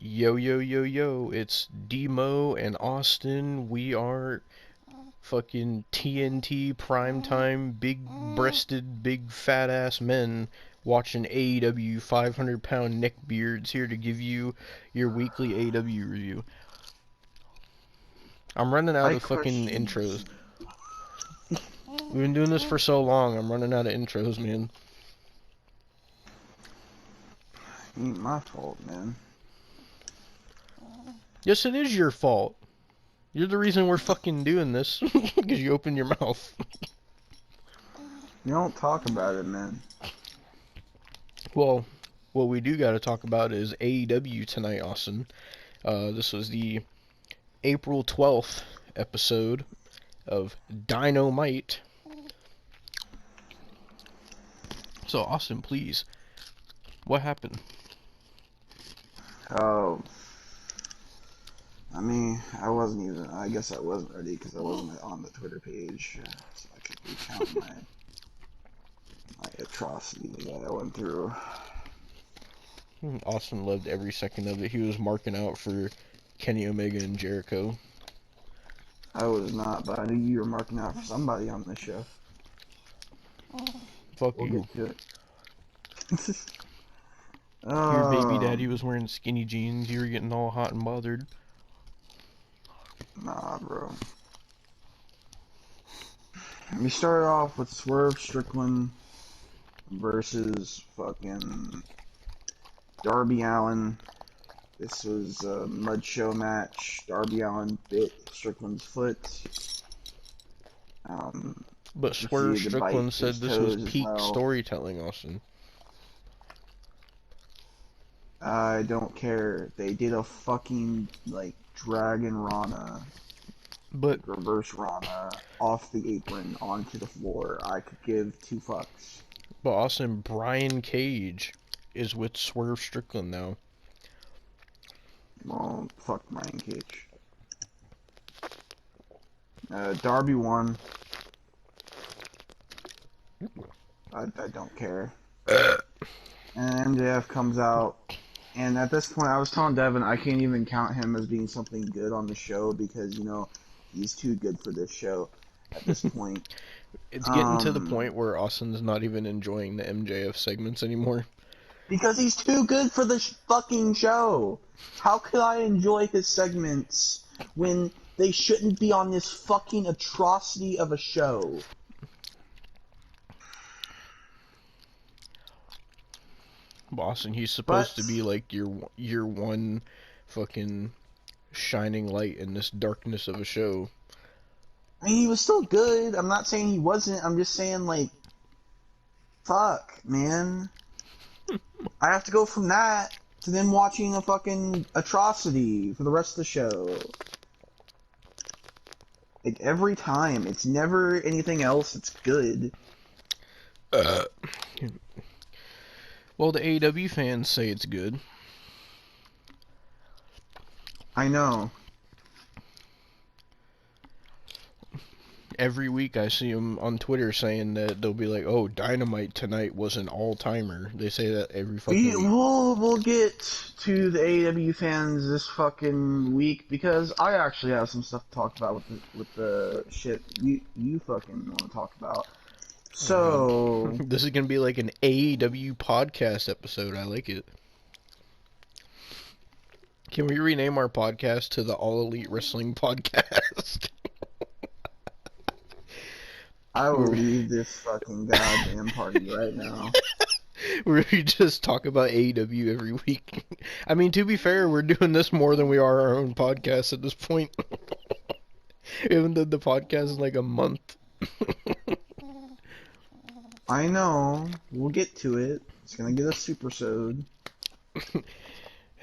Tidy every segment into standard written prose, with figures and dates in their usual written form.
Yo, yo, yo, yo, it's Demo and Austin. We are fucking TNT primetime, big breasted, big fat ass men watching AEW 500-pound neckbeards here to give you your weekly AEW review. I'm running out of fucking intros. We've been doing this for so long, I'm running out of intros, man. Ain't my fault, man. Yes, it is your fault. You're the reason we're fucking doing this, because you opened your mouth. You don't talk about it, man. Well, what we do got to talk about is AEW tonight, Austin. This was the April 12th episode of Dynamite. So, Austin, please, what happened? Oh, I guess I wasn't ready because I wasn't on the Twitter page, so I could recount my atrocity that I went through. Austin loved every second of it. He was marking out for Kenny Omega and Jericho. I was not, but I knew you were marking out for somebody on this show. Fuck We'll you. get to it. Your baby daddy was wearing skinny jeans. You were getting all hot and bothered. Nah, bro. We started off with Swerve Strickland versus fucking Darby Allin. This was a mud show match. Darby Allin bit Strickland's foot. But Swerve Strickland said this was peak well. storytelling, Austin. I don't care. They did a fucking, like, Dragon Rana. But reverse Rana off the apron onto the floor. I could give two fucks. But Austin, Brian Cage is with Swerve Strickland now. Well, fuck Brian Cage. Darby won. I don't care. And MJF comes out. And at this point, I was telling Devon, I can't even count him as being something good on the show because, you know, he's too good for this show at this point. It's getting to the point where Austin's not even enjoying the MJF segments anymore. Because he's too good for this fucking show. How could I enjoy his segments when they shouldn't be on this fucking atrocity of a show? Austin, he's supposed to be like your one fucking shining light in this darkness of a show. I mean, he was still good. I'm not saying he wasn't. I'm just saying, like, fuck, man. I have to go from that to them watching a fucking atrocity for the rest of the show. Like, every time. It's never anything else that's good. Well, the AEW fans say it's good. I know. Every week I see them on Twitter saying that they'll be like, "Oh, Dynamite tonight was an all-timer." They say that every fucking week. We'll get to the AEW fans this fucking week because I actually have some stuff to talk about with the shit you fucking want to talk about. So this is gonna be like an AEW podcast episode. I like it. Can we rename our podcast to the All Elite Wrestling Podcast? I will leave this fucking goddamn party right now. Where we just talk about AEW every week. I mean, to be fair, we're doing this more than we are our own podcast at this point. We haven't done the podcast in like a month. I know. We'll get to it. It's gonna get a supersode.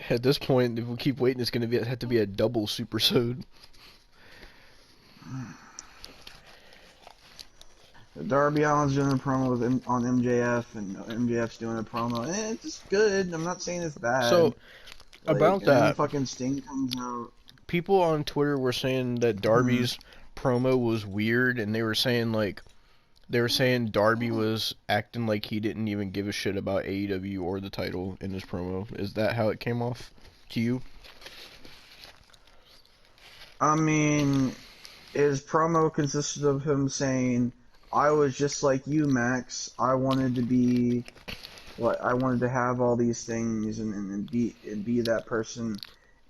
At this point, if we keep waiting, it's gonna have to be a double supersode. Darby Allin's doing a promo on MJF, and MJF's doing a promo. And it's just good. I'm not saying it's bad. So, about that, then fucking Sting comes out. People on Twitter were saying that Darby's promo was weird, and they were saying Darby was acting like he didn't even give a shit about AEW or the title in his promo. Is that how it came off? to you? I mean, his promo consisted of him saying, "I was just like you, Max. I wanted to be what I wanted to have all these things and be that person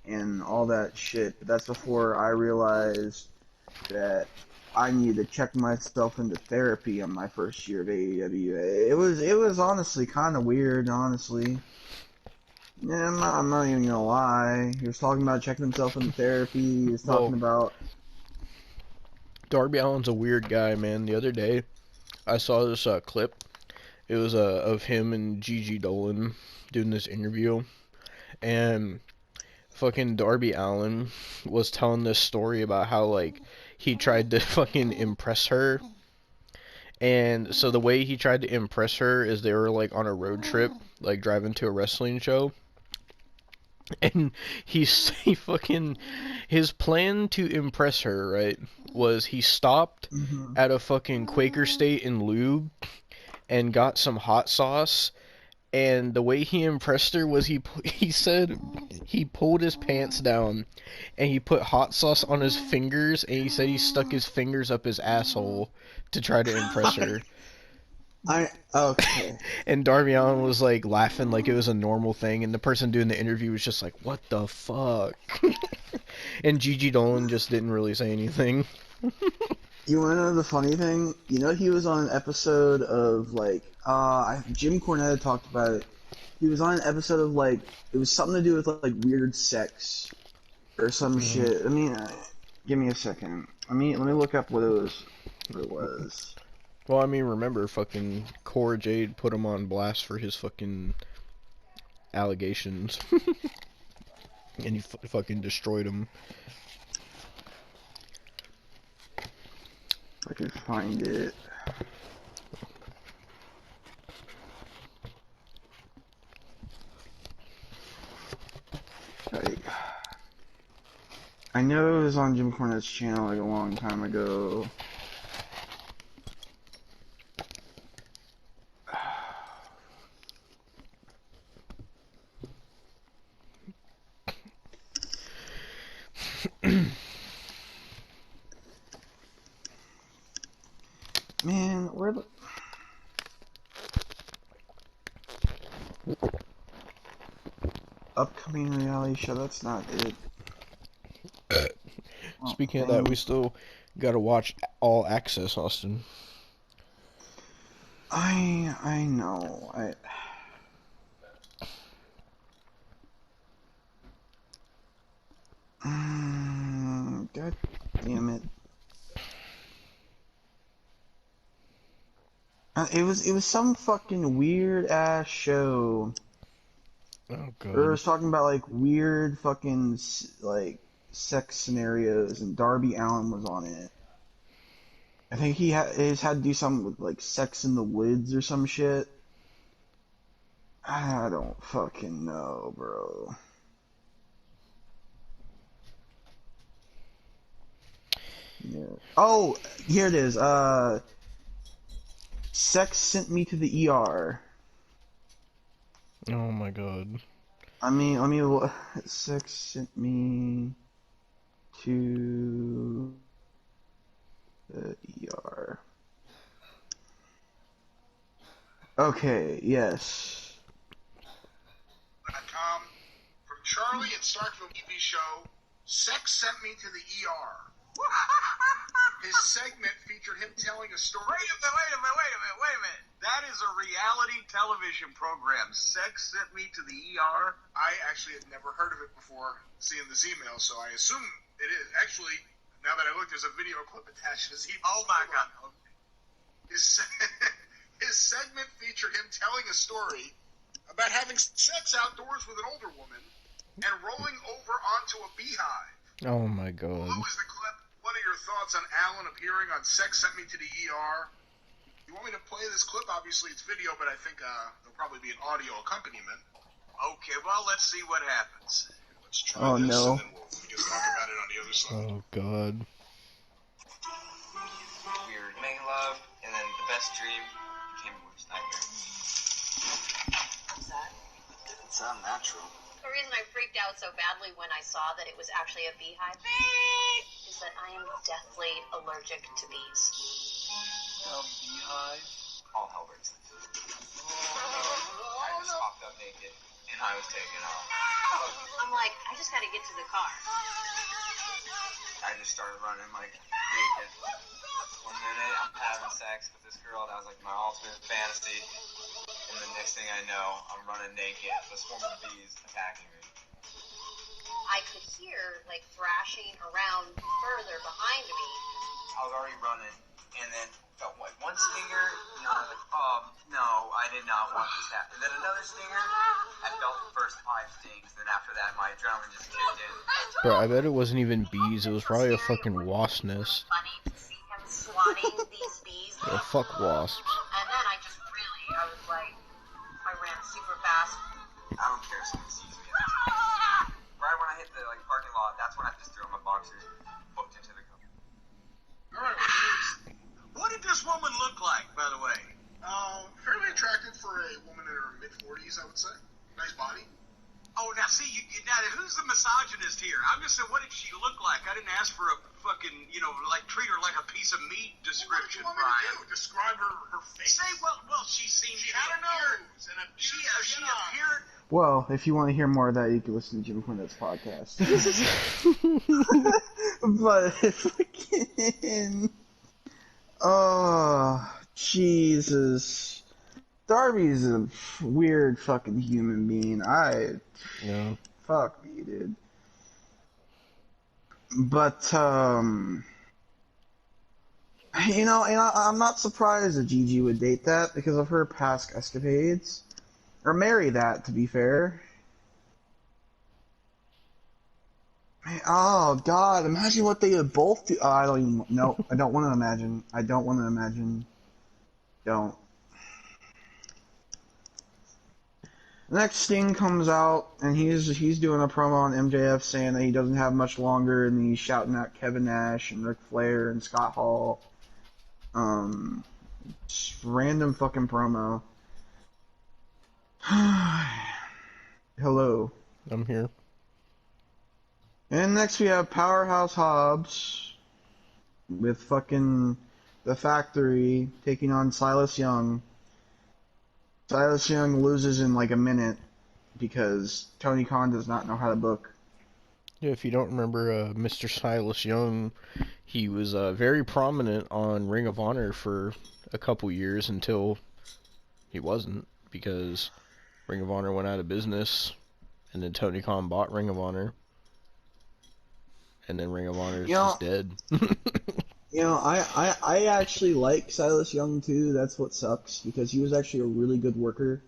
and all that shit." But that's before I realized that I needed to check myself into therapy on my first year of AEW. It was honestly kind of weird, honestly. Yeah, I'm not even gonna lie. He was talking about checking himself into therapy. He was talking Well, about. Darby Allin's a weird guy, man. The other day, I saw this clip. It was of him and Gigi Dolan doing this interview, and fucking Darby Allin was telling this story about how like he tried to fucking impress her. And so the way he tried to impress her is they were like on a road trip, like driving to a wrestling show. And he fucking his plan to impress her, right, was he stopped Mhm. at a fucking Quaker State and Lube and got some hot sauce. And the way he impressed her was he said he pulled his pants down and he put hot sauce on his fingers, and he said he stuck his fingers up his asshole to try to impress her. Okay. And Darby Allin was like laughing like it was a normal thing, and the person doing the interview was just like, "What the fuck?" And Gigi Dolan just didn't really say anything. You wanna know the funny thing? You know he was on an episode of like Jim Cornette talked about it. He was on an episode of like it was something to do with like weird sex or some Mm. shit. I mean, give me a second. Let me look up what it was. What it was. Well, I mean, remember, fucking Cora Jade put him on blast for his fucking allegations, and he fucking destroyed him. If I can find it. Like, I know it was on Jim Cornette's channel like a long time ago. Man, where the upcoming reality show? That's not it. Oh, Speaking of that, we dang. still gotta watch All Access, Austin. I know. God damn it. It was some fucking weird ass show. Oh Or it god. was talking about like weird fucking like sex scenarios, and Darby Allin was on it. I think he had to do something with like sex in the woods or some shit. I don't fucking know, bro. Yeah. Oh, here it is. Sex sent me to the ER. Oh my god. Sex sent me to the ER. Okay, yes. .com from Charlie and Starkville TV show, Sex Sent Me to the ER. His segment featured him telling a story. Wait a minute. That is a reality television program. Sex Sent Me to the ER. I actually had never heard of it before seeing this email, so I assume it is. Actually, now that I look, there's a video clip attached to this email. Oh my god. His segment featured him telling a story about having sex outdoors with an older woman and rolling over onto a beehive. Oh my god. Blue is the clip. What are your thoughts on Alan appearing on Sex Sent Me to the ER? You want me to play this clip? Obviously, it's video, but I think there'll probably be an audio accompaniment. Okay, well, let's see what happens. Let's try this, No. and then we can talk about it on the other side. Oh god. We were making love, and then the best dream became a worst nightmare. What's that? Didn't sound natural. The reason I freaked out so badly when I saw that it was actually a beehive is that I am deathly allergic to bees. Beehive? All hell breaks loose. I just popped up naked, and I was taken off. I'm like, I just gotta get to the car. I just started running like naked. One minute I'm having sex with this girl, that was like my ultimate fantasy. And the next thing I know, I'm running naked, a swarm of bees attacking me. I could hear, like, thrashing around further behind me. I was already running, and then felt like one stinger, and I was like, oh, no, I did not want this to happen. And then another stinger, I felt the first 5 stings, then after that, my adrenaline just kicked in. Bro, I bet it wasn't even bees. It was probably a fucking wasp nest. Funny to see him swatting these bees. Yeah, fuck wasps. And then I was like, I ran super fast. I don't care if someone sees me. Right when I hit the parking lot, that's when I just threw on my boxers, booked into the car. Alright, what did this woman look like, by the way? Fairly attractive for a woman in her mid-40s, I would say. Nice body. Oh, now see, now who's the misogynist here? I'm just saying, what did she look like? I didn't ask for a fucking, treat her like a piece of meat description, Well, what do you want me to Brian. do? Describe her face. Say, well, she seemed. She had a nose and a she appeared. Well, if you want to hear more of that, you can listen to Jim Cornette's podcast. But fucking, oh Jesus, Darby's a weird fucking human being. Yeah. Fuck me, dude. But and I'm not surprised that Gigi would date that because of her past escapades. Or marry that, to be fair. Man, oh, God, imagine what they would both do. Oh, I don't even... No, I don't want to imagine. I don't want to imagine. Don't. The next Sting comes out, and he's doing a promo on MJF saying that he doesn't have much longer, and he's shouting at Kevin Nash and Ric Flair and Scott Hall. Just random fucking promo. Hello. I'm here. And next we have Powerhouse Hobbs with fucking the Factory taking on Silas Young. Silas Young loses in like a minute because Tony Khan does not know how to book. Yeah, if you don't remember Mr. Silas Young, he was very prominent on Ring of Honor for a couple years until he wasn't, because Ring of Honor went out of business, and then Tony Khan bought Ring of Honor, and then Ring of Honor is just dead. I actually like Silas Young too. That's what sucks, because he was actually a really good worker.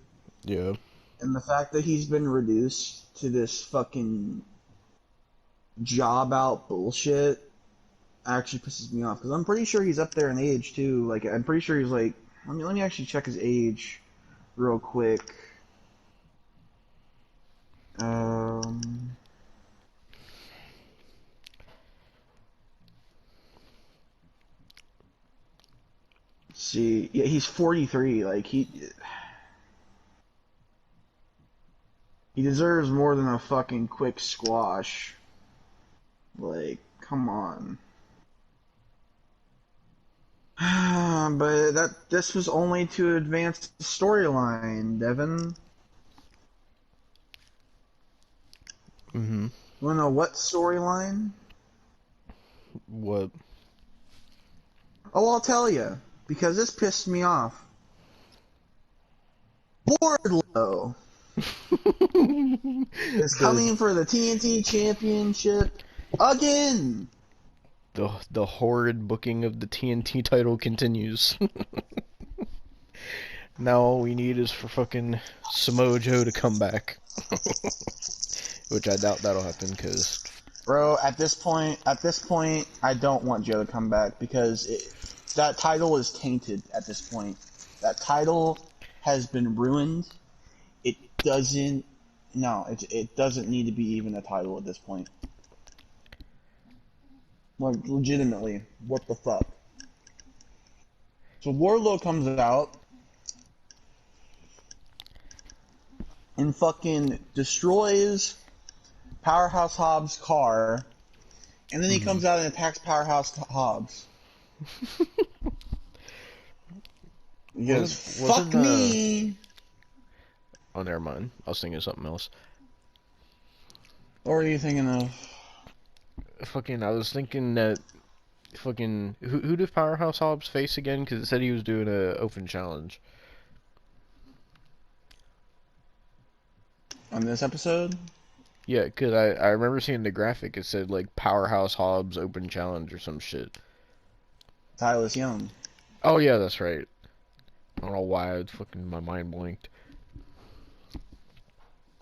Yeah. And the fact that he's been reduced to this fucking job out bullshit actually pisses me off, because I'm pretty sure he's up there in age too. Like, I'm pretty sure he's like, let me actually check his age real quick. See, yeah, he's 43. Like, he deserves more than a fucking quick squash. Like, come on. But this was only to advance the storyline, Devon. Mm-hmm. You wanna know what storyline? What? Oh, I'll tell you, because this pissed me off. Wardlow is coming for the TNT Championship again. The horrid booking of the TNT title continues. Now all we need is for fucking Samoa Joe to come back. Which I doubt that'll happen, because... Bro, at this point, I don't want Joe to come back, because that title is tainted at this point. That title has been ruined. It doesn't need to be even a title at this point. Like, legitimately, what the fuck? So Wardlow comes out, and fucking destroys Powerhouse Hobbs' car, and then he comes out and attacks Powerhouse Hobbs. Because fuck me. Oh, never mind. I was thinking of something else. What are you thinking of? I was thinking that who did Powerhouse Hobbs face again? Because it said he was doing a open challenge. On this episode? Yeah, because I remember seeing the graphic. It said, like, Powerhouse Hobbs open challenge or some shit. Silas Young. Oh, yeah, that's right. I don't know why my mind blinked.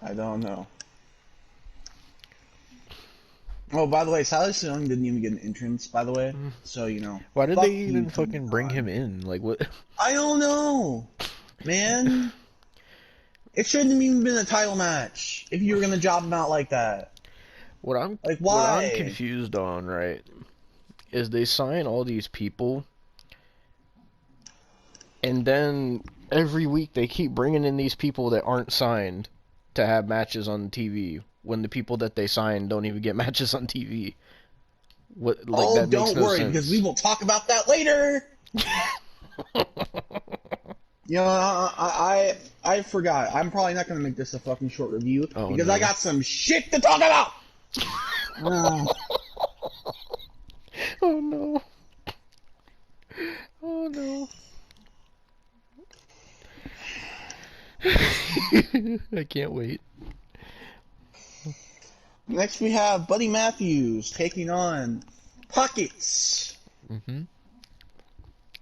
I don't know. Oh, by the way, Silas Young didn't even get an entrance, by the way. So, you know. Why did they even fucking bring him in? Like, what? I don't know. Man. It shouldn't have even been a title match if you were going to job him out like that. What I'm confused on, right, is they sign all these people, and then every week they keep bringing in these people that aren't signed to have matches on TV when the people that they sign don't even get matches on TV. What? Like, that makes no sense. Don't worry, because we will talk about that later. You know, I forgot. I'm probably not going to make this a fucking short review because I got some shit to talk about. Oh no. Oh no. I can't wait. Next we have Buddy Matthews taking on Pockets.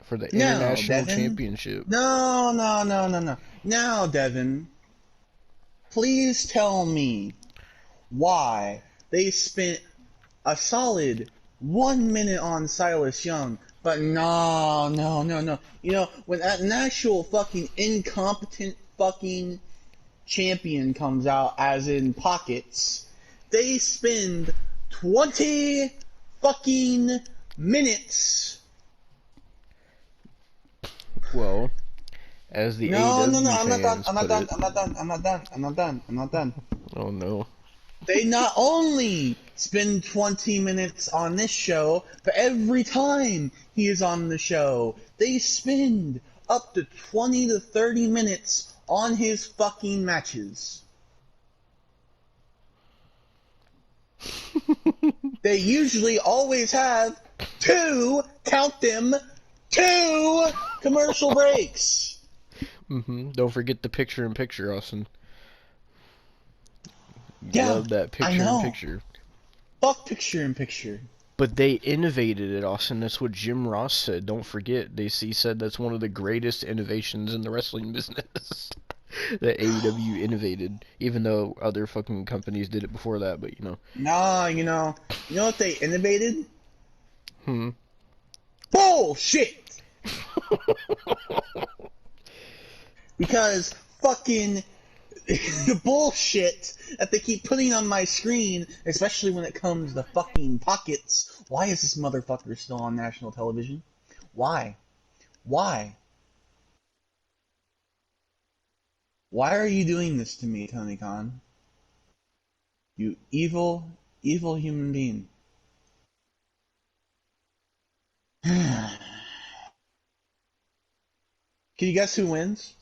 For the International Championship. No. Now, Devon, please tell me why they spent a solid 1 minute on Silas Young, but no. You know, when an actual fucking incompetent fucking champion comes out, as in Pockets, they spend 20 fucking minutes. Well, as the I'm not done. Oh no. They not only spend 20 minutes on this show, but every time he is on the show, they spend up to 20 to 30 minutes on his fucking matches. They usually always have count them, two commercial breaks. Don't forget the picture-in-picture, Austin. Yeah, love that picture-in-picture. Fuck picture-in-picture. But they innovated it, Austin. That's what Jim Ross said. Don't forget. He said that's one of the greatest innovations in the wrestling business. That AEW innovated. Even though other fucking companies did it before that, but you know. Nah, you know what they innovated? Bullshit! Because fucking the bullshit that they keep putting on my screen, especially when it comes to fucking Pockets. Why is this motherfucker still on national television? Why? Why are you doing this to me, Tony Khan? You evil, evil human being. Can you guess who wins?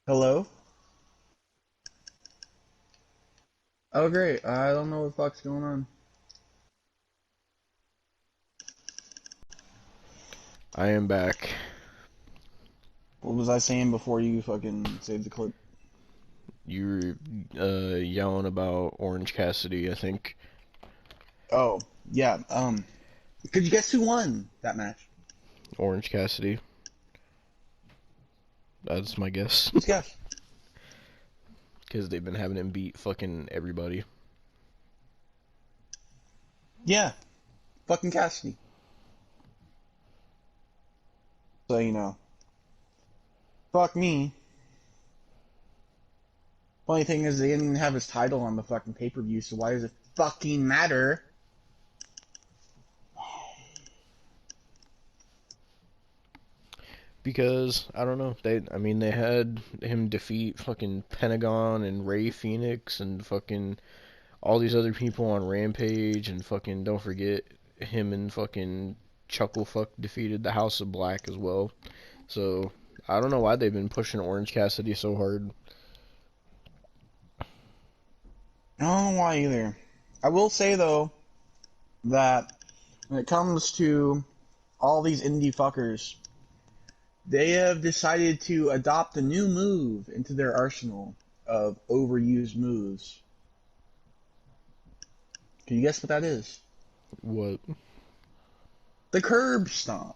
Hello? Oh great, I don't know what the fuck's going on. I am back. What was I saying before you fucking saved the clip? You were yelling about Orange Cassidy, I think. Oh, yeah, could you guess who won that match? Orange Cassidy. That's my guess. Let's guess. Because they've been having him beat fucking everybody. Yeah. Fucking Cassidy. So, you know. Fuck me. Funny thing is, they didn't even have his title on the fucking pay-per-view, so why does it fucking matter? because I don't know. They had him defeat fucking Pentagon and Ray Phoenix and fucking all these other people on Rampage, and fucking don't forget him and fucking Chucklefuck defeated the House of Black as well. So I don't know why they've been pushing Orange Cassidy so hard. I don't know why either. I will say though that when it comes to all these indie fuckers, they have decided to adopt a new move into their arsenal of overused moves. Can you guess what that is? What? The curb stomp.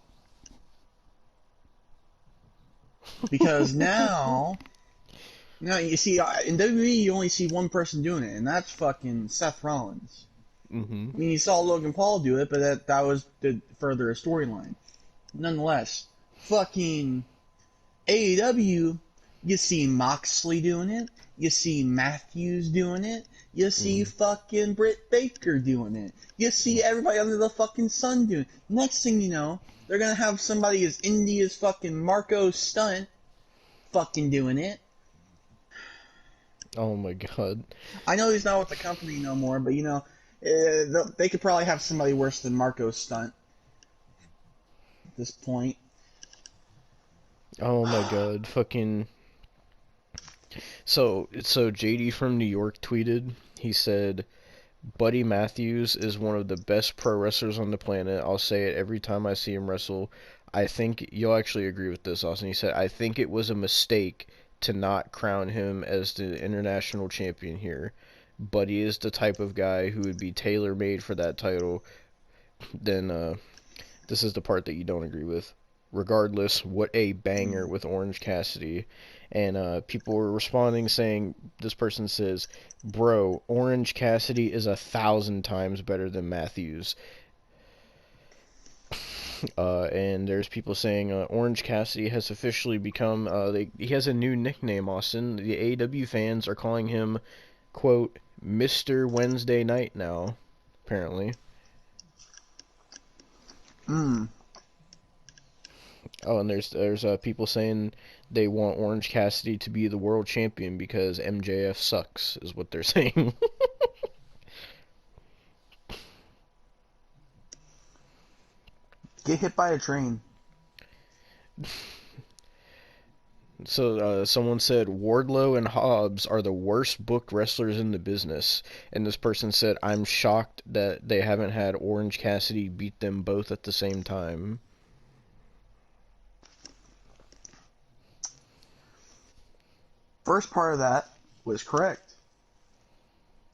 Because now you see, in WWE you only see one person doing it, and that's fucking Seth Rollins. Mm-hmm. I mean, you saw Logan Paul do it, but that was the further a storyline. Nonetheless, fucking AEW, you see Moxley doing it, you see Matthews doing it, you see fucking Britt Baker doing it, you see everybody under the fucking sun doing it. Next thing you know, they're gonna have somebody as indie as fucking Marco Stunt fucking doing it. Oh my god. I know he's not with the company no more, but they could probably have somebody worse than Marco Stunt at this point. Oh my god. Fucking. So JD from New York tweeted. He said, Buddy Matthews is one of the best pro wrestlers on the planet. I'll say it every time I see him wrestle. I think you'll actually agree with this, Austin. He said, I think it was a mistake to not crown him as the international champion here. Buddy is the type of guy who would be tailor-made for that title. Then, this is the part that you don't agree with. Regardless, what a banger with Orange Cassidy. And people were responding saying, this person says, bro, Orange Cassidy is 1,000 times better than Matthews. And there's people saying Orange Cassidy has officially become, he has a new nickname, Austin. The AEW fans are calling him, quote, Mr. Wednesday Night now, apparently. Oh, and there's people saying they want Orange Cassidy to be the world champion because MJF sucks, is what they're saying. Get hit by a train. So someone said Wardlow and Hobbs are the worst booked wrestlers in the business, and this person said, I'm shocked that they haven't had Orange Cassidy beat them both at the same time. First part of that was correct.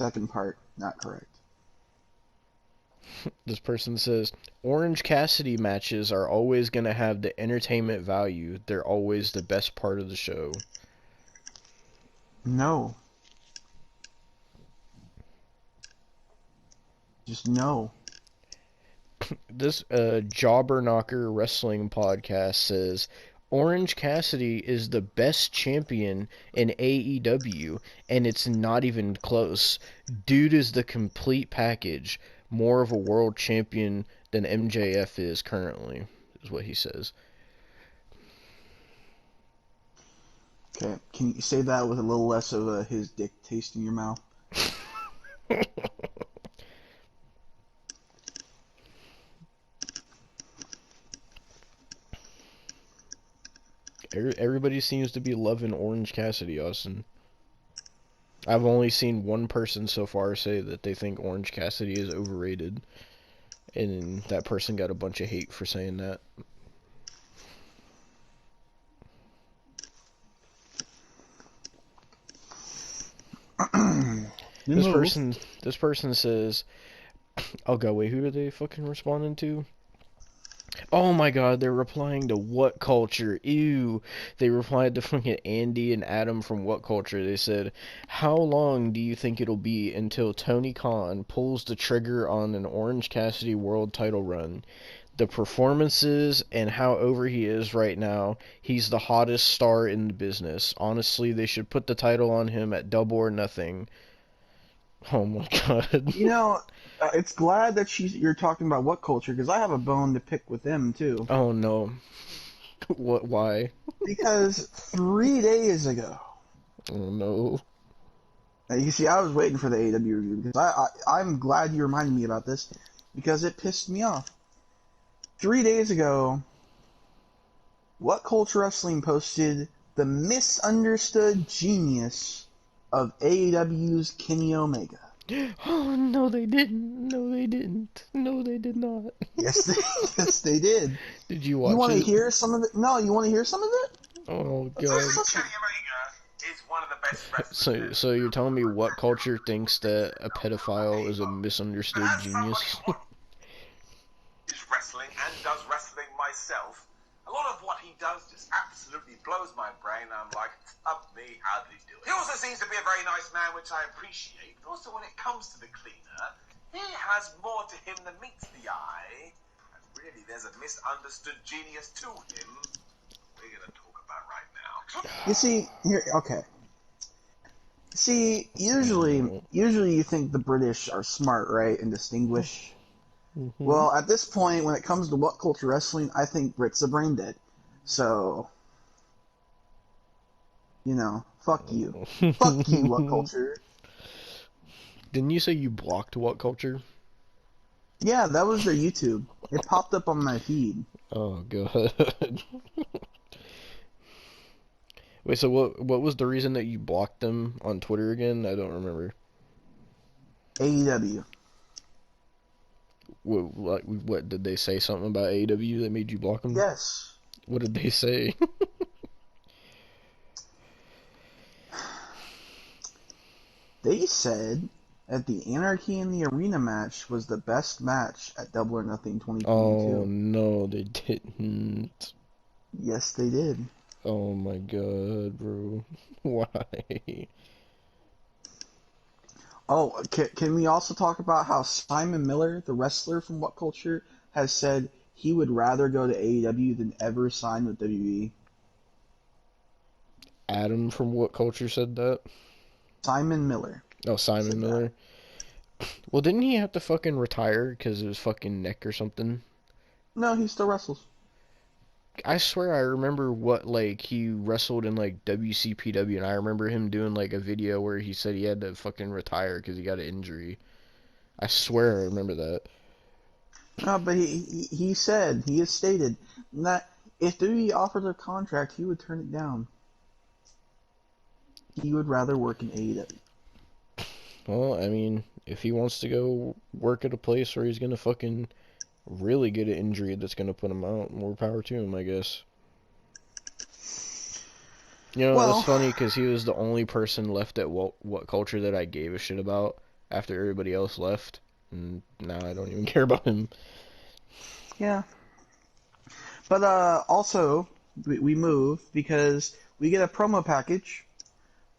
Second part, not correct. This person says, Orange Cassidy matches are always going to have the entertainment value. They're always the best part of the show. No. Just no. This Jobber Knocker Wrestling podcast says, Orange Cassidy is the best champion in AEW, and it's not even close. Dude is the complete package. More of a world champion than MJF is currently, is what he says. Okay, can you say that with a little less of his dick taste in your mouth? Everybody seems to be loving Orange Cassidy, Austin. I've only seen one person so far say that they think Orange Cassidy is overrated, and that person got a bunch of hate for saying that. This person says, oh god, wait, who are they fucking responding to? Oh my god, they're replying to What Culture. Ew. They replied to fucking Andy and Adam from What Culture. They said, how long do you think it'll be until Tony Khan pulls the trigger on an Orange Cassidy world title run? The performances and how over he is right now, he's the hottest star in the business. Honestly, they should put the title on him at Double or Nothing. Oh my god. You know, it's glad that you're talking about What Culture, because I have a bone to pick with them too. Oh no. What? Why? Because 3 days ago, Oh no. you see, I was waiting for the AEW review because I'm glad you reminded me about this because it pissed me off. 3 days ago, What Culture Wrestling posted the misunderstood genius of AEW's Kenny Omega. Oh no, they didn't. No, they didn't. No, they did not. Yes, yes, they did. Did you You watch want to it? hear some of it? No, you want to hear some of it? Oh Let's god. listen. Kenny Omega is one of the best wrestlers. So you're telling me What Culture thinks that a pedophile is a misunderstood As genius? somebody who is wrestling and does wrestling myself, a lot of what he does just absolutely blows my brain. I'm like, up me, how did he do it? He also seems to be a very nice man, which I appreciate. But also, when it comes to the cleaner, he has more to him than meets the eye. And really, there's a misunderstood genius to him we're going to talk about right now. You see, here, okay. See, usually you think the British are smart, right, and distinguish. Mm-hmm. Well, at this point, when it comes to What Culture Wrestling, I think Brits are brain dead. So, you know, fuck you. Fuck you, What Culture. Didn't you say you blocked What Culture? Yeah, that was their YouTube. It popped up on my feed. Oh god. Wait, so what was the reason that you blocked them on Twitter again? I don't remember. AEW. What did they say something about AEW that made you block them? Yes. What did they say? They said that the Anarchy in the Arena match was the best match at Double or Nothing 2022. Oh no, they didn't. Yes, they did. Oh my god, bro. Why? Oh, can we also talk about how Simon Miller, the wrestler from What Culture, has said he would rather go to AEW than ever sign with WWE? Adam from What Culture said that? Simon Miller. Oh, Simon Miller. Well, didn't he have to fucking retire because of his fucking neck or something? No, he still wrestles. I swear I remember he wrestled in like WCPW, and I remember him doing like a video where he said he had to fucking retire because he got an injury. I swear I remember that. No, but he said, he has stated that if WWE offered a contract, he would turn it down. He would rather work in AEW. Well, I mean, if he wants to go work at a place where he's gonna fucking really get an injury that's gonna put him out, more power to him, I guess. You know, Well, it's funny because he was the only person left at what Culture that I gave a shit about after everybody else left, and now I don't even care about him. yeah. But also, we move because we get a promo package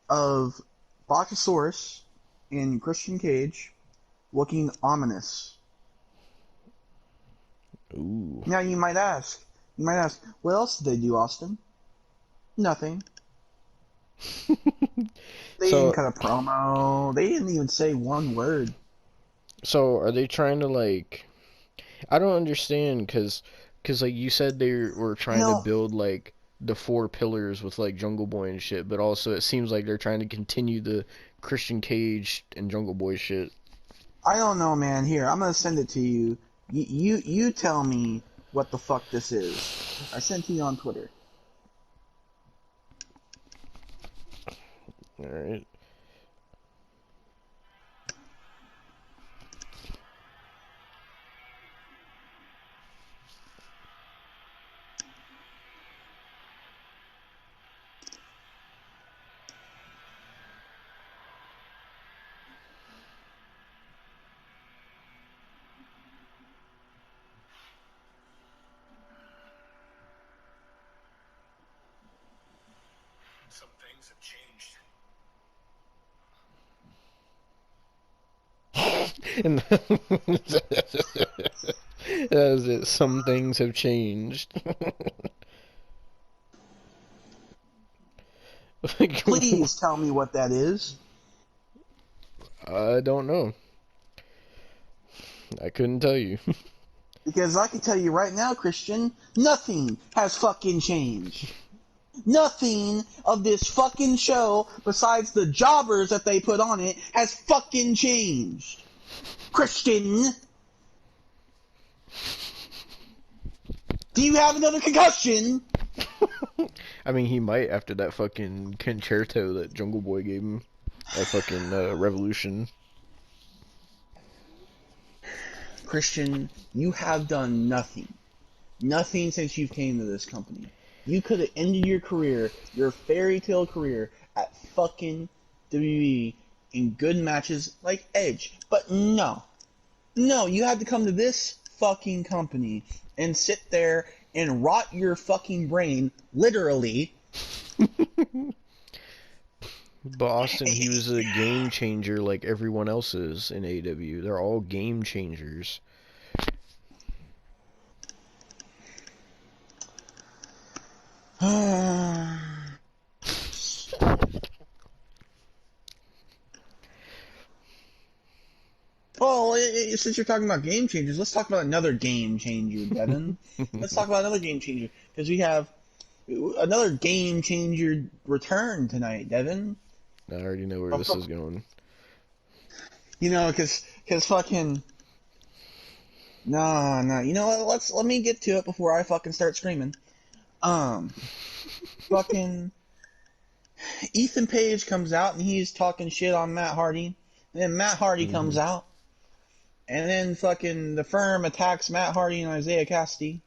of Brontosaurus and Christian Cage looking ominous. Ooh. Now you might ask, what else did they do, Austin? Nothing. They didn't cut a promo. They didn't even say one word. So are they trying to like? I don't understand because like you said they were trying to build like the 4 pillars with like Jungle Boy and shit, but also it seems like they're trying to continue the Christian Cage and Jungle Boy shit. I don't know, man. Here, I'm gonna send it to you. You tell me what the fuck this is. I sent to you on Twitter. Alright. Some things have changed. And that was it. Some things have changed. Please tell me what that is. I don't know. I couldn't tell you. Because I can tell you right now, Christian, nothing has fucking changed. Nothing of this fucking show, besides the jobbers that they put on it, has fucking changed. Christian! Do you have another concussion? I mean, he might after that fucking concerto that Jungle Boy gave him. That fucking Revolution. Christian, you have done nothing. Nothing since you came to this company. You could have ended your career, your fairy tale career, at fucking WWE in good matches like Edge. But no. No, you had to come to this fucking company and sit there and rot your fucking brain, literally. But Austin, he was a game changer like everyone else is in AEW. They're all game changers. Well, since you're talking about game changers, let's talk about another game changer, Devon. Let's talk about another game changer, because we have another game changer return tonight, Devon. I already know where this is going. You know, because fucking... No, you know what, let me get to it before I fucking start screaming. Fucking... Ethan Page comes out and he's talking shit on Matt Hardy. And then Matt Hardy comes out. And then fucking the Firm attacks Matt Hardy and Isaiah Cassidy.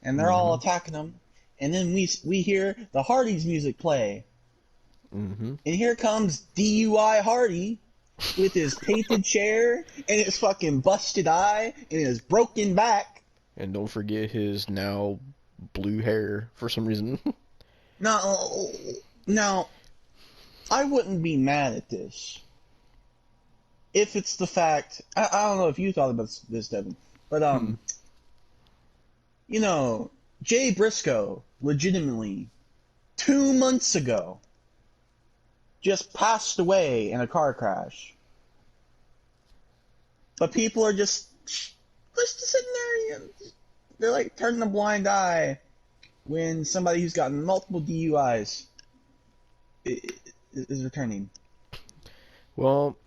And they're all attacking them. And then we hear the Hardys music play. And here comes DUI Hardy with his painted chair and his fucking busted eye and his broken back. And don't forget his now blue hair for some reason. Now, I wouldn't be mad at this if it's the fact... I don't know if you thought about this, Devin, but, you know, Jay Briscoe, legitimately, 2 months ago, just passed away in a car crash. But people are just sitting there, they're like turning a blind eye when somebody who's gotten multiple DUIs is returning. Well,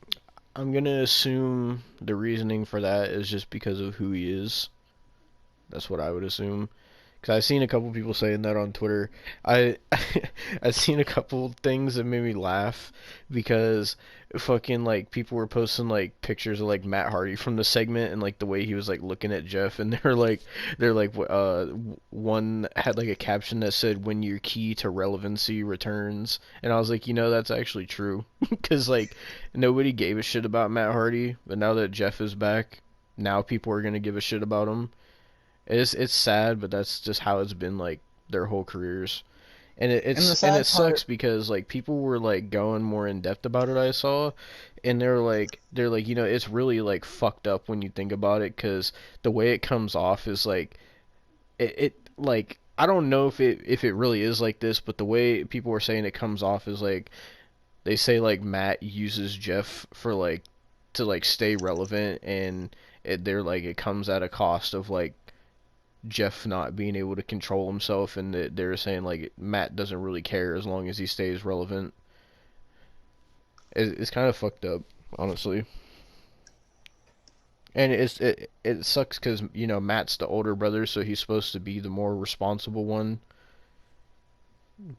I'm gonna assume the reasoning for that is just because of who he is. That's what I would assume. Because I've seen a couple people saying that on Twitter. I've seen a couple things that made me laugh because fucking like people were posting like pictures of like Matt Hardy from the segment and like the way he was like looking at Jeff, and they're like one had like a caption that said when your key to relevancy returns, and I was like, that's actually true. Because like nobody gave a shit about Matt Hardy, but now that Jeff is back, now people are gonna give a shit about him. It's sad, but that's just how it's been like their whole careers, and it sucks because like people were like going more in depth about it. I saw, and they're like it's really like fucked up when you think about it, because the way it comes off is like it like I don't know if it really is like this, but the way people were saying it comes off is like they say like Matt uses Jeff for like to like stay relevant, and they're like it comes at a cost of like Jeff not being able to control himself, and they're saying like Matt doesn't really care as long as he stays relevant. It's kind of fucked up, honestly. And it sucks because Matt's the older brother, so he's supposed to be the more responsible one.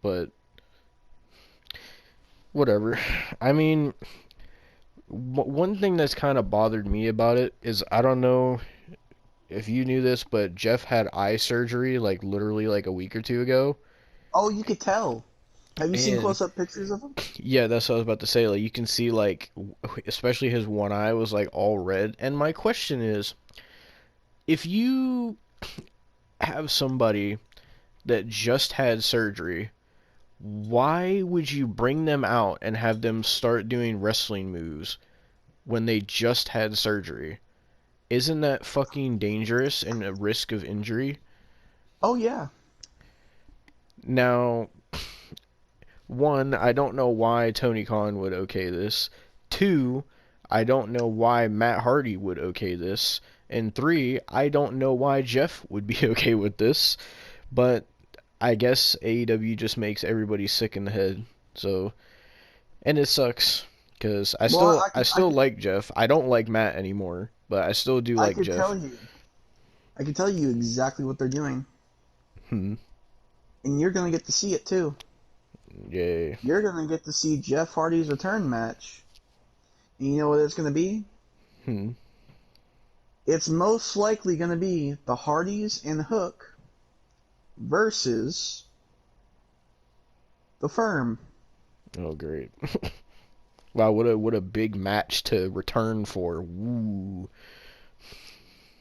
But whatever. I mean, one thing that's kind of bothered me about it is, I don't know if you knew this, but Jeff had eye surgery like literally like a week or two ago. Oh, you could tell. Have you seen close-up pictures of him? Yeah, that's what I was about to say. Like you can see like especially his one eye was like all red. And my question is, if you have somebody that just had surgery, why would you bring them out and have them start doing wrestling moves when they just had surgery? Isn't that fucking dangerous and a risk of injury? Oh, yeah. Now, one, I don't know why Tony Khan would okay this. Two, I don't know why Matt Hardy would okay this. And 3, I don't know why Jeff would be okay with this, but I guess AEW just makes everybody sick in the head. So, and it sucks because Well, I still like Jeff. I don't like Matt anymore, but I still do I like could Jeff. tell you. I can tell you exactly what they're doing. Hmm. And you're going to get to see it too. Yay. You're going to get to see Jeff Hardy's return match. And you know what it's going to be? Hmm. It's most likely going to be the Hardys and Hook versus the Firm. Oh, great. Wow, what a big match to return for. Woo.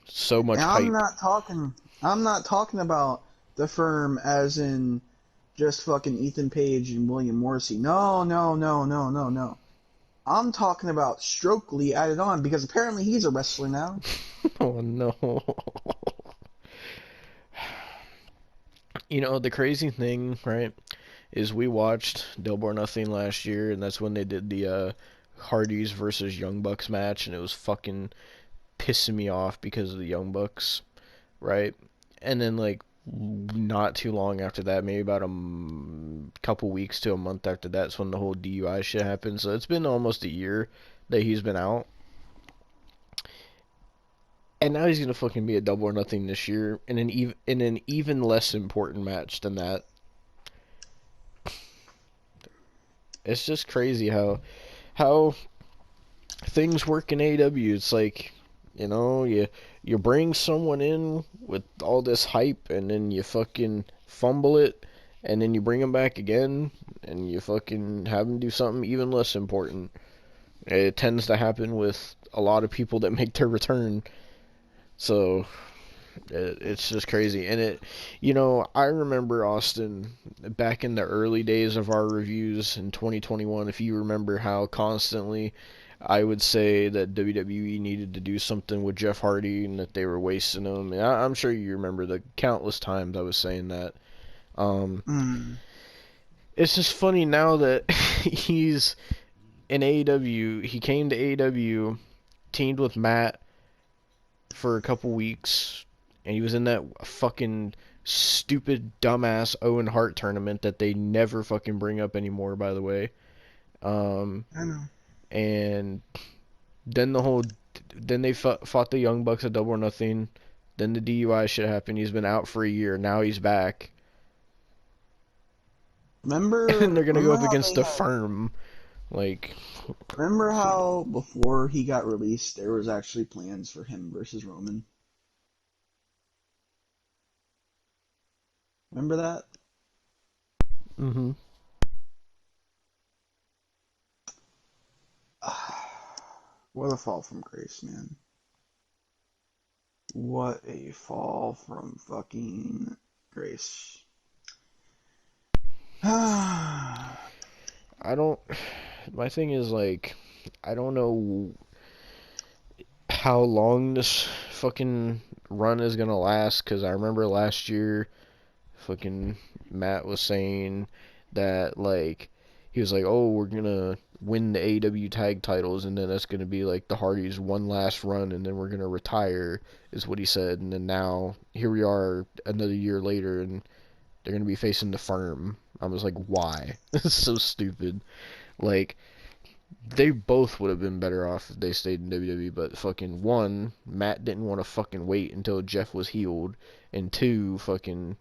So And much I'm hype. not talking. I'm not talking about the Firm as in just fucking Ethan Page and William Morrissey. No, no, no, no, no, no. I'm talking about Stokely added on because apparently he's a wrestler now. Oh no. You know, the crazy thing, right, is we watched Double or Nothing last year, and that's when they did the Hardys versus Young Bucks match, and it was fucking pissing me off because of the Young Bucks, right? And then, like, not too long after that, maybe about couple weeks to a month after that's when the whole DUI shit happened. So it's been almost a year that he's been out. And now he's gonna fucking be a Double or Nothing this year in an even less important match than that. It's just crazy how things work in AEW. It's like, you bring someone in with all this hype, and then you fucking fumble it, and then you bring them back again, and you fucking have them do something even less important. It tends to happen with a lot of people that make their return. So it's just crazy. And I remember, Austin, back in the early days of our reviews in 2021, if you remember how constantly I would say that WWE needed to do something with Jeff Hardy and that they were wasting him. And I'm sure you remember the countless times I was saying that. Um, Mm. it's just funny now that he's in AEW. He came to AEW, teamed with Matt for a couple weeks, and he was in that fucking stupid dumbass Owen Hart tournament that they never fucking bring up anymore, by the way. Um, I know. and then then they fought the Young Bucks at Double or Nothing. Then the DUI shit happened. He's been out for a year. Now he's back, and they're gonna go Remember up how against they the had. Firm. Like, Remember how before he got released, there was actually plans for him versus Roman. Remember that? mm-hmm. What a fall from grace, man. What a fall from fucking grace. I don't. My thing is, like, I don't know how long this fucking run is gonna last, because I remember last year fucking Matt was saying that, like, he was like, oh, we're gonna win the AEW tag titles, and then that's gonna be like the Hardys' one last run, and then we're gonna retire, is what he said. And then now here we are another year later, and they're gonna be facing the Firm. I was like, why? It's so stupid. Like, they both would have been better off if they stayed in WWE, but fucking one, Matt didn't want to fucking wait until Jeff was healed, and two, fucking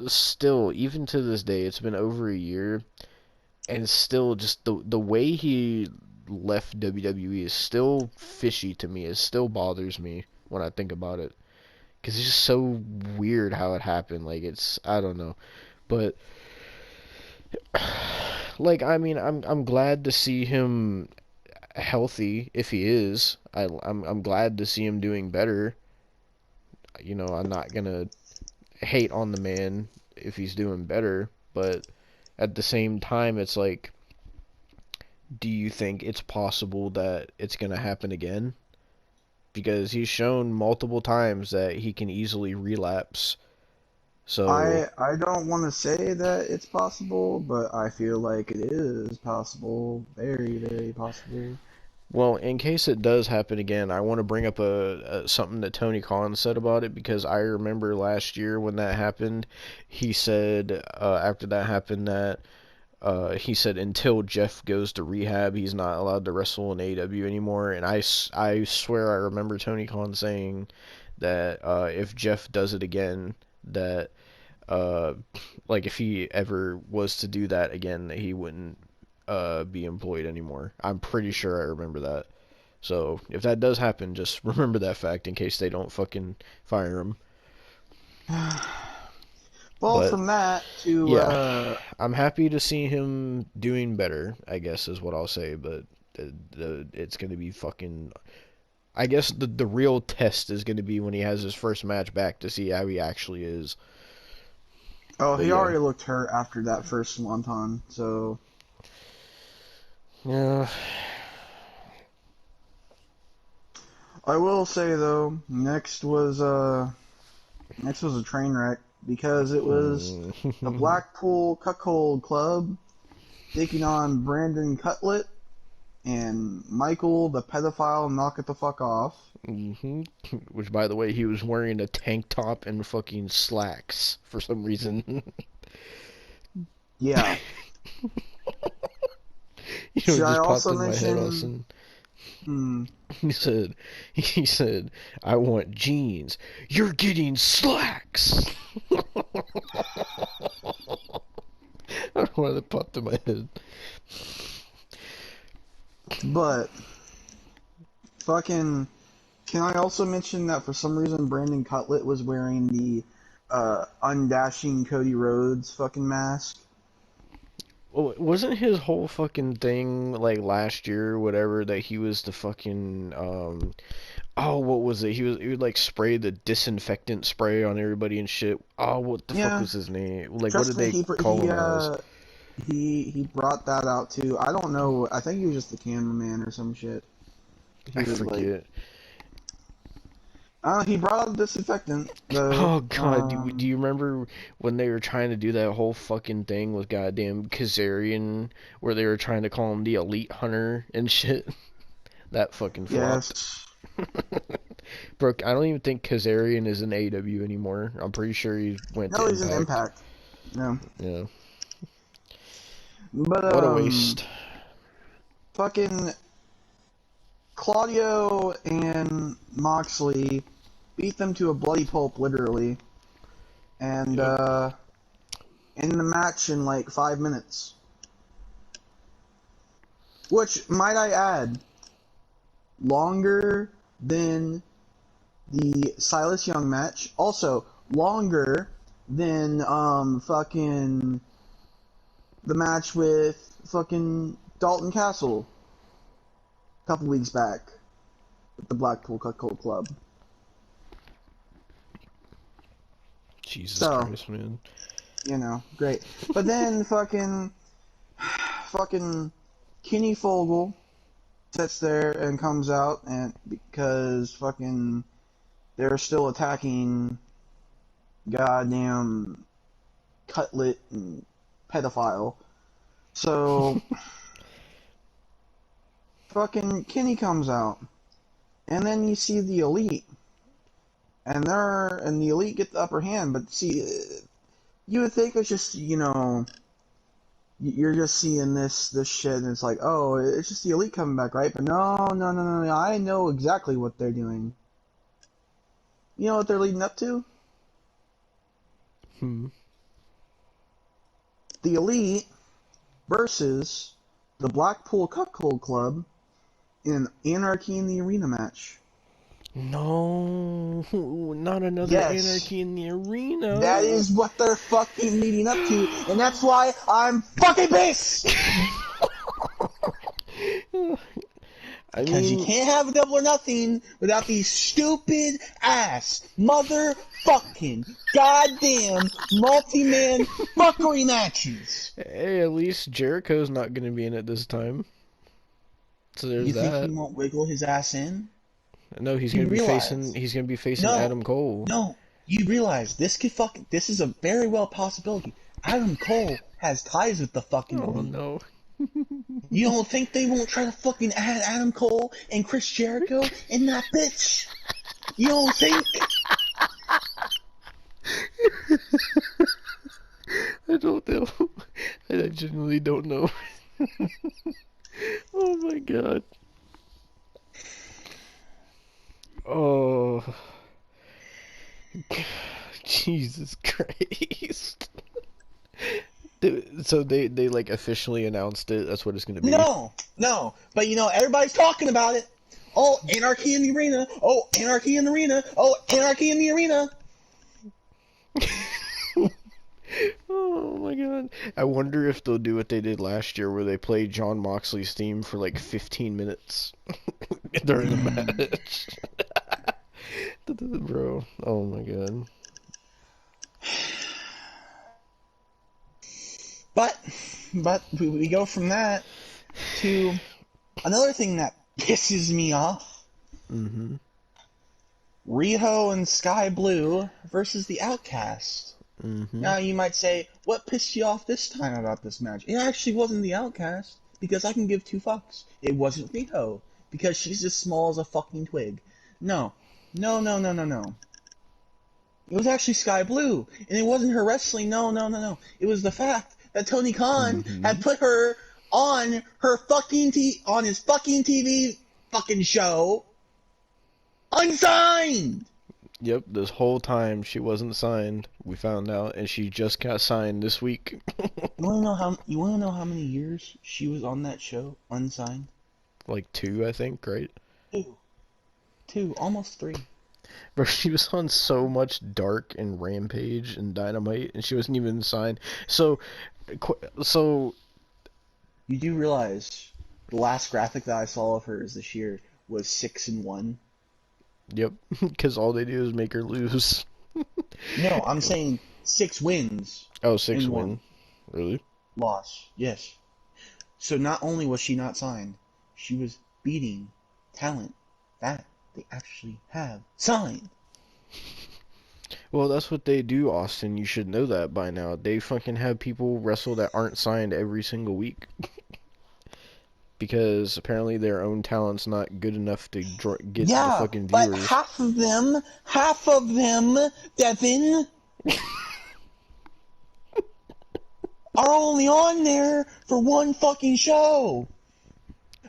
still, even to this day, it's been over a year, and still, just the way he left WWE is still fishy to me. It still bothers me when I think about it, because it's just so weird how it happened. Like, I don't know, but like, I mean, I'm glad to see him healthy if he is. I'm glad to see him doing better. I'm not gonna hate on the man if he's doing better, but at the same time, it's like, do you think it's possible that it's gonna happen again? Because he's shown multiple times that he can easily relapse. So, I don't want to say that it's possible, but I feel like it is possible. Very, very possible. Well, in case it does happen again, I want to bring up something that Tony Khan said about it, because I remember last year when that happened, he said after that happened that he said until Jeff goes to rehab, he's not allowed to wrestle in AEW anymore. And I swear I remember Tony Khan saying that if Jeff does it again, that uh, like if he ever was to do that again, that he wouldn't be employed anymore. I'm pretty sure I remember that. So if that does happen, just remember that fact in case they don't fucking fire him. Well, But from that to yeah, I'm happy to see him doing better, I guess is what I'll say. But it's gonna be fucking. I guess the real test is gonna be when he has his first match back to see how he actually is. oh, But he yeah, already looked hurt after that first swanton. So yeah. I will say though, next was a train wreck because it was the Blackpool Cuckold Club taking on Brandon Cutlet and Michael the pedophile knock it the fuck off. Which, by the way, he was wearing a tank top and fucking slacks for some reason. Yeah. You know, Should it I just popped also in my head, mention? Austin. Hmm. He said, I want jeans. You're getting slacks. I don't know why that popped in my head. But fucking, can I also mention that for some reason Brandon Cutlet was wearing the undashing Cody Rhodes fucking mask? Well, wasn't his whole fucking thing like last year or whatever that he was the fucking oh, what was it? He would like spray the disinfectant spray on everybody and shit. Oh, what the fuck Yeah, was his name? Like, what did trust me, they call him as? he brought that out too. I don't know. I think he was just the cameraman or some shit. He I was like, forget. he brought out the disinfectant though. Oh god, do you remember when they were trying to do that whole fucking thing with goddamn Kazarian, where they were trying to call him the Elite Hunter and shit? That fucking flopped. Yes. Brooke, I don't even think Kazarian is in AEW anymore. I'm pretty sure he went to No, he's an Impact. Impact. No. Yeah. But What a waste. fucking Claudio and Moxley beat them to a bloody pulp, literally, and Yep. in the match in like 5 minutes. Which, might I add, longer than the Silas Young match. Also, longer than fucking the match with fucking Dalton Castle a couple weeks back with the Blackpool Cuckold Club. Jesus So, Christ, man. you know, great. But then fucking Kenny Fogel sits there and comes out, and because fucking they're still attacking goddamn Cutlet and pedophile. So fucking Kenny comes out, and then you see the Elite, and the Elite get the upper hand. But see, you would think it's just, you know, you're just seeing this shit, and it's like, oh, it's just the Elite coming back, right? But no. I know exactly what they're doing. You know what they're leading up to? The Elite versus the Blackpool Cuckold Club in an Anarchy in the Arena match. No, not another Yes. Anarchy in the Arena. That is what they're fucking leading up to, and that's why I'm fucking pissed! Because you can't have a Double or Nothing without these stupid ass motherfucking goddamn multi-man fuckery matches. Hey, at least Jericho's not gonna be in it this time. So there's You that. think he won't wiggle his ass in? No, he's You gonna be realize- facing No. Adam Cole. No, you realize this is a very well possibility. Adam Cole has ties with the fucking Oh Elite. no. You don't think they won't try to fucking add Adam Cole and Chris Jericho in that bitch? You don't think? I don't know. I genuinely don't know. Oh my god. Oh. Jesus Christ. So they like officially announced it. That's what it's gonna be. No. But you know, everybody's talking about it. Oh, anarchy in the arena. Oh, anarchy in the arena. Oh, anarchy in the arena. Oh my god. I wonder if they'll do what they did last year where they played John Moxley's theme for like 15 minutes during the match. Bro, oh my god. But we go from that to another thing that pisses me off. Mm-hmm. Riho and Sky Blue versus the Outcast. Mm-hmm. Now you might say, what pissed you off this time about this match? It actually wasn't the Outcast, because I can give two fucks. It wasn't Riho, because she's as small as a fucking twig. No. It was actually Sky Blue, and it wasn't her wrestling. No. It was the fact that Tony Khan had put her on her fucking on his fucking TV fucking show, unsigned. Yep, this whole time she wasn't signed. We found out, and she just got signed this week. You wanna know how many years she was on that show unsigned? Like 2, I think, right? 2, almost 3. Bro, she was on so much Dark and Rampage and Dynamite, and she wasn't even signed. So you do realize the last graphic that I saw of hers this year was 6-1. Yep, because all they do is make her lose. No, I'm saying 6 wins. Oh, 6 and win. 1 Really? loss. Yes. So not only was she not signed, she was beating talent that they actually have signed. Well, that's what they do, Austin. You should know that by now. They fucking have people wrestle that aren't signed every single week. Because apparently their own talent's not good enough to get the fucking viewers. But half of them, Devon, are only on there for one fucking show.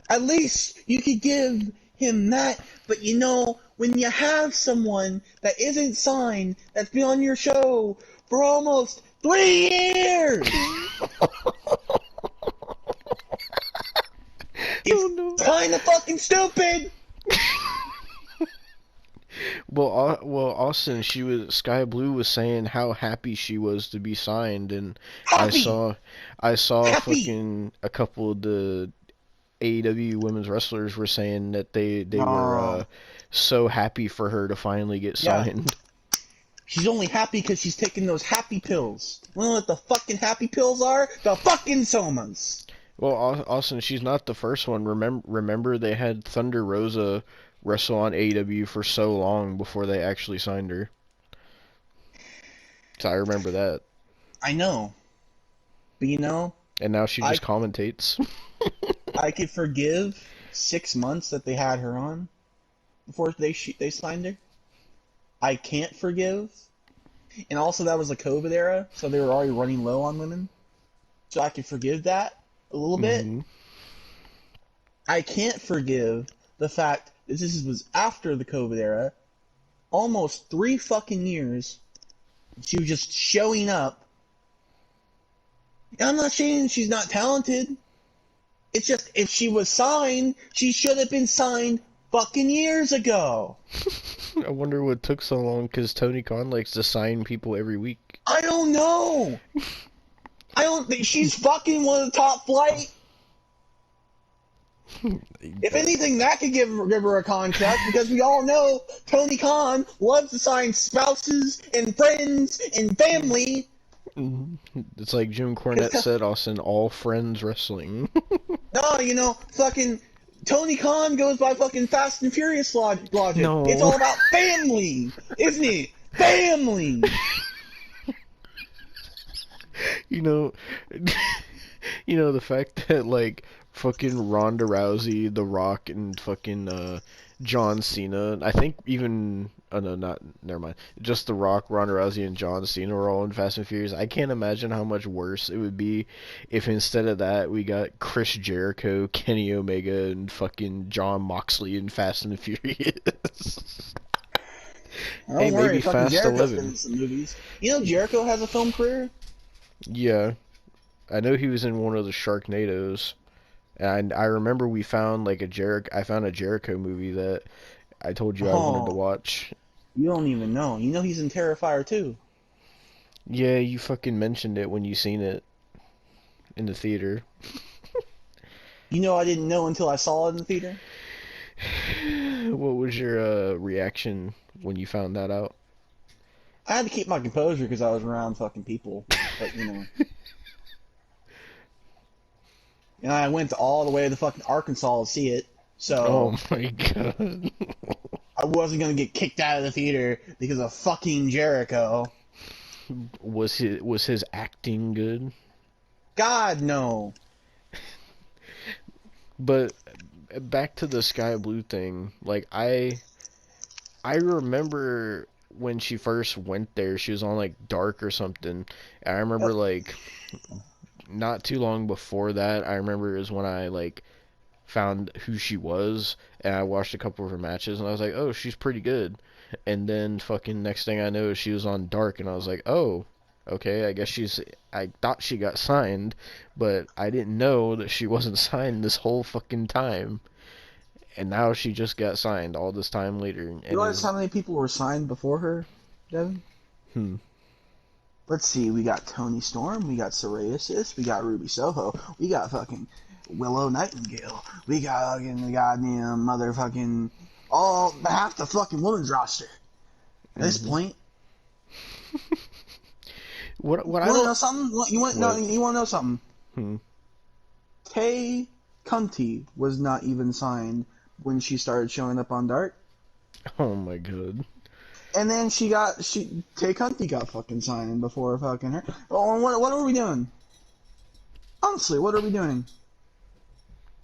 At least you could give him that. But you know, when you have someone that isn't signed, that's been on your show for almost 3 years, it's kind of fucking stupid. Well, Austin, Sky Blue was saying how happy she was to be signed, and Happy. I saw Happy. fucking a couple of the AEW women's wrestlers were saying that they were so happy for her to finally get signed. She's only happy because she's taking those happy pills. You know what the fucking happy pills are? The fucking somas. Well, Austin, she's not the first one. Remember they had Thunder Rosa wrestle on AEW for so long before they actually signed her. So I remember that. I know. But you know, And now she just commentates. I could forgive 6 months that they had her on before they signed her. I can't forgive. And also that was a COVID era, so they were already running low on women. So I could forgive that a little bit. I can't forgive the fact that this was after the COVID era, almost 3 fucking years. She was just showing up. And I'm not saying she's not talented. It's just, if she was signed, she should have been signed fucking years ago. I wonder what took so long, because Tony Khan likes to sign people every week. I don't know. I don't think she's fucking one of the top flight. If anything, that could give her a contract, because we all know Tony Khan loves to sign spouses and friends and family. It's like Jim Cornette said, Austin, all friends wrestling. No, you know, fucking Tony Khan goes by fucking Fast and Furious logic. No. It's all about family, isn't it? Family. You know, You know, the fact that, like, fucking Ronda Rousey, The Rock, and fucking, John Cena, I think even, oh no, not, never mind, just The Rock, Ronda Rousey, and John Cena were all in Fast and Furious. I can't imagine how much worse it would be if instead of that we got Chris Jericho, Kenny Omega, and fucking John Moxley in Fast and Furious. Hey, Don't worry, maybe fucking Fast Jericho's been in 11. some movies. You know Jericho has a film career? Yeah, I know he was in one of the Sharknadoes. And I remember we found like I found a Jericho movie that I told you I wanted to Oh, watch. you don't even know. You know he's in Terrifier too. Yeah, you fucking mentioned it when you seen it in the theater. You know I didn't know until I saw it in the theater. What was your reaction when you found that out? I had to keep my composure because I was around fucking people. But you know, and I went all the way to fucking Arkansas to see it. So Oh my god. I wasn't gonna get kicked out of the theater because of fucking Jericho. Was his acting good? God no. But back to the Sky Blue thing. Like I remember when she first went there, she was on like Dark or something. And I remember like not too long before that, I remember is when I like found who she was and I watched a couple of her matches and I was like, "Oh, she's pretty good." And then fucking next thing I know, she was on Dark and I was like, "Oh, okay, I thought she got signed, but I didn't know that she wasn't signed this whole fucking time." And now she just got signed all this time later You and realize is how many people were signed before her, Devin? hmm. Let's see, we got Tony Storm, we got Psoriasis, we got Ruby Soho, we got fucking Willow Nightingale, we got fucking the goddamn motherfucking all half the fucking women's roster. At this point, What you I want to don't know something? what You want to know something? hmm. Tay Cunty was not even signed when she started showing up on Dark, Oh my god. and then Tay Cunty got fucking signed before fucking her. Oh, what are we doing? Honestly, what are we doing?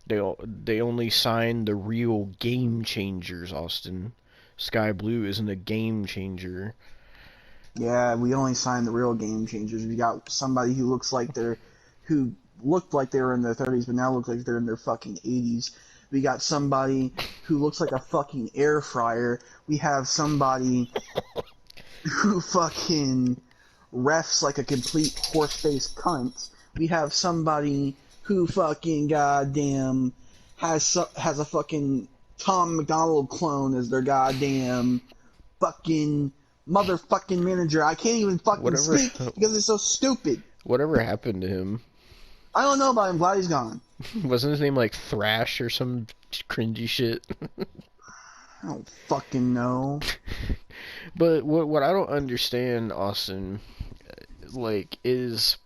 They only signed the real game changers, Austin. Sky Blue isn't a game changer. Yeah, we only signed the real game changers. We got somebody who looked like they were in their 30s, but now look like they're in their fucking 80s. We got somebody who looks like a fucking air fryer. We have somebody who fucking refs like a complete horse-faced cunt. We have somebody who fucking goddamn has a fucking Tom McDonald clone as their goddamn fucking motherfucking manager. I can't even fucking Whatever speak because it's so stupid. whatever happened to him? I don't know about him. Glad he's gone. Wasn't his name like Thrash or some cringy shit? I don't fucking know. But what I don't understand, Austin, like is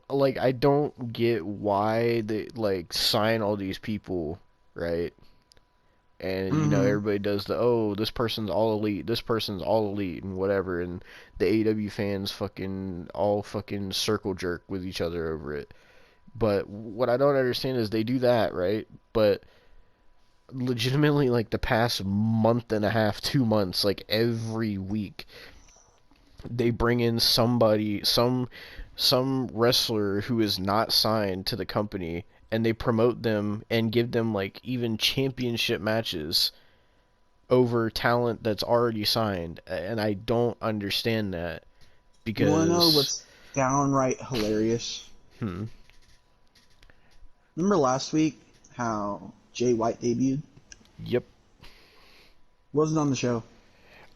like I don't get why they like sign all these people, right? And you know Mm-hmm. everybody does the this person's all elite, this person's all elite and whatever, and the AEW fans fucking all fucking circle jerk with each other over it. But what I don't understand is they do that, right? But legitimately like the past month and a half, 2 months, like every week they bring in some wrestler who is not signed to the company and they promote them and give them like even championship matches over talent that's already signed, and I don't understand that You want to know because what's downright hilarious? hmm. Remember last week how Jay White debuted? Yep. Wasn't on the show.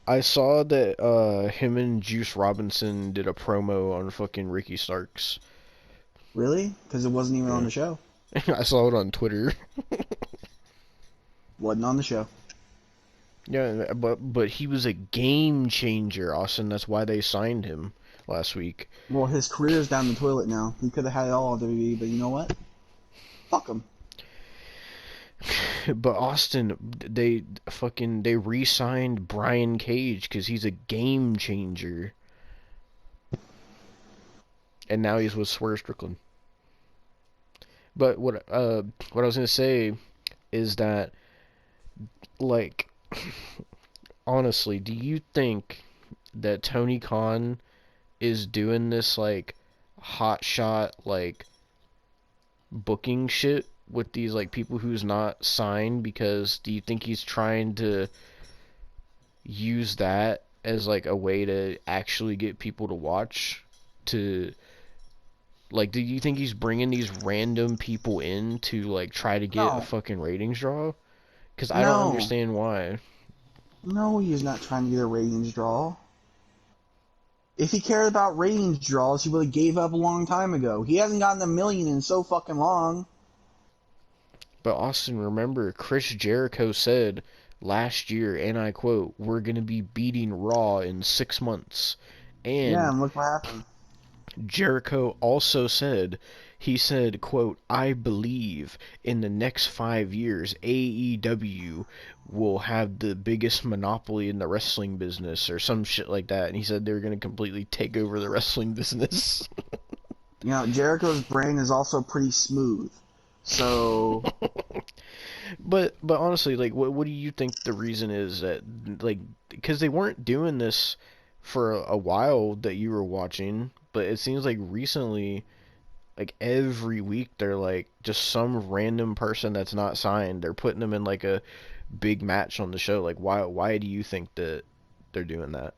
I saw that him and Juice Robinson did a promo on fucking Ricky Starks. Really? Because it wasn't even on Yeah. the show. I saw it on Twitter. Wasn't on the show. Yeah, but he was a game changer, Austin. That's why they signed him last week. Well, his career's down the toilet now. He could have had it all on WWE, but you know what? Fuck him. But Austin, they re-signed Brian Cage because he's a game changer, and now he's with Swerve Strickland. But what I was gonna say is that, like, honestly, do you think that Tony Khan is doing this like hot shot like booking shit with these like people who's not signed? Because do you think he's trying to use that as like a way to actually get people to watch? To like, do you think he's bringing these random people in to like try to get a No, fucking ratings draw? Because I don't no, understand why. no. He's not trying to get a ratings draw. If he cared about ratings draws, he would have gave up a long time ago. He hasn't gotten a million in so fucking long. But Austin, remember, Chris Jericho said last year, and I quote, "We're gonna be beating Raw in 6 months." Yeah, And and look what happened. Jericho also said, he said, quote, "I believe in the next 5 years, AEW will have the biggest monopoly in the wrestling business," or some shit like that. And he said they were going to completely take over the wrestling business. You know, Jericho's brain is also pretty smooth. So, But honestly, like, what do you think the reason is that, like, because they weren't doing this for a while that you were watching, but it seems like recently, like every week, they're like just some random person that's not signed. They're putting them in like a big match on the show. Like, why do you think that they're doing that?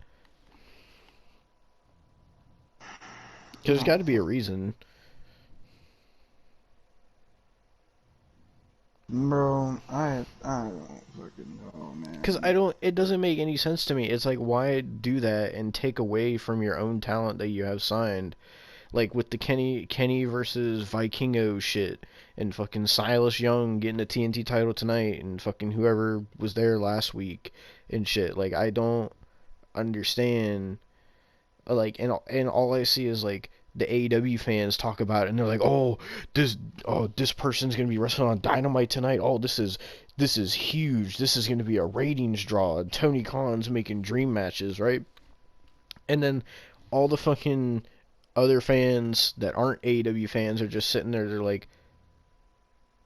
I Because there's got don't to be a reason. bro, I don't fucking know, Because man. it doesn't make any sense to me. It's like, why do that and take away from your own talent that you have signed? Like with the Kenny versus Vikingo shit, and fucking Silas Young getting the TNT title tonight, and fucking whoever was there last week and shit. Like, I don't understand. Like, and all I see is like the AEW fans talk about it, and they're like, this this person's gonna be wrestling on Dynamite tonight. This is huge. This is gonna be a ratings draw. Tony Khan's making dream matches, right? And then all the fucking other fans that aren't AEW fans are just sitting there. They're like,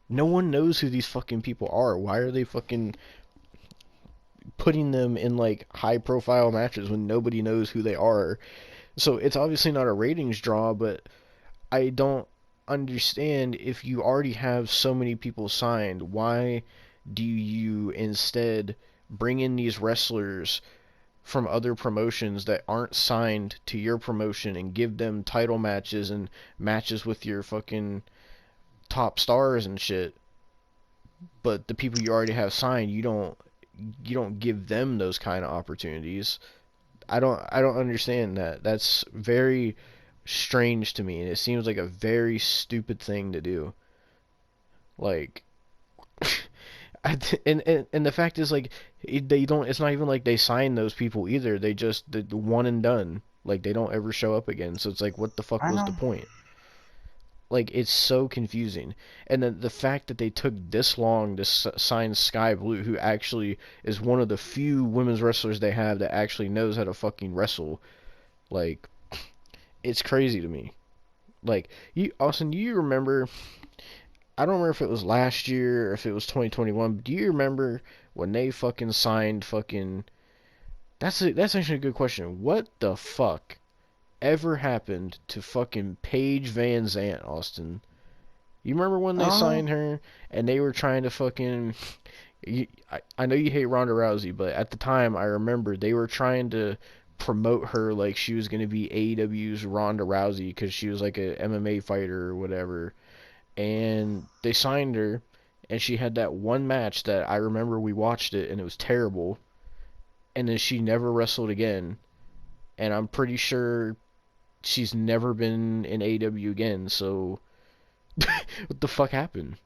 no one knows who these fucking people are. Why are they fucking putting them in like high profile matches when nobody knows who they are? So it's obviously not a ratings draw, but I don't understand, if you already have so many people signed, why do you instead bring in these wrestlers from other promotions that aren't signed to your promotion and give them title matches and matches with your fucking top stars and shit, but the people you already have signed, you don't give them those kind of opportunities. I don't understand that. That's very strange to me, and it seems like a very stupid thing to do. Like, and the fact is, like, they don't. It's not even like they sign those people either. They just the one and done. Like, they don't ever show up again. So it's like, what the fuck I was know. the point? Like, it's so confusing. And then the fact that they took this long to sign Sky Blue, who actually is one of the few women's wrestlers they have that actually knows how to fucking wrestle. Like, it's crazy to me. Like, Austin, do you remember? I don't remember if it was last year or if it was 2021. But do you remember when they fucking signed fucking? That's actually a good question. What the fuck ever happened to fucking Paige Van Zant, Austin? You remember when I they don't know. signed her and they were trying to fucking? I know you hate Ronda Rousey, but at the time I remember they were trying to promote her like she was gonna be AEW's Ronda Rousey because she was like a MMA fighter or whatever. And they signed her, and she had that one match that I remember we watched it, and it was terrible. And then she never wrestled again, and I'm pretty sure she's never been in AEW again. So what the fuck happened?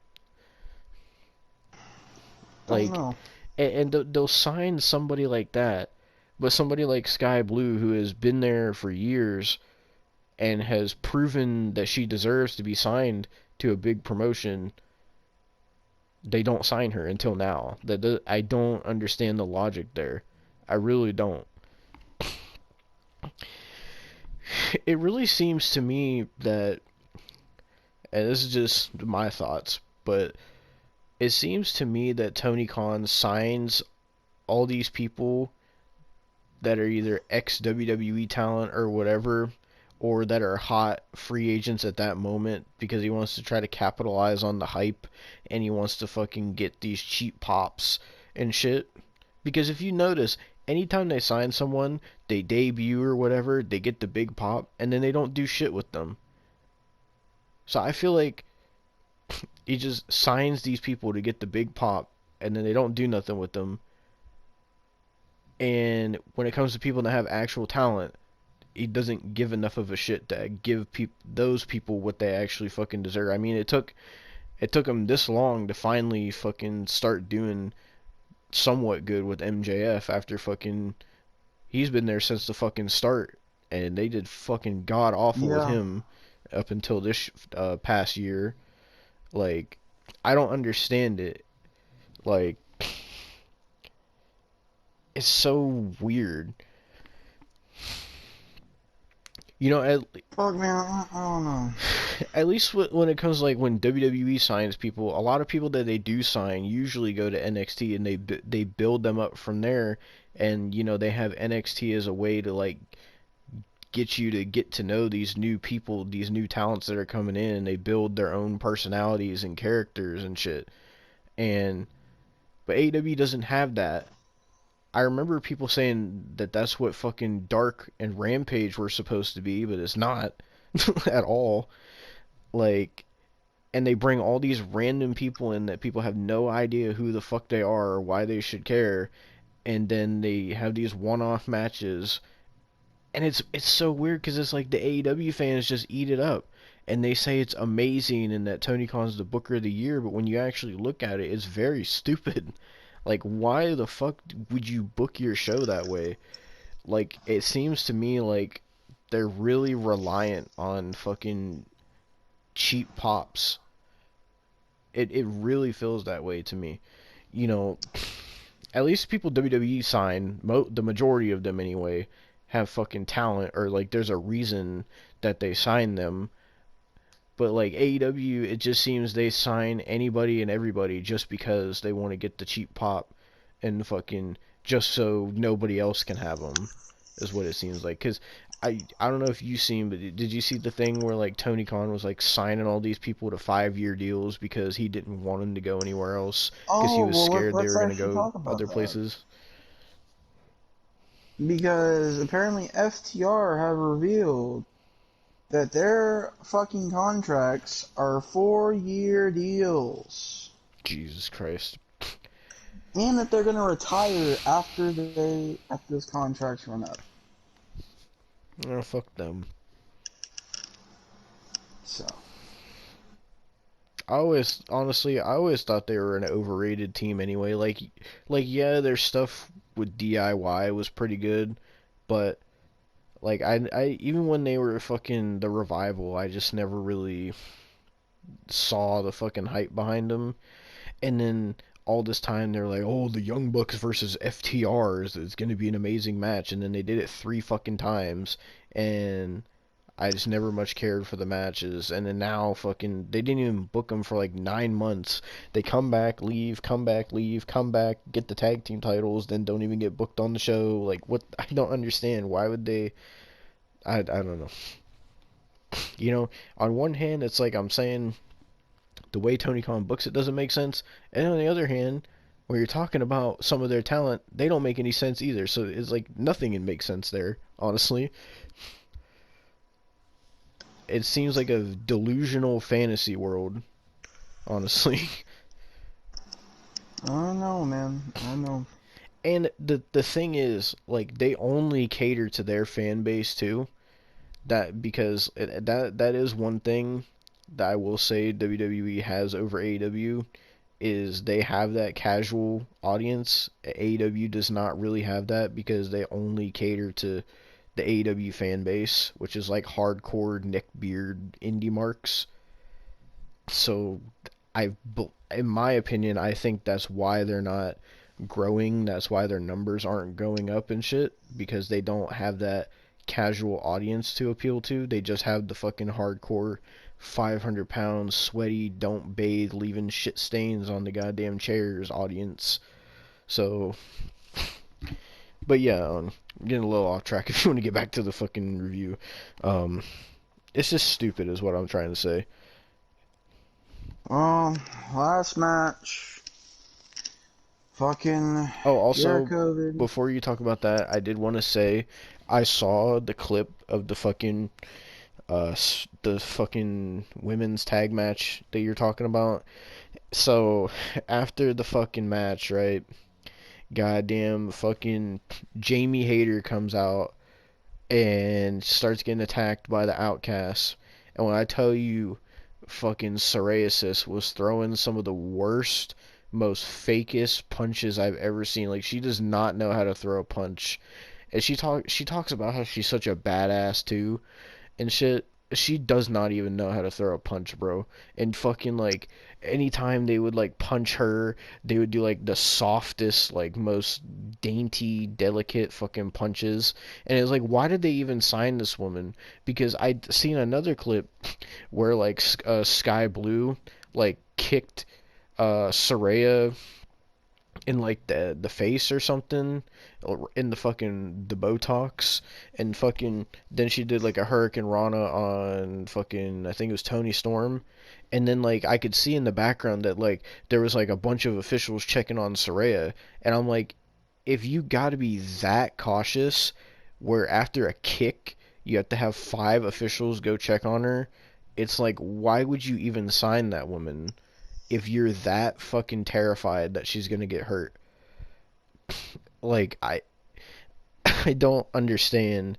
Don't Like, know. and they'll sign somebody like that, but somebody like Sky Blue, who has been there for years and has proven that she deserves to be signed to a big promotion, they don't sign her until now. I don't understand the logic there. I really don't. It really seems to me that and this is just my thoughts, but it seems to me that Tony Khan signs all these people that are either ex WWE talent or whatever, or that are hot free agents at that moment because he wants to try to capitalize on the hype and he wants to fucking get these cheap pops and shit. Because if you notice, anytime they sign someone, they debut or whatever, they get the big pop and then they don't do shit with them. So I feel like he just signs these people to get the big pop and then they don't do nothing with them. And when it comes to people that have actual talent, he doesn't give enough of a shit to give those people what they actually fucking deserve. I mean, it took him this long to finally fucking start doing somewhat good with MJF after fucking he's been there since the fucking start, and they did fucking god awful with Yeah. him up until this past year. Like, I don't understand it. Like, it's so weird. You know, Fuck, man, I don't know. at least when it comes like when WWE signs people, a lot of people that they do sign usually go to NXT and they build them up from there, and you know they have NXT as a way to like get you to get to know these new people, these new talents that are coming in, and they build their own personalities and characters and shit. And but AEW doesn't have that. I remember people saying that that's what fucking Dark and Rampage were supposed to be, but it's not at all. Like, and they bring all these random people in that people have no idea who the fuck they are or why they should care, and then they have these one-off matches, and it's so weird because it's like the AEW fans just eat it up, and they say it's amazing and that Tony Khan's the Booker of the Year, but when you actually look at it, it's very stupid. Like, why the fuck would you book your show that way? Like, it seems to me like they're really reliant on fucking cheap pops. It really feels that way to me. You know, at least people WWE sign, the majority of them anyway, have fucking talent, or like there's a reason that they sign them. But like AEW, it just seems they sign anybody and everybody just because they want to get the cheap pop and fucking just so nobody else can have them, is what it seems like. Cause I don't know if you seen, but did you see the thing where like Tony Khan was like signing all these people to 5-year deals because he didn't want them to go anywhere else because he Oh, was well, scared they let's were gonna actually go talk about other that. places? Because apparently FTR have revealed that their fucking contracts are 4-year deals. Jesus Christ. And that they're gonna retire after this contract's run up. Oh, fuck them. So Honestly, I always thought they were an overrated team anyway. Like yeah, their stuff with DIY was pretty good, but like I even when they were fucking the Revival, I just never really saw the fucking hype behind them. And then all this time they're like, oh, the Young Bucks versus FTRs, it's gonna be an amazing match, and then they did it 3 fucking times, and I just never much cared for the matches. And then now fucking they didn't even book them for like 9 months. They come back, leave, come back, leave, come back, get the tag team titles, then don't even get booked on the show. Like, what? I don't understand. Why would they? I don't know. You know, on one hand, it's like I'm saying the way Tony Khan books it doesn't make sense, and on the other hand, when you're talking about some of their talent, they don't make any sense either. So it's like nothing can make sense there, honestly. It seems like a delusional fantasy world, honestly. I don't know, man. I don't know. And the thing is, like, they only cater to their fan base too. That because that is one thing that I will say WWE has over AEW is they have that casual audience. AEW does not really have that because they only cater to the AEW fan base, which is like hardcore neckbeard indie marks. So in my opinion, I think that's why they're not growing. That's why their numbers aren't going up and shit, because they don't have that casual audience to appeal to. They just have the fucking hardcore 500 pounds, sweaty, don't bathe, leaving shit stains on the goddamn chairs audience. So, but yeah, I'm getting a little off track. If you want to get back to the fucking review, it's just stupid, is what I'm trying to say. Last match. Fucking Oh, also, Jericho. before you talk about that, I did want to say I saw the clip of the fucking women's tag match that you're talking about. So, after the fucking match, right? Goddamn fucking Jamie Hayter comes out and starts getting attacked by the Outcasts. And when I tell you, fucking Psoriasis was throwing some of the worst, most fakest punches I've ever seen. Like, she does not know how to throw a punch. And she talks about how she's such a badass too and shit. She does not even know how to throw a punch, bro. And fucking, like, anytime they would, like, punch her, they would do, like, the softest, like, most dainty, delicate fucking punches. And it was like, why did they even sign this woman? Because I'd seen another clip where, like, Sky Blue, like, kicked Saraya in like the face or something, or in the Botox, and fucking then she did like a Hurricane Rana on fucking, I think it was Tony Storm. And then like I could see in the background that like there was like a bunch of officials checking on Soraya, and I'm like, if you got to be that cautious where after a kick you have to have 5 officials go check on her, it's like, why would you even sign that woman if you're that fucking terrified that she's gonna get hurt? Like, I don't understand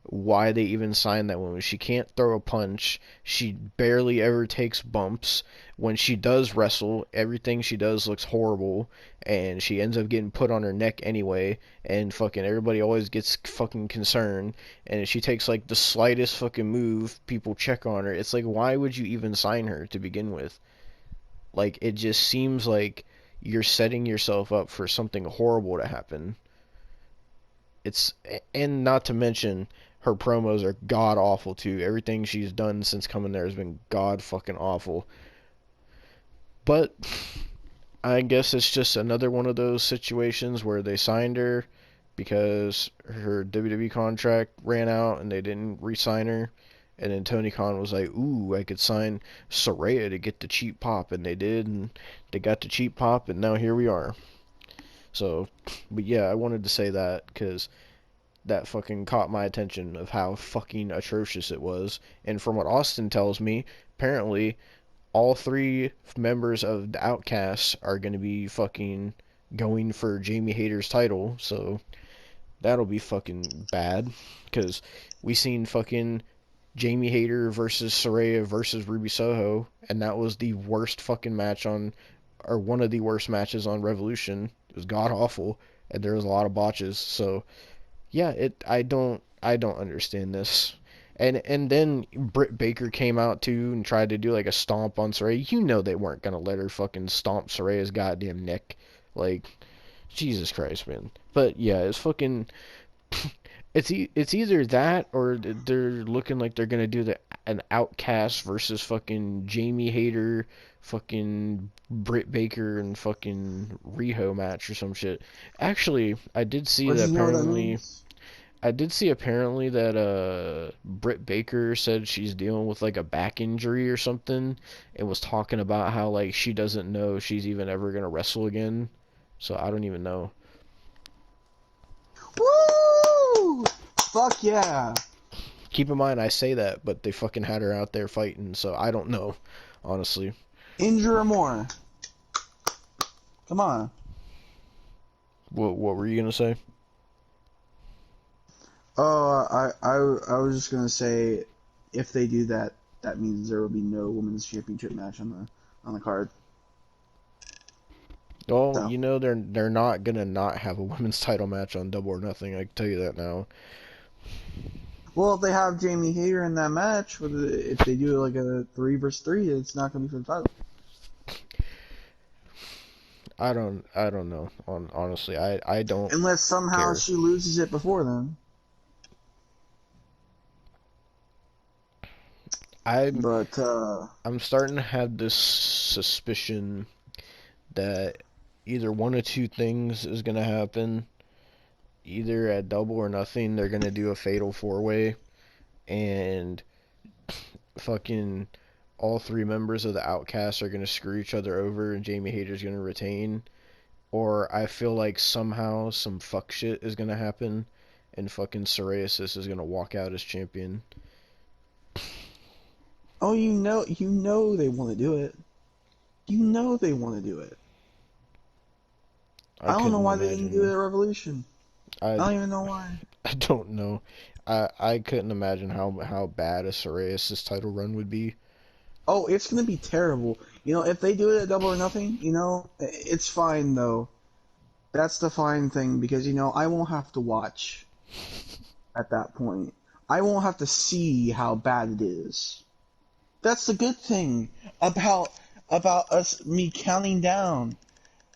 why they even signed that woman. She can't throw a punch. She barely ever takes bumps. When she does wrestle, everything she does looks horrible, and she ends up getting put on her neck anyway, and fucking everybody always gets fucking concerned, and if she takes like the slightest fucking move, people check on her. It's like, why would you even sign her to begin with? Like, it just seems like you're setting yourself up for something horrible to happen. It's, and not to mention, her promos are god awful too. Everything she's done since coming there has been god fucking awful. But I guess it's just another one of those situations where they signed her because her WWE contract ran out and they didn't re-sign her. And then Tony Khan was like, ooh, I could sign Saraya to get the cheap pop. And they did, and they got the cheap pop, and now here we are. So, but yeah, I wanted to say that because that fucking caught my attention of how fucking atrocious it was. And from what Austin tells me, apparently all 3 members of the Outcasts are going to be fucking going for Jamie Hayter's title. So that'll be fucking bad because we seen fucking Jamie Hayter versus Saraya versus Ruby Soho, and that was the worst fucking match on, or one of the worst matches on Revolution. It was god awful, and there was a lot of botches. So yeah, I don't understand this. And then Britt Baker came out too and tried to do like a stomp on Saraya. You know they weren't gonna let her fucking stomp Saraya's goddamn neck. Like, Jesus Christ, man. But yeah, it's fucking. It's either that or they're looking like they're gonna do an Outcast versus fucking Jamie Hayter, fucking Britt Baker and fucking Riho match or some shit. Actually, I did see that apparently. I did see apparently that Britt Baker said she's dealing with like a back injury or something, and was talking about how like she doesn't know she's even ever gonna wrestle again. So I don't even know. Woo! Fuck yeah! Keep in mind I say that, but they fucking had her out there fighting, so I don't know, honestly. Injure her more. Come on. What were you gonna say? Oh, I was just gonna say, if they do that, that means there will be no women's championship match on the card. Well, So. you know they're not gonna not have a women's title match on Double or Nothing. I can tell you that now. Well, if they have Jamie Hayter in that match, if they do like a 3 versus 3, it's not gonna be for the title. I don't know. Honestly, I don't. Unless somehow care. she loses it before then. I'm But I'm starting to have this suspicion that either one of two things is gonna happen. Either at Double or Nothing, they're gonna do a fatal four way, and fucking all three members of the Outcast are gonna screw each other over, and Jamie Hayter's gonna retain. Or I feel like somehow some fuck shit is gonna happen, and fucking Psoriasis is gonna walk out as champion. oh, you know they want to do it. You know they want to do it. I I don't know couldn't why they didn't do it imagine. at Revolution. I I don't even know why. I don't know. I couldn't imagine how bad a Psoriasis title run would be. Oh, it's gonna be terrible. If they do it at Double or Nothing, it's fine though. That's the fine thing because I won't have to watch at that point. I won't have to see how bad it is. That's the good thing about me counting down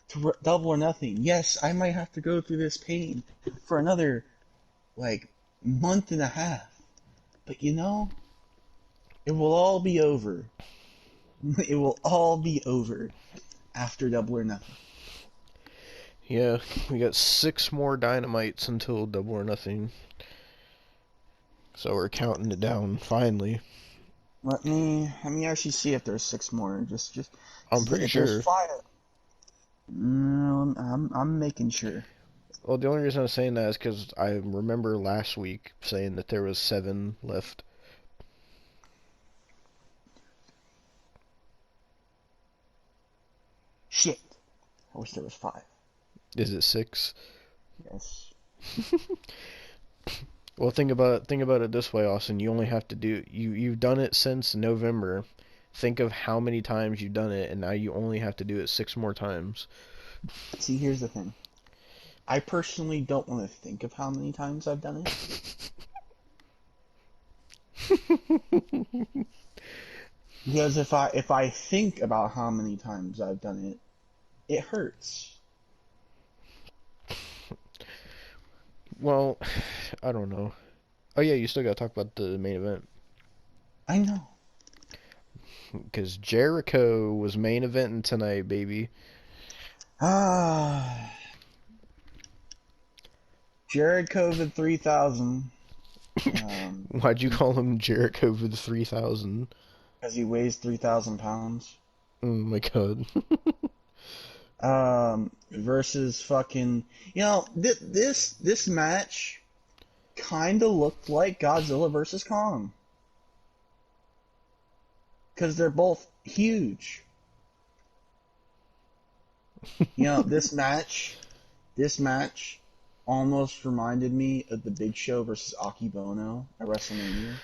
to Double or Nothing. Yes, I might have to go through this pain for another like month and a half, but it will all be over. It will all be over after Double or Nothing. Yeah, we got 6 more Dynamites until Double or Nothing. So we're counting it down finally. Let me actually see if there's 6 more. Just I'm pretty if there's sure. 5. No, I'm making sure. Well, the only reason I was saying that is because I remember last week saying that there was 7 left. Shit. I wish there was 5. Is it 6? Yes. Well, think about it this way, Austin. You only have to do you've done it since November. Think of how many times you've done it, and now you only have to do it 6 more times. See, here's the thing. I personally don't want to think of how many times I've done it. Because if I think about how many times I've done it, it hurts. Well, I don't know. Oh yeah, you still gotta talk about the main event. I know. Because Jericho was main eventing tonight, baby. Jericho the 3000. Why'd you call him Jericho for the 3000? Because he weighs 3,000 pounds. Oh my god. Versus fucking, this match kind of looked like Godzilla versus Kong. Because they're both huge. This match almost reminded me of the Big Show versus Akibono at WrestleMania.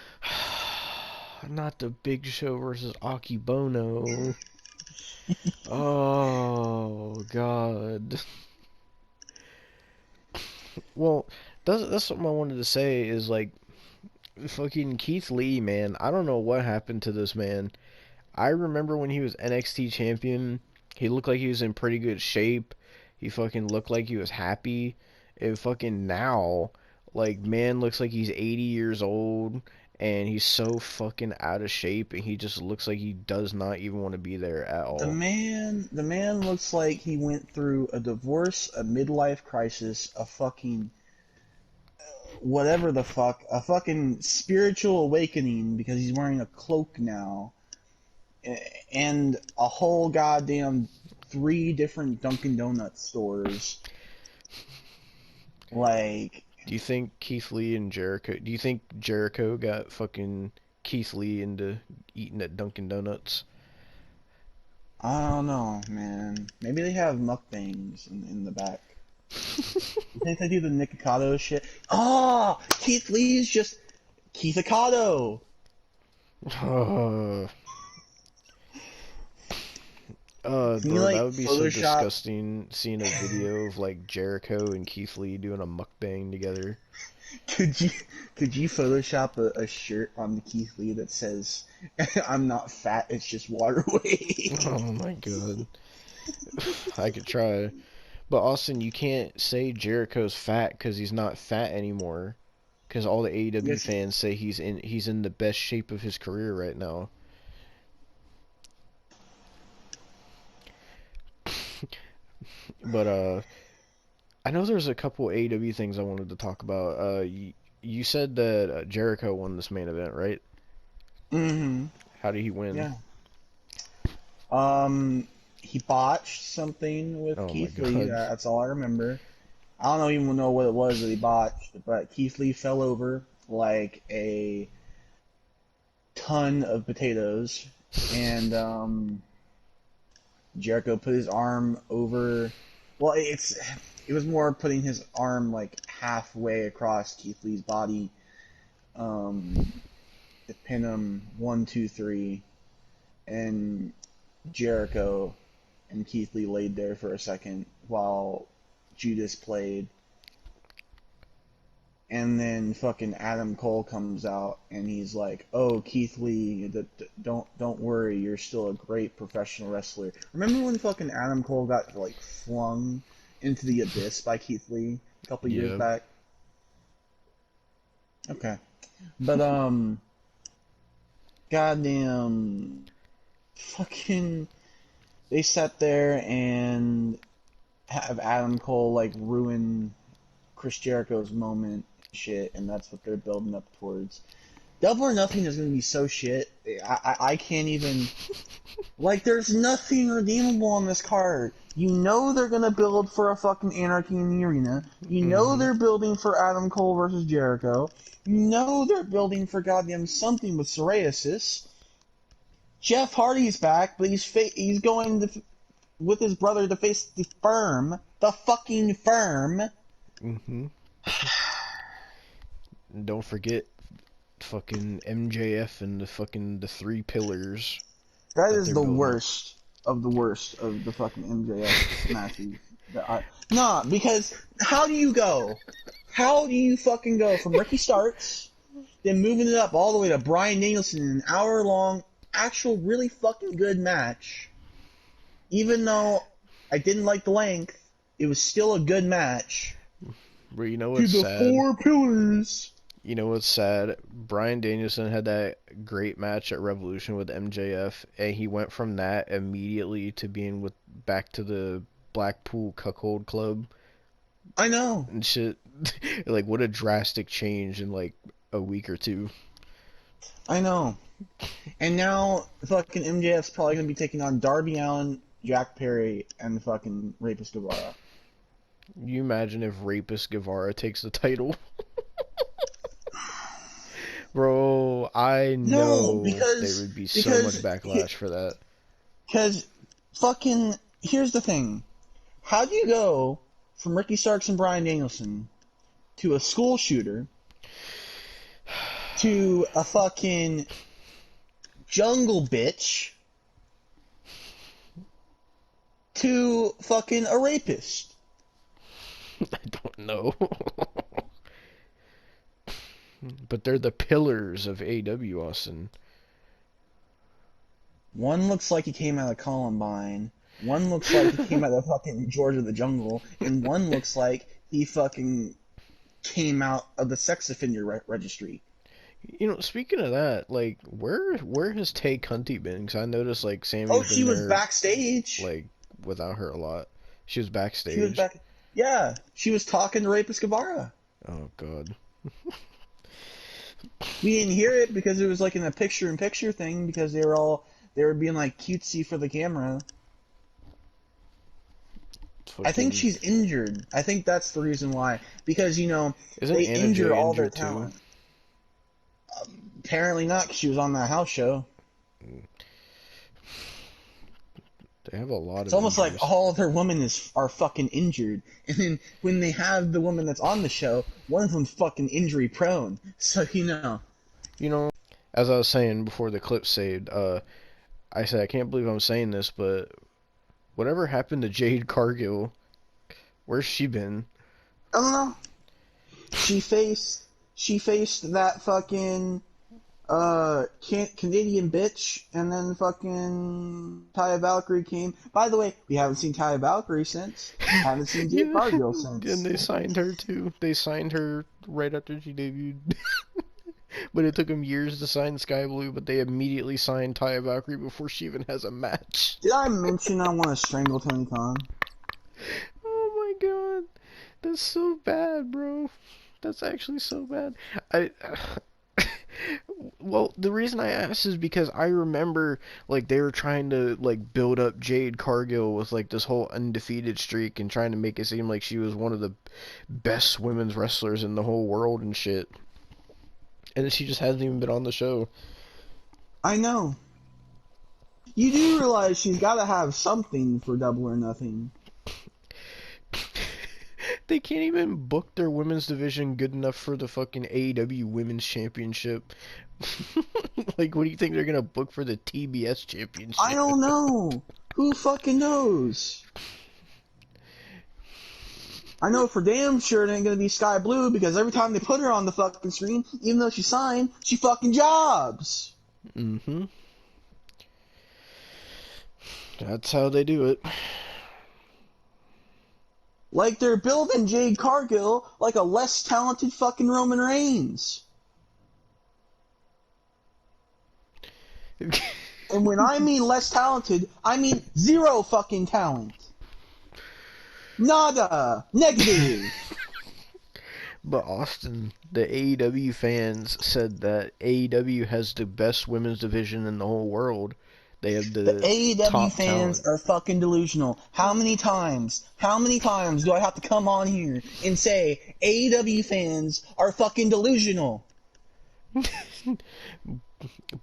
Not the Big Show versus Akibono. Oh god. Well, that's something I wanted to say is like fucking Keith Lee, man. I don't know what happened to this man. I remember when he was NXT champion, he looked like he was in pretty good shape. He fucking looked like he was happy. And fucking now, like, man looks like he's 80 years old and he's so fucking out of shape and he just looks like he does not even want to be there at all. The man looks like he went through a divorce, a midlife crisis, a fucking whatever the fuck, a fucking spiritual awakening because he's wearing a cloak now, and a whole goddamn 3 different Dunkin' Donuts stores. Like, do you think Keith Lee and Jericho, do you think Jericho got fucking Keith Lee into eating at Dunkin' Donuts? I don't know, man. Maybe they have mukbangs in the back. You think they do the Nikocado shit? Oh, Keith Lee's just Keith Okado. Bro, like, that would be so Photoshop... disgusting seeing a video of like Jericho and Keith Lee doing a mukbang together. Could you Photoshop a shirt on the Keith Lee that says "I'm not fat, it's just water weight"? Oh my god. I could try. But Austin, you can't say Jericho's fat because he's not fat anymore. because all the AEW Yes. fans say he's in the best shape of his career right now. But I know there's a couple AEW things I wanted to talk about. You said that Jericho won this main event, right? Mm-hmm. How did he win? Yeah. He botched something with Oh my Keith Lee. god. That's all I remember. I don't even know what it was that he botched, but Keith Lee fell over like a ton of potatoes, and Jericho put his arm over. Well, it was more putting his arm like halfway across Keith Lee's body. To pin him 1, 2, 3, and Jericho and Keith Lee laid there for a second while Judas played. And then fucking Adam Cole comes out and he's like, "Oh, Keith Lee, don't worry, you're still a great professional wrestler." Remember when fucking Adam Cole got like flung into the abyss by Keith Lee a couple years Yeah. back? Okay, but goddamn, fucking, they sat there and have Adam Cole like ruin Chris Jericho's moment shit, and that's what they're building up towards. Double or Nothing is going to be so shit. I can't even. Like, there's nothing redeemable on this card. You know they're going to build for a fucking Anarchy in the Arena. You know they're building for Adam Cole versus Jericho. You know they're building for goddamn something with psoriasis. Jeff Hardy's back, but he's going to, with his brother to face the Firm. The fucking Firm. Mm-hmm. Don't forget fucking MJF and the three pillars. That that is they're the building up. worst of the fucking MJF matches. Nah, because how do you go? How do you fucking go from Ricky Starks, then moving it up all the way to Bryan Danielson in an hour-long, actual really fucking good match? Even though I didn't like the length, it was still a good match. But you know To what's the sad? 4 pillars. You know what's sad? Bryan Danielson had that great match at Revolution with MJF, and he went from that immediately to being back to the Blackpool Cuckold Club I know. and shit. Like, what a drastic change in like a week or two. I know. And now fucking MJF's probably gonna be taking on Darby Allin, Jack Perry, and fucking Rapist Guevara. You imagine if Rapist Guevara takes the title? Bro, I No, know there would be so much backlash for that. Because fucking here's the thing: how do you go from Ricky Starks and Bryan Danielson to a school shooter to a fucking jungle bitch to fucking a rapist? I don't know. But they're the pillars of AW, Austin. One looks like he came out of Columbine. One looks like he came out of fucking Georgia the Jungle, and one looks like he fucking came out of the sex offender registry. You know, speaking of that, like, where has Tay Cunty been? Because I noticed, like, Sammy's Oh, been she was there, backstage. like, without her a lot. She was backstage. She was back. Yeah, she was talking to Rapist Guevara. Oh, God. We didn't hear it because it was like in a picture-in-picture thing because they were being like cutesy for the camera. I think she's injured. I think that's the reason why. Because, you know, Isn't they Anna injure Jay all their injured, too? talent. Apparently not, because she was on that house show. They have a lot of It's almost like injuries. all of their women are fucking injured. And then when they have the woman that's on the show, one of them's fucking injury prone. So, you know. You know, as I was saying before the clip saved, I said I can't believe I'm saying this, but whatever happened to Jade Cargill? Where's she been? I don't know. She faced that fucking Canadian bitch, and then fucking Taya Valkyrie came. By the way, we haven't seen Taya Valkyrie since. Haven't seen Jade Yeah, Cargill and since. they signed her too. They signed her right after she debuted. But it took them years to sign Sky Blue, but they immediately signed Taya Valkyrie before she even has a match. Did I mention I want to strangle Tony Khan? Oh my god. That's so bad, bro. That's actually so bad. I Well, the reason I asked is because I remember like they were trying to like build up Jade Cargill with like this whole undefeated streak and trying to make it seem like she was one of the best women's wrestlers in the whole world and shit. And then she just hasn't even been on the show. I know. You do realize she's got to have something for Double or Nothing. They can't even book their women's division good enough for the fucking AEW Women's Championship. Like, what do you think they're gonna book for the TBS Championship? I don't know. Who fucking knows? I know for damn sure it ain't gonna be Sky Blue because every time they put her on the fucking screen, even though she signed, she fucking jobs. Mm-hmm. That's how they do it. Like they're building Jade Cargill like a less talented fucking Roman Reigns. And when I mean less talented, I mean zero fucking talent. Nada. Negative. But Austin, the AEW fans said that AEW has the best women's division in the whole world. They have the AEW top fans talent. are fucking delusional. How many times do I have to come on here and say AEW fans are fucking delusional?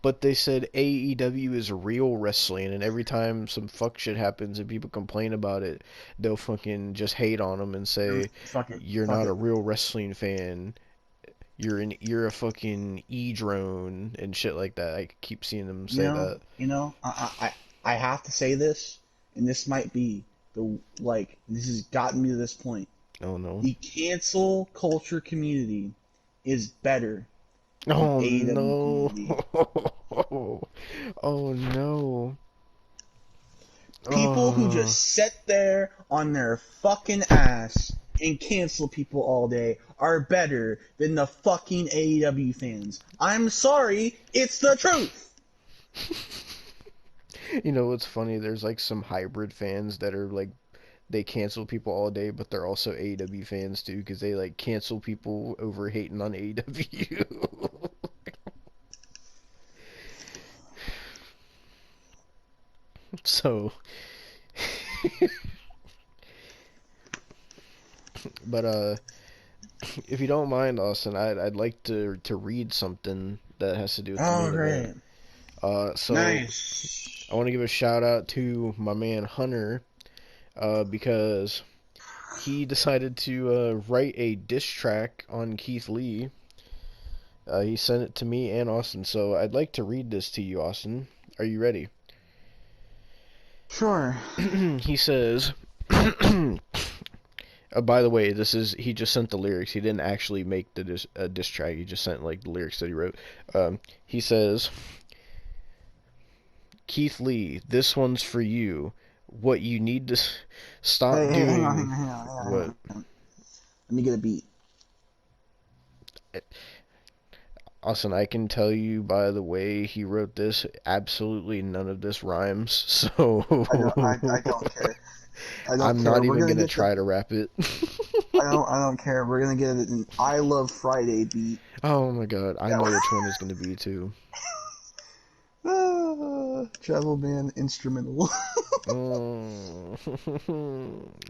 But they said AEW is real wrestling, and every time some fuck shit happens and people complain about it, they'll fucking just hate on them and say, "You're not a real wrestling fan. You're a fucking e-drone," and shit like that. I keep seeing them say that. I have to say this, and this might be this has gotten me to this point. Oh no. The cancel culture community is better. Oh AEW no. community. Oh no. People who just sit there on their fucking ass and cancel people all day are better than the fucking AEW fans. I'm sorry, it's the truth. You know what's funny? There's like some hybrid fans that are like, they cancel people all day, but they're also AEW fans too, because they like cancel people over hating on AEW. So, but if you don't mind, Austin, I'd like to read something that has to do with the main event. So Nice. I want to give a shout out to my man Hunter, because he decided to write a diss track on Keith Lee. He sent it to me and Austin, so I'd like to read this to you, Austin. Are you ready? Sure. He says, by the way, he just sent the lyrics. He didn't actually make the diss track. He just sent like the lyrics that he wrote. He says, Keith Lee, this one's for you. What you need to stop doing. Hang on. What? Let me get a beat. Austin, I can tell you by the way he wrote this, absolutely none of this rhymes. So I don't care. I'm not even gonna try to rap it. I don't care. We're gonna get an I Love Friday beat. Oh my god, I know which one is gonna be too. Travel Band instrumental.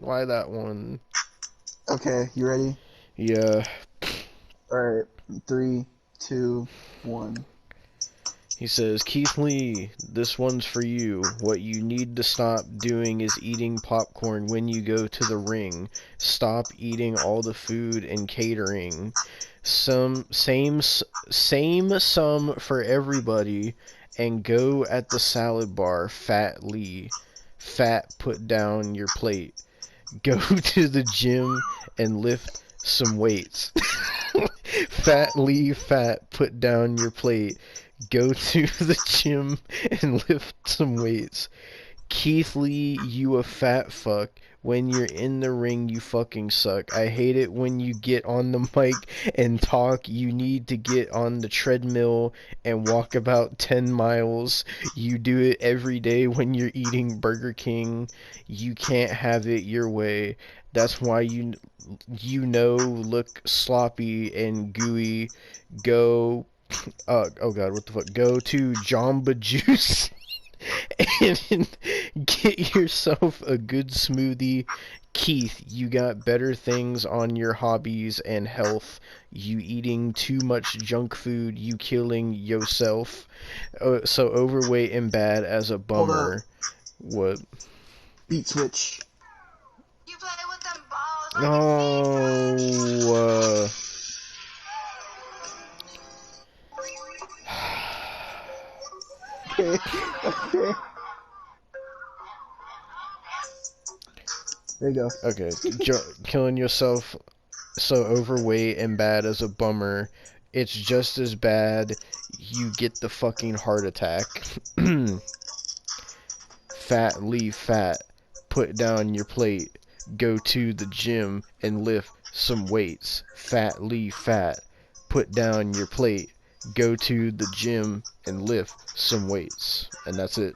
Why that one? Okay, you ready? Yeah. Alright, 3, 2, 1. He says, Keith Lee, this one's for you. What you need to stop doing is eating popcorn when you go to the ring. Stop eating all the food and catering. Same sum for everybody, and go at the salad bar, Fat Lee. Fat, put down your plate. Go to the gym and lift some weights. Fat Lee, fat, put down your plate. go to the gym and lift some weights. Keith Lee, you a fat fuck. When you're in the ring, you fucking suck. I hate it when you get on the mic and talk. You need to get on the treadmill and walk about 10 miles. You do it every day when you're eating Burger King. You can't have it your way. That's why look sloppy and gooey. Go oh god, what the fuck? Go to Jamba Juice and get yourself a good smoothie. Keith, you got better things on your hobbies and health. You eating too much junk food. You killing yourself. So overweight and bad as a Hold up. bummer. What? Beat switch. You play with them balls like Oh, Okay. Okay. There you go. okay. Killing yourself so overweight and bad as a bummer. It's just as bad. You get the fucking heart attack. Fat, leave fat. Put down your plate. Go to the gym and lift some weights. Fat, leave fat. Put down your plate. Go to the gym and lift some weights. And that's it.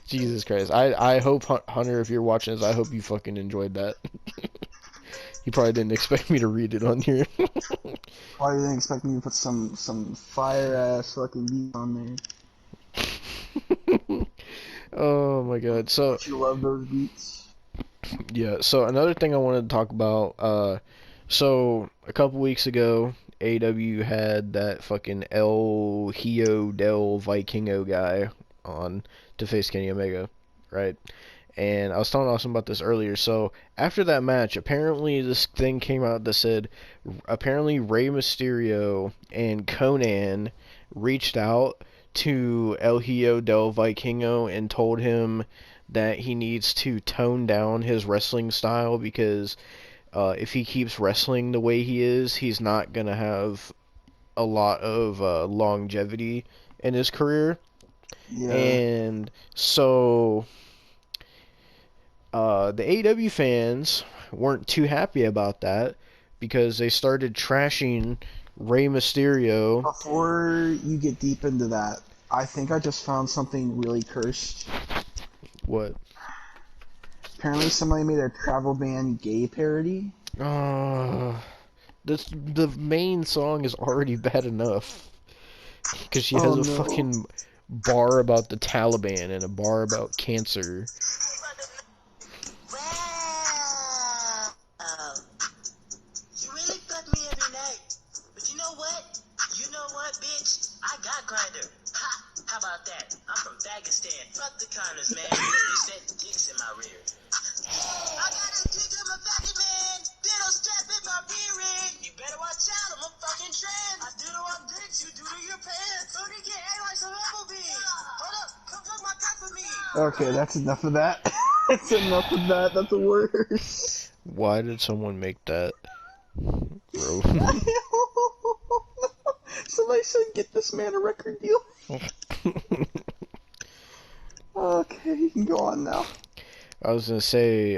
Jesus Christ. I hope, Hunter, if you're watching this, I hope you fucking enjoyed that. You probably didn't expect me to read it on here. Why you didn't expect me to put some fire ass fucking beat on there? Oh my god. So You love those beats. yeah, so another thing I wanted to talk about, so a couple weeks ago, AW had that fucking El Hijo del Vikingo guy on to face Kenny Omega, right? And I was telling Austin about this earlier. So after that match, apparently this thing came out that said apparently Rey Mysterio and Conan reached out to El Hijo del Vikingo and told him that he needs to tone down his wrestling style because if he keeps wrestling the way he is, he's not gonna have a lot of longevity in his career. Yeah. And so the AEW fans weren't too happy about that because they started trashing Rey Mysterio. Before you get deep into that, I think I just found something really cursed. What? Apparently somebody made a Travel Ban gay parody. The main song is already bad enough because she has Oh, a no. fucking bar about the Taliban and a bar about cancer. Wow. You really fuck me every night. But you know what? You know what, bitch? I got Grindr. Ha! How about that? I'm from Dagestan. Fuck the condoms, man. You said dicks in my rear. I got a dick in my faggot, man. Ditto strap in my rear end. You better watch out. I'm a fucking trans. I do to what dicks you do to your pants. Booty get ate like some Applebee's. Hold up. Come fuck my cock for me. Okay, that's enough of that. That's enough of that. That's the worst. Why did someone make that? Bro. Somebody should get this man a record deal. Okay, you can go on now. I was gonna say,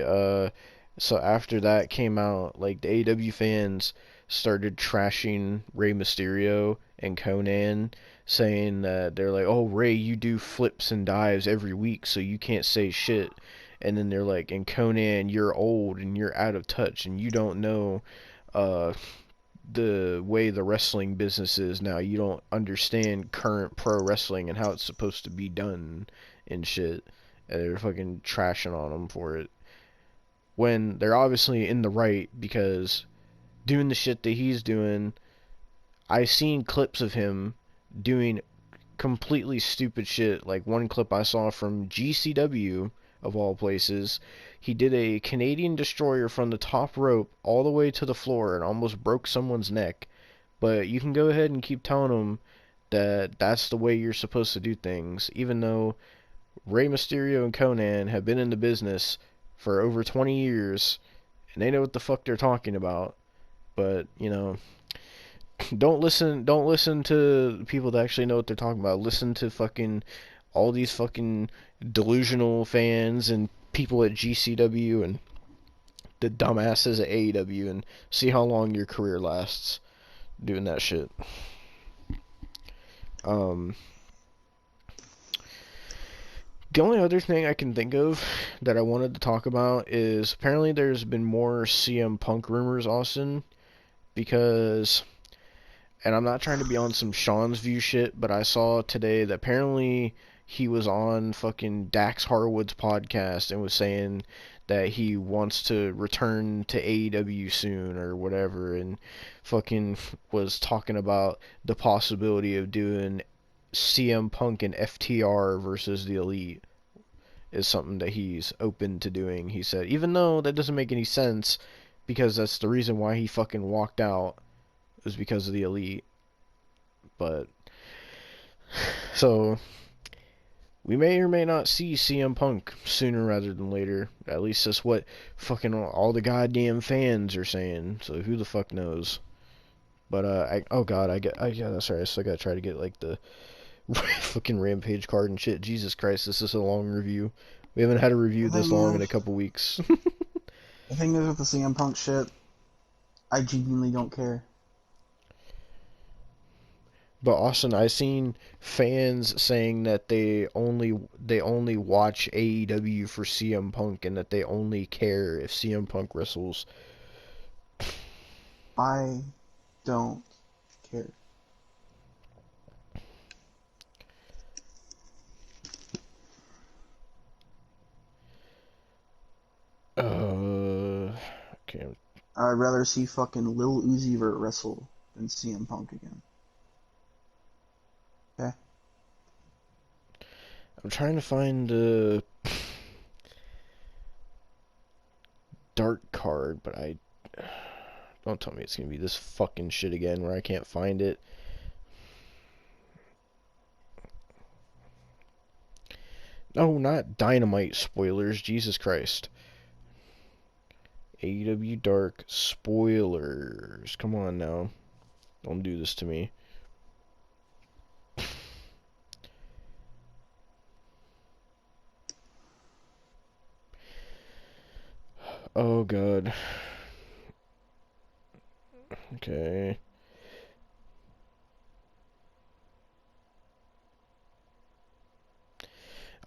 so after that came out, like the AEW fans started trashing Rey Mysterio and Conan, saying that they're like, "Oh, Rey, you do flips and dives every week, so you can't say shit." And then they're like, "And Conan, you're old and you're out of touch and you don't know, the way the wrestling business is now. You don't understand current pro wrestling and how it's supposed to be done and shit." And they're fucking trashing on him for it. When they're obviously in the right because doing the shit that he's doing, I've seen clips of him doing completely stupid shit. Like one clip I saw from GCW, of all places, he did a Canadian destroyer from the top rope all the way to the floor and almost broke someone's neck. But you can go ahead and keep telling him that that's the way you're supposed to do things, even though Rey Mysterio and Conan have been in the business for over 20 years, and they know what the fuck they're talking about. But, you know, Don't listen to people that actually know what they're talking about. Listen to fucking all these fucking delusional fans and people at GCW and the dumbasses at AEW and see how long your career lasts doing that shit. The only other thing I can think of that I wanted to talk about is apparently there's been more CM Punk rumors, Austin, because, and I'm not trying to be on some Sean's View shit, but I saw today that apparently he was on fucking Dax Harwood's podcast and was saying that he wants to return to AEW soon or whatever, and fucking was talking about the possibility of doing CM Punk and FTR versus the Elite is something that he's open to doing. He said, even though that doesn't make any sense, because that's the reason why he fucking walked out, was because of the Elite. But so we may or may not see CM Punk sooner rather than later. At least that's what fucking all the goddamn fans are saying. So who the fuck knows? But that's right. I still gotta try to get like the fucking Rampage card and shit. Jesus Christ, this is a long review. We haven't had a review this long in a couple weeks. The thing is with the CM Punk shit, I genuinely don't care. But Austin, I've seen fans saying that they only watch AEW for CM Punk and that they only care if CM Punk wrestles. I don't care. Okay. I'd rather see fucking Lil Uzi Vert wrestle than CM Punk again. Okay? I'm trying to find the dark card, but don't tell me it's gonna be this fucking shit again where I can't find it. No, not Dynamite spoilers, Jesus Christ. AEW Dark spoilers. Come on now. Don't do this to me. Oh god. Okay.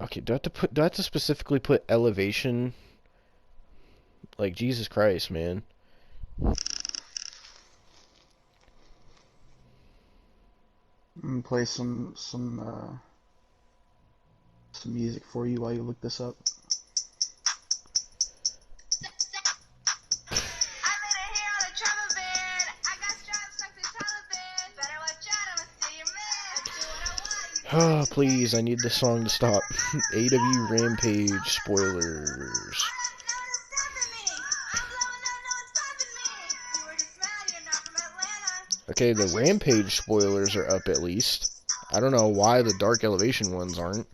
Okay, do I have to specifically put elevation? Like, Jesus Christ, man. I'm gonna play some music for you while you look this up. Oh, please, I need this song to stop. AW Rampage spoilers. Okay, the Rampage spoilers are up at least. I don't know why the Dark Elevation ones aren't.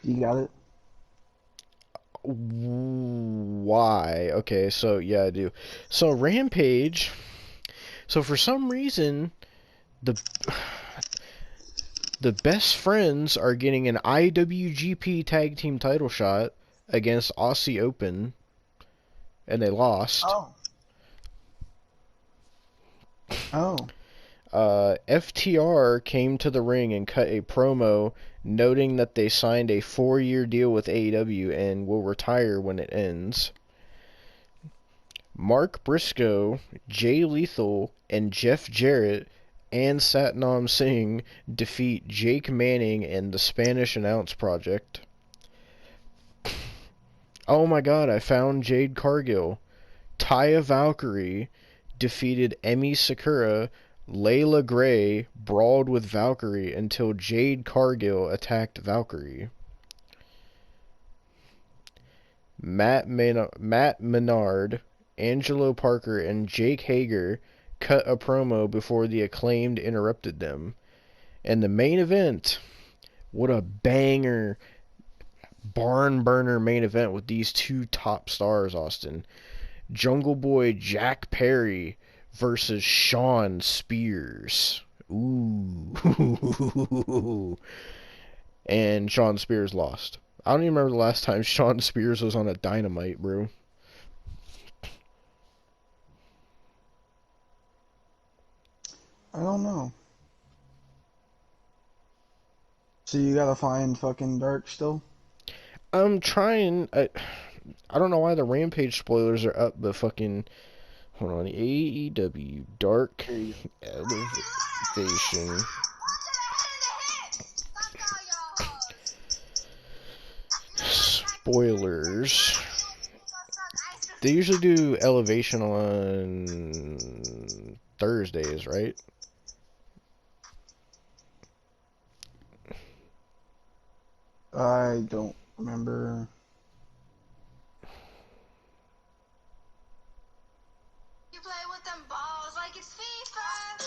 You got it? Why? Okay, so yeah, I do. So Rampage. So for some reason, the best friends are getting an IWGP Tag Team title shot against Aussie Open, and they lost. FTR came to the ring and cut a promo noting that they signed a 4-year deal with AEW and will retire when it ends. Mark Briscoe, Jay Lethal, and Jeff Jarrett and Satnam Singh defeat Jake Manning and the Spanish Announce Project. Oh my god, I found Jade Cargill. Taya Valkyrie defeated Emi Sakura. Layla Gray brawled with Valkyrie until Jade Cargill attacked Valkyrie. Matt Menard, Angelo Parker, and Jake Hager cut a promo before the Acclaimed interrupted them. And the main event, what a barn burner main event with these two top stars, Austin. Jungle Boy Jack Perry versus Sean Spears. Ooh. And Sean Spears lost. I don't even remember the last time Sean Spears was on a Dynamite, bro. I don't know. So you gotta find fucking Dark still? I'm trying. I don't know why the Rampage spoilers are up, but fucking. Hold on. AEW Dark Elevation. Spoilers. They usually do Elevation on Thursdays, right? I don't remember. You play with them balls like it's FIFA.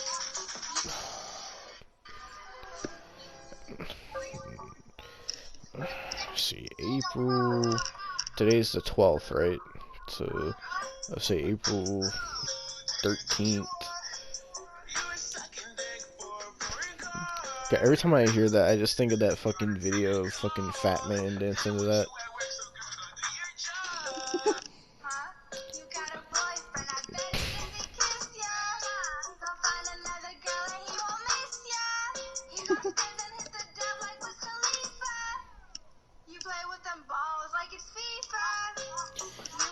Let's see, April. Today's the 12th, right? So, let's say April 13th. Okay, every time I hear that, I just think of that fucking video of fucking Fat Man dancing to that.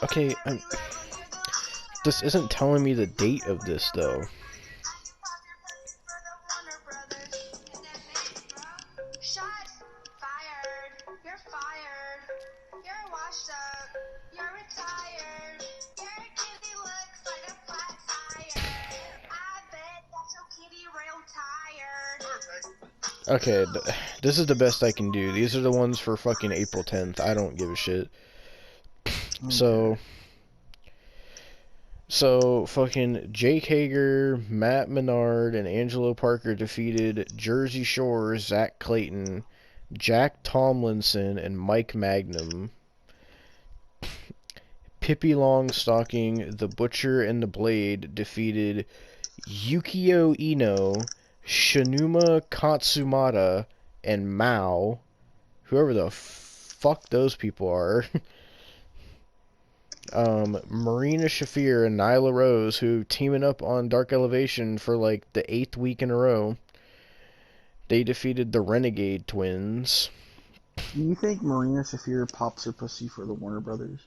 Okay, this isn't telling me the date of this, though. Okay, this is the best I can do. These are the ones for fucking April 10th. I don't give a shit. Okay. So fucking Jake Hager, Matt Menard, and Angelo Parker defeated Jersey Shore, Zach Clayton, Jack Tomlinson, and Mike Magnum. Pippi Longstocking, The Butcher, and the Blade defeated Yukio Ino, Shinuma Katsumata, and Mao. Whoever the fuck those people are. Marina Shafir and Nyla Rose, who teaming up on Dark Elevation for like the 8th week in a row. They defeated the Renegade Twins. Do you think Marina Shafir pops her pussy for the Warner Brothers?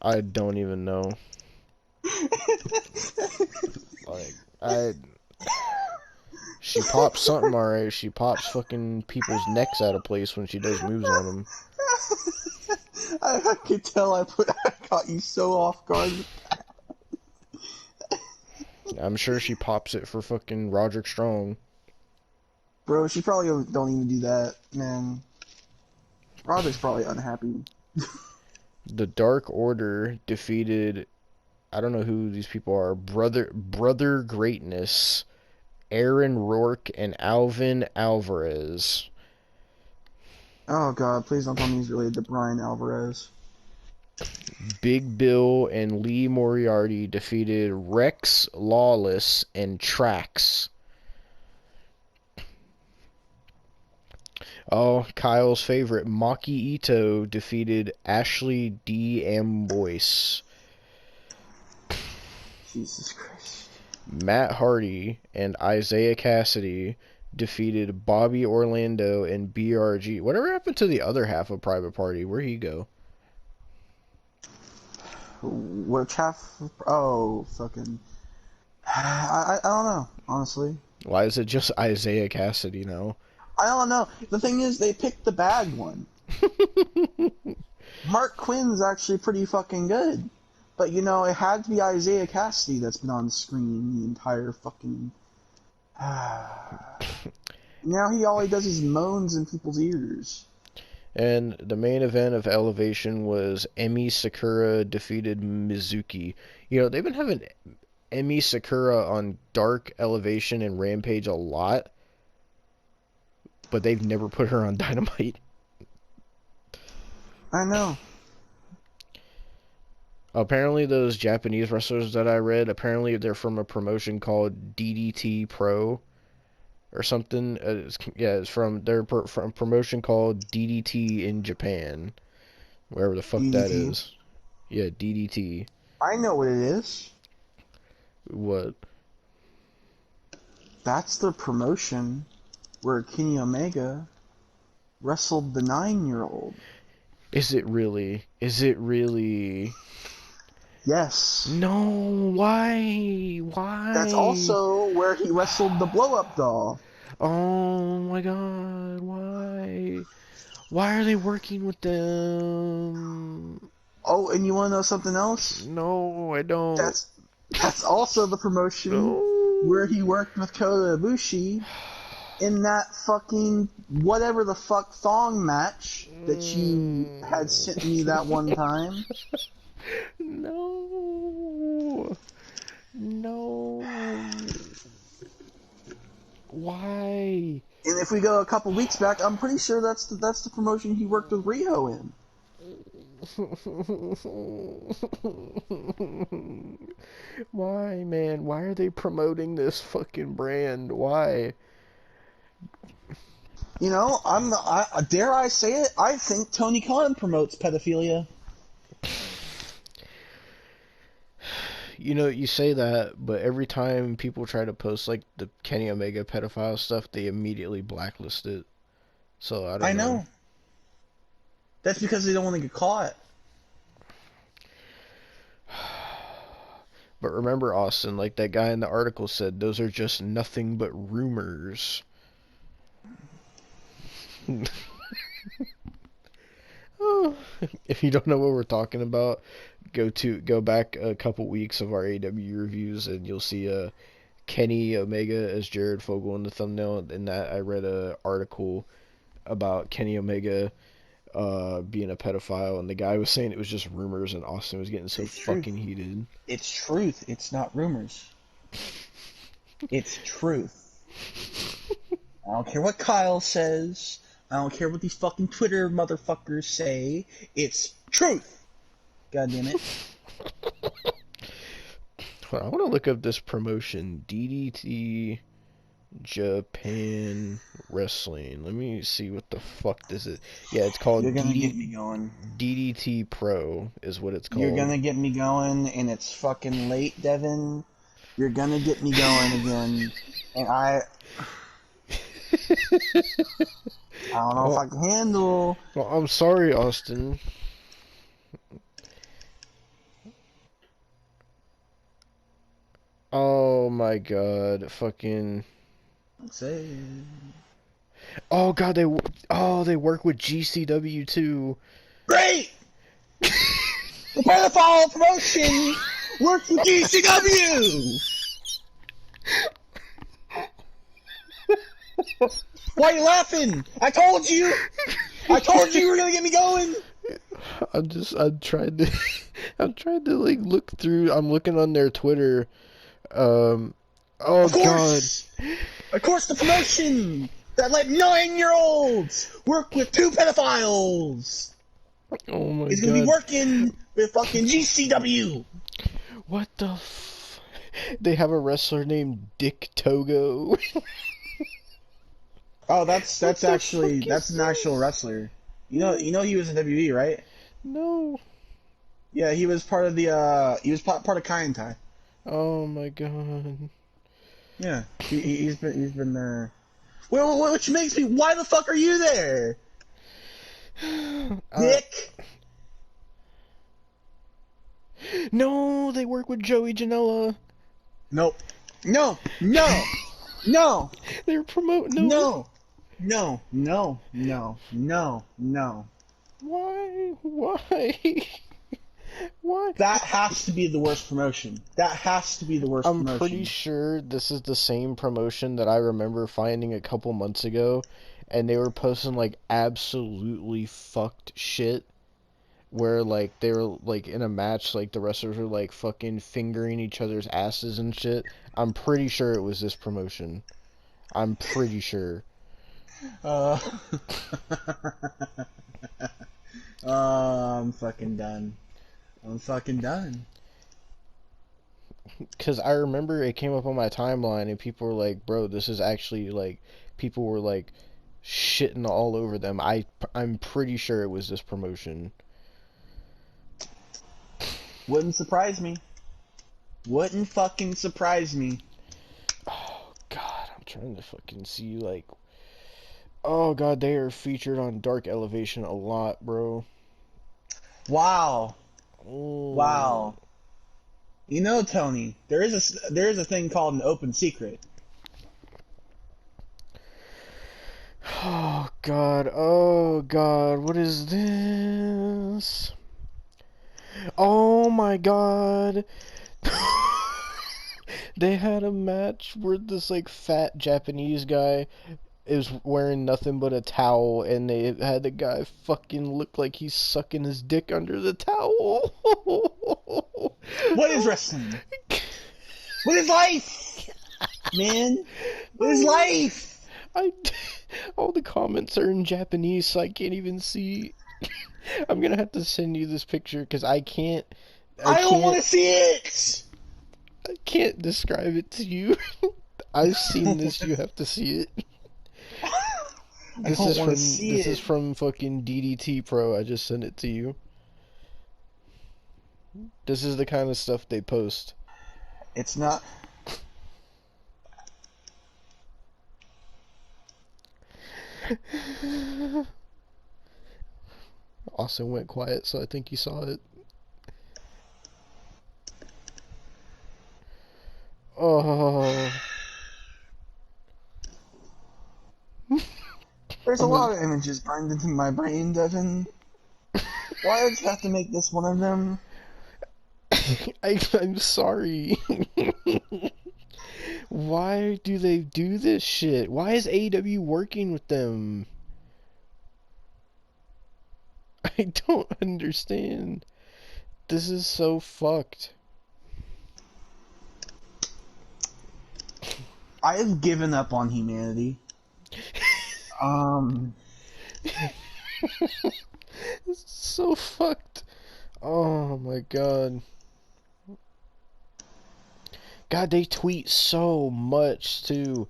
I don't even know. She pops something alright. She pops fucking people's necks out of place when she does moves on them. I could tell I caught you so off guard. I'm sure she pops it for fucking Roderick Strong. Bro, she probably don't even do that, man. Roderick's probably unhappy. The Dark Order defeated, I don't know who these people are, Brother Greatness, Aaron Rourke, and Alvin Alvarez. Oh god, please don't tell me he's related to Brian Alvarez. Big Bill and Lee Moriarty defeated Rex Lawless and Trax. Oh, Kyle's favorite, Maki Ito defeated Ashley D. Amboise. Jesus Christ. Matt Hardy and Isaiah Cassidy defeated Bobby Orlando and BRG. Whatever happened to the other half of Private Party? Where'd he go? Which half? Oh, fucking. I don't know, honestly. Why is it just Isaiah Cassidy now? I don't know. The thing is, they picked the bad one. Mark Quinn's actually pretty fucking good. But, you know, it had to be Isaiah Cassidy that's been on screen the entire fucking... Now all he does is moans in people's ears. And the main event of Elevation was Emi Sakura defeated Mizuki. You know, they've been having Emi Sakura on Dark Elevation and Rampage a lot, but they've never put her on Dynamite. I know. Apparently, those Japanese wrestlers that I read, apparently they're from a promotion called DDT Pro or something. It's from from a promotion called DDT in Japan, wherever the fuck that DDT. is. Yeah, DDT. I know what it is. What? That's the promotion where Kenny Omega wrestled the 9-year-old. Is it really? Is it really? Yes. No, why? Why? That's also where he wrestled the blow-up doll. Oh my god, why? Why are they working with them? Oh, and you want to know something else? No, I don't. That's also the promotion No. where he worked with Kota Ibushi in that fucking whatever the fuck thong match that you had sent me that one time. No. No. Why? And if we go a couple weeks back, I'm pretty sure that's the promotion he worked with Riho in. Why, man? Why are they promoting this fucking brand? Why? You know, dare I say it? I think Tony Khan promotes pedophilia. You know, you say that, but every time people try to post like the Kenny Omega pedophile stuff, they immediately blacklist it. So I don't know. That's because they don't want to get caught. But remember, Austin, like that guy in the article said, those are just nothing but rumors. Oh, if you don't know what we're talking about, go back a couple weeks of our AW reviews, and you'll see Kenny Omega as Jared Fogle in the thumbnail. In that, I read a article about Kenny Omega being a pedophile, and the guy was saying it was just rumors, and Austin was getting so fucking heated. It's truth. It's not rumors. It's truth. I don't care what Kyle says. I don't care what these fucking Twitter motherfuckers say. It's truth. God damn it. Hold on, I want to look up this promotion, DDT Japan Wrestling. Let me see what the fuck this is. Yeah, it's called You're gonna get me going. DDT Pro is what it's called. You're gonna get me going, and it's fucking late, Devon. You're gonna get me going again, and I don't know if I can handle. Well, I'm sorry, Austin. Oh my god, fucking. Say. Oh god, they work with GCW too. Great! The pedophile promotion works with GCW! Why are you laughing? I told you! I told you were gonna get me going! I'm trying to like look through. I'm looking on their Twitter. Oh Of god. course! Of course, the promotion that let 9-year-olds work with 2 pedophiles! Oh my god. He's gonna be working with fucking GCW! What the They have a wrestler named Dick Togo. Oh, that's an actual wrestler. You know he was in WWE, right? No. Yeah, he was part of part of Kaientai. Oh my god. Yeah, he's been there. Well, which makes me, why the fuck are you there, Nick? No, they work with Joey Janela. Nope. No. They're promoting. No. Why? Why? That has to be the worst promotion. I'm pretty sure this is the same promotion that I remember finding a couple months ago, and they were posting like absolutely fucked shit, where like they were like in a match, like the wrestlers were like fucking fingering each other's asses and shit. I'm pretty sure it was this promotion. I'm pretty sure. I'm fucking done. I'm fucking done. Because I remember it came up on my timeline and people were like, bro, this is actually like, people were like shitting all over them. I'm pretty sure it was this promotion. Wouldn't surprise me. Wouldn't fucking surprise me. Oh god, I'm trying to fucking see like, oh god, they are featured on Dark Elevation a lot, bro. Wow. Oh. Wow. You know, Tony, there is a thing called an open secret. Oh god, what is this? Oh my god. They had a match where this like fat Japanese guy is wearing nothing but a towel, and they had the guy fucking look like he's sucking his dick under the towel. What is wrestling? What is life? Man, what is life? All the comments are in Japanese, so I can't even see. I'm gonna have to send you this picture because I can't. I don't want to see it. I can't describe it to you. I've seen this. You have to see it. This is from fucking DDT Pro. I just sent it to you. This is the kind of stuff they post. It's not. Austin went quiet, so I think he saw it. Oh. There's a lot of images burned into my brain, Devon. Why did you have to make this one of them? I'm sorry. Why do they do this shit? Why is AEW working with them? I don't understand. This is so fucked. I have given up on humanity. This is so fucked. Oh my god. God, they tweet so much too.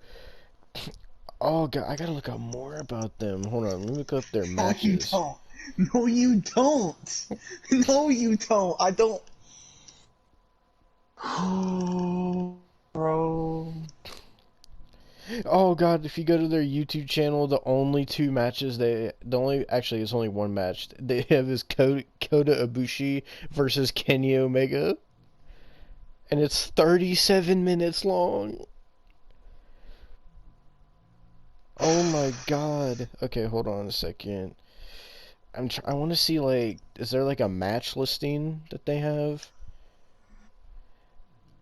Oh god, I gotta look up more about them. Hold on, let me look up their matches. No, you don't. No, you don't. I don't. Oh, bro. Oh god, if you go to their YouTube channel, the only two matches actually it's only one match they have is Kota Ibushi versus Kenny Omega, and it's 37 minutes long. Oh my god. Okay, hold on a second. I want to see, like, is there like a match listing that they have?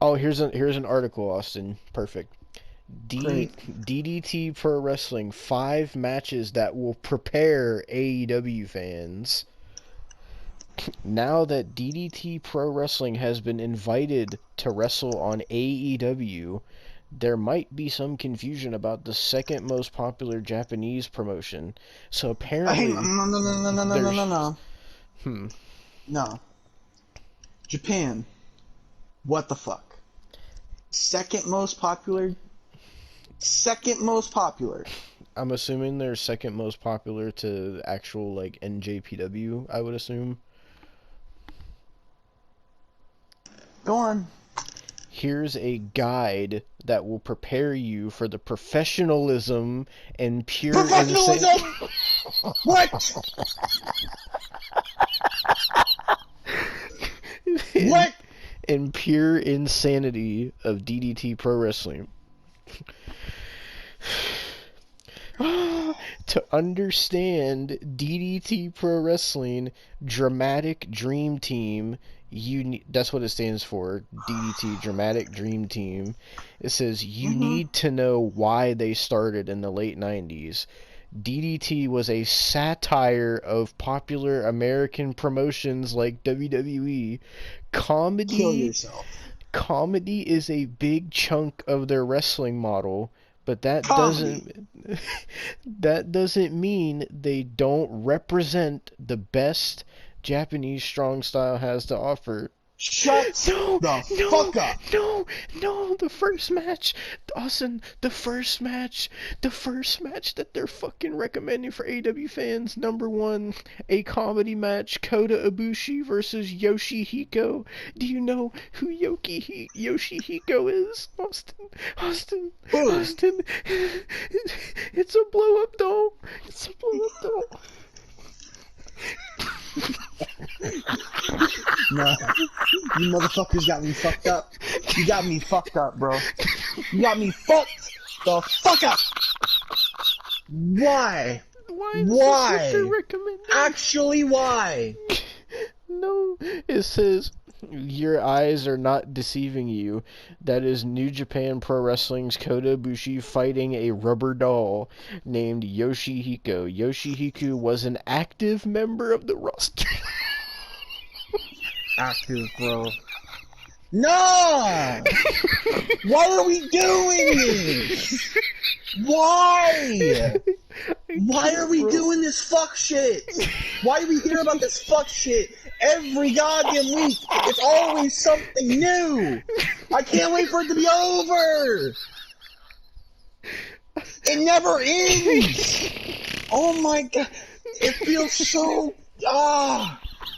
Oh, here's an article, Austin. Perfect. DDT Pro Wrestling 5 matches that will prepare AEW fans. Now that DDT Pro Wrestling has been invited to wrestle on AEW, there might be some confusion about the second most popular Japanese promotion. So apparently, No. No. Japan. What the fuck? Second most popular. I'm assuming they're second most popular to actual like NJPW. I would assume. Go on. Here's a guide that will prepare you for the professionalism and pure Professionalism! What? What? And pure insanity of DDT Pro Wrestling. To understand DDT Pro Wrestling Dramatic Dream Team, that's what it stands for, DDT Dramatic Dream Team. It says you need to know why they started in the late 90s. DDT was a satire of popular American promotions like WWE. Kill yourself. Comedy is a big chunk of their wrestling model, But that Comedy. doesn't mean they don't represent the best Japanese strong style has to offer. Shut No, the no, fuck up. no, the first match, Austin, the first match that they're fucking recommending for AW fans, number one, a comedy match, Kota Ibushi versus Yoshihiko. Do you know who Yoshihiko is, Austin? Who? Austin, it's a blow up doll. It's a blow up doll. No, you motherfuckers got me fucked up. You got me fucked up, bro. You got me fucked the fuck up. Why? Why is this Why? what they're recommending? Actually, why? No, it says your eyes are not deceiving you. That is New Japan Pro Wrestling's Kota Ibushi fighting a rubber doll named Yoshihiko. Yoshihiko was an active member of the roster. Active, bro. No! Why are we doing this? Why? Why are we doing this fuck shit? Why do we hear about this fuck shit every goddamn week? It's always something new. I can't wait for it to be over. It never ends. Oh my god. It feels so...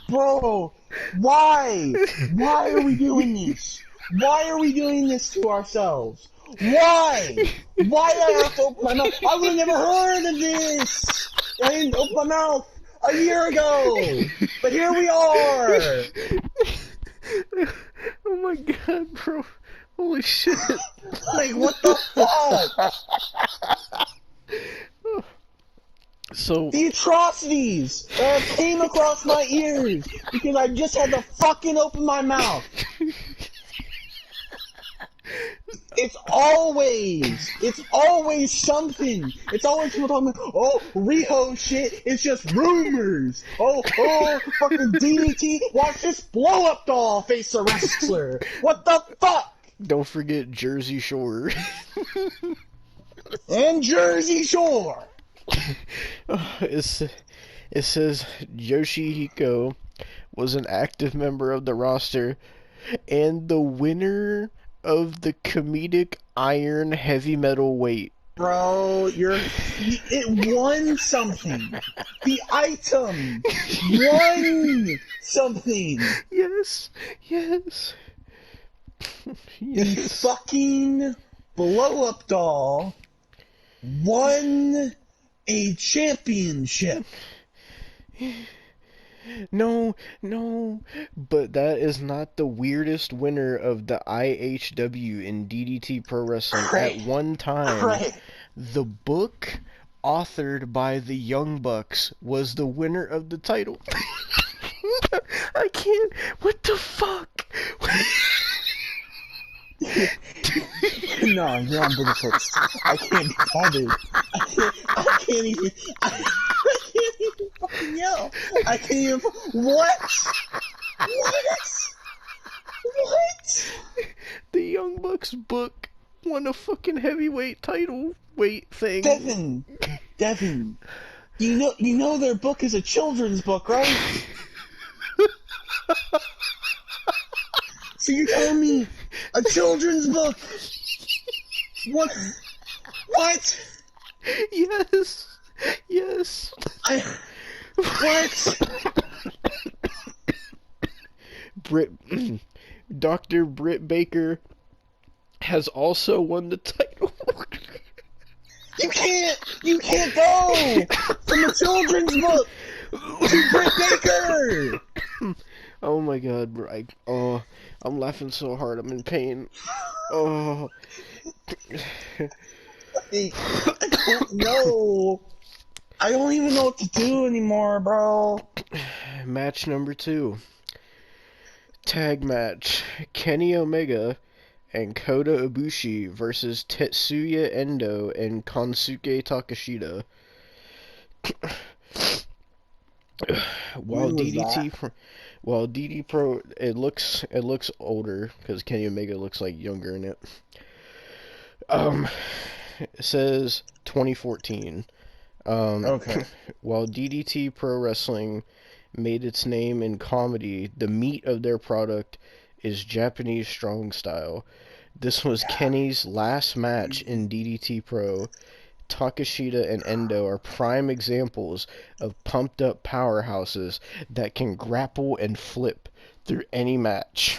bro. Why? Why are we doing this? Why are we doing this to ourselves? Why? Why did I have to open my mouth? I would have never heard of this. I didn't open my mouth a year ago. But here we are. Oh my god, bro. Holy shit. Like, what the fuck? So, The atrocities that came across my ears because I just had to fucking open my mouth. It's always something. It's always people talking about, oh, Riho shit, it's just rumors. Oh, fucking DDT, watch this blow-up doll face a wrestler. What the fuck? don't forget Jersey Shore. And Jersey Shore. It says Yoshihiko was an active member of the roster and the winner of the comedic iron heavy metal weight. Bro, it won something. The item won something. Yes. The fucking blow-up doll won a championship. No, but that is not the weirdest winner of the IHW in DDT Pro Wrestling. Cray. At one time, Cray. the book authored by the Young Bucks was the winner of the title. I can't. What the fuck? No, you're on benefits. I can't be bothered. I can't even fucking yell. I can't even. What? The Young Bucks book won a fucking heavyweight title weight thing. Devon. You know their book is a children's book, right? So you tell me a children's book? What? Yes. What? Dr. Britt Baker has also won the title. You can't go from a children's book to Britt Baker. Oh my god, bro. I'm laughing so hard, I'm in pain. Oh. I don't know. I don't even know what to do anymore, bro. Match number 2. Tag match. Kenny Omega and Kota Ibushi versus Tetsuya Endo and Konsuke Takashita. While DD Pro, it looks says 2014. Okay. While DDT Pro Wrestling made its name in comedy, the meat of their product is Japanese strong style. This was Kenny's last match in DDT Pro. Takeshita and Endo are prime examples of pumped up powerhouses that can grapple and flip through any match.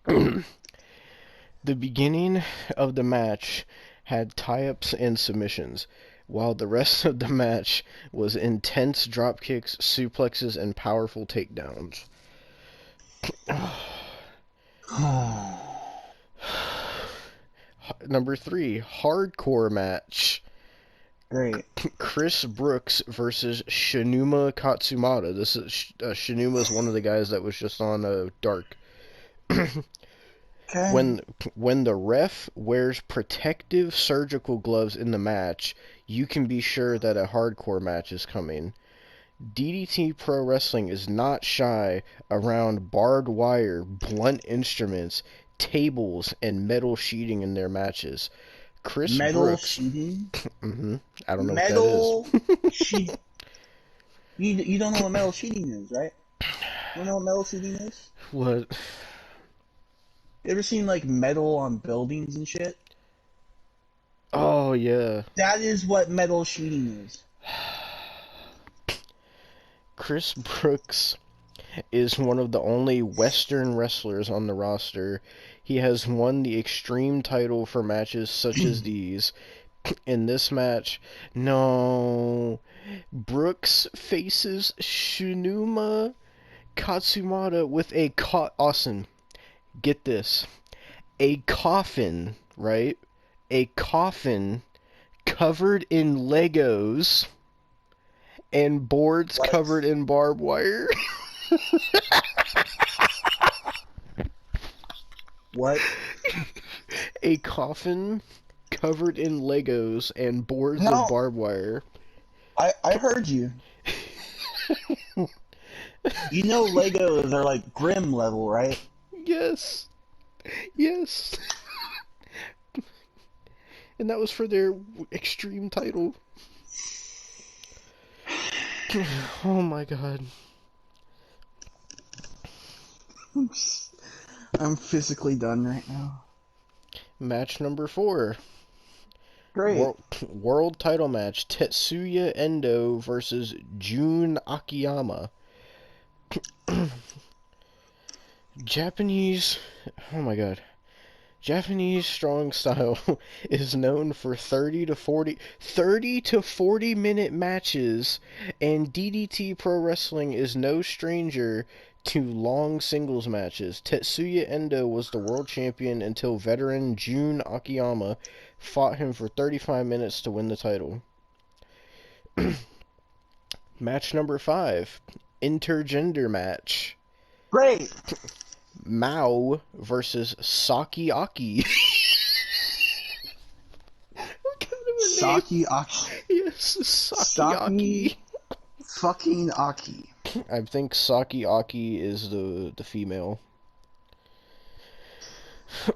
The beginning of the match had tie-ups and submissions, while the rest of the match was intense dropkicks, suplexes, and powerful takedowns. Number 3, hardcore match. Great. Chris Brooks versus Shinuma Katsumata. This is Shinuma is one of the guys that was just on Dark. Okay. When the ref wears protective surgical gloves in the match, you can be sure that a hardcore match is coming. DDT Pro Wrestling is not shy around barbed wire, blunt instruments, tables, and metal sheeting in their matches. Chris Metal Brooks. sheeting? I don't know Metal what that is. sheet. You don't know what metal sheeting is, right? You don't know what metal sheeting is? What? You ever seen like metal on buildings and shit? Oh, yeah. That is what metal sheeting is. Chris Brooks is one of the only Western wrestlers on the roster. He has won the Extreme title for matches such as these. In this match, Brooks faces Shinuma Katsumata with a Austin, get this, a coffin, right? A coffin covered in Legos and boards covered in barbed wire. What? A coffin covered in Legos and boards of barbed wire. I heard you. You know Legos are like Grim level, right? Yes. Yes. And that was for their Extreme title. Oh my god. I'm physically done right now. Match number 4. Great. World title match. Tetsuya Endo versus Jun Akiyama. Japanese... Oh my god. Japanese strong style is known for 30 to 40 minute matches, and DDT Pro Wrestling is no stranger to long singles matches. Tetsuya Endo was the world champion until veteran Jun Akiyama fought him for 35 minutes to win the title. Match number 5. Intergender match. Great. Mao versus Saki Aki. Saki Aki. Yes, Saki Aki. Fucking Aki. I think Saki Aki is the female.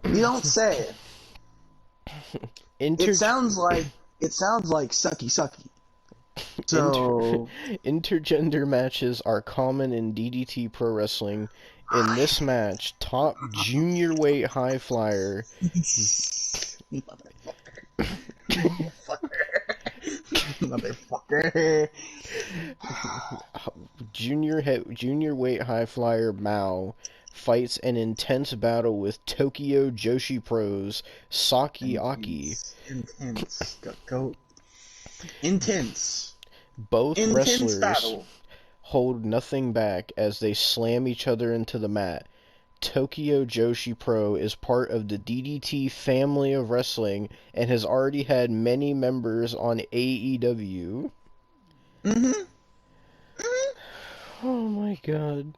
You don't say. It sounds like sucky sucky. So intergender matches are common in DDT Pro Wrestling. In this match, top junior weight high flyer motherfucker. junior weight high flyer Mao fights an intense battle with Tokyo Joshi Pros Saki Aki. Intense. Go. Intense. Both wrestlers battle. hold nothing back as they slam each other into the mat. Tokyo Joshi Pro is part of the DDT family of wrestling and has already had many members on AEW. Oh my god.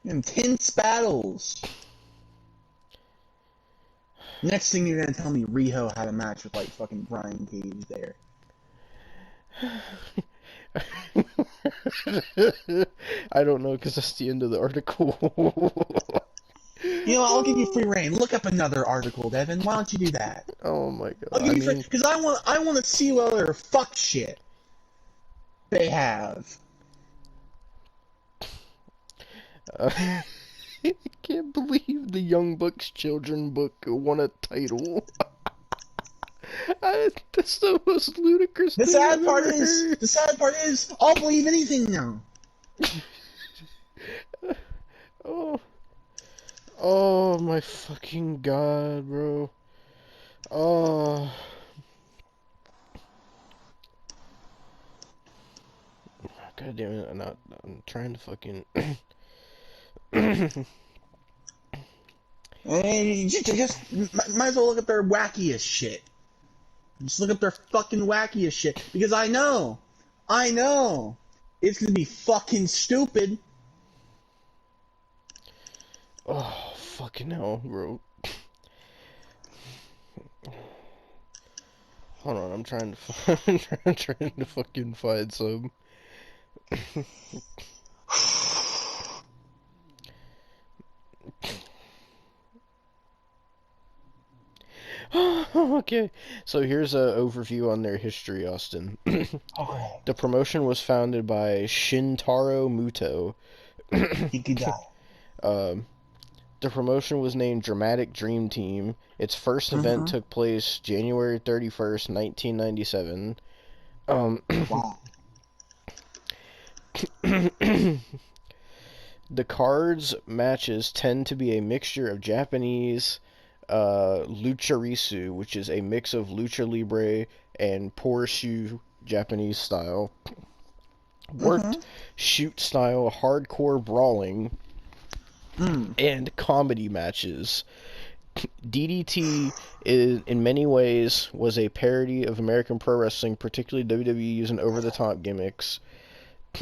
Intense battles. Next thing you're gonna tell me Riho had a match with like fucking Brian Cage there. I don't know because that's the end of the article. You know, I'll give you free reign. Look up another article, Devin. Why don't you do that? Oh my I'll god. give I you free mean, because I want to see what other fuck shit they have. I can't believe the Young Bucks children book won a title. That's the most ludicrous The thing sad I've part ever is, heard. I'll believe anything now. Oh, oh my fucking god, bro. Oh, god damn it! I'm trying to fucking. And you just might as well look at their wackiest shit. Just look up their fucking wackiest shit because I know, it's gonna be fucking stupid. Oh, fucking hell, bro. Hold on, I'm trying to I'm trying to fucking find some. Okay, so here's an overview on their history, Austin. Okay, The promotion was founded by Shintaro Muto. he could die. Um, the promotion was named Dramatic Dream Team. Its first event took place January 31st, 1997. Wow. The cards matches tend to be a mixture of Japanese lucharisu, which is a mix of lucha libre and porshu Japanese style, worked shoot style hardcore brawling, and comedy matches. DDT in many ways was a parody of American pro wrestling, particularly WWE using over-the-top gimmicks,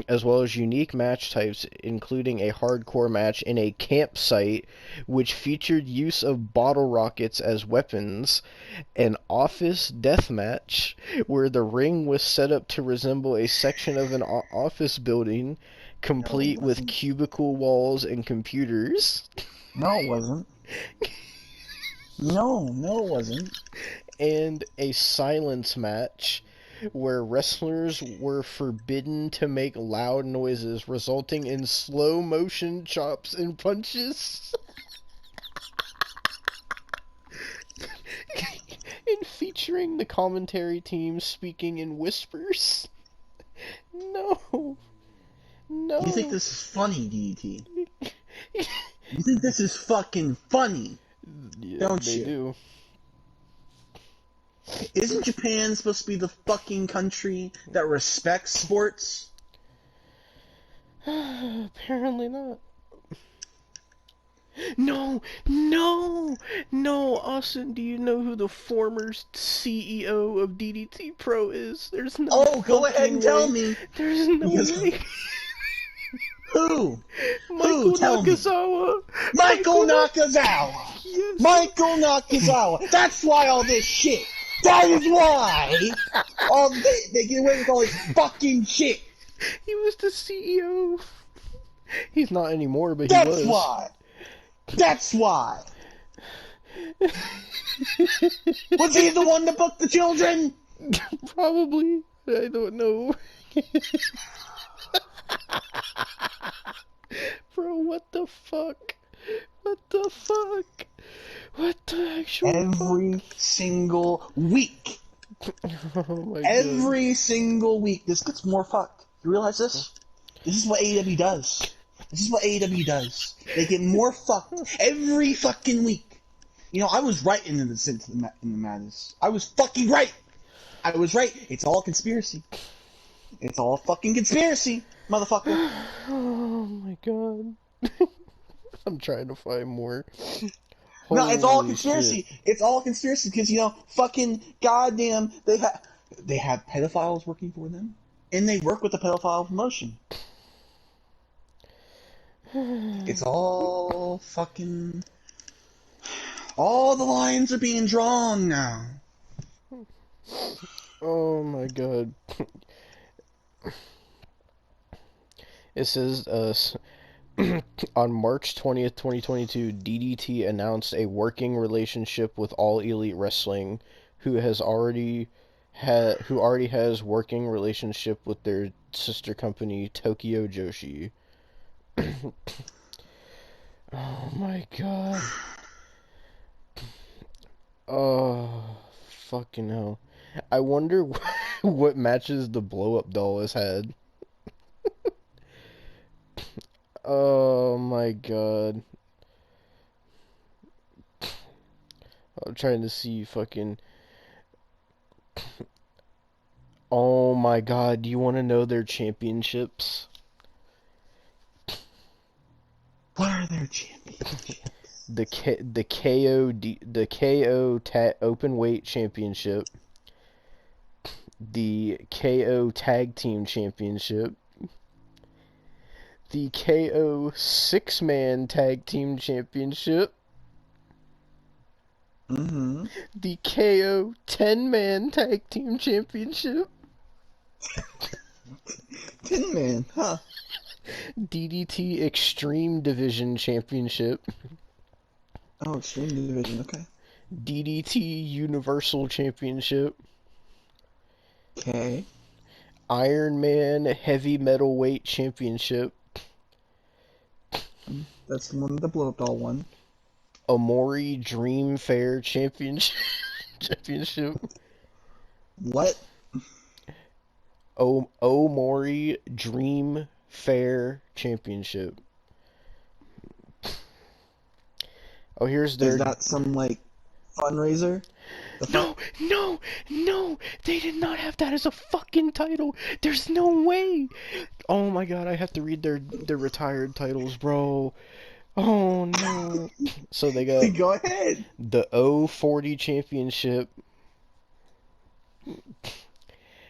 as well as unique match types, including a hardcore match in a campsite, which featured use of bottle rockets as weapons, an office death match, where the ring was set up to resemble a section of an office building, complete with cubicle walls and computers, No, it wasn't. No, it wasn't. and a silence match, where wrestlers were forbidden to make loud noises, resulting in slow motion chops and punches. And featuring the commentary team speaking in whispers. No. No. You think this is funny, DDT? You think this is fucking funny? Yeah, Don't they you? do. Isn't Japan supposed to be the fucking country that respects sports? Apparently not. No, no, no, Austin, do you know who the former CEO of DDT Pro is? There's no Oh, go ahead fucking and tell way. me. There's no Because- way. Who? Michael Tell me. Nakazawa. Michael Nakazawa! Yes. Michael Nakazawa! That's why all this shit! That is why! They get away with all this fucking shit! He was the CEO. He's not anymore, but he That's was. why! That's why! Was he the one that booked the children? Probably. I don't know. Bro, what the fuck? What the fuck? What the actual Every single week. fuck? Oh my Every single week. This gets more fucked. You realize this? This is what AEW does. This is what AEW does. They get more fucked every fucking week. You know, I was right in the madness. I was fucking right. I was right. It's all conspiracy. It's all fucking conspiracy, motherfucker. Oh my god. I'm trying to find more. No, it's all Holy conspiracy. shit. It's all conspiracy because, you know, fucking goddamn, they have pedophiles working for them, and they work with the pedophile promotion. It's all fucking... All the lines are being drawn now. Oh my god. It says, On March 20th, 2022, DDT announced a working relationship with All Elite Wrestling, who already has working relationship with their sister company Tokyo Joshi. Oh my god. Oh, fucking hell. I wonder what matches the blow up doll has had. Oh my god. I'm trying to see fucking. Oh my god, do you want to know their championships? What are their championships? The KO Open Weight Championship, the KO Tag Team Championship, the KO 6-Man Tag Team Championship, the KO 10-Man Tag Team Championship, 10-man, huh? DDT Extreme Division Championship, Oh, Extreme Division, okay. DDT Universal Championship, Okay. Iron Man Heavy Metalweight Championship, That's the one, the blow up doll one. Omori Dream Fair Championship. What? Omori Dream Fair Championship. Oh, here's their. Is that some, like, fundraiser? No! They did not have that as a fucking title. There's no way. Oh my god, I have to read their retired titles, bro. Oh no. So they got Go ahead. the O40 Championship,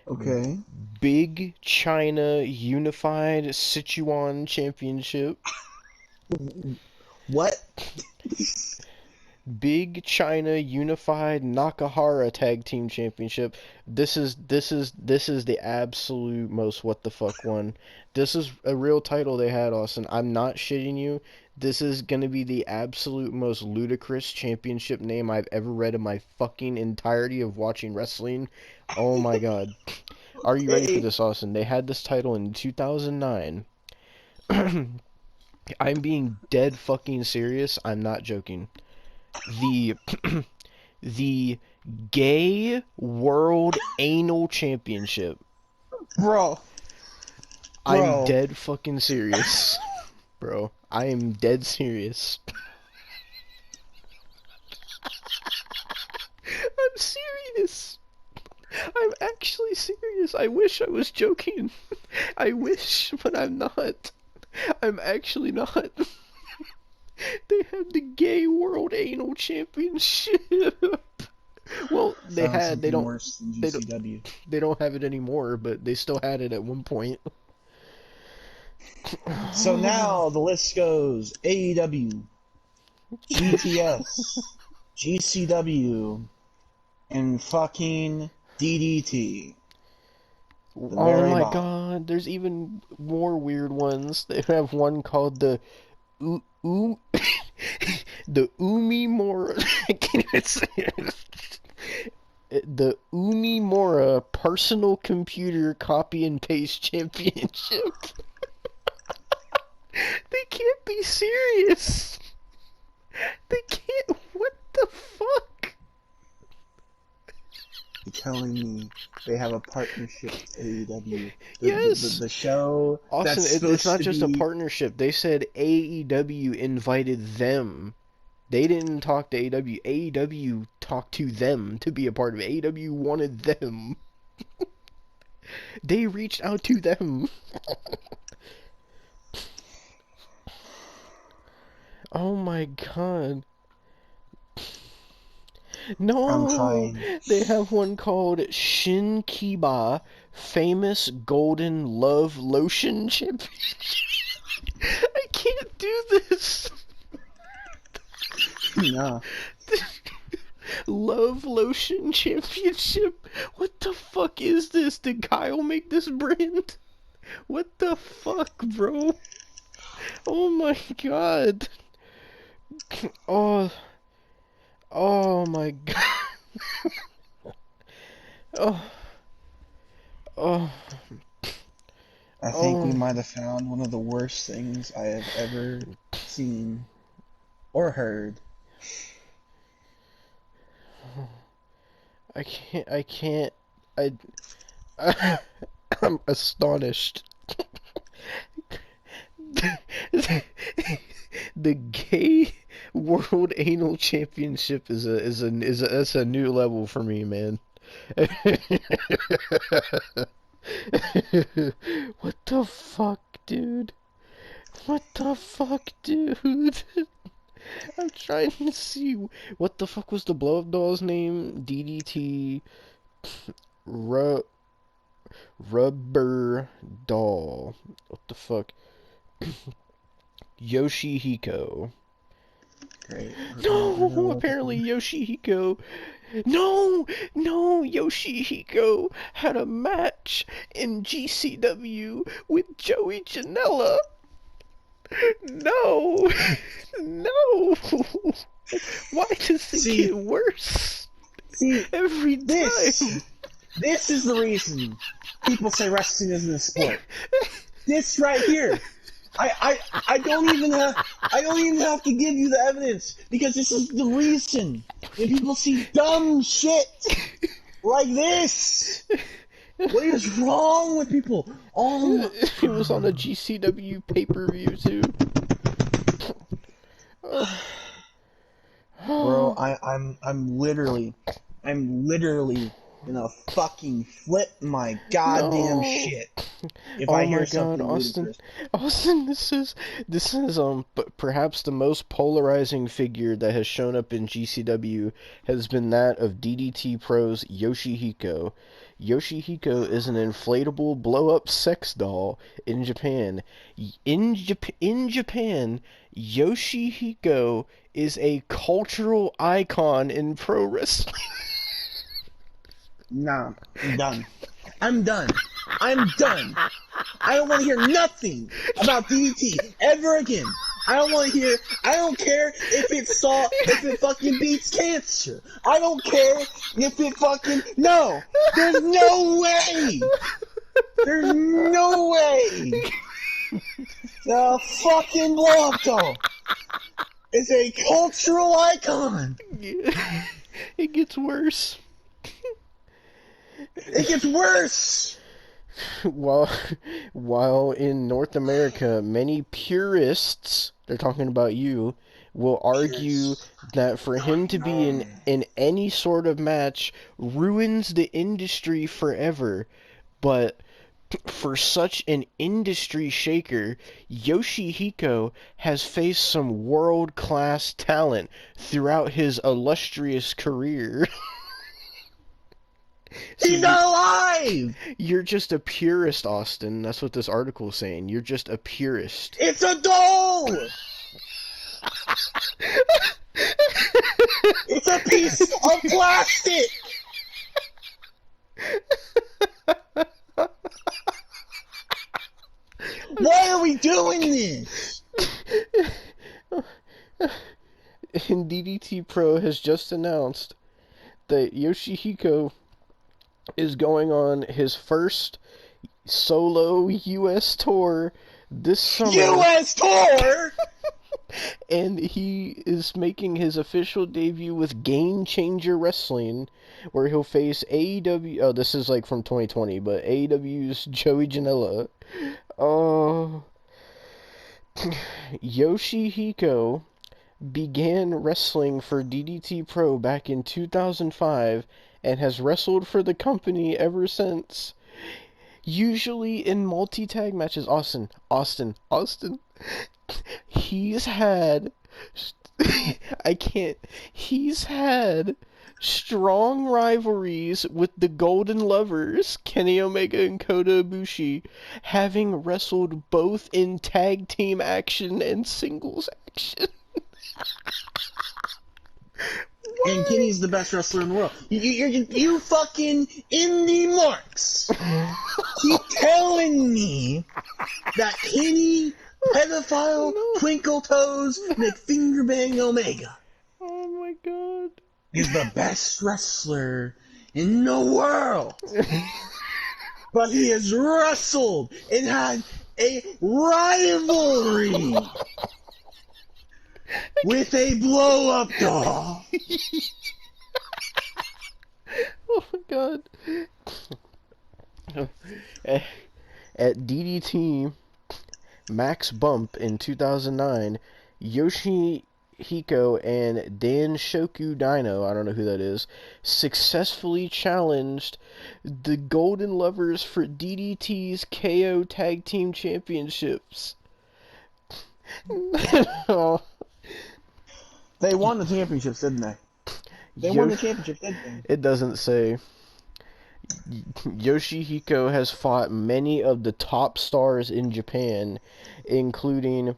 Okay. Big China Unified Sichuan Championship, What? Big China Unified Nakahara Tag Team Championship. This is the absolute most what the fuck one. This is a real title they had, Austin. I'm not shitting you. This is gonna be the absolute most ludicrous championship name I've ever read in my fucking entirety of watching wrestling. Oh my god. Are you ready for this, Austin? They had this title in 2009. I'm being dead fucking serious. I'm not joking. The the Gay World Anal Championship. Bro. I'm dead fucking serious. Bro, I am dead serious. I'm serious. I'm actually serious. I wish I was joking. I wish, but I'm not. I'm actually not. They had the Gay World Anal Championship. Well, they Sounds had. They something don't. worse than They don't. GCW. They don't have it anymore, but they still had it at one point. So now the list goes AEW, GTS, GCW, and fucking DDT. Oh my god, there's even more weird ones. They have one called the the Umimura. I can't even say it. The Umimura Personal Computer Copy and Paste Championship. They can't be serious. They can't. What the fuck? You're telling me they have a partnership with AEW? Yes. The show. Austin, that's it's not supposed to just a be... partnership. They said AEW invited them. They didn't talk to AEW. AEW talked to them to be a part of it. AEW wanted them. They reached out to them. Oh my god. No, I'm trying. they have one called Shin Kiba Famous Golden Love Lotion Championship. I can't do this. No. Love Lotion Championship. What the fuck is this? Did Kyle make this brand? What the fuck, bro? Oh my god. Oh. Oh my god. Oh. Oh. I think we Oh. might have found one of the worst things I have ever seen or heard. I can't. I'm astonished. The gay world anal championship is that's a new level for me, man. What the fuck, dude? What the fuck, dude? I'm trying to see what the fuck was the blow up doll's name? DDT Ru- Rubber Doll. What the fuck? Yoshihiko. Great. No, apparently Yoshihiko. No, no, Yoshihiko had a match in GCW with Joey Janela. No, no. Why does it get worse every time? This is the reason people say wrestling isn't a sport. This right here. I don't even have to give you the evidence, because this is the reason. When people see dumb shit like this, what is wrong with people? It was on a GCW pay-per-view too. Bro, I'm literally gonna fucking flip my goddamn shit if I hear something ludicrous. Austin, this is perhaps the most polarizing figure that has shown up in GCW has been that of DDT Pro's Yoshihiko. Yoshihiko is an inflatable blow-up sex doll in Japan. In Japan, Yoshihiko is a cultural icon in pro wrestling. Nah, I'm done. I'm done. I don't want to hear nothing about DDT ever again. I don't care if it fucking beats cancer. I don't care if it fucking, no! There's no way! There's no way! The fucking blow-up doll is a cultural icon! It gets worse. It gets worse! While in North America, many purists, they're talking about you, will argue that for him to be in any sort of match ruins the industry forever. But for such an industry shaker, Yoshihiko has faced some world-class talent throughout his illustrious career. He's not alive! You're just a purist, Austin. That's what this article is saying. You're just a purist. It's a doll! It's a piece of plastic! Why are we doing this? And DDT Pro has just announced that Yoshihiko is going on his first solo U.S. tour this summer. U.S. tour?! And he is making his official debut with Game Changer Wrestling, where he'll face AEW. Oh, this is like from 2020, but AEW's Joey Janela. Yoshihiko began wrestling for DDT Pro back in 2005 and has wrestled for the company ever since. Usually in multi-tag matches. Austin. He's had... He's had strong rivalries with the Golden Lovers, Kenny Omega and Kota Ibushi, having wrestled both in tag team action and singles action. And Kenny's the best wrestler in the world. You fucking indie marks keep telling me that Kenny pedophile, No. twinkle toes, McFingerbang Omega Oh my god. is the best wrestler in the world. But he has wrestled and had a rivalry with a blow-up doll. Oh my god. At DDT Max Bump in 2009, Yoshihiko and Dan Shoku Dino, I don't know who that is, successfully challenged the Golden Lovers for DDT's KO Tag Team Championships. Oh. They won the championships, didn't they? They won the championships, didn't they? It doesn't say. Yoshihiko has fought many of the top stars in Japan, including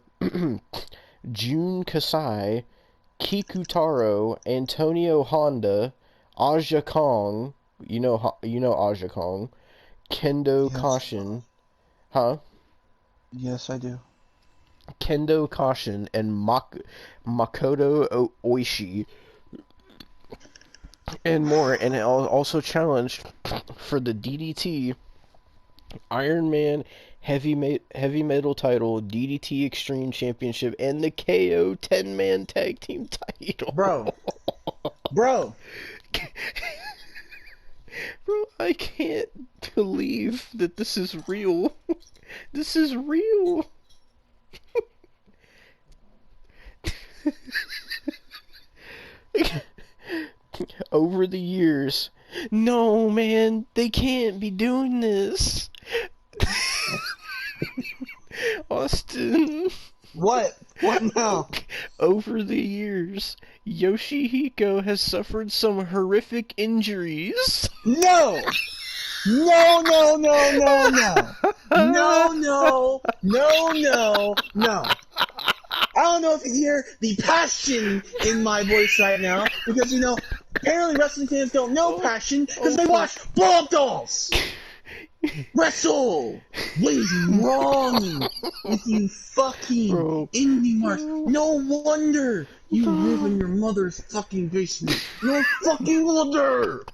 Jun Kasai, Kikutaro, Antonio Honda, Aja Kong, you know Aja Kong, Kendo Yes. Kashin, huh? Yes, I do. Kendo Kashin and Makoto Oishi, and more, and also challenged for the DDT Iron Man Heavy Metal title, DDT Extreme Championship, and the KO 10-man tag team title. Bro, Bro, I can't believe that this is real. This is real. Over the years, no man, they can't be doing this. Austin. what? What now? Over the years, Yoshihiko has suffered some horrific injuries. No! No, no, no, no, no. No, no, no, no, no. I don't know if you hear the passion in my voice right now, because, apparently wrestling fans don't know passion, because they watch blow-up dolls! Wrestle! What is wrong with you fucking indie marks? No wonder you live in your mother's fucking basement. No fucking wonder!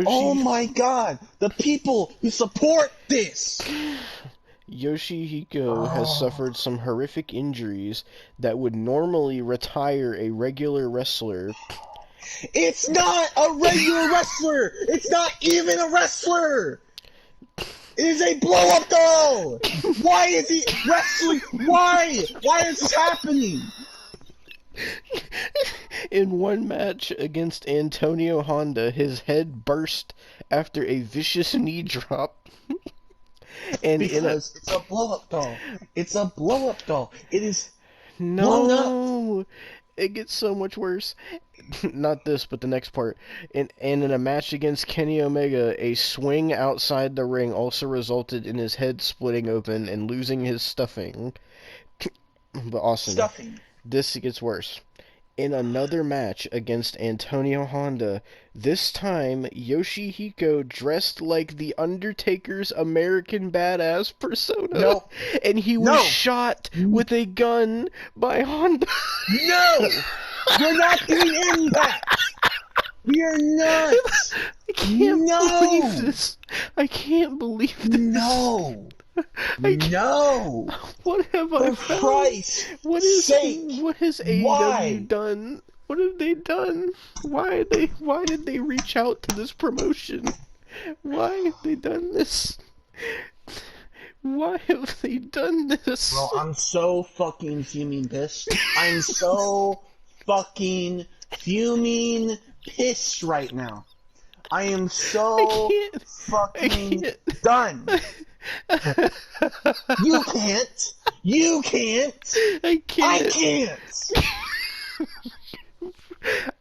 Oh my god, the people who support this! Yoshihiko has suffered some horrific injuries that would normally retire a regular wrestler. It's not a regular wrestler! It's not even a wrestler! It is a blow-up doll! Why is he wrestling? Why? Why is this happening? In one match against Antonio Honda, his head burst after a vicious knee drop. And because it's a blow-up doll. It's a blow-up doll. It is blown up. It gets so much worse. Not this, but the next part. And in a match against Kenny Omega, a swing outside the ring also resulted in his head splitting open and losing his stuffing. But awesome. Stuffing. This gets worse. In another match against Antonio Honda, this time Yoshihiko dressed like the Undertaker's American Badass persona, No. and he was shot with a gun by Honda. No! You're not doing Impact! You're not! I can't believe this. I can't believe this. No! No! What have I For found? Christ's sake! What has AEW Why? done? What have they done? Why did they reach out to this promotion? Why have they done this? Why have they done this? Well, I'm so fucking fuming pissed. I'm so fucking fuming pissed right now. I am so fucking done. You can't. You can't. I can't. I can't.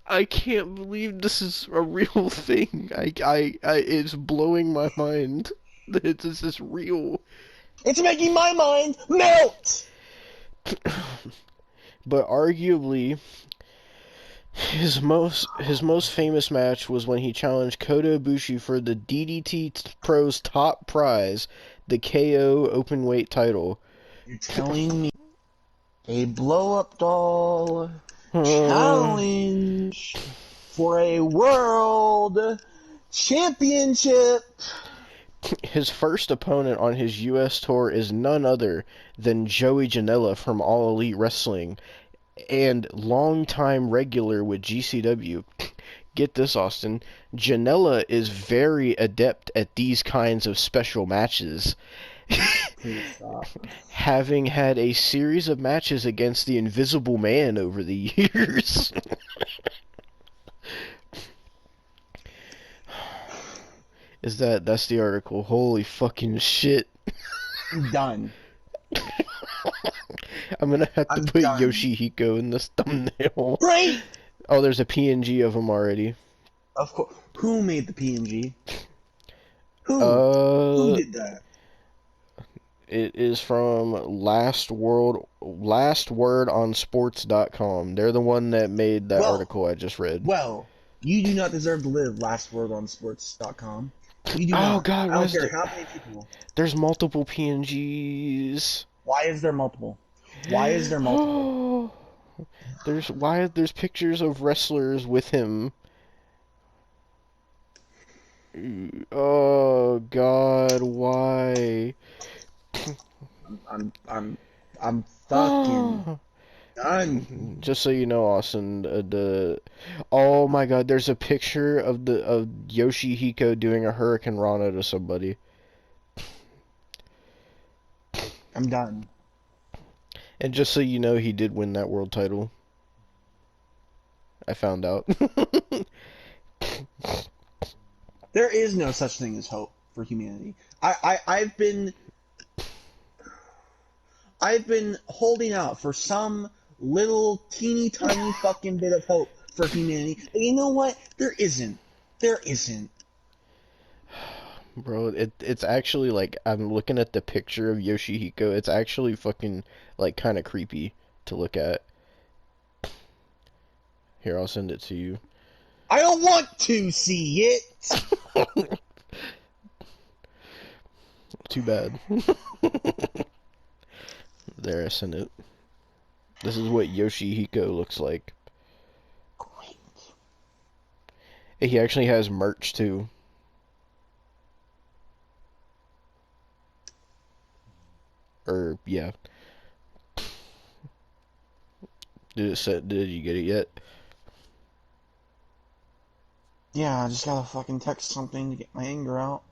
I can't believe this is a real thing. It's blowing my mind that this is real. It's making my mind melt. But arguably, his most famous match was when he challenged Kota Ibushi for the DDT Pro's top prize, the KO openweight title. You're telling me a blow-up doll challenge for a world championship? His first opponent on his U.S. tour is none other than Joey Janela from All Elite Wrestling and longtime regular with GCW. Get this, Austin. Janela is very adept at these kinds of special matches. Please stop. Having had a series of matches against the Invisible Man over the years. That's the article. Holy fucking shit. I'm done. I'm gonna have to I'm put done. Yoshihiko in this thumbnail. Right? Oh, there's a PNG of him already. Of course. Who made the PNG? Who? Who did that? It is from lastwordonsports.com. They're the one that made that article I just read. Well, you do not deserve to live lastwordonsports.com. You do Oh not. God, I don't care how many people. There's multiple PNGs. Why is there multiple? Why is there multiple? There's pictures of wrestlers with him. Oh God, why? I'm fucking done. Just so you know, Austin, oh my God, there's a picture of Yoshihiko doing a Hurricane Rana to somebody. I'm done. And just so you know, he did win that world title. I found out. There is no such thing as hope for humanity. I've been holding out for some little teeny tiny fucking bit of hope for humanity. And you know what? There isn't. There isn't. Bro, it's actually like, I'm looking at the picture of Yoshihiko. It's actually fucking like kind of creepy to look at. Here, I'll send it to you. I don't want to see it. Too bad. There, I sent it. This is what Yoshihiko looks like. Great. He actually has merch too. Yeah. Did you get it yet? Yeah, I just gotta fucking text something to get my anger out.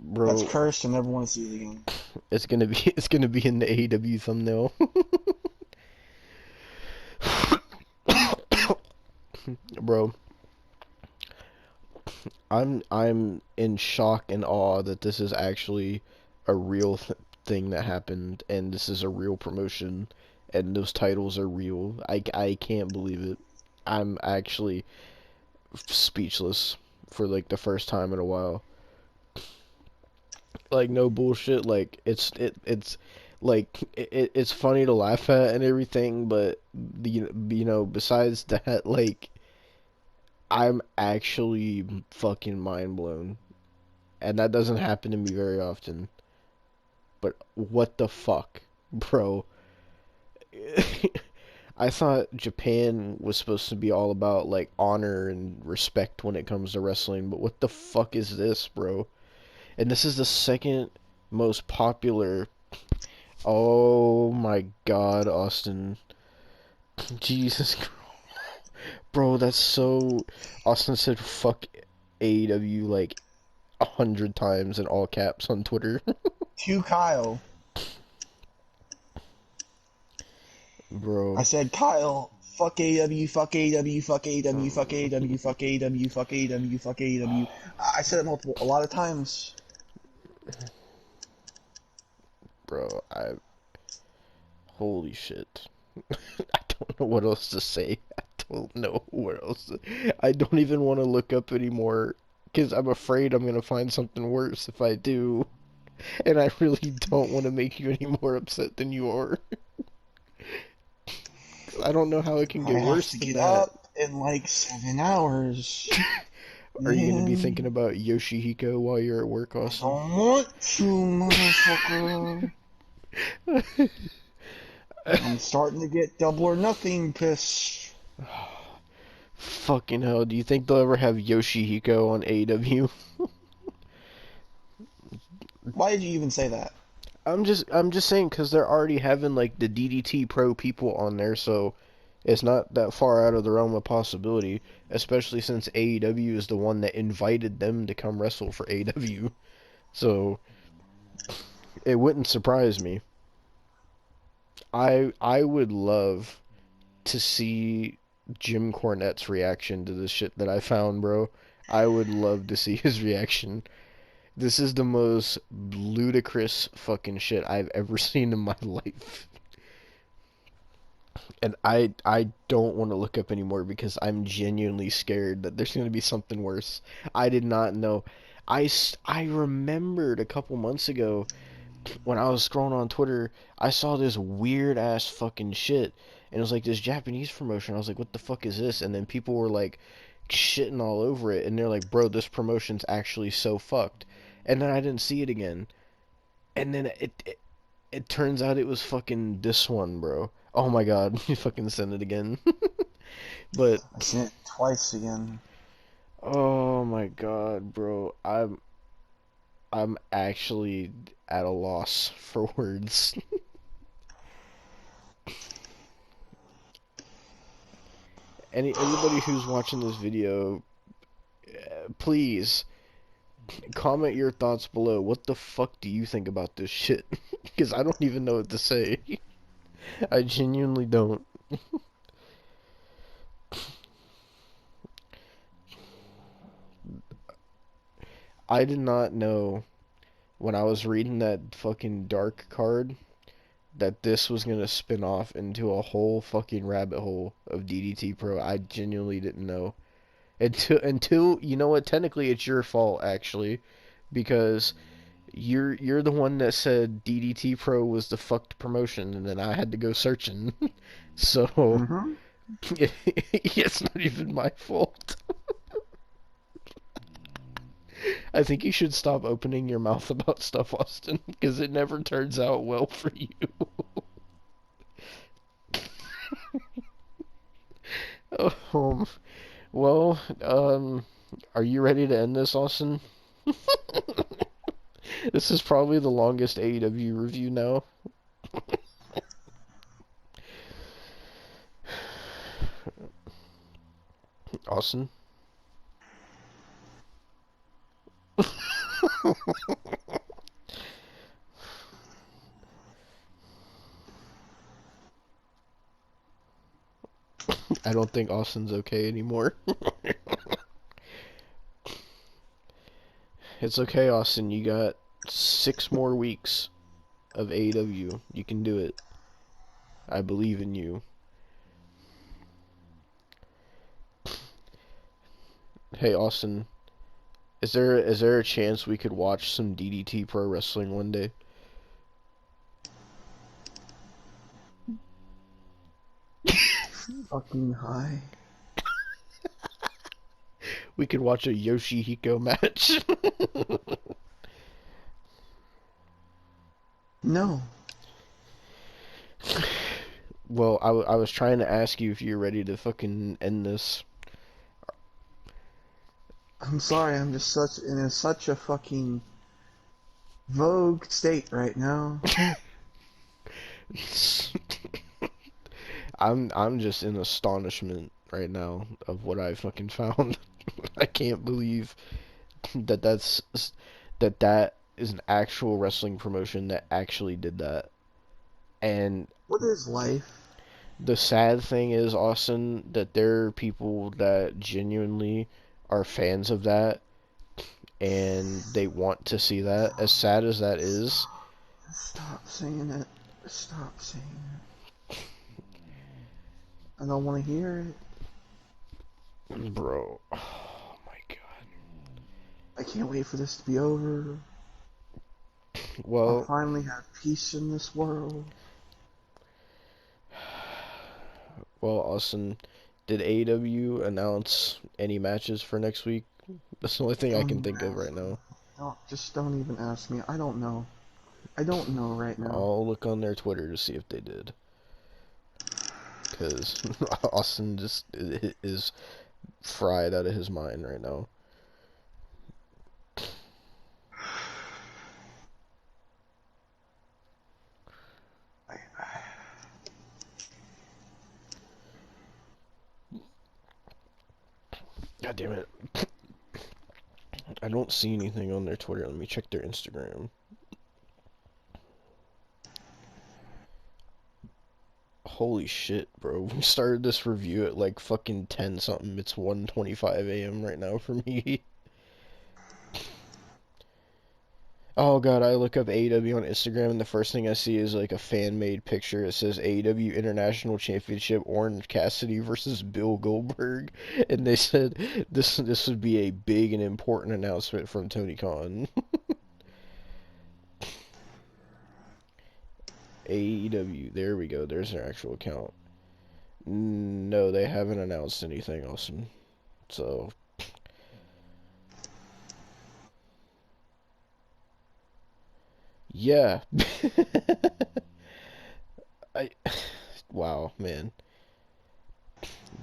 Bro, that's cursed. I never want to see it again. it's gonna be in the AEW thumbnail. Bro, I'm in shock and awe that this is actually a real thing that happened, and this is a real promotion, and those titles are real. I can't believe it. I'm actually speechless for like the first time in a while. Like, no bullshit. Like, it's funny to laugh at and everything, but besides that, like, I'm actually fucking mind blown, and that doesn't happen to me very often. But what the fuck, bro? I thought Japan was supposed to be all about like honor and respect when it comes to wrestling, but what the fuck is this, bro? And this is the second most popular. Oh my God, Austin. Jesus Christ. Bro, that's so... Austin said fuck AEW like 100 times in all caps on Twitter. To Kyle. Bro. I said, Kyle, fuck AEW, fuck AEW, fuck AEW, fuck AEW, fuck AEW, fuck AEW, fuck AEW. I said it a lot of times. Bro, holy shit. I don't know what else to say. I don't know what else I don't even want to look up anymore, because I'm afraid I'm going to find something worse if I do. And I really don't want to make you any more upset than you are. I don't know how it can I get have worse to than get that. up in like 7 hours. Are you gonna be Man, thinking about Yoshihiko while you're at work, I Austin? don't want to, motherfucker. I'm starting to get double or nothing pissed. Fucking hell, do you think they'll ever have Yoshihiko on AEW? Why did you even say that? I'm just saying because they're already having like the DDT Pro people on there, so it's not that far out of the realm of possibility, especially since AEW is the one that invited them to come wrestle for AEW. So it wouldn't surprise me. I would love to see Jim Cornette's reaction to this shit that I found, bro. I would love to see his reaction. This is the most ludicrous fucking shit I've ever seen in my life. And I don't want to look up anymore because I'm genuinely scared that there's going to be something worse. I did not know. I remembered a couple months ago when I was scrolling on Twitter, I saw this weird ass fucking shit. And it was like this Japanese promotion. I was like, what the fuck is this? And then people were like shitting all over it. And they're like, bro, this promotion's actually so fucked. And then I didn't see it again. And then it turns out it was fucking this one, bro. Oh my god, you fucking sent it again. But I seen it twice again. oh my god, bro. I'm actually at a loss for words. Anybody who's watching this video, please comment your thoughts below. What the fuck do you think about this shit? Because I don't even know what to say. I genuinely don't. I did not know when I was reading that fucking dark card that this was gonna spin off into a whole fucking rabbit hole of DDT Pro. I genuinely didn't know. Until you know what, technically it's your fault actually, because you're the one that said DDT Pro was the fucked promotion, and then I had to go searching. So Mm-hmm. it's not even my fault. I think you should stop opening your mouth about stuff, Austin, because it never turns out well for you. um, well, are you ready to end this, Austin? This is probably the longest AEW review now. Austin? I don't think Austin's okay anymore. It's okay, Austin. You got 6 more weeks of AEW. You can do it. I believe in you. Hey, Austin. Is there a chance we could watch some DDT Pro Wrestling one day? Fucking high. We could watch a Yoshihiko match. No. Well, I was trying to ask you if you're ready to fucking end this. I'm sorry, I'm just such a fucking vogue state right now. I'm just in astonishment right now of what I fucking found. I can't believe that is an actual wrestling promotion that actually did that. And What is life? the sad thing is, Austin, that there are people that genuinely are fans of that and they want to see that. As sad as that is, Stop saying it. Stop saying it. I don't want to hear it. bro. Oh my god. I can't wait for this to be over. I'll Well, finally have peace in this world. Well, Austin, did AEW announce any matches for next week? That's the only thing I Don't can even think of ask right me. now. Don't even ask me. I don't know. I don't know right now. I'll look on their Twitter to see if they did. Because Austin just is fried out of his mind right now. God damn it. I don't see anything on their Twitter. Let me check their Instagram. Holy shit, bro. We started this review at like fucking 10 something. It's 1:25 a.m. right now for me. Oh god, I look up AEW on Instagram and the first thing I see is like a fan-made picture. It says AEW International Championship Orange Cassidy versus Bill Goldberg, and they said this would be a big and important announcement from Tony Khan. AEW, there we go. There's their actual account. No, they haven't announced anything, Austin. So yeah. I wow, man.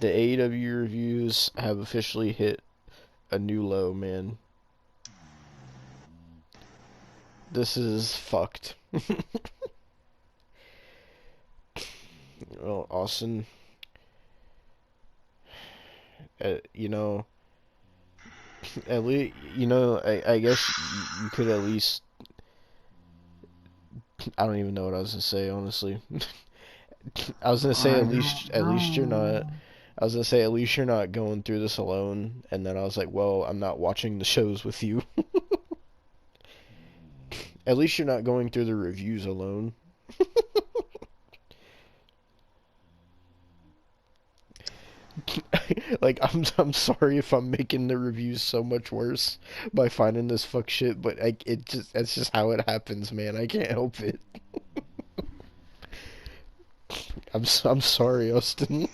The AEW reviews have officially hit a new low, man. This is fucked. Well, Austin, you know, at least, I guess you could at least, I don't even know what I was gonna say, honestly. I was gonna say I at don't least you're not, know. I was gonna say at least you're not going through this alone, and then I was like, well, I'm not watching the shows with you. At least you're not going through the reviews alone. Like I'm sorry if I'm making the reviews so much worse by finding this fuck shit, but that's just how it happens, man. I can't help it. I'm sorry, Austin.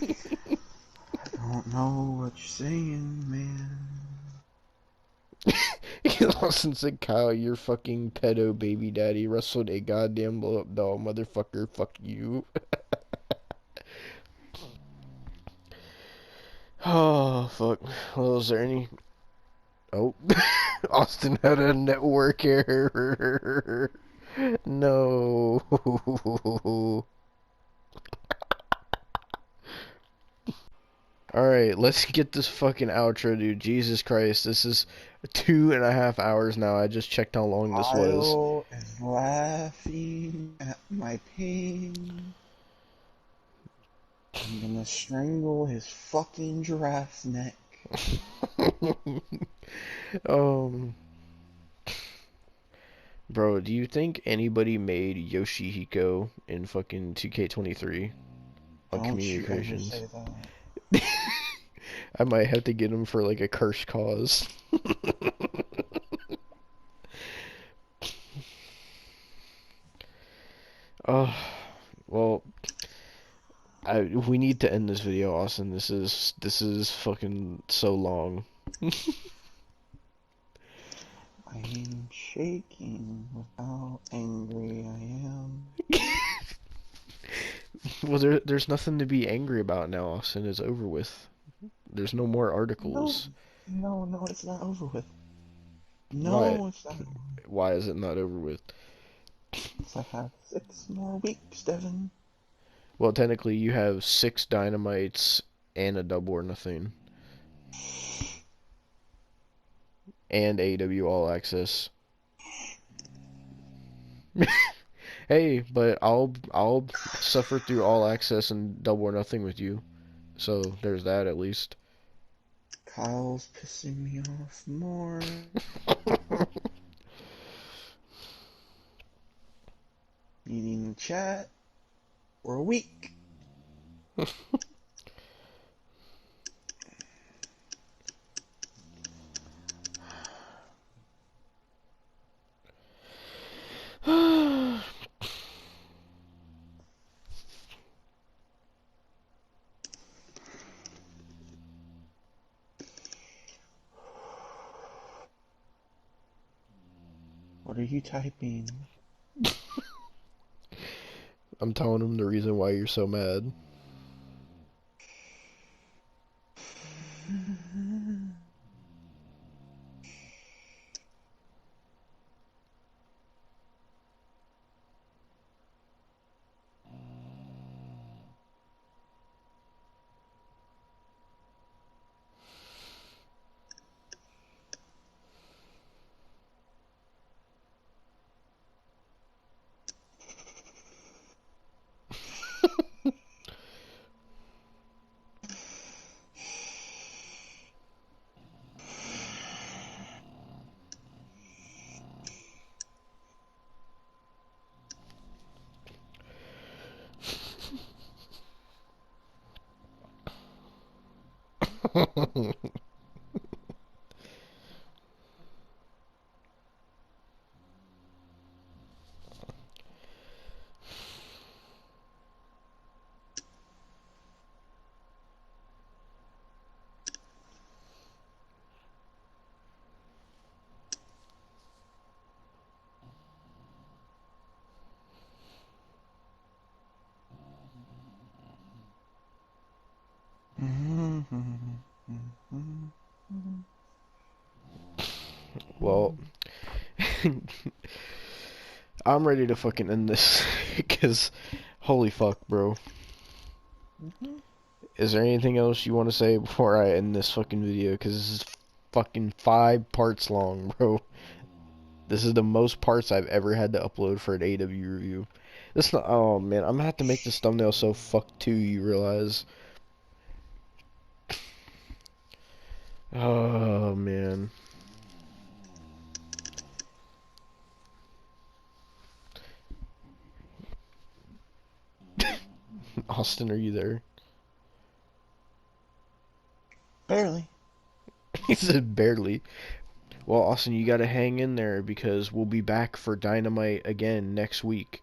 I don't know what you're saying, man. Austin said, Kyle, your fucking pedo baby daddy wrestled a goddamn blow up doll, motherfucker. Fuck you. Oh fuck. Well, is there any? Oh, Austin had a network error. No. Alright, let's get this fucking outro, dude. Jesus Christ, this is 2.5 hours now. I just checked how long this was. Kyle is laughing at my pain. I'm gonna strangle his fucking giraffe's neck. um, Bro, do you think anybody made Yoshihiko in fucking 2K23 on Don't Community you ever Creations? say that. I might have to get him for like a cursed cause. Oh, well, we need to end this video, Austin. This is fucking so long. I'm shaking with how angry I am. Well, there's nothing to be angry about now, Austin. It's over with. There's no more No, articles. no, it's not over with. Why? No, it's not. Why is it not over with? I have 6 more weeks, Devon. Well, technically, you have 6 dynamites and a double or nothing, and AW All Access. Hey, but I'll suffer through All Access and double or nothing with you. So there's that at least. Kyle's pissing me off more. Needing to chat for a week. you typing? I'm telling him the reason why you're so mad. Well, I'm ready to fucking end this, because holy fuck, bro. Is there anything else you want to say before I end this fucking video? Because this is fucking 5 parts long, bro. This is the most parts I've ever had to upload for an AW review. This not, oh man, I'm gonna have to make this thumbnail so fucked too, you realize. Oh man. Austin, are you there? Barely. He said barely. Well, Austin, you gotta hang in there because we'll be back for Dynamite again next week.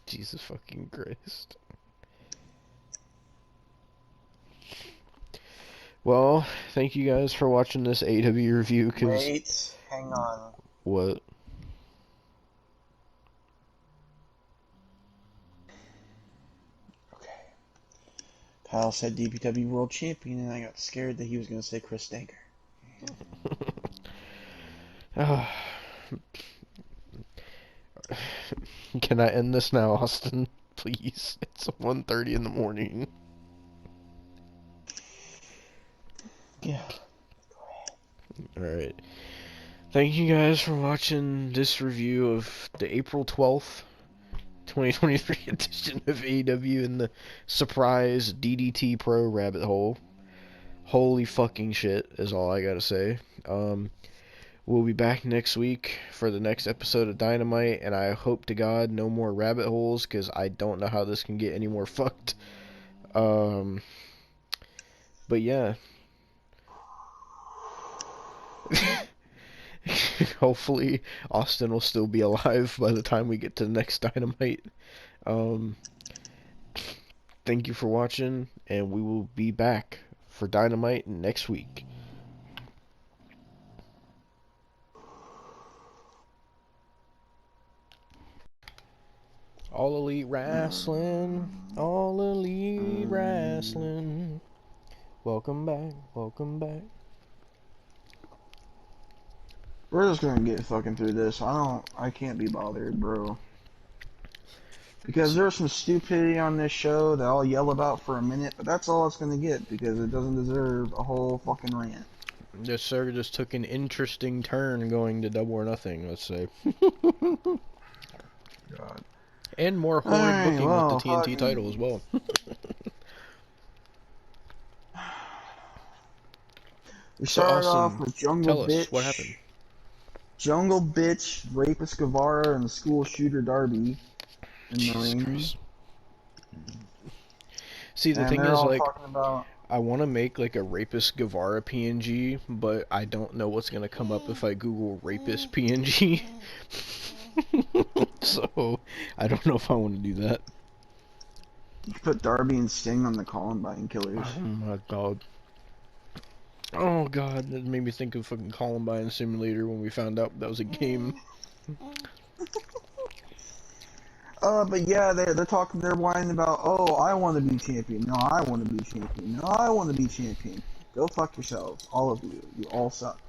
Jesus fucking Christ. Well, thank you guys for watching this AW review, cause... Wait, hang on. What? Okay. Kyle said DPW World Champion, and I got scared that he was going to say Chris Stanker. Can I end this now, Austin? Please. It's 1:30 in the morning. Yeah. Alright. Thank you guys for watching this review of the April 12th, 2023 edition of AEW and the surprise DDT Pro rabbit hole. Holy fucking shit is all I gotta say. We'll be back next week for the next episode of Dynamite, and I hope to God no more rabbit holes, because I don't know how this can get any more fucked. But yeah. Hopefully Austin will still be alive by the time we get to the next Dynamite. Thank you for watching, and we will be back for Dynamite next week. All Elite Wrestling, All Elite Wrestling. Welcome back, welcome back. We're just gonna get fucking through this. I can't be bothered, bro. Because there's some stupidity on this show that I'll yell about for a minute, but that's all it's gonna get, because it doesn't deserve a whole fucking rant. This sir just took an interesting turn going to Double or Nothing, let's say. God. And more horrid Alright, booking well, with the TNT fucking... title as well. We So, started off Austin, with Jungle tell us, Bitch. what happened? Jungle Bitch, Rapist Guevara, and the School Shooter Darby in the ring. Christ. See, the And thing they're is, all like, talking about... I want to make, like, a Rapist Guevara PNG, but I don't know what's going to come up if I Google Rapist PNG. So, I don't know if I want to do that. You could put Darby and Sting on the Columbine Killers. Oh my god. Oh god, that made me think of fucking Columbine Simulator when we found out that was a game. But yeah, they're whining about, oh, I want to be champion. No, I want to be champion. No, I want to be champion. Go fuck yourselves, all of you. You all suck.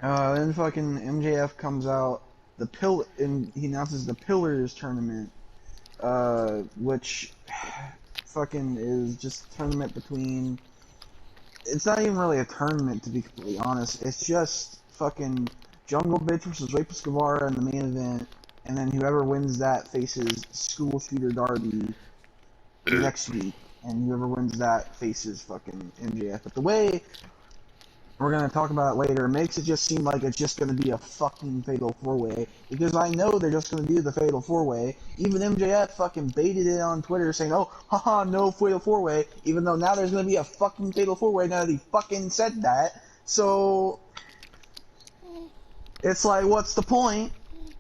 Then fucking MJF comes out, and he announces the Pillars tournament, which fucking is just a tournament between. It's not even really a tournament, to be completely honest. It's just fucking Jungle Bitch versus Rapist Guevara in the main event, and then whoever wins that faces School Shooter Darby next week, and whoever wins that faces fucking MJF. But the way we're gonna talk about it later, it makes it just seem like it's just gonna be a fucking fatal 4-way, because I know they're just gonna do the fatal 4-way. Even MJF fucking baited it on Twitter saying, oh, haha, no fatal 4-way, even though now there's gonna be a fucking fatal 4-way now that he fucking said that. So it's like, what's the point?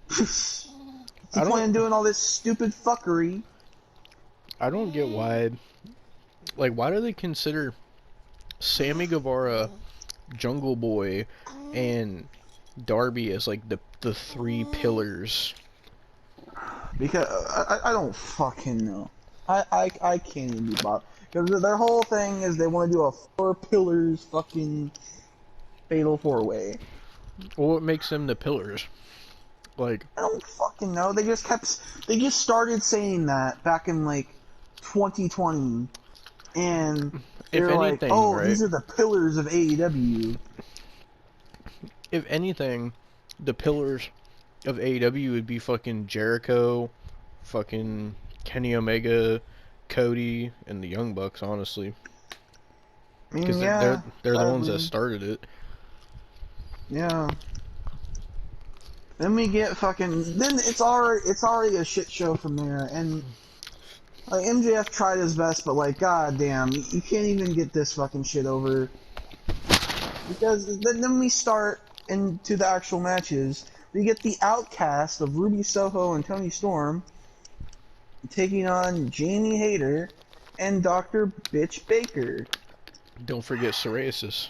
What's the point in doing all this stupid fuckery? I don't get why. Like, why do they consider Sammy Guevara, Jungle Boy, and Darby as like the three pillars? Because I don't fucking know. I can't even be bothered. Because their whole thing is they want to do a 4 pillars fucking fatal 4-way. Well, what makes them the pillars? Like, I don't fucking know. They just started saying that back in like 2020, and they're like, oh, right, these are the pillars of AEW. If anything, the pillars of AEW would be fucking Jericho, fucking Kenny Omega, Cody, and the Young Bucks, honestly. Because they're the ones that started it. Yeah. Then we get fucking. Then it's already a shit show from there, and like MJF tried his best, but like, goddamn, you can't even get this fucking shit over. Because then we start into the actual matches. We get the outcast of Ruby Soho and Tony Storm taking on Jamie Hayter and Dr. Bitch Baker. Don't forget Psoriasis.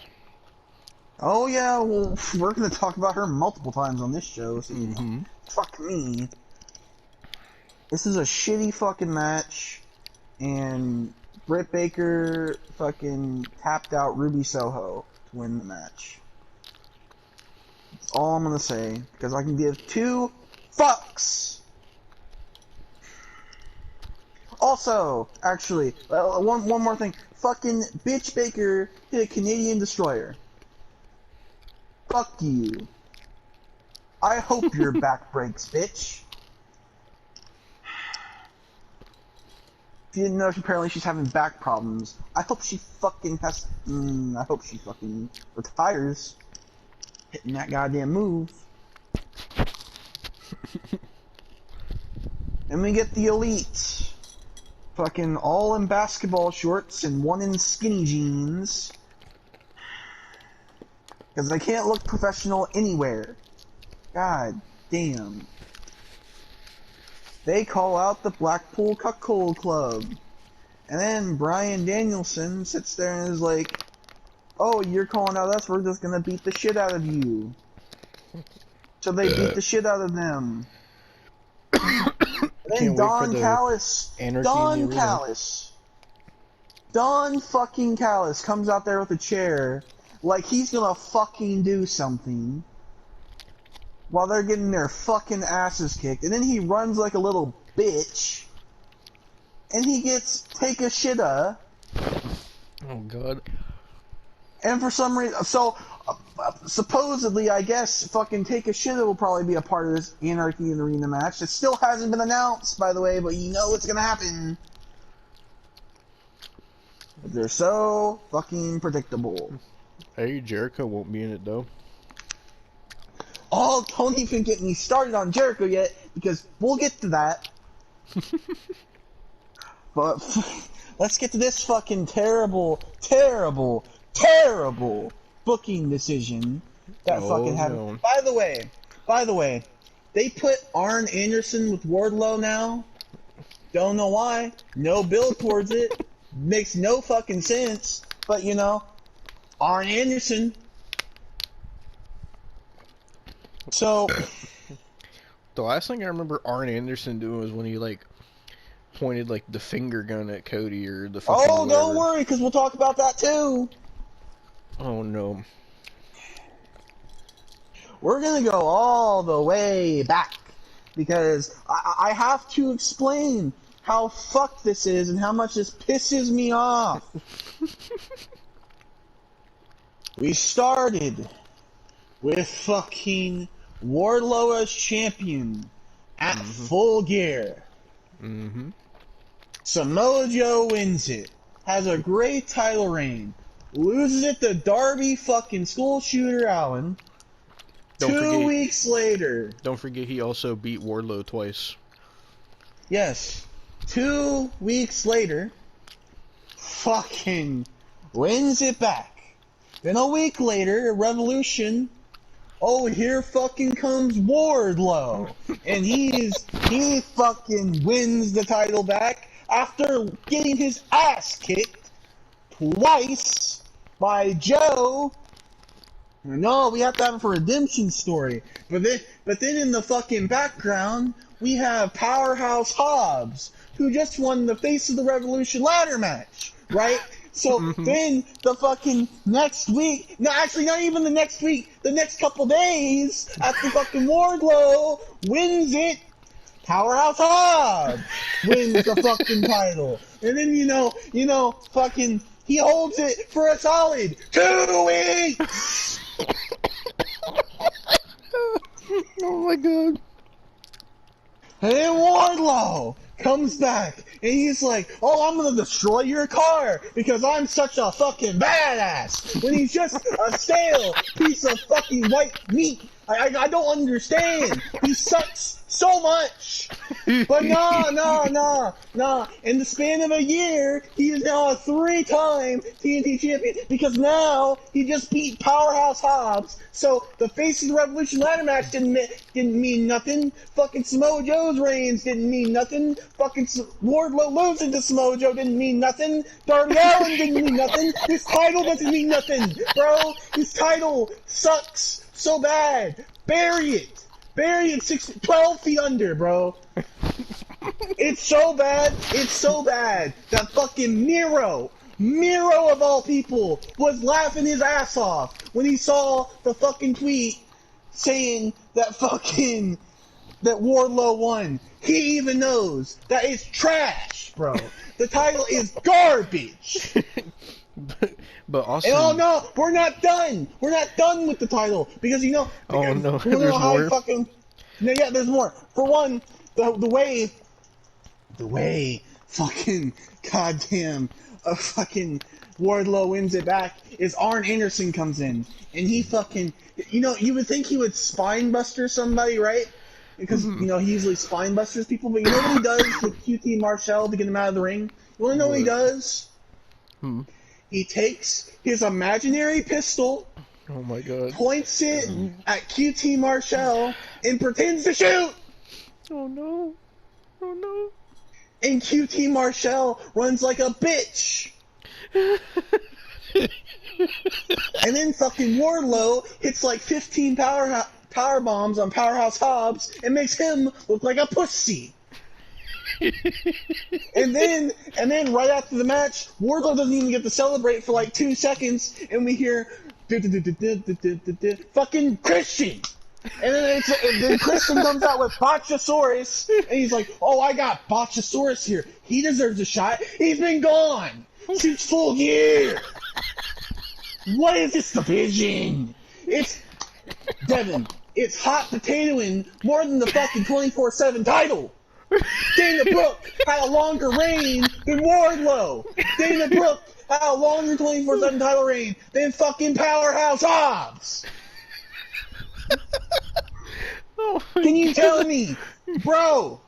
Oh yeah, well, we're gonna talk about her multiple times on this show, so fuck me. This is a shitty fucking match, and Britt Baker fucking tapped out Ruby Soho to win the match. That's all I'm gonna say, because I can give 2 fucks! Also, actually, one more thing. Fucking Bitch Baker hit a Canadian Destroyer. Fuck you. I hope your back breaks, bitch. If you didn't know, apparently she's having back problems. I hope she fucking has. I hope she fucking retires. Hitting that goddamn move. And we get the Elite. Fucking all in basketball shorts and one in skinny jeans. Because they can't look professional anywhere. God damn. They call out the Blackpool Cuckold Club. And then Bryan Danielson sits there and is like, oh, you're calling out us, we're just gonna beat the shit out of you. So they beat the shit out of them. And then Don Callis comes out there with a chair like he's gonna fucking do something while they're getting their fucking asses kicked, and then he runs like a little bitch and he gets take a shitta. Oh god. And for some reason, so supposedly, I guess fucking take a shitta will probably be a part of this Anarchy in the Arena match. It still hasn't been announced, by the way, but you know it's gonna happen. They're so fucking predictable. Hey, Jericho won't be in it though. Oh, don't even get me started on Jericho yet, because we'll get to that. But let's get to this fucking terrible booking decision that fucking happened. No. By the way, they put Arn Anderson with Wardlow now. Don't know why. No build towards it. Makes no fucking sense. But you know, Arn Anderson. So The last thing I remember Arn Anderson doing was when he like pointed like the finger gun at Cody or the fucking oh, whatever. don't worry, because we'll talk about that too. Oh no. We're gonna go all the way back because I have to explain how fucked this is and how much this pisses me off. We started with fucking Wardlow as champion at Full Gear. Mm-hmm. Samoa Joe wins it, has a great title reign, loses it to Darby fucking School Shooter Allen. Don't 2 forget- weeks later, Don't forget he also beat Wardlow twice. yes, 2 weeks later, fucking wins it back. Then a week later, at Revolution, oh, here fucking comes Wardlow. And he fucking wins the title back after getting his ass kicked twice by Joe. No, we have to have it for a redemption story. But then in the fucking background, we have Powerhouse Hobbs, who just won the Face of the Revolution ladder match, right? So then the fucking next week, no, actually not even the next week, the next couple days, after fucking Wardlow wins it, Powerhouse Hobbs wins the fucking title. And then, you know, fucking, he holds it for a solid 2 weeks! Oh my god. And then Wardlow comes back, and he's like, oh, I'm gonna destroy your car, because I'm such a fucking badass, when he's just a stale piece of fucking white meat. I don't understand. He sucks so much. But no. In the span of a year, he is now a 3-time TNT champion because now he just beat Powerhouse Hobbs. So the Face of the Revolution ladder match didn't mean nothing. Fucking Samoa Joe's reigns didn't mean nothing. Fucking Wardlow losing to Samoa Joe didn't mean nothing. Darby Allin didn't mean nothing. His title doesn't mean nothing, bro. His title sucks so bad. Bury it. Bury it 12 feet under, bro. It's so bad that fucking Miro of all people, was laughing his ass off when he saw the fucking tweet saying that Wardlow won. He even knows that it's trash, bro. The title is garbage. But Austin. And oh no, we're not done. We're not done with the title because you know. Oh no, you know there's how more. Fucking, yeah, there's more. For one, the way fucking goddamn fucking Wardlow wins it back is Arn Anderson comes in and he fucking, you know, you would think he would spine buster somebody, right? Because you know he usually spine busters people, but you know what he does with QT Marshall to get him out of the ring? You want to know what he does? He takes his imaginary pistol, Oh my god. points it at QT Marshall, and pretends to shoot! Oh no. Oh no. And QT Marshall runs like a bitch! And then fucking Wardlow hits like 15 power bombs on Powerhouse Hobbs and makes him look like a pussy! and then right after the match, Wardlow doesn't even get to celebrate for like 2 seconds, and we hear fucking Christian, and then Christian comes out with Botchasaurus, and he's like, "Oh, I got Botchasaurus here. He deserves a shot. He's been gone since Full Gear. What is this division? It's Devon. It's hot potatoing more than the fucking 24/7 title." Dana Brooke had a longer reign than Wardlow. Dana Brooke had a longer 24/7 title reign than fucking Powerhouse Hobbs. Oh Can you tell me, bro?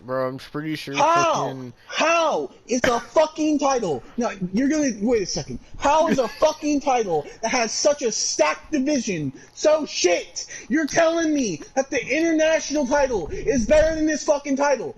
Bro, I'm pretty sure How? fucking... How? It's a fucking title. Now, you're gonna... Wait a second. How is a fucking title that has such a stacked division so shit? You're telling me that the international title is better than this fucking title?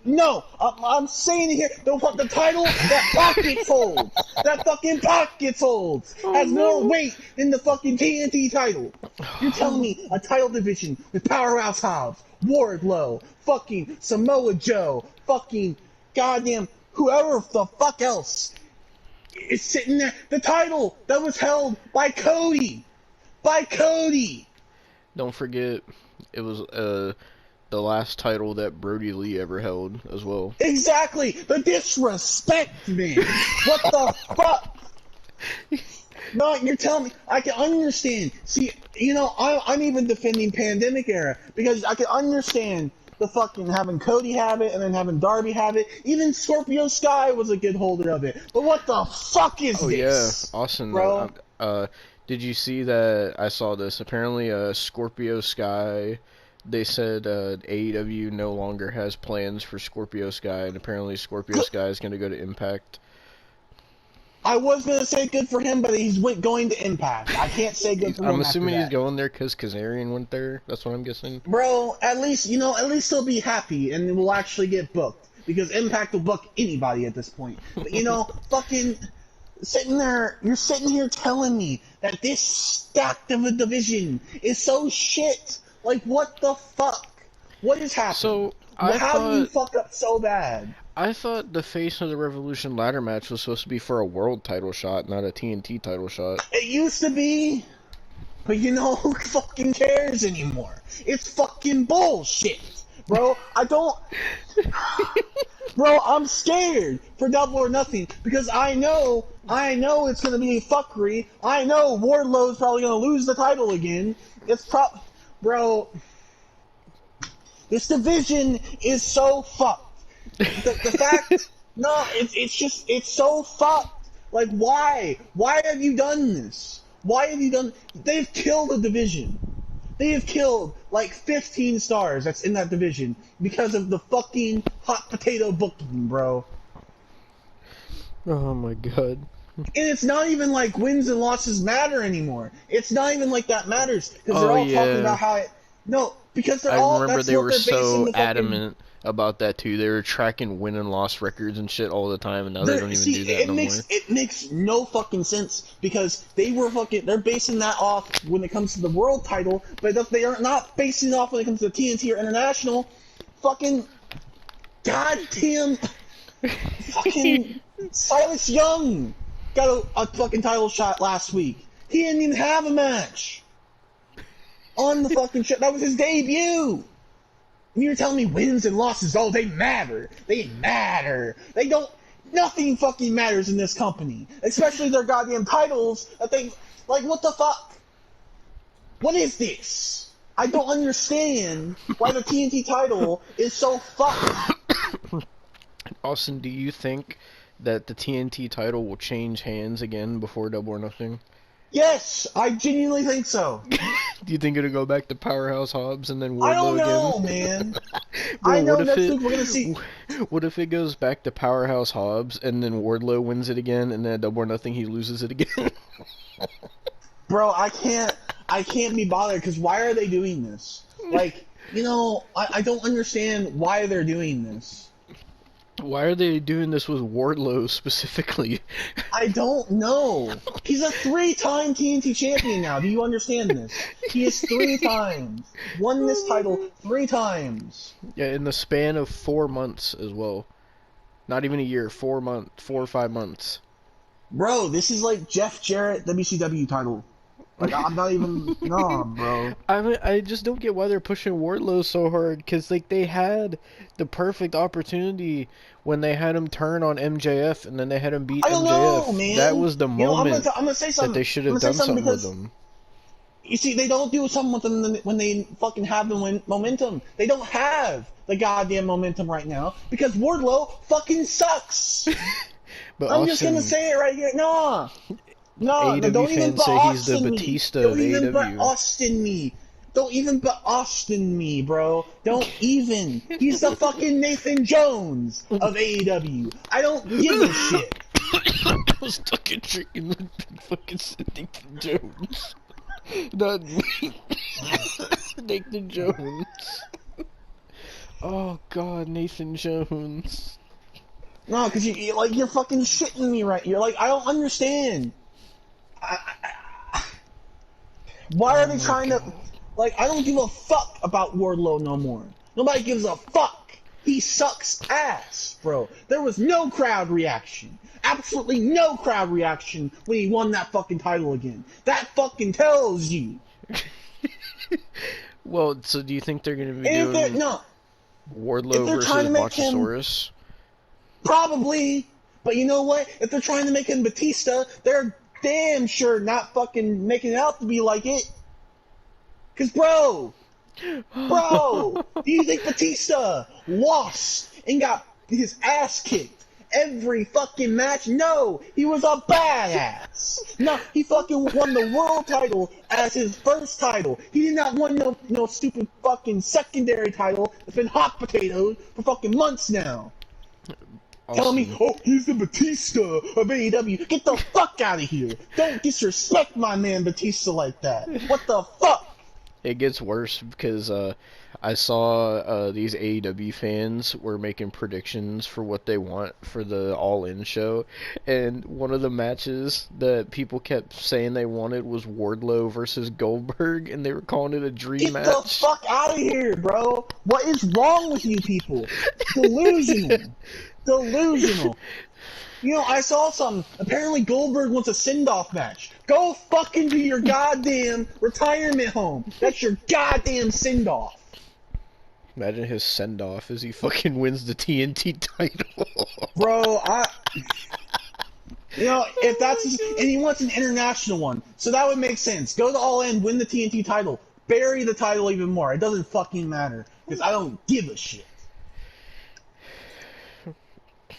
No, I'm saying it here. The title that Pocket holds, that fucking Pocket holds, has more weight than the fucking TNT title. You're telling me a title division with Powerhouse Hobbs, Wardlow, fucking Samoa Joe, fucking goddamn whoever the fuck else is sitting there. The title that was held by Cody. By Cody. Don't forget, it was the last title that Brody Lee ever held as well. Exactly. The disrespect, man. What the fuck? No, you're telling me. I can understand. See, you know, I'm even defending Pandemic Era because I can understand the fucking having Cody have it and then having Darby have it. Even Scorpio Sky was a good holder of it. But what the fuck is this? Yeah, Austin, bro. Did you see that? I saw this. Apparently, Scorpio Sky. They said AEW no longer has plans for Scorpio Sky, and apparently Scorpio Sky is going to go to Impact. I was going to say good for him, but he's going to Impact. I can't say good for him. I'm assuming he's going there because Kazarian went there. That's what I'm guessing. Bro, at least he'll be happy and will actually get booked. Because Impact will book anybody at this point. But, you know, fucking sitting there, you're sitting here telling me that this stacked of a division is so shit. Like, what the fuck? What is happening? So, how do you fuck up so bad? I thought the Face of the Revolution ladder match was supposed to be for a world title shot, not a TNT title shot. It used to be, but you know, who fucking cares anymore? It's fucking bullshit, bro. Bro, I'm scared for Double or Nothing because I know it's gonna be fuckery. I know Wardlow's probably gonna lose the title again. Bro, this division is so fucked. The fact, no, it's so fucked. Like, why? Why have you done this? They've killed a division. They have killed, like, 15 stars that's in that division because of the fucking hot potato booking, bro. Oh my god. And it's not even like wins and losses matter anymore. It's not even like that matters because they're all talking about how it. No, because they're all. I remember they were so the adamant about that too. They were tracking win and loss records and shit all the time, and now they don't even do that no more. It makes no fucking sense because they're basing that off when it comes to the world title, but they are not basing it off when it comes to TNT or international. Fucking goddamn, fucking Silas Young got a fucking title shot last week. He didn't even have a match on the fucking show. That was his debut. And you're telling me wins and losses, oh, they matter. They matter. They don't. Nothing fucking matters in this company. Especially their goddamn titles that they. Like, what the fuck? What is this? I don't understand why the TNT title is so fucked. Austin, do you think that the TNT title will change hands again before Double or Nothing? Yes, I genuinely think so. Do you think it'll go back to Powerhouse Hobbs and then Wardlow I don't know, again? man. Bro, I know next week we're gonna see. What if it goes back to Powerhouse Hobbs and then Wardlow wins it again, and then at Double or Nothing he loses it again? Bro, I can't be bothered because why are they doing this? Like, you know, I don't understand why they're doing this. Why are they doing this with Wardlow specifically? I don't know. He's a 3-time TNT champion now. Do you understand this? He is 3 times. Won this title 3 times. Yeah, in the span of 4 months as well. Not even a year, 4 or 5 months. Bro, this is like Jeff Jarrett WCW title. Like, I'm not even... Nah, bro. I just don't get why they're pushing Wardlow so hard, because, like, they had the perfect opportunity when they had him turn on MJF, and then they had him beat MJF. I don't know, man. That was the moment I'm gonna say something. that they should have done something with them. You see, they don't do something with them when they fucking have the momentum. They don't have the goddamn momentum right now, because Wardlow fucking sucks. But I'm just gonna say it right here. No, AEW don't even fans say he's the Austin Batista me. of Don't even AEW. Austin me. Don't even but Austin me, bro. Don't even. He's the fucking Nathan Jones of AEW. I don't give a shit. I was fucking drinking fucking Nathan Jones. Not me. Nathan Jones. Oh god, Nathan Jones. No, because you're fucking shitting me right. You're like, I don't understand. Why are they trying to? Like, I don't give a fuck about Wardlow no more. Nobody gives a fuck. He sucks ass, bro. There was no crowd reaction. Absolutely no crowd reaction when he won that fucking title again. That fucking tells you. Well, so do you think they're gonna be And doing no, Wardlow if they're trying versus to make him- Botchasaurus? probably. But you know what? If they're trying to make him Batista, they're damn sure not fucking making it out to be like it. Cause bro, do you think Batista lost and got his ass kicked every fucking match? No, he was a badass. No, he fucking won the world title as his first title. He did not win no stupid fucking secondary title that's been hot potatoed for fucking months now. Tell me, oh, he's the Batista of AEW. Get the fuck out of here. Don't disrespect my man Batista like that. What the fuck? It gets worse because I saw these AEW fans were making predictions for what they want for the All In show, and one of the matches that people kept saying they wanted was Wardlow versus Goldberg, and they were calling it a dream match. Get the fuck out of here, bro. What is wrong with you people? Delusional. Delusional. You know, I saw something. Apparently Goldberg wants a send-off match. Go fucking to your goddamn retirement home. That's your goddamn send-off. Imagine his send-off as he fucking wins the TNT title. Bro, you know, if that's... And he wants an international one. So that would make sense. Go to All In, win the TNT title. Bury the title even more. It doesn't fucking matter. Because I don't give a shit.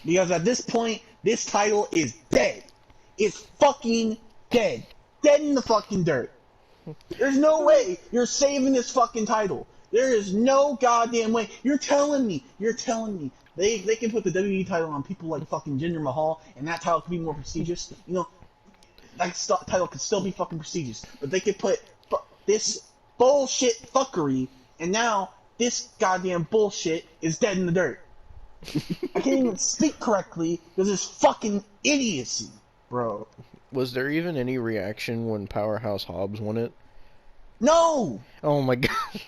Because at this point, this title is dead. It's fucking dead. Dead in the fucking dirt. There's no way you're saving this fucking title. There is no goddamn way. You're telling me they can put the WWE title on people like fucking Jinder Mahal and that title could be more prestigious? You know, that title could still be fucking prestigious. But they could put this bullshit fuckery, and now this goddamn bullshit is dead in the dirt. I can't even speak correctly because it's fucking idiocy, bro. Was there even any reaction when Powerhouse Hobbs won it? No! Oh my god.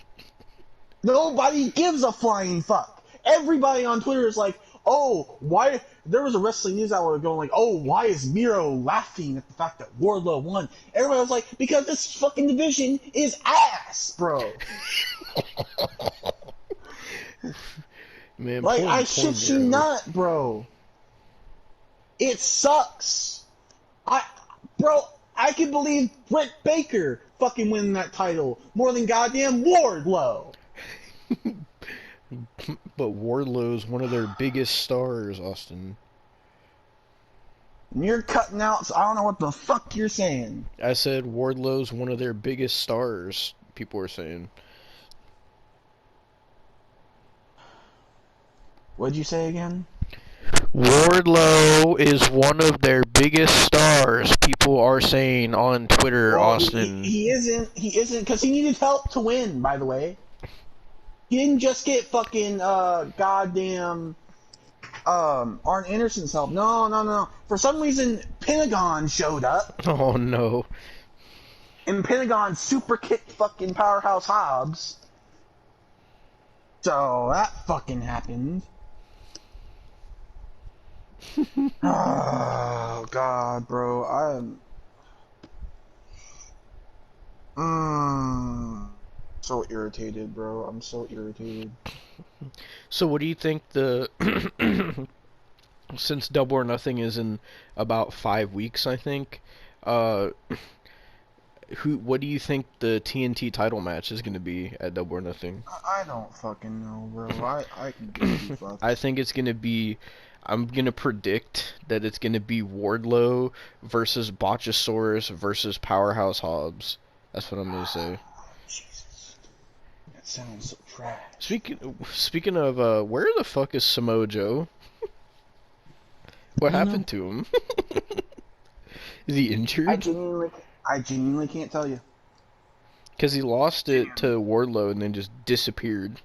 Nobody gives a flying fuck. Everybody on Twitter is like, oh, why? There was a wrestling news outlet going like, oh, why is Miro laughing at the fact that Wardlow won? Everybody was like, because this fucking division is ass, bro. Man, like, I shit you not, bro. It sucks. Bro, I can believe Britt Baker fucking winning that title more than goddamn Wardlow. But Wardlow's one of their biggest stars, Austin. And you're cutting out, so I don't know what the fuck you're saying. I said Wardlow's one of their biggest stars, people were saying. What'd you say again? Wardlow is one of their biggest stars, people are saying on Twitter, well, Austin. He isn't, because he needed help to win, by the way. He didn't just get fucking, goddamn, Arn Anderson's help. No. For some reason, Pentagon showed up. Oh no. And Pentagon super kicked fucking Powerhouse Hobbs. So, that fucking happened. Oh, God, bro. I'm... so irritated, bro. I'm so irritated. So what do you think the... since Double or Nothing is in about 5 weeks, I think, what do you think the TNT title match is going to be at Double or Nothing? I don't fucking know, bro. I can give a fuck. I think it's going to be... I'm going to predict that it's going to be Wardlow versus Botchasaurus versus Powerhouse Hobbs. That's what I'm going to say. Jesus. That sounds so trash. Speaking of, where the fuck is Samoa Joe? What happened to him? Is he I injured? genuinely can't tell you. Because he lost it to Wardlow and then just disappeared.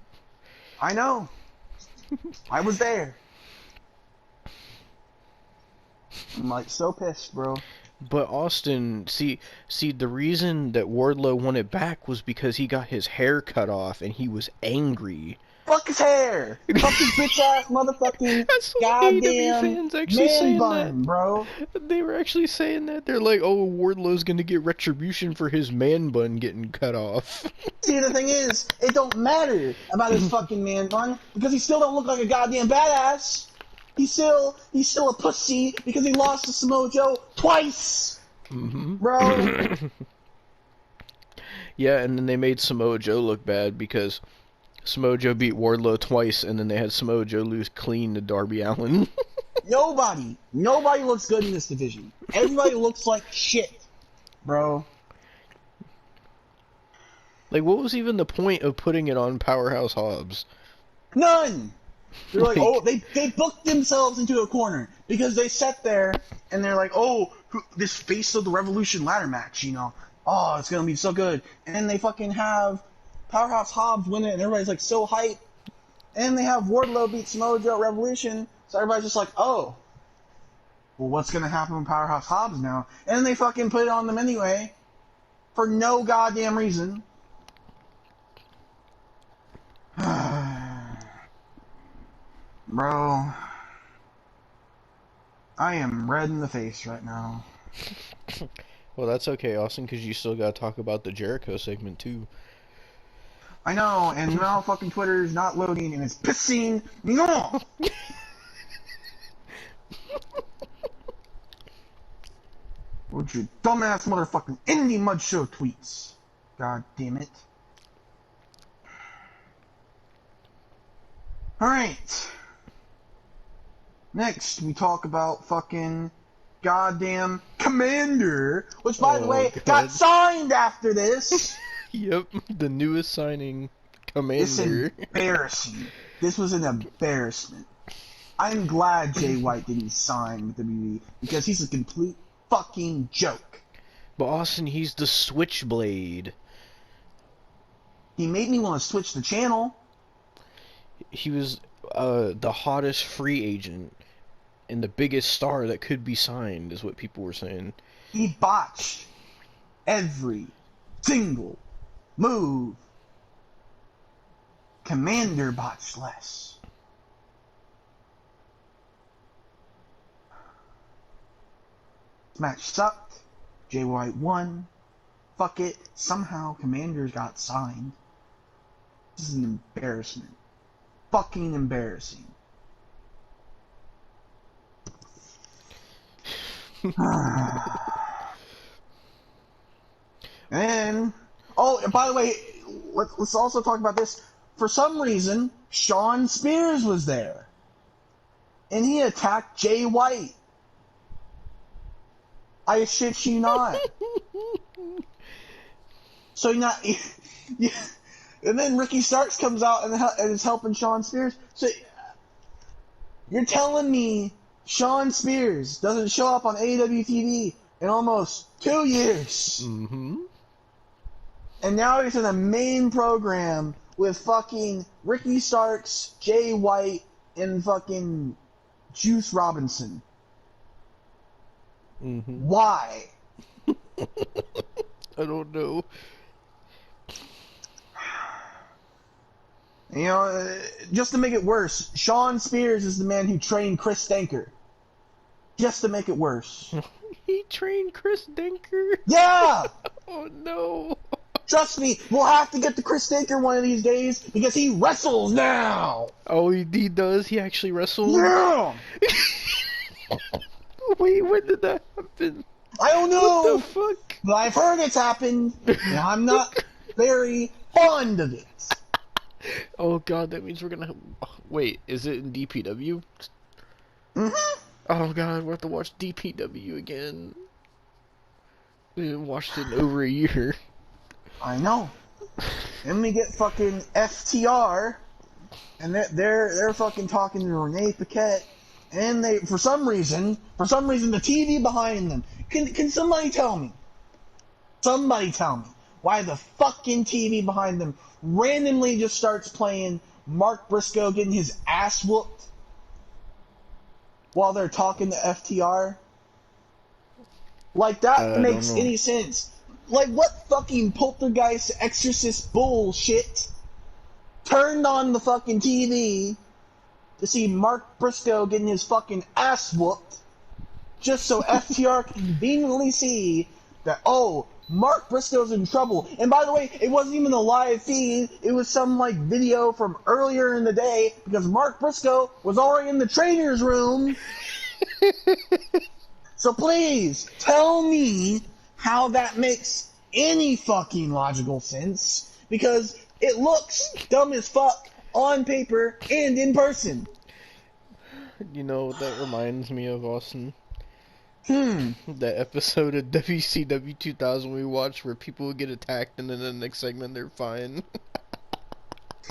I know. I was there. I'm like so pissed, bro. But Austin, see, the reason that Wardlow won it back was because he got his hair cut off and he was angry. Fuck his hair. Fuck his bitch ass motherfucking That's what AEW goddamn fans actually man saying bun, bro. They were actually saying that. They're like, oh, Wardlow's gonna get retribution for his man bun getting cut off. See, the thing is, it don't matter about his fucking man bun because he still don't look like a goddamn badass. He's still a pussy because he lost to Samoa Joe twice, bro. Yeah, and then they made Samoa Joe look bad because Samoa Joe beat Wardlow twice, and then they had Samoa Joe lose clean to Darby Allin. Nobody looks good in this division. Everybody looks like shit, bro. Like, what was even the point of putting it on Powerhouse Hobbs? None. They're like, oh, they booked themselves into a corner because they sat there and they're like, oh, this Face of the Revolution ladder match, you know, oh, it's gonna be so good, and then they fucking have Powerhouse Hobbs win it, and everybody's like so hyped, and they have Wardlow beat Samoa Joe at Revolution, so everybody's just like, oh, well, what's gonna happen with Powerhouse Hobbs now? And then they fucking put it on them anyway, for no goddamn reason. Bro, I am red in the face right now. Well, that's okay, Austin, because you still gotta talk about the Jericho segment, too. I know, and now fucking Twitter is not loading, and it's pissing me off! With your dumbass motherfucking indie mud show tweets. God damn it. Alright. Next, we talk about fucking goddamn Commander, which, by the way, God. got signed after this. Yep, the newest signing, Commander. It's embarrassing. This was an embarrassment. I'm glad Jay White didn't sign with the WWE because he's a complete fucking joke. But Austin, he's the Switchblade. He made me want to switch the channel. He was the hottest free agent and the biggest star that could be signed, is what people were saying. He botched every single move. Commander botched less. This match sucked. Jay White won. Fuck it. Somehow Commanders got signed. This is an embarrassment. Fucking embarrassing. And oh, and by the way, let's also talk about this. For some reason, Shawn Spears was there, and he attacked Jay White. I shit you not. So you're not. And then Ricky Starks comes out and is helping Shawn Spears. So you're telling me Shawn Spears doesn't show up on AEW TV in almost 2 years? Mm-hmm. And now he's in a main program with fucking Ricky Starks, Jay White, and fucking Juice Robinson. Mm-hmm. Why? I don't know. You know, just to make it worse, Shawn Spears is the man who trained Chris Stanker. Just to make it worse. He trained Chris Denker? Yeah! Oh no. Trust me, we'll have to get to Chris Stanker one of these days because he wrestles now! Oh, he does? He actually wrestled? Yeah! Wait, when did that happen? I don't know! What the fuck? But I've heard it's happened, and I'm not very fond of it. Oh god, that means we're gonna have... Wait, is it in DPW? Mm-hmm. Oh god, we'll have to watch DPW again. We haven't watched it in over a year. I know. Then we get fucking FTR, and they're fucking talking to Renee Paquette, and they for some reason the TV behind them. Can somebody tell me? Somebody tell me why the fucking TV behind them randomly just starts playing Mark Briscoe getting his ass whooped while they're talking to FTR? Like, that I don't makes know. any sense. Like, what fucking poltergeist exorcist bullshit turned on the fucking TV to see Mark Briscoe getting his fucking ass whooped just so FTR can conveniently see that, oh, Mark Briscoe's in trouble. And by the way, it wasn't even a live feed. It was some, like, video from earlier in the day because Mark Briscoe was already in the trainer's room. So please, tell me how that makes any fucking logical sense, because it looks dumb as fuck on paper and in person. You know what that reminds me of, Austin? Hmm. That episode of WCW 2000 we watched where people would get attacked and then the next segment they're fine.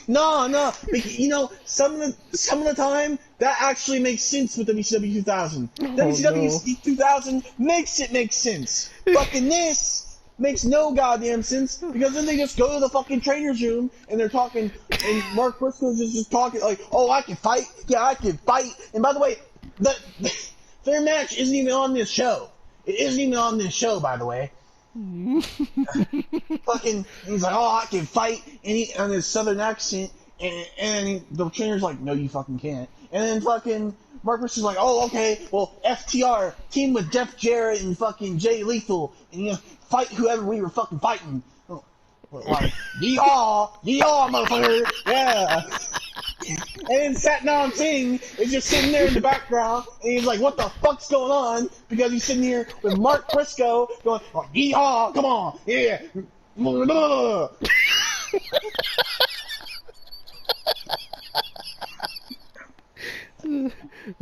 No, you know, some of the time that actually makes sense with WCW 2000. Oh, WCW no. 2000 makes it make sense. Fucking this makes no goddamn sense, because then they just go to the fucking trainer's room and they're talking, and Mark Briscoe's just talking like, oh, I can fight, yeah, I can fight. And by the way, their match isn't even on this show. It isn't even on this show, by the way. Fucking, he's like, oh, I can fight, and he on his southern accent, and the trainer's like, no, you fucking can't. And then fucking Mark Briscoe's like, oh, okay, well, FTR team with Jeff Jarrett and fucking Jay Lethal, and you know, fight whoever we were fucking fighting. Like, yeehaw, motherfucker, yeah. And then Satnam Singh is just sitting there in the background, and he's like, what the fuck's going on? Because he's sitting here with Mark Briscoe going, oh, yeehaw, come on, yeah.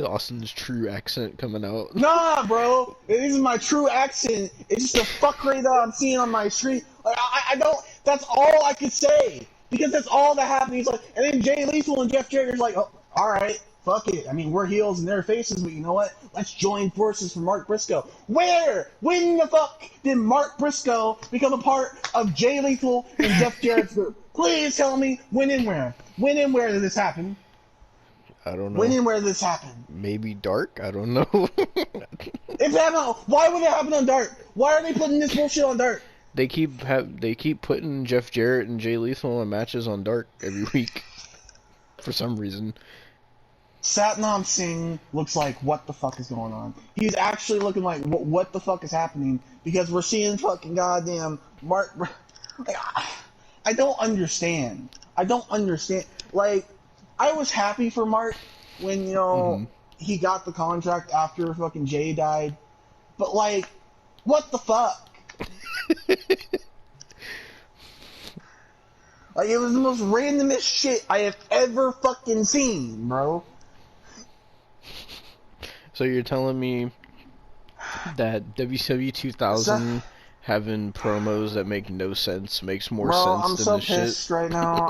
Austin's true accent coming out. Nah, bro, it isn't my true accent. It's just the fuckery that I'm seeing on my street. Like, I don't, that's all I could say. Because that's all that happened. He's like, and then Jay Lethal and Jeff Jarrett are like, oh, alright, fuck it. I mean, we're heels in their faces, but you know what? Let's join forces for Mark Briscoe. Where? When the fuck did Mark Briscoe become a part of Jay Lethal and Jeff Jarrett's group? Please tell me when and where. When and where did this happen? I don't know. When and where did this happen? Maybe Dark? I don't know. If it happened, why would it happen on Dark? Why are they putting this bullshit on Dark? They keep putting Jeff Jarrett and Jay Lethal in matches on Dark every week. For some reason. Satnam Singh looks like, what the fuck is going on? He's actually looking like, what the fuck is happening? Because we're seeing fucking goddamn Mark... Like, I don't understand. Like, I was happy for Mark when, you know, he got the contract after fucking Jay died. But, like, what the fuck? Like, it was the most randomest shit I have ever fucking seen, bro. So you're telling me that WCW 2000 having promos that make no sense makes more Bro, sense I'm than so this shit? pissed right now.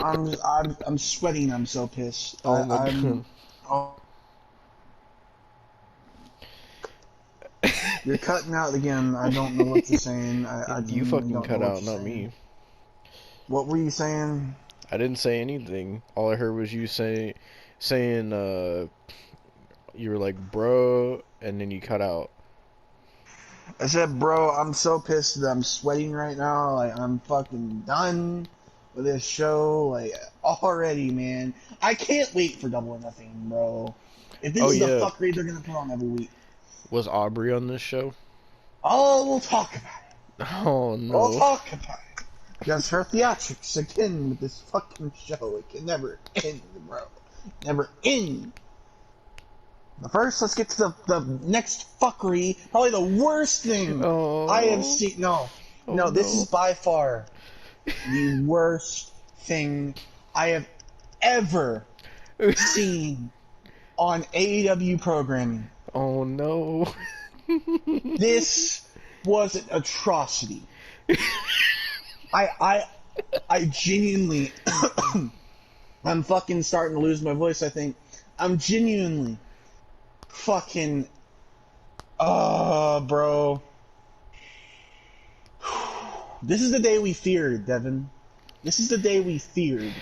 I'm sweating. I'm so pissed. Oh my god. Oh. You're cutting out again. I don't know what you're saying. I You fucking cut out, not me. What were you saying? I didn't say anything. All I heard was you saying you were like, bro, and then you cut out. I said, bro, I'm so pissed that I'm sweating right now. Like, I'm fucking done with this show. Like, already, man. I can't wait for Double or Nothing, bro. If this is the fuckery they're gonna put on every week. Was Aubrey on this show? Oh, we'll talk about it. Oh no. We'll talk about it. Because her theatrics again with this fucking show, it can never end, bro. Never end. But first, let's get to the next fuckery. Probably the worst thing I have seen. No, this is by far the worst thing I have ever seen on AEW programming. Oh no. This was an atrocity. I genuinely, I'm fucking starting to lose my voice, I think. I'm genuinely fucking, bro. This is the day we feared, Devon. This is the day we feared.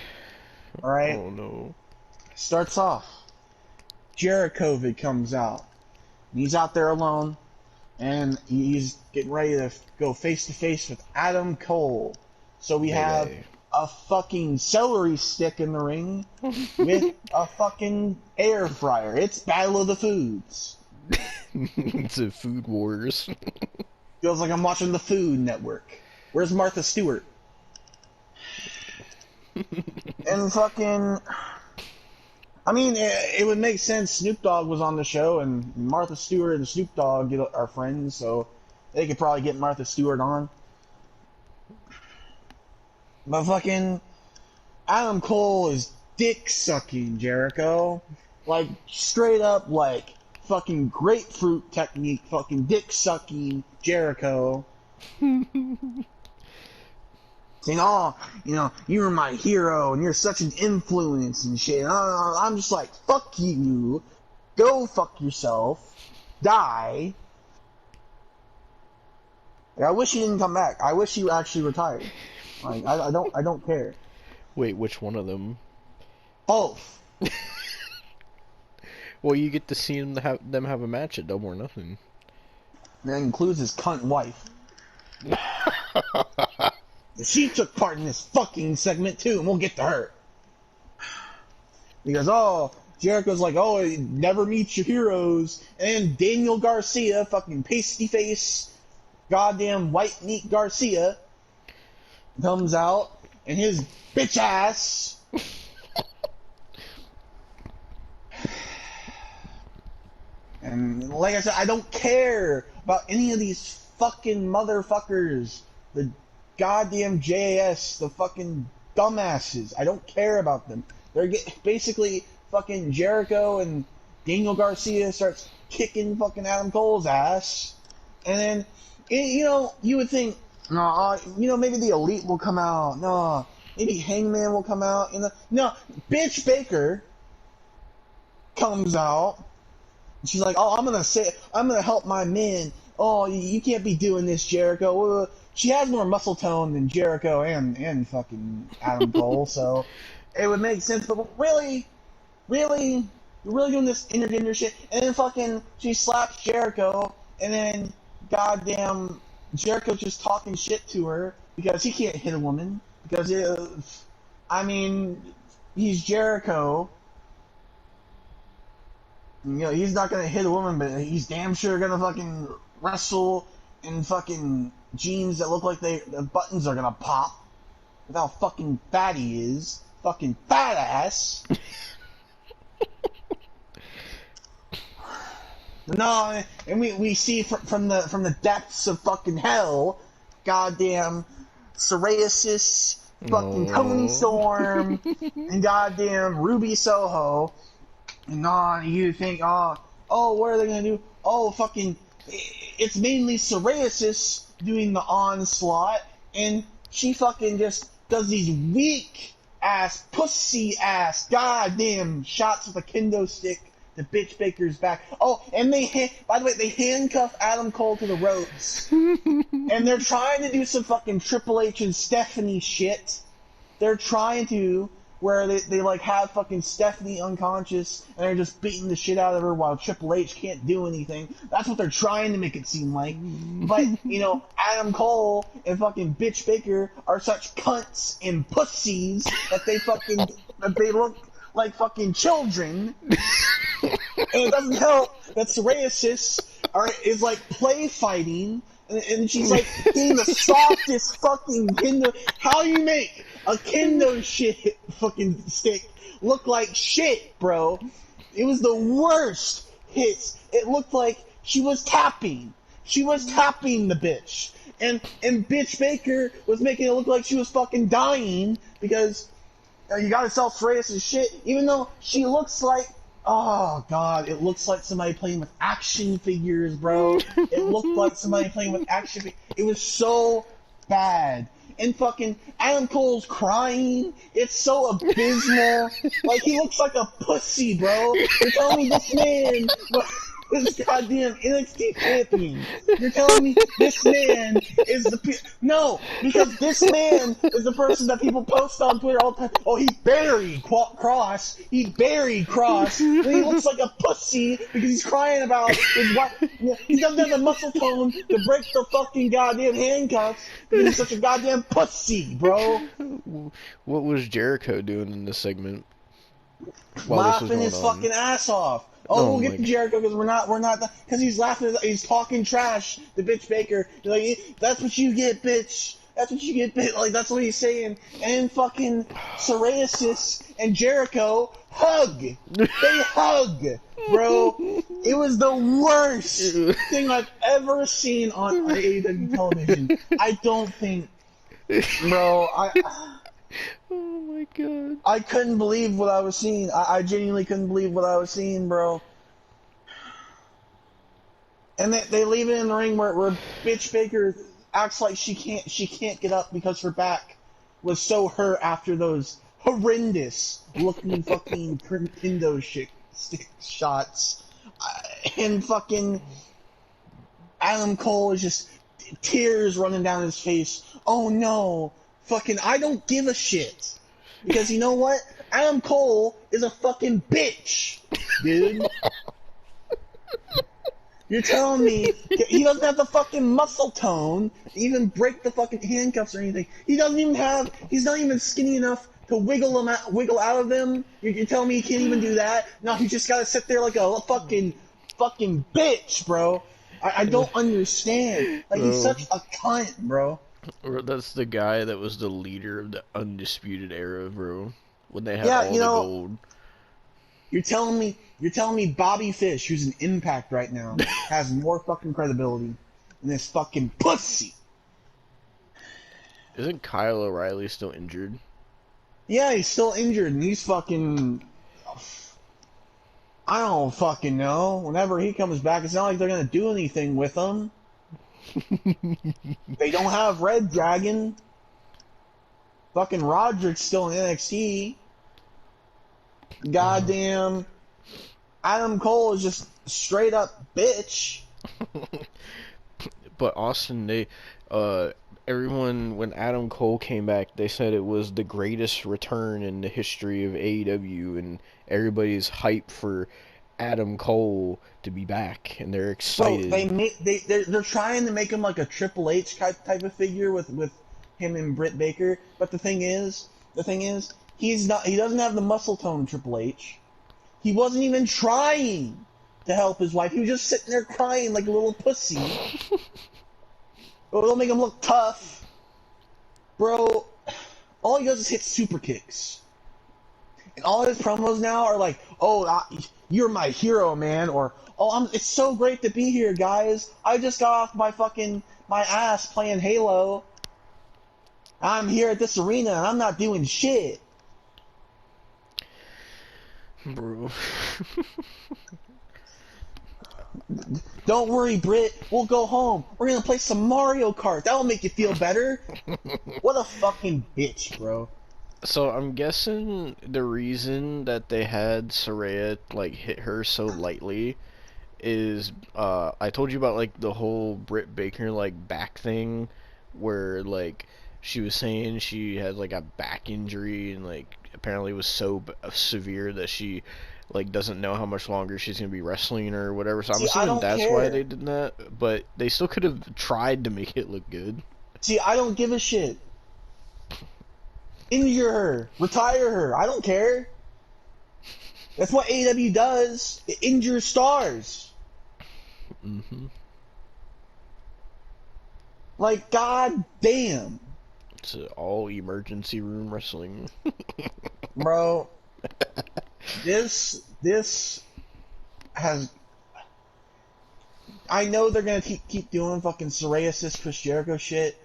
Alright? Oh no. Starts off. Jericho comes out. He's out there alone. And he's getting ready to go face to face with Adam Cole. So we have a fucking celery stick in the ring with a fucking air fryer. It's Battle of the Foods. It's a Food Wars. Feels like I'm watching the Food Network. Where's Martha Stewart? And fucking... I mean, it would make sense. Snoop Dogg was on the show, and Martha Stewart and Snoop Dogg are friends, so they could probably get Martha Stewart on. But fucking Adam Cole is dick-sucking Jericho. Like, straight up, like, fucking grapefruit technique, fucking dick-sucking Jericho. Saying, oh, you know, you're my hero, and you're such an influence and shit. I'm just like, fuck you. Go fuck yourself. Die. Like, I wish he didn't come back. I wish he actually retired. Like, I don't care. Wait, which one of them? Both. Well, you get to see them have a match at Double or Nothing. That includes his cunt wife. She took part in this fucking segment too, and we'll get to her. Because, oh, Jericho's like, oh, never meet your heroes. And Daniel Garcia, fucking pasty face, goddamn white meat Garcia, comes out, and his bitch ass. And like I said, I don't care about any of these fucking motherfuckers. The goddamn JAS, the fucking dumbasses. I don't care about them. They're basically fucking Jericho and Daniel Garcia starts kicking fucking Adam Cole's ass. And then, you know, you would think, no, you know, maybe the Elite will come out. No, maybe Hangman will come out. No, Bitch Baker comes out. She's like, oh, I'm gonna help my men. Oh, you can't be doing this, Jericho. She has more muscle tone than Jericho and fucking Adam Cole, so it would make sense. But really, you're really doing this intergender shit? And then fucking she slaps Jericho, and then goddamn Jericho's just talking shit to her because he can't hit a woman because I mean, he's Jericho. You know, he's not gonna hit a woman, but he's damn sure gonna fucking wrestle in fucking jeans that look like the buttons are gonna pop. With how fucking fat he is. Fucking fat ass. No, and we see from the depths of fucking hell, goddamn psoriasis, fucking Tony Storm, and goddamn Ruby Soho. And you think, oh, what are they gonna do? Oh, fucking, it's mainly psoriasis doing the onslaught, and she fucking just does these weak ass, pussy ass, goddamn shots with a kendo stick to Bitch Baker's back. Oh, and by the way, they handcuff Adam Cole to the ropes, and they're trying to do some fucking Triple H and Stephanie shit. They're trying to, where they like have fucking Stephanie unconscious and they're just beating the shit out of her while Triple H can't do anything. That's what they're trying to make it seem like. But, you know, Adam Cole and fucking Bitch Baker are such cunts and pussies that they look like fucking children. And it doesn't help that psoriasis is like play fighting, and she's like being the softest fucking kendo. How you make a kendo shit fucking stick look like shit, bro? It was the worst hits. It looked like she was tapping. She was tapping the bitch. And Bitch Baker was making it look like she was fucking dying because you gotta sell psoriasis shit, even though she looks like, oh god, it looks like somebody playing with action figures, bro. It looked like somebody playing with action figures. It was so bad. and fucking Adam Cole's crying. It's so abysmal. Like, he looks like a pussy, bro. You're telling me this man was goddamn NXT champion. You're telling me this man is no, because this man is the person that people post on Twitter all the time. Oh, he buried Cross. He buried Cross. Then he looks like a pussy because he's crying about his wife. He doesn't have the muscle tone to break the fucking goddamn handcuffs because he's such a goddamn pussy, bro. What was Jericho doing in this segment? While Laughing his fucking ass off. Oh, we'll get to Jericho because we're not, because he's laughing, he's talking trash to Bitch Baker. He's like, that's what you get, bitch. That's what you get, bitch. Like, that's what he's saying. And fucking Psoriasis and Jericho hug. They hug, bro. It was the worst thing I've ever seen on AEW television. I don't think, bro, Oh my god. I couldn't believe what I was seeing. I genuinely couldn't believe what I was seeing, bro. And they leave it in the ring where Bitch Baker acts like she can't get up because her back was so hurt after those horrendous looking fucking kendo stick shots. And fucking Adam Cole is just tears running down his face. Oh no. Fucking, I don't give a shit. Because you know what? Adam Cole is a fucking bitch, dude. You're telling me he doesn't have the fucking muscle tone to even break the fucking handcuffs or anything. He's not even skinny enough to wiggle out of them. You're telling me he can't even do that? No, he just gotta sit there like a fucking bitch, bro. I don't understand. Like, he's such a cunt, bro. That's the guy that was the leader of the Undisputed Era, bro. When they had all the gold. You're telling me Bobby Fish, who's an Impact right now, has more fucking credibility than this fucking pussy. Isn't Kyle O'Reilly still injured? Yeah, he's still injured, and he's fucking... I don't fucking know. Whenever he comes back, it's not like they're gonna do anything with him. They don't have Red Dragon. Fucking Roderick's still in NXT. Goddamn. Adam Cole is just straight up bitch. But Austin, everyone, when Adam Cole came back, they said it was the greatest return in the history of AEW, and everybody's hyped for Adam Cole to be back, and they're excited. Bro, they're trying to make him like a Triple H type of figure with him and Britt Baker, but the thing is, he doesn't have the muscle tone of Triple H. He wasn't even trying to help his wife. He was just sitting there crying like a little pussy. But it'll make him look tough. Bro, all he does is hit super kicks. And all his promos now are like, oh, you're my hero, man, or, oh, it's so great to be here, guys. I just got off my ass playing Halo. I'm here at this arena, and I'm not doing shit. Bro. Don't worry, Britt. We'll go home. We're gonna play some Mario Kart. That'll make you feel better. What a fucking bitch, bro. So I'm guessing the reason that they had Saraya like hit her so lightly is I told you about like the whole Britt Baker like back thing where like she was saying she had like a back injury and like apparently it was so severe that she like doesn't know how much longer she's gonna be wrestling or whatever. So I'm assuming that's why they did that, but they still could have tried to make it look good. See, I don't give a shit. Injure her, retire her. I don't care. That's what AEW does. It injures stars. Mm-hmm. Like, god damn. It's all emergency room wrestling. Bro, this has... I know they're gonna keep doing fucking psoriasis Chris Jericho shit,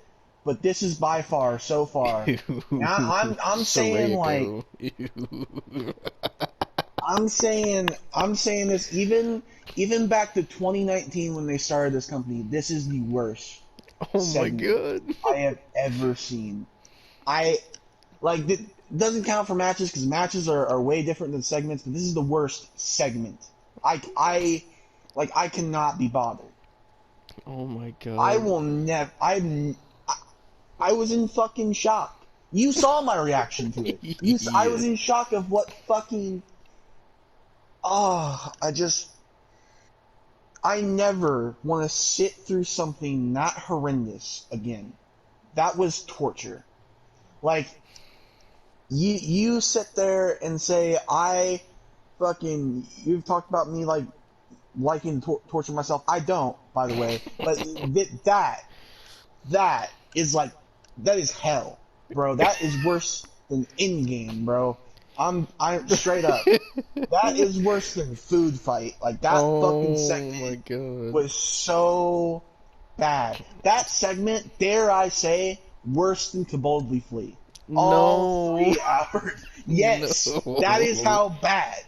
but this is by far, so far. I'm saying like... I'm saying this even back to 2019 when they started this company, this is the worst Oh my segment god. I have ever seen. It doesn't count for matches because matches are way different than segments, but this is the worst segment. I cannot be bothered. Oh my I god. will never. I was in fucking shock. You saw my reaction to it. I Yeah. was in shock of what fucking. Oh, I never want to sit through something that horrendous again. That was torture. Like, you sit there and say, you've talked about me, like, liking to torture myself. I don't, by the way. But that is like, that is hell, bro. That is worse than in-game, bro. I straight up. That is worse than food fight. Like, that fucking Oh my segment god. was so bad. That segment, dare I say, worse than To Boldly Flee. All No. 3 hours. Yes, that is No. how bad.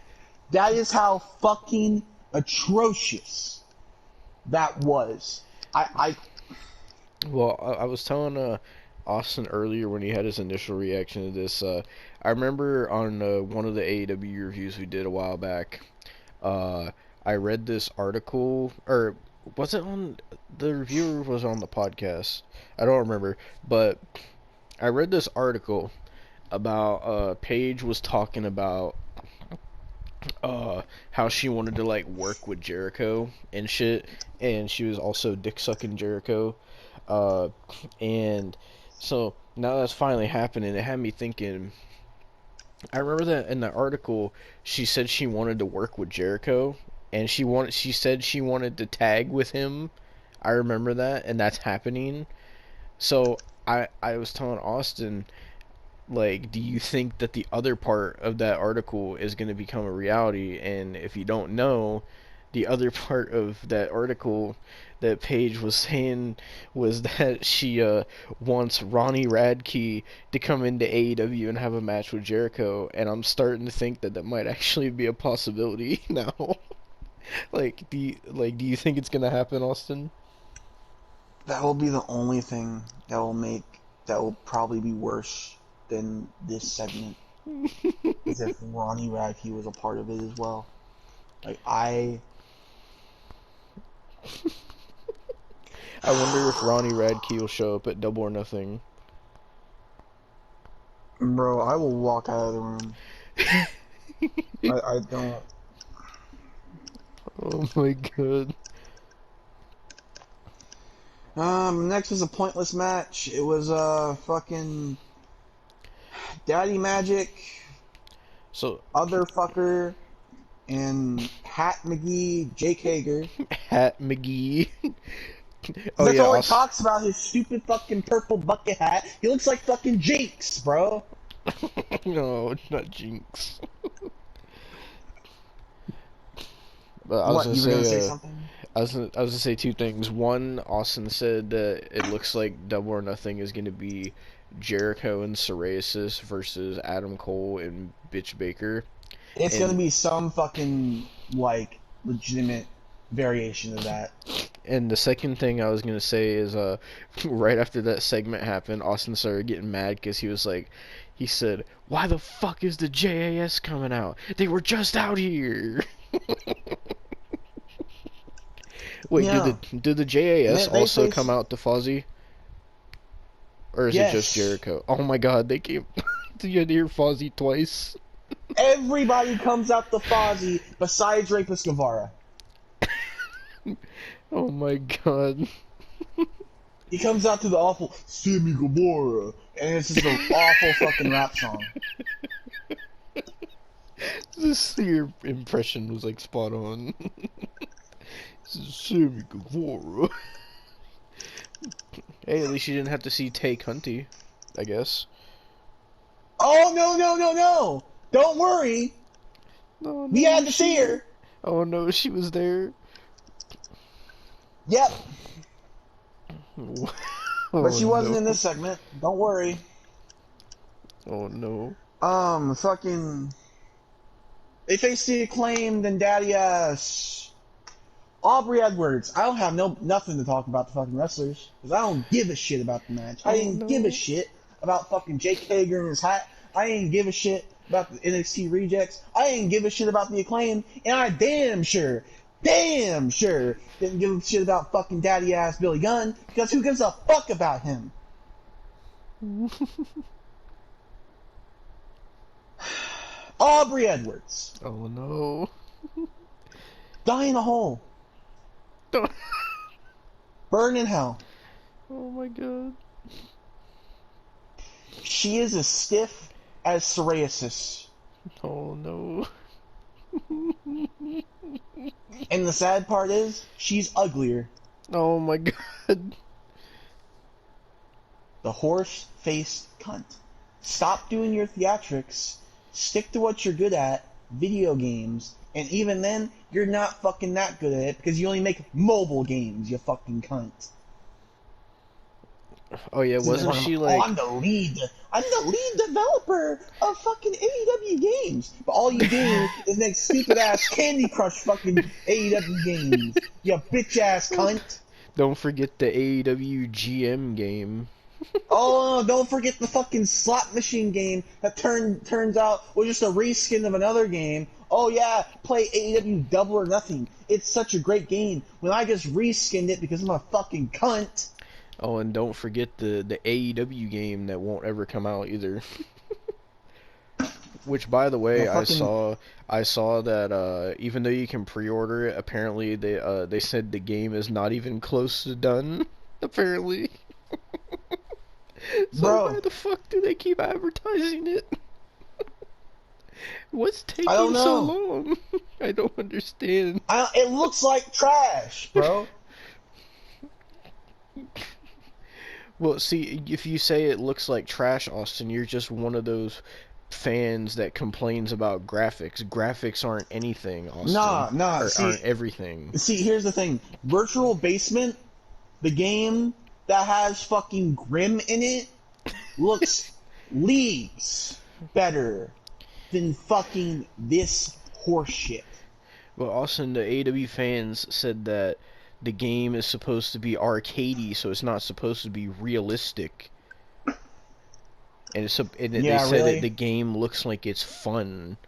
That is how fucking atrocious that was. I Well, I was telling Austin earlier when he had his initial reaction to this. I remember on one of the AEW reviews we did a while back. Uh, I read this article, or was it on the reviewer was on the podcast? I don't remember, but I read this article about Paige was talking about how she wanted to like work with Jericho and shit, and she was also dick sucking Jericho, uh, and so now that's finally happening. It had me thinking. I remember that in the article, she said she wanted to work with Jericho, and she said she wanted to tag with him. I remember that, and that's happening. So I was telling Austin, like, do you think that the other part of that article is going to become a reality? And if you don't know, the other part of that article that Paige was saying was that she wants Ronnie Radke to come into AEW and have a match with Jericho, and I'm starting to think that that might actually be a possibility now. Do you think it's gonna happen, Austin? that will be the only thing that will probably be worse than this segment is if Ronnie Radke was a part of it as well. Like I wonder if Ronnie Radke will show up at Double or Nothing. bro, I will walk out of the room. I don't. Oh my god. Next was a pointless match. It was fucking Daddy Magic, So other fucker, and Hat McGee, Jake Hager. Hat McGee. Oh That's yeah, all he talks about, his stupid fucking purple bucket hat. He looks like fucking Jinx, bro. No, not Jinx. But I was What, gonna you were gonna say say, something? I was gonna say two things. One, Austin said that it looks like Double or Nothing is gonna be Jericho and Psoriasis versus Adam Cole and Bitch Baker. It's gonna And be some fucking, like, legitimate variation of that. and the second thing I was gonna say is, right after that segment happened, Austin started getting mad because he said, "Why the fuck is the JAS coming out? They were just out here." Wait, Yeah. did the JAS They also come face. out to Fozzy? Or is it just Yes. Jericho? Oh my god, they came. Did you hear Fozzy twice? Everybody comes out the Fozzy besides Rapist Guevara. Oh my god. He comes out to the awful Sammy Guevara, and it's just an awful fucking rap song. Your impression was like spot on. This is Sammy Guevara. Hey, at least you didn't have to see Tay Cunty, I guess. Oh, no, no, no, no! Don't worry! No, We no, had to see her! Oh no, she was there. Yep, Oh but she wasn't no. in this segment. Don't worry. Oh no. Fucking. They faced the Acclaimed and Daddy Ass. Aubrey Edwards. I don't have nothing to talk about the fucking wrestlers because I don't give a shit about the match. I Oh didn't give a no. shit about fucking Jake Hager and his hat. I didn't give a shit about the NXT rejects. I didn't give a shit about the Acclaim, and I damn sure didn't give a shit about fucking daddy ass Billy Gunn because who gives a fuck about him? Aubrey Edwards. Oh no. Die in a hole. Don't- Burn in hell. Oh my god. She is as stiff as psoriasis. Oh no. And the sad part is, she's uglier. Oh my god. The horse-faced cunt. Stop doing your theatrics. Stick to what you're good at, video games. And even then, you're not fucking that good at it because you only make mobile games, you fucking cunt. Oh yeah, wasn't she like... I'm the lead developer of fucking AEW games. But all you do is make stupid ass Candy Crush fucking AEW games. You bitch ass cunt. Don't forget the AEW GM game. Oh, don't forget the fucking slot machine game that turns out was just a reskin of another game. Oh yeah, play AEW Double or Nothing. It's such a great game. When I just reskinned it because I'm a fucking cunt. Oh, and don't forget the AEW game that won't ever come out either. Which, by the way, I saw that even though you can pre-order it, apparently they said the game is not even close to done. Apparently. So Bro, why the fuck do they keep advertising it? What's taking I don't know. so long? I don't understand. It looks like trash, bro. Well, see, if you say it looks like trash, Austin, you're just one of those fans that complains about graphics. Graphics aren't anything, Austin. Nah. Aren't everything. See, here's the thing. Virtual Basement, the game that has fucking Grim in it, looks leagues better than fucking this horseshit. Well, Austin, the AEW fans said that the game is supposed to be arcadey, so it's not supposed to be realistic. And they said really? that the game looks like it's fun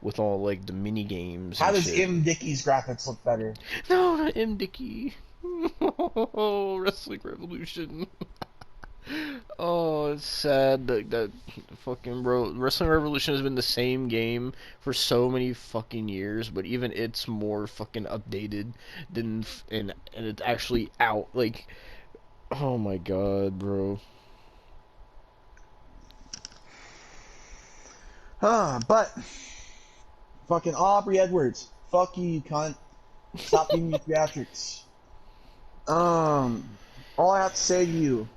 with all like the mini games. How and does shit. M. Dickey's graphics look better? No, not M. Dickey. Oh, Wrestling Revolution. Oh, it's sad that fucking Wrestling Revolution has been the same game for so many fucking years, but even it's more fucking updated than and it's actually out. Like, oh my god, bro. But fucking Aubrey Edwards, fuck you cunt. Stop doing your theatrics. All I have to say to you.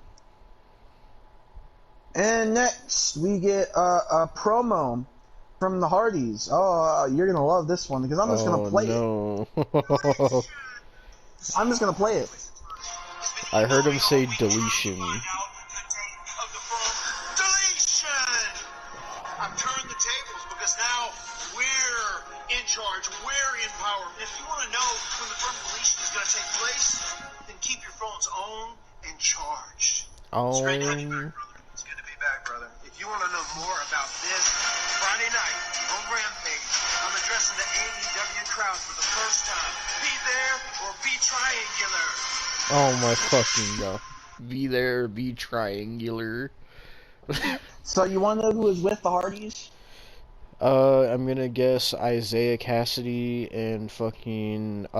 And next, we get a promo from the Hardys. Oh, you're gonna love this one because I'm just gonna play it. I'm just gonna play it. I heard him say deletion. Deletion! I've turned the tables because now we're in charge. We're in power. If you want to know when the firm deletion is going to take place, then keep your phones on and charged. It's great to have you back, brother. It's good to be back, brother. If you want to know more about this, Friday night on Rampage, I'm addressing the AEW crowd for the first time. Be there or be triangular. Oh my fucking god. Be there, be triangular. So you want to know who was with the Hardys? I'm gonna guess Isaiah Cassidy and fucking the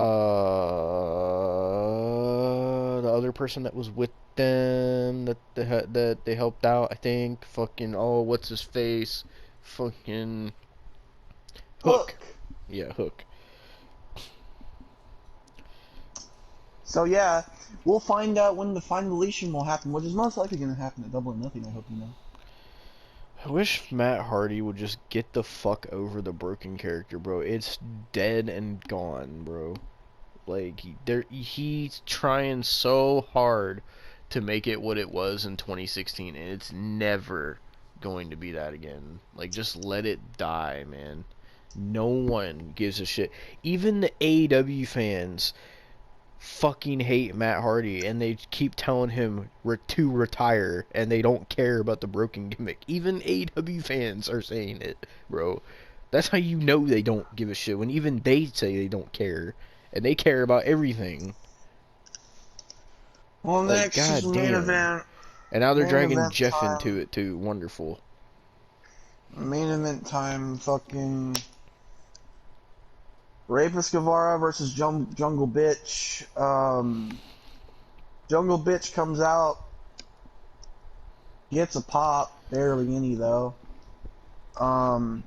other person that was with them that they helped out. I think fucking what's his face? Fucking Hook. Yeah, Hook. So yeah, we'll find out when the final deletion will happen, which is most likely going to happen at Double or Nothing. I hope you know. I wish Matt Hardy would just get the fuck over the broken character, bro. It's dead and gone, bro. Like, he's trying so hard to make it what it was in 2016, and it's never going to be that again. Like, just let it die, man. No one gives a shit. Even the AEW fans fucking hate Matt Hardy, and they keep telling him to retire, and they don't care about the broken gimmick. Even AEW fans are saying it, bro. That's how you know they don't give a shit, when even they say they don't care, and they care about everything. Well, Like, next is the god main damn. event. And now they're Main dragging event Jeff into time. it too. Wonderful. Main event time. Fucking Rapist Guevara versus Jungle Bitch. Jungle Bitch comes out, gets a pop, barely any though. Um,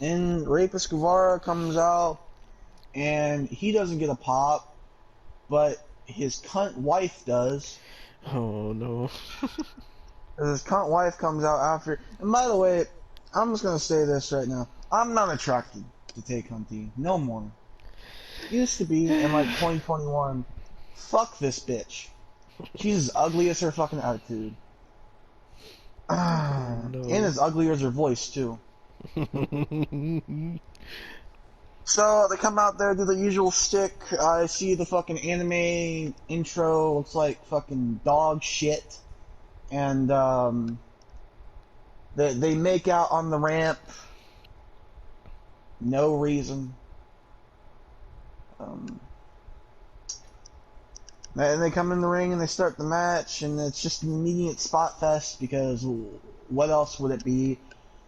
and Rapist Guevara comes out, and he doesn't get a pop, but his cunt wife does. Oh no. His cunt wife comes out after. And by the way, I'm just gonna say this right now. I'm not attracted to Tay Conti. No more. Used to be in like 2021. Fuck this bitch. She's as ugly as her fucking attitude. Oh And no. as ugly as her voice too. So they come out there, do the usual stick. I see the fucking anime intro, looks like fucking dog shit. And they make out on the ramp. No reason. And they come in the ring and they start the match, and it's just an immediate spot fest because what else would it be?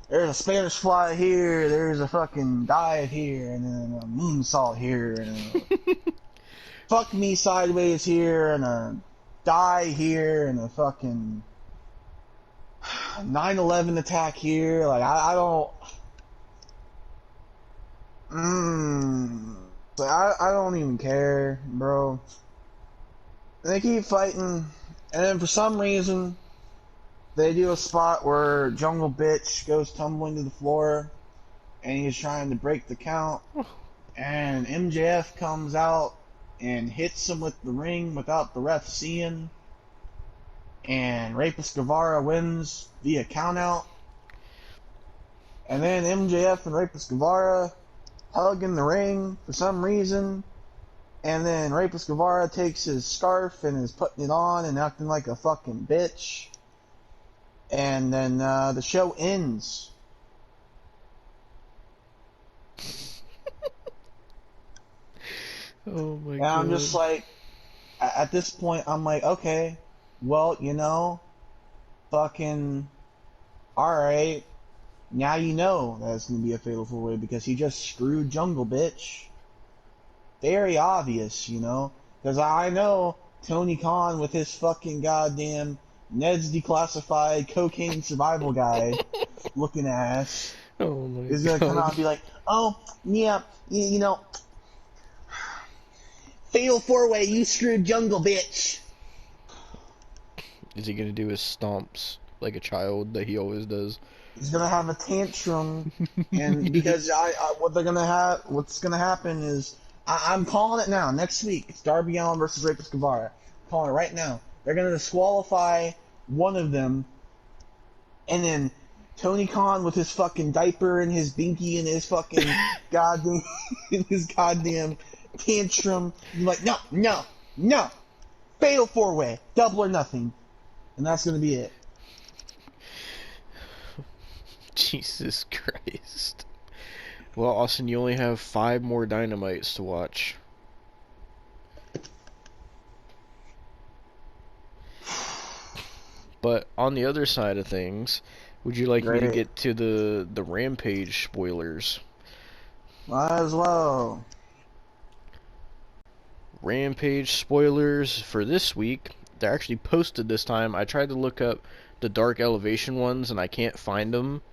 There's a Spanish fly here, there's a fucking dive here, and then a moonsault here, and a fuck me sideways here, and a die here, and a fucking 9/11 attack here. Like, I don't. I don't even care, bro. And they keep fighting, and then for some reason, they do a spot where Jungle Bitch goes tumbling to the floor, and he's trying to break the count, and MJF comes out and hits him with the ring without the ref seeing, and Rapist Guevara wins via countout, and then MJF and Rapist Guevara hug in the ring for some reason, and then Rapist Guevara takes his scarf and is putting it on and acting like a fucking bitch. And then the show ends. Oh my And god. I'm just like, at this point, I'm like, okay, well, fucking, alright. Now you know that it's going to be a fatal four-way because he just screwed Jungle Bitch. Very obvious, because I know Tony Khan with his fucking goddamn Ned's Declassified Cocaine Survival Guide looking ass Oh my is gonna come out god. and be like, oh yeah, fatal four-way, you screwed Jungle Bitch. Is he gonna do his stomps like a child that he always does? He's gonna have a tantrum, and because what's gonna happen is, I'm calling it now. Next week, it's Darby Allin versus Rapist Guevara. I'm calling it right now. They're gonna disqualify one of them, and then Tony Khan with his fucking diaper and his binky and his fucking goddamn tantrum. He's like, no, fatal four-way, double or nothing, and that's gonna be it. Jesus Christ. Well, Austin, you only have 5 more Dynamites to watch. But on the other side of things, would you like me to Great. get to the Rampage spoilers? Might as well. Rampage spoilers for this week. They're actually posted this time. I tried to look up the Dark Elevation ones and I can't find them.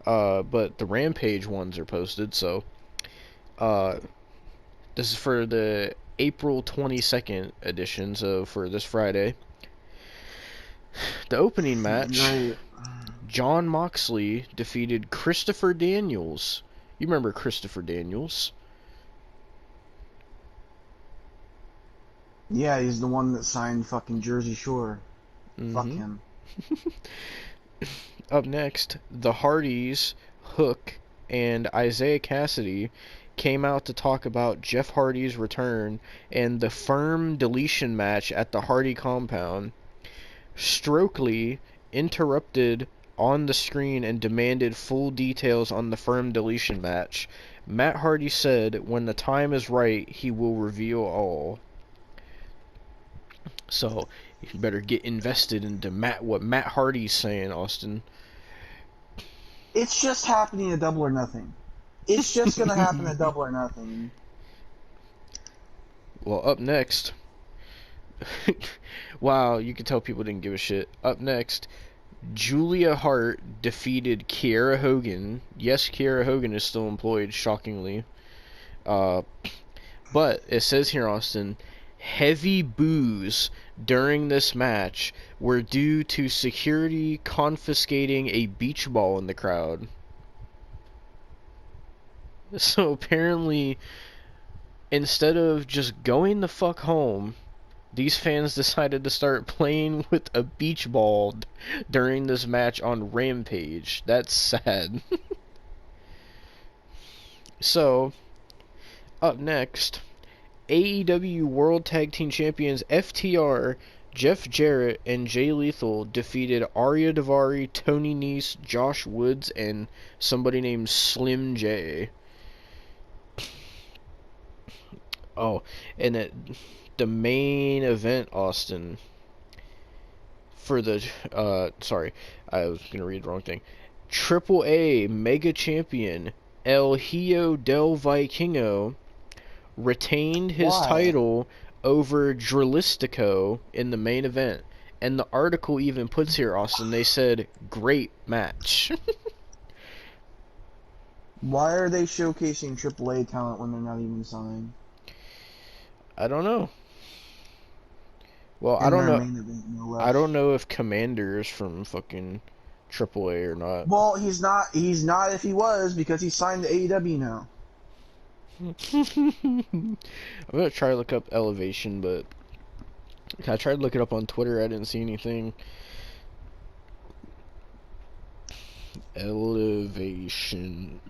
But the Rampage ones are posted, so this is for the April 22nd edition, so for this Friday. The opening match, Great. Jon Moxley defeated Christopher Daniels. You remember Christopher Daniels? Yeah, he's the one that signed fucking Jersey Shore. Fuck him. Up next, the Hardys, Hook, and Isaiah Cassidy came out to talk about Jeff Hardy's return and the firm deletion match at the Hardy compound. Stokely interrupted on the screen and demanded full details on the firm deletion match. Matt Hardy said, when the time is right, he will reveal all. So, you better get invested into what Matt Hardy's saying, Austin. It's just happening at Double or Nothing. It's just gonna happen at Double or Nothing. Well, up next... wow, you can tell people didn't give a shit. Up next, Julia Hart defeated Kiera Hogan. Yes, Kiera Hogan is still employed, shockingly. But it says here, Austin, heavy boos during this match were due to security confiscating a beach ball in the crowd. So apparently, instead of just going the fuck home, these fans decided to start playing with a beach ball during this match on Rampage. That's sad. So, up next, AEW World Tag Team Champions FTR, Jeff Jarrett, and Jay Lethal defeated Arya Daivari, Tony Nese, Josh Woods, and somebody named Slim J. Oh, and the main event, Austin, for the, sorry, I was going to read the wrong thing. Triple A Mega Champion El Hijo del Vikingo retained his title over Drilistico in the main event. And the article even puts here, Austin, they said, great match. Why are they showcasing AAA talent when they're not even signed? I don't know. Well, In I don't their know. main event, no less. I don't know if Commander is from fucking AAA or not. Well, he's not. He's not if he was, because he's signed to AEW now. I'm gonna try to look up Elevation, but I tried to look it up on Twitter. I didn't see anything. Elevation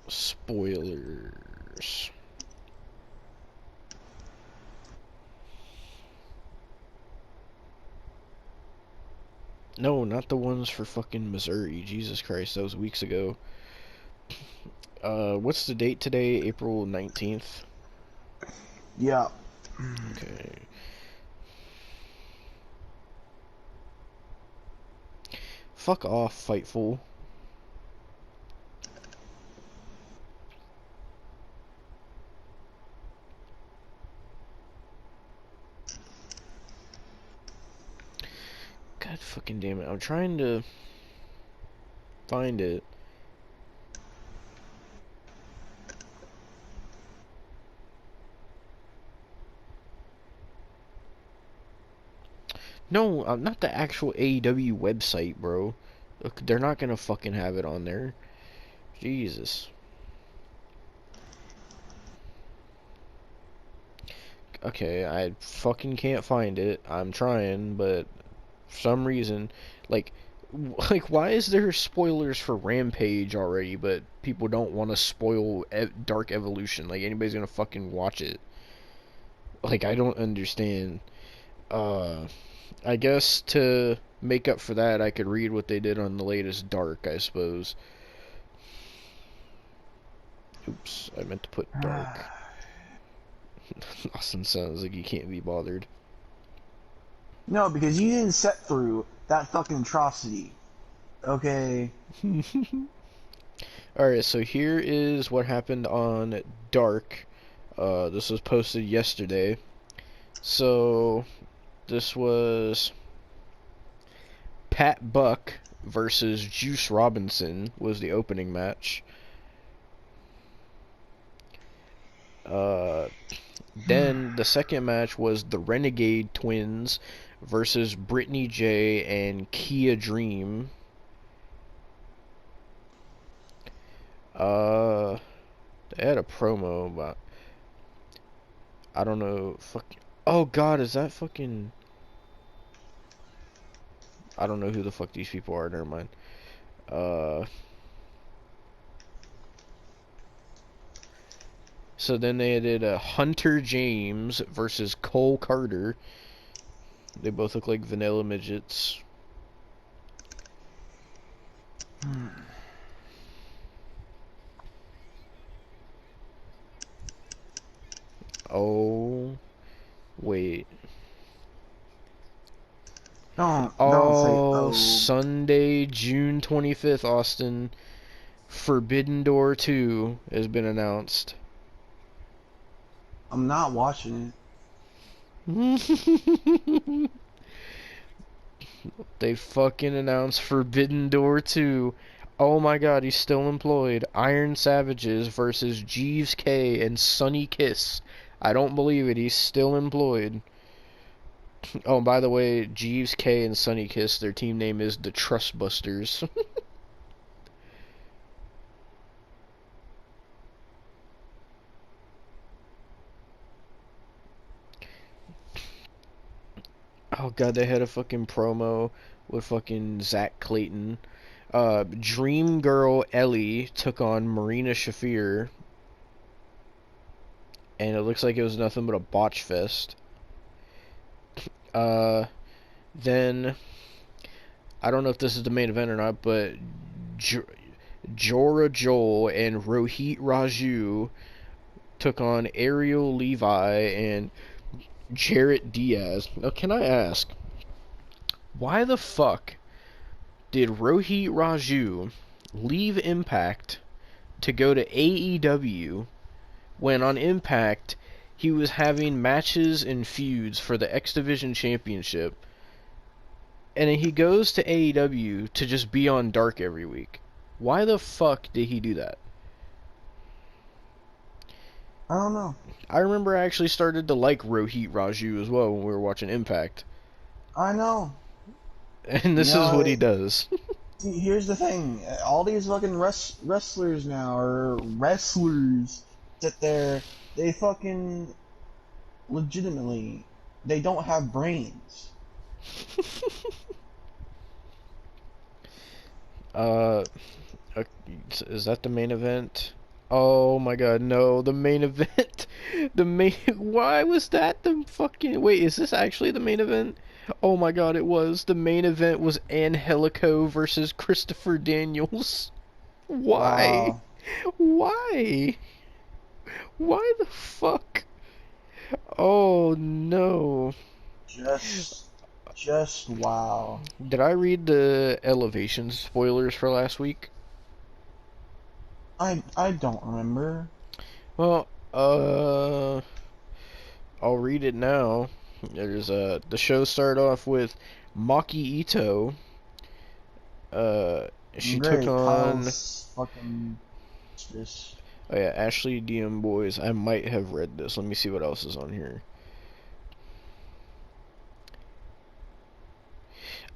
spoilers. No, not the ones for fucking Missouri. Jesus Christ, that was weeks ago. What's the date today? April 19th? Yeah. Okay. Fuck off, Fightful. God fucking damn it. I'm trying to find it. No, not the actual AEW website, bro. Look, they're not gonna fucking have it on there. Jesus. Okay, I fucking can't find it. I'm trying, but for some reason, like, why is there spoilers for Rampage already, but people don't want to spoil Dark Evolution? Like, anybody's gonna fucking watch it. Like, I don't understand. I guess to make up for that, I could read what they did on the latest Dark, I suppose. Oops, I meant to put Dark. Austin sounds like you can't be bothered. No, because you didn't set through that fucking atrocity. Okay. Alright, so here is what happened on Dark. This was posted yesterday. So, this was Pat Buck versus Juice Robinson was the opening match. Then the second match was the Renegade Twins versus Brittany J and Kia Dream. They had a promo, but I don't know. Oh God, is that fucking? I don't know who the fuck these people are. Never mind. So then they did Hunter James versus Cole Carter. They both look like vanilla midgets. Oh, wait. Don't say Oh, oh. Sunday, June 25th, Austin. Forbidden Door 2 has been announced. I'm not watching They fucking announced Forbidden Door 2. Oh my god, he's still employed. Iron Savages versus Jeeves K and Sunny Kiss. I don't believe it, he's still employed. Oh, by the way, Jeeves K and Sunny Kiss, their team name is the Trustbusters. Oh god, they had a fucking promo with fucking Zach Clayton. Dream Girl Ellie took on Marina Shafir, and it looks like it was nothing but a botch fest. Then I don't know if this is the main event or not, but Jorah Joel and Rohit Raju took on Ariel Levi and Jarrett Diaz. Now, can I ask, why the fuck did Rohit Raju leave Impact to go to AEW when on Impact he was having matches and feuds for the X Division Championship, and then he goes to AEW to just be on Dark every week? Why the fuck did he do that? I don't know. I remember I actually started to like Rohit Raju as well when we were watching Impact. I know. And this is what he does. Here's the thing. All these fucking wrestlers now, or wrestlers, sit there, they fucking legitimately, they don't have brains. Is that the main event? Oh my god, no, the main event. Why was that the fucking... Wait, is this actually the main event? Oh my god, it was. The main event was Angelico versus Christopher Daniels. Why? Wow. Why? Why the fuck? Oh no. Just wow. Did I read the Elevation spoilers for last week? I don't remember. Well, I'll read it now. There's the show started off with Maki Ito. She took Great, on Kyle's fucking this. oh yeah, Ashley DM Boys. I might have read this. Let me see what else is on here.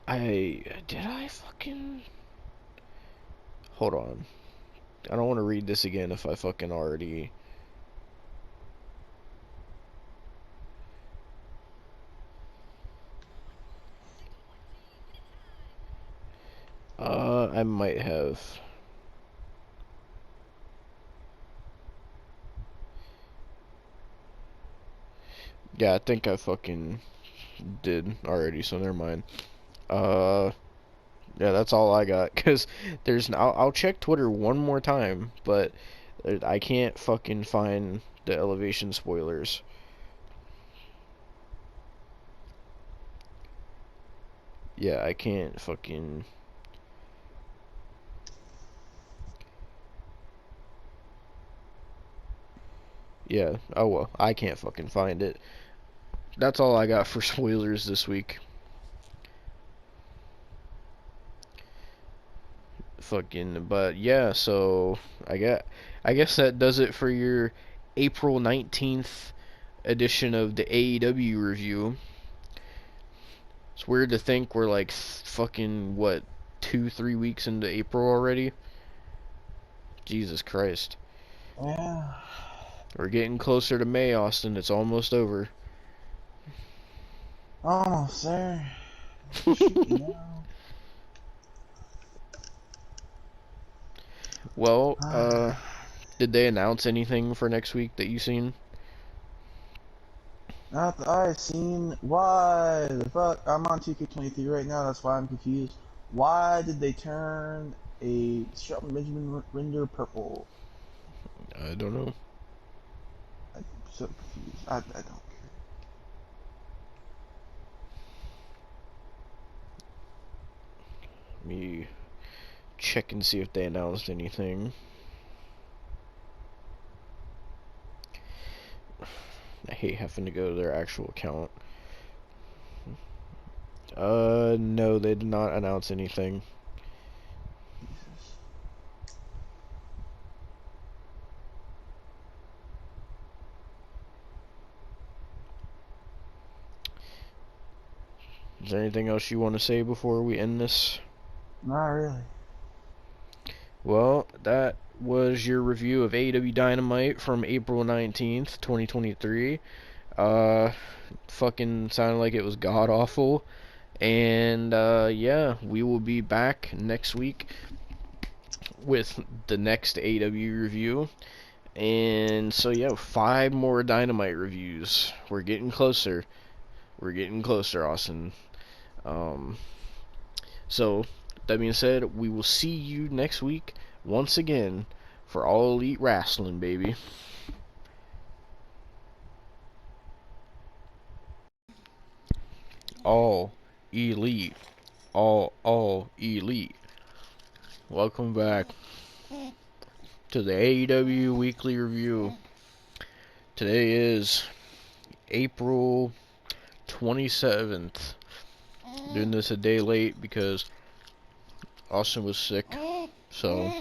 Did I fucking hold on. I don't want to read this again if I fucking already. I might have. Yeah, I think I fucking did already, so never mind. Yeah, that's all I got, cause I'll check Twitter one more time, but I can't fucking find the Elevation spoilers. Yeah, I can't fucking... Yeah, oh well, I can't fucking find it. That's all I got for spoilers this week. Fucking, but yeah, so I guess that does it for your April 19th edition of the AEW review. It's weird to think we're like fucking, what, 2-3 weeks into April already? Jesus Christ. Yeah. We're getting closer to May, Austin. It's almost over. Almost there. Shoot, now. Well, Did they announce anything for next week that you seen? Not that I've seen. Why the fuck? I'm on 2K23 right now. That's why I'm confused. Why did they turn a Shelton Benjamin render purple? I don't know. I'm so confused. I don't care. Let me check and see if they announced anything. I hate having to go to their actual account. No, they did not announce anything. Jesus. Is there anything else you want to say before we end this? Not really. Well, that was your review of AEW Dynamite from April 19th, 2023. Fucking sounded like it was god awful. And, yeah, we will be back next week with the next AEW review. And so, yeah, 5 more Dynamite reviews. We're getting closer. We're getting closer, Austin. So, that being said, we will see you next week once again for All Elite Wrestling, baby. All Elite. All Elite. Welcome back to the AEW Weekly Review. Today is April 27th. Doing this a day late because Austin was sick. So,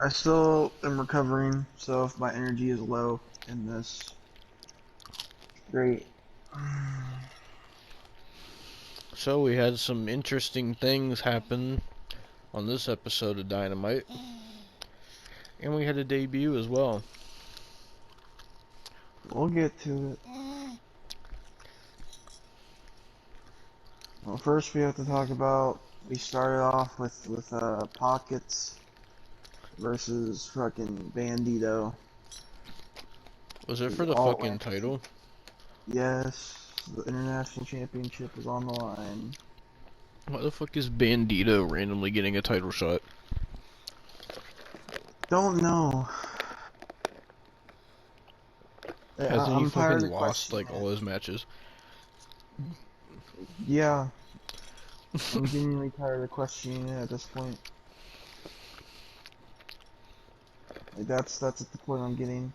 I still am recovering, so if my energy is low in this, great. so we had some interesting things happen on this episode of Dynamite. And we had a debut as well. We'll get to it. Well, first we have to talk about, we started off with Pockets versus fucking Bandito. Was it for the All fucking Atlantic. title? Yes, the international championship is on the line. Why the fuck is Bandito randomly getting a title shot? Don't know. Hasn't he I'm tired fucking of lost questioning like it. all his matches? Yeah, I'm genuinely tired of questioning it at this point. Like that's at the point I'm getting.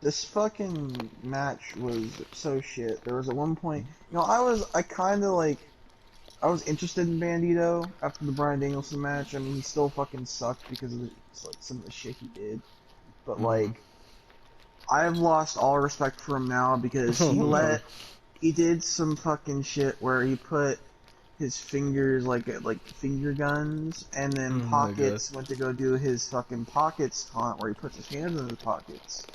This fucking match was so shit. There was at one point, I kind of like, I was interested in Bandito after the Bryan Danielson match. I mean, he still fucking sucked because of like some of the shit he did. But Mm-hmm. like, I've lost all respect for him now because Oh no. he did some fucking shit where he put his fingers like finger guns, and Oh then my god. Pockets went to go do his fucking pockets taunt where he puts his hands in his pockets.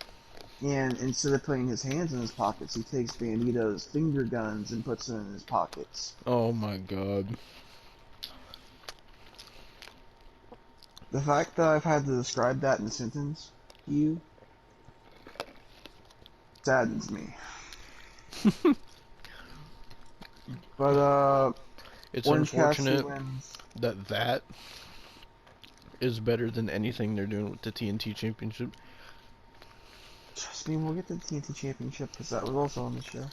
And instead of putting his hands in his pockets, he takes Bandito's finger guns and puts them in his pockets. Oh my god. The fact that I've had to describe that in a sentence to you saddens me. But It's Orange Cassidy unfortunate wins. that is better than anything they're doing with the TNT Championship. Trust me, we'll get to the TNT Championship because that was also on the show.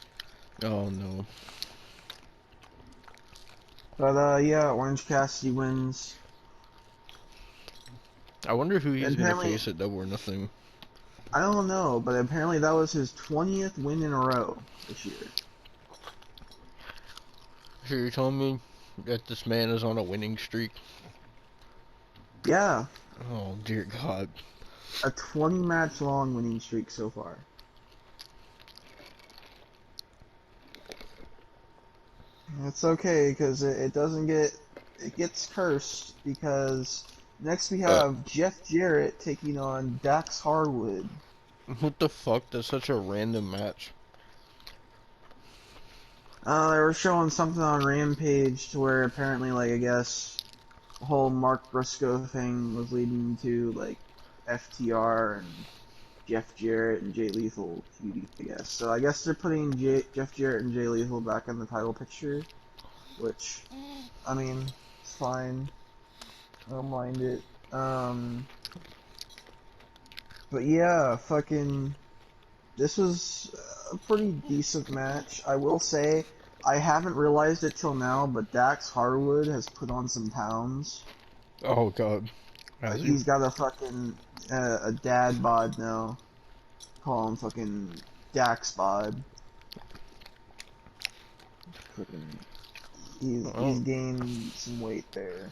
Oh no. But yeah, Orange Cassidy wins. I wonder who And he's gonna apparently, face at Double or Nothing. I don't know, but apparently that was his 20th win in a row this year. So you're telling me that this man is on a winning streak? Yeah, Oh dear god. a 20 match long winning streak so far. It's okay because it doesn't get, it gets cursed because next we have Jeff Jarrett taking on Dax Harwood. What the fuck? That's such a random match. They were showing something on Rampage to where apparently, like, I guess, whole Mark Briscoe thing was leading to like FTR and Jeff Jarrett and Jay Lethal feud, I guess. So I guess they're putting Jeff Jarrett and Jay Lethal back in the title picture, which, I mean, it's fine. I don't mind it. But yeah, fucking, this was a pretty decent match. I will say, I haven't realized it till now, but Dax Harwood has put on some pounds. Oh god. Has he? He's got a fucking, a dad bod now. Call him fucking Dax bod. Fucking, he's Well, gained some weight there.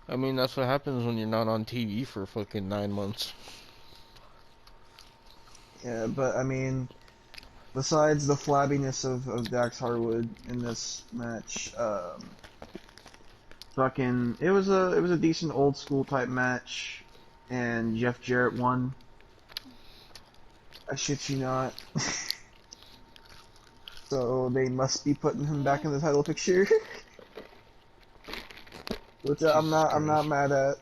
I mean, that's what happens when you're not on TV for fucking 9 months. Yeah, but I mean, besides the flabbiness of Dax Harwood in this match, fucking, it was a decent old school type match, and Jeff Jarrett won. I shit you not. So they must be putting him back in the title picture, which I'm Jesus not Christ. mad at.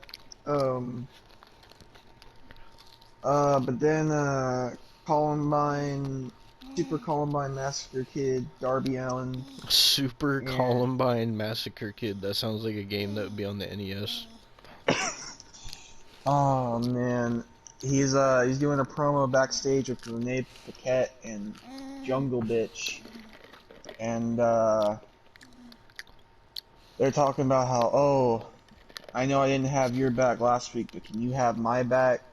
But then Columbine, Super Columbine Massacre Kid, Darby Allin, Super and Columbine Massacre Kid. That sounds like a game that would be on the NES. oh man, he's doing a promo backstage with Renee Paquette and Jungle Bitch, and they're talking about how, oh, I know I didn't have your back last week, but can you have my back,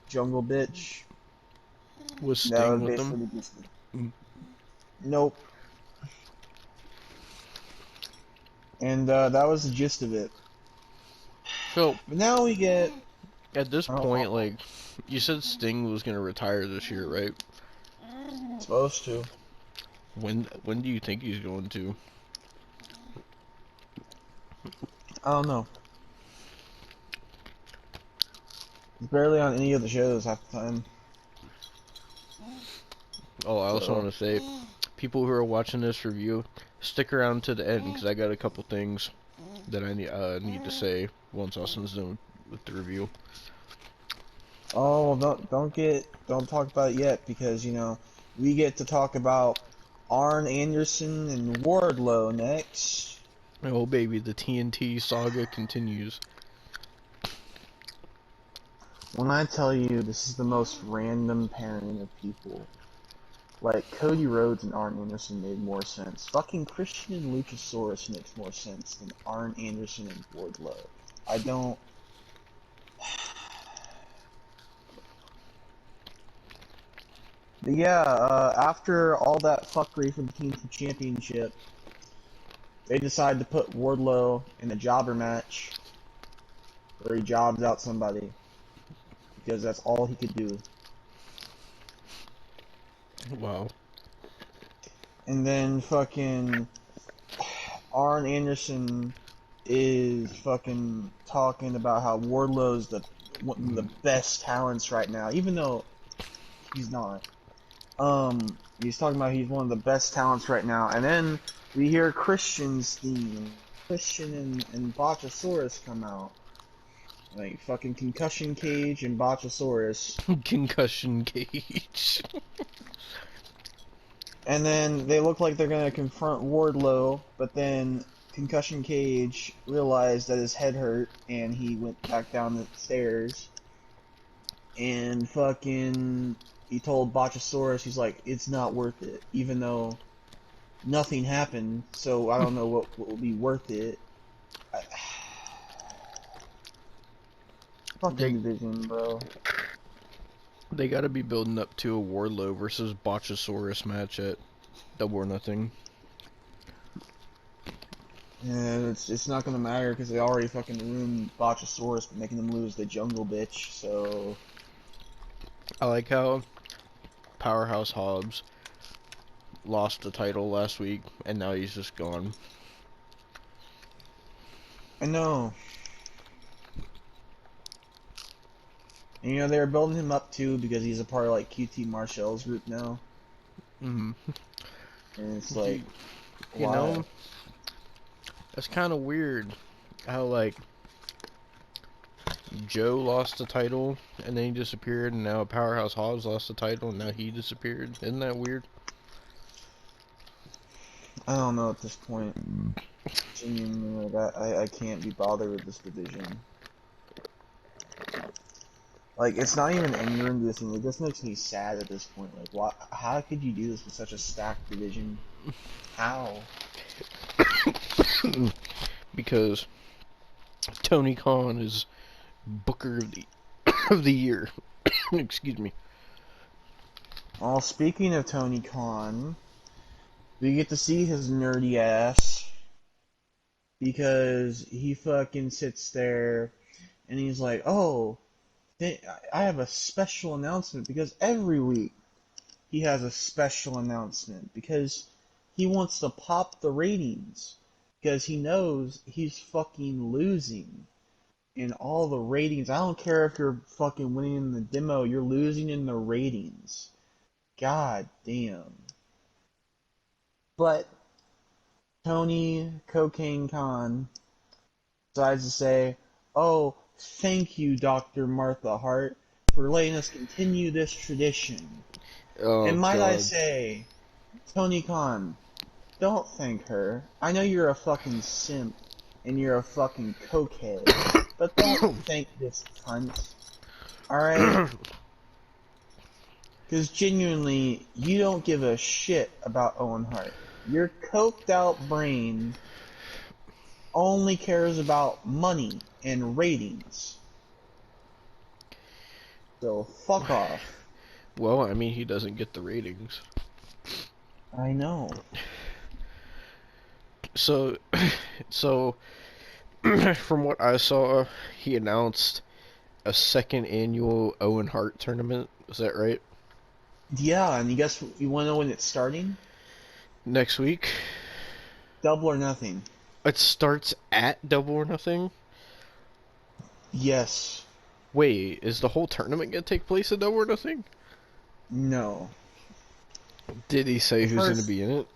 Jungle Bitch? Was That Sting was with them? basically the gist of it. Nope. And that was the gist of it. So, But now we get. at this Oh, point, like, you said Sting was gonna retire this year, right? supposed to. When do you think he's going to? I don't know. He's barely on any of the shows half the time. Oh, I also So. want to say, people who are watching this review, stick around to the end because I got a couple things that I need to say once Austin's done with the review. Oh, don't talk about it yet because we get to talk about Arn Anderson and Wardlow next. Oh baby, the TNT saga continues. When I tell you this is the most random pairing of people, like Cody Rhodes and Arn Anderson made more sense. Fucking Christian and Luchasaurus makes more sense than Arn Anderson and Wardlow. I don't. But yeah, after all that fuckery for the Team Championship, they decide to put Wardlow in a jobber match where he jobs out somebody because that's all he could do. Wow. And then fucking Arn Anderson is fucking talking about how Wardlow's one of the best talents right now, even though he's not. He's talking about he's one of the best talents right now, and then we hear Christian's theme. Christian and Botchasaurus come out. Like fucking Concussion Cage and Botchasaurus. Concussion cage. And then they look like they're gonna confront Wardlow, but then Concussion Cage realized that his head hurt and he went back down the stairs. And fucking he told Botchasaurus, he's like, it's not worth it, even though nothing happened, so I don't know what will be worth it. They Fucking division, bro. they gotta be building up to a Wardlow versus Botchasaurus match at Double or Nothing. And it's not gonna matter because they already fucking ruined Botchasaurus by making him lose the Jungle Bitch, so. I like how Powerhouse Hobbs lost the title last week and now he's just gone. I know. And, they were building him up too because he's a part of like QT Marshall's group now. Mm-hmm. And it's like, You why? know, that's kind of weird how like Joe lost the title and then he disappeared, and now Powerhouse Hobbs lost the title and now he disappeared. Isn't that weird? I don't know at this point. Genuinely, like, I can't be bothered with this division. Like, it's not even anger inducing. It just makes me sad at this point. Like, why? How could you do this with such a stacked division? How? Because Tony Khan is Booker of the of the year. Excuse me. Well, speaking of Tony Khan, we get to see his nerdy ass because he fucking sits there and he's like, "Oh, I have a special announcement," because every week he has a special announcement because he wants to pop the ratings because he knows he's fucking losing in all the ratings. I don't care if you're fucking winning in the demo, you're losing in the ratings. God damn. But Tony Cocaine Khan decides to say, "Oh, thank you, Dr. Martha Hart, for letting us continue this tradition." Oh And might I god. say, Tony Khan, don't thank her. I know you're a fucking simp and you're a fucking cokehead, but don't thank this cunt. Alright? Because genuinely, you don't give a shit about Owen Hart. Your coked out brain only cares about money and ratings. So fuck off. Well, I mean, he doesn't get the ratings. I know. So, so from what I saw, he announced a second annual Owen Hart tournament. Is that right? Yeah, and you wanna know when it's starting? Next week. Double or Nothing. It starts at Double or Nothing. Yes. Wait, is the whole tournament gonna take place at Double or Nothing? No. Did he say The who's gonna first, be in it?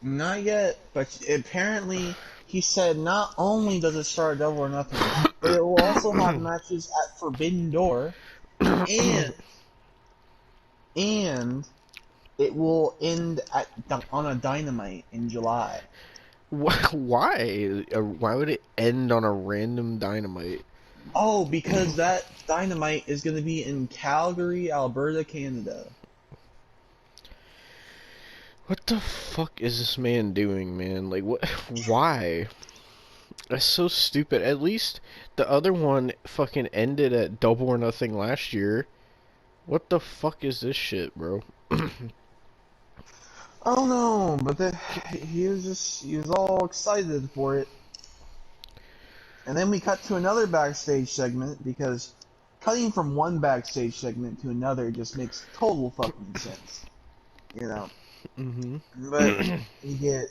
not yet, but apparently he said not only does it start at Double or Nothing, but it will also have matches at Forbidden Door, and and it will end on a Dynamite in July. Why? Why would it end on a random Dynamite? Oh, because that Dynamite is going to be in Calgary, Alberta, Canada. What the fuck is this man doing, man? Like, what? Why? That's so stupid. At least the other one fucking ended at Double or Nothing last year. What the fuck is this shit, bro? Oh no, but he was all excited for it. And then we cut to another backstage segment because cutting from one backstage segment to another just makes total fucking sense. You know. Mm-hmm. But you get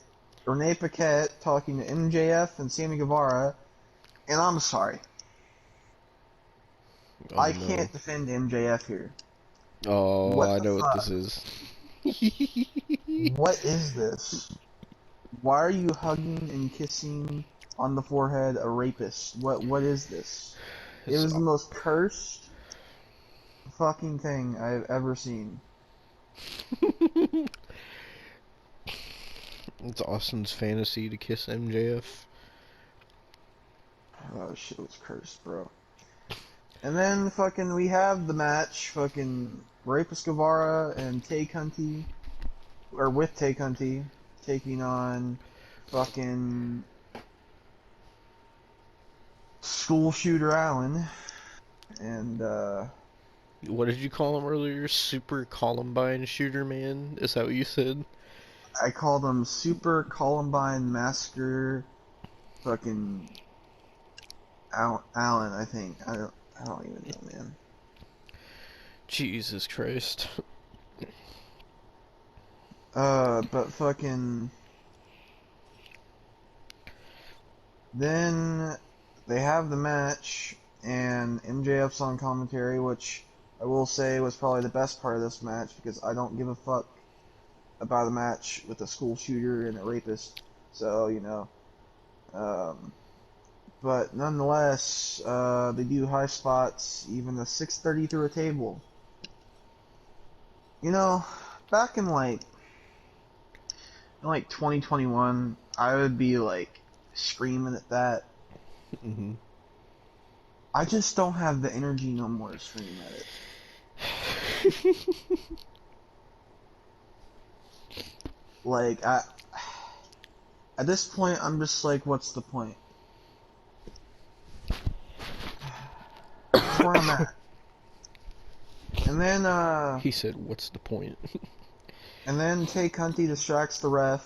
Renee Paquette talking to MJF and Sammy Guevara, and I'm sorry. Oh I no. can't defend MJF here. Oh, What I the know what this fuck? is. What is this? Why are you hugging and kissing on the forehead a rapist? What is this? It It's, was the most cursed fucking thing I've ever seen. it's Austin's fantasy to kiss MJF. Oh, shit was cursed, bro. And then fucking we have the match, fucking Rapist Guevara and Tay Cunty, or with Tay Cunty, taking on fucking School Shooter Allen. And, What did you call him earlier? Super Columbine Shooter Man? Is that what you said? I called him Super Columbine Massacre fucking Allen, I think. I don't even know, man. Jesus Christ. But fucking then they have the match and MJF's on commentary, which I will say was probably the best part of this match because I don't give a fuck about a match with a school shooter and a rapist. So, you know, But nonetheless, they do high spots, even a 630 through a table. You know, back in 2021, I would be like screaming at that. Mm-hmm. I just don't have the energy no more to scream at it. Like at this point, I'm just like, what's the point? That's where I'm at. And then He said, "What's the point?" Tay Cunty distracts the ref,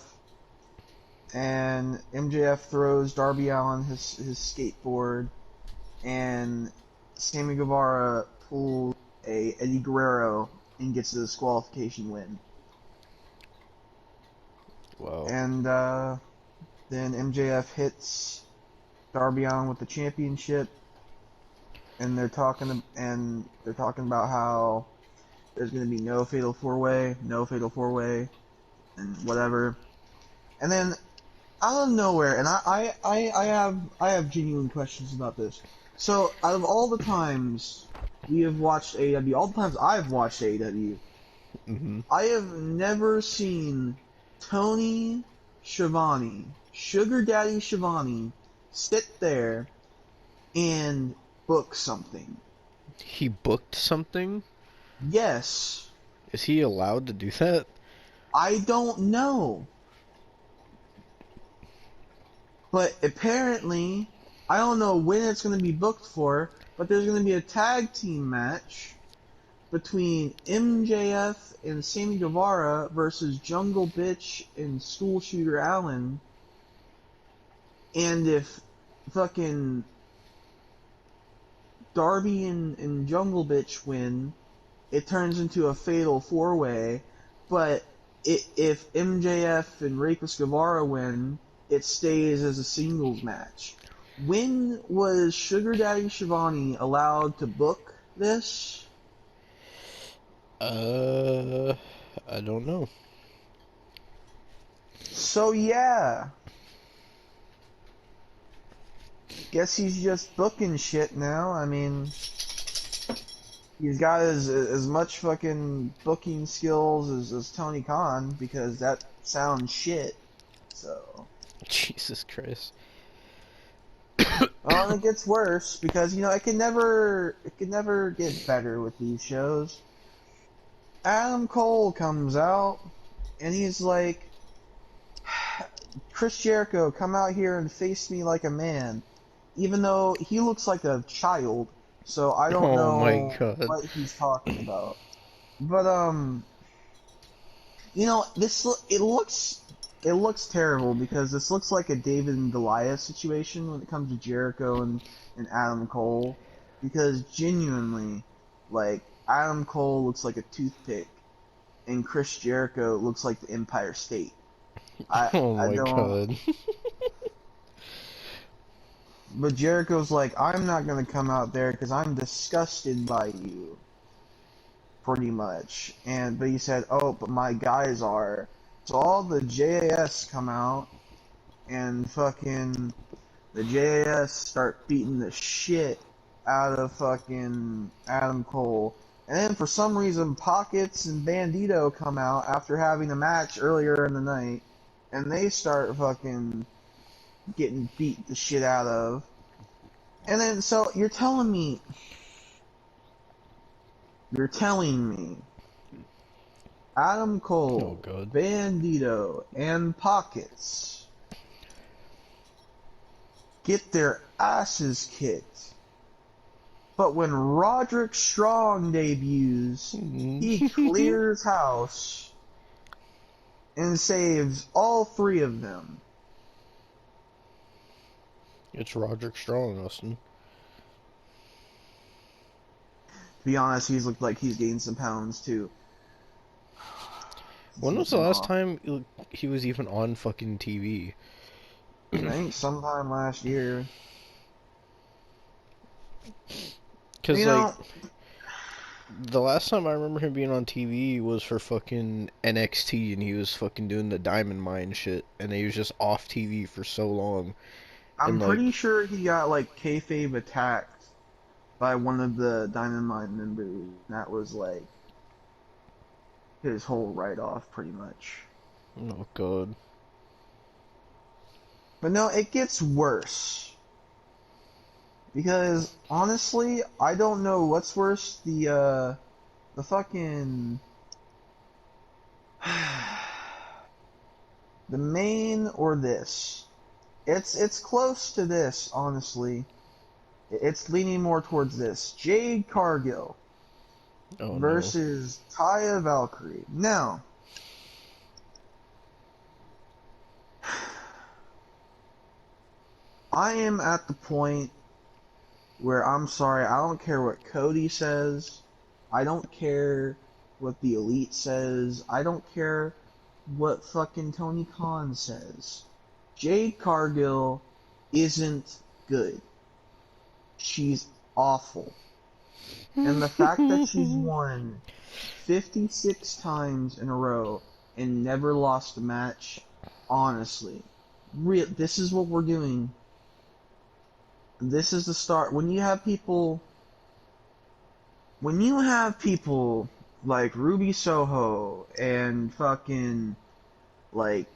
and MJF throws Darby Allin his skateboard, and Sammy Guevara pulls a Eddie Guerrero and gets a disqualification win. Wow. And then MJF hits Darby Allin with the championship, and they're talking about how there's going to be no fatal four-way, and whatever. And then out of nowhere, and I have genuine questions about this. So out of all the times we have watched AEW, all the times I've watched AEW, Mm-hmm. I have never seen Tony Schiavone, Sugar Daddy Schiavone, sit there and book something. He booked something? Yes, Is he allowed to do that? I don't know. But apparently, I don't know when it's going to be booked for, but there's going to be a tag team match between MJF and Sammy Guevara versus Jungle Bitch and School Shooter Allen. And if fucking Darby and Jungle Bitch win, it turns into a fatal four-way. But if MJF and Rapist Guevara win, it stays as a singles match. When was Sugar Daddy Schiavone allowed to book this? I don't know. So yeah. Guess he's just booking shit now. I mean, he's got as much fucking booking skills as Tony Khan, because that sounds shit. So. Jesus Christ. Well, and it gets worse because it can never get better with these shows. Adam Cole comes out and he's like, Chris Jericho, come out here and face me like a man, even though he looks like a child. So I don't Oh my know god. what he's talking about. But it looks terrible because this looks like a David and Goliath situation when it comes to Jericho and Adam Cole, because genuinely, like, Adam Cole looks like a toothpick and Chris Jericho looks like the Empire State. Oh I my don't. god. But Jericho's like, I'm not gonna come out there because I'm disgusted by you. Pretty much. But he said, oh, but my guys are. So all the JAS come out and fucking the JAS start beating the shit out of fucking Adam Cole. And then for some reason Pockets and Bandito come out after having a match earlier in the night, and they start fucking getting beat the shit out of. And then so you're telling me Adam Oh Cole, god. Bandito, and Pockets get their asses kicked. But when Roderick Strong debuts, he clears house and saves all three of them. It's Roderick Strong, Austin. To be honest, he's looked like he's gained some pounds too. When was the last time he was even on fucking TV? I think sometime last year. Because, like, the last time I remember him being on TV was for fucking NXT, and he was fucking doing the Diamond Mine shit, and he was just off TV for so long. I'm And pretty like, sure he got like kayfabe attacked by one of the Dynamite members. That was like his whole write-off, pretty much. oh god. But no, it gets worse because honestly, I don't know what's worse, the fucking the main or this. It's close to this, honestly. It's leaning more towards this. Jade Cargill Oh no. versus Taya Valkyrie. Now, I am at the point where I'm sorry, I don't care what Cody says. I don't care what the Elite says. I don't care what fucking Tony Khan says. Jade Cargill isn't good. She's awful. And the fact that she's won 56 times in a row and never lost a match, honestly, this is what we're doing. This is the start. When you have people like Ruby Soho and fucking like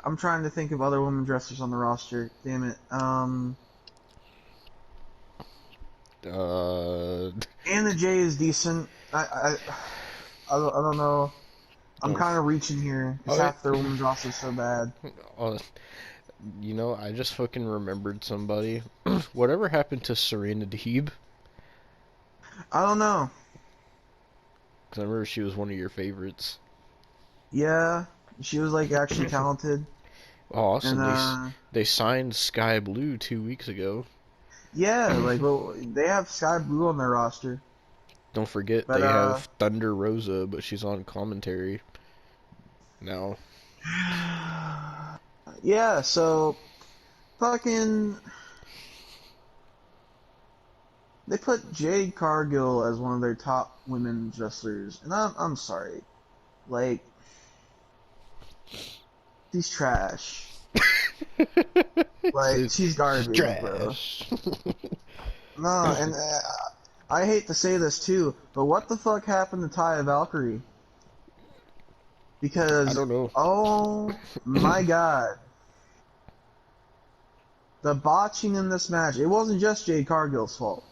I'm trying to think of other women wrestlers on the roster. Damn it. Uh, Anna Jay is decent. I don't know. I'm don't. kind of reaching here because Oh, half their women's roster is so bad. uh, I just fucking remembered somebody. Whatever happened to Serena Deeb? I don't know. Because I remember she was one of your favorites. Yeah, she was like actually talented, Oh, and awesome. They signed Sky Blue 2 weeks ago. yeah, like well, they have Sky Blue on their roster, Don't forget but they have Thunder Rosa, but she's on commentary now. yeah, so fucking they put Jade Cargill as one of their top women's wrestlers, and I'm sorry, like she's trash. Like It's she's garbage, bro. trash. No, and I hate to say this too, but what the fuck happened to Taya Valkyrie? I Because don't know. oh my god, the botching in this match, it wasn't just Jade Cargill's fault.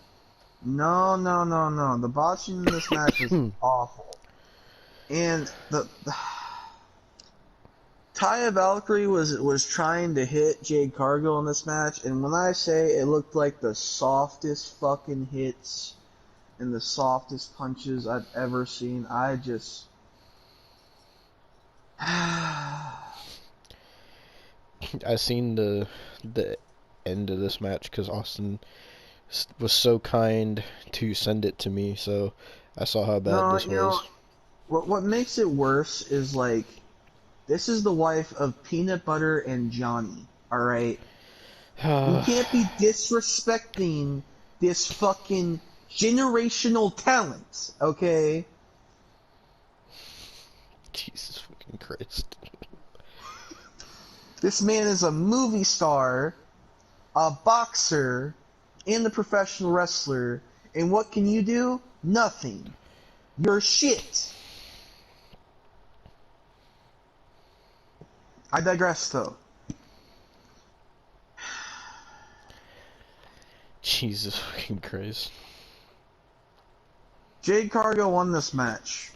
No, no, no, no. The botching in this match was awful. And the Taya Valkyrie was trying to hit Jade Cargill in this match, and when I say it looked like the softest fucking hits and the softest punches I've ever seen, I just I seen the end of this match because Austin was so kind to send it to me, so I saw how bad no, this was. what makes it worse is like this is the wife of Peanut Butter and Johnny, alright? You can't be disrespecting this fucking generational talent, okay? Jesus fucking Christ. This man is a movie star, a boxer, and a professional wrestler, and what can you do? Nothing. You're shit. I digress, though. Jesus fucking Christ. Jade Cargill won this match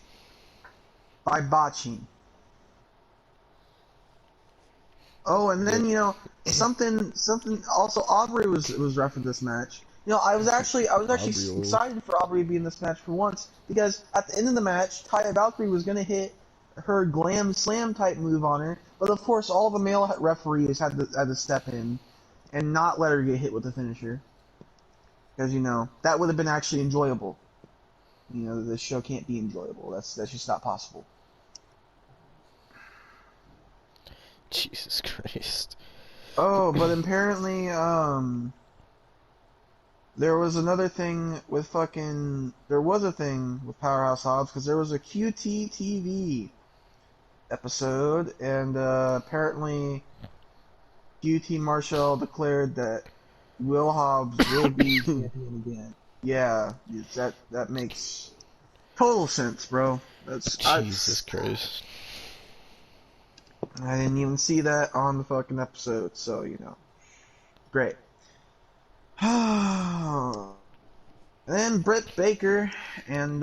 by botching. Oh, and then something. Also, Aubrey was ref in this match. I was actually Aubrey. excited for Aubrey to be in this match for once because at the end of the match, Taya Valkyrie was gonna hit her glam slam type move on her, but of course all the male referees had to step in and not let her get hit with the finisher because that would have been actually enjoyable. The show can't be enjoyable. That's just not possible. Jesus Christ. Oh, but apparently, there was another thing with there was a thing with Powerhouse Hobbs, because there was a QT TV episode, and apparently QT Marshall declared that Will Hobbs will be champion again. Yeah, that makes total sense, bro. Jesus Christ. I didn't even see that on the fucking episode, so great. And then Britt Baker and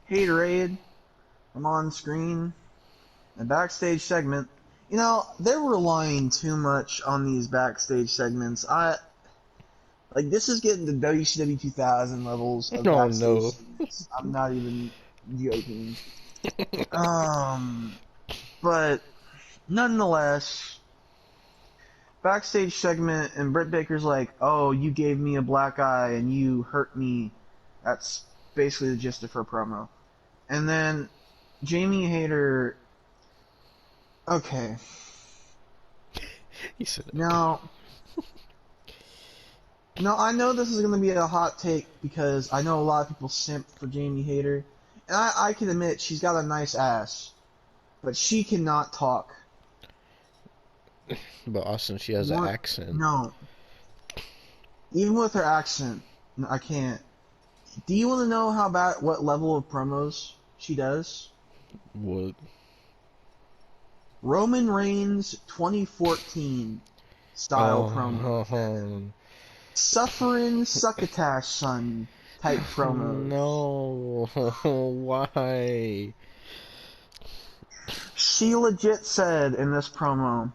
Haterade come on screen. A backstage segment. They're relying too much on these backstage segments. This is getting to WCW 2000 levels of Oh backstage no. segments. I'm not even joking. But nonetheless, backstage segment, and Britt Baker's like, "Oh, you gave me a black eye and you hurt me." That's basically the gist of her promo. And then Jamie Hayter. Okay. He said, Now, I know this is going to be a hot take because I know a lot of people simp for Jamie Hayter. And I can admit she's got a nice ass. But she cannot talk. but Austin, she has an accent. No. Even with her accent, I can't. Do you want to know what level of promos she does? What? Roman Reigns 2014 style promo. Suffering succotash son type promos. No. Why? She legit said in this promo,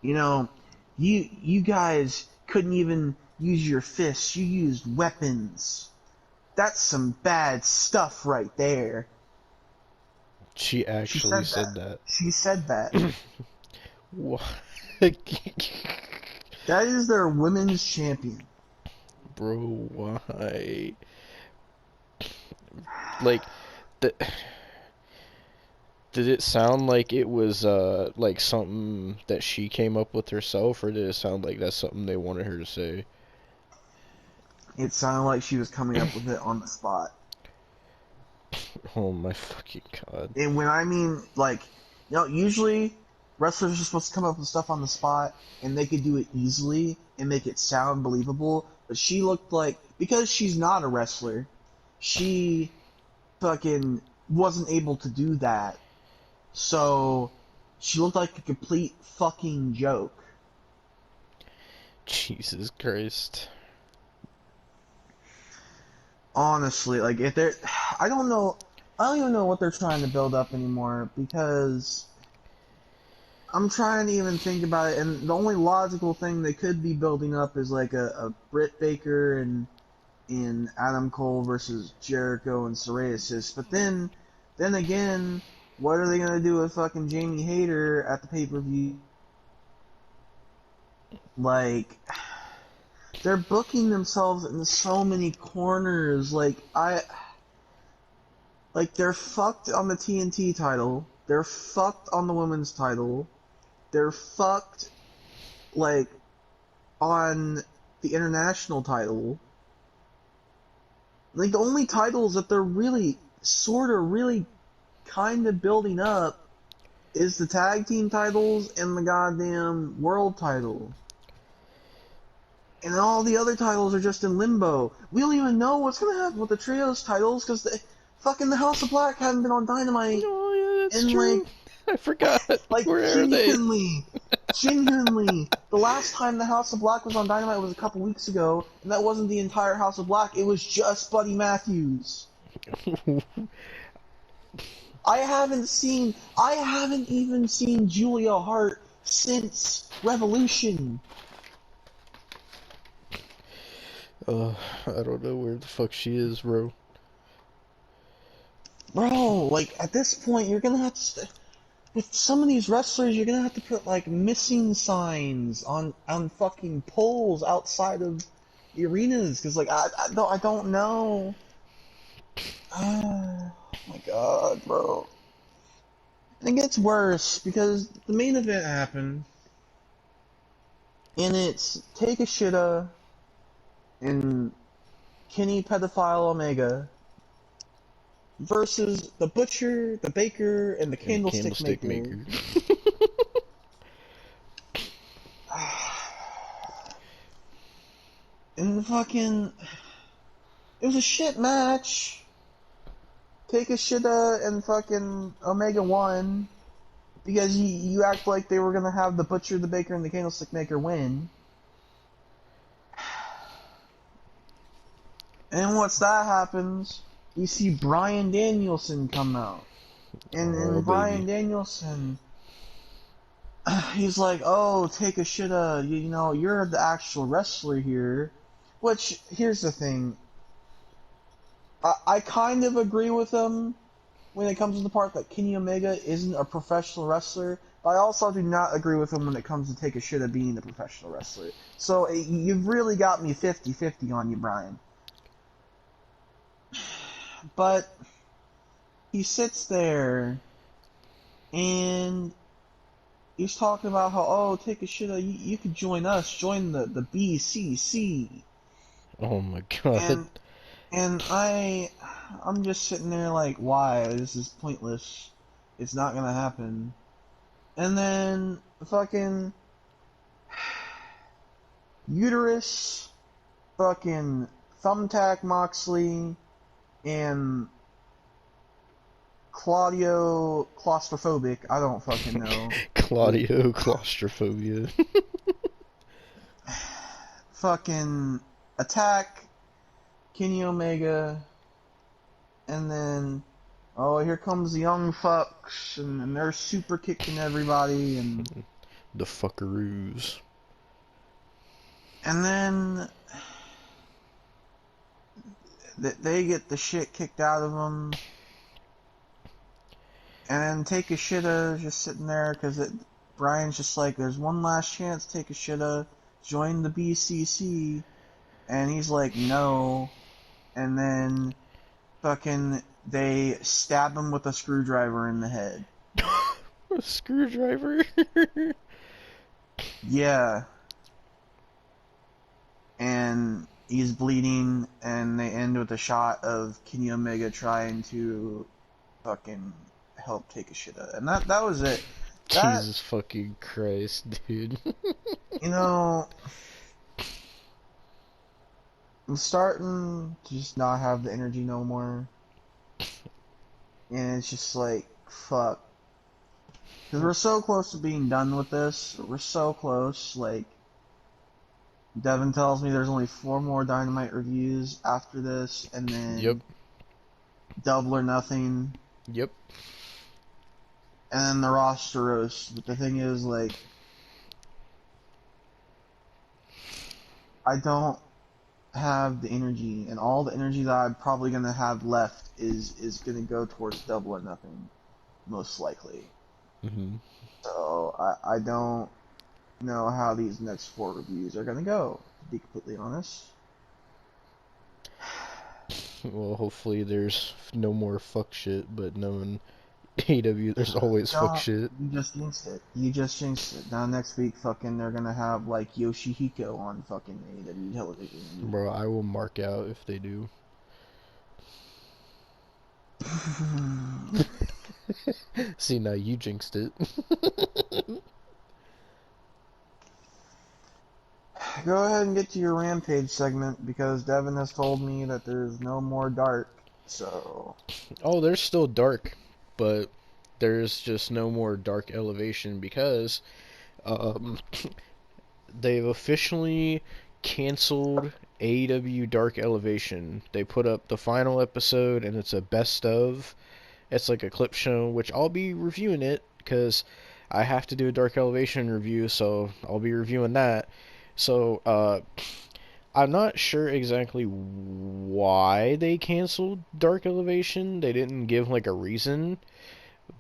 you guys couldn't even use your fists. You used weapons. That's some bad stuff right there. She actually said that. She said that. What? That is their women's champion. Bro, why? Did it sound like it was like something that she came up with herself, or did it sound like that's something they wanted her to say? It sounded like she was coming up with it on the spot. Oh my fucking god. And when I mean, usually wrestlers are supposed to come up with stuff on the spot, and they could do it easily and make it sound believable, but she looked like, because she's not a wrestler, she fucking wasn't able to do that. So, she looked like a complete fucking joke. Jesus Christ. Honestly, if they're... I don't even know what they're trying to build up anymore, because I'm trying to even think about it, and the only logical thing they could be building up is a Britt Baker and Adam Cole versus Jericho and Psoriasis. But then again, what are they gonna do with fucking Jamie Hayter at the pay-per-view? They're booking themselves in so many corners. They're fucked on the TNT title. They're fucked on the women's title. They're fucked, on the international title. The only titles that they're really, kind of building up is the tag team titles and the goddamn world title. And all the other titles are just in limbo. We don't even know what's gonna happen with the trios titles, because the House of Black haven't been on Dynamite. Oh yeah, that's and true. I forgot. Where are they? Genuinely, the last time the House of Black was on Dynamite was a couple weeks ago, and that wasn't the entire House of Black. It was just Buddy Matthews. I haven't even seen Julia Hart since Revolution. I don't know where the fuck she is, bro. Bro, at this point, you're gonna have to... With some of these wrestlers, you're gonna have to put, missing signs on fucking poles outside of the arenas, because, I don't know. Oh, my god, bro. And it gets worse, because the main event happened, and it's Takeshita and Kenny Pedophile Omega versus the Butcher, the Baker, and the Candlestick Maker. And fucking, it was a shit match. Take a shitta and fucking Omega won because you act like they were gonna have the Butcher, the Baker, and the Candlestick Maker win. And once that happens, you see Bryan Danielson come out. Oh, And baby. Bryan Danielson, he's like, oh, take a shitta, you know, you're the actual wrestler here. Which, here's the thing. I kind of agree with him when it comes to the part that Kenny Omega isn't a professional wrestler, but I also do not agree with him when it comes to take a shit at being a professional wrestler. So you've really got me 50-50 on you, Brian. But he sits there and he's talking about how, oh, take a shit, you could join us, join the BCC. Oh my god. And I'm just sitting there like, why? This is pointless. It's not gonna happen. And then fucking Uterus, fucking Thumbtack Moxley, and Claudio Claustrophobic, I don't fucking know. Claudio claustrophobia. Fucking attack Kenny Omega, and then, oh, here comes the Young Fucks, and they're super kicking everybody, and The fuckaroos. then they get the shit kicked out of them. And then Take a Shitta just sitting there because Brian's just like, there's one last chance, Take a Shitta, join the BCC. And he's like, no. And then fucking they stab him with a screwdriver in the head. A screwdriver? Yeah. And he's bleeding, and they end with a shot of Kenny Omega trying to fucking help Take a Shitta. And that was it. That, Jesus fucking Christ, dude. you know, I'm starting to just not have the energy no more. And it's just like, fuck. Because we're so close to being done with this. We're so close. Like, Devon tells me there's only 4 more Dynamite reviews after this, and then Yep. Double or Nothing, Yep. and then the roster roast. But the thing is, like, I don't have the energy, and all the energy that I'm probably gonna have left is gonna go towards Double or Nothing, most likely. Mm-hmm. So I don't know how these next 4 reviews are gonna go, to be completely honest. Well, hopefully there's no more fuck shit, but knowing AW, there's always fuck Don't, shit. you just jinxed it. You just jinxed it. Now next week, fucking, they're gonna have, like, Yoshihiko on fucking AEW television. Bro, I will mark out if they do. See, now you jinxed it. Go ahead and get to your Rampage segment, because Devin has told me that there's no more Dark, so... Oh, there's still Dark, but there's just no more Dark Elevation because they've officially canceled AEW Dark Elevation. They put up the final episode, and it's a best of. It's like a clip show, which I'll be reviewing it because I have to do a Dark Elevation review, so I'll be reviewing that. So, I'm not sure exactly why they canceled Dark Elevation. They didn't give like a reason,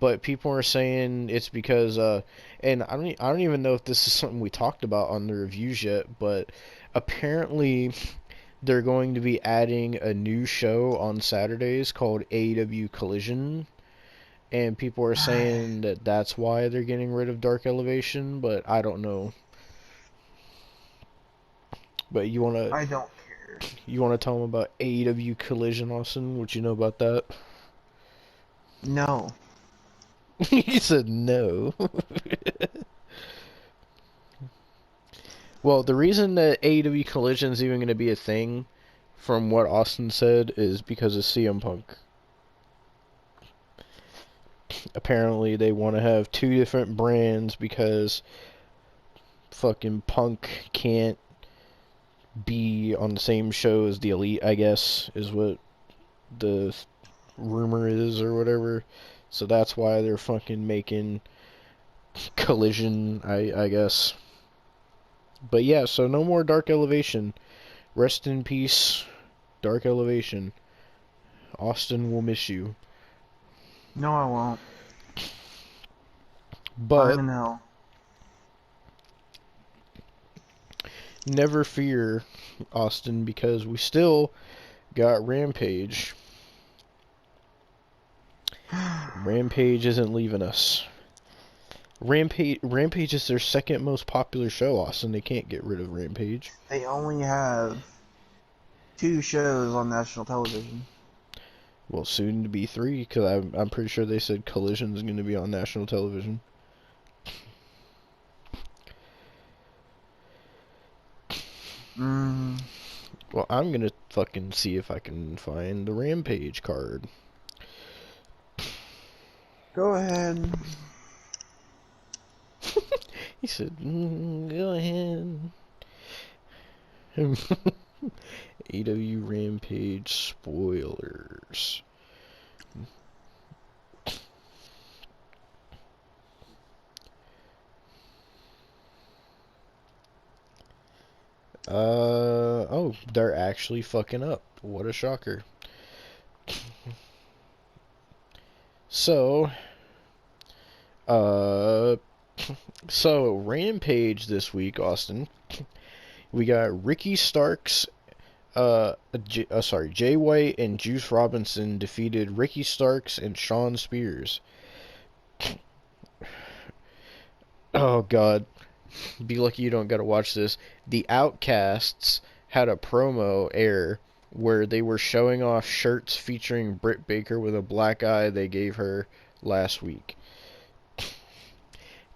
but people are saying it's because and I don't even know if this is something we talked about on the reviews yet, but apparently they're going to be adding a new show on Saturdays called AEW Collision, and people are saying that that's why they're getting rid of Dark Elevation, but I don't know. But I don't care. you wanna tell them about AEW Collision, Austin? What you know about that? No. He said no. Well, the reason that AEW Collision is even going to be a thing, from what Austin said, is because of CM Punk. Apparently, they want to have two different brands because fucking Punk can't be on the same show as the Elite, I guess, is what the rumor is or whatever. So that's why they're fucking making Collision, I guess. But yeah, so no more Dark Elevation. Rest in peace, Dark Elevation. Austin will miss you. No, I won't. But I'm in hell. never fear, Austin, because we still got Rampage. Rampage isn't leaving us. Rampage is their second most popular show, Austin. They can't get rid of Rampage. They only have 2 shows on national television. Well, soon to be 3, because I'm pretty sure they said Collision's going to be on national television. Well, I'm going to fucking see if I can find the Rampage card. Go ahead. He said, go ahead. AW Rampage spoilers. Oh, they're actually fucking up. What a shocker. So, Rampage this week, Austin. We got Ricky Starks, Jay White and Juice Robinson defeated Ricky Starks and Shawn Spears. Oh god. Be lucky you don't gotta watch this. The Outcasts had a promo air where they were showing off shirts featuring Britt Baker with a black eye they gave her last week.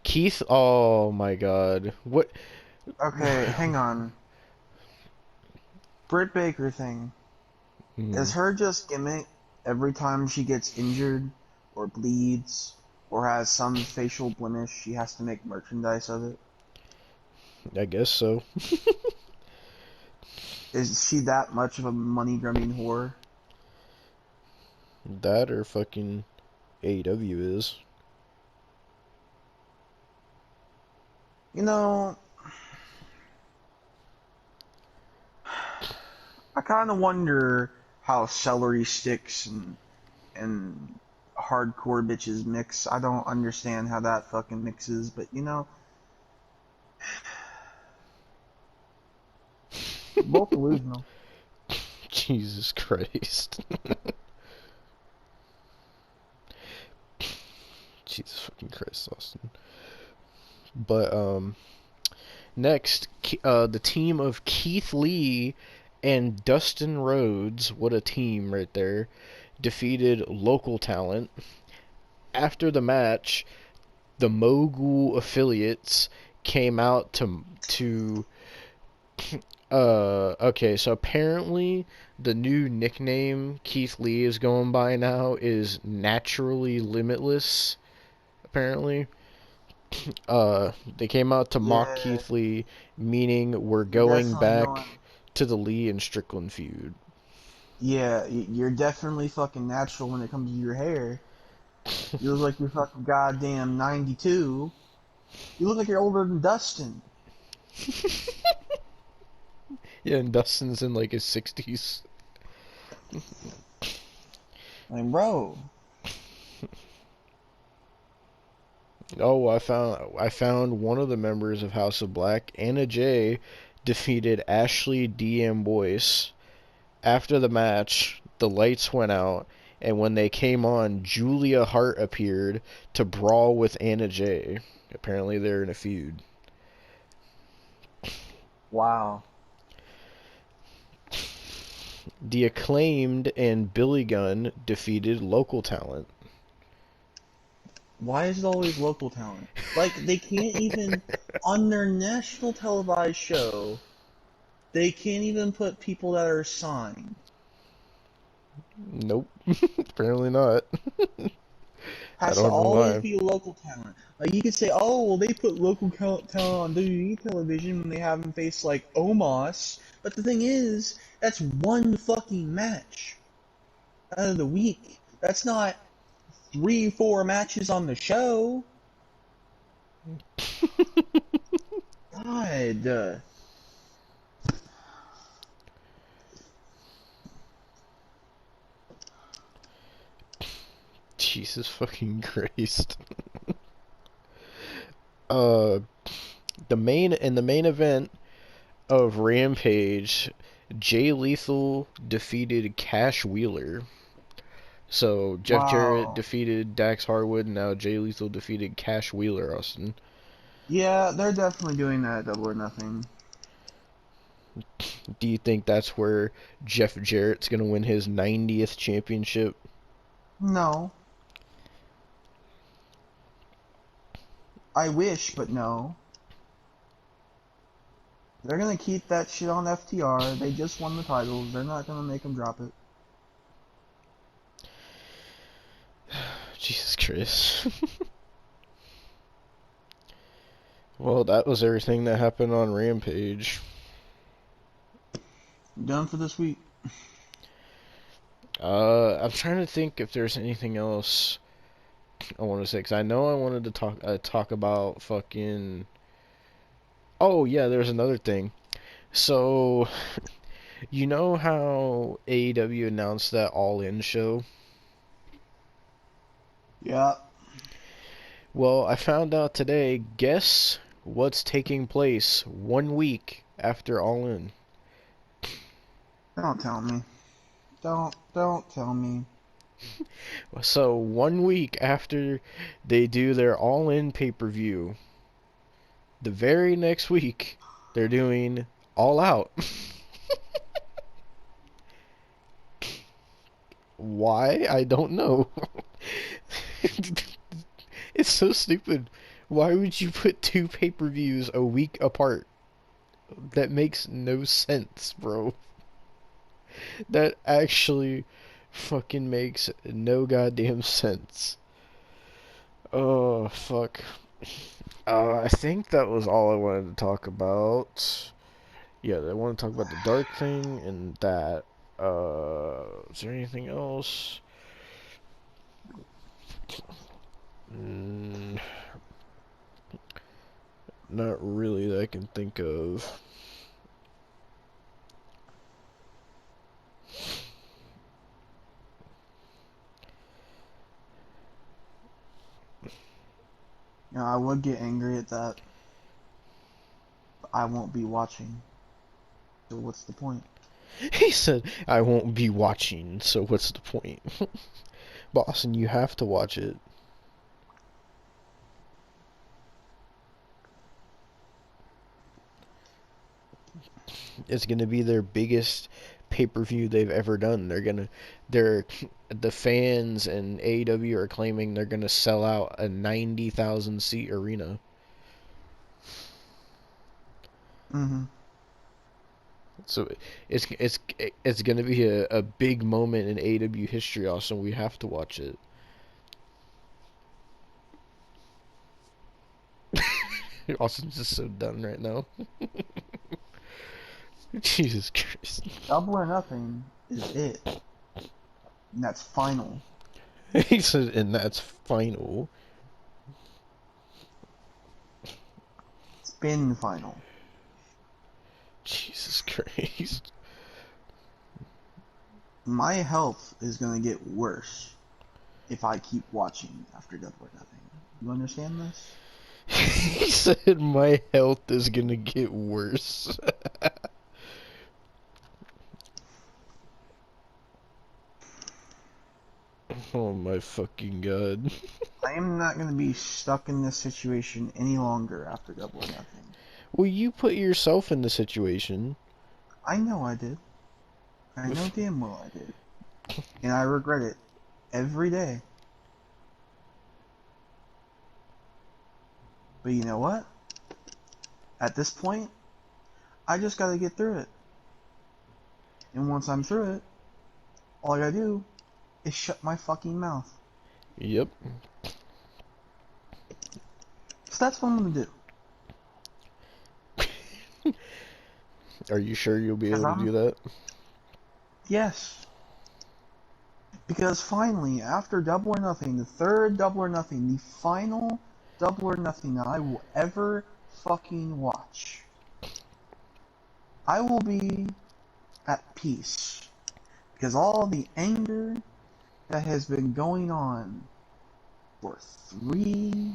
Keith, oh my god. What? Okay, hang on. Britt Baker thing. Is her just gimmick every time she gets injured or bleeds or has some facial blemish, she has to make merchandise of it? I guess so. Is she that much of a money-grubbing whore? That or fucking AEW is. You know, I kind of wonder how celery sticks and hardcore bitches mix. I don't understand how that fucking mixes, but you know, both delusional. Jesus Christ. Jesus fucking Christ, Austin. But, next, the team of Keith Lee and Dustin Rhodes, what a team right there, defeated Local Talent. After the match, the Mogul affiliates came out to okay, so apparently the new nickname Keith Lee is going by now is Naturally Limitless, apparently. They came out to mock Keith Lee, meaning we're going back to the Lee and Strickland feud. Yeah, you're definitely fucking natural when it comes to your hair. You look like you're fucking goddamn 92. You look like you're older than Dustin. Yeah, and Dustin's in like his 60s. Like, bro. Oh, I found one of the members of House of Black, Anna Jay, defeated Ashley D. Amboise. After the match, the lights went out, and when they came on, Julia Hart appeared to brawl with Anna Jay. Apparently they're in a feud. Wow. The Acclaimed and Billy Gunn defeated Local Talent. Why is it always local talent? Like, they can't even, on their national televised show, they can't even put people that are signed. Nope. Apparently not. I Has to don't know always why. be local talent. Like, you could say, oh, well, they put local talent on WWE television when they have them face, like, Omos. But the thing is, that's one fucking match out of the week. That's not 3, 4 matches on the show. God. Jesus fucking Christ. Uh, the main event of Rampage, Jay Lethal defeated Cash Wheeler. So Jeff Jarrett Wow. defeated Dax Harwood, and now Jay Lethal defeated Cash Wheeler, Austin. Yeah, they're definitely doing that at Double or Nothing. Do you think that's where Jeff Jarrett's gonna win his 90th championship? No. I wish, but no. They're gonna keep that shit on FTR. They just won the titles. They're not gonna make them drop it. Jesus Christ. Well, that was everything that happened on Rampage. Done for this week. I'm trying to think if there's anything else I want to say, because I know I wanted to talk about fucking. Oh yeah, there's another thing. So, you know how AEW announced that All In show? Yeah. Well, I found out today. Guess what's taking place 1 week after All In? Don't tell me. Don't tell me. So 1 week after they do their All In pay-per-view, the very next week they're doing All Out. Why? I don't know. It's so stupid. Why would you put two pay-per-views a week apart? That makes no sense, bro. That actually fucking makes no goddamn sense. Oh, fuck. I think that was all I wanted to talk about. Yeah, I want to talk about the dark thing and that. Is there anything else? Mm, not really that I can think of. You know, I would get angry at that. But I won't be watching. So what's the point? He said, I won't be watching, so what's the point? Boston, you have to watch it. It's gonna be their biggest pay-per-view they've ever done. The fans and AEW are claiming they're gonna sell out a 90,000 seat arena. Mm-hmm. So it's gonna be a big moment in AEW history. Also, we have to watch it. Austin's just so done right now. Jesus Christ. Double or Nothing is it. And that's final. He said, and that's final. It's been final. Jesus Christ. My health is gonna get worse if I keep watching after Double or Nothing. You understand this? He said my health is gonna get worse. Oh my fucking god. I am not gonna be stuck in this situation any longer after Double or Nothing. Well, you put yourself in the situation. I know I did. I know damn well I did. And I regret it every day. But you know what? At this point, I just gotta get through it. And once I'm through it, all I gotta do is shut my fucking mouth. Yep. So that's what I'm gonna do. Are you sure you'll be 'Cause able to do that? Yes. Because finally, after Double or Nothing, the third Double or Nothing, the final Double or Nothing that I will ever fucking watch, I will be at peace. Because all the anger that has been going on for 3,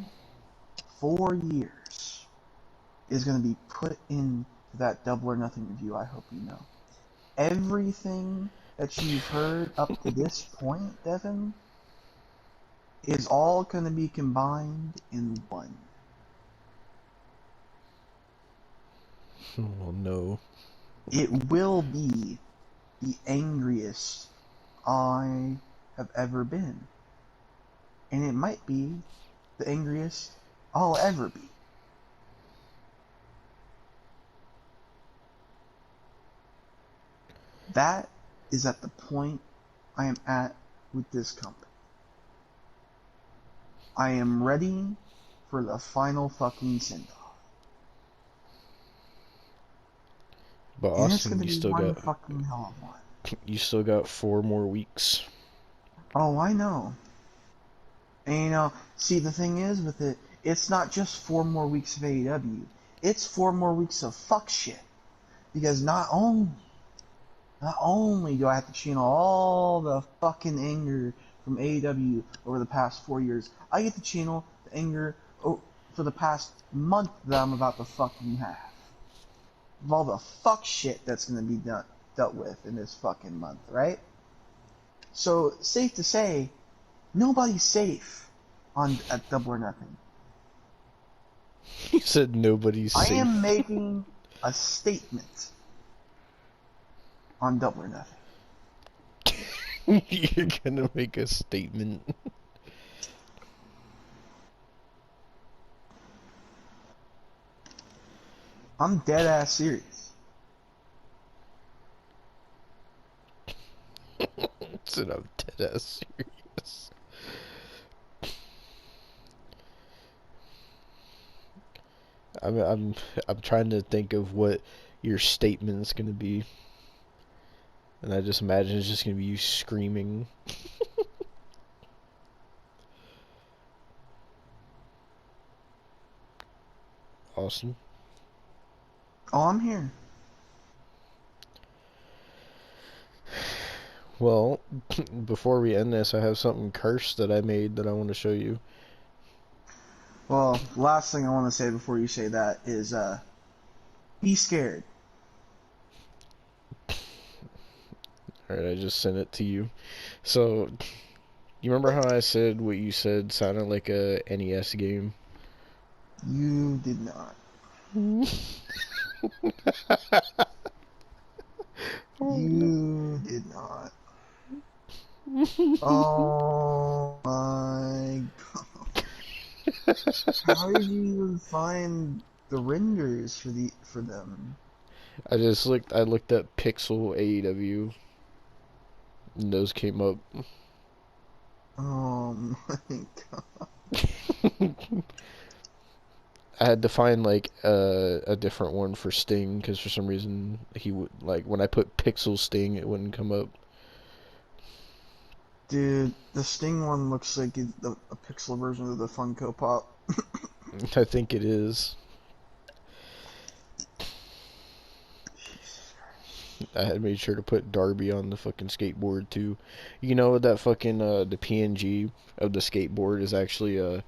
4 years is going to be put into that Double or Nothing review, I hope you know. Everything that you've heard up to this point, Devon, is all going to be combined in one. Oh no. It will be the angriest I have ever been. And it might be the angriest I'll ever be. That is at the point I am at with this company. I am ready for the final fucking send-off. But And it's Austin, gonna be one fucking hell of one. you still got 4 more weeks. Oh, I know. And you know, see the thing is with it, it's not just 4 more weeks of AEW. It's 4 more weeks of fuck shit. Because not only do I have to channel all the fucking anger from AEW over the past 4 years, I get to channel the anger for the past month that I'm about to fucking have. Of all the fuck shit that's gonna be dealt with in this fucking month, right? So, safe to say, nobody's safe at Double or Nothing. You said nobody's safe. I am making a statement on Double or Nothing. You're gonna make a statement. I'm dead ass serious. Said I'm dead ass serious. I'm trying to think of what your statement's gonna be, and I just imagine it's just gonna be you screaming. Austin. Oh, I'm here. Well, before we end this, I have something cursed that I made that I want to show you. Well, last thing I want to say before you say that is, be scared. Alright, I just sent it to you. So, you remember how I said what you said sounded like a NES game? You did not. You did not. Oh my god. How did you even find the renders for them? I looked up Pixel AEW, and those came up. Oh my god. I had to find like a different one for Sting because for some reason he would like when I put Pixel Sting it wouldn't come up. Dude, the Sting one looks like a pixel version of the Funko Pop. I think it is. I had made sure to put Darby on the fucking skateboard too. You know that fucking the PNG of the skateboard is actually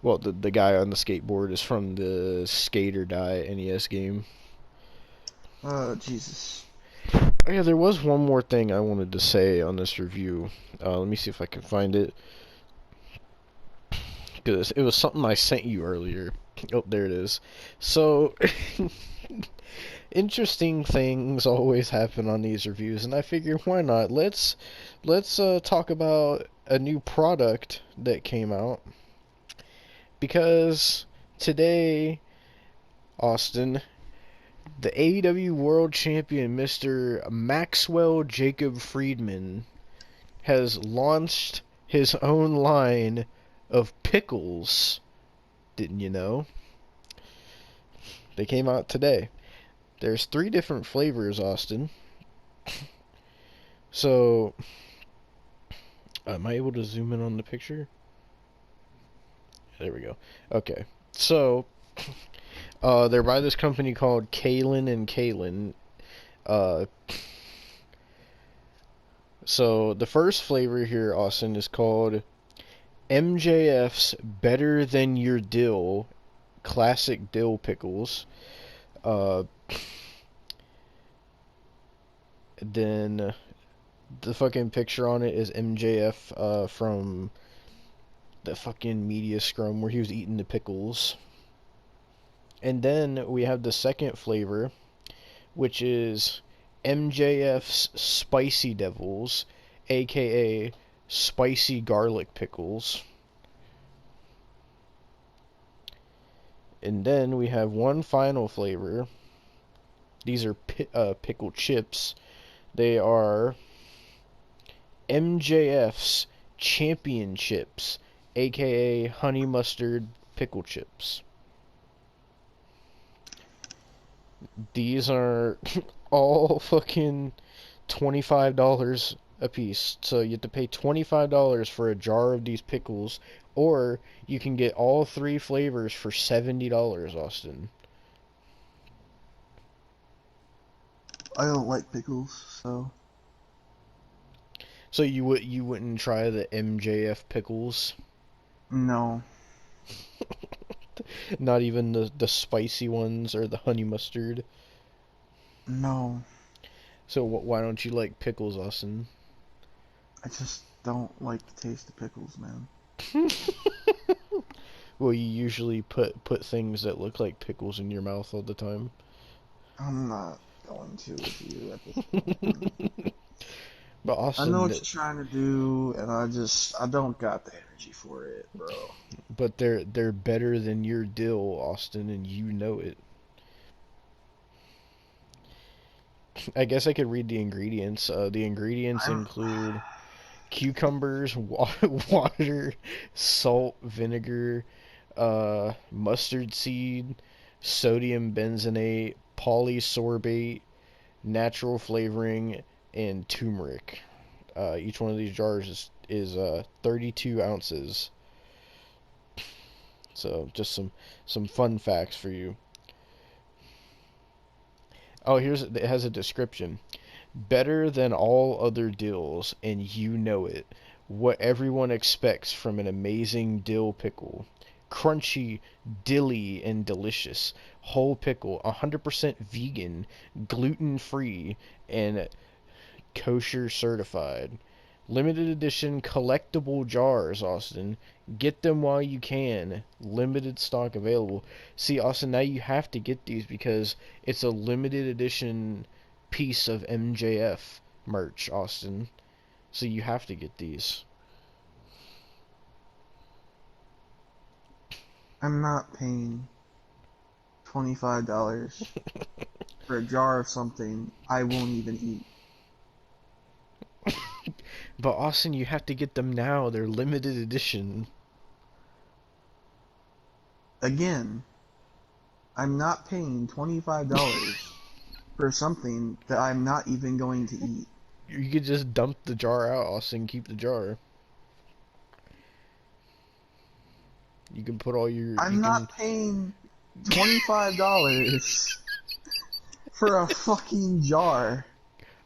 well the guy on the skateboard is from the Skate or Die NES game. Oh Jesus. Oh, yeah, there was one more thing I wanted to say on this review. Let me see if I can find it. Because it was something I sent you earlier. Oh, there it is. So, interesting things always happen on these reviews, and I figured why not? Let's talk about a new product that came out. Because today, Austin, the AEW World Champion, Mr. Maxwell Jacob Friedman, has launched his own line of pickles. Didn't you know? They came out today. There's 3 different flavors, Austin. So, am I able to zoom in on the picture? There we go. Okay. So, they're by this company called Kalen and Kalen. So, the first flavor here, Austin, is called MJF's Better Than Your Dill Classic Dill Pickles. Then the fucking picture on it is MJF from the fucking media scrum where he was eating the pickles. And then we have the second flavor, which is MJF's Spicy Devils, aka Spicy Garlic Pickles. And then we have one final flavor. These are pickle chips. They are MJF's Champion Chips, aka Honey Mustard Pickle Chips. These are all fucking $25 a piece. So you have to pay $25 for a jar of these pickles, or you can get all 3 flavors for $70, Austin. I don't like pickles, so. So you wouldn't try the MJF pickles? No. Not even the spicy ones or the honey mustard? No. So why don't you like pickles, Austin? I just don't like the taste of pickles, man. Well, you usually put things that look like pickles in your mouth all the time. I'm not going to with you at this point. But Austin, I know what you're trying to do, and I don't got the energy for it, bro. But they're better than your dill, Austin, and you know it. I guess I could read the ingredients. The ingredients include cucumbers, water, salt, vinegar, mustard seed, sodium benzenate, polysorbate, natural flavoring, and turmeric. Each one of these jars is 32 ounces. So just some fun facts for you. Oh, it has a description. Better than all other dills, and you know it. What everyone expects from an amazing dill pickle. Crunchy, dilly, and delicious. Whole pickle, 100% vegan, gluten-free, and kosher certified. Limited edition collectible jars, Austin. Get them while you can. Limited stock available. See, Austin, now you have to get these because it's a limited edition piece of MJF merch, Austin. So you have to get these. I'm not paying $25 for a jar of something I won't even eat. But Austin, you have to get them now. They're limited edition. Again, I'm not paying $25 for something that I'm not even going to eat. You could just dump the jar out, Austin, keep the jar. You can put all your... I'm not paying $25 for a fucking jar.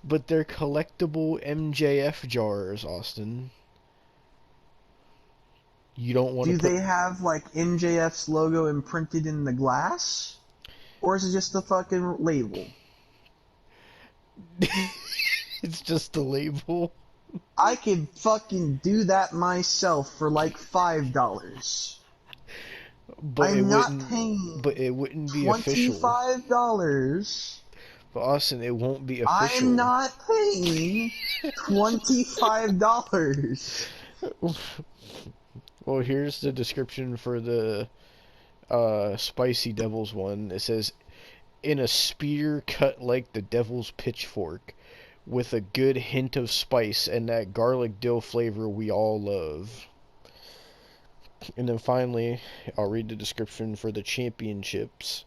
But they're collectible MJF jars, Austin. You don't want to Do they have, like, MJF's logo imprinted in the glass? Or is it just the fucking label? It's just the label. I could fucking do that myself for, like, $5. But I'm not paying But it wouldn't be official. $25. But Austin, it won't be official. I'm not paying $25. Well, here's the description for the Spicy Devils one. It says, in a spear cut like the devil's pitchfork, with a good hint of spice and that garlic dill flavor we all love. And then finally, I'll read the description for the championships.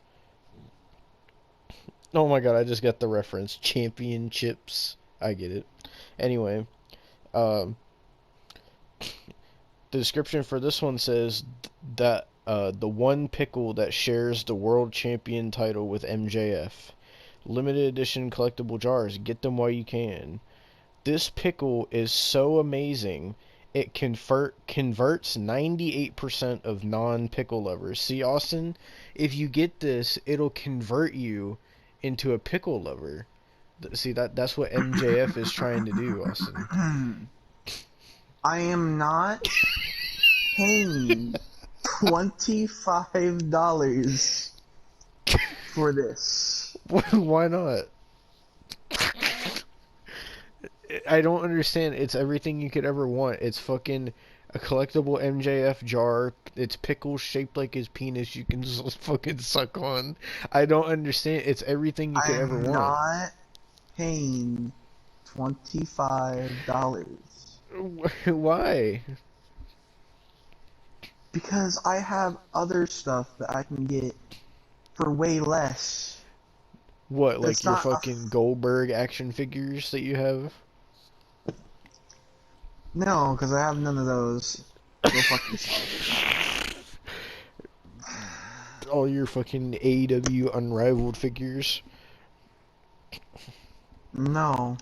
Oh my god, I just got the reference. Championships. I get it. Anyway, um, the description for this one says that the one pickle that shares the world champion title with MJF. Limited edition collectible jars. Get them while you can. This pickle is so amazing, it converts 98% of non-pickle lovers. See, Austin, if you get this, it'll convert you into a pickle lover. See, that's what MJF is trying to do, Austin. I am not paying $25 for this. Why not? I don't understand. It's everything you could ever want. It's fucking a collectible MJF jar. It's pickles shaped like his penis you can just fucking suck on. I don't understand. It's everything you could ever want. I'm not paying $25. Why? Because I have other stuff that I can get for way less. What, like It's your not a fucking Goldberg action figures that you have? No, because I have none of those. Go fuck yourself. All your fucking AEW Unrivaled figures? No.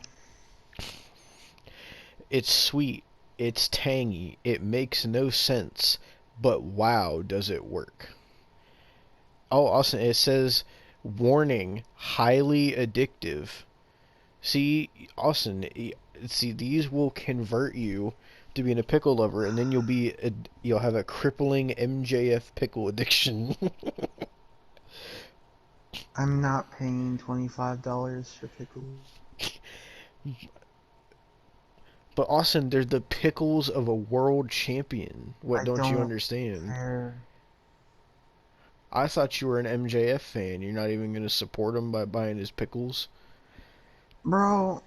It's sweet. It's tangy. It makes no sense. But wow, does it work. Oh, Austin, it says, warning, highly addictive. See, Austin, see, these will convert you to being a pickle lover, and then you'll have a crippling MJF pickle addiction. I'm not paying $25 for pickles. But Austin, they're the pickles of a world champion. What I don't you don't understand? care. I thought you were an MJF fan. You're not even going to support him by buying his pickles? Bro,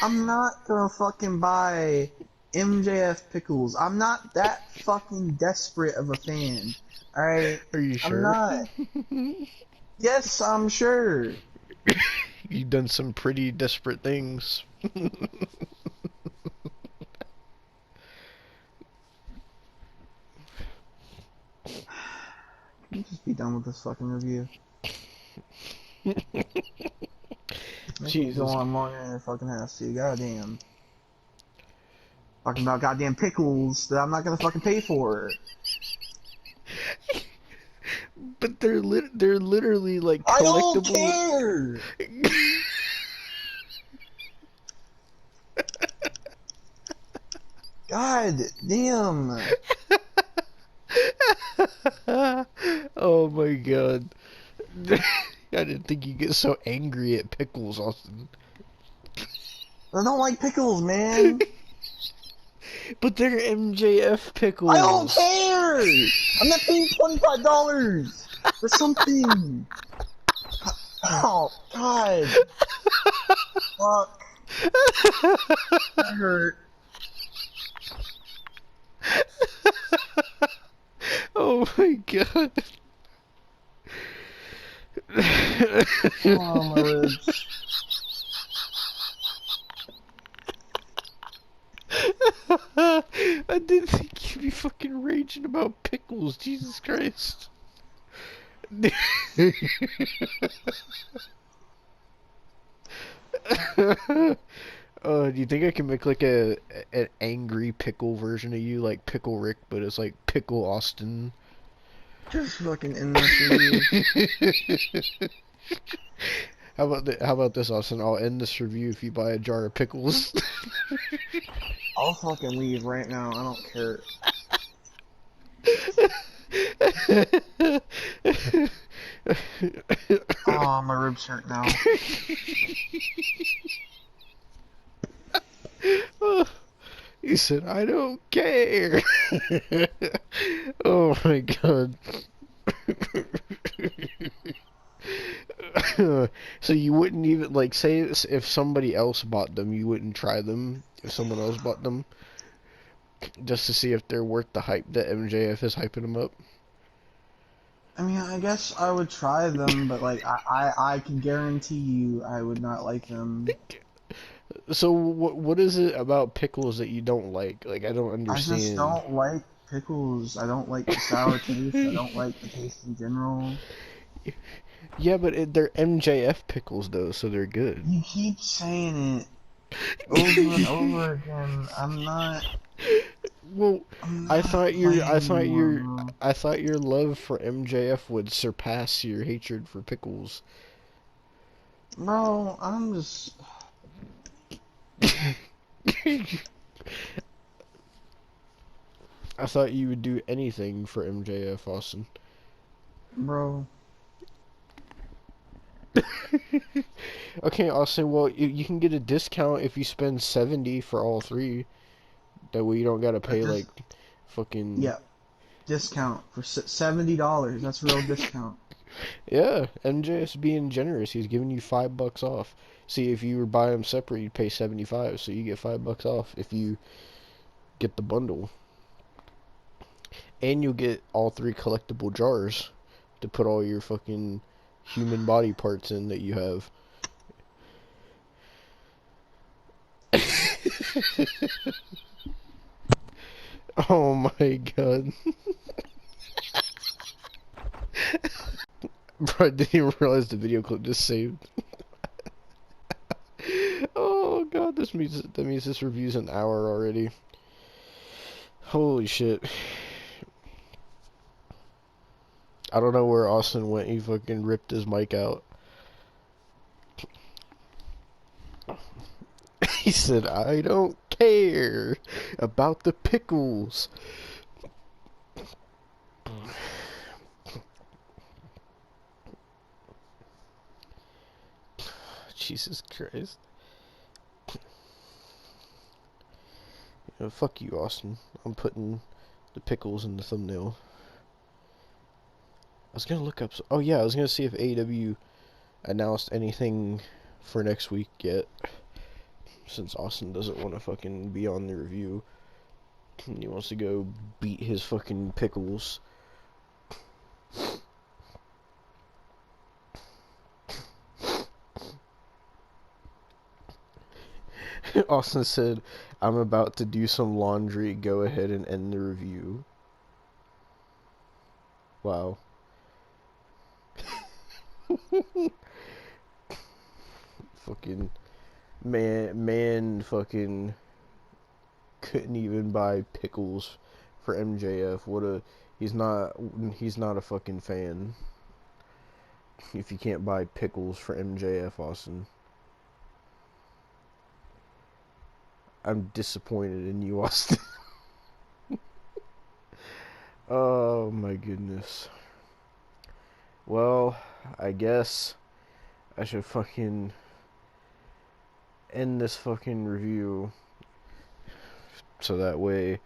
I'm not gonna fucking buy MJF pickles. I'm not that fucking desperate of a fan. Alright? Are you sure? I'm not. Yes, I'm sure. You've done some pretty desperate things. Can you just be done with this fucking review? Jesus. Go on longer than it fucking has to. Goddamn. Talking about goddamn pickles that I'm not gonna fucking pay for. But they're literally like I don't collectible. care. God damn. Oh my god. I didn't think you'd get so angry at pickles, Austin. I don't like pickles, man. But they're MJF pickles. I don't care. I'm not paying $25 for something. Oh God. Fuck. That hurt. Oh my god. Oh, my ribs. I didn't think you'd be fucking raging about pickles, Jesus Christ. Do you think I can make like an angry pickle version of you, like Pickle Rick, but it's like Pickle Austin? Just fucking end this review. How about this, Austin? I'll end this review if you buy a jar of pickles. I'll fucking leave right now. I don't care. Oh, my ribs hurt now. He said, I don't care. Oh my god. So you wouldn't even, like, say if somebody else bought them, you wouldn't try them if someone else bought them, just to see if they're worth the hype that MJF is hyping them up? I mean, I guess I would try them, but like I can guarantee you I would not like them. So what is it about pickles that you don't like? Like, I don't I just understand. don't like pickles. I don't like the sour taste. I don't like the taste in general. Yeah, but they're MJF pickles though, so they're good. You keep saying it over and over again. Well, I'm I not thought your I playing thought anymore, your bro. I thought your love for MJF would surpass your hatred for pickles. Bro, I'm just. I thought you would do anything for MJF, Austin. Bro. Okay, Austin, well, you can get a discount if you spend 70 for all three. That way you don't gotta pay, This, like, fucking... yeah, discount for $70. That's real discount. Yeah, MJF's being generous. He's giving you $5 off. See, if you were buy them separate, you'd pay 75, so you get $5 off if you get the bundle. And you'll get all three collectible jars to put all your fucking human body parts in that you have. Oh my god. Bro, I didn't even realize the video clip just saved. Oh god, that means this review's an hour already. Holy shit. I don't know where Austin went. He fucking ripped his mic out. He said, I don't care about the pickles. Jesus Christ. Fuck you, Austin. I'm putting the pickles in the thumbnail. I was gonna look up... Oh yeah, I was gonna see if AEW announced anything for next week yet. Since Austin doesn't want to fucking be on the review. He wants to go beat his fucking pickles. Austin said, I'm about to do some laundry. Go ahead and end the review. Wow. Fucking man fucking couldn't even buy pickles for MJF. He's not a fucking fan. If you can't buy pickles for MJF, Austin. I'm disappointed in you, Austin. Oh my goodness. Well, I guess I should fucking end this fucking review so that way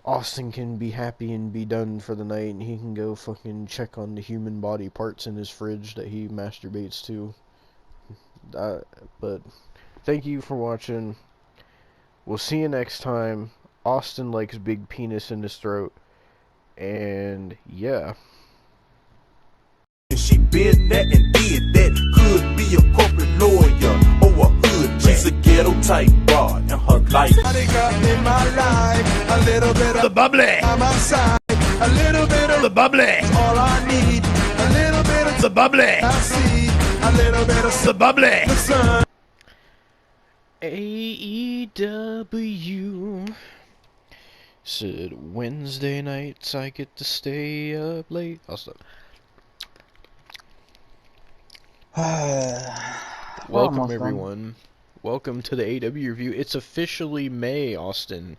Austin can be happy and be done for the night and he can go fucking check on the human body parts in his fridge that he masturbates to. But thank you for watching. We'll see you next time. Austin likes big penis in his throat. And yeah. She been that and did that. Could be a corporate lawyer or a hood. She's a ghetto type broad in her life. I got in my life a little bit of the bubbly on my side. A little bit of the bubbly. All I need. A little bit of the bubbly. I see a little bit of the bubbly. The sun. AEW said Wednesday nights I get to stay up late. I'll stop. Welcome everyone. Welcome to the AEW review. It's officially May, Austin.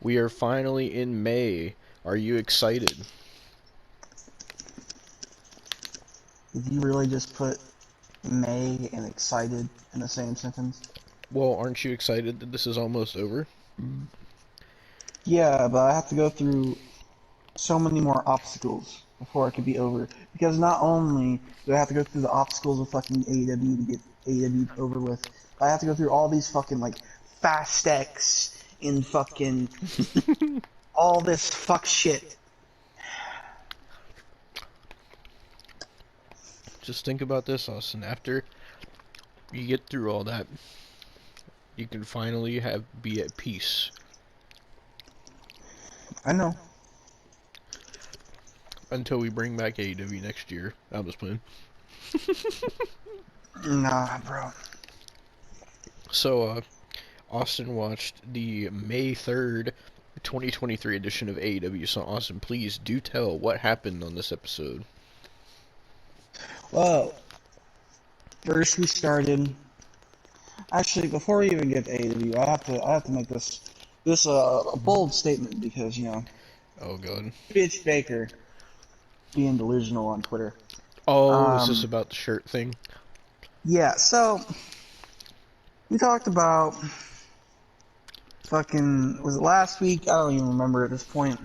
We are finally in May. Are you excited? Did you really just put May and excited in the same sentence? Well, aren't you excited that this is almost over? Yeah, but I have to go through so many more obstacles. before it could be over. Because not only do I have to go through the obstacles of fucking AEW to get AEW over with, but I have to go through all these fucking like fast X and fucking all this fuck shit. Just think about this, Austin. After you get through all that, you can finally be at peace. I know. Until we bring back AEW next year. I was playing. Nah, bro. So, Austin watched the May 3rd, 2023 edition of AEW. So, Austin, please do tell what happened on this episode. Well, first we started. Actually, before we even get to AEW, I have to make this a bold statement because Oh god. bitch Baker being delusional on Twitter. Oh, is this about the shirt thing? Yeah. So we talked about fucking, was it last week? I don't even remember at this point.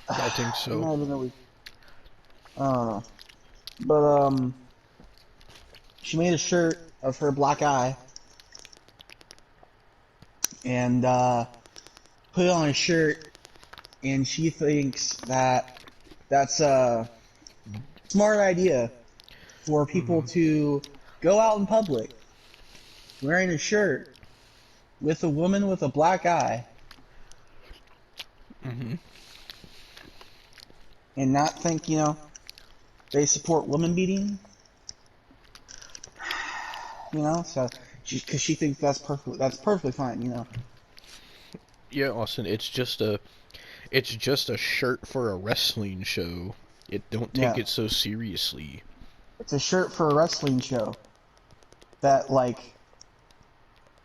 I think It so. might have been a week. I don't know. But she made a shirt of her black eye and put it on a shirt, and she thinks that that's a smart idea for people to go out in public wearing a shirt with a woman with a black eye and not think, they support woman beating. So because she thinks that's perfectly fine. Yeah, Austin, it's just a shirt for a wrestling show. Don't take Yeah. it so seriously. It's a shirt for a wrestling show that, like,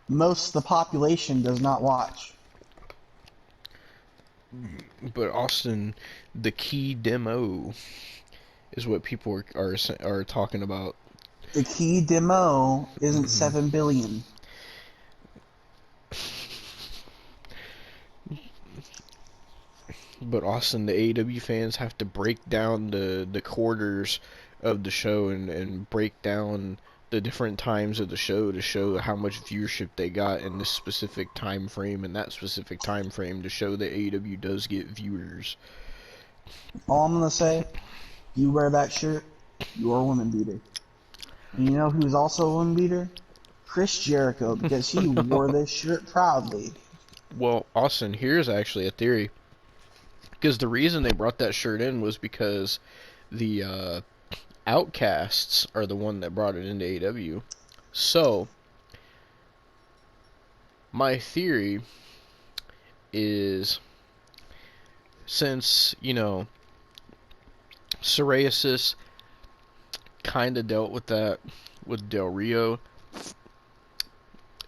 most of the population does not watch. But Austin, the key demo is what people are talking about. The key demo isn't 7 billion. But Austin, the AEW fans have to break down the quarters of the show and break down the different times of the show to show how much viewership they got in this specific time frame and that specific time frame to show that AEW does get viewers. All I'm gonna say, you wear that shirt, you're a woman beater. And you know who's also a woman beater? Chris Jericho, because he wore this shirt proudly. Well, Austin, here's actually a theory. Because the reason they brought that shirt in was because the Outcasts are the one that brought it into AEW. So, my theory is, since, psoriasis kind of dealt with that with Del Rio,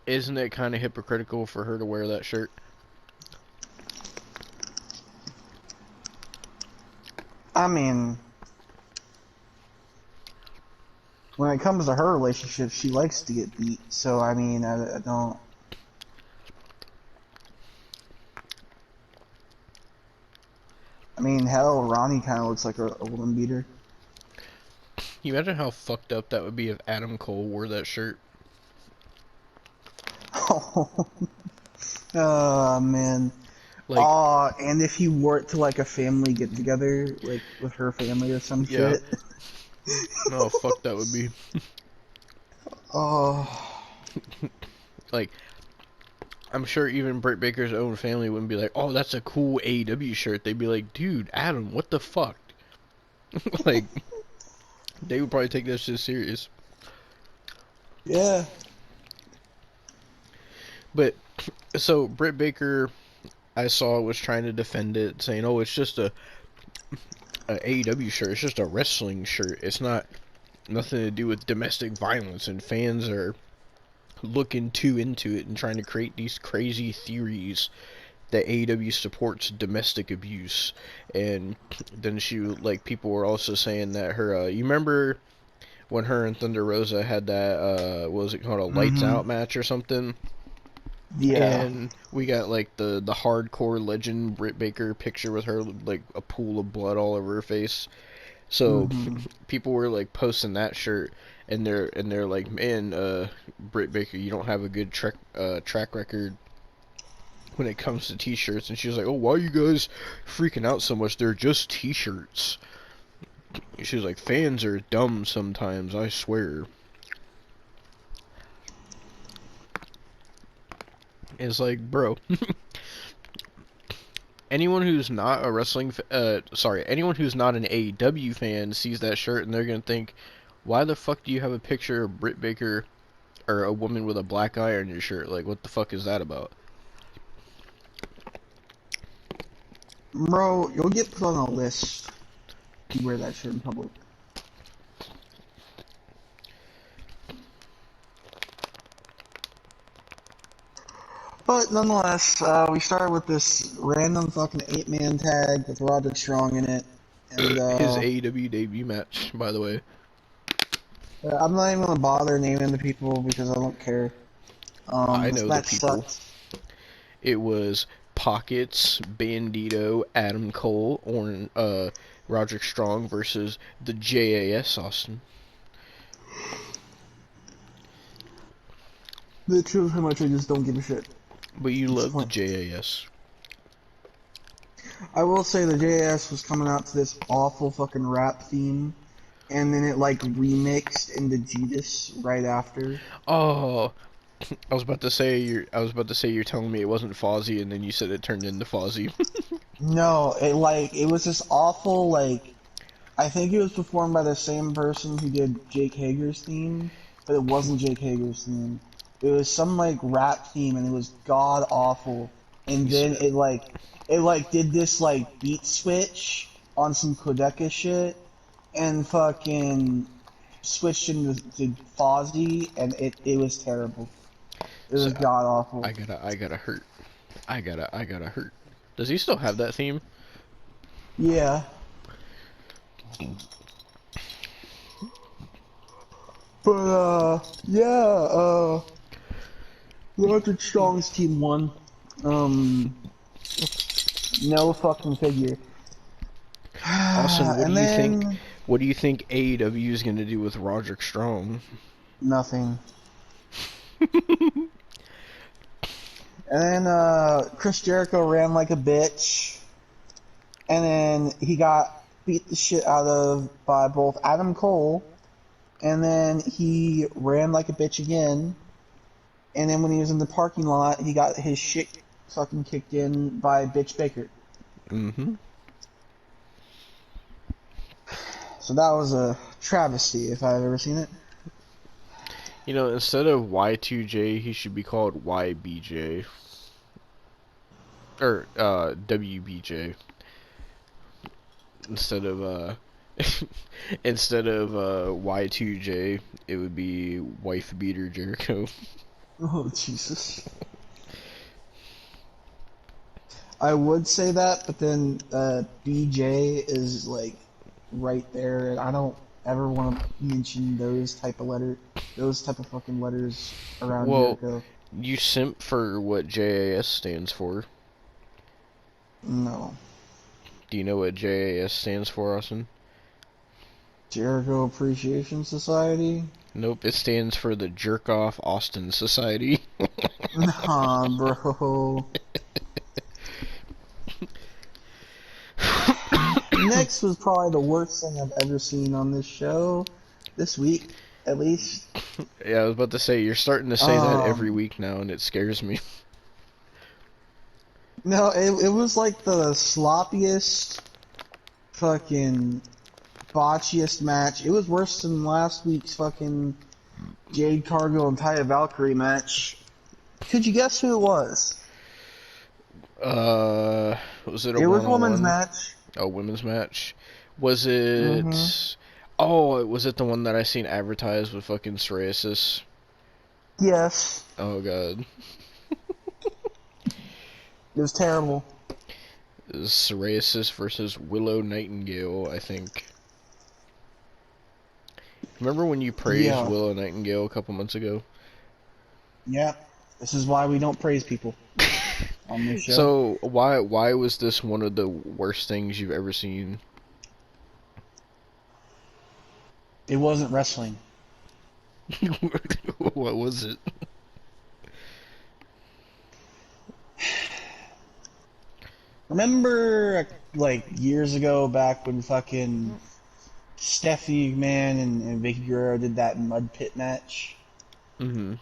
isn't it kind of hypocritical for her to wear that shirt? I mean, when it comes to her relationship, she likes to get beat. So, I mean, I don't... I mean, hell, Ronnie kind of looks like a woman beater. Can you imagine how fucked up that would be if Adam Cole wore that shirt? Oh, man. Like, And if he wore it to, like, a family get-together, like, with her family or some yeah. shit. No, fuck that would be. Oh. Like, I'm sure even Britt Baker's own family wouldn't be like, oh, that's a cool AEW shirt. They'd be like, dude, Adam, what the fuck? Like, they would probably take that shit serious. Yeah. But, so, Britt Baker, I saw, was trying to defend it, saying, oh, it's just a AEW shirt. It's just a wrestling shirt. It's nothing to do with domestic violence, and fans are looking too into it and trying to create these crazy theories that AEW supports domestic abuse. And then people were also saying that her, you remember when her and Thunder Rosa had that, what was it called, a lights out match or something? Yeah. And we got like the hardcore legend Britt Baker picture with her like a pool of blood all over her face. So Mm-hmm. people were like posting that shirt, and they're like, man, Britt Baker, you don't have a good track record when it comes to t-shirts. And she was like, oh, why are you guys freaking out so much? They're just t-shirts. She was like, fans are dumb sometimes, I swear. It's like, bro. Anyone who's not a anyone who's not an AEW fan sees that shirt and they're gonna think, why the fuck do you have a picture of Britt Baker or a woman with a black eye on your shirt? Like, what the fuck is that about? Bro, you'll get put on a list if you wear that shirt in public. But nonetheless, we started with this random fucking 8-man tag with Roderick Strong in it. And His AEW debut match, by the way. I'm not even gonna bother naming the people because I don't care. I This know the match people. sucked. It was Pockets, Bandito, Adam Cole, or Roderick Strong versus the JAS Austin. The truth, how much I just don't give a shit. But you It's love the fun. JAS. I will say the JS was coming out to this awful fucking rap theme, and then it like remixed into Judas right after. Oh, I was about to say you're telling me it wasn't Fozzy, and then you said it turned into Fozzy. No, it was this awful like I think it was performed by the same person who did Jake Hager's theme, but it wasn't Jake Hager's theme. It was some like rap theme, and it was god awful. And You said then it like did this like beat switch on some Kodeka shit, and fucking switched into to Fozzy, and it was terrible. It so. was god awful. I gotta hurt. I gotta hurt. Does he still have that theme? Yeah. But yeah, Roderick Strong's team won. No fucking figure. Austin, what do And you think? then What do you think AEW is gonna do with Roderick Strong? nothing. And then Chris Jericho ran like a bitch. And then he got beat the shit out of by both Adam Cole. And then he ran like a bitch again. And then when he was in the parking lot, he got his shit fucking kicked in by Bitch Baker. Mm-hmm. So that was a travesty if I've ever seen it. You know, instead of Y2J, he should be called YBJ. Or, WBJ. Instead of, Y2J, it would be Wife Beater Jericho. Oh, Jesus. I would say that, but then BJ is like right there, and I don't ever want to mention those type of fucking letters around Well, Jericho. you simp for what JAS stands for. No. Do you know what JAS stands for, Austin? Jericho Appreciation Society? Nope, it stands for the Jerk Off Austin Society. Nah, bro. Next was probably the worst thing I've ever seen on this show. This week, at least. Yeah, I was about to say, you're starting to say that every week now, and it scares me. No, it was like the sloppiest, fucking botchiest match. It was worse than last week's fucking Jade Cargill and Taya Valkyrie match. Could you guess who it was? Was it a It was a women's one-on-one? match. A women's match? Was it... Mhm. Oh, was it the one that I seen advertised with fucking psoriasis? Yes. Oh, God. It was terrible. It was psoriasis versus Willow Nightingale, I think. Remember when you praised Yeah. Willow Nightingale a couple months ago? Yeah. This is why we don't praise people on this show. So why was this one of the worst things you've ever seen? It wasn't wrestling. What was it? Remember, like, years ago, back when fucking Stephanie McMahon and Vicky Guerrero did that mud pit match? Mm-hmm.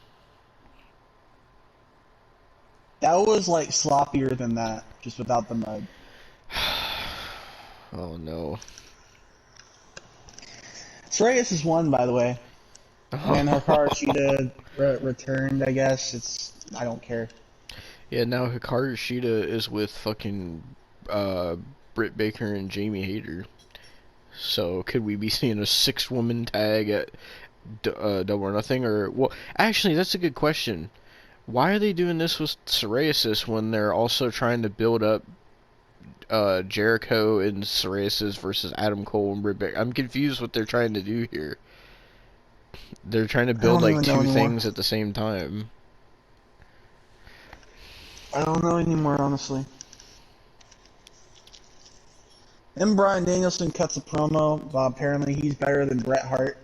That was, like, sloppier than that, just without the mud. Oh no. Sarayas has won, by the way. When Hikaru Shida returned, I guess. I don't care. Yeah, now Hikaru Shida is with fucking Britt Baker and Jamie Hayter. So could we be seeing a 6-woman tag at Double or Nothing? Or, well, actually, that's a good question. Why are they doing this with Psoriasis when they're also trying to build up Jericho and Psoriasis versus Adam Cole and Britt Baker? I'm confused what they're trying to do here. They're trying to build like two things at the same time. I don't know anymore, honestly. Then Bryan Danielson cuts a promo. Apparently he's better than Bret Hart.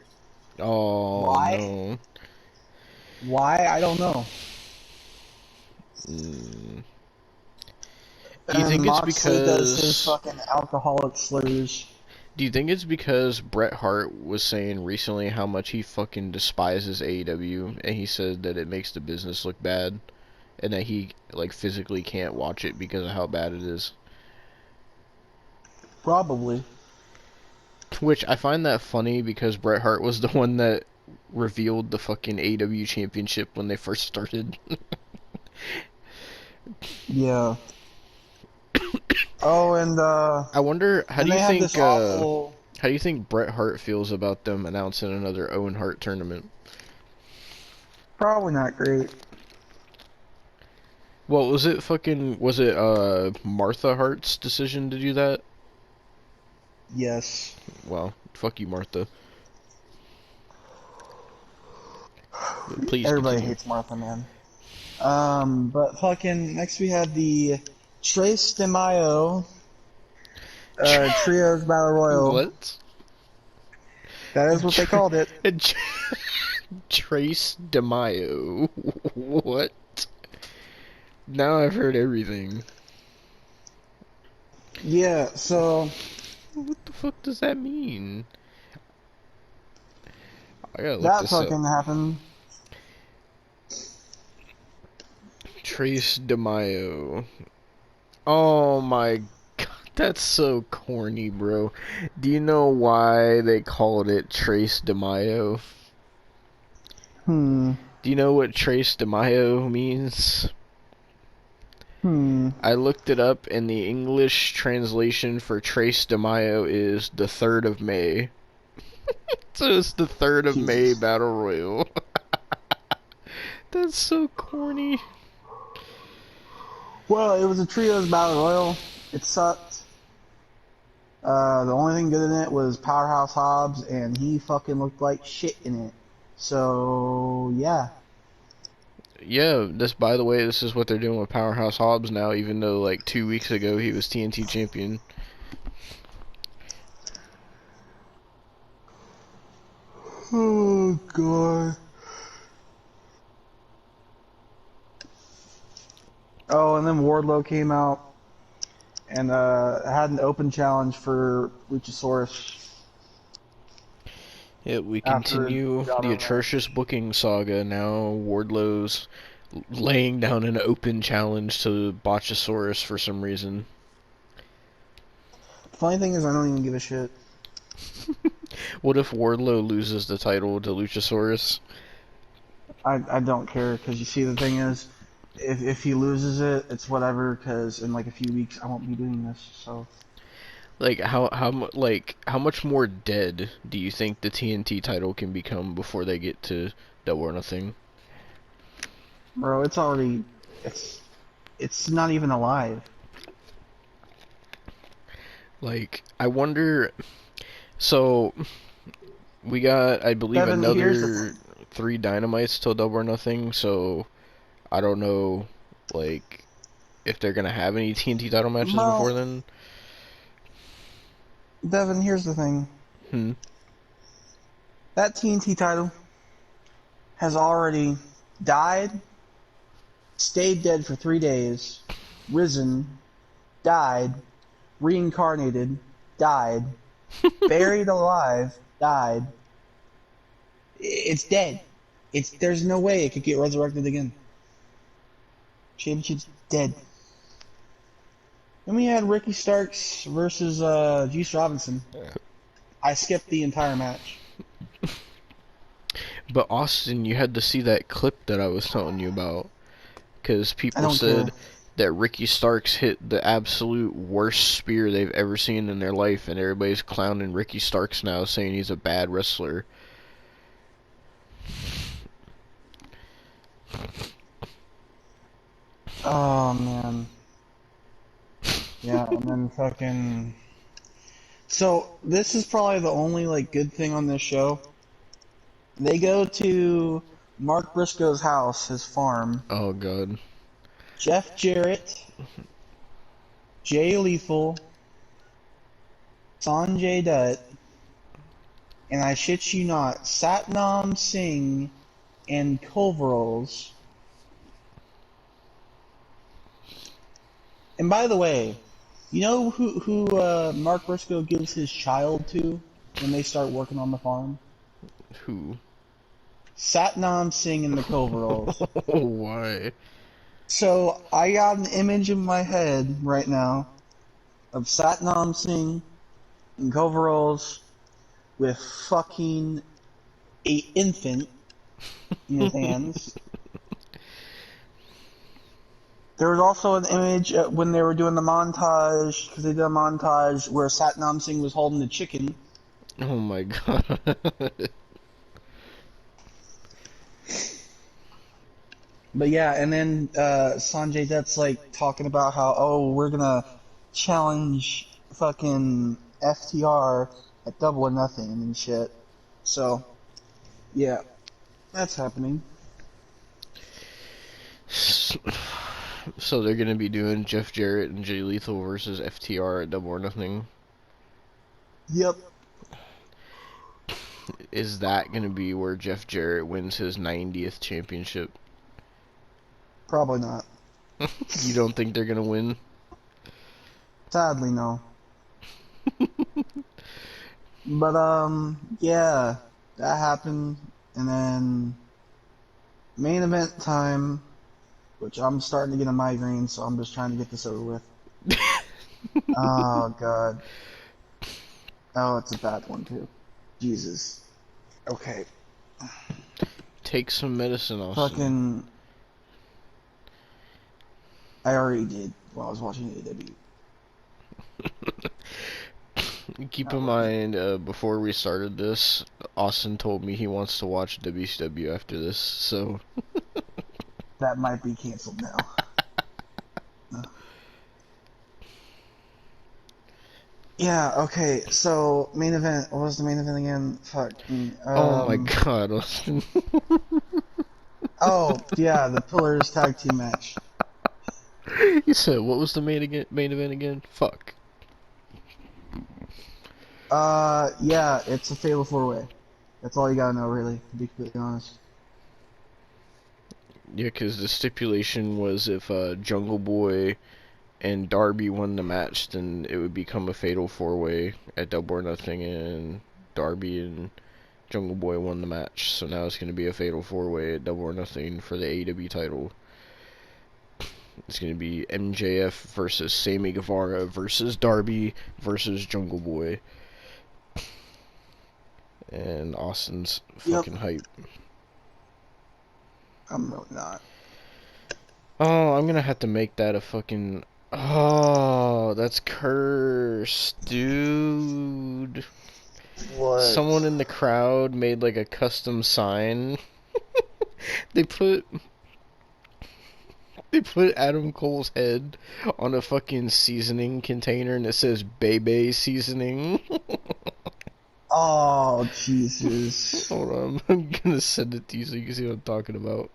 Oh, Why? no. Why? I don't know. Do you think it's because does his fucking alcoholic slurs? Do you think it's because Bret Hart was saying recently how much he fucking despises AEW, and he said that it makes the business look bad, and that he like physically can't watch it because of how bad it is? Probably. Which I find that funny because Bret Hart was the one that revealed the fucking AEW championship when they first started. Yeah. Oh, and I wonder how do you think Bret Hart feels about them announcing another Owen Hart tournament? Probably not great. Well, was it Martha Hart's decision to do that? Yes. Well, fuck you, Martha. Please Everybody continue. hates Martha, man. But fucking next we have the Tres de Mayo Trios Battle Royal. What? That is what they called it. Trace DeMaio. What? Now I've heard everything. Yeah, so What the fuck does that mean? I gotta look that this fucking up. happened. Trace DeMaio. Oh my god, that's so corny, bro. Do you know why they called it Trace DeMaio? Do you know what Trace DeMaio means? I looked it up, and the English translation for Trace DeMaio is the 3rd of May. So it's the 3rd of May Battle Royal. That's so corny. Well, it was a Trios Battle Royal. It sucked. The only thing good in it was Powerhouse Hobbs, and he fucking looked like shit in it. So, yeah. Yeah, by the way, this is what they're doing with Powerhouse Hobbs now, even though, like, 2 weeks ago he was TNT champion. Oh, God. Oh, and then Wardlow came out and had an open challenge for Luchasaurus. Yeah, we continue the atrocious booking saga now. Wardlow's laying down an open challenge to Botchasaurus for some reason. Funny thing is, I don't even give a shit. What if Wardlow loses the title to Luchasaurus? I don't care, because you see, the thing is, if he loses it, it's whatever, because in like a few weeks I won't be doing this, so... Like, how much more dead do you think the TNT title can become before they get to Double or Nothing? Bro, it's already... It's not even alive. Like, I wonder... So, we got, I believe, Devon, another 3 Dynamites till Double or Nothing, so... I don't know, like, if they're gonna have any TNT title matches before Well, then. Devin, here's the thing. Hmm. That TNT title has already died, stayed dead for 3 days, risen, died, reincarnated, died, buried alive, died. It's dead. There's no way it could get resurrected again. Championship's dead. Then we had Ricky Starks versus Juice Robinson. I skipped the entire match. But Austin, you had to see that clip that I was telling you about, because I people don't said care. that Ricky Starks hit the absolute worst spear they've ever seen in their life, and everybody's clowning Ricky Starks now, saying he's a bad wrestler. Oh man. Yeah, and then fucking. So this is probably the only like good thing on this show. They go to Mark Briscoe's house, his farm. Oh god. Jeff Jarrett, Jay Lethal, Sanjay Dutt, and I shit you not, Satnam Singh and Culverals. And by the way, you know who Mark Briscoe gives his child to when they start working on the farm? Who? Satnam Singh and the Culverals. Why? So I got an image in my head right now of Satnam Singh and Culverals with fucking a infant in his hands. There was also an image when they were doing the montage, because they did a montage where Satnam Singh was holding the chicken. Oh my god. But yeah, and then Sanjay Dutt's like talking about how, oh, we're gonna challenge fucking FTR at Double or Nothing and shit. So, yeah, that's happening. So they're gonna be doing Jeff Jarrett and Jay Lethal versus FTR at Double or Nothing. Yep. Is that gonna be where Jeff Jarrett wins his 90th championship? Probably not. You don't think they're gonna win? Sadly, no. But, yeah, that happened. And then, main event time, which I'm starting to get a migraine, so I'm just trying to get this over with. Oh, God. Oh, it's a bad one, too. Jesus. Okay. Take some medicine, Austin. Fucking. I already did while I was watching AEW. Keep in mind, before we started this, Austin told me he wants to watch WCW after this, so... That might be canceled now. Yeah, okay, so, main event. What was the main event again? Fuck me. Oh my god, Austin. Oh, yeah, the Pillars tag team match. You said, what was the main event again? Fuck. Yeah, it's a fatal 4-way. That's all you gotta know, really, to be completely honest. Yeah, because the stipulation was if Jungle Boy and Darby won the match, then it would become a fatal 4-way at Double or Nothing, and Darby and Jungle Boy won the match. So now it's going to be a fatal 4-way at Double or Nothing for the AEW title. It's going to be MJF versus Sammy Guevara versus Darby versus Jungle Boy. And Austin's fucking hype. I'm really not. Oh, I'm gonna have to make that a fucking... Oh, that's cursed, dude. What? Someone in the crowd made like a custom sign. They put Adam Cole's head on a fucking seasoning container and it says Bebe seasoning. Oh, Jesus. Hold on, I'm gonna send it to you so you can see what I'm talking about.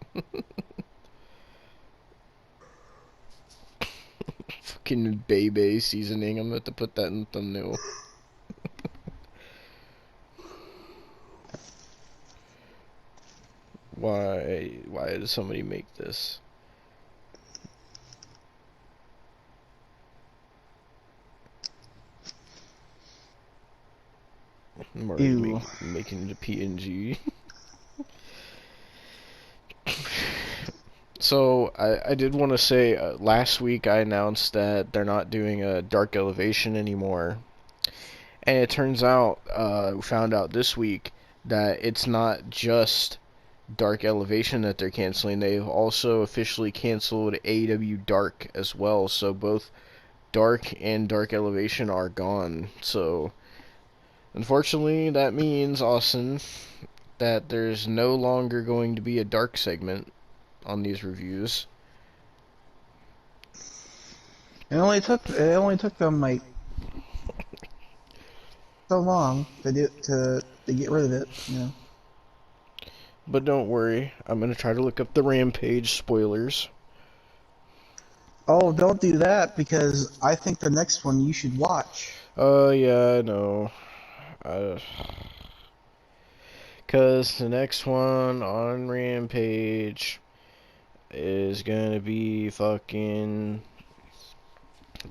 fucking Bebe seasoning. I'm gonna have to put that in the thumbnail. Why did somebody make this? I'm already Ew. making the PNG. So, I did want to say, last week I announced that they're not doing a Dark Elevation anymore. And it turns out, we found out this week, that it's not just Dark Elevation that they're canceling. They've also officially canceled AEW Dark as well. So both Dark and Dark Elevation are gone. So, unfortunately, that means, Austin, that there's no longer going to be a Dark segment on these reviews. It only took them like so long to get rid of it, you know. But don't worry, I'm gonna try to look up the Rampage spoilers. Oh, don't do that because I think the next one you should watch. Oh yeah, I know. Cause the next one on Rampage is gonna be fucking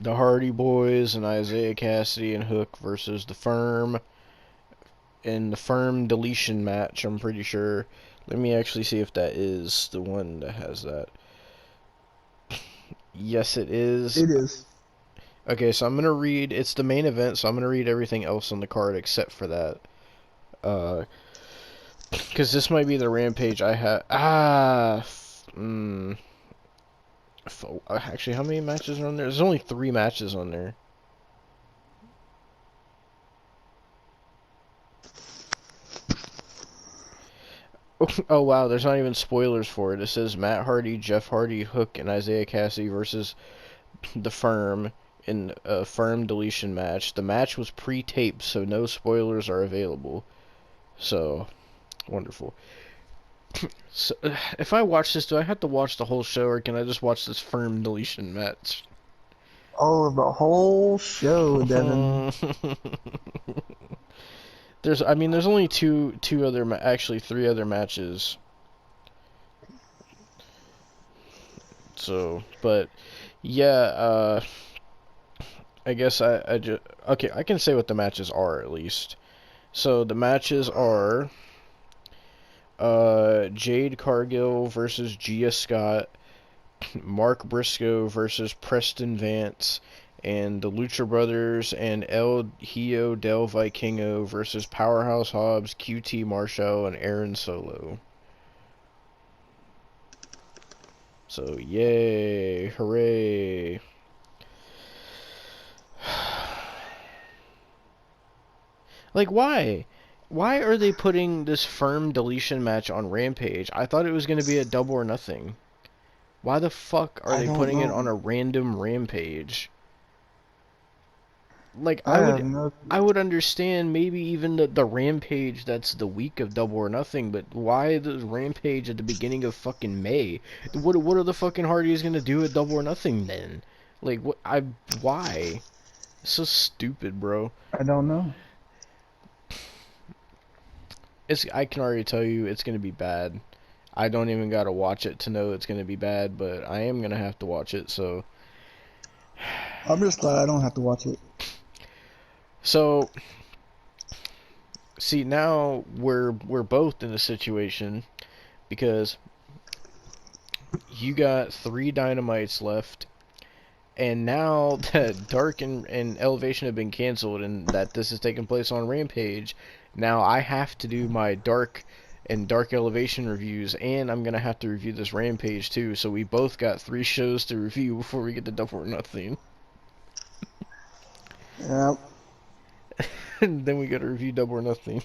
the Hardy Boys and Isaiah Cassidy and Hook versus the Firm in the Firm deletion match, I'm pretty sure. Let me actually see if that is the one that has that. Yes, it is. It is. Okay, so I'm gonna read, it's the main event, so I'm gonna read everything else on the card except for that. Because this might be the Rampage I have. Actually, how many matches are on there? There's only 3 matches on there. Oh wow, there's not even spoilers for it. It says Matt Hardy, Jeff Hardy, Hook, and Isaiah Cassidy versus the Firm in a Firm deletion match. The match was pre-taped, so no spoilers are available. So, wonderful. So, if I watch this, do I have to watch the whole show, or can I just watch this Firm deletion match? Oh, the whole show, Devon. There's only actually 3 other matches. So, but yeah, I guess I just okay. I can say what the matches are at least. So the matches are Jade Cargill versus Gia Scott, Mark Briscoe versus Preston Vance, and the Lucha Brothers and El Hijo del Vikingo versus Powerhouse Hobbs, QT Marshall, and Aaron Solo. So, yay, hooray. Like, why? Why are they putting this Firm deletion match on Rampage? I thought it was going to be a Double or Nothing. Why the fuck are they putting it on a random Rampage? Like, I would understand maybe even the Rampage that's the week of Double or Nothing, but why the Rampage at the beginning of fucking May? What are the fucking Hardys gonna do at Double or Nothing then? Like, why? It's so stupid, bro. I don't know. I can already tell you it's gonna be bad. I don't even gotta watch it to know it's gonna be bad, but I am gonna have to watch it, so. I'm just glad I don't have to watch it. So, see, now we're both in a situation because you got 3 Dynamites left, and now that Dark and Elevation have been canceled and that this is taking place on Rampage, now I have to do my Dark and Dark Elevation reviews, and I'm gonna have to review this Rampage too, so we both got 3 shows to review before we get to Double or Nothing. Yep. And then we gotta review Double or Nothing.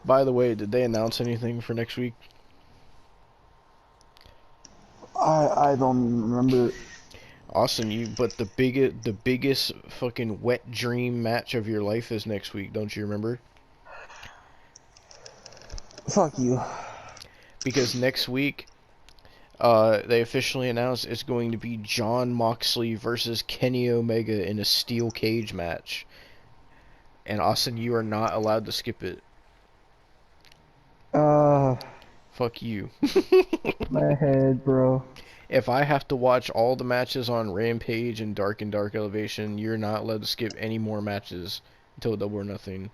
By the way, did they announce anything for next week? I don't even remember. Awesome, but the biggest fucking wet dream match of your life is next week, don't you remember? Fuck you. Because next week, They officially announced it's going to be Jon Moxley versus Kenny Omega in a steel cage match. And Austin, you are not allowed to skip it. Fuck you. My head, bro. If I have to watch all the matches on Rampage and Dark Elevation, you're not allowed to skip any more matches until Double or Nothing.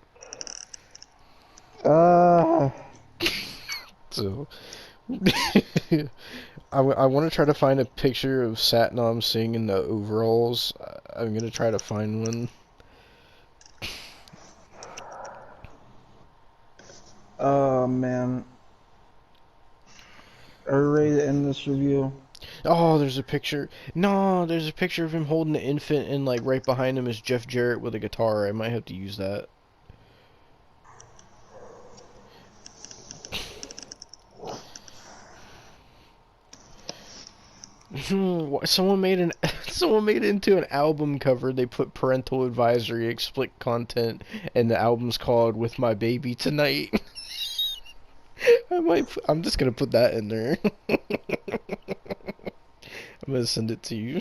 So, I want to try to find a picture of Satnam Singh in the overalls. I'm gonna try to find one. Oh man. Are we ready to end this review? Oh, there's a picture. No, there's a picture of him holding an infant, and like right behind him is Jeff Jarrett with a guitar. I might have to use that. Someone made it into an album cover. They put parental advisory, explicit content, and the album's called "With My Baby Tonight." I'm just gonna put that in there. I'm gonna send it to you.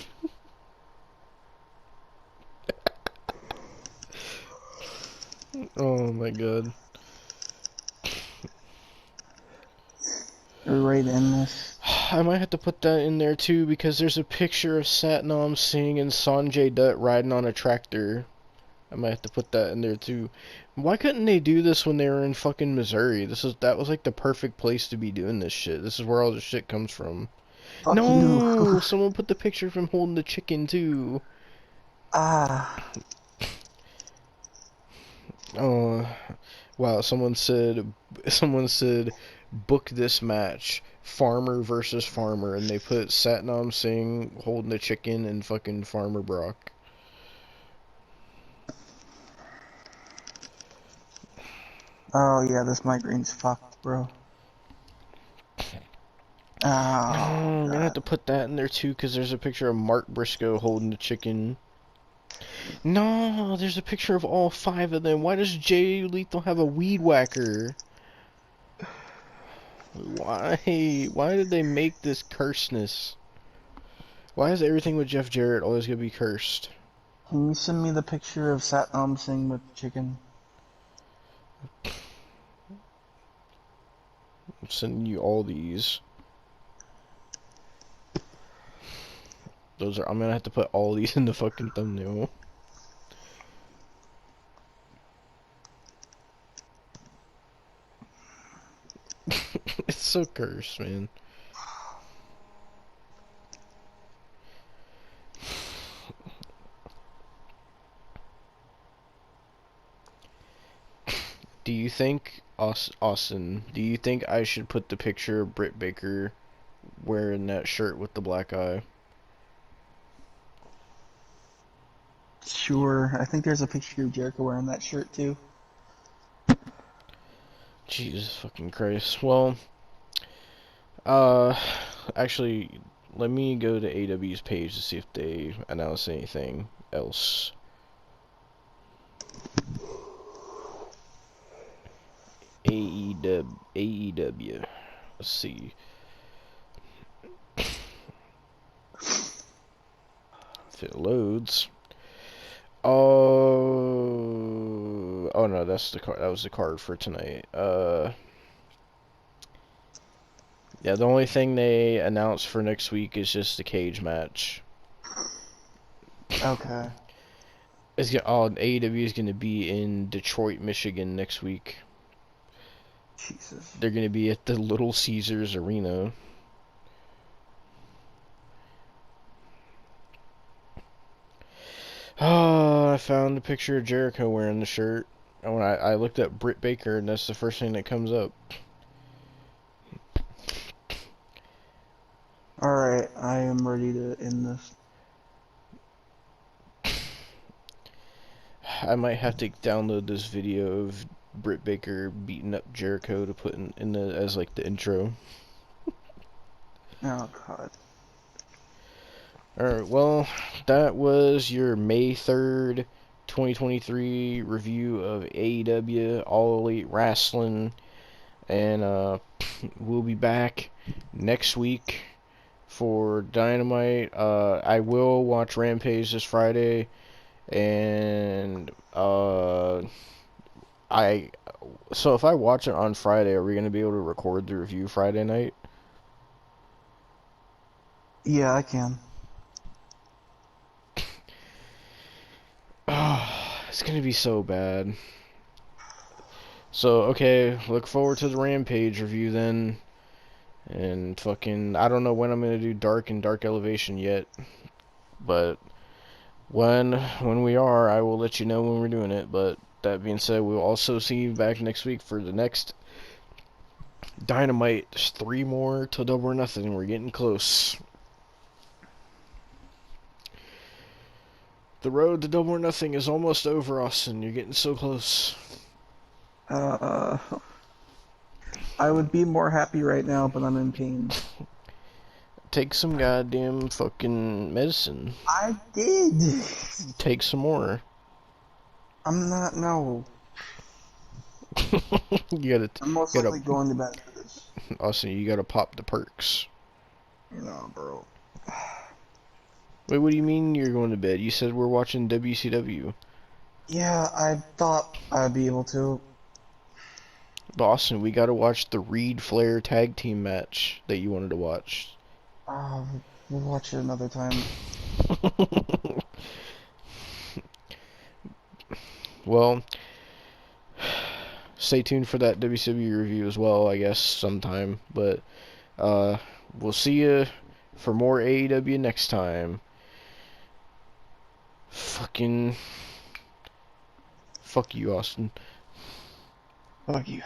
Oh my god. Are we ready to end this? I might have to put that in there too, because there's a picture of Satnam Singh and Sanjay Dutt riding on a tractor. I might have to put that in there too. Why couldn't they do this when they were in fucking Missouri? That was like the perfect place to be doing this shit. This is where all the shit comes from. Fuck No, you. someone put the picture of him holding the chicken too. Oh, wow. Someone said, book this match, Farmer versus Farmer, and they put Satnam Singh holding the chicken and fucking Farmer Brock. Oh yeah, this migraine's fucked, bro. Oh, I'm gonna have to put that in there too, because there's a picture of Mark Briscoe holding the chicken. No, there's a picture of all 5 of them. Why does Jay Lethal have a weed whacker? Why? Why did they make this curseness? Why is everything with Jeff Jarrett always gonna be cursed? Can you send me the picture of Satnam Singh with chicken? I'm sending you all these. I'm gonna have to put all these in the fucking thumbnail. It's so cursed, man. Do you think, Austin, do you think I should put the picture of Britt Baker wearing that shirt with the black eye? Sure. I think there's a picture of Jericho wearing that shirt too. Jesus fucking Christ. Well, actually, let me go to AW's page to see if they announce anything else. AEW. Let's see. If it loads. Oh no, that's the card. That was the card for tonight. Yeah, the only thing they announced for next week is just the cage match. Okay. AEW is gonna be in Detroit, Michigan next week. Jesus. They're gonna be at the Little Caesars Arena. Oh, I found a picture of Jericho wearing the shirt. And when I looked up Britt Baker, and that's the first thing that comes up. Alright, I am ready to end this. I might have to download this video of Britt Baker beating up Jericho to put in the as like the intro. Oh god. Alright, well, that was your May 3rd, 2023 review of AEW All Elite Wrestling. And we'll be back next week for Dynamite. I will watch Rampage this Friday, and I so if I watch it on Friday, are we gonna be able to record the review Friday night? Yeah, I can. It's gonna be so bad. So, okay, look forward to the Rampage review then. And fucking, I don't know when I'm gonna do Dark and Dark Elevation yet. But when we are, I will let you know when we're doing it. But that being said, we'll also see you back next week for the next Dynamite. There's 3 more till Double or Nothing. We're getting close. The road to Double or Nothing is almost over, Austin. You're getting so close. I would be more happy right now, but I'm in pain. Take some goddamn fucking medicine. I did. Take some more. I'm not. No. You gotta. I'm most likely going to bed for this. Austin, you gotta pop the perks. No, bro. Wait, what do you mean you're going to bed? You said we're watching WCW. Yeah, I thought I'd be able to. Austin, we gotta watch the Reed Flair tag team match that you wanted to watch. We'll watch it another time. Well, stay tuned for that WCW review as well, I guess, sometime. But, we'll see you for more AEW next time. Fuck you, Austin. Fuck you.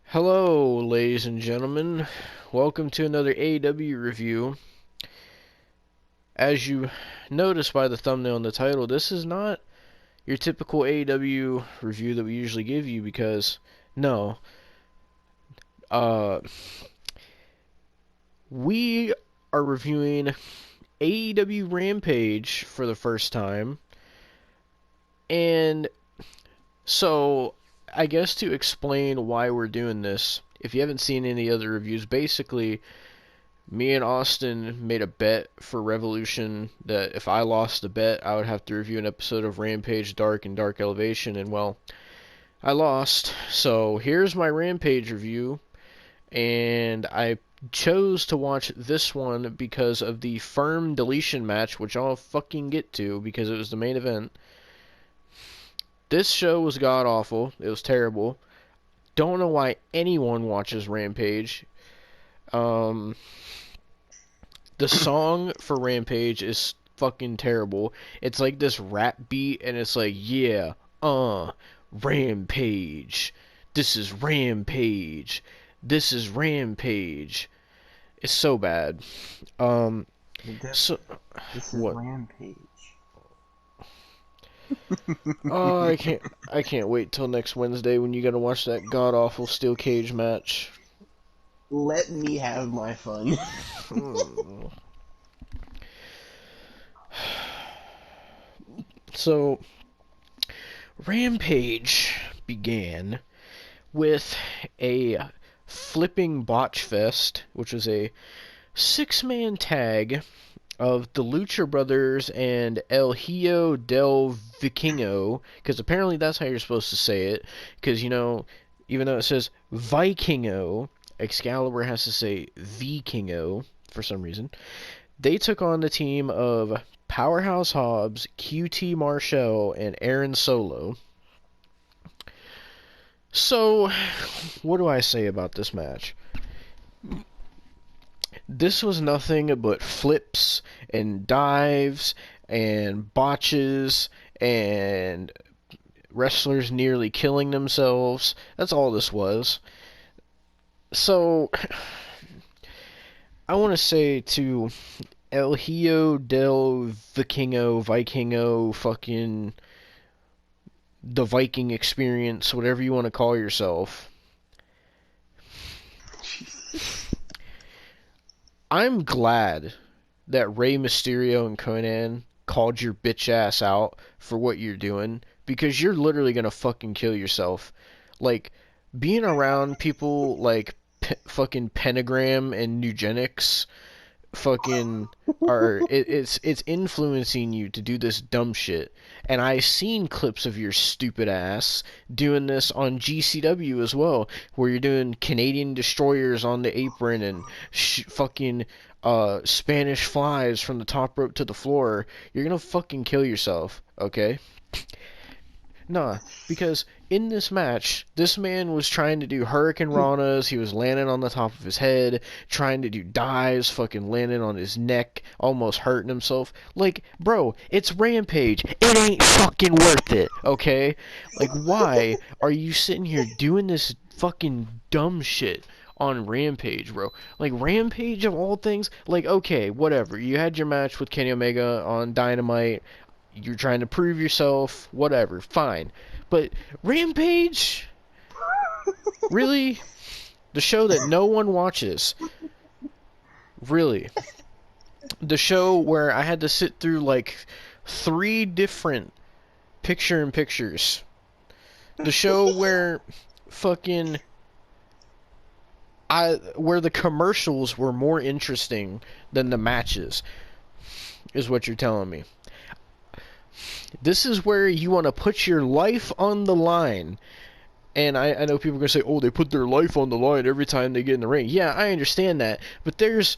Hello, ladies and gentlemen. Welcome to another AEW review. As you notice by the thumbnail and the title, this is not your typical AEW review that we usually give you because, no, we are reviewing AEW Rampage for the first time. And so, I guess to explain why we're doing this, if you haven't seen any other reviews, basically, me and Austin made a bet for Revolution that if I lost the bet, I would have to review an episode of Rampage, Dark, and Dark Elevation, and well, I lost. So, here's my Rampage review, and I chose to watch this one because of the firm deletion match, which I'll fucking get to because it was the main event. This show was god-awful. It was terrible. Don't know why anyone watches Rampage. The song for Rampage is fucking terrible. It's like this rap beat, and it's like, yeah, Rampage. This is Rampage. This is Rampage. It's so bad. So This is what? Rampage. Oh, I can't wait till next Wednesday when you gotta watch that god awful steel cage match. Let me have my fun. So, Rampage began with a flipping botch fest, which was a 6-man tag of the Lucha Brothers and El Hijo del Vikingo, because apparently that's how you're supposed to say it, because, you know, even though it says Vikingo, Excalibur has to say Vikingo for some reason. They took on the team of Powerhouse Hobbs, QT Marshall, and Aaron Solo. So, what do I say about this match? This was nothing but flips and dives and botches and wrestlers nearly killing themselves. That's all this was. So, I want to say to El Hijo del Vikingo, fucking the Viking experience, whatever you want to call yourself. I'm glad that Rey Mysterio and Conan called your bitch ass out for what you're doing, because you're literally gonna fucking kill yourself. Like, being around people like fucking Pentagram and Nugenics fucking it's influencing you to do this dumb shit. And I seen clips of your stupid ass doing this on GCW as well, where you're doing Canadian destroyers on the apron and fucking Spanish flies from the top rope to the floor. You're gonna fucking kill yourself, okay? Nah, because in this match, this man was trying to do Hurricane Ranas, he was landing on the top of his head, trying to do dives, fucking landing on his neck, almost hurting himself. Like, bro, it's Rampage. It ain't fucking worth it, okay? Like, why are you sitting here doing this fucking dumb shit on Rampage, bro? Like, Rampage of all things? Like, okay, whatever. You had your match with Kenny Omega on Dynamite. You're trying to prove yourself, whatever, fine. But Rampage? Really? The show that no one watches. Really? The show where I had to sit through like 3 different picture-in-pictures. The show where fucking where the commercials were more interesting than the matches, is what you're telling me. This is where you want to put your life on the line. And I know people are going to say, oh, they put their life on the line every time they get in the ring. Yeah, I understand that. But there's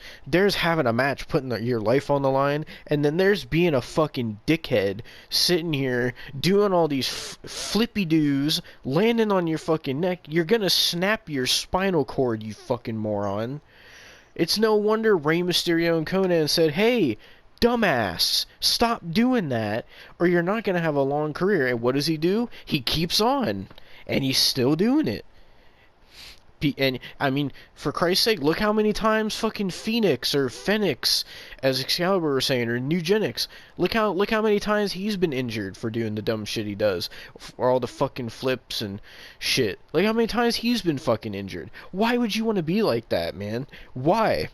having a match, putting your life on the line, and then there's being a fucking dickhead sitting here doing all these flippy-doos, landing on your fucking neck. You're going to snap your spinal cord, you fucking moron. It's no wonder Rey Mysterio and Conan said, hey, dumbass, stop doing that, or you're not going to have a long career. And what does he do? He keeps on. And he's still doing it. And, I mean, for Christ's sake, look how many times fucking Phoenix, or Phoenix, as Excalibur was saying, or Nugenics, look how many times he's been injured for doing the dumb shit he does. Or all the fucking flips and shit. Look how many times he's been fucking injured. Why would you want to be like that, man? Why?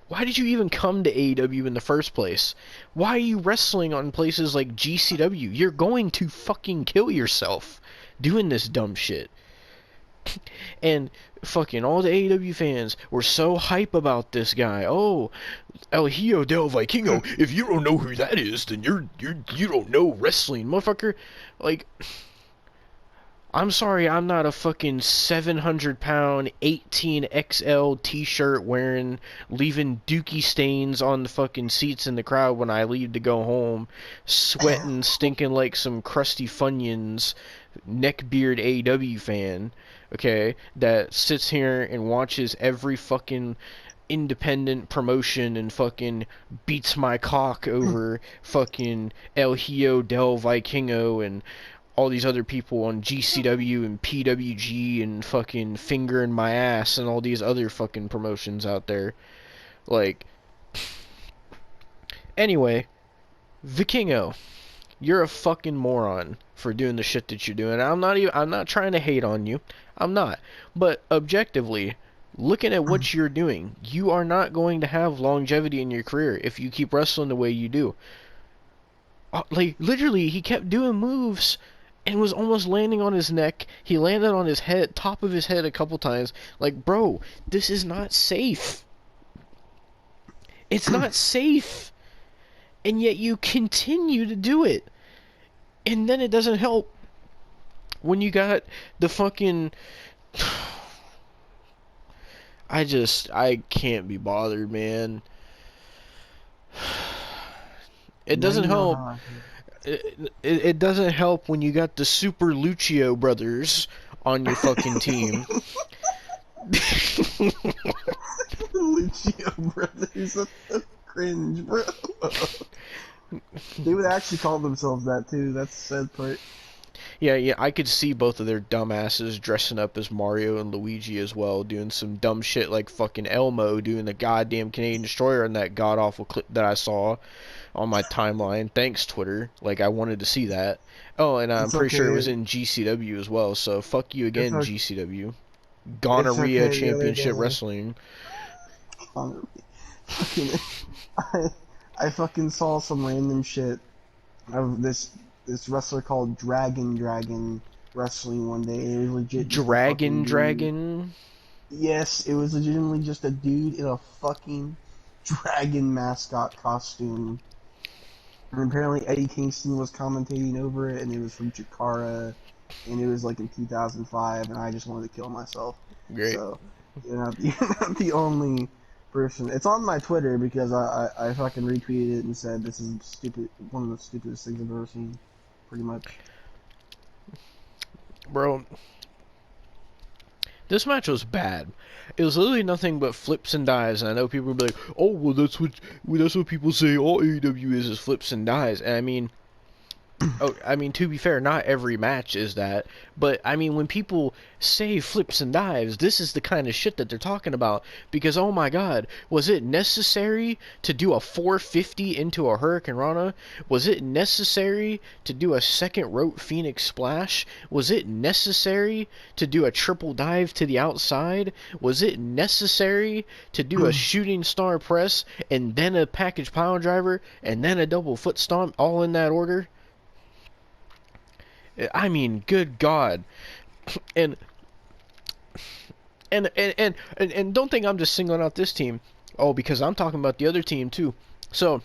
Why did you even come to AEW in the first place? Why are you wrestling on places like GCW? You're going to fucking kill yourself doing this dumb shit. And fucking all the AEW fans were so hype about this guy. Oh, El Hijo del Vikingo. If you don't know who that is, then you don't know wrestling, motherfucker. Like, I'm sorry, I'm not a fucking 700-pound 18XL t-shirt wearing, leaving dookie stains on the fucking seats in the crowd when I leave to go home, sweating, stinking like some crusty Funyuns, neckbeard AEW fan, okay, that sits here and watches every fucking independent promotion and fucking beats my cock over fucking El Hijo del Vikingo and all these other people on GCW and PWG and fucking Finger in My Ass and all these other fucking promotions out there. Like, anyway, Vikingo, you're a fucking moron for doing the shit that you're doing. I'm not trying to hate on you. I'm not. But objectively, looking at what you're doing, you are not going to have longevity in your career if you keep wrestling the way you do. Like, literally, he kept doing moves and was almost landing on his neck. He landed on his head, top of his head a couple times. Like, bro, this is not safe. It's not safe. And yet you continue to do it. And then it doesn't help when you got the fucking... I can't be bothered, man. It doesn't help. It doesn't help when you got the Super Lucio brothers on your fucking team. Lucio brothers, that's cringe, bro. They would actually call themselves that too. That's the sad part. Yeah, I could see both of their dumbasses dressing up as Mario and Luigi as well, doing some dumb shit like fucking Elmo doing the goddamn Canadian Destroyer in that god-awful clip that I saw on my timeline. Thanks, Twitter. Like, I wanted to see that. Oh, and I'm pretty sure it was in GCW as well, so fuck you again, GCW. Gonorrhea Championship Wrestling. I fucking saw some random shit of this wrestler called Dragon wrestling one day. It was legit just a Dragon, fucking dude. dragon. Yes, it was legitimately just a dude in a fucking dragon mascot costume. And apparently Eddie Kingston was commentating over it, and it was from Chikara, and it was like in 2005, and I just wanted to kill myself. Great. So, you're not the only person. It's on my Twitter because I fucking retweeted it and said this is stupid, one of the stupidest things I've ever seen, pretty much. Bro, this match was bad. It was literally nothing but flips and dives, and I know people will be like, "Oh, well, that's what people say. All AEW is flips and dives." And I mean, to be fair, not every match is that, but I mean, when people say flips and dives, this is the kind of shit that they're talking about. Because oh my God, was it necessary to do a 450 into a Hurricane Rana? Was it necessary to do a second rope Phoenix Splash? Was it necessary to do a triple dive to the outside? Was it necessary to do a shooting star press and then a package pile driver and then a double foot stomp, all in that order? I mean, good God. And don't think I'm just singling out this team. Oh, because I'm talking about the other team too. So,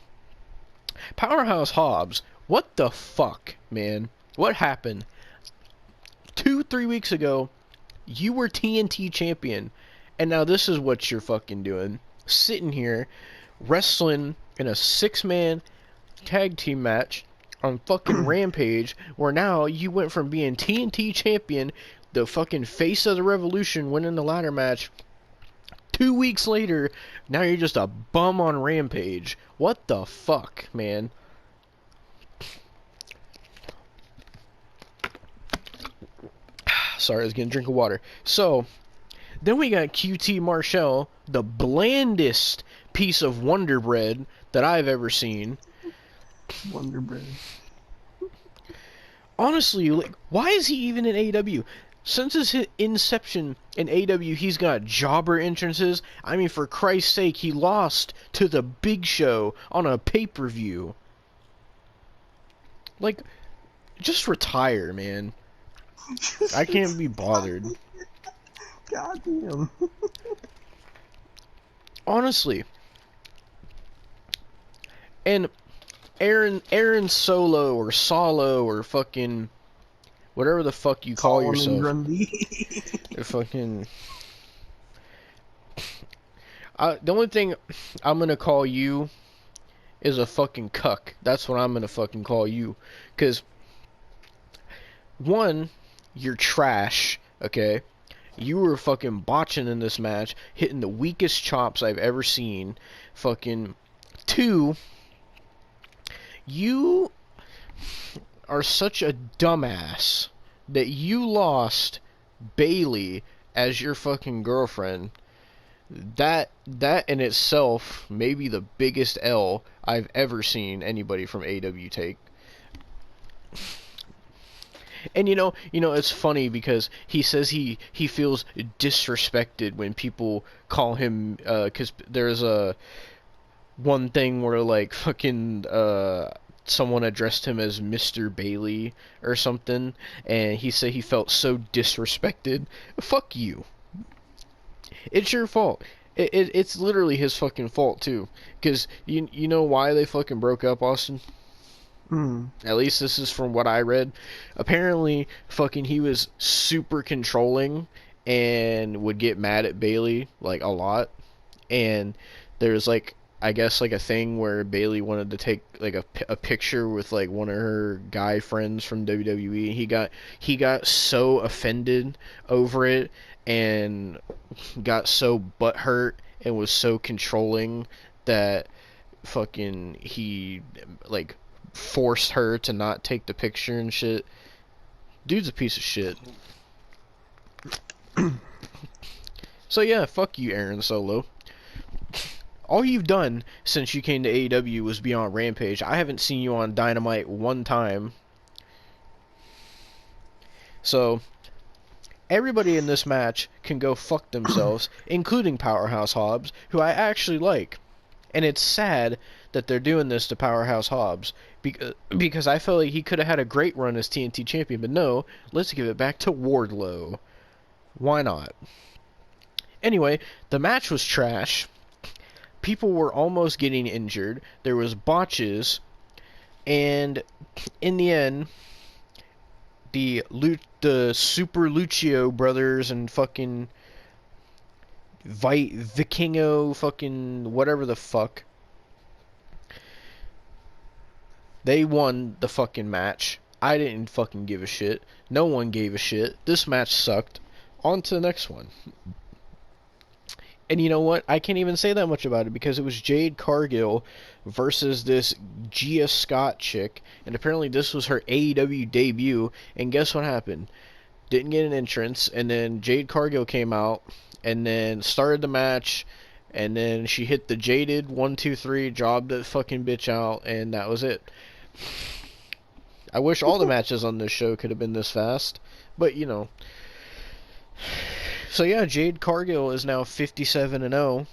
Powerhouse Hobbs, what the fuck, man? What happened? 2-3 weeks ago, you were TNT champion, and now this is what you're fucking doing. Sitting here, wrestling in a 6-man tag team match on fucking Rampage, where now you went from being TNT champion, the fucking face of the Revolution, winning the ladder match. 2 weeks later, now you're just a bum on Rampage. What the fuck, man? Sorry, I was getting a drink of water. So, then we got QT Marshall, the blandest piece of Wonder Bread that I've ever seen. Wonder Bread. Honestly, like, why is he even in AEW? Since his inception in AEW, he's got jobber entrances. I mean, for Christ's sake, he lost to the Big Show on a pay-per-view. Like, just retire, man. I can't be bothered. Goddamn. Honestly. And Aaron Solo or Solo or fucking whatever the fuck you call yourself. Fucking. The only thing I'm gonna call you is a fucking cuck. That's what I'm gonna fucking call you. 'Cause one, you're trash. Okay. You were fucking botching in this match, hitting the weakest chops I've ever seen. Fucking. Two, you are such a dumbass that you lost Bailey as your fucking girlfriend. That in itself may be the biggest L I've ever seen anybody from AEW take. And you know, it's funny because he says he feels disrespected when people call him, 'cause there's a one thing where like fucking someone addressed him as Mr. Bailey or something, and he said he felt so disrespected. Fuck you. It's your fault. It's literally his fucking fault too. 'Cause you know why they fucking broke up, Austin? At least this is from what I read. Apparently, fucking he was super controlling and would get mad at Bailey like a lot. And there's like, I guess like a thing where Bailey wanted to take like a picture with like one of her guy friends from WWE. He got so offended over it and got so butthurt and was so controlling that fucking he like forced her to not take the picture and shit. Dude's a piece of shit. So yeah, fuck you, Aaron Solo. All you've done since you came to AEW was be on Rampage. I haven't seen you on Dynamite one time. So, everybody in this match can go fuck themselves, including Powerhouse Hobbs, who I actually like. And it's sad that they're doing this to Powerhouse Hobbs, because I felt like he could have had a great run as TNT champion, but no, let's give it back to Wardlow. Why not? Anyway, the match was trash. People were almost getting injured. There was botches, and in the end, the Super Lucio brothers and fucking Vikingo fucking whatever the fuck, they won the fucking match. I didn't fucking give a shit. No one gave a shit. This match sucked. On to the next one. And you know what? I can't even say that much about it because it was Jade Cargill versus this Gia Scott chick. And apparently this was her AEW debut. And guess what happened? Didn't get an entrance. And then Jade Cargill came out and then started the match. And then she hit the jaded 1, 2, 3, jobbed that fucking bitch out. And that was it. I wish all the matches on this show could have been this fast. But, you know. So yeah, Jade Cargill is now 57-0.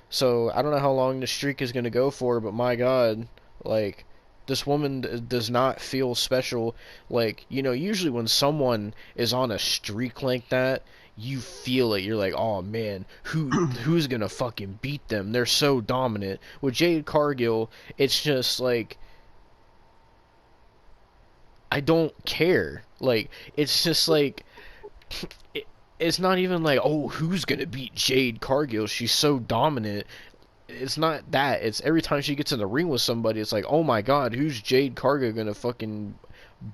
So I don't know how long the streak is going to go for, but my god, like, this woman does not feel special. Like, you know, usually when someone is on a streak like that, you feel it. You're like, oh man, who's going to fucking beat them? They're so dominant. With Jade Cargill, it's just like, I don't care. Like, it's just like, it's not even like, oh, who's gonna beat Jade Cargill? She's so dominant. It's not that. It's every time she gets in the ring with somebody, it's like, oh my god, who's Jade Cargill gonna fucking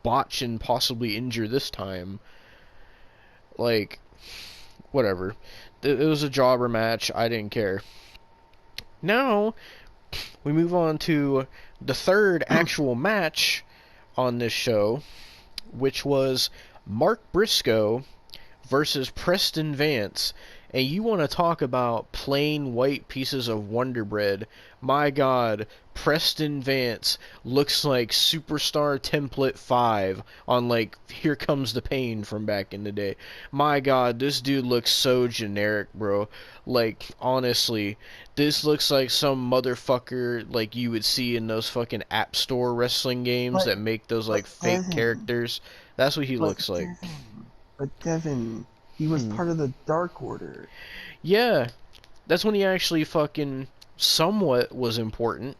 botch and possibly injure this time? Like, whatever. It was a jobber match. I didn't care. Now, we move on to the third actual match on this show, which was Mark Briscoe versus Preston Vance. And you want to talk about plain white pieces of Wonder Bread. My god, Preston Vance looks like Superstar Template 5 on, like, Here Comes the Pain from back in the day. My god, this dude looks so generic, bro. Like, honestly, this looks like some motherfucker like you would see in those fucking App Store wrestling games that make those, like, fake characters. That's what he looks like. But Devon, he was part of the Dark Order. Yeah, that's when he actually fucking somewhat was important.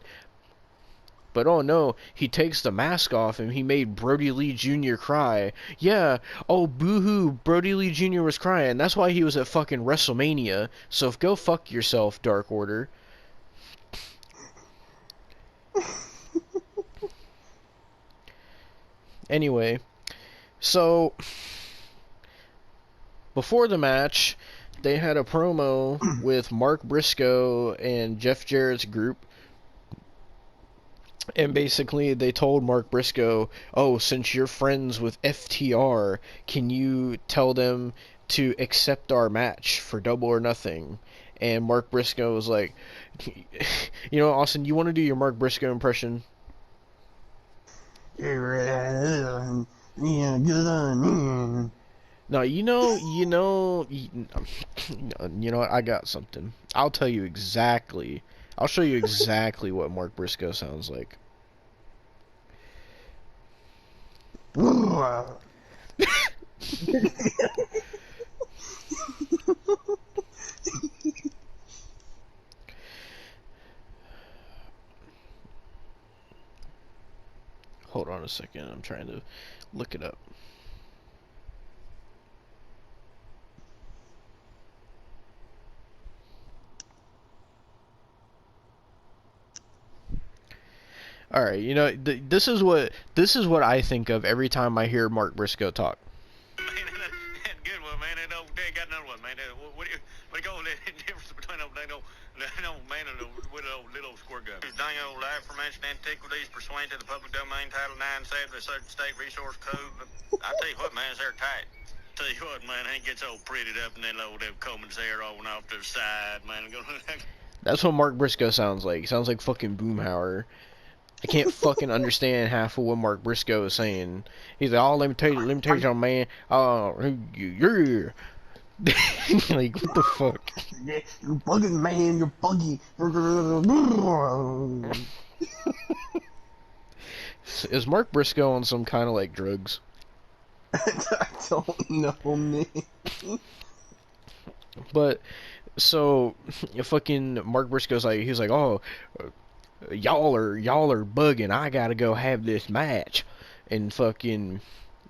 But oh no, he takes the mask off and he made Brody Lee Jr. cry. Yeah, oh boo-hoo, Brody Lee Jr. was crying. That's why he was at fucking WrestleMania. So go fuck yourself, Dark Order. Anyway, so before the match, they had a promo with Mark Briscoe and Jeff Jarrett's group. And basically, they told Mark Briscoe, oh, since you're friends with FTR, can you tell them to accept our match for Double or Nothing? And Mark Briscoe was like, you know, Austin, you want to do your Mark Briscoe impression? Yeah, good. No, you know what? I got something. I'll tell you exactly. I'll show you exactly what Mark Briscoe sounds like. Hold on a second. I'm trying to look it up. All right, you know, this is what I think of every time I hear Mark Briscoe talk. Man, that's good one, man. They got another one, man. What do you call the difference between those man and the little squirt gun? Dang old aforementioned antiquities pursuant to the public domain title 9-7 of the certain state resource code. But I tell you what, man, it's airtight. Tell you what, man, it gets all prettied up and then old Coleman's hair rolling off to the side, man. That's what Mark Briscoe sounds like. He sounds like fucking Boomhauer. I can't fucking understand half of what Mark Briscoe is saying. He's like, oh, let me tell you something, man. Yeah. Like, what the fuck? Yeah, you're bugging, man. You're buggy. Is Mark Briscoe on some kind of like drugs? I don't know, man. But so fucking Mark Briscoe's like, he's like, oh, y'all are bugging. I gotta go have this match, and fucking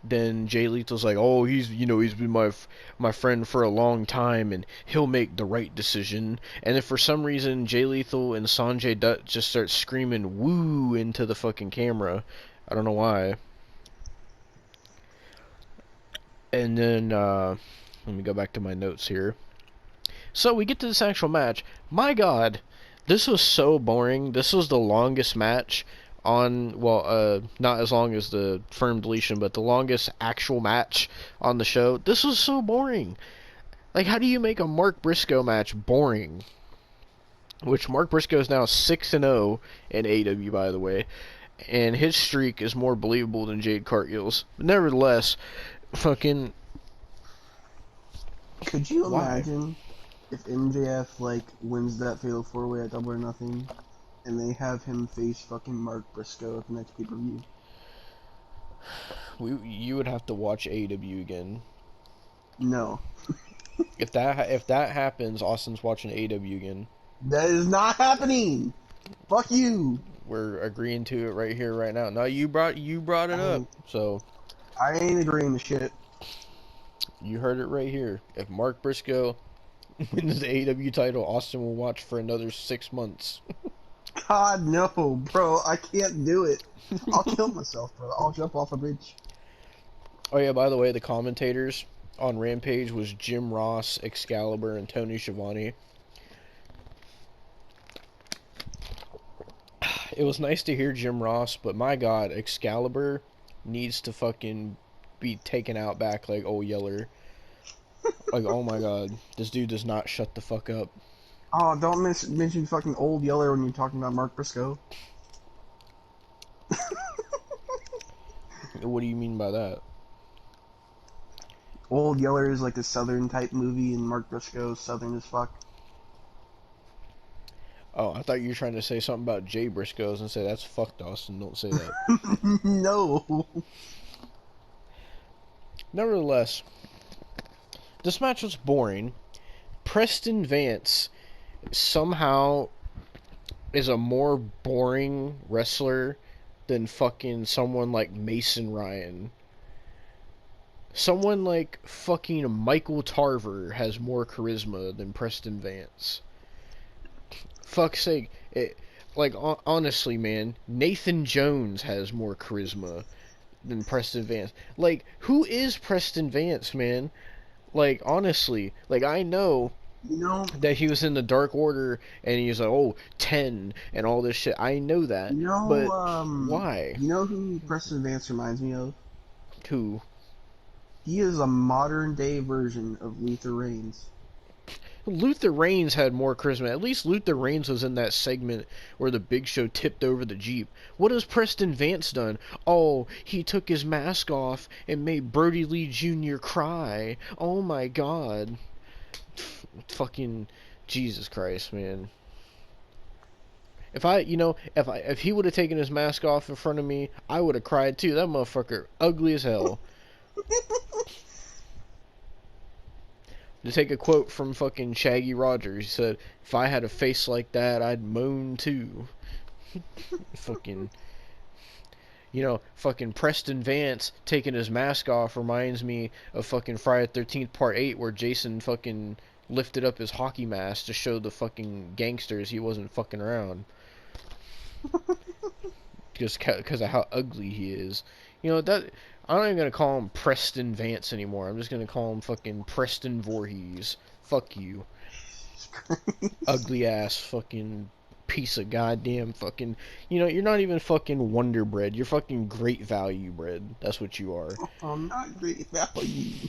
then Jay Lethal's like, oh, he's been my friend for a long time, and he'll make the right decision. And if for some reason Jay Lethal and Sanjay Dutt just start screaming woo into the fucking camera, I don't know why. And then let me go back to my notes here. So we get to this actual match. My God, this was so boring. This was the longest match on, well, not as long as the firm deletion, but the longest actual match on the show. This was so boring. Like, how do you make a Mark Briscoe match boring? Which Mark Briscoe is now 6-0 in AEW, by the way, and his streak is more believable than Jade Cargill's. But nevertheless, fucking. Could you Why? imagine if MJF like wins that Fatal 4-Way at Double or Nothing, and they have him face fucking Mark Briscoe at the next pay-per-view? You would have to watch AEW again. No. If that happens, Austin's watching AEW again. That is not happening! Fuck you! We're agreeing to it right here, right now. No, you brought it up, so I ain't agreeing to shit. you heard it right here. If Mark Briscoe wins the AEW title, Austin will watch for another 6 months. God, no, bro. I can't do it. I'll kill myself, bro. I'll jump off a bridge. Oh yeah, by the way, the commentators on Rampage was Jim Ross, Excalibur, and Tony Schiavone. It was nice to hear Jim Ross, but my God, Excalibur needs to fucking be taken out back like old Yeller. Like, oh my God, this dude does not shut the fuck up. Oh, don't mention fucking Old Yeller when you're talking about Mark Briscoe. What do you mean by that? Old Yeller is like a southern type movie, and Mark Briscoe is southern as fuck. Oh, I thought you were trying to say something about Jay Briscoe's and say that's fucked, Austin. Don't say that. No. Nevertheless, this match was boring. Preston Vance somehow is a more boring wrestler than fucking someone like Mason Ryan. Someone like fucking Michael Tarver has more charisma than Preston Vance. Fuck's sake. Honestly, man, Nathan Jones has more charisma than Preston Vance. Like, who is Preston Vance, man? Like, honestly, like, I know that he was in the Dark Order, and he was like, oh, 10, and all this shit. I know that, but why? You know who Preston Vance reminds me of? Who? He is a modern-day version of Luther Reigns. Luther Reigns had more charisma. At least Luther Reigns was in that segment where the Big Show tipped over the Jeep. What has Preston Vance done? Oh, he took his mask off and made Brody Lee Jr. cry. Oh my God. Fucking Jesus Christ, man. If he would have taken his mask off in front of me, I would have cried too. That motherfucker ugly as hell. To take a quote from fucking Shaggy Rogers, he said, if I had a face like that, I'd moan too. Fucking Preston Vance taking his mask off reminds me of fucking Friday the 13th Part 8 where Jason fucking lifted up his hockey mask to show the fucking gangsters he wasn't fucking around. Just because of how ugly he is. I'm not even going to call him Preston Vance anymore. I'm just going to call him fucking Preston Voorhees. Fuck you. Ugly ass fucking piece of goddamn fucking... you're not even fucking Wonder Bread. You're fucking Great Value Bread. That's what you are. I'm not Great Value.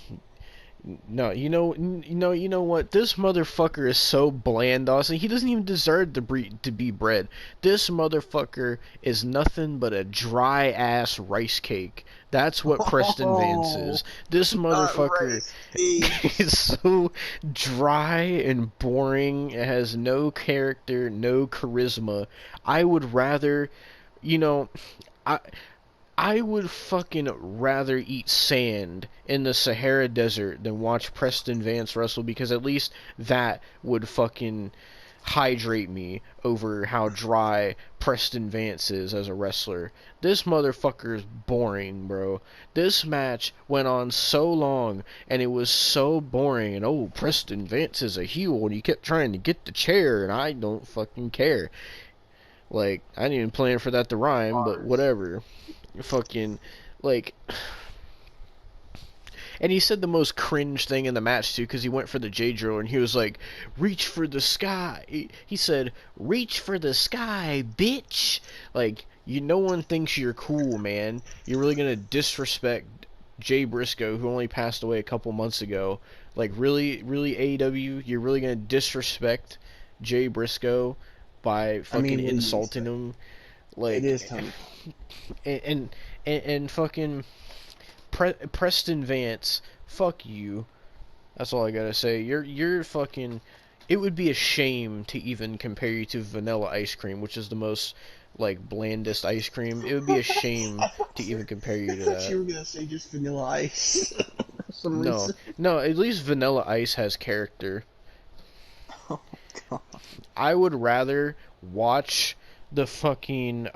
No, you know what? This motherfucker is so bland, Austin. He doesn't even deserve to be bread. This motherfucker is nothing but a dry ass rice cake. That's what Preston Vance is. This Not motherfucker rice cake. is so dry and boring. It has no character, no charisma. I would rather, you know, I I would fucking rather eat sand in the Sahara Desert than watch Preston Vance wrestle, because at least that would fucking hydrate me over how dry Preston Vance is as a wrestler. This motherfucker is boring, bro. This match went on so long and it was so boring, and oh, Preston Vance is a heel and he kept trying to get the chair and I don't fucking care. Like, I didn't even plan for that to rhyme, but whatever. Fucking, like, and he said the most cringe thing in the match too, because he went for the J drill and he was like, reach for the sky. He said, reach for the sky, bitch. Like, no one thinks you're cool, man. You're really gonna disrespect Jay Briscoe, who only passed away a couple months ago. Like, really, really, AEW, you're really gonna disrespect Jay Briscoe by fucking insulting him? Like, It is time. and fucking Preston Vance, fuck you. That's all I gotta say. You're fucking. It would be a shame to even compare you to Vanilla Ice Cream, which is the most like blandest ice cream. It would be a shame to even compare you to I thought that. you were gonna say just Vanilla Ice for some No, reason. no. At least Vanilla Ice has character. Oh God. I would rather watch the fucking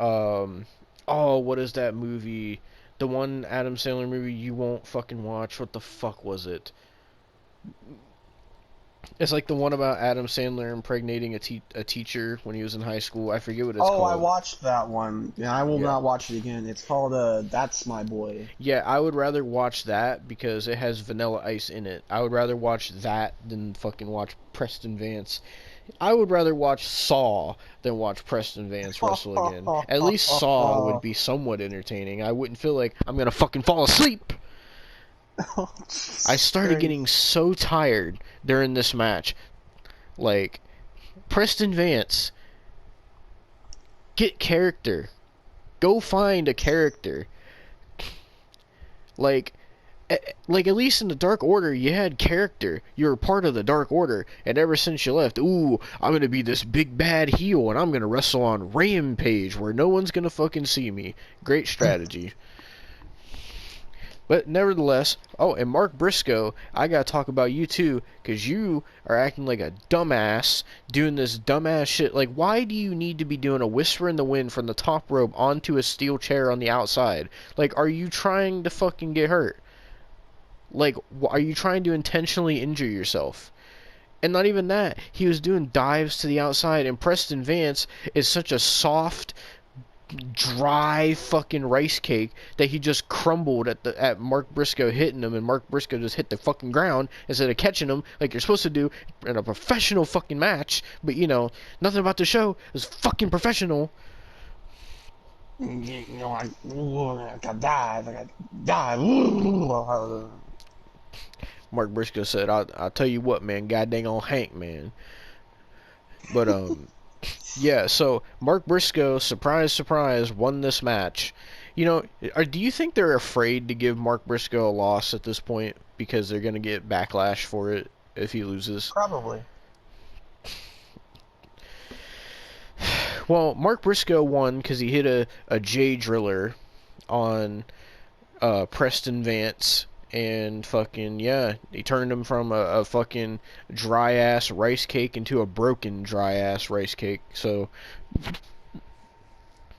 oh, what is that movie? The one Adam Sandler movie you won't fucking watch. What the fuck was it? It's like the one about Adam Sandler impregnating a teacher when he was in high school. I forget what it's Oh, I called. watched that one. Yeah, I will Yeah. not watch it again. It's called That's My Boy. Yeah, I would rather watch that because it has Vanilla Ice in it. I would rather watch that than fucking watch Preston Vance. I would rather watch Saw than watch Preston Vance wrestle again. At least Saw would be somewhat entertaining. I wouldn't feel like I'm gonna fucking fall asleep. Oh, I started Christ. getting so tired during this match. Like, Preston Vance, get character. Go find a character. Like at least in the Dark Order, you had character. You were part of the Dark Order, and ever since you left, ooh, I'm gonna be this big bad heel, and I'm gonna wrestle on Rampage, where no one's gonna fucking see me. Great strategy. But nevertheless, oh, and Mark Briscoe, I gotta talk about you too, because you are acting like a dumbass, doing this dumbass shit. Like, why do you need to be doing a whisper in the wind from the top rope onto a steel chair on the outside? Like, are you trying to fucking get hurt? Like, are you trying to intentionally injure yourself? And not even that, he was doing dives to the outside, and Preston Vance is such a soft, dry fucking rice cake that he just crumbled at Mark Briscoe hitting him, and Mark Briscoe just hit the fucking ground instead of catching him like you're supposed to do in a professional fucking match. But nothing about the show is fucking professional. You know, I got dive. I got dive. Mark Briscoe said, I'll tell you what, man, god dang on Hank, man. But yeah, so Mark Briscoe, surprise, surprise, won this match. Do you think they're afraid to give Mark Briscoe a loss at this point because they're gonna get backlash for it if he loses? Probably. Well, Mark Briscoe won because he hit a J driller on Preston Vance, and fucking, yeah, he turned him from a fucking dry ass rice cake into a broken dry ass rice cake. So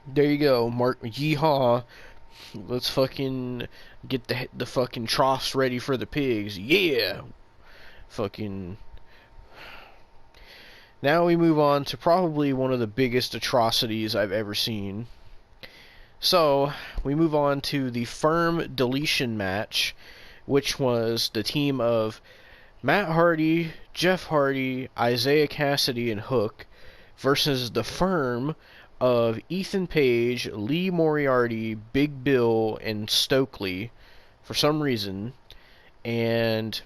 there you go, Mark. Yeehaw! Let's fucking get the fucking troughs ready for the pigs. Yeah, fucking. Now we move on to probably one of the biggest atrocities I've ever seen. So, we move on to the firm deletion match, which was the team of Matt Hardy, Jeff Hardy, Isaiah Cassidy, and Hook versus the firm of Ethan Page, Lee Moriarty, Big Bill, and Stokely, for some reason. and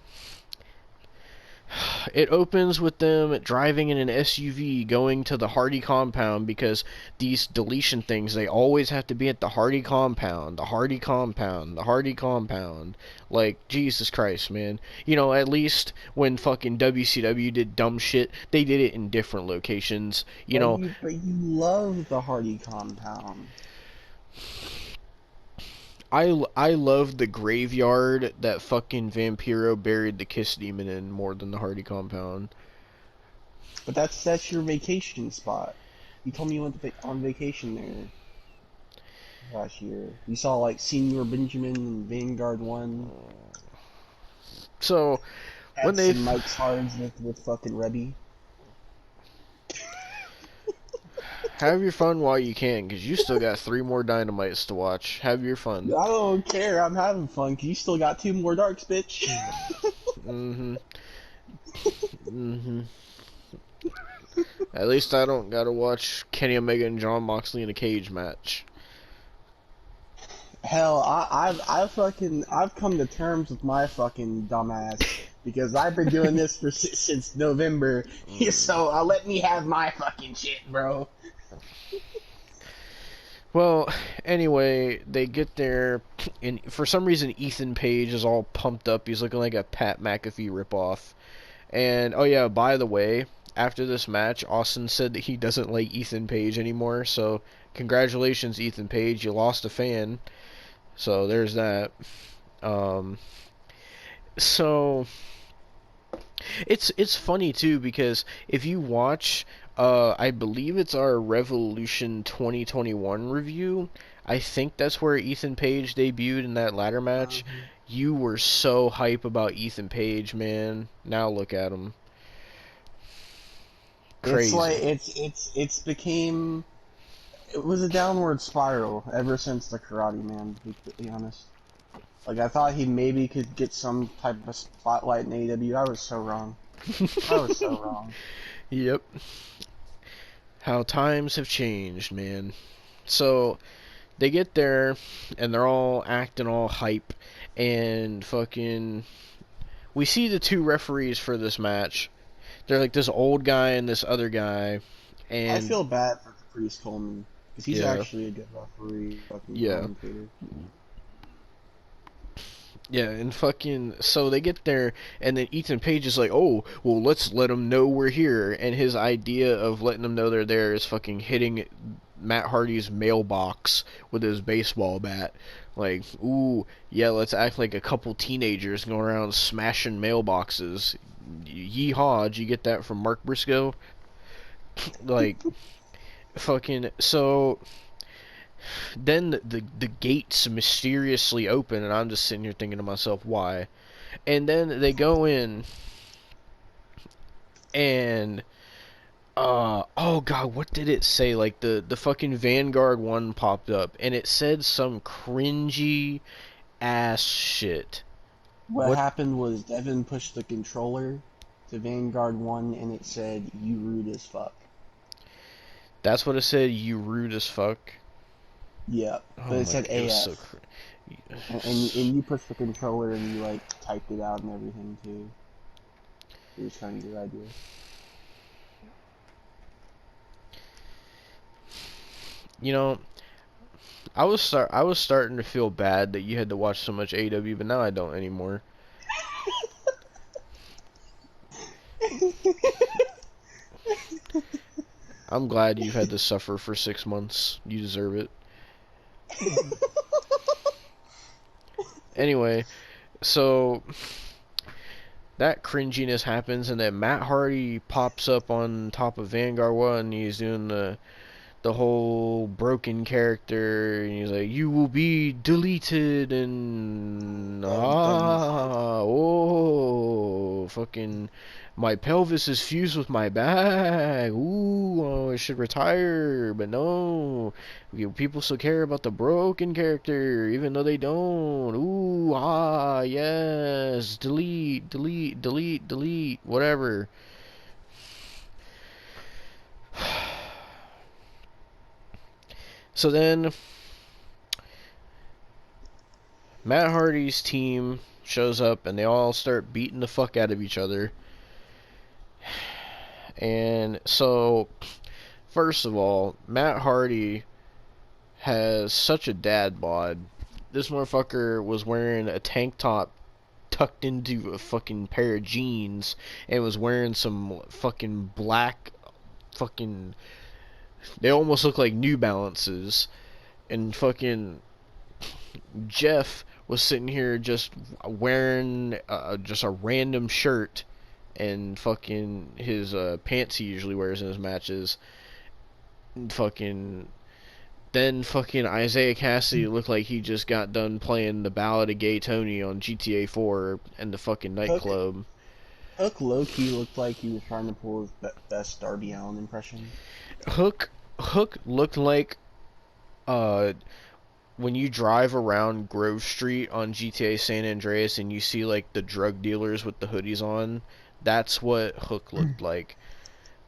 it opens with them driving in an SUV going to the Hardy compound, because these deletion things, they always have to be at the Hardy compound, the Hardy compound, the Hardy compound. Like, Jesus Christ, man. You know, at least when fucking WCW did dumb shit, they did it in different locations. You know, But you love the Hardy compound. I love the graveyard that fucking Vampiro buried the Kiss Demon in more than the Hardy compound. But that's your vacation spot. You told me you went on vacation there last year. You saw like Senior Benjamin and Vanguard 1. So, when Had they some Mike's Hards with fucking Rebby. have your fun while you can, because you still got 3 more Dynamites to watch. Have your fun. I don't care. I'm having fun. 'Cause you still got 2 more Darks, bitch. Mm-hmm. Mm-hmm. At least I don't gotta watch Kenny Omega and John Moxley in a cage match. Hell, I've come to terms with my fucking dumbass because I've been doing this since November. So let me have my fucking shit, bro. Well, anyway, they get there, and for some reason Ethan Page is all pumped up. He's looking like a Pat McAfee ripoff. And, oh yeah, by the way, after this match, Austin said that he doesn't like Ethan Page anymore, so congratulations, Ethan Page, you lost a fan. So there's that. So it's funny too, because if you watch, I believe it's our Revolution 2021 review. I think that's where Ethan Page debuted in that ladder match. You were so hype about Ethan Page, man. Now look at him. Crazy. It's like it's became. It was a downward spiral ever since the Karate Man, to be completely honest. Like, I thought he maybe could get some type of spotlight in AEW. I was so wrong. I was so wrong. Yep. How times have changed, man. So, they get there, and they're all acting all hype, and fucking... We see the 2 referees for this match. They're like this old guy and this other guy, and... I feel bad for Caprice Coleman, because he's Yeah. actually a good referee, fucking Yeah. commentator. Yeah, and fucking, so they get there, and then Ethan Page is like, oh, well, let's let them know we're here, and his idea of letting them know they're there is fucking hitting Matt Hardy's mailbox with his baseball bat. Like, ooh, yeah, let's act like a couple teenagers going around smashing mailboxes. Yeehaw, did you get that from Mark Briscoe? Like, fucking, so... Then the gates mysteriously open, and I'm just sitting here thinking to myself, why? And then they go in, and oh god, what did it say? Like the fucking Vanguard 1 popped up, and it said some cringy ass shit. What happened was Devon pushed the controller to Vanguard 1, and it said, "You rude as fuck." That's what it said. You rude as fuck. Yeah, Oh but it said it was AF. so And you pushed the controller and you like typed it out and everything too. It was kind of your idea. You know, I was starting to feel bad that you had to watch so much AEW, but now I don't anymore. I'm glad you've had to suffer for 6 months. You deserve it. Anyway, so that cringiness happens, and then Matt Hardy pops up on top of Vanguard 1, and he's doing the whole broken character, and he's like, you will be deleted, and fucking my pelvis is fused with my back. Ooh, I should retire, but no. People still care about the broken character, even though they don't. Ooh, yes. Delete, delete, delete, delete, whatever. So then, Matt Hardy's team shows up, and they all start beating the fuck out of each other. And so, first of all, Matt Hardy has such a dad bod. This motherfucker was wearing a tank top tucked into a fucking pair of jeans and was wearing some fucking black fucking, they almost look like New Balances. And fucking Jeff was sitting here just wearing just a random shirt and fucking his pants he usually wears in his matches. And fucking then fucking Isaiah Cassidy looked like he just got done playing the Ballad of Gay Tony on GTA 4 and the fucking nightclub. Hook low-key looked like he was trying to pull his best Darby Allin impression. Hook looked like when you drive around Grove Street on GTA San Andreas and you see like the drug dealers with the hoodies on, that's what Hook looked like.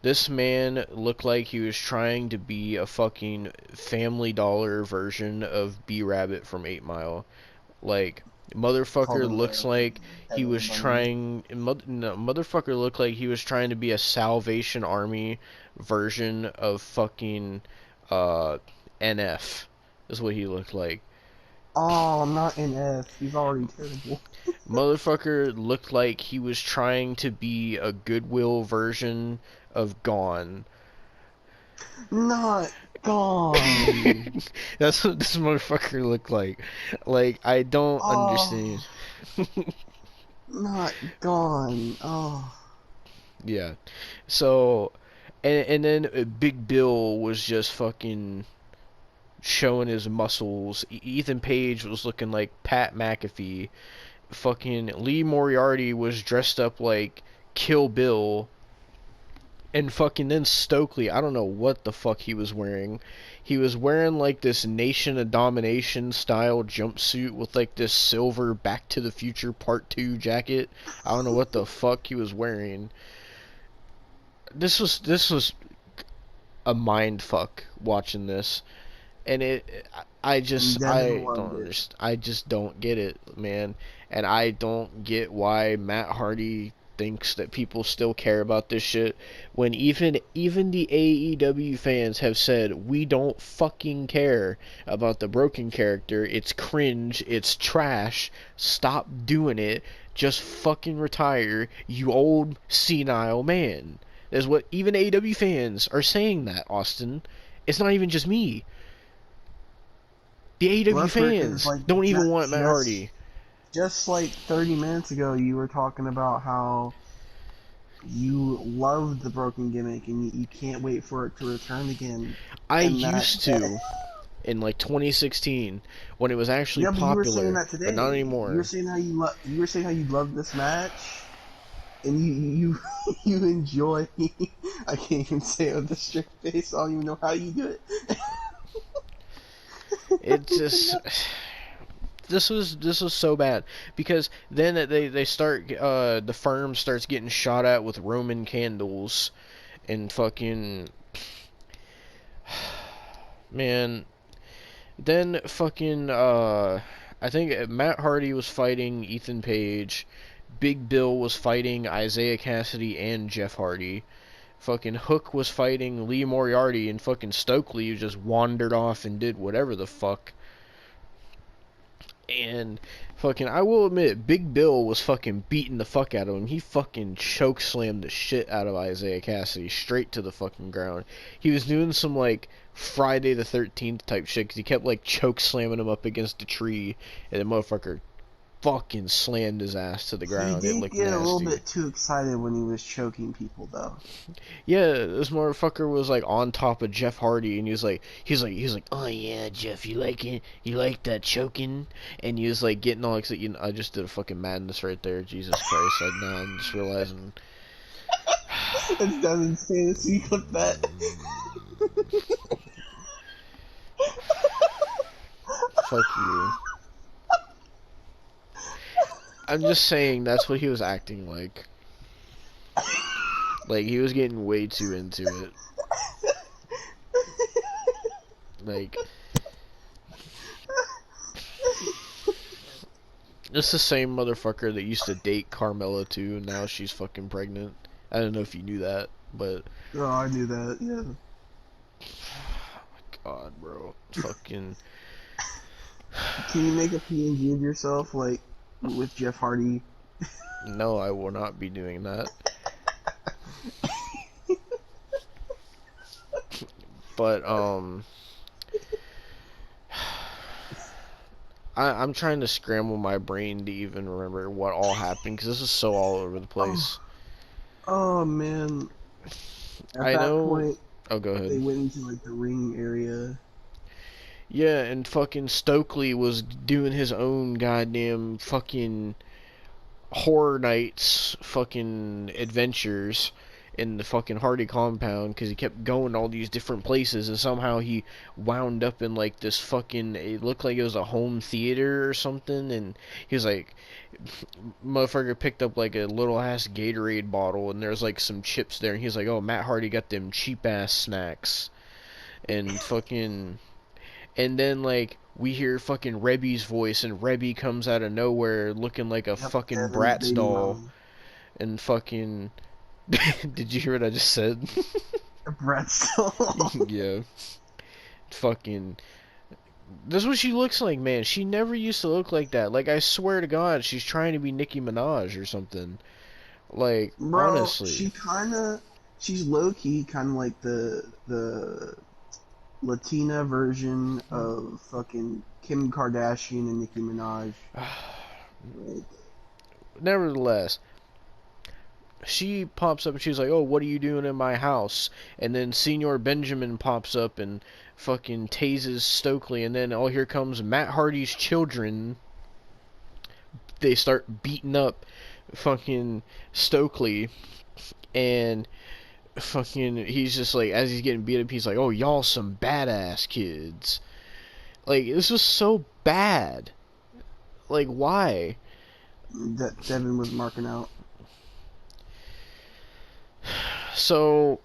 This man looked like he was trying to be a fucking Family Dollar version of B-Rabbit from 8 Mile. Like, motherfucker looks like he was trying... motherfucker looked like he was trying to be a Salvation Army version of fucking NF. Is what he looked like. Oh, not NF. He's already terrible. Motherfucker looked like he was trying to be a Goodwill version of Gone. Not Gone. That's what this motherfucker looked like. Like, I don't understand. Not Gone. Oh. Yeah. So, and then Big Bill was just fucking showing his muscles. Ethan Page was looking like Pat McAfee. Fucking Lee Moriarty was dressed up like Kill Bill. And fucking then Stokely, I don't know what the fuck he was wearing. He was wearing like this Nation of Domination style jumpsuit with like this silver Back to the Future Part 2 jacket. I don't know what the fuck he was wearing. This was a mind fuck watching this. And I just don't get it, man. And I don't get why Matt Hardy thinks that people still care about this shit when even the AEW fans have said we don't fucking care about the broken character. It's cringe, it's trash, stop doing it, just fucking retire, you old senile man. That's what even AEW fans are saying, that, Austin. It's not even just me. The AEW fans don't even want Matt Hardy. Just like 30 minutes ago, you were talking about how you loved the broken gimmick and you can't wait for it to return again. I used to, in like 2016, when it was actually popular. You were saying that today. But not anymore. You were saying how you loved this match, and you enjoy. I can't even say it with a straight face. I don't even know how you do it. It just. This was so bad because then they start the firm starts getting shot at with Roman candles and fucking man. Then fucking I think Matt Hardy was fighting Ethan Page, Big Bill was fighting Isaiah Cassidy and Jeff Hardy. Fucking Hook was fighting Lee Moriarty, and fucking Stokely just wandered off and did whatever the fuck. And fucking, I will admit, Big Bill was fucking beating the fuck out of him. He fucking choke slammed the shit out of Isaiah Cassidy straight to the fucking ground. He was doing some like Friday the 13th type shit because he kept like choke slamming him up against a tree, and the motherfucker fucking slammed his ass to the ground. He did get a little bit too excited when he was choking people, though. Yeah, this motherfucker was like on top of Jeff Hardy, and he's like, oh yeah, Jeff, you like it? You like that choking? And he was like getting all excited. You know, I just did a fucking madness right there. Jesus Christ! I'm just realizing. It's Devin's fantasy. Clip that. Fuck you. I'm just saying that's what he was acting like. Like, he was getting way too into it. Like, It's the same motherfucker that used to date Carmella too, and now she's fucking pregnant. I don't know if you knew that, but Oh, I knew that. Yeah. God, bro, fucking. Can you make a PNG of yourself, like with Jeff Hardy? No, I will not be doing that. But I'm trying to scramble my brain to even remember what all happened because this is so all over the place. Oh man. At I that know. point, Oh, go they ahead. went into like the ring area. Yeah, and fucking Stokely was doing his own goddamn fucking horror nights fucking adventures in the fucking Hardy compound because he kept going to all these different places and somehow he wound up in like this fucking, it looked like it was a home theater or something, and he was like, motherfucker picked up like a little ass Gatorade bottle and there's like some chips there and he's like, oh, Matt Hardy got them cheap ass snacks and fucking, and then like we hear fucking Rebby's voice and Rebby comes out of nowhere looking like a Yep, fucking Devin's Bratz baby doll mom. and fucking did you hear what I just said? Brett's Yeah. Fucking, this is what she looks like, man. She never used to look like that. Like, I swear to God, she's trying to be Nicki Minaj or something. Like, Bro, honestly. she's low key kind of like the Latina version of fucking Kim Kardashian and Nicki Minaj. Like, Nevertheless, she pops up and she's like, oh, what are you doing in my house? And then Senor Benjamin pops up and fucking tases Stokely. And then, oh, here comes Matt Hardy's children. They start beating up fucking Stokely. And fucking, he's just like, as he's getting beat up, he's like, oh, y'all some badass kids. Like, this was so bad. Like, why? that Devon was marking out. So,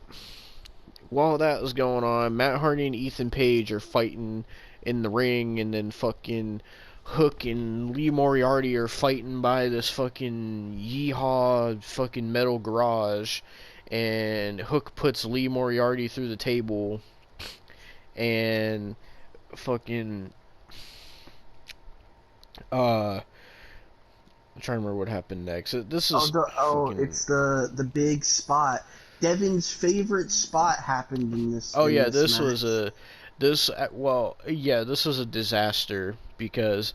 while that was going on, Matt Hardy and Ethan Page are fighting in the ring, and then fucking Hook and Lee Moriarty are fighting by this fucking yeehaw fucking metal garage, and Hook puts Lee Moriarty through the table, and fucking I'm trying to remember what happened next. This is fucking... It's the big spot. Devon's favorite spot happened in this. Oh in yeah, this this match. was a this was a disaster because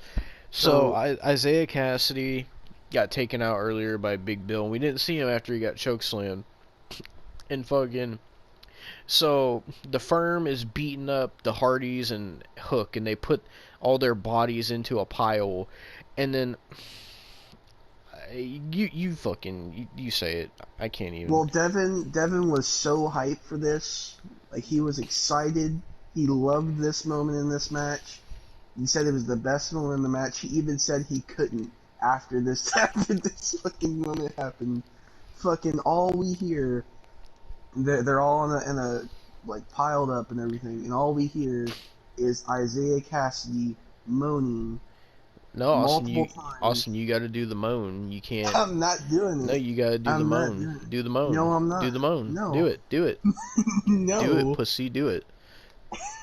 Isaiah Cassidy got taken out earlier by Big Bill, and we didn't see him after he got chokeslammed. And fucking, so the Firm is beating up the Hardys and Hook, and they put all their bodies into a pile, and then you say it. I can't even. Well, Devon was so hyped for this. Like, he was excited. He loved this moment in this match. He said it was the best moment in the match. He even said he couldn't after this fucking moment happened. Fucking all we hear, they're all in a like piled up and everything, and all we hear is Isaiah Cassidy moaning. No, multiple times. Austin, you got to do the moan. You can't. I'm not doing it. No, you got to do the I'm not moan. doing it. Do the moan. No, I'm not. Do the moan. No. Do it. Do it. No. Do it, pussy. Do it.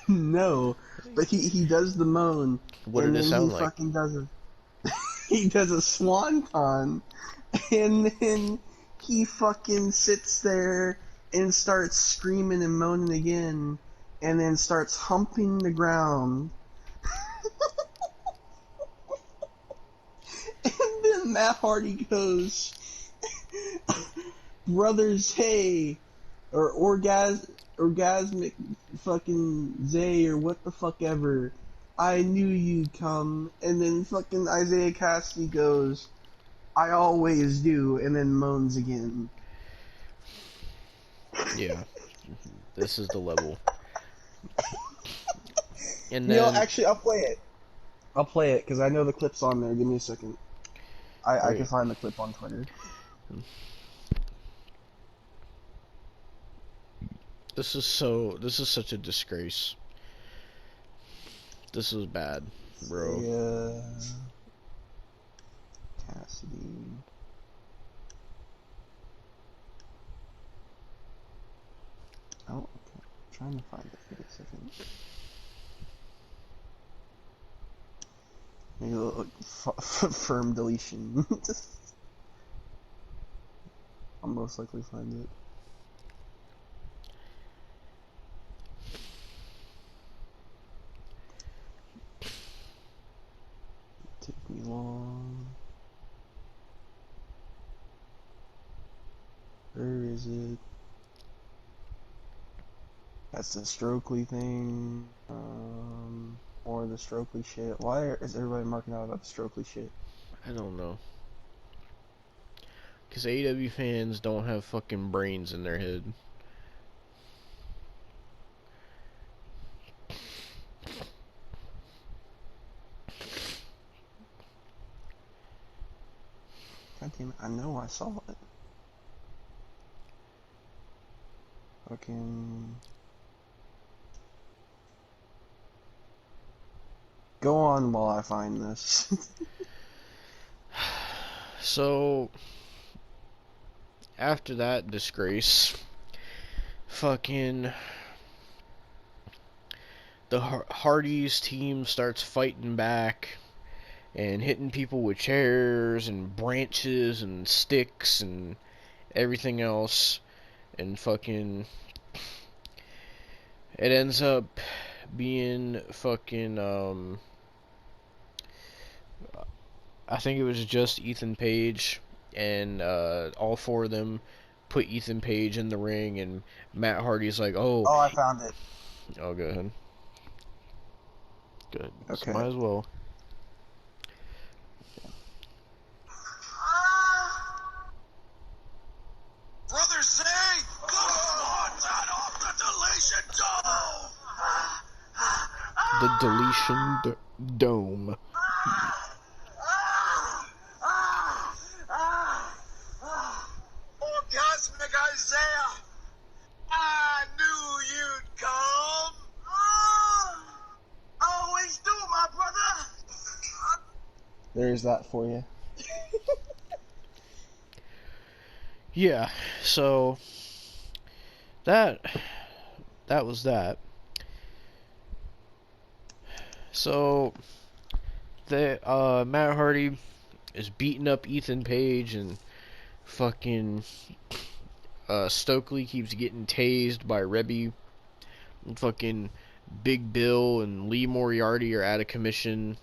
No. But he does the moan. What and did it then sound he like? fucking does a he does a swanton, and then he fucking sits there and starts screaming and moaning again, and then starts humping the ground. And then Matt Hardy goes, brothers, hey, or orgasmic fucking Zay, or what the fuck ever. I knew you'd come. And then fucking Isaiah Cassidy goes, I always do, and then moans again. Yeah. This is the level. And You then, know, actually, I'll play it. I'll play it, because I know the clip's on there. Give me a second. I can find the clip on Twitter. this is such a disgrace. This is bad, bro. Yeah. Cassidy. Oh, okay. I'm trying to find it. Wait a second. Maybe a little firm deletion. I'll most likely find it. Take me long. Where is it? That's the Stokely thing. More of the Stokely shit. Why is everybody marking out about the Stokely shit? I don't know. Because AEW fans don't have fucking brains in their head. God damn it, I know I saw it. Fucking... Go on while I find this. So, after that disgrace, fucking the Hardys team starts fighting back and hitting people with chairs and branches and sticks and everything else, and fucking it ends up being fucking I think it was just Ethan Page, and all four of them put Ethan Page in the ring, and Matt Hardy's like, oh, I found it. oh, go ahead. Good. Okay. Might as well. Brother Zay, come on, turn off the deletion dome. The deletion dome. Orgasmic Isaiah, I knew you'd come. Always do, my brother. There's that for you. Yeah, so that was that. So the Matt Hardy is beating up Ethan Page, and fucking Stokely keeps getting tased by Rebby. And fucking Big Bill and Lee Moriarty are out of commission.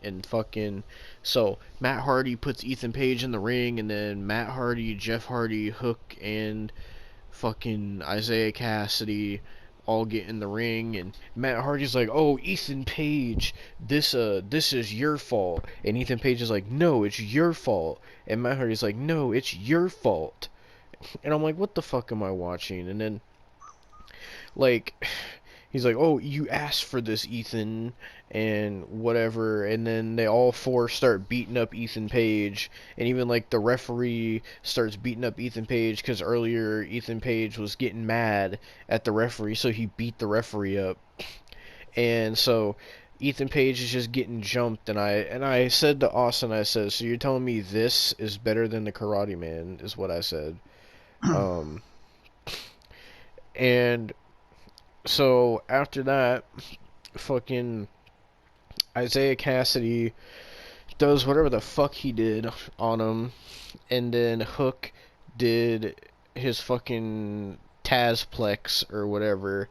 And fucking, so Matt Hardy puts Ethan Page in the ring, and then Matt Hardy, Jeff Hardy, Hook, and fucking Isaiah Cassidy all get in the ring, and Matt Hardy's like, oh, Ethan Page, this is your fault. And Ethan Page is like, no, it's your fault. And Matt Hardy's like, no, it's your fault. And I'm like, what the fuck am I watching? And then, like, he's like, oh, you asked for this, Ethan, and whatever. And then they all four start beating up Ethan Page, and even like the referee starts beating up Ethan Page, because earlier Ethan Page was getting mad at the referee, so he beat the referee up. And so Ethan Page is just getting jumped, and I said to Austin, I said, so you're telling me this is better than the Karate Man, is what I said. And so after that, fucking Isaiah Cassidy does whatever the fuck he did on him, and then Hook did his fucking Tazplex or whatever,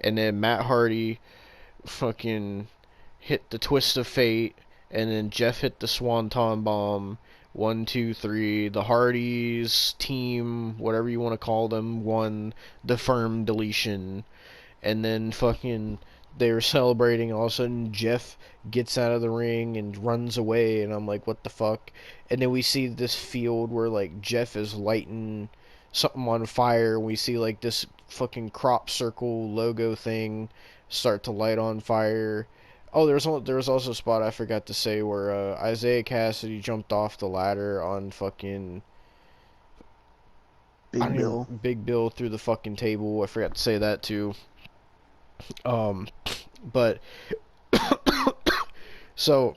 and then Matt Hardy fucking hit the Twist of Fate, and then Jeff hit the Swanton Bomb. 1, 2, 3. The Hardys team, whatever you want to call them, won the firm deletion. And then fucking they were celebrating. All of a sudden, Jeff gets out of the ring and runs away, and I'm like, what the fuck? And then we see this field where like Jeff is lighting something on fire, and we see like this fucking crop circle logo thing start to light on fire. Oh, there was also a spot I forgot to say where Isaiah Cassidy jumped off the ladder on fucking Big Bill. Big Bill through the fucking table. I forgot to say that too. But so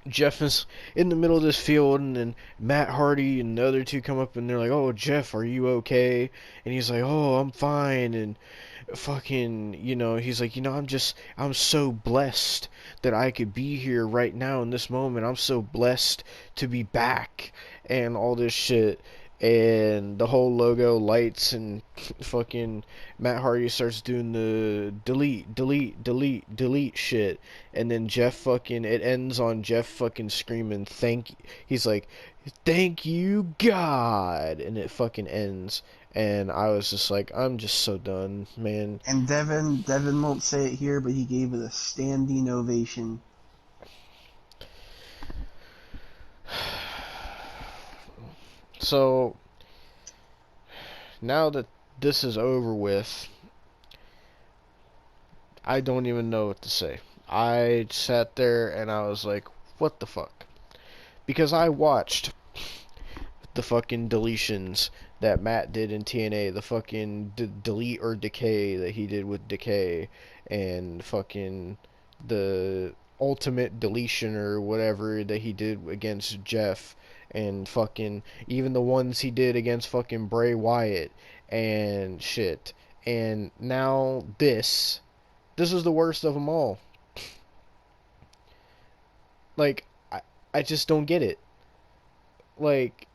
Jeff is in the middle of this field, and then Matt Hardy and the other two come up, and they're like, "Oh, Jeff, are you okay?" And he's like, "Oh, I'm fine." And fucking, he's like, I'm so blessed that I could be here right now in this moment. I'm so blessed to be back and all this shit. And the whole logo lights, and fucking Matt Hardy starts doing the delete, delete, delete, delete shit. And then it ends on Jeff fucking screaming, thank you. He's like, thank you, God. And it fucking ends. And I was just like, I'm just so done, man. And Devon won't say it here, but he gave it a standing ovation. So, now that this is over with, I don't even know what to say. I sat there and I was like, what the fuck? Because I watched the fucking deletions that Matt did in TNA, the fucking delete or decay that he did with Decay, and fucking the ultimate deletion or whatever that he did against Jeff, and fucking even the ones he did against fucking Bray Wyatt and shit. And now this is the worst of them all. Like, I just don't get it. Like,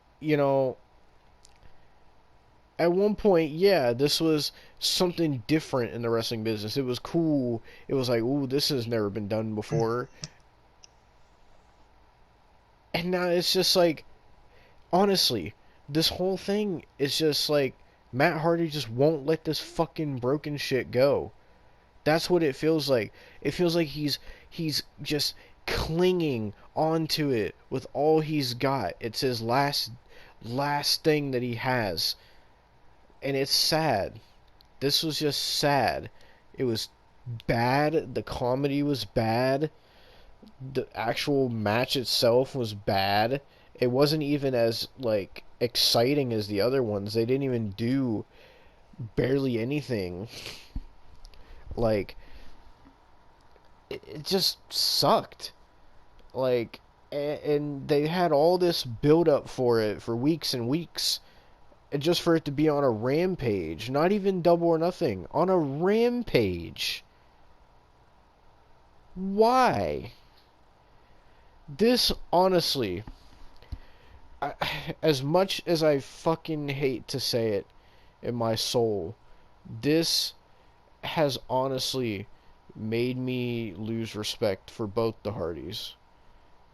at one point, yeah, this was something different in the wrestling business. It was cool. It was like, ooh, this has never been done before. And now it's just like, honestly, this whole thing is just like, Matt Hardy just won't let this fucking broken shit go. That's what it feels like. It feels like he's just clinging onto it with all he's got. It's his last thing that he has. And it's sad. This was just sad. It was bad. The comedy was bad. The actual match itself was bad. It wasn't even as, like, exciting as the other ones. They didn't even do barely anything. Like, it just sucked. Like, and they had all this build up for it for weeks and weeks. And just for it to be on a rampage. Not even Double or Nothing. On a rampage. Why? This, honestly, as much as I fucking hate to say it in my soul, this has honestly made me lose respect for both the Hardys.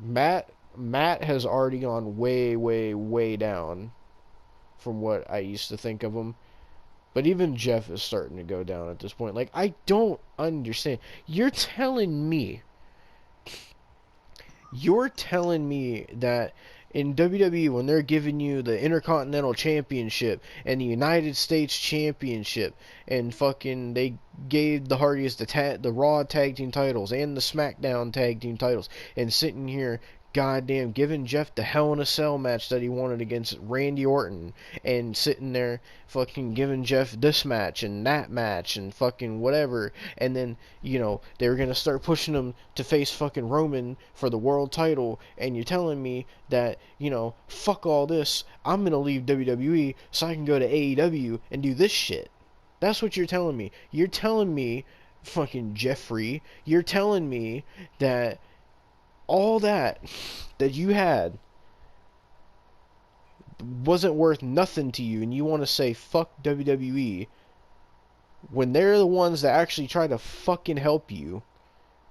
Matt has already gone way, way, way down from what I used to think of him. But even Jeff is starting to go down at this point. Like, I don't understand. You're telling me that in WWE, when they're giving you the Intercontinental Championship and the United States Championship, and fucking they gave the Hardys the Raw Tag Team titles and the SmackDown Tag Team titles, and sitting here goddamn giving Jeff the Hell in a Cell match that he wanted against Randy Orton, and sitting there fucking giving Jeff this match and that match and fucking whatever, and then, they were gonna start pushing him to face fucking Roman for the world title, and you're telling me that, fuck all this, I'm gonna leave WWE so I can go to AEW and do this shit. That's what you're telling me. You're telling me, fucking Jeffrey, you're telling me that all that you had wasn't worth nothing to you, and you want to say fuck WWE when they're the ones that actually try to fucking help you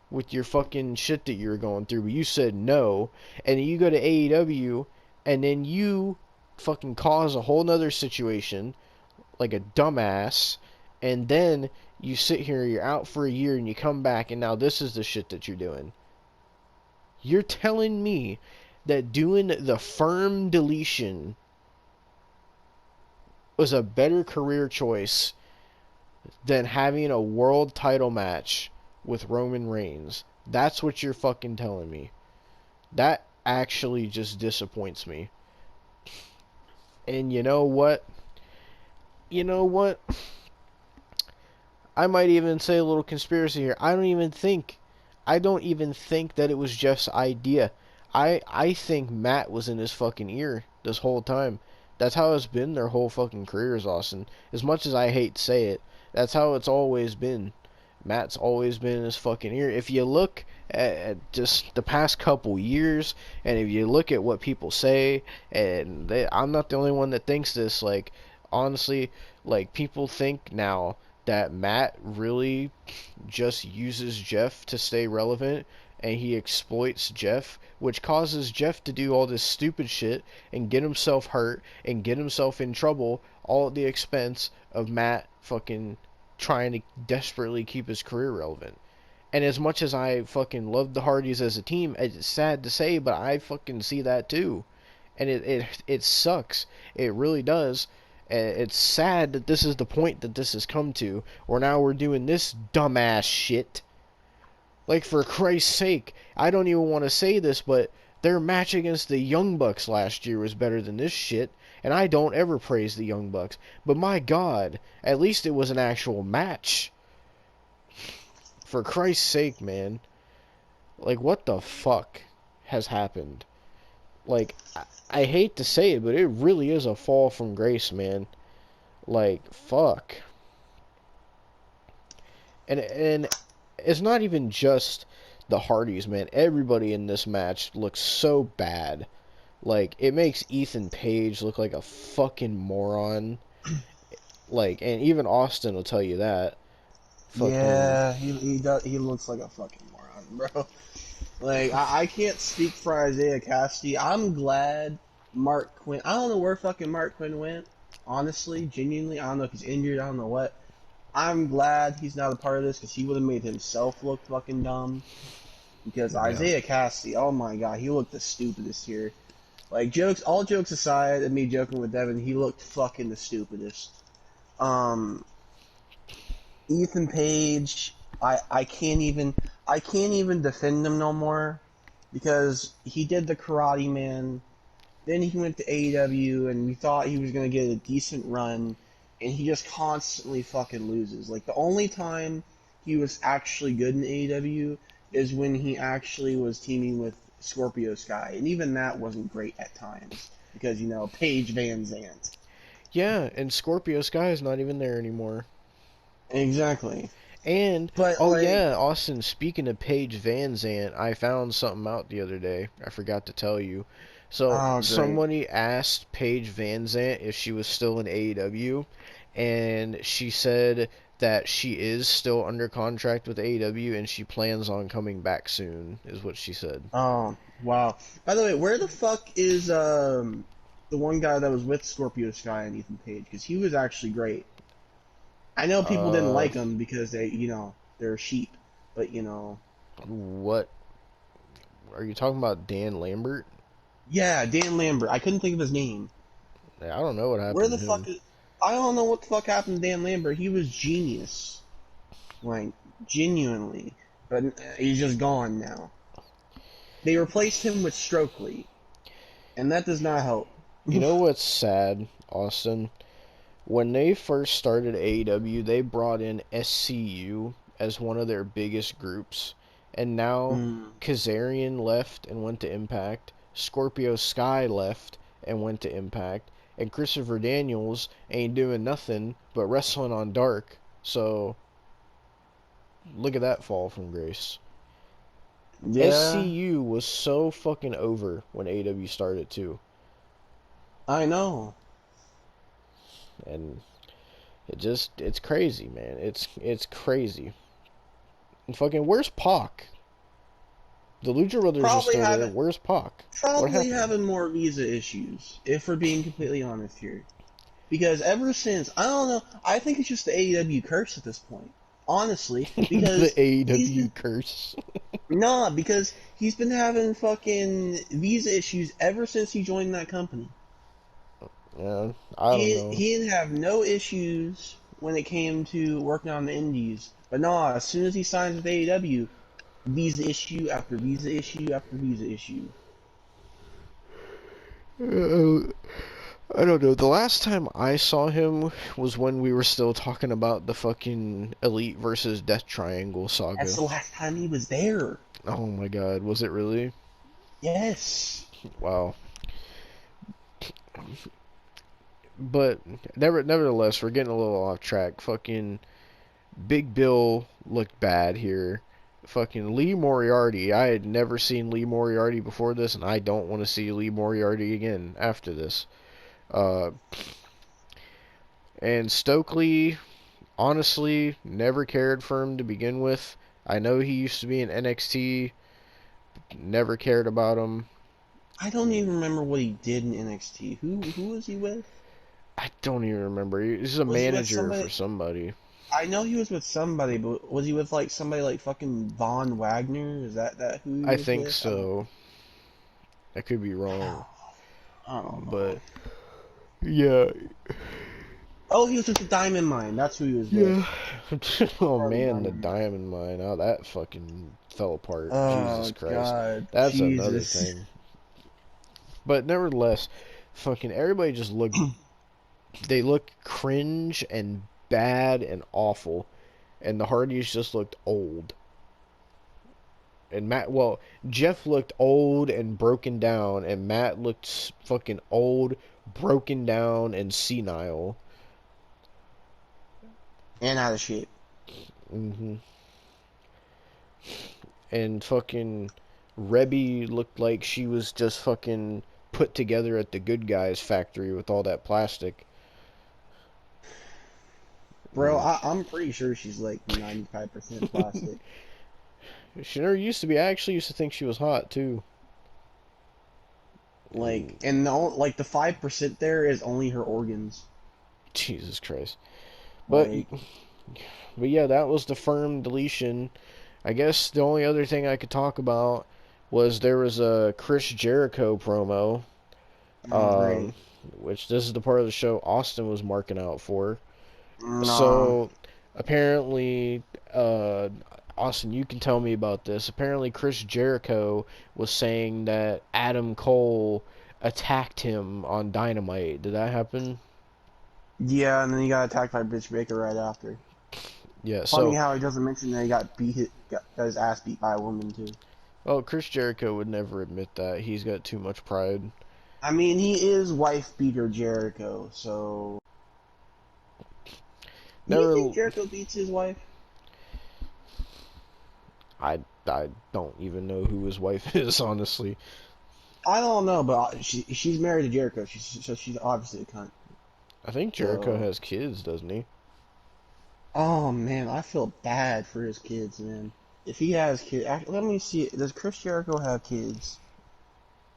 with your fucking shit that you're going through, but you said no, and then you go to AEW, and then you fucking cause a whole nother situation like a dumbass, and then you sit here, you're out for a year, and you come back, and now this is the shit that you're doing. You're telling me that doing the firm deletion was a better career choice than having a world title match with Roman Reigns. That's what you're fucking telling me. That actually just disappoints me. And you know what? I might even say a little conspiracy here. I don't even think that it was Jeff's idea. I think Matt was in his fucking ear this whole time. That's how it's been their whole fucking careers, Austin. As much as I hate to say it, that's how it's always been. Matt's always been in his fucking ear. If you look at just the past couple years, and if you look at what people say, and I'm not the only one that thinks this, like, honestly, like, people think now that Matt really just uses Jeff to stay relevant, and he exploits Jeff, which causes Jeff to do all this stupid shit and get himself hurt and get himself in trouble, all at the expense of Matt fucking trying to desperately keep his career relevant. And as much as I fucking love the Hardys as a team, it's sad to say, but I fucking see that too. And it sucks. It really does. It's sad that this is the point that this has come to, where now we're doing this dumbass shit. Like, for Christ's sake, I don't even want to say this, but their match against the Young Bucks last year was better than this shit. And I don't ever praise the Young Bucks. But my God, at least it was an actual match. For Christ's sake, man. Like, what the fuck has happened? Like, I hate to say it, but it really is a fall from grace, man. Like, fuck. And it's not even just the Hardys, man. Everybody in this match looks so bad. Like, it makes Ethan Page look like a fucking moron. Like, and even Austin will tell you that. Fucking... Yeah, he looks like a fucking moron, bro. Like, I can't speak for Isaiah Cassidy. I'm glad Mark Quinn... I don't know where fucking Mark Quinn went. Honestly, genuinely, I don't know if he's injured, I don't know what. I'm glad he's not a part of this, because he would have made himself look fucking dumb. Because Isaiah Cassidy, oh my god, he looked the stupidest here. Like, all jokes aside, and me joking with Devon, he looked fucking the stupidest. Ethan Page, I can't even defend him no more, because he did the Karate Man, then he went to AEW, and we thought he was gonna get a decent run, and he just constantly fucking loses. Like, the only time he was actually good in AEW is when he actually was teaming with Scorpio Sky, and even that wasn't great at times, because, you know, Paige Van Zandt. Yeah, and Scorpio Sky is not even there anymore. Exactly. And, but, oh like, yeah, Austin, speaking of Paige Van Zandt, I found something out the other day. I forgot to tell you. So, somebody asked Paige Van Zandt if she was still in AEW, and she said that she is still under contract with AEW, and she plans on coming back soon, is what she said. Oh, wow. By the way, where the fuck is, the one guy that was with Scorpio Sky and Ethan Page? Because he was actually great. I know people didn't like him because they, you know, they're sheep, but, you know. What? Are you talking about Dan Lambert? Yeah, Dan Lambert. I couldn't think of his name. Yeah, I don't know what happened. Where the fuck is... I don't know what the fuck happened to Dan Lambert. He was genius. Like, genuinely. But he's just gone now. They replaced him with Stokely. And that does not help. You know what's sad, Austin? When they first started AEW, they brought in SCU as one of their biggest groups. And now Kazarian left and went to Impact. Scorpio Sky left and went to Impact. And Christopher Daniels ain't doing nothing but wrestling on Dark. So, look at that fall from grace. Yeah. SCU was so fucking over when AEW started, too. I know. And it's crazy, man. It's crazy. And fucking, where's Pac? The Lucha Brothers are still there. Where's Pac? Probably having more visa issues, if we're being completely honest here. Because ever since, I don't know, I think it's just the AEW curse at this point. Honestly. Because the AEW curse. Nah, because he's been having fucking visa issues ever since he joined that company. Yeah, I don't know. He didn't have no issues when it came to working on the indies. But nah, as soon as he signs with AEW, visa issue after visa issue after visa issue. I don't know. The last time I saw him was when we were still talking about the fucking Elite versus Death Triangle saga. That's the last time he was there. Oh my god, was it really? Yes. Wow. But nevertheless, we're getting a little off track. Fucking Big Bill looked bad here. Fucking Lee Moriarty. I had never seen Lee Moriarty before this, and I don't want to see Lee Moriarty again after this. Uh, and Stokely, honestly, never cared for him to begin with. I know he used to be in NXT. Never cared about him. I don't even remember what he did in NXT. Who was he with? I don't even remember. He's a Was he with manager for somebody? somebody. I know he was with somebody, but was he with like somebody like fucking Von Wagner? Is that who he I was think with? so. I could be wrong, I don't know. but yeah, Oh, he was with the Diamond Mine. That's who he was with. yeah. Oh Probably man, the Diamond Mine. diamond mine. How that fucking fell apart. Jesus Oh Christ. God, That's another Jesus. thing. But nevertheless, fucking everybody just looked. They look cringe and bad and awful, and the Hardys just looked old. And Jeff looked old and broken down, and Matt looked fucking old, broken down, and senile. And out of shape. hmm And fucking Rebby looked like she was just fucking put together at the Good Guys factory with all that plastic. Bro, I'm pretty sure she's like 95% plastic. She never used to be. I actually used to think she was hot too. Like, and like the 5% there is only her organs. Jesus Christ. But Like, but yeah, that was the firm deletion. I guess the only other thing I could talk about was there was a Chris Jericho promo, oh great. which this is the part of the show Austin was marking out for. No. So apparently, Austin, you can tell me about this. Apparently, Chris Jericho was saying that Adam Cole attacked him on Dynamite. Did that happen? Yeah, and then he got attacked by Bitch Baker right after. Yeah. Funny So, how he doesn't mention that he got his ass beat by a woman too. well, Chris Jericho would never admit that. He's got too much pride. I mean, he is wife beater Jericho, so. Do you Never. think Jericho beats his wife? I don't even know who his wife is, honestly. I don't know, but she's married to Jericho, so she's obviously a cunt. I think Jericho So. has kids, doesn't he? Oh man, I feel bad for his kids, man. If he has kids, let me see. Does Chris Jericho have kids?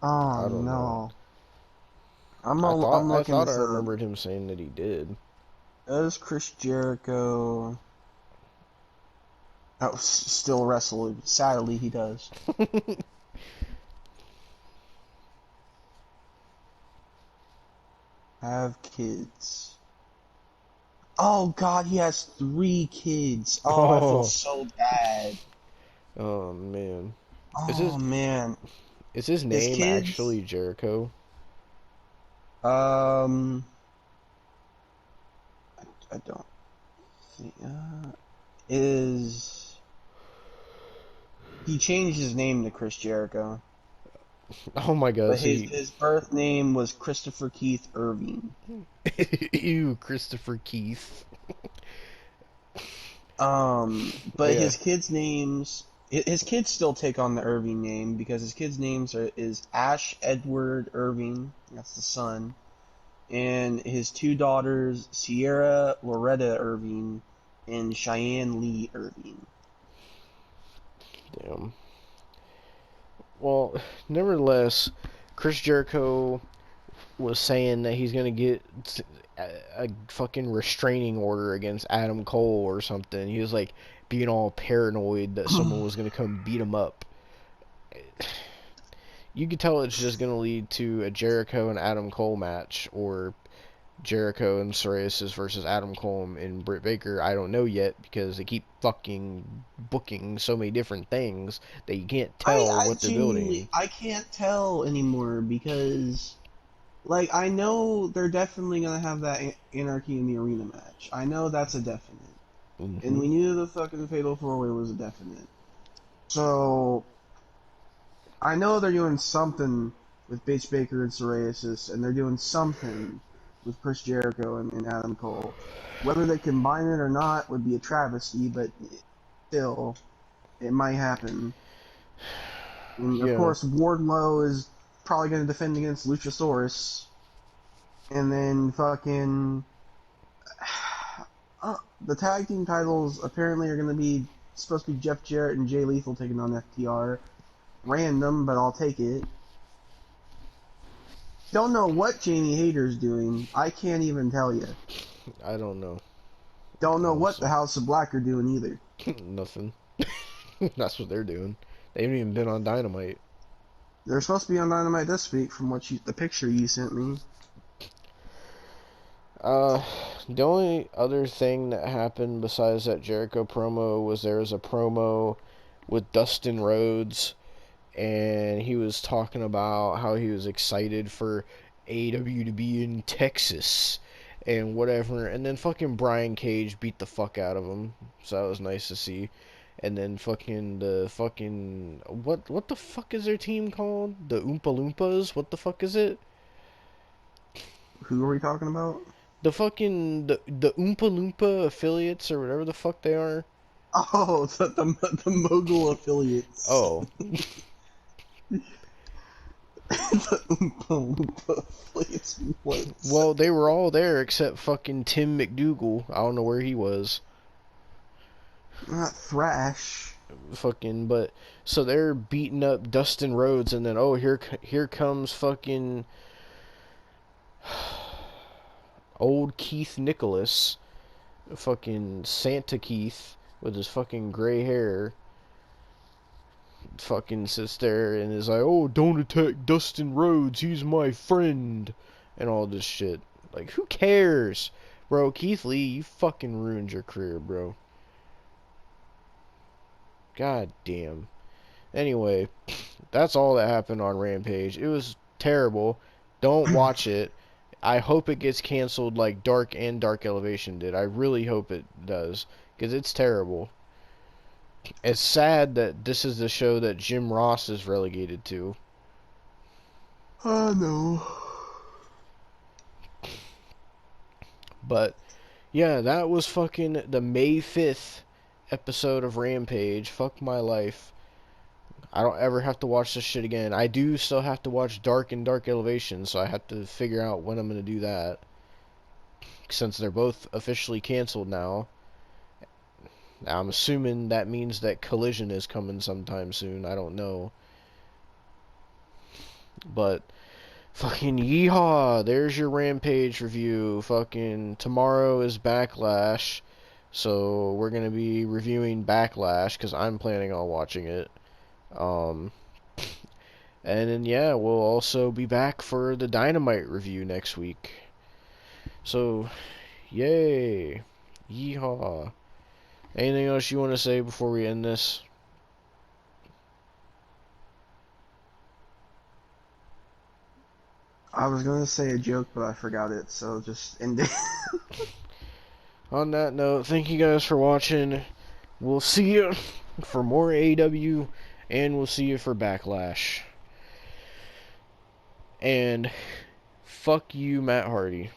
Oh I don't know. no. I I'm looking thought I this up. remembered him saying that he did. Does Chris Jericho still wrestle? Sadly, he does. Have kids. Oh God, he has 3 kids. Oh, I feel Oh, so bad. oh man. Is his Oh man, is his his name kids. actually Jericho? Um, I don't think is he changed his name to Chris Jericho, Oh my God, but so his birth name was Christopher Keith Irving. ew, Christopher Keith. But Yeah. his kids still take on the Irving name because his kids' names is Ash Edward Irving, that's the son, and his 2 daughters, Sierra Loretta Irving and Cheyenne Lee Irving. Damn. Well, nevertheless, Chris Jericho was saying that he's gonna get a fucking restraining order against Adam Cole or something. He was like being all paranoid that someone was gonna come beat him up. You could tell it's just gonna lead to a Jericho and Adam Cole match, or Jericho and Psoriasis versus Adam Cole and Britt Baker. I don't know yet because they keep fucking booking so many different things that you can't tell I what they're building. I can't tell anymore because, like, I know they're definitely gonna have that Anarchy in the Arena match. I know that's a definite. And we knew the fucking Fatal 4-Way was a definite. So, I know they're doing something with Bates Baker and psoriasis, and they're doing something with Chris Jericho and Adam Cole. Whether they combine it or not would be a travesty, but still, it might happen. And of Yeah. course, Wardlow is probably going to defend against Luchasaurus, and then fucking the tag team titles apparently are going to be supposed to be Jeff Jarrett and Jay Lethal taking on FTR. Random, but I'll take it. Don't know what Jamie Hayter's doing. I can't even tell you. I don't know. Don't know what Honestly. the House of Black are doing either. Nothing. That's what they're doing. They haven't even been on Dynamite. They're supposed to be on Dynamite this week from what the picture you sent me. The only other thing that happened besides that Jericho promo was there was a promo with Dustin Rhodes, and he was talking about how he was excited for AEW to be in Texas and whatever, and then fucking Brian Cage beat the fuck out of him, so that was nice to see. And then what the fuck is their team called? The Oompa Loompas? What the fuck is it? Who are we talking about? The Oompa Loompa affiliates or whatever the fuck they are. Oh, the Mogul affiliates. Oh. The Oompa Loompa affiliates. What? Well, they were all there except fucking Tim McDougal. I don't know where he was. Not Thrash. Fucking, but so they're beating up Dustin Rhodes, and then here comes fucking old Keith Nicholas, fucking Santa Keith with his fucking gray hair. Fucking sits there and is like, oh, don't attack Dustin Rhodes, he's my friend, and all this shit. Like, who cares, bro? Keith Lee, you fucking ruined your career, bro. God damn. Anyway, that's all that happened on Rampage. It was terrible. Don't watch it. I hope it gets canceled like Dark and Dark Elevation did. I really hope it does, because it's terrible. It's sad that this is the show that Jim Ross is relegated to. Oh no. But, yeah, that was fucking the May 5th episode of Rampage. Fuck my life. I don't ever have to watch this shit again. I do still have to watch Dark and Dark Elevation, so I have to figure out when I'm going to do that. Since they're both officially canceled now. I'm assuming that means that Collision is coming sometime soon. I don't know. But, fucking yeehaw! There's your Rampage review. Fucking tomorrow is Backlash. So, we're going to be reviewing Backlash, because I'm planning on watching it. And then, yeah, we'll also be back for the Dynamite review next week. So, yay! Yeehaw! Anything else you want to say before we end this? I was gonna say a joke, but I forgot it, so just end it. On that note, thank you guys for watching. We'll see you for more AEW, and we'll see you for Backlash. And fuck you, Matt Hardy.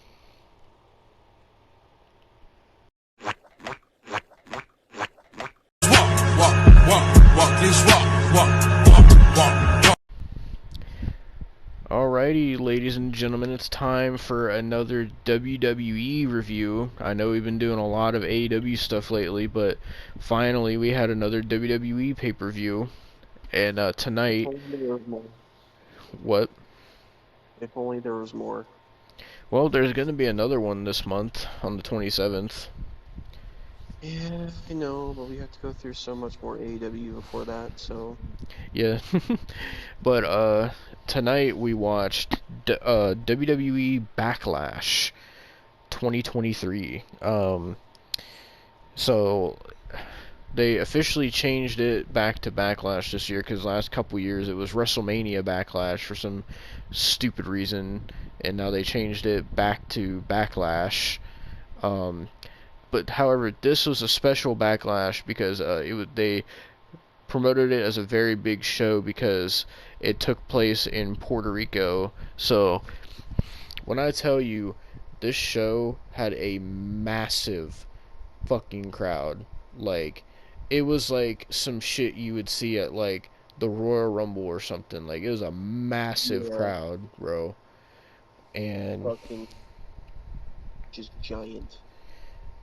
Alrighty, ladies and gentlemen, it's time for another WWE review. I know we've been doing a lot of AEW stuff lately, but finally we had another WWE pay-per-view. And tonight... If only there was more. What? If only there was more. Well, there's going to be another one this month, on the 27th. Yeah, I know, but we have to go through so much more AEW before that, so... Yeah. But, tonight we watched WWE Backlash 2023. So, they officially changed it back to Backlash this year, because last couple years it was WrestleMania Backlash for some stupid reason, and now they changed it back to Backlash. But however, this was a special Backlash because they promoted it as a very big show because it took place in Puerto Rico. So when I tell you, this show had a massive fucking crowd. Like, it was like some shit you would see at like the Royal Rumble or something. Like, it was a massive Yeah. crowd, bro. And Fucking just giant.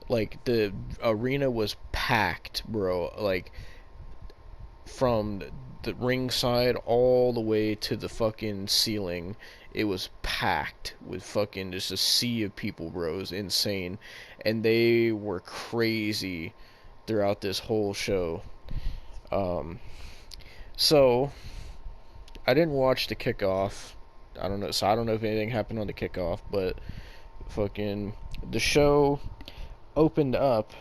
like the arena was packed, bro. Like, from the ringside all the way to the fucking ceiling, it was packed with fucking just a sea of people, bro. It was insane. And they were crazy throughout this whole show. So I didn't watch the kickoff. I don't know. So I don't know if anything happened on the kickoff, but fucking the show opened up.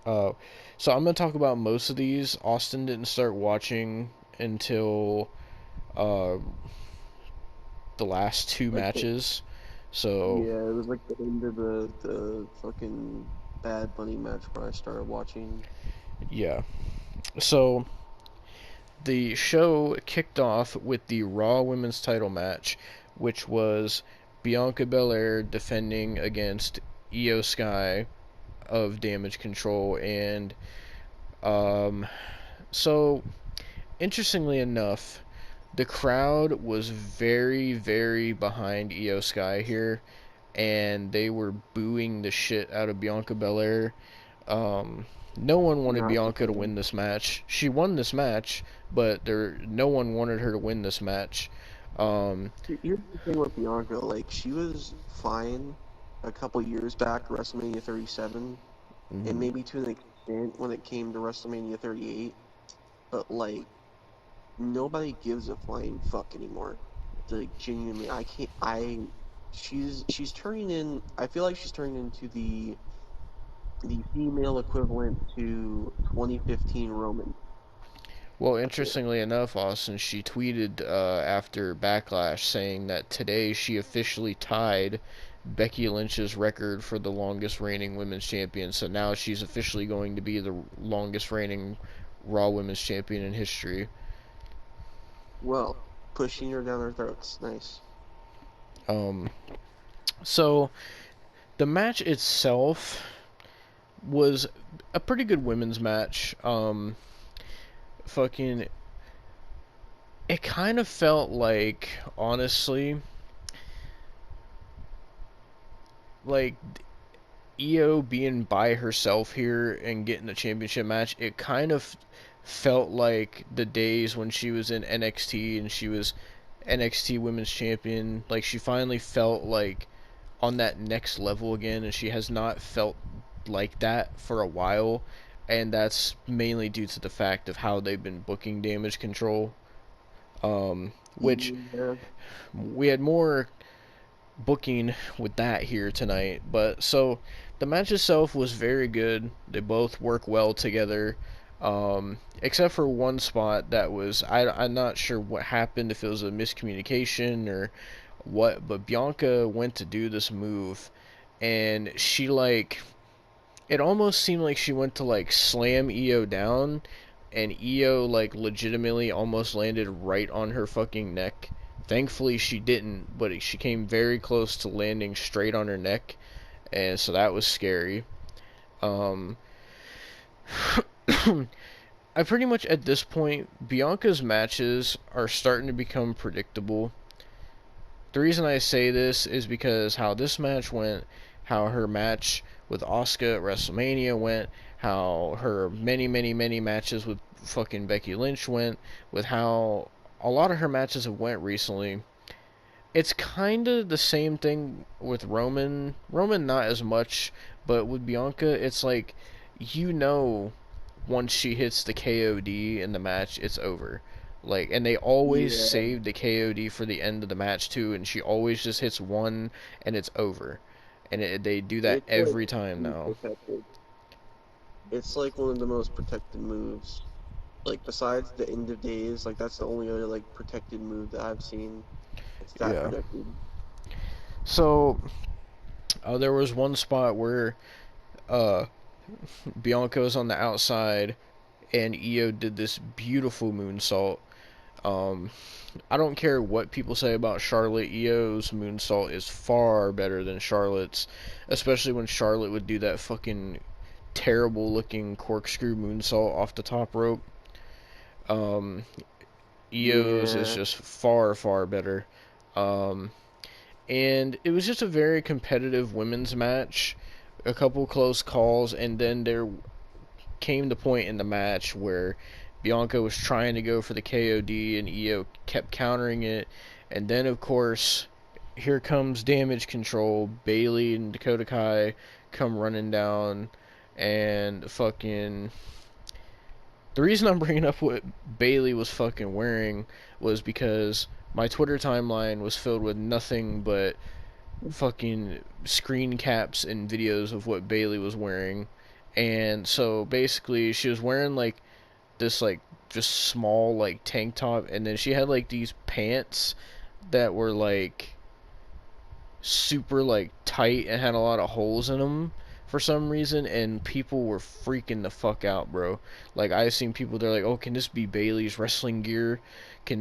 Uh, so I'm gonna talk about most of these. Austin didn't start watching until uh, the last two Like matches. So yeah, it was like the end of the fucking Bad Bunny match where I started watching. yeah. So the show kicked off with the Raw Women's Title match, which was Bianca Belair defending against Io Sky of Damage Control, and so interestingly enough, the crowd was very, very behind Io Sky here, and they were booing the shit out of Bianca Belair. No one wanted Not Bianca to surprised. win this match. She won this match, but no one wanted her to win this match. Here's the thing with Bianca, like she was fine a couple years back, WrestleMania 37, and maybe to an extent when it came to WrestleMania 38, but like nobody gives a flying fuck anymore. Like genuinely, I can't. She's turning in. I feel like she's turning into the female equivalent to 2015 Roman. Well, interestingly enough, Austin, she tweeted after Backlash saying that today she officially tied Becky Lynch's record for the longest reigning women's champion. So now she's officially going to be the longest reigning Raw Women's Champion in history. Well, pushing her down her throats. Nice. So the match itself was a pretty good women's match. Fucking, it kind of felt like, honestly, like Io being by herself here and getting the championship match. It kind of felt like the days when she was in NXT and she was NXT Women's Champion. Like, she finally felt like on that next level again, and she has not felt like that for a while, and that's mainly due to the fact of how they've been booking Damage Control, which Yeah. we had more booking with that here tonight. But so the match itself was very good. They both work well together, except for one spot that was I'm not sure what happened, if it was a miscommunication or what, but Bianca went to do this move, and she, like, it almost seemed like she went to like slam Io down, and Io like legitimately almost landed right on her fucking neck. Thankfully she didn't, but she came very close to landing straight on her neck, and so that was scary. Um, I pretty much at this point, Bianca's matches are starting to become predictable. The reason I say this is because how this match went, how her match with Asuka at WrestleMania went, how her many, many, many matches with fucking Becky Lynch went, with how a lot of her matches have went recently. It's kind of the same thing with Roman. Roman not as much, but with Bianca, it's like, once she hits the KOD in the match, it's over. Like, and they always Yeah. save the KOD for the end of the match too, and she always just hits one and it's over. And they do that It's like every time too now. protected. It's like one of the most protected moves. Like besides the end of days, like that's the only other like protected move that I've seen. It's that Yeah. protected. So, there was one spot where uh, Bianca was on the outside, and Io did this beautiful moonsault. I don't care what people say about Charlotte. Io's moonsault is far better than Charlotte's, especially when Charlotte would do that fucking terrible looking corkscrew moonsault off the top rope. Io's is just far, far better. And it was just a very competitive women's match. A couple close calls, and then there came the point in the match where Bianca was trying to go for the KOD and Io kept countering it. And then, of course, here comes Damage Control. Bayley and Dakota Kai come running down, and fucking... The reason I'm bringing up what Bayley was fucking wearing was because my Twitter timeline was filled with nothing but fucking screen caps and videos of what Bayley was wearing. And so basically she was wearing like this like just small like tank top, and then she had like these pants that were like super like tight and had a lot of holes in them for some reason, and people were freaking the fuck out, bro. Like, I've seen people, they're like, oh, can this be Bayley's wrestling gear? Can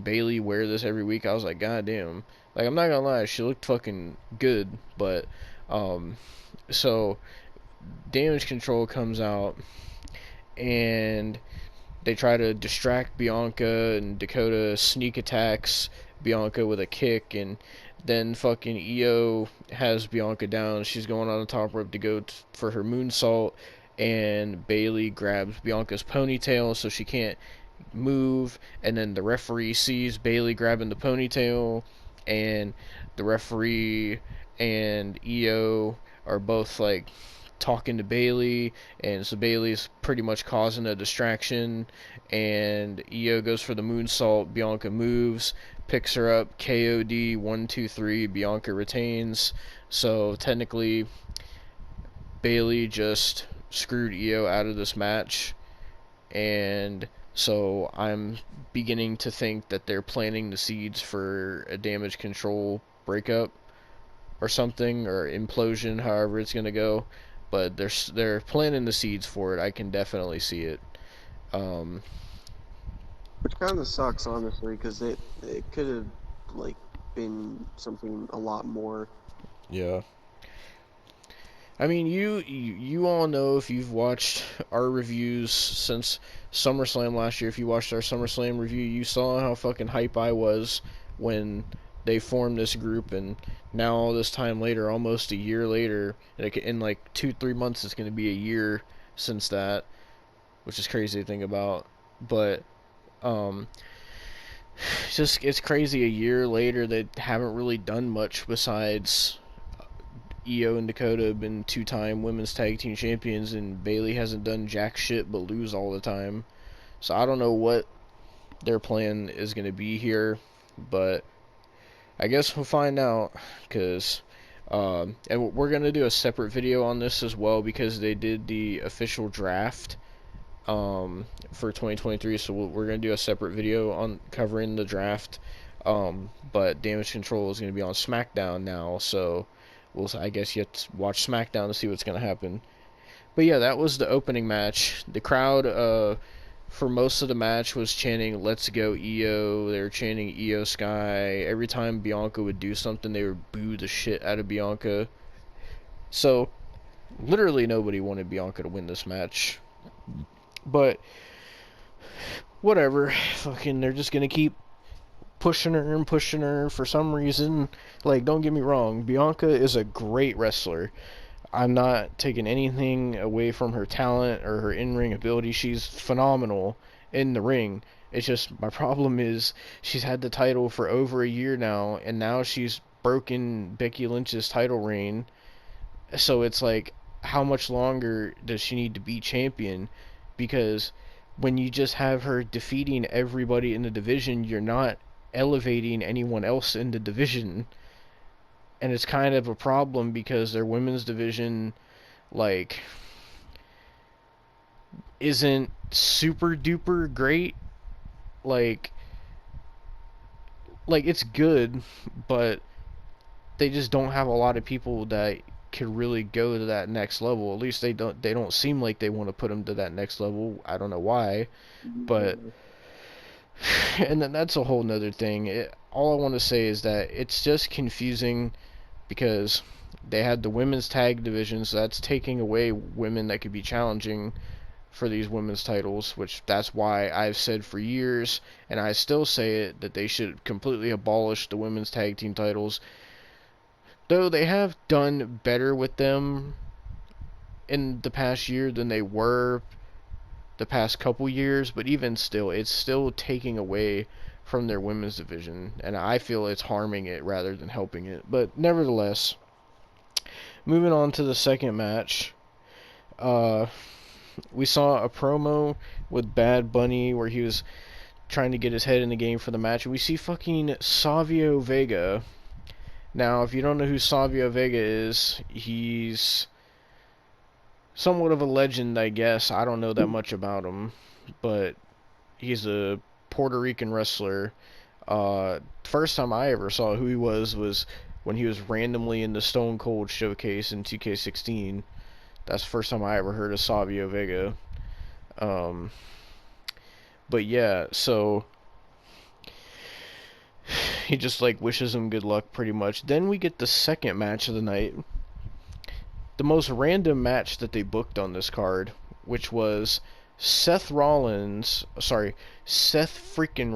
Bayley wear this every week? I was like, god damn. Like, I'm not gonna lie, she looked fucking good, but so Damage Control comes out and they try to distract Bianca, and Dakota sneak attacks Bianca with a kick, and then fucking Io has Bianca down. She's going on the top rope to go for her moonsault, and Bayley grabs Bianca's ponytail so she can't move, and then the referee sees Bayley grabbing the ponytail, and the referee and Io are both like talking to Bayley, and so Bayley's pretty much causing a distraction, and Io goes for the moonsault. Bianca moves, picks her up, KOD, 1, 2, 3, Bianca retains. So technically Bayley just screwed Io out of this match, and so I'm beginning to think that they're planting the seeds for a Damage Control breakup or something, or implosion, however it's gonna go. But they're planting the seeds for it. I can definitely see it. Which kind of sucks, honestly, because it could have like been something a lot more. Yeah. I mean, you all know, if you've watched our reviews since SummerSlam last year, if you watched our SummerSlam review, you saw how fucking hype I was when they formed this group, and now all this time later, almost a year later, in like 2-3 months, it's going to be a year since that, which is crazy to think about. But it's crazy, a year later they haven't really done much besides Io and Dakota have been 2-time women's tag team champions, and Bayley hasn't done jack shit but lose all the time. So I don't know what their plan is going to be here, but I guess we'll find out, because and we're going to do a separate video on this as well, because they did the official draft for 2023, so we're going to do a separate video on covering the draft. But Damage Control is going to be on SmackDown now, so I guess you have to watch SmackDown to see what's going to happen. But yeah, that was the opening match. The crowd, for most of the match, was chanting, "Let's go Io." They were chanting Io Sky. Every time Bianca would do something, they would boo the shit out of Bianca. So, literally nobody wanted Bianca to win this match. But, whatever. Fucking, they're just going to keep pushing her and pushing her for some reason. Like, don't get me wrong, Bianca is a great wrestler. I'm not taking anything away from her talent or her in-ring ability. She's phenomenal in the ring. It's just, my problem is, she's had the title for over a year now, and now she's broken Becky Lynch's title reign. So it's like, how much longer does she need to be champion? Because when you just have her defeating everybody in the division, you're not elevating anyone else in the division. And it's kind of a problem, because their women's division, like, isn't super duper great. Like it's good, but they just don't have a lot of people that could really go to that next level. At least they don't seem like they want to put them to that next level. I don't know why, but And then that's a whole nother thing. All I want to say is that it's just confusing because they had the women's tag division, so that's taking away women that could be challenging for these women's titles, which that's why I've said for years, and I still say it, that they should completely abolish the women's tag team titles. Though they have done better with them in the past year than they were the past couple years, but even still, it's still taking away from their women's division, and I feel it's harming it rather than helping it. But nevertheless, moving on to the second match, we saw a promo with Bad Bunny where he was trying to get his head in the game for the match. We see fucking Savio Vega. Now, if you don't know who Savio Vega is, he's somewhat of a legend, I guess. I don't know that much about him, but he's a Puerto Rican wrestler. First time I ever saw who he was when he was randomly in the Stone Cold showcase in 2K16. That's the first time I ever heard of Savio Vega. But yeah, so he just like wishes him good luck pretty much. Then we get the second match of the night. The most random match that they booked on this card, which was Seth freaking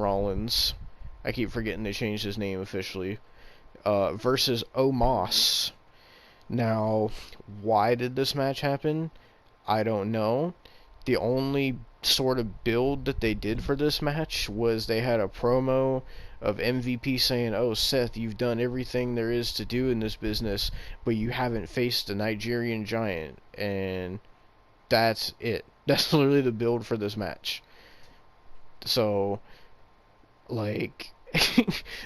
Rollins. I keep forgetting they changed his name officially. Versus Omos. Now, why did this match happen? I don't know. The only sort of build that they did for this match was they had a promo of MVP saying, "Oh, Seth, you've done everything there is to do in this business, but you haven't faced the Nigerian Giant." And that's it. That's literally the build for this match. So, like,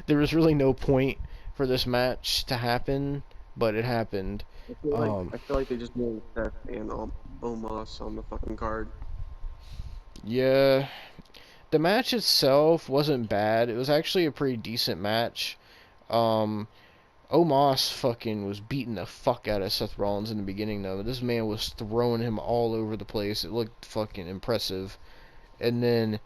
there was really no point for this match to happen, but it happened. I feel like they just made Seth and Omos on the fucking card. Yeah, the match itself wasn't bad. It was actually a pretty decent match. Omos fucking was beating the fuck out of Seth Rollins in the beginning, though. This man was throwing him all over the place. It looked fucking impressive. And then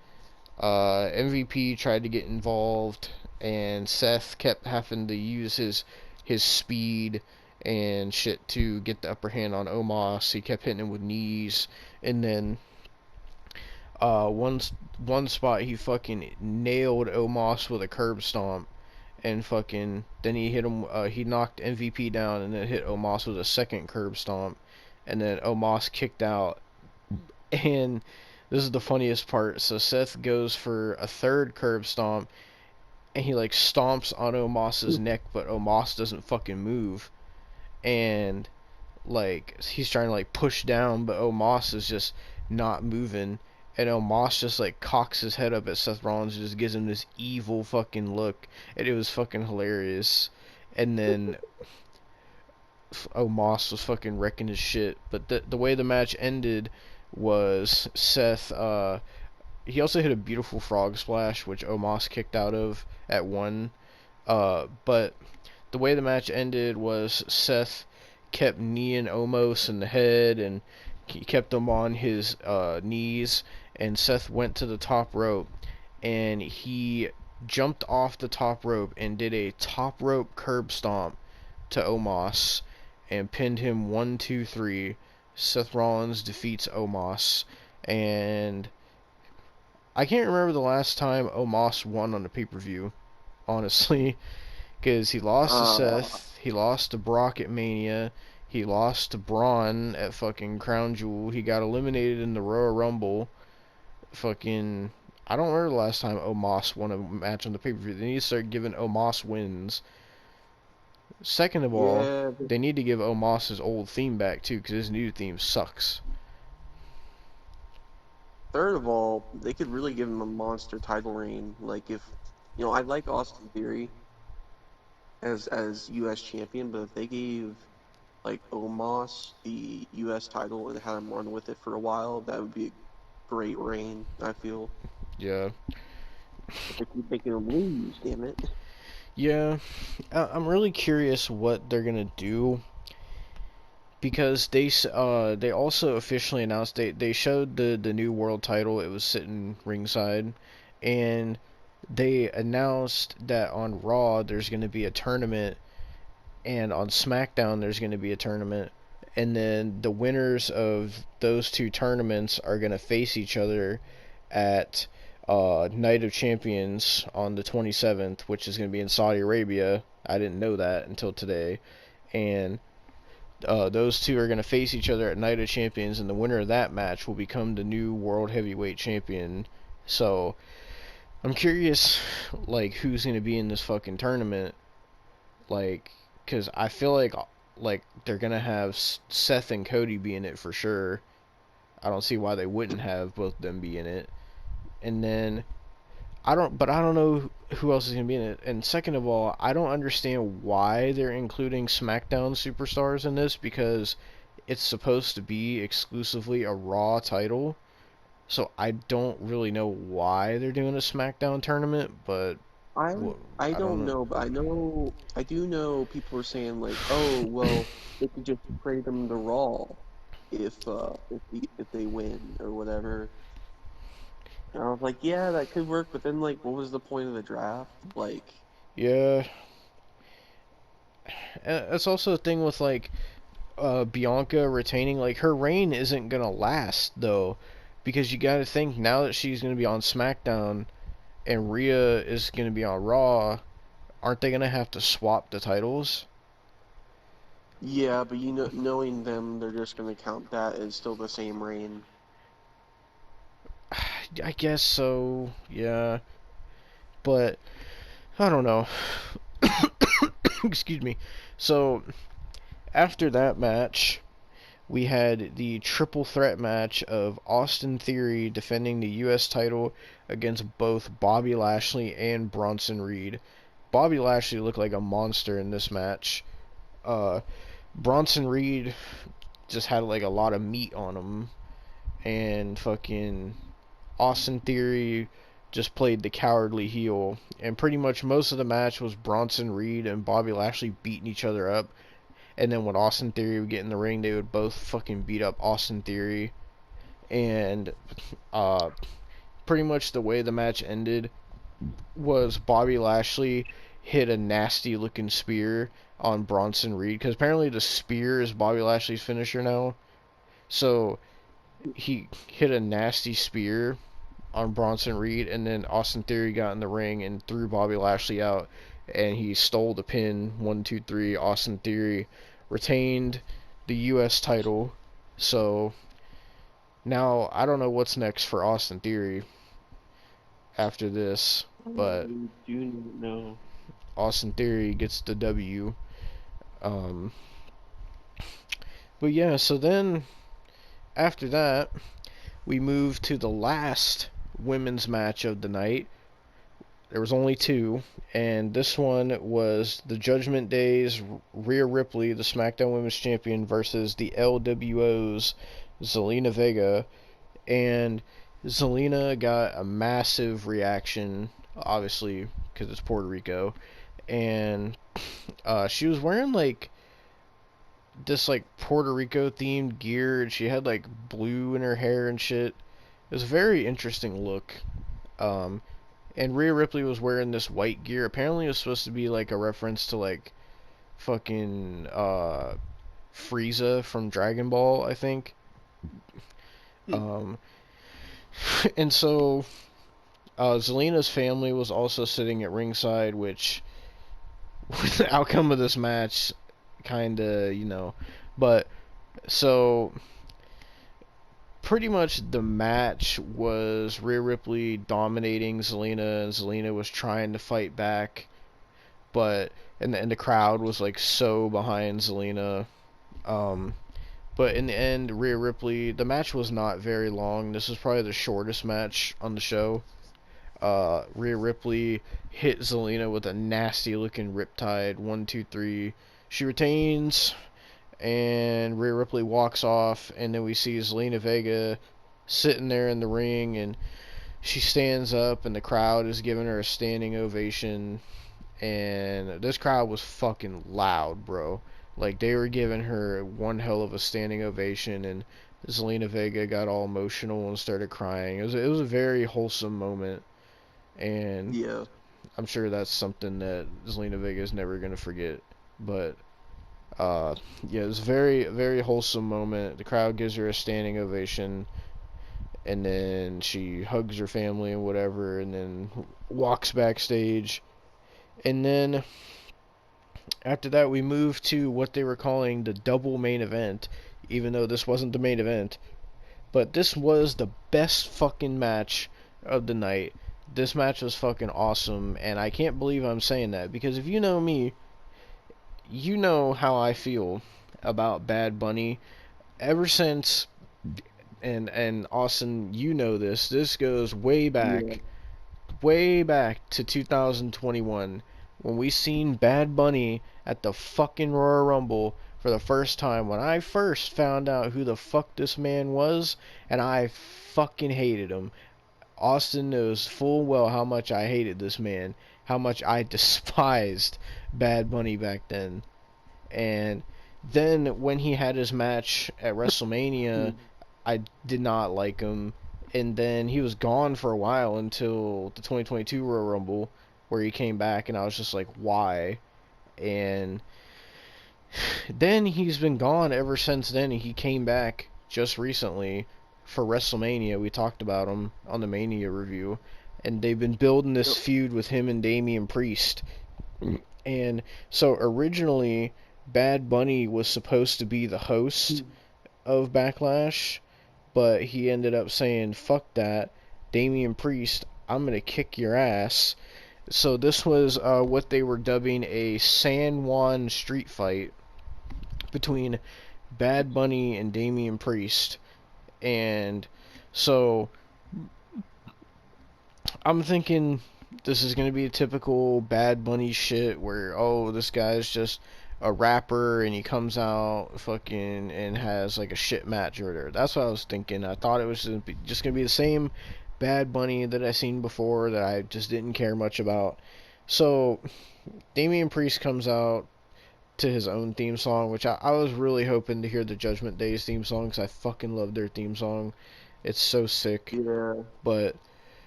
MVP tried to get involved, and Seth kept having to use his speed and shit to get the upper hand on Omos. He kept hitting him with knees, and then one spot he fucking nailed Omos with a curb stomp, and fucking then he hit him. He knocked MVP down, and then hit Omos with a second curb stomp, and then Omos kicked out. And this is the funniest part. So Seth goes for a third curb stomp, and he like stomps on Omos's neck, but Omos doesn't fucking move, and like he's trying to like push down, but Omos is just not moving. And Omos just like cocks his head up at Seth Rollins and just gives him this evil fucking look. And it was fucking hilarious. And then Omos was fucking wrecking his shit. But the way the match ended was Seth, he also hit a beautiful frog splash, which Omos kicked out of at 1. But the way the match ended was Seth kept kneeing Omos in the head, and he kept him on his knees, and Seth went to the top rope, and he jumped off the top rope and did a top rope curb stomp to Omos and pinned him 1, 2, 3. Seth Rollins defeats Omos, and I can't remember the last time Omos won on a pay-per-view, honestly, because he lost to Seth, he lost to Brock at Mania, he lost to Braun at fucking Crown Jewel, he got eliminated in the Royal Rumble. Fucking, I don't remember the last time Omos won a match on the pay-per-view. They need to start giving Omos wins. Second of all, they need to give Omos his old theme back too, because his new theme sucks. Third of all, they could really give him a monster title reign. Like if, I like Austin Theory as U.S. champion, but if they gave like Omos the U.S. title and had him run with it for a while, that would be a great reign, I feel. Yeah. If they keep making him lose, damn it. Yeah, I'm really curious what they're gonna do, because they also officially announced they showed the new world title. It was sitting ringside, and they announced that on Raw there's going to be a tournament, and on SmackDown there's going to be a tournament, and then the winners of those two tournaments are going to face each other at Night of Champions on the 27th, which is going to be in Saudi Arabia. I didn't know that until today. And those two are going to face each other at Night of Champions, and the winner of that match will become the new World Heavyweight Champion. So, I'm curious, like, who's going to be in this fucking tournament. Like, because I feel like they're going to have Seth and Cody be in it for sure. I don't see why they wouldn't have both of them be in it. And then I don't know who else is going to be in it. And second of all, I don't understand why they're including SmackDown superstars in this, because it's supposed to be exclusively a Raw title. So I don't really know why they're doing a SmackDown tournament, but I I don't know. know, but I do know people are saying like, oh well, they could just trade them to Raw if they win or whatever. And I was like, yeah, that could work, but then like, what was the point of the draft? Like, Yeah. And that's also the thing with like Bianca retaining, like her reign isn't gonna last though, because you gotta think now that she's gonna be on SmackDown and Rhea is gonna be on Raw, aren't they gonna have to swap the titles? yeah, but you know, knowing them, they're just gonna count that as still the same reign. I guess so, yeah. But I don't know. Excuse me. So after that match, we had the triple threat match of Austin Theory defending the U.S. title against both Bobby Lashley and Bronson Reed. Bobby Lashley looked like a monster in this match. Bronson Reed just had like a lot of meat on him, and fucking Austin Theory just played the cowardly heel. And pretty much most of the match was Bronson Reed and Bobby Lashley beating each other up. And then when Austin Theory would get in the ring, they would both fucking beat up Austin Theory. And pretty much the way the match ended was Bobby Lashley hit a nasty looking spear on Bronson Reed, because apparently the spear is Bobby Lashley's finisher now. So he hit a nasty spear on Bronson Reed, and then Austin Theory got in the ring and threw Bobby Lashley out, and he stole the pin. 1, 2, 3. Austin Theory retained the U.S. title. So now I don't know what's next for Austin Theory after this, but I do know. Austin Theory gets the W. But yeah, so then after that, we move to the last women's match of the night. There was only two, and this one was the Judgment Day's Rhea Ripley, the SmackDown Women's Champion, versus the LWO's Zelina Vega. And Zelina got a massive reaction, obviously, because it's Puerto Rico. And she was wearing like this like Puerto Rico themed gear, and she had like blue in her hair and shit. It was a very interesting look. And Rhea Ripley was wearing this white gear. Apparently it was supposed to be like a reference to like fucking Frieza from Dragon Ball, I think. And so Zelina's family was also sitting at ringside, which with the outcome of this match kinda, you know, but so pretty much the match was Rhea Ripley dominating Zelina, and Zelina was trying to fight back, but and the crowd was like so behind Zelina. But in the end, Rhea Ripley, the match was not very long. This was probably the shortest match on the show. Rhea Ripley hit Zelina with a nasty looking riptide. 1, 2, 3. She retains, and Rhea Ripley walks off, and then we see Zelina Vega sitting there in the ring, and she stands up, and the crowd is giving her a standing ovation, and this crowd was fucking loud, bro. Like, they were giving her one hell of a standing ovation, and Zelina Vega got all emotional and started crying. It was a very wholesome moment. and Yeah. I'm sure that's something that Zelina Vega is never gonna forget. But yeah, it was a very, very wholesome moment. The crowd gives her a standing ovation, and then she hugs her family and whatever, and then walks backstage. And then after that, we moved to what they were calling the double main event, even though this wasn't the main event. But this was the best fucking match of the night. This match was fucking awesome, and I can't believe I'm saying that, because if you know me, you know how I feel about Bad Bunny ever since, and Austin, you know this goes Yeah. way back to 2021, when we seen Bad Bunny at the fucking Royal Rumble for the first time, when I first found out who the fuck this man was, and I fucking hated him. Austin knows full well how much I hated this man, how much I despised Bad Bunny back then. And then when he had his match at WrestleMania, I did not like him. And then he was gone for a while until the 2022 Royal Rumble, where he came back, and I was just like, why? And then he's been gone ever since then. He came back just recently for WrestleMania. We talked about him on the Mania review. And they've been building this feud with him and Damian Priest. And so originally, Bad Bunny was supposed to be the host of Backlash, but he ended up saying, fuck that, Damian Priest, I'm gonna kick your ass. So this was what they were dubbing a San Juan street fight between Bad Bunny and Damian Priest. And so I'm thinking this is going to be a typical Bad Bunny shit where, oh, this guy's just a rapper and he comes out fucking and has like a shit match or whatever. That's what I was thinking. I thought it was just going to be the same Bad Bunny that I seen before that I just didn't care much about. So Damian Priest comes out to his own theme song, which I was really hoping to hear the Judgment Day's theme song, because I fucking love their theme song. It's so sick. Yeah. But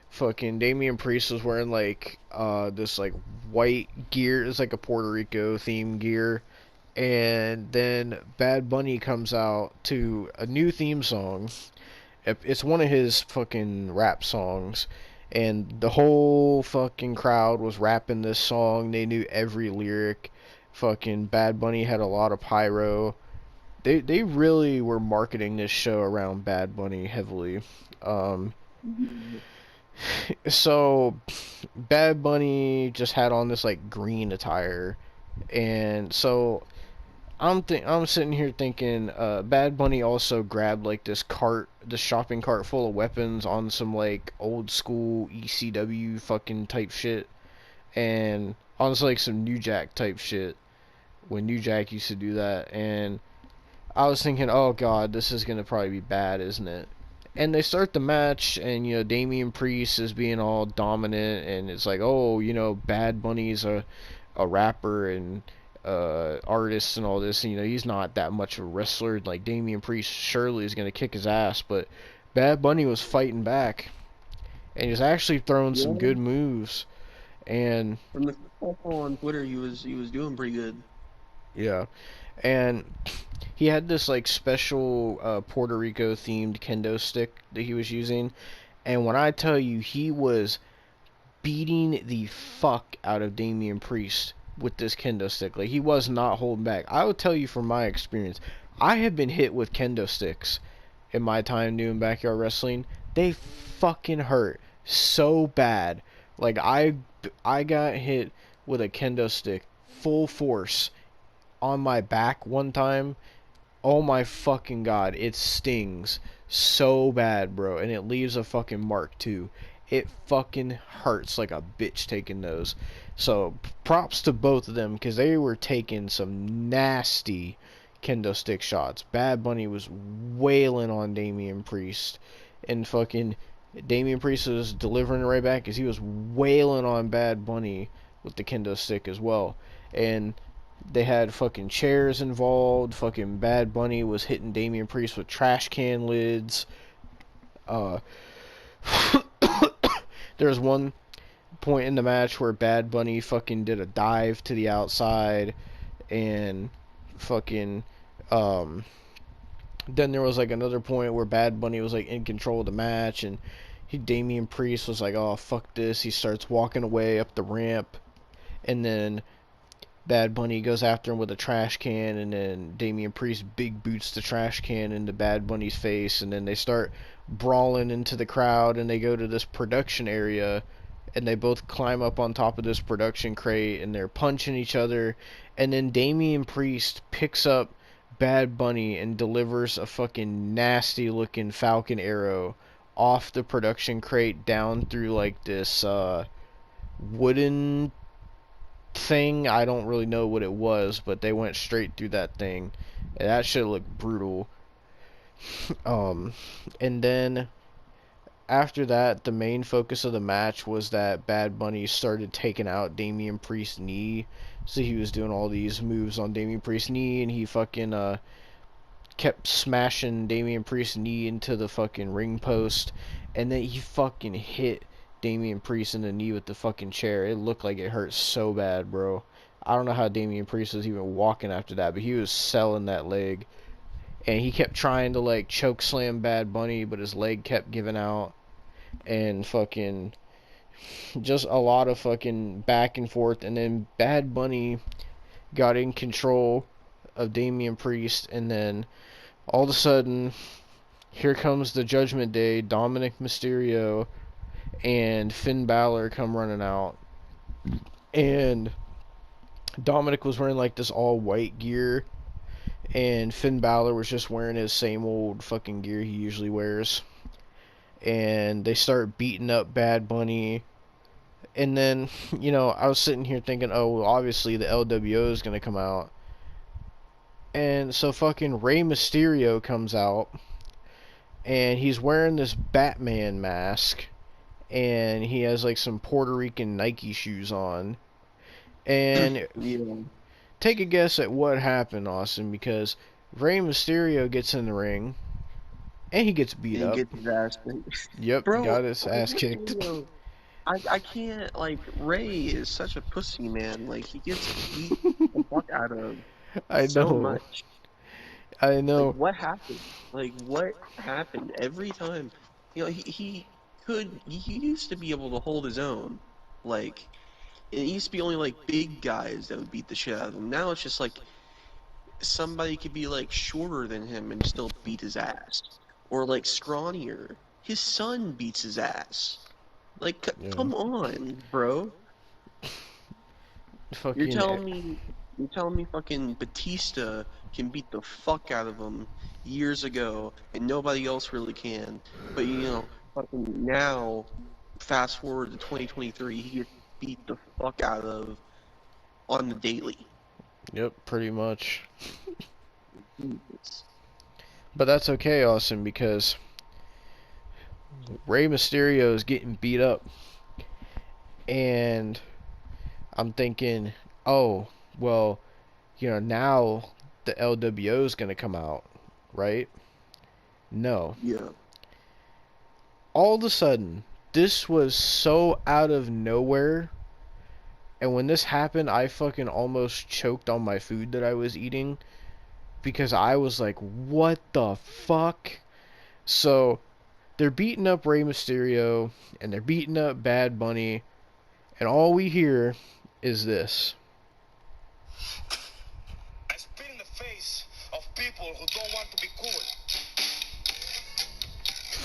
fucking Damian Priest was wearing like this like white gear. It's like a Puerto Rico themed gear. And then Bad Bunny comes out to a new theme song. It's one of his fucking rap songs, and the whole fucking crowd was rapping this song. They knew every lyric. Fucking Bad Bunny had a lot of pyro. They really were marketing this show around Bad Bunny heavily. So Bad Bunny just had on this like green attire, and so I'm sitting here thinking, Bad Bunny also grabbed like this shopping cart full of weapons on some like old school ECW fucking type shit, and on like some New Jack type shit when New Jack used to do that. And I was thinking, oh god, this is gonna probably be bad, isn't it? And they start the match, and Damian Priest is being all dominant, and it's like, oh, Bad Bunny's a rapper and artist and all this. And, he's not that much of a wrestler. Like, Damian Priest surely is gonna kick his ass, but Bad Bunny was fighting back, and he's actually throwing some good moves. And from the on Twitter, he was doing pretty good. Yeah, and he had this like special Puerto Rico themed kendo stick that he was using, and when I tell you, he was beating the fuck out of Damian Priest with this kendo stick. Like, he was not holding back. I will tell you from my experience, I have been hit with kendo sticks in my time doing backyard wrestling. They fucking hurt so bad. Like, I got hit with a kendo stick full force on my back one time. Oh my fucking god, it stings so bad, bro, and it leaves a fucking mark too. It fucking hurts like a bitch taking those. So props to both of them, because they were taking some nasty kendo stick shots. Bad Bunny was wailing on Damian Priest, and fucking Damian Priest was delivering it right back, because he was wailing on Bad Bunny with the kendo stick as well. And they had fucking chairs involved. Fucking Bad Bunny was hitting Damian Priest with trash can lids. There was one point in the match where Bad Bunny fucking did a dive to the outside, and fucking then there was like another point where Bad Bunny was like in control of the match, and Damian Priest was like, oh fuck this, he starts walking away up the ramp, and then Bad Bunny goes after him with a trash can, and then Damian Priest big boots the trash can into Bad Bunny's face, and then they start brawling into the crowd, and they go to this production area, and they both climb up on top of this production crate, and they're punching each other, and then Damian Priest picks up Bad Bunny and delivers a fucking nasty looking Falcon arrow off the production crate down through like this wooden thing. I don't really know what it was, but they went straight through that thing. And that shit looked brutal. And then after that, the main focus of the match was that Bad Bunny started taking out Damian Priest's knee. So he was doing all these moves on Damian Priest's knee, and he fucking kept smashing Damian Priest's knee into the fucking ring post, and then he fucking hit Damian Priest in the knee with the fucking chair. It looked like it hurt so bad, bro. I don't know how Damian Priest was even walking after that, but he was selling that leg. And he kept trying to like choke slam Bad Bunny, but his leg kept giving out. And fucking just a lot of fucking back and forth. And then Bad Bunny got in control of Damian Priest, and then all of a sudden, here comes the Judgment Day. Dominic Mysterio and Finn Balor come running out, and Dominic was wearing like this all white gear, and Finn Balor was just wearing his same old fucking gear he usually wears. And they start beating up Bad Bunny. And then, you know, I was sitting here thinking, oh, well, obviously the LWO is going to come out. And so fucking Rey Mysterio comes out, and he's wearing this Batman mask, and he has like some Puerto Rican Nike shoes on. And Yeah. take a guess at what happened, Austin, because Rey Mysterio gets in the ring, and he gets beat He up. gets his ass kicked. Yep, Bro, got his ass kicked. I can't, like, Ray is such a pussy, man. Like, he gets beat the fuck out of I so know. much. I know. Like, what happened? Like, what happened every time? You know, he used to be able to hold his own. Like, it used to be only, like, big guys that would beat the shit out of him. Now it's just, like, somebody could be, like, shorter than him and still beat his ass. Or, like, scrawnier. His son beats his ass. Like, Yeah. come on, bro. Fucking You're telling me fucking Batista can beat the fuck out of him years ago, and nobody else really can. But you know, fucking now, fast forward to 2023, he gets beat the fuck out of on the daily. Yep, pretty much. Jesus. But that's okay, Austin, because Rey Mysterio is getting beat up. And I'm thinking, oh, well, you know, now the LWO is going to come out, right? No. Yeah. All of a sudden, this was so out of nowhere. And when this happened, I fucking almost choked on my food that I was eating. Because I was like, what the fuck? So, they're beating up Rey Mysterio, and they're beating up Bad Bunny, and all we hear is this. I spit in the face of people who don't want to be cool.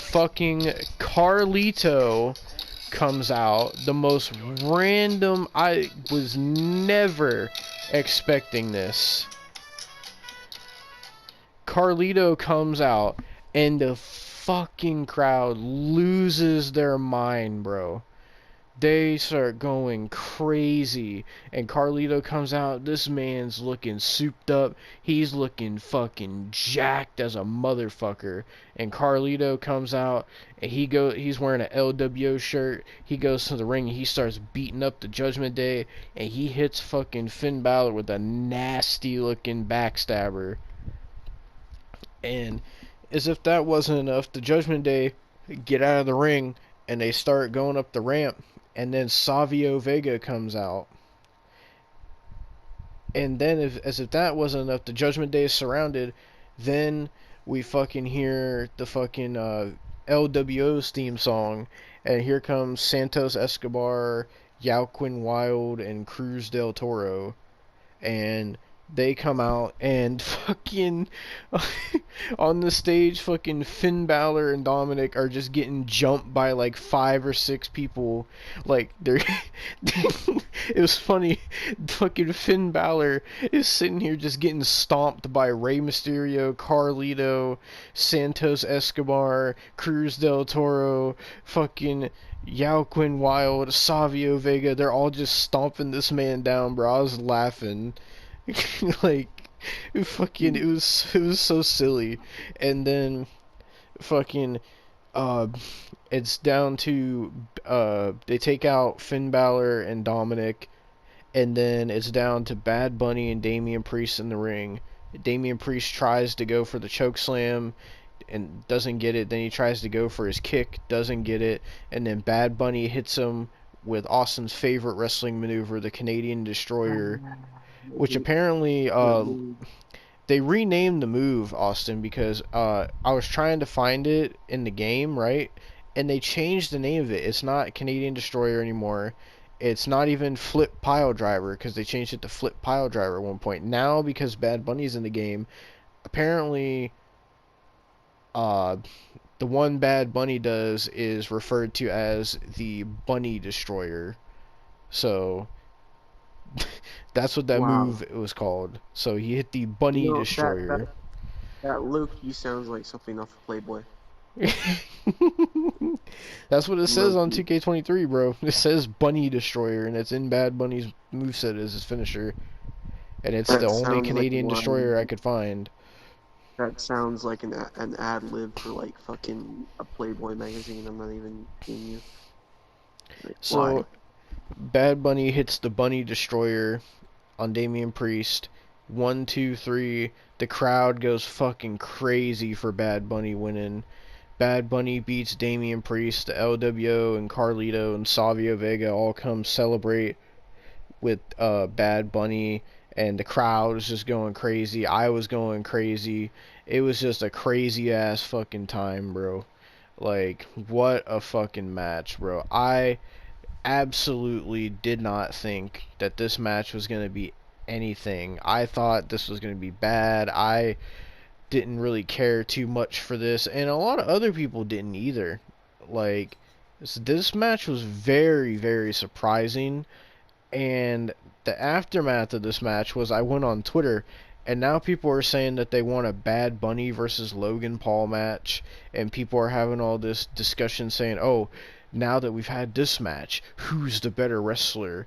Fucking Carlito comes out, the most random. I was never expecting this. Carlito comes out, and the fucking crowd loses their mind, bro. They start going crazy, and Carlito comes out. This man's looking souped up. He's looking fucking jacked as a motherfucker. And Carlito comes out, and he's wearing an LWO shirt. He goes to the ring, and he starts beating up the Judgment Day, and he hits fucking Finn Balor with a nasty looking backstabber. And as if that wasn't enough, the Judgment Day get out of the ring, and they start going up the ramp. and then Savio Vega comes out. And then, as if that wasn't enough, the Judgment Day is surrounded. Then we fucking hear the fucking LWO's theme song, and here comes Santos Escobar, Yauquin Wild, and Cruz del Toro, and they come out and fucking on the stage, fucking Finn Balor and Dominic are just getting jumped by like 5 or 6 people. Like they're it was funny. Fucking Finn Balor is sitting here just getting stomped by Rey Mysterio, Carlito, Santos Escobar, Cruz del Toro, fucking Yauquin Wild, Savio Vega. They're all just stomping this man down, bro. I was laughing. Like, it was so silly. And then fucking it's down to they take out Finn Balor and Dominic, and then it's down to Bad Bunny and Damian Priest in the ring. Damian Priest tries to go for the choke slam and doesn't get it. Then he tries to go for his kick, doesn't get it, and then Bad Bunny hits him with Austin's favorite wrestling maneuver, the Canadian Destroyer, which apparently they renamed the move, Austin, because I was trying to find it in the game, right? And they changed the name of it. It's not Canadian Destroyer anymore. It's not even Flip Pile Driver, because they changed it to Flip Pile Driver at one point. Now, because Bad Bunny's in the game, apparently the one Bad Bunny does is referred to as the Bunny Destroyer. So that's what that move was called. So he hit the Bunny Destroyer. That Loki sounds like something off of Playboy. That's what it says on 2K23, bro. It says Bunny Destroyer, and it's in Bad Bunny's moveset as his finisher. And it's the only Canadian Destroyer I could find. That sounds like an ad-lib for, like, fucking a Playboy magazine. I'm not even kidding you. Like, so, why? Bad Bunny hits the Bunny Destroyer on Damian Priest. 1, 2, 3. The crowd goes fucking crazy for Bad Bunny winning. Bad Bunny beats Damian Priest. The LWO and Carlito and Savio Vega all come celebrate with Bad Bunny. And the crowd was just going crazy. I was going crazy. It was just a crazy ass fucking time, bro. Like, what a fucking match, bro. I absolutely did not think that this match was going to be anything. I thought this was going to be bad. I didn't really care too much for this, and a lot of other people didn't either. Like, this match was very, very surprising, and the aftermath of this match was I went on Twitter, and now people are saying that they want a Bad Bunny versus Logan Paul match, and people are having all this discussion saying, oh, now that we've had this match, who's the better wrestler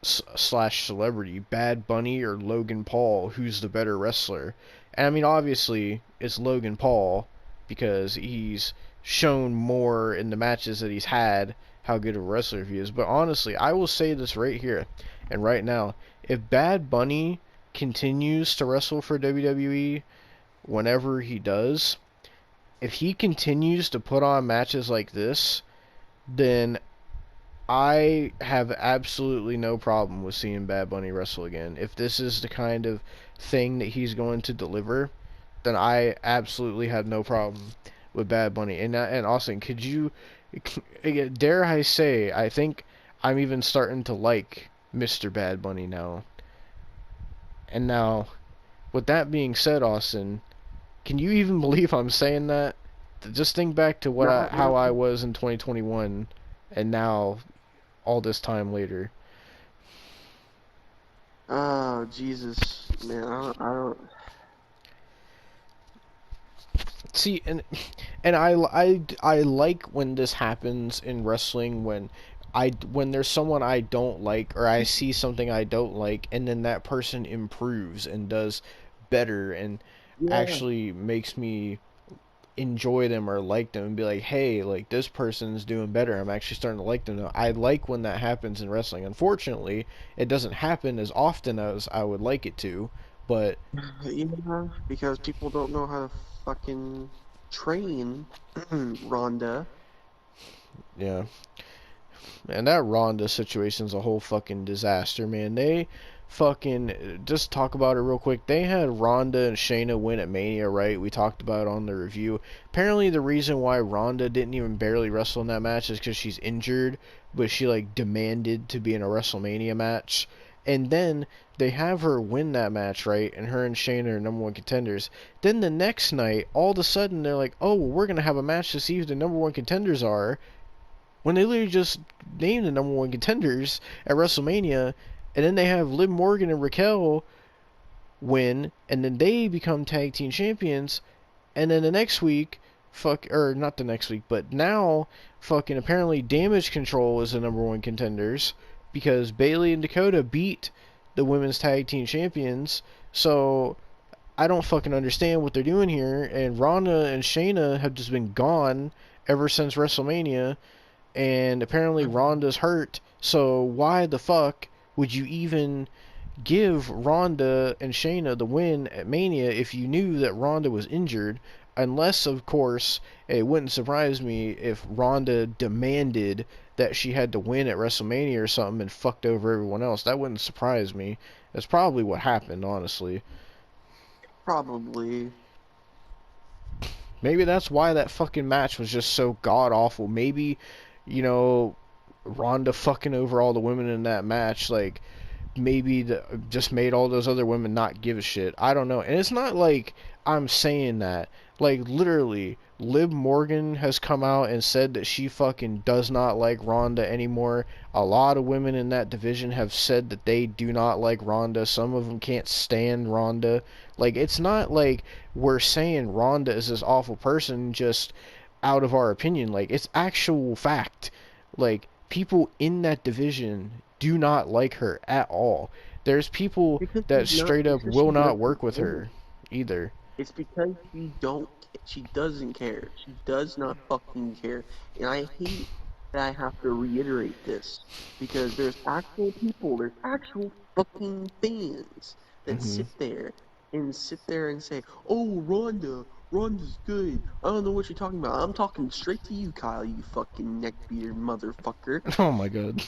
slash celebrity, Bad Bunny or Logan Paul? Who's the better wrestler? And I mean, obviously, it's Logan Paul, because he's shown more in the matches that he's had how good of a wrestler he is. But honestly, I will say this right here and right now. If Bad Bunny continues to wrestle for WWE whenever he does, if he continues to put on matches like this, then I have absolutely no problem with seeing Bad Bunny wrestle again. If this is the kind of thing that he's going to deliver, then I absolutely have no problem with Bad Bunny. And Austin, could you, dare I say, I think I'm even starting to like Mr. Bad Bunny now. And now, with that being said, Austin, can you even believe I'm saying that? Just think back to how I was in 2021, and now, all this time later. Oh, Jesus, man, I don't... See, and I like when this happens in wrestling, when there's someone I don't like, or I see something I don't like, and then that person improves and does better and actually makes me enjoy them or like them and be like, hey, like, this person's doing better. I'm actually starting to like them now. I like when that happens in wrestling. Unfortunately, it doesn't happen as often as I would like it to, but... Yeah, because people don't know how to fucking train Rhonda. Yeah. And that Ronda situation's a whole fucking disaster, man. They fucking just talk about it real quick. They had Ronda and Shayna win at Mania, right? We talked about it on the review. Apparently, the reason why Ronda didn't even barely wrestle in that match is because she's injured, but she like demanded to be in a WrestleMania match. And then they have her win that match, right? And her and Shayna are number one contenders. Then the next night, all of a sudden, they're like, "Oh, well, we're gonna have a match to see who the number one contenders are." When they literally just named the number one contenders at WrestleMania, and then they have Liv Morgan and Raquel win, and then they become tag team champions, and then the next week, or not the next week, but now, fucking apparently Damage Control is the number one contenders because Bayley and Dakota beat the women's tag team champions. So I don't fucking understand what they're doing here, and Ronda and Shayna have just been gone ever since WrestleMania. And apparently Ronda's hurt, so why the fuck would you even give Ronda and Shayna the win at Mania if you knew that Ronda was injured? Unless, of course, it wouldn't surprise me if Ronda demanded that she had to win at WrestleMania or something and fucked over everyone else. That wouldn't surprise me. That's probably what happened, honestly. Probably. Maybe that's why that fucking match was just so god awful. Maybe, you know, Ronda fucking over all the women in that match, like, maybe just made all those other women not give a shit. I don't know. And it's not like I'm saying that. Like, literally, Liv Morgan has come out and said that she fucking does not like Ronda anymore. A lot of women in that division have said that they do not like Ronda. Some of them can't stand Ronda. Like, it's not like we're saying Ronda is this awful person just out of our opinion. Like, it's actual fact. Like, people in that division do not like her at all. There's people that straight up will not work with her either. It's because she doesn't care. She does not fucking care. And I hate that I have to reiterate this because there's actual fucking fans that sit there and say, "Oh, Ronda's good. I don't know what you're talking about." I'm talking straight to you, Kyle, you fucking neckbeater motherfucker. Oh my god.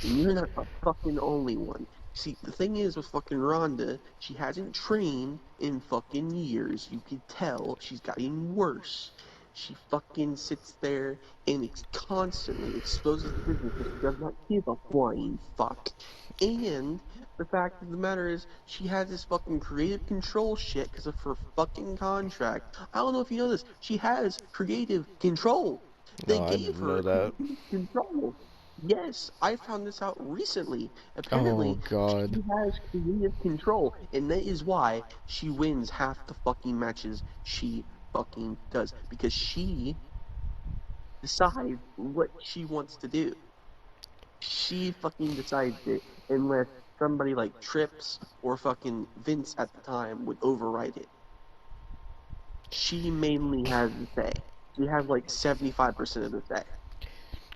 And you're not the fucking only one. See, the thing is with fucking Ronda, she hasn't trained in fucking years. You can tell she's gotten worse. She fucking sits there and constantly exposes the business because she does not give a flying fuck. And the fact of the matter is, she has this fucking creative control shit because of her fucking contract. I don't know if you know this. She has creative control. They No, I gave didn't know her that. creative control. Yes, I found this out recently. Oh Apparently, god. she has creative control, and that is why she wins half the fucking matches she fucking does. Because she decides what she wants to do. She fucking decides it, unless somebody like Trips or fucking Vince at the time would override it. She mainly has the say. She has like 75% of the say.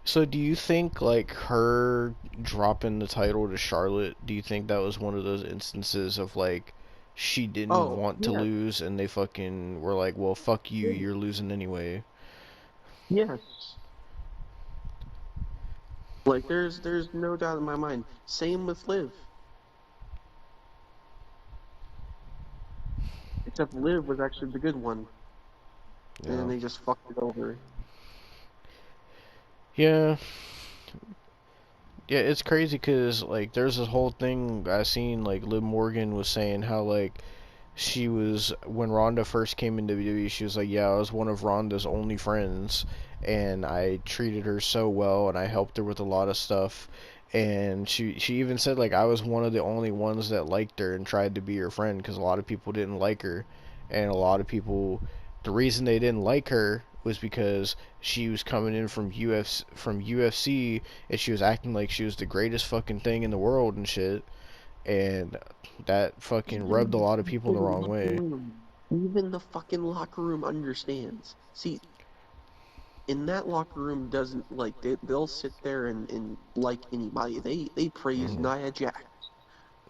So do you think, like, her dropping the title to Charlotte, do you think that was one of those instances of, like, she didn't Oh, want to yeah. lose and they fucking were like, well, fuck you, you're losing anyway? Yes. Like there's no doubt in my mind. Same with Liv. Except Liv was actually the good one. And then Yeah. they just fucked it over. Yeah. Yeah, it's crazy because, like, there's this whole thing I seen, like, Liv Morgan was saying how, like, she was, when Ronda first came into WWE, she was like, yeah, I was one of Ronda's only friends, and I treated her so well, and I helped her with a lot of stuff, and she even said, like, I was one of the only ones that liked her and tried to be her friend, because a lot of people didn't like her, and a lot of people, the reason they didn't like her was because she was coming in from UFC, and she was acting like she was the greatest fucking thing in the world and shit, and that fucking rubbed a lot of people the wrong way. Even the fucking locker room understands. See, in that locker room doesn't like they'll sit there and like anybody. They praise Hmm. Nia Jax.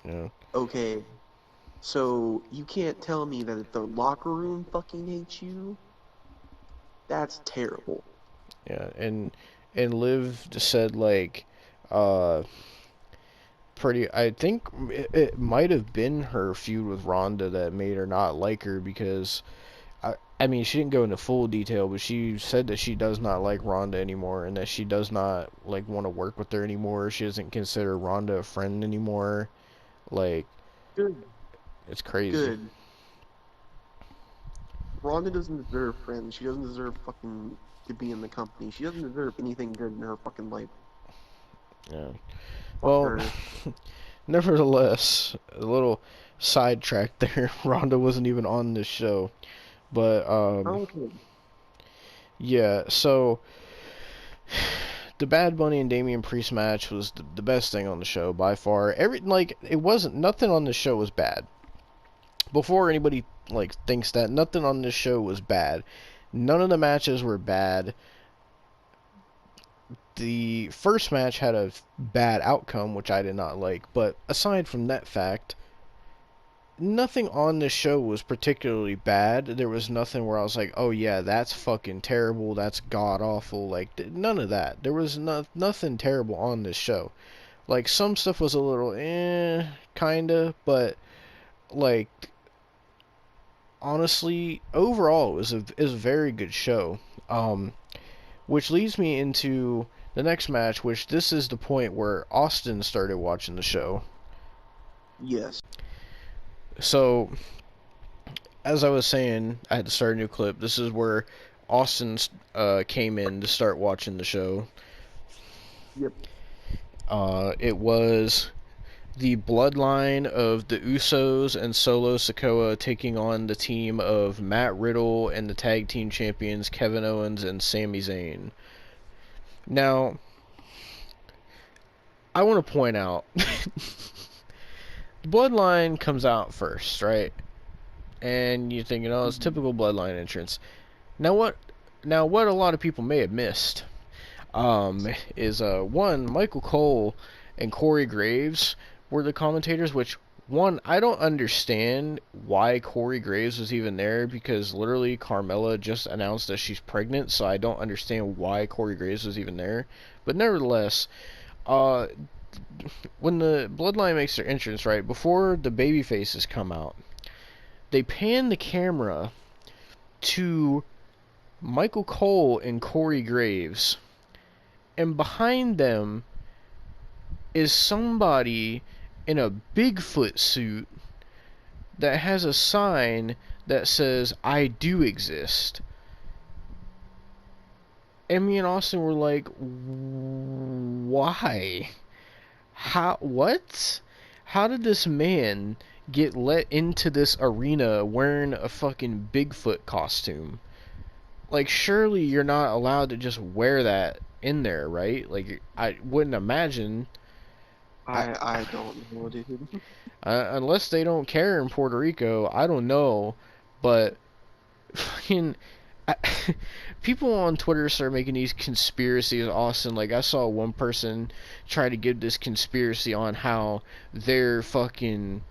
Yeah. Okay. So you can't tell me that if the locker room fucking hates you, that's terrible. Yeah, and and Liv said like, I think it might have been her feud with Ronda that made her not like her, because I mean, she didn't go into full detail, but she said that she does not like Ronda anymore, and that she does not like want to work with her anymore. She doesn't consider Ronda a friend anymore. Like, Good. it's crazy. Good. Ronda doesn't deserve friends. She doesn't deserve fucking to be in the company. She doesn't deserve anything good in her fucking life. Yeah. Fuck Well, her. nevertheless, a little sidetrack there. Ronda wasn't even on this show, but Okay. yeah. So the Bad Bunny and Damian Priest match was the best thing on the show by far. It wasn't, nothing on the show was bad. Before anybody like thinks that, nothing on this show was bad. None of the matches were bad. The first match had a bad outcome, which I did not like, but aside from that fact, nothing on this show was particularly bad. There was nothing where I was like, oh yeah, that's fucking terrible, that's god awful. Like, none of that. There was nothing terrible on this show. Like, some stuff was a little kinda, but like, honestly, overall, it was a very good show. Which leads me into the next match, which this is the point where Austin started watching the show. Yes. So, as I was saying, I had to start a new clip. This is where Austin came in to start watching the show. Yep. It was the bloodline of the Usos and Solo Sikoa taking on the team of Matt Riddle and the tag team champions Kevin Owens and Sami Zayn. Now, I want to point out, the bloodline comes out first, right? And you're thinking, oh, it's typical bloodline entrance. Now what a lot of people may have missed is one, Michael Cole and Corey Graves were the commentators, which, one, I don't understand why Corey Graves was even there, because literally Carmella just announced that she's pregnant, so I don't understand why Corey Graves was even there. But nevertheless, when the bloodline makes their entrance, right, before the baby faces come out, they pan the camera to Michael Cole and Corey Graves, and behind them is somebody in a Bigfoot suit that has a sign that says, I do exist. And me and Austin were like, why? What? How did this man get let into this arena wearing a fucking Bigfoot costume? Like, surely you're not allowed to just wear that in there, right? Like, I wouldn't imagine. I don't know, dude. Unless they don't care in Puerto Rico, I don't know. But fucking people on Twitter start making these conspiracies, Austin. Like, I saw one person try to give this conspiracy on how they fucking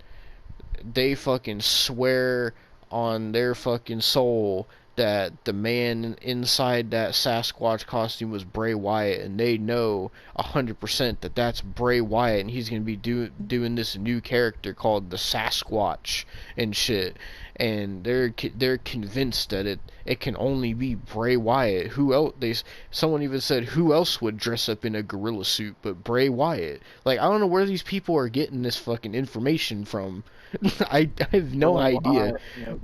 swear on their fucking soul that the man inside that Sasquatch costume was Bray Wyatt, and they know 100% that that's Bray Wyatt, and he's gonna be doing this new character called the Sasquatch and shit, and they're convinced that it can only be Bray Wyatt. Who else? Someone even said, who else would dress up in a gorilla suit but Bray Wyatt? Like, I don't know where these people are getting this fucking information from. I have no idea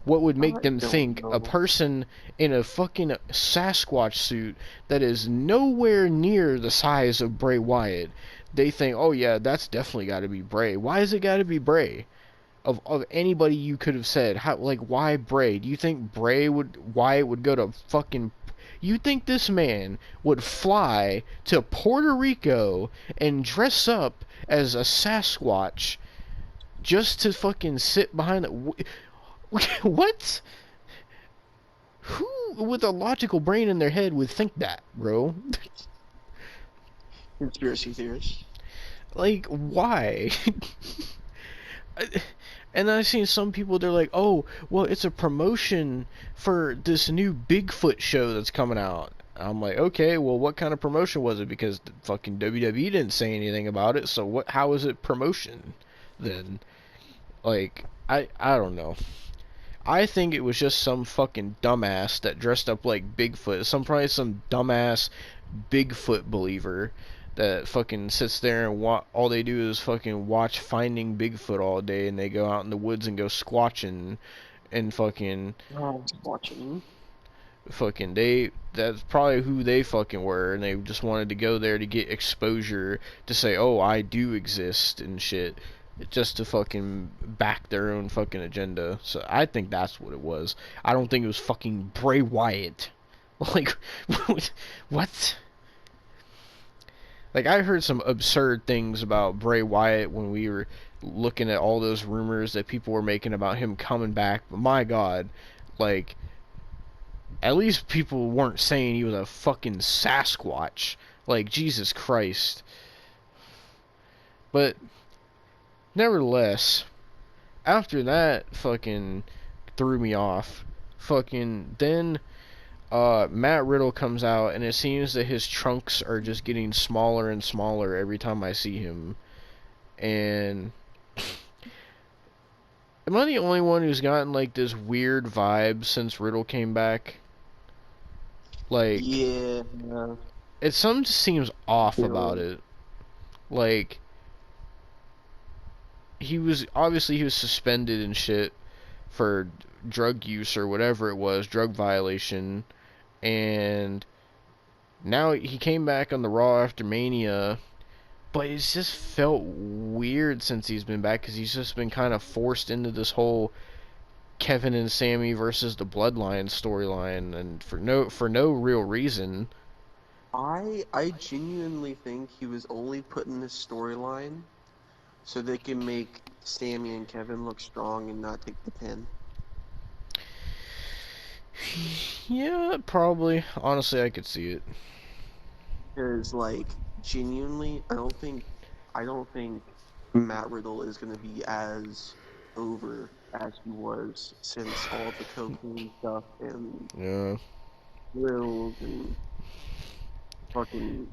what would make them think a person in a fucking Sasquatch suit that is nowhere near the size of Bray Wyatt, they think, oh yeah, that's definitely got to be Bray. Why has it got to be Bray? Of anybody you could have said, why Bray? Do you think Wyatt would go to fucking... You think this man would fly to Puerto Rico and dress up as a Sasquatch just to fucking sit behind the... What? Who with a logical brain in their head would think that, bro? Conspiracy theorists. Like, why? And I've seen some people, they're like, oh, well, it's a promotion for this new Bigfoot show that's coming out. I'm like, okay, well, what kind of promotion was it? Because the fucking WWE didn't say anything about it, so what? How is it promotion then? Like, I don't know. I think it was just some fucking dumbass that dressed up like Bigfoot. Probably some dumbass Bigfoot believer that fucking sits there and all they do is fucking watch Finding Bigfoot all day, and they go out in the woods and go squatching and fucking Watching. That's probably who they fucking were, and they just wanted to go there to get exposure to say, oh, I do exist and shit, just to fucking back their own fucking agenda. So I think that's what it was. I don't think it was fucking Bray Wyatt. Like, what? Like, I heard some absurd things about Bray Wyatt when we were looking at all those rumors that people were making about him coming back, but my god, like, at least people weren't saying he was a fucking Sasquatch. Like, Jesus Christ. But, nevertheless, after that fucking threw me off. Fucking, then, Matt Riddle comes out, and it seems that his trunks are just getting smaller and smaller every time I see him. And am I the only one who's gotten, like, this weird vibe since Riddle came back? Like, Yeah. it something just seems off about it. Like, he was suspended and shit for drug use or whatever it was, drug violation, and now he came back on the Raw after Mania, but it's just felt weird since he's been back, because he's just been kind of forced into this whole Kevin and Sammy versus the Bloodline storyline, and for no real reason. I genuinely think he was only put in this storyline so they can make Sammy and Kevin look strong and not take the pin. Yeah, probably. Honestly, I could see it. Because, like, genuinely, I don't think Matt Riddle is going to be as over as he was since all the cocaine stuff and thrills and fucking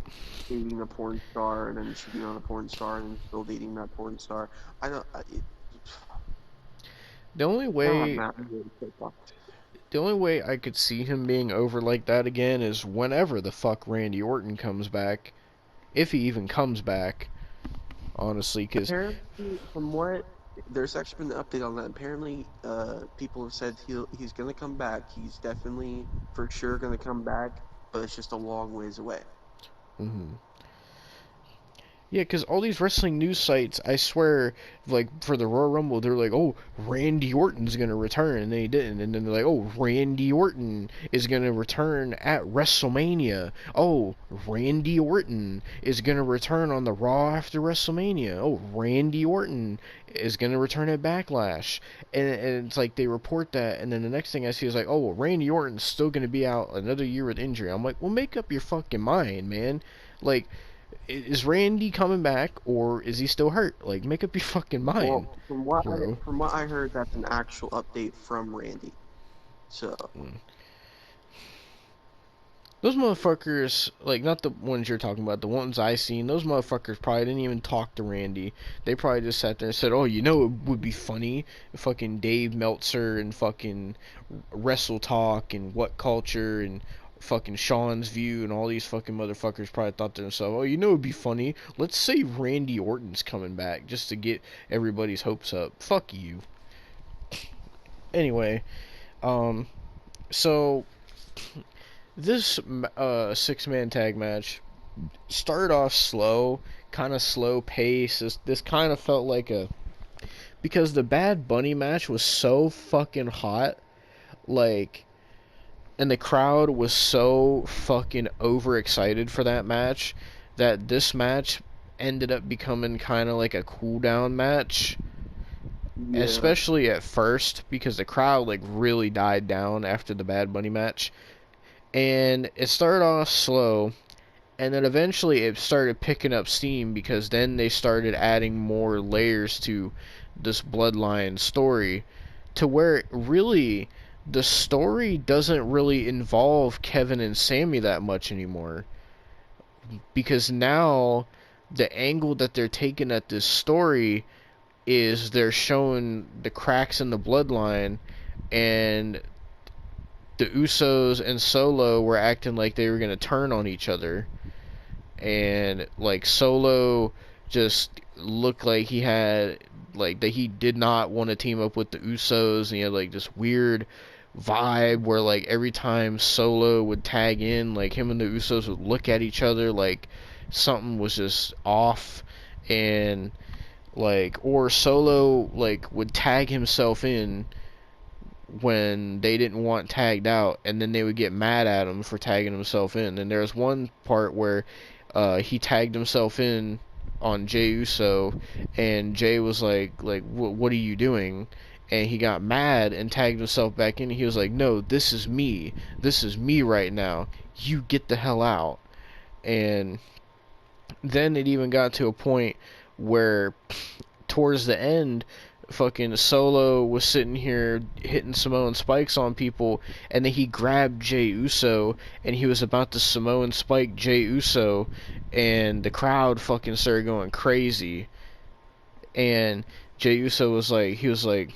dating a porn star and then cheating on a porn star and then still dating that porn star. The only way I could see him being over like that again is whenever the fuck Randy Orton comes back, if he even comes back. Honestly, because apparently, from what there's actually been an update on that. Apparently, people have said he's gonna come back. He's definitely for sure gonna come back, but it's just a long ways away. Yeah, because all these wrestling news sites, I swear, like, for the Royal Rumble, they're like, oh, Randy Orton's going to return, and they didn't. And then they're like, oh, Randy Orton is going to return at WrestleMania. Oh, Randy Orton is going to return on the Raw after WrestleMania. Oh, Randy Orton is going to return at Backlash. And it's like, they report that, and then the next thing I see is like, oh, well, Randy Orton's still going to be out another year with injury. I'm like, well, make up your fucking mind, man. Like, is Randy coming back, or is he still hurt? Like, make up your fucking mind. Well, from what I heard, that's an actual update from Randy. So those motherfuckers, like, not the ones you're talking about, the ones I seen, those motherfuckers probably didn't even talk to Randy. They probably just sat there and said, oh, you know, it would be funny if fucking Dave Meltzer and fucking Wrestle Talk and What Culture and fucking Sean's View and all these fucking motherfuckers probably thought to themselves, oh, you know, it'd be funny, let's say Randy Orton's coming back just to get everybody's hopes up. Fuck you. Anyway, so this six-man tag match started off slow, kind of slow pace. This kind of felt like because the Bad Bunny match was so fucking hot, like, and the crowd was so fucking overexcited for that match that this match ended up becoming kind of like a cool down match. Yeah. Especially at first, because the crowd like really died down after the Bad Bunny match. And it started off slow, and then eventually it started picking up steam, because then they started adding more layers to this Bloodline story, to where really the story doesn't really involve Kevin and Sammy that much anymore, because now the angle that they're taking at this story is they're showing the cracks in the bloodline, and the Usos and Solo were acting like they were going to turn on each other, and like Solo just looked like he had like that he did not want to team up with the Usos, and he had like this weird vibe where like every time Solo would tag in, like him and the Usos would look at each other like something was just off, and like or Solo like would tag himself in when they didn't want tagged out, and then they would get mad at him for tagging himself in. And there's one part where he tagged himself in on Jey Uso, and Jay was like what are you doing? And he got mad and tagged himself back in. He was like, no, this is me right now, you get the hell out. And then it even got to a point where towards the end, fucking Solo was sitting here hitting Samoan spikes on people, and then he grabbed Jey Uso, and he was about to Samoan spike Jey Uso, and the crowd fucking started going crazy. And Jey Uso was like, he was like,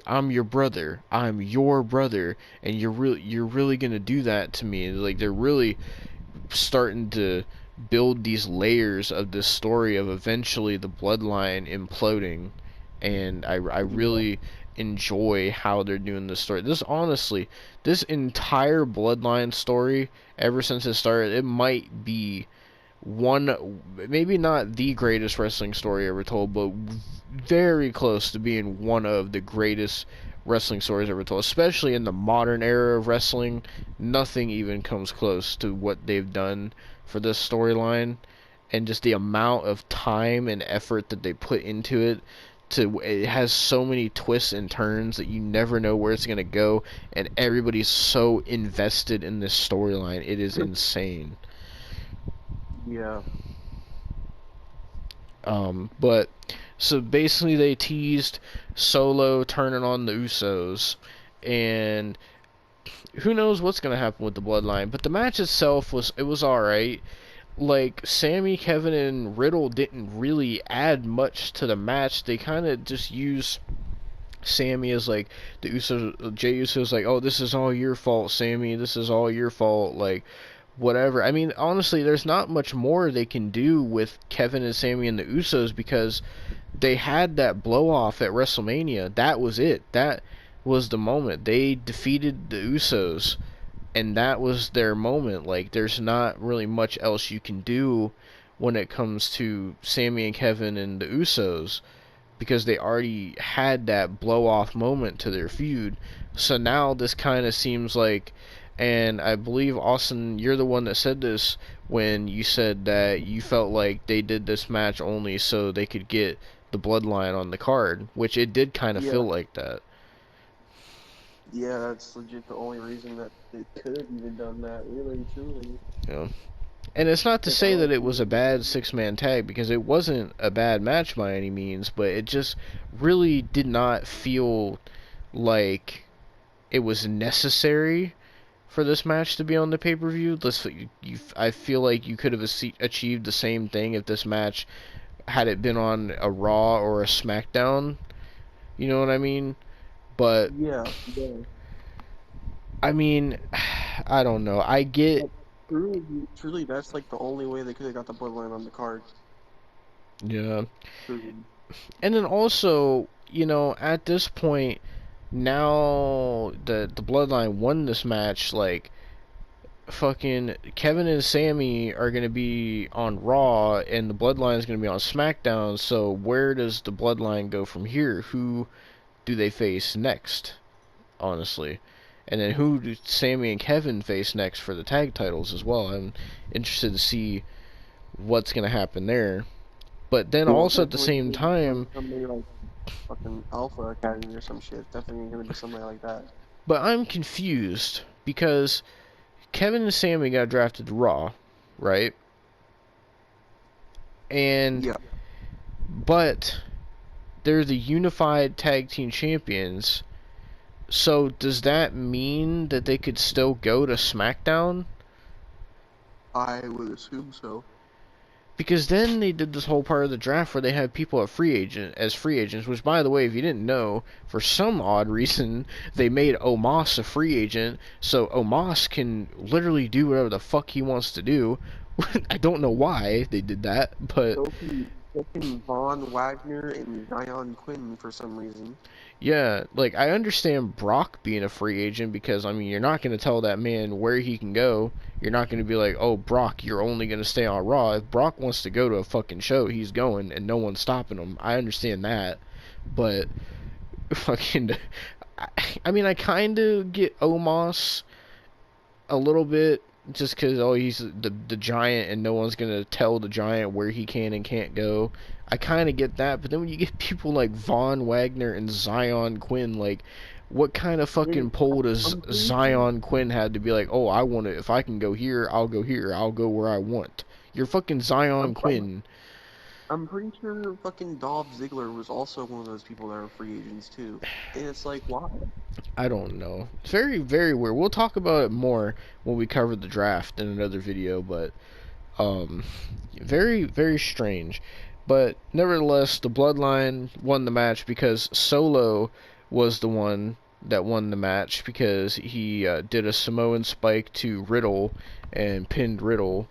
I'm your brother, and you're really gonna do that to me? Like, they're really starting to build these layers of this story of eventually the bloodline imploding, and I really enjoy how they're doing this story. This honestly, this entire bloodline story, ever since it started, it might be one, maybe not the greatest wrestling story ever told, but very close to being one of the greatest wrestling stories ever told, especially in the modern era of wrestling. Nothing even comes close to what they've done for this storyline, and just the amount of time and effort that they put into it. It has so many twists and turns that you never know where it's going to go, and everybody's so invested in this storyline. It is insane. Yeah. But so basically they teased Solo turning on the Usos, and who knows what's gonna happen with the bloodline. But the match itself was alright. Like, Sammy, Kevin, and Riddle didn't really add much to the match. They kind of just used Sammy as like the Usos. Jey Uso's like, oh, this is all your fault, Sammy. This is all your fault. Like, whatever. I mean, honestly, there's not much more they can do with Kevin and Sammy and the Usos, because they had that blow off at WrestleMania. That was it. That was the moment. They defeated the Usos, and that was their moment. Like, there's not really much else you can do when it comes to Sammy and Kevin and the Usos, because they already had that blow off moment to their feud. So now this kind of seems like, and I believe, Austin, you're the one that said this when you said that you felt like they did this match only so they could get the bloodline on the card, which it did kind of feel like that. Yeah, that's legit the only reason that they could have even done that, really, truly. Yeah. And it's not to say that it was a bad six-man tag, because it wasn't a bad match by any means, but it just really did not feel like it was necessary for this match to be on the pay-per-view. I feel like you could have achieved the same thing if this match had it been on a Raw or a SmackDown. You know what I mean? But yeah. I mean, I don't know. I get. Truly, that's like the only way they could have got the bloodline on the card. Yeah. Truly. And then also, you know, at this point, now the bloodline won this match, like, fucking Kevin and Sammy are going to be on Raw, and the bloodline is going to be on SmackDown. So where does the bloodline go from here? Who do they face next, honestly? And then who do Sammy and Kevin face next for the tag titles as well? I'm interested to see what's going to happen there. But then also at the same time, somebody like fucking Alpha Academy or some shit. Definitely gonna be somebody like that. But I'm confused, because Kevin and Sammy got drafted to Raw, right? And yeah. But they're the unified tag team champions, So does that mean that they could still go to SmackDown? I would assume so. Because then they did this whole part of the draft where they had people as free agents, which, by the way, if you didn't know, for some odd reason, they made Omos a free agent, so Omos can literally do whatever the fuck he wants to do. I don't know why they did that, but So can Von Wagner and Zion Quinn for some reason. yeah, like, I understand Brock being a free agent because, I mean, you're not going to tell that man where he can go. You're not going to be like, oh, Brock, you're only going to stay on Raw. If Brock wants to go to a fucking show, he's going, and no one's stopping him. I understand that. But, fucking, I mean, I kind of get Omos a little bit, just because, oh, he's the giant, and no one's going to tell the giant where he can and can't go. I kind of get that, but then when you get people like Von Wagner and Zion Quinn, like, what kind of fucking pull does Zion Quinn had to be like, oh, I want to, if I can go here, I'll go where I want. You're fucking Zion Quinn. I'm pretty sure fucking Dolph Ziggler was also one of those people that are free agents too. And it's like, why? I don't know. It's very, very weird. We'll talk about it more when we cover the draft in another video, but very, very strange. But nevertheless, the Bloodline won the match because Solo was the one that won the match because he did a Samoan spike to Riddle and pinned Riddle.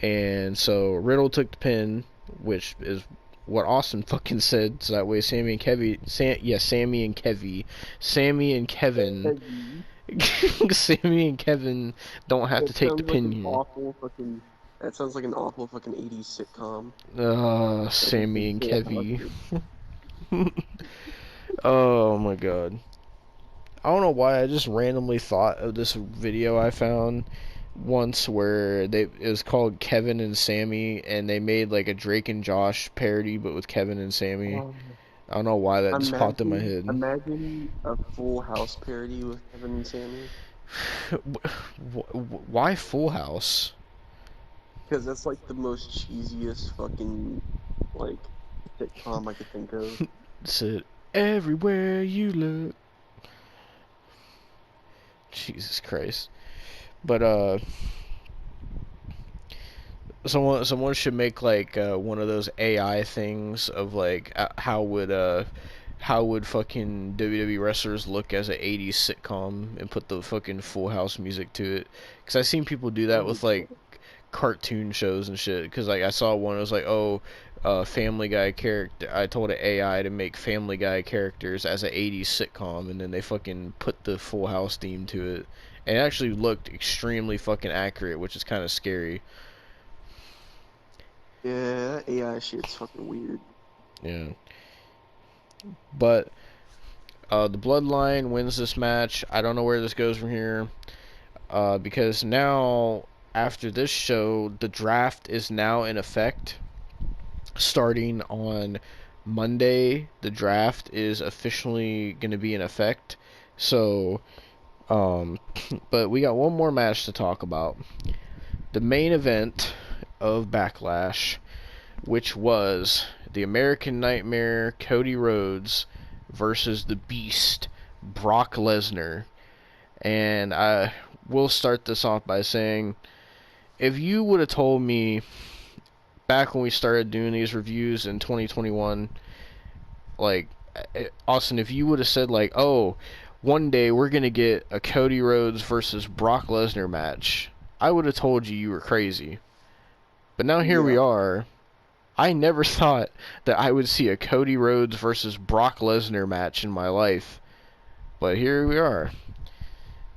And so Riddle took the pin, which is what Austin fucking said. So that way Sammy and Kevin, Sammy and Kevin, Sammy and Kevin don't have to take the pin here. That sounds like an awful fucking 80s sitcom. Sammy and Kevy. Oh my god. I don't know why, I just randomly thought of this video I found once where it was called Kevin and Sammy, and they made like a Drake and Josh parody, but with Kevin and Sammy. I don't know why that just popped in my head. Imagine a Full House parody with Kevin and Sammy. Why Full House? Because that's like the most cheesiest fucking like sitcom I could think of. Said everywhere you look. Jesus Christ. But someone should make like one of those AI things of like how would fucking WWE wrestlers look as an 80s sitcom and put the fucking Full House music to it. Cuz I've seen people do that with like cartoon shows and shit. Cuz like I saw one, it was like, oh, Family Guy character. I told an AI to make Family Guy characters as an 80s sitcom, and then they fucking put the Full House theme to it. And it actually looked extremely fucking accurate, which is kind of scary. Yeah, that AI shit's fucking weird. Yeah. But the Bloodline wins this match. I don't know where this goes from here. Because now, after this show, the draft is now in effect. Starting on Monday, the draft is officially going to be in effect. So, but we got one more match to talk about. The main event of Backlash, which was the American Nightmare Cody Rhodes versus the Beast Brock Lesnar. And I will start this off by saying, if you would have told me back when we started doing these reviews in 2021, like, Austin, if you would have said like, oh, one day we're gonna get a Cody Rhodes versus Brock Lesnar match, I would have told you were crazy. But now here we are. I never thought that I would see a Cody Rhodes versus Brock Lesnar match in my life, but here we are.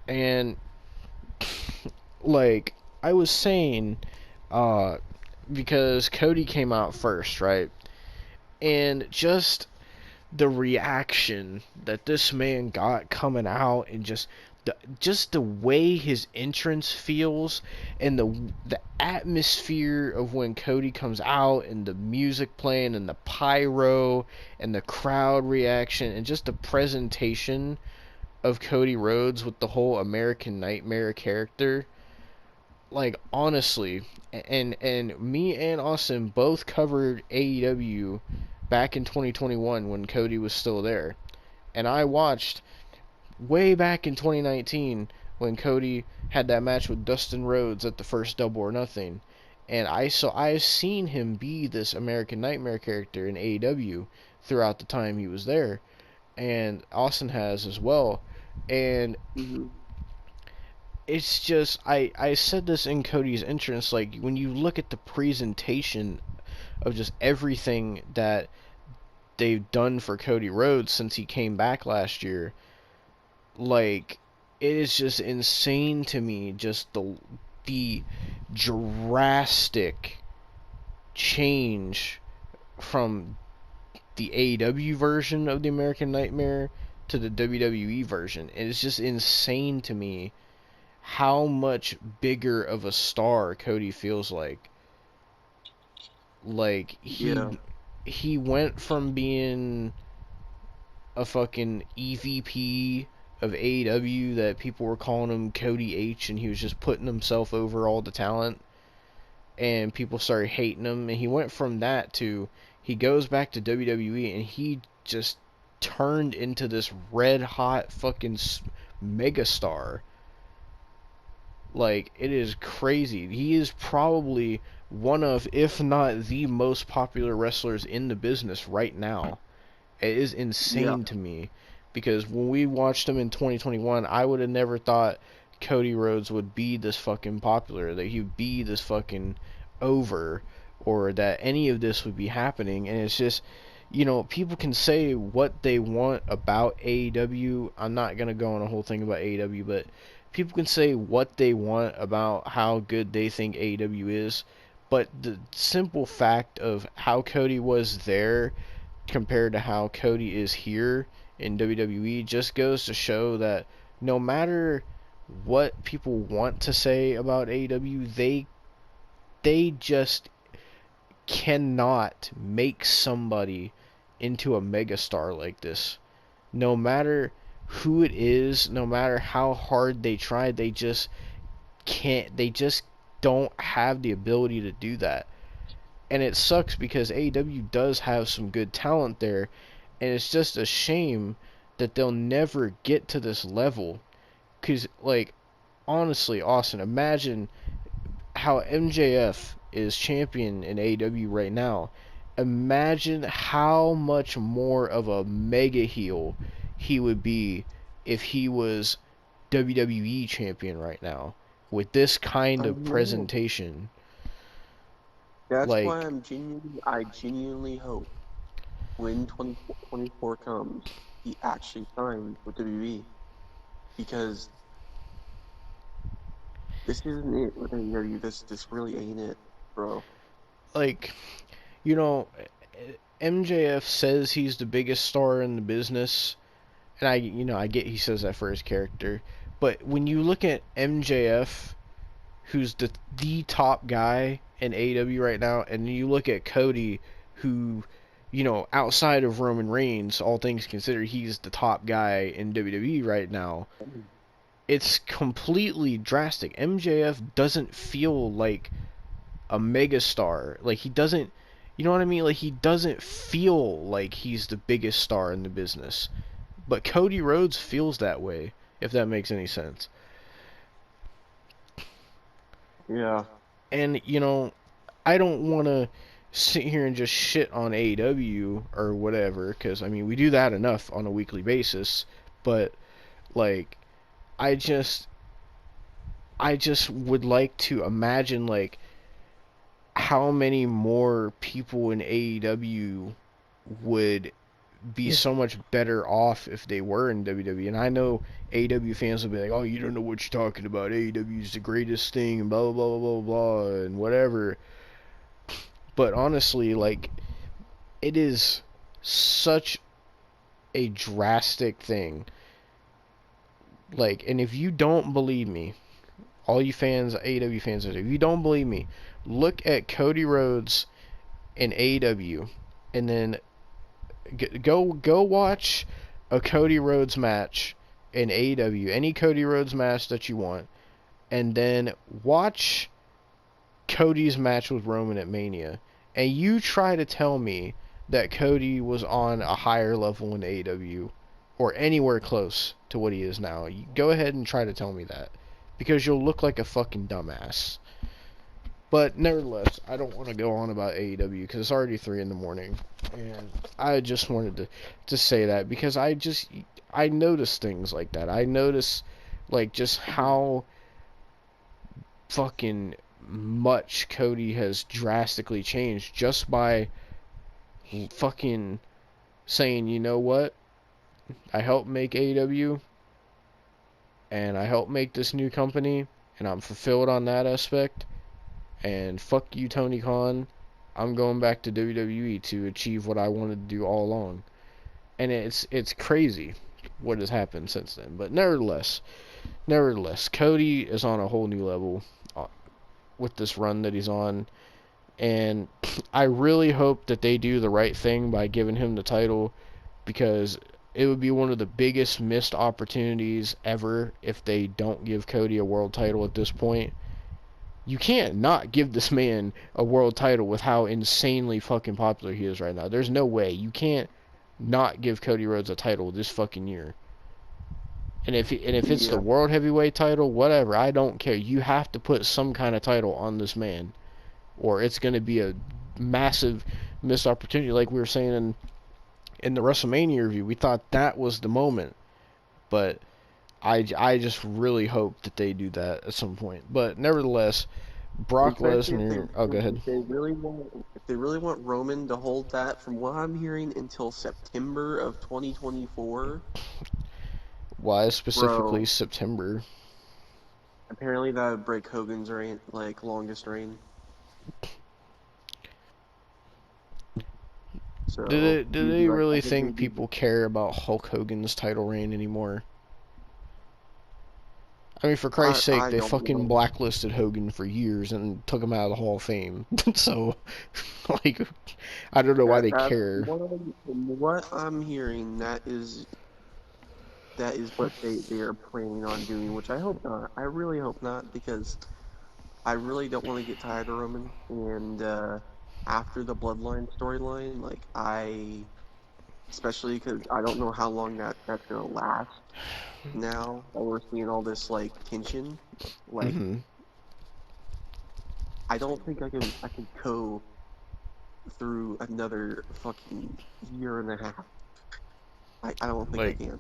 And like I was saying, because Cody came out first, right? And just the reaction that this man got coming out, and just the way his entrance feels, and the atmosphere of when Cody comes out, and the music playing, and the pyro, and the crowd reaction, and just the presentation of Cody Rhodes with the whole American Nightmare character. Like, honestly, and me and Austin both covered AEW back in 2021 when Cody was still there. And I watched way back in 2019 when Cody had that match with Dustin Rhodes at the first Double or Nothing. And I've seen him be this American Nightmare character in AEW throughout the time he was there, and Austin has as well. And Mm-hmm. it's just I said this in Cody's entrance, like when you look at the presentation of just everything that they've done for Cody Rhodes since he came back last year, like it is just insane to me, just the drastic change from the AEW version of the American Nightmare to the WWE version. And it's just insane to me how much bigger of a star Cody feels like. Like Yeah. he went from being a fucking EVP of AEW that people were calling him Cody H, and he was just putting himself over all the talent, and people started hating him, and he went from that to he goes back to WWE and he just turned into this red hot fucking megastar. Like, it is crazy. He is probably one of, if not the most popular wrestlers in the business right now. It is Yeah. insane to me, because when we watched him in 2021, I would have never thought Cody Rhodes would be this fucking popular, that he'd be this fucking over, or that any of this would be happening. And it's just, people can say what they want about AEW. I'm not going to go on a whole thing about AEW, but people can say what they want about how good they think AEW is. But the simple fact of how Cody was there compared to how Cody is here in WWE just goes to show that no matter what people want to say about AEW, they just cannot make somebody into a megastar like this. No matter who it is, no matter how hard they try, they just can't. They just don't have the ability to do that. And it sucks because AEW does have some good talent there, and it's just a shame that they'll never get to this level. Because, like, honestly, Austin, imagine how MJF is champion in AEW right now. Imagine how much more of a mega heel he would be if he was WWE champion right now with this kind I of know. presentation. That's why Like, I genuinely hope when 2024 comes, he actually signs with WWE, because this isn't it with AEW. This really ain't it, bro. like, you know, MJF says he's the biggest star in the business, and I get he says that for his character, but when you look at MJF, who's the top guy in AEW right now, and you look at Cody, who, outside of Roman Reigns, all things considered, he's the top guy in WWE right now. It's completely drastic. MJF doesn't feel like a megastar. Like, he doesn't, you know what I mean? Like, he doesn't feel like he's the biggest star in the business. But Cody Rhodes feels that way, if that makes any sense. Yeah. And, I don't want to sit here and just shit on AEW or whatever, because, I mean, we do that enough on a weekly basis. But, like, I just would like to imagine, like, how many more people in AEW would be so much better off if they were in WWE. And I know AEW fans will be like, oh, you don't know what you're talking about. AEW is the greatest thing, and blah, blah, blah, blah, blah, and whatever. But honestly, like, it is such a drastic thing. Like, and if you don't believe me, all you fans, AEW fans, if you don't believe me, look at Cody Rhodes in AEW, and then go watch a Cody Rhodes match in AEW, any Cody Rhodes match that you want, and then watch Cody's match with Roman at Mania, and you try to tell me that Cody was on a higher level in AEW or anywhere close to what he is now, you go ahead and try to tell me that, because you'll look like a fucking dumbass. But nevertheless, I don't want to go on about AEW because it's already 3 in the morning, and I just wanted to say that because I notice things like that. I notice like just how fucking much Cody has drastically changed just by fucking saying, you know what, I helped make AEW and I helped make this new company and I'm fulfilled on that aspect, and fuck you, Tony Khan, I'm going back to WWE to achieve what I wanted to do all along. And it's crazy what has happened since then. But nevertheless, Cody is on a whole new level with this run that he's on, and I really hope that they do the right thing by giving him the title, because it would be one of the biggest missed opportunities ever if they don't give Cody a world title at this point. You can't not give this man a world title with how insanely fucking popular he is right now. There's no way. You can't not give Cody Rhodes a title this fucking year. And if it's the world heavyweight title, whatever, I don't care. You have to put some kind of title on this man, or it's going to be a massive missed opportunity. Like we were saying in the WrestleMania review, we thought that was the moment, but I just really hope that they do that at some point. But nevertheless, Brock Lesnar. Oh, go ahead. If they really want Roman to hold that, from what I'm hearing, until September of 2024. Why specifically Bro, September? apparently that would break Hogan's reign, like longest reign. So Do they like, really think people care about Hulk Hogan's title reign anymore? I mean, for Christ's sake, I they don't fucking know. blacklisted Hogan for years and took him out of the Hall of Fame. So, like, I don't know why they That's care. what I'm hearing. That is what they are planning on doing, which I hope not. I really hope not, because I really don't want to get tired of Roman. And after the Bloodline storyline, like especially because I don't know how long that's gonna last. Now that we're seeing all this like tension, like Mm-hmm. I don't think I can go through another fucking year and a half. I don't think I Like, can.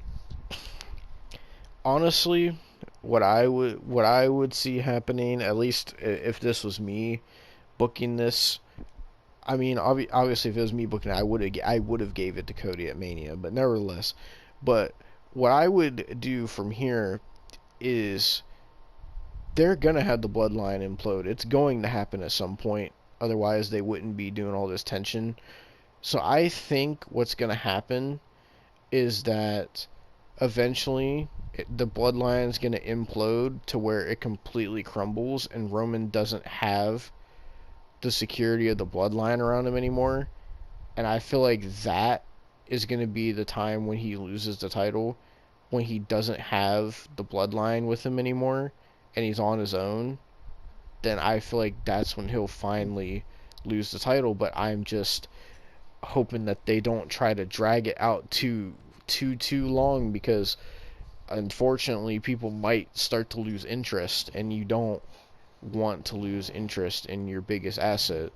honestly, what I would see happening, at least if this was me booking this, I mean, obviously, if it was me booking it, I would have gave it to Cody at Mania. But nevertheless, but what I would do from here is they're gonna have the bloodline implode. It's going to happen at some point. Otherwise, they wouldn't be doing all this tension. So I think what's gonna happen is that eventually the bloodline is gonna implode to where it completely crumbles, and Roman doesn't have the security of the bloodline around him anymore. And I feel like that is going to be the time when he loses the title, when he doesn't have the bloodline with him anymore and he's on his own. Then I feel like that's when he'll finally lose the title. But I'm just hoping that they don't try to drag it out too long, because unfortunately people might start to lose interest, and you don't want to lose interest in your biggest asset.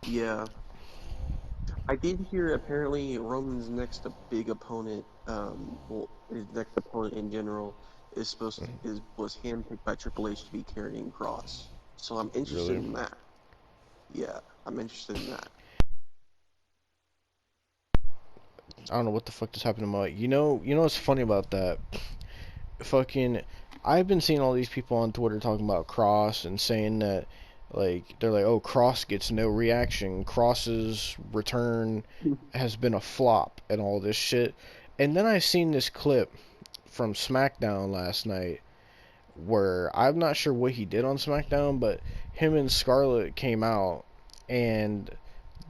Yeah, I did hear apparently Roman's next big opponent, well, his next opponent in general is was handpicked by Triple H to be Karrion Kross. So I'm interested Really? in that. Yeah, I'm interested in that. I don't know what the fuck just happened to my. You know what's funny about that? Fucking, I've been seeing all these people on Twitter talking about Cross and saying that, like, they're like, oh, Cross gets no reaction. Cross's return has been a flop and all this shit. And then I seen this clip from SmackDown last night where I'm not sure what he did on SmackDown, but him and Scarlett came out and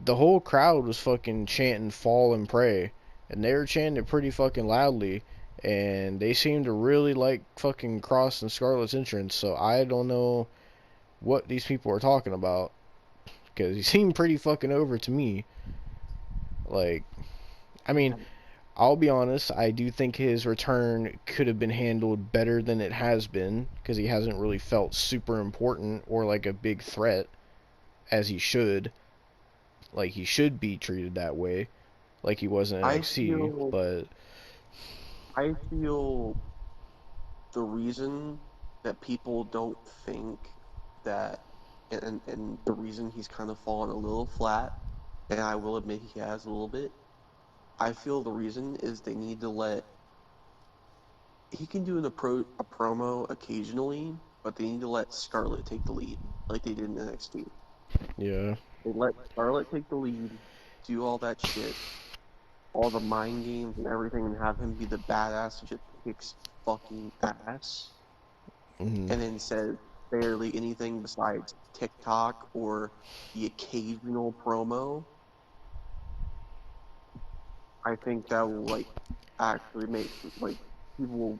the whole crowd was fucking chanting "Fall and Pray," and they were chanting it pretty fucking loudly, and they seemed to really like fucking Cross and Scarlett's entrance. So I don't know what these people are talking about, because he seemed pretty fucking over to me. Like, I mean, I'll be honest, I do think his return could have been handled better than it has been, because he hasn't really felt super important or like a big threat as he should. Like, he should be treated that way, like he was in I NXT, feel but I feel the reason that people don't think that, and the reason he's kind of fallen a little flat, and I will admit he has a little bit. I feel the reason is they need to let he can do a promo occasionally, but they need to let Scarlett take the lead, like they did in NXT. yeah. They let Scarlett take the lead, do all that shit, all the mind games and everything, and have him be the badass who just kicks fucking ass, Hmm. and then says barely anything besides TikTok or the occasional promo. I think that will like actually make like people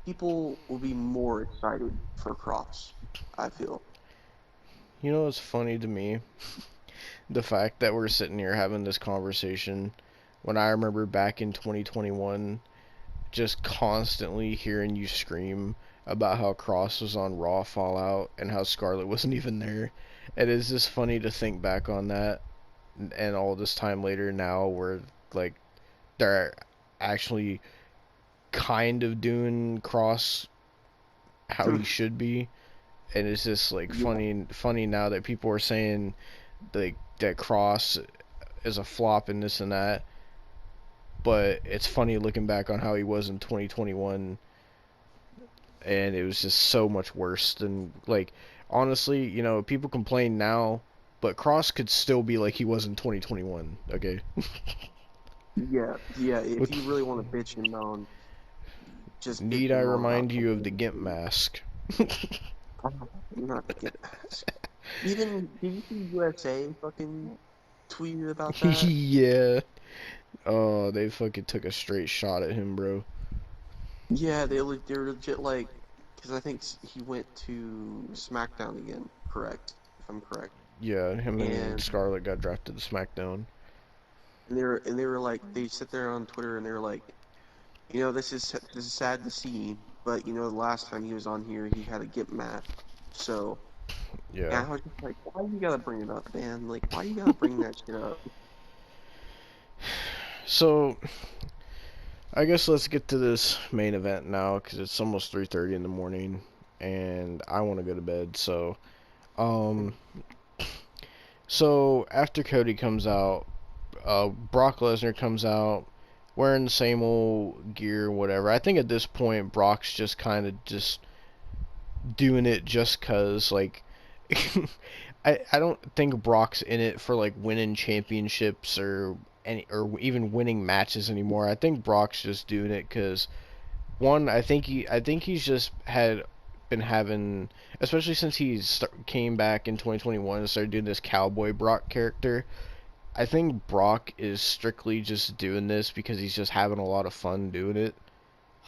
people will be more excited for Cross. I feel. You know what's funny to me? The fact that we're sitting here having this conversation when I remember back in 2021 just constantly hearing you scream about how Cross was on Raw Fallout and how Scarlett wasn't even there. It is just funny to think back on that and all this time later now where like they're actually kind of doing Cross how he should be, and it's just like Yeah, funny now that people are saying like that Cross is a flop and this and that, but it's funny looking back on how he was in 2021, and it was just so much worse than like honestly, you know, people complain now, but Cross could still be like he was in 2021. Okay. yeah. If With you really want to bitch and moan, just bitch need I and moan about remind you of the something. Gimp mask? Not the get mask. Even did you see USA fucking tweeted about that? Yeah. Oh, they fucking took a straight shot at him, bro. Yeah, they're legit like, because I think he went to SmackDown again. Correct, if I'm correct. Yeah, him and And Scarlett got drafted to SmackDown. they were like they sit there on Twitter and they were like, you know, this is sad to see, but you know, the last time he was on here, he had a Gimp mask. So, and Yeah. I was just like, why you gotta bring it up, man? Like, why you gotta bring that shit up? So, I guess let's get to this main event now, because it's almost 3:30 in the morning, and I want to go to bed. Um, so after Cody comes out, Brock Lesnar comes out wearing the same old gear, whatever. I think at this point Brock's just kind of just doing it just cause like I don't think Brock's in it for like winning championships or even winning matches anymore. I think Brock's just doing it cuz one, I think he's just had been having, especially since came back in 2021 and started doing this cowboy Brock character. I think Brock is strictly just doing this because he's just having a lot of fun doing it.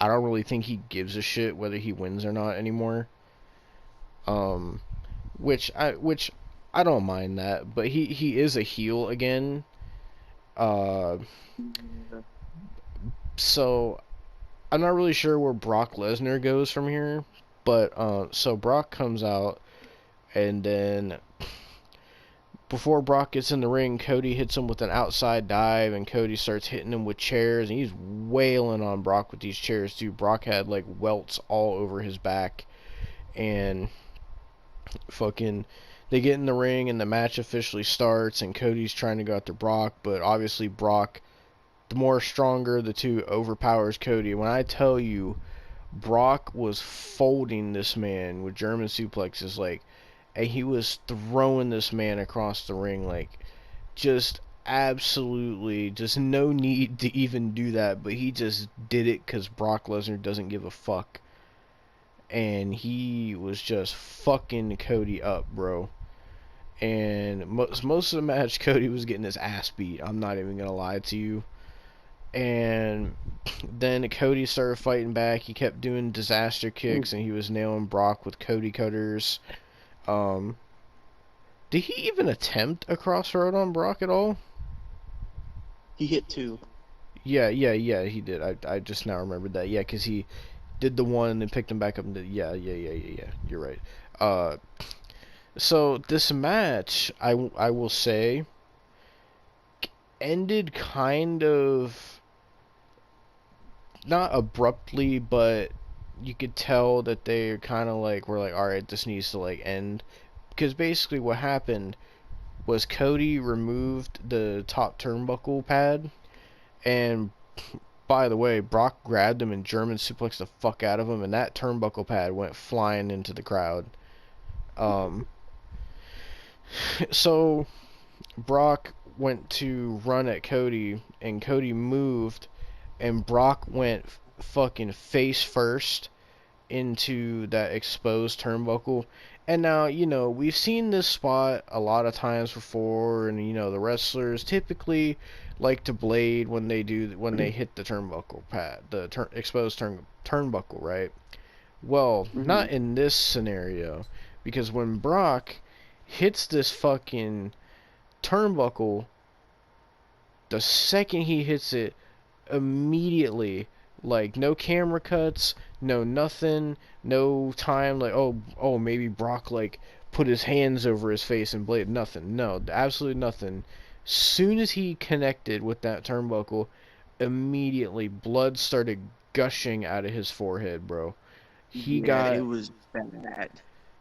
I don't really think he gives a shit whether he wins or not anymore. Um, which I don't mind that, but he is a heel again. Uh, so I'm not really sure where Brock Lesnar goes from here, but so Brock comes out, and then before Brock gets in the ring, Cody hits him with an outside dive, and Cody starts hitting him with chairs, and he's wailing on Brock with these chairs too. Brock had like welts all over his back, and fucking they get in the ring, and the match officially starts, and Cody's trying to go after Brock, but obviously Brock, the more stronger the two, overpowers Cody. When I tell you, Brock was folding this man with German suplexes, like, and he was throwing this man across the ring, like, just absolutely, just no need to even do that, but he just did it because Brock Lesnar doesn't give a fuck. And he was just fucking Cody up, bro. And most of the match, Cody was getting his ass beat. I'm not even gonna lie to you. And then Cody started fighting back. He kept doing disaster kicks, and he was nailing Brock with Cody cutters. Um, did he even attempt a crossroad on Brock at all? He hit two. Yeah, he did. I just now remembered that. Yeah, because he did the one and then picked him back up and did, yeah. You're right. Uh, so this match, I will say, ended kind of not abruptly, but you could tell that they kind of like were like, all right, this needs to like end, because basically what happened was Cody removed the top turnbuckle pad, and by the way, Brock grabbed him and German suplexed the fuck out of him, and that turnbuckle pad went flying into the crowd. Um, so Brock went to run at Cody, and Cody moved, and Brock went fucking face first into that exposed turnbuckle. And now, we've seen this spot a lot of times before, and the wrestlers typically like to blade when they hit the turnbuckle pad, the exposed turnbuckle, right? Well, Mm-hmm. not in this scenario, because when Brock hits this fucking turnbuckle, the second he hits it, immediately, like, no camera cuts, no nothing, no time, like, oh, maybe Brock, like, put his hands over his face and blade, nothing, no, absolutely nothing. Soon as he connected with that turnbuckle, immediately blood started gushing out of his forehead, bro. He Yeah, it got, was bad.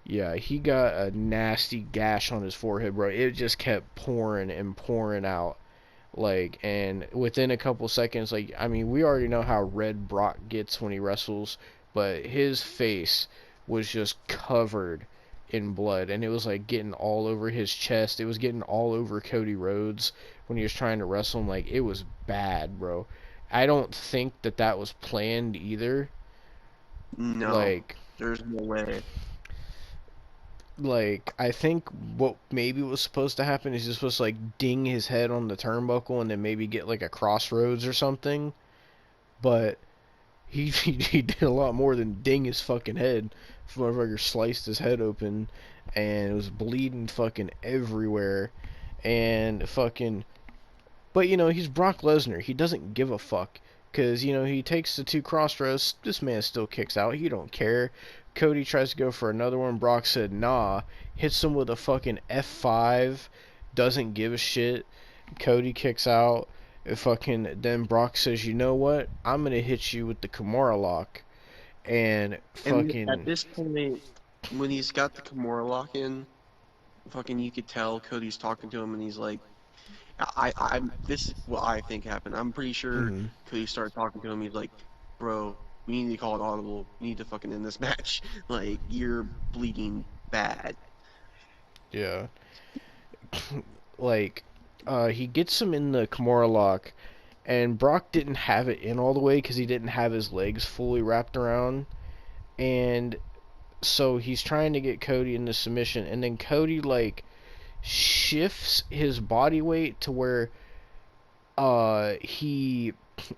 yeah, he got a nasty gash on his forehead, bro. It just kept pouring and pouring out. Like, and within a couple seconds, like, I mean, we already know how red Brock gets when he wrestles, but his face was just covered in blood, and it was like getting all over his chest. It was getting all over Cody Rhodes when he was trying to wrestle him. Like, it was bad, bro. I don't think that was planned either. No, Like, there's no way. I think what maybe was supposed to happen is he's supposed to like ding his head on the turnbuckle and then maybe get like a crossroads or something. But he did a lot more than ding his fucking head. Motherfucker sliced his head open and it was bleeding fucking everywhere. And fucking, but he's Brock Lesnar. He doesn't give a fuck. Because, he takes the two crossroads. This man still kicks out. He don't care. Cody tries to go for another one. Brock said, nah. Hits him with a fucking F5. Doesn't give a shit. Cody kicks out. Then Brock says, you know what? I'm going to hit you with the Kimura lock. And And at fucking, this point, when he's got the Kimura lock in, fucking you could tell Cody's talking to him, and he's like, this is what I think happened. I'm pretty sure mhm, Cody started talking to him. He's like, bro, we need to call it audible. We need to fucking end this match. Like, you're bleeding bad. yeah. Like, he gets him in the Kimura lock. And Brock didn't have it in all the way because he didn't have his legs fully wrapped around. And so he's trying to get Cody into submission. And then Cody, like, shifts his body weight to where he,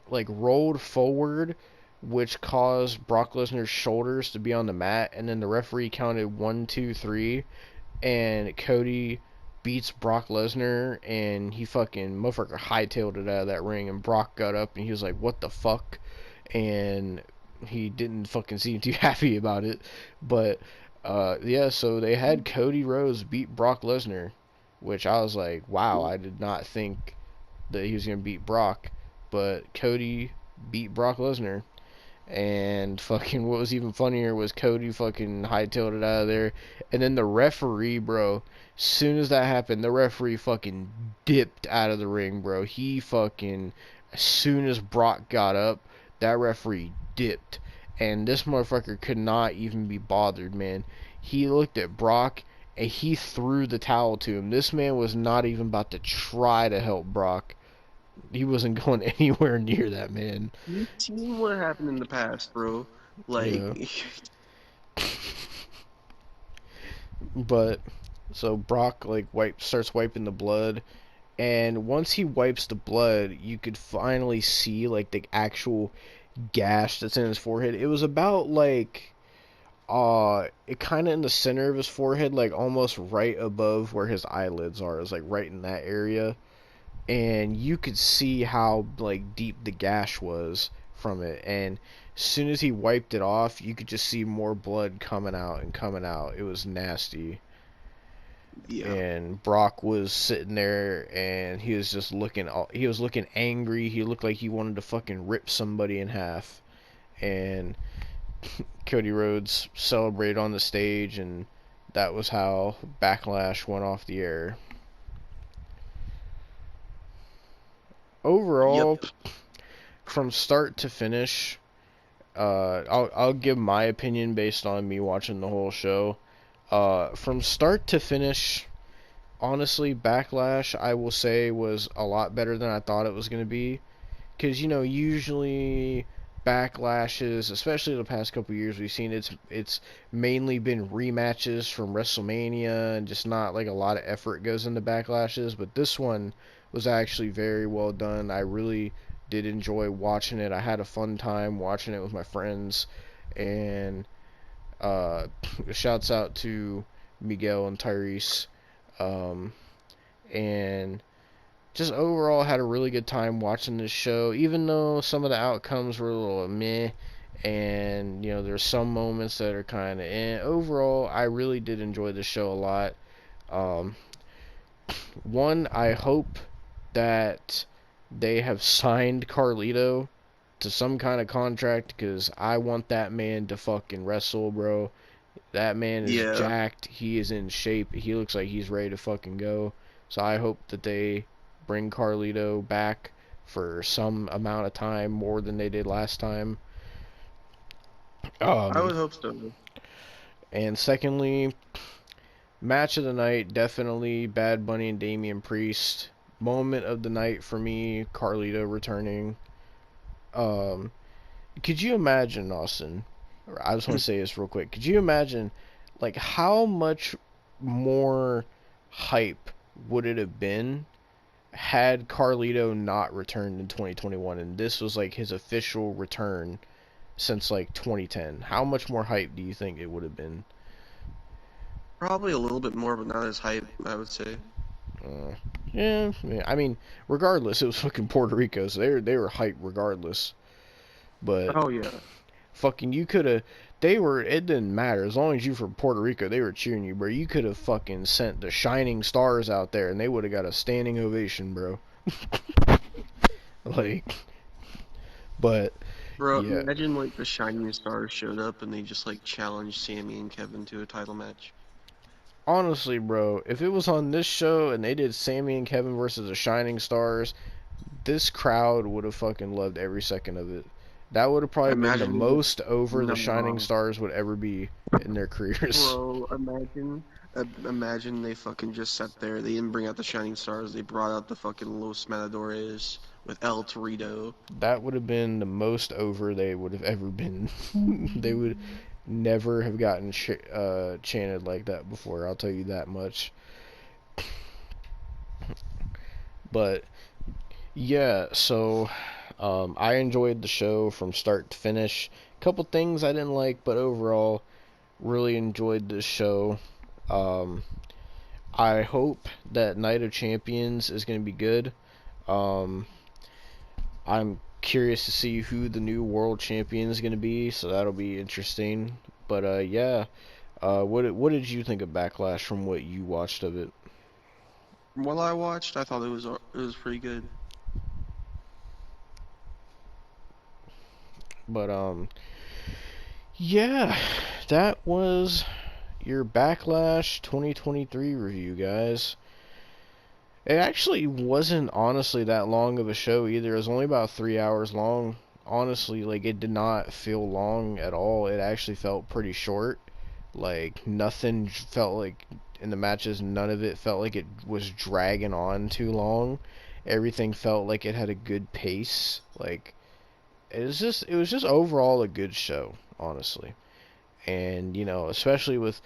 like, rolled forward, which caused Brock Lesnar's shoulders to be on the mat. And then the referee counted 1, 2, 3. And Cody beats Brock Lesnar, and he fucking motherfucker hightailed it out of that ring, and Brock got up and he was like, what the fuck? And he didn't fucking seem too happy about it. But yeah, so they had Cody Rhodes beat Brock Lesnar, which I was like, wow, I did not think that he was gonna beat Brock, but Cody beat Brock Lesnar. And fucking what was even funnier was Cody fucking hightailed it out of there. And then the referee, bro, soon as that happened, the referee fucking dipped out of the ring, bro. He fucking, as soon as Brock got up, that referee dipped. And this motherfucker could not even be bothered, man. He looked at Brock and he threw the towel to him. This man was not even about to try to help Brock. He wasn't going anywhere near that man. You've seen what happened in the past, bro. Like, Yeah. But so Brock like starts wiping the blood, and once he wipes the blood, you could finally see like the actual gash that's in his forehead. It was about like it kind of in the center of his forehead, like almost right above where his eyelids are. It's like right in that area. and you could see how like deep the gash was from it, and as soon as he wiped it off, you could just see more blood coming out and coming out. It was nasty. Yeah. And Brock was sitting there, and he was just he was looking angry. He looked like he wanted to fucking rip somebody in half. And Cody Rhodes celebrated on the stage, and that was how Backlash went off the air. Overall, Yep. from start to finish, I'll give my opinion based on me watching the whole show. From start to finish, honestly, Backlash, I will say, was a lot better than I thought it was going to be. Because, you know, usually Backlashes, especially the past couple years, we've seen it's mainly been rematches from WrestleMania, and just not like a lot of effort goes into Backlashes. But this one was actually very well done. I really did enjoy watching it. I had a fun time watching it with my friends. And uh, shouts out to Miguel and Tyrese. Um, and just overall had a really good time watching this show, even though some of the outcomes were a little meh, and you know there's some moments that are kind of overall I really did enjoy the show a lot. um, One, I hope that they have signed Carlito to some kind of contract, because I want that man to fucking wrestle, bro. That man is Yeah. jacked. He is in shape. He looks like he's ready to fucking go. So I hope that they bring Carlito back for some amount of time, more than they did last time. I would hope so. And secondly, match of the night, definitely Bad Bunny and Damian Priest. Moment of the night for me, Carlito returning. Um, could you imagine, Austin? I just want to say this real quick. Could you imagine, like, how much more hype would it have been had Carlito not returned in 2021, and this was like his official return since like 2010? How much more hype do you think it would have been? Probably a little bit more, but not as hype, I would say. Yeah, I mean, regardless, it was fucking Puerto Rico, so they were hype regardless. But Oh yeah. fucking, you could have. They were. It didn't matter as long as you from Puerto Rico. They were cheering you, bro. You could have fucking sent the Shining Stars out there, and they would have got a standing ovation, bro. Like, but Bro, yeah, imagine like the Shining Stars showed up and they just like challenged Sammy and Kevin to a title match. honestly, bro, if it was on this show and they did Sammy and Kevin versus the Shining Stars, this crowd would have fucking loved every second of it. That would have probably been the Imagine, most over the Shining no, Stars would ever be in their careers. bro, imagine they fucking just sat there. They didn't bring out the Shining Stars. They brought out the fucking Los Matadores with El Torito. That would have been the most over they would have ever been. They would never have gotten chanted like that before, I'll tell you that much. But yeah, so I enjoyed the show from start to finish. A couple things I didn't like, but overall really enjoyed this show. um, I hope that Night of Champions is going to be good. um, I'm curious to see who the new world champion is going to be, so that'll be interesting. But yeah, what did you think of Backlash from what you watched of it? From what I watched, I thought it was pretty good. But yeah, that was your Backlash 2023 review, guys. It actually wasn't honestly that long of a show either. It was only about 3 hours long. Honestly, like, it did not feel long at all. It actually felt pretty short. Like, nothing felt like, in the matches, none of it felt like it was dragging on too long. Everything felt like it had a good pace. Like, it was just overall a good show, honestly. And, you know, especially with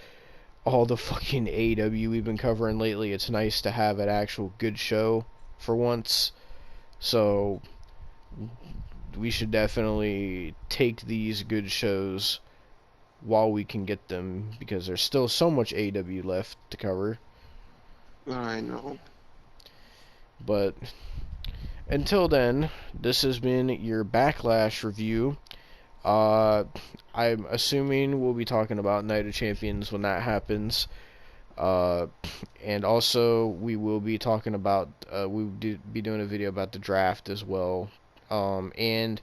all the fucking AEW we've been covering lately, it's nice to have an actual good show for once. So we should definitely take these good shows while we can get them, because there's still so much AEW left to cover. I know. But until then, this has been your Backlash review. I'm assuming we'll be talking about Night of Champions when that happens. And also we will be talking about we'll be doing a video about the draft as well. And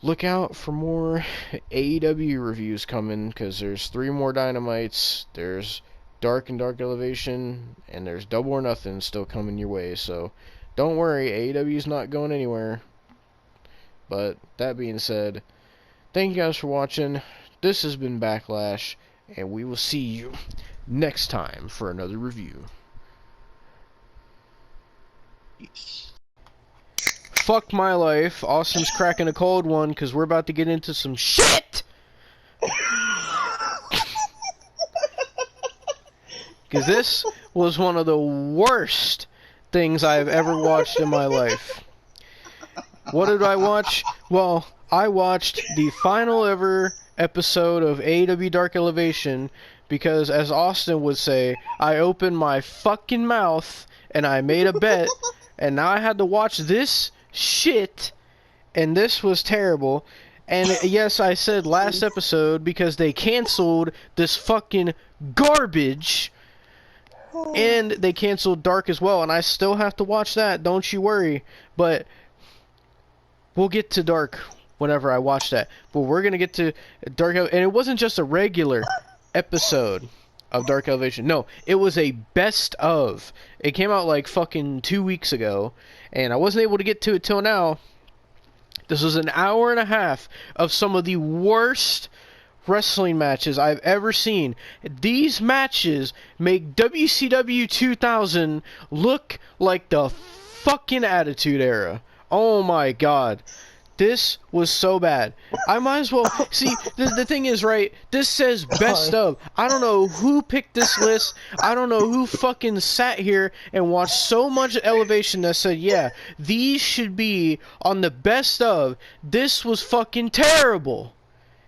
look out for more AEW reviews coming, because there's 3 more Dynamites, there's Dark and Dark Elevation, and there's Double or Nothing still coming your way. So don't worry, AEW's not going anywhere. But that being said, thank you guys for watching. This has been Backlash, and we will see you next time for another review. Peace. Fuck my life. Austin's cracking a cold one because we're about to get into some shit! Because this was one of the worst things I've ever watched in my life. What did I watch? Well, I watched the final ever episode of AEW Dark Elevation because, as Austin would say, I opened my fucking mouth and I made a bet, and now I had to watch this shit, and this was terrible. And yes, I said last episode because they canceled this fucking garbage, and they canceled Dark as well, and I still have to watch that, don't you worry. But we'll get to Dark whenever I watch that. But we're gonna get to Dark, and it wasn't just a regular episode of Dark Elevation. No, it was a best of. It came out like fucking 2 weeks ago, and I wasn't able to get to it till now. This was an hour and a half of some of the worst wrestling matches I've ever seen. These matches make WCW 2000 look like the fucking Attitude Era. Oh my god. This was so bad. I might as well... See, the thing is, right, this says best of. I don't know who picked this list. I don't know who fucking sat here and watched so much Elevation that said, yeah, these should be on the best of. This was fucking terrible.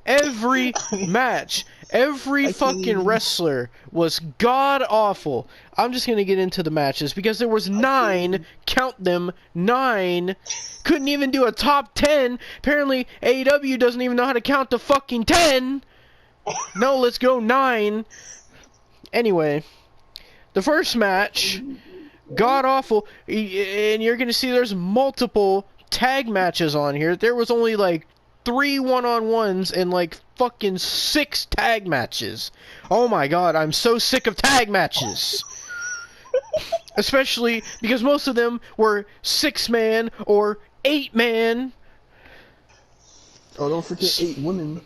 Every match, every fucking wrestler was god-awful. I'm just going to get into the matches because there was 9, count them, 9. Couldn't even do a top 10. Apparently, AEW doesn't even know how to count to fucking 10. No, let's go 9. Anyway, the first match, god-awful, and you're going to see there's multiple tag matches on here. There was only like 3 one-on-ones and like fucking 6 tag matches. Oh my god, I'm so sick of tag matches. Especially because most of them were 6-man or 8-man. Oh, don't forget 8 women.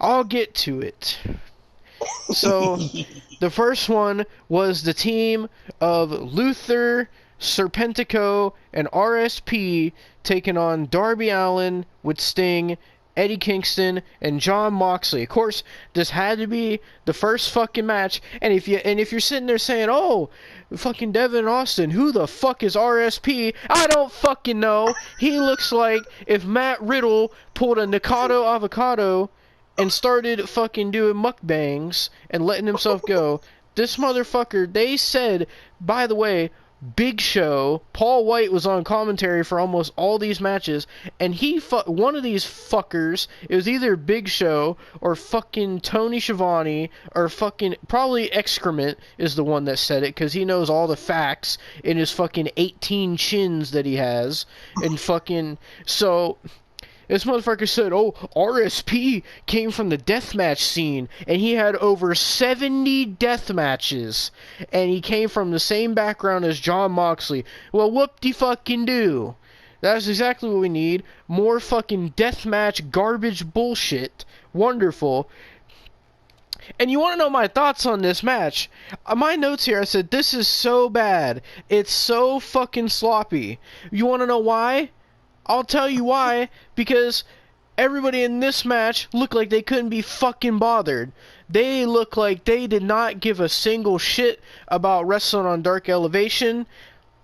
I'll get to it. So, the first one was the team of Luther, Serpentico, and RSP taking on Darby Allin with Sting, Eddie Kingston, and Jon Moxley. Of course, this had to be the first fucking match. And if you're sitting there saying, "Oh, fucking Devon and Austin, who the fuck is RSP?" I don't fucking know. He looks like if Matt Riddle pulled a Nikado avocado and started fucking doing mukbangs and letting himself go. This motherfucker, they said, by the way, Big Show, Paul White was on commentary for almost all these matches, and one of these fuckers, it was either Big Show or fucking Tony Schiavone or fucking, probably Excrement is the one that said it, because he knows all the facts in his fucking 18 chins that he has, and fucking, so... This motherfucker said, "Oh, RSP came from the deathmatch scene, and he had over 70 death matches, and he came from the same background as Jon Moxley." Well, whoop-de-fucking-do. That's exactly what we need. More fucking deathmatch garbage bullshit. Wonderful. And you want to know my thoughts on this match? My notes here, I said, this is so bad. It's so fucking sloppy. You want to know why? I'll tell you why, because everybody in this match looked like they couldn't be fucking bothered. They looked like they did not give a single shit about wrestling on Dark Elevation.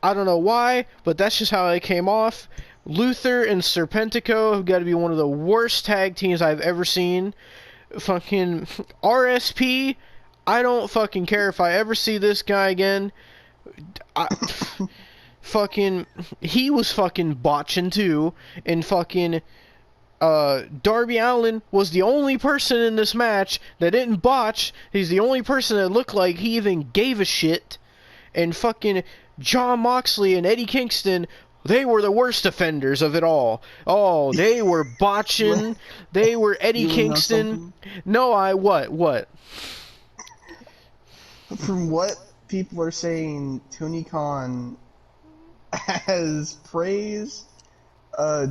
I don't know why, but that's just how it came off. Luther and Serpentico have got to be one of the worst tag teams I've ever seen. Fucking RSP, I don't fucking care if I ever see this guy again. fucking, he was fucking botching too, and fucking, Darby Allin was the only person in this match that didn't botch. He's the only person that looked like he even gave a shit. And fucking Jon Moxley and Eddie Kingston, they were the worst offenders of it all. Oh, they were botching. They were Eddie You know Kingston. something? No, what? From what people are saying, Tony Khan has praised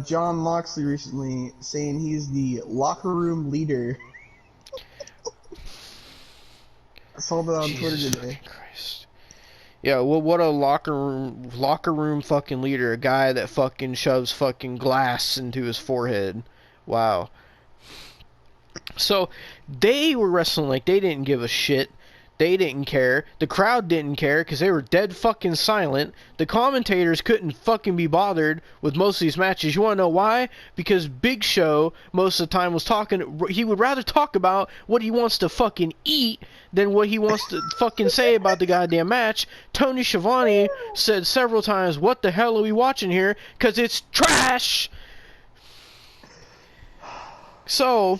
Jon Moxley recently, saying he's the locker room leader. I saw that on Twitter Jesus today. fucking Christ. Yeah, well, what a locker room fucking leader. A guy that fucking shoves fucking glass into his forehead. Wow. So, they were wrestling like they didn't give a shit. They didn't care. The crowd didn't care because they were dead fucking silent. The commentators couldn't fucking be bothered with most of these matches. You want to know why? Because Big Show most of the time was talking. He would rather talk about what he wants to fucking eat than what he wants to fucking say about the goddamn match. Tony Schiavone said several times, "What the hell are we watching here? Because it's trash." So,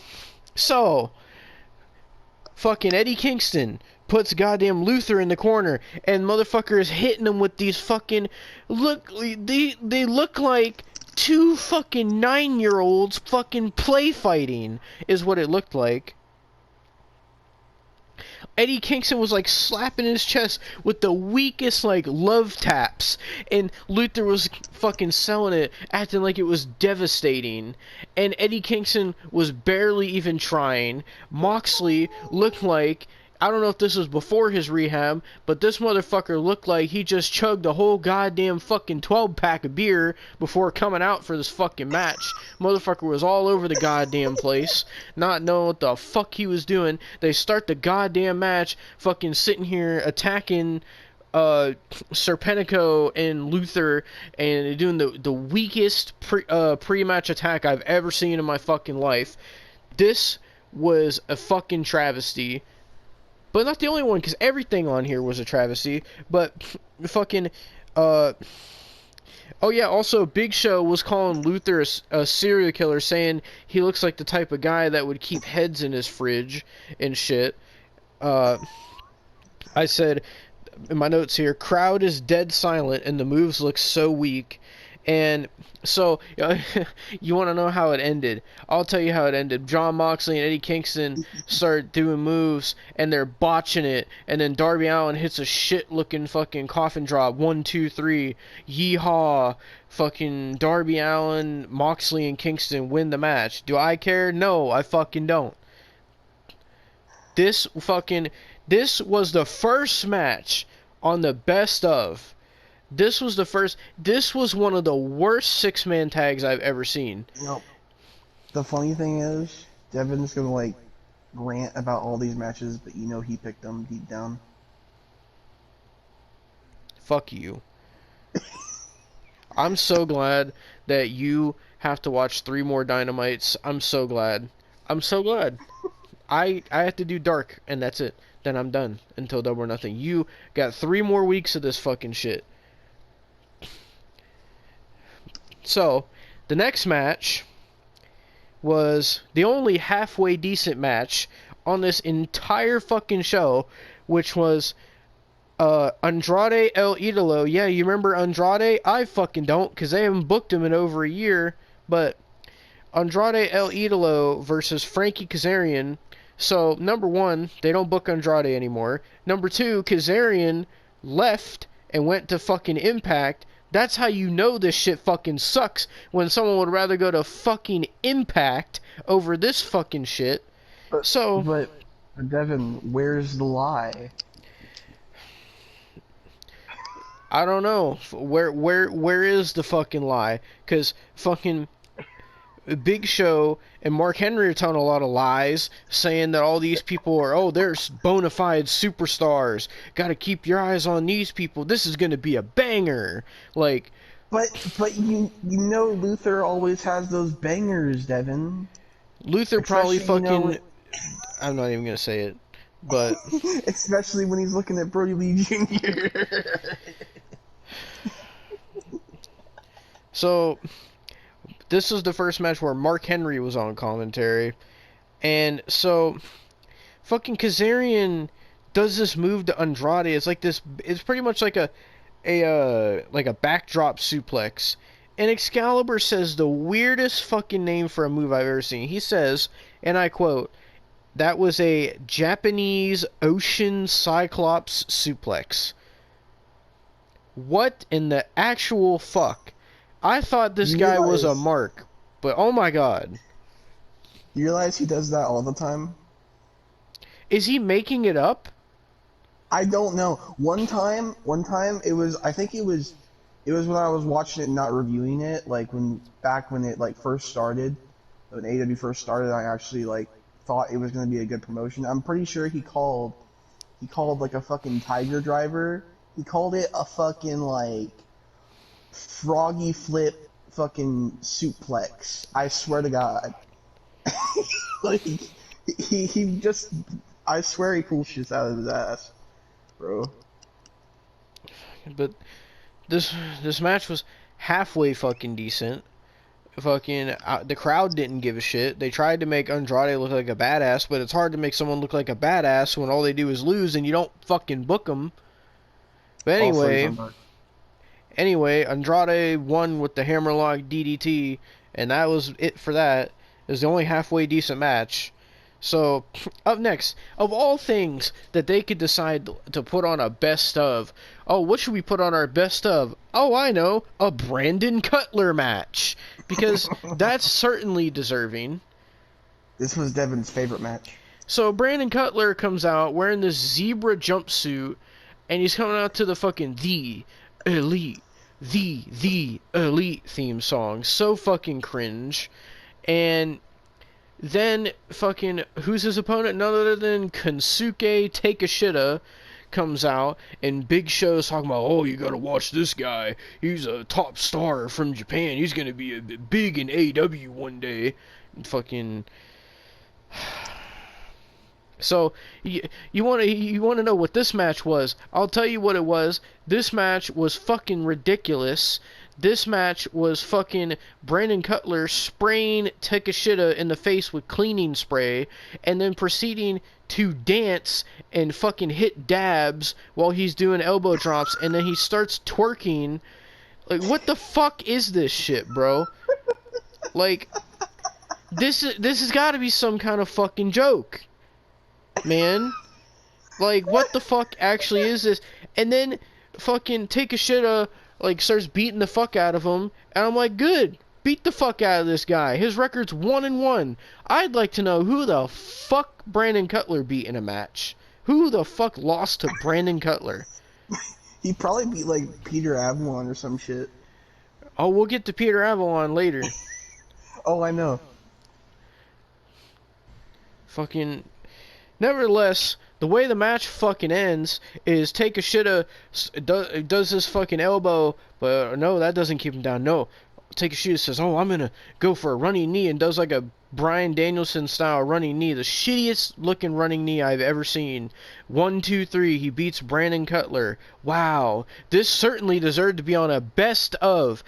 fucking Eddie Kingston puts goddamn Luther in the corner, and motherfucker is hitting him with these fucking they look like two fucking 9-year-olds fucking play fighting is what it looked like. Eddie Kingston was like slapping his chest with the weakest like love taps, and Luther was fucking selling it, acting like it was devastating, and Eddie Kingston was barely even trying. Moxley looked like, I don't know if this was before his rehab, but this motherfucker looked like he just chugged a whole goddamn fucking 12-pack of beer before coming out for this fucking match. Motherfucker was all over the goddamn place, not knowing what the fuck he was doing. They start the goddamn match, fucking sitting here attacking Serpentico and Luther, and doing the weakest pre-match attack I've ever seen in my fucking life. This was a fucking travesty. But not the only one, because everything on here was a travesty. But fucking, oh yeah, also Big Show was calling Luther a serial killer, saying he looks like the type of guy that would keep heads in his fridge and shit. I said in my notes here, crowd is dead silent and the moves look so weak. And so, you want to know how it ended? I'll tell you how it ended. Jon Moxley and Eddie Kingston start doing moves, and they're botching it. And then Darby Allin hits a shit-looking fucking coffin drop. 1, 2, 3. Yeehaw. Fucking Darby Allin, Moxley, and Kingston win the match. Do I care? No, I fucking don't. This was the first match on the best of. This was one of the worst 6-man tags I've ever seen. Nope. The funny thing is, Devon's gonna like rant about all these matches, but you know he picked them deep down. Fuck you. I'm so glad that you have to watch 3 more Dynamites. I'm so glad. I have to do Dark, and that's it. Then I'm done until Double or Nothing. You got 3 more weeks of this fucking shit. So, the next match was the only halfway decent match on this entire fucking show, which was Andrade El Idolo. Yeah, you remember Andrade? I fucking don't, because they haven't booked him in over a year. But Andrade El Idolo versus Frankie Kazarian. So, number 1, they don't book Andrade anymore. Number 2, Kazarian left and went to fucking Impact. That's how you know this shit fucking sucks, when someone would rather go to fucking Impact over this fucking shit. But Devon, where's the lie? I don't know. Where is the fucking lie? Because fucking Big Show and Mark Henry are telling a lot of lies, saying that all these people are, they're bona fide superstars. Gotta keep your eyes on these people. This is gonna be a banger. Like, but you know Luther always has those bangers, Devon. Luther probably Especially, fucking. I'm not even gonna say it, but especially when he's looking at Brody Lee Jr. So this was the first match where Mark Henry was on commentary, and so fucking does this move to Andrade. It's like this. It's pretty much like a backdrop suplex. And Excalibur says the weirdest fucking name for a move I've ever seen. He says, and I quote, "That was a Japanese ocean cyclops suplex." What in the actual fuck? I thought this You guy was a realize, mark, but oh my god. you realize he does that all the time? Is he making it up? I don't know. One time it was, I think it was when I was watching it and not reviewing it, like back when it like first started, when AEW first started, I actually like thought it was going to be a good promotion. I'm pretty sure he called like a fucking Tiger Driver. He called it a fucking like froggy flip fucking suplex. I swear to God. Like he just, I swear he pulls shit out of his ass, bro. But this match was halfway fucking decent. Fucking the crowd didn't give a shit. They tried to make Andrade look like a badass, but it's hard to make someone look like a badass when all they do is lose and you don't fucking book them. But anyway, Andrade won with the hammerlock DDT, and that was it for that. It was the only halfway decent match. So, up next, of all things that they could decide to put on a best of, oh, what should we put on our best of? Oh, I know, a Brandon Cutler match. Because that's certainly deserving. This was Devon's favorite match. So, Brandon Cutler comes out wearing this zebra jumpsuit, and he's coming out to the fucking The Elite theme song. So fucking cringe. And then fucking, who's his opponent? None other than Kensuke Takeshita comes out, and Big Show's talking about, oh, you gotta watch this guy. He's a top star from Japan. He's gonna be big in AEW one day. And fucking... So, you want to know what this match was? I'll tell you what it was. This match was fucking ridiculous. This match was fucking Brandon Cutler spraying Takeshita in the face with cleaning spray, and then proceeding to dance and fucking hit dabs while he's doing elbow drops, and then he starts twerking. Like, what the fuck is this shit, bro? Like, this has got to be some kind of fucking joke, man. Like, what the fuck actually is this? And then fucking Takeshita like starts beating the fuck out of him, and I'm like, good, beat the fuck out of this guy. His record's 1-1. I'd like to know who the fuck Brandon Cutler beat in a match. Who the fuck lost to Brandon Cutler? He probably beat like Peter Avalon or some shit. Oh, we'll get to Peter Avalon later. Oh, I know. Fucking... Nevertheless, the way the match fucking ends is Takeshita does this fucking elbow, but no, that doesn't keep him down. No, Takeshita says, oh, I'm gonna go for a running knee, and does like a Bryan Danielson style running knee, the shittiest looking running knee I've ever seen. 1, 2, 3, he beats Brandon Cutler. Wow, this certainly deserved to be on a best of,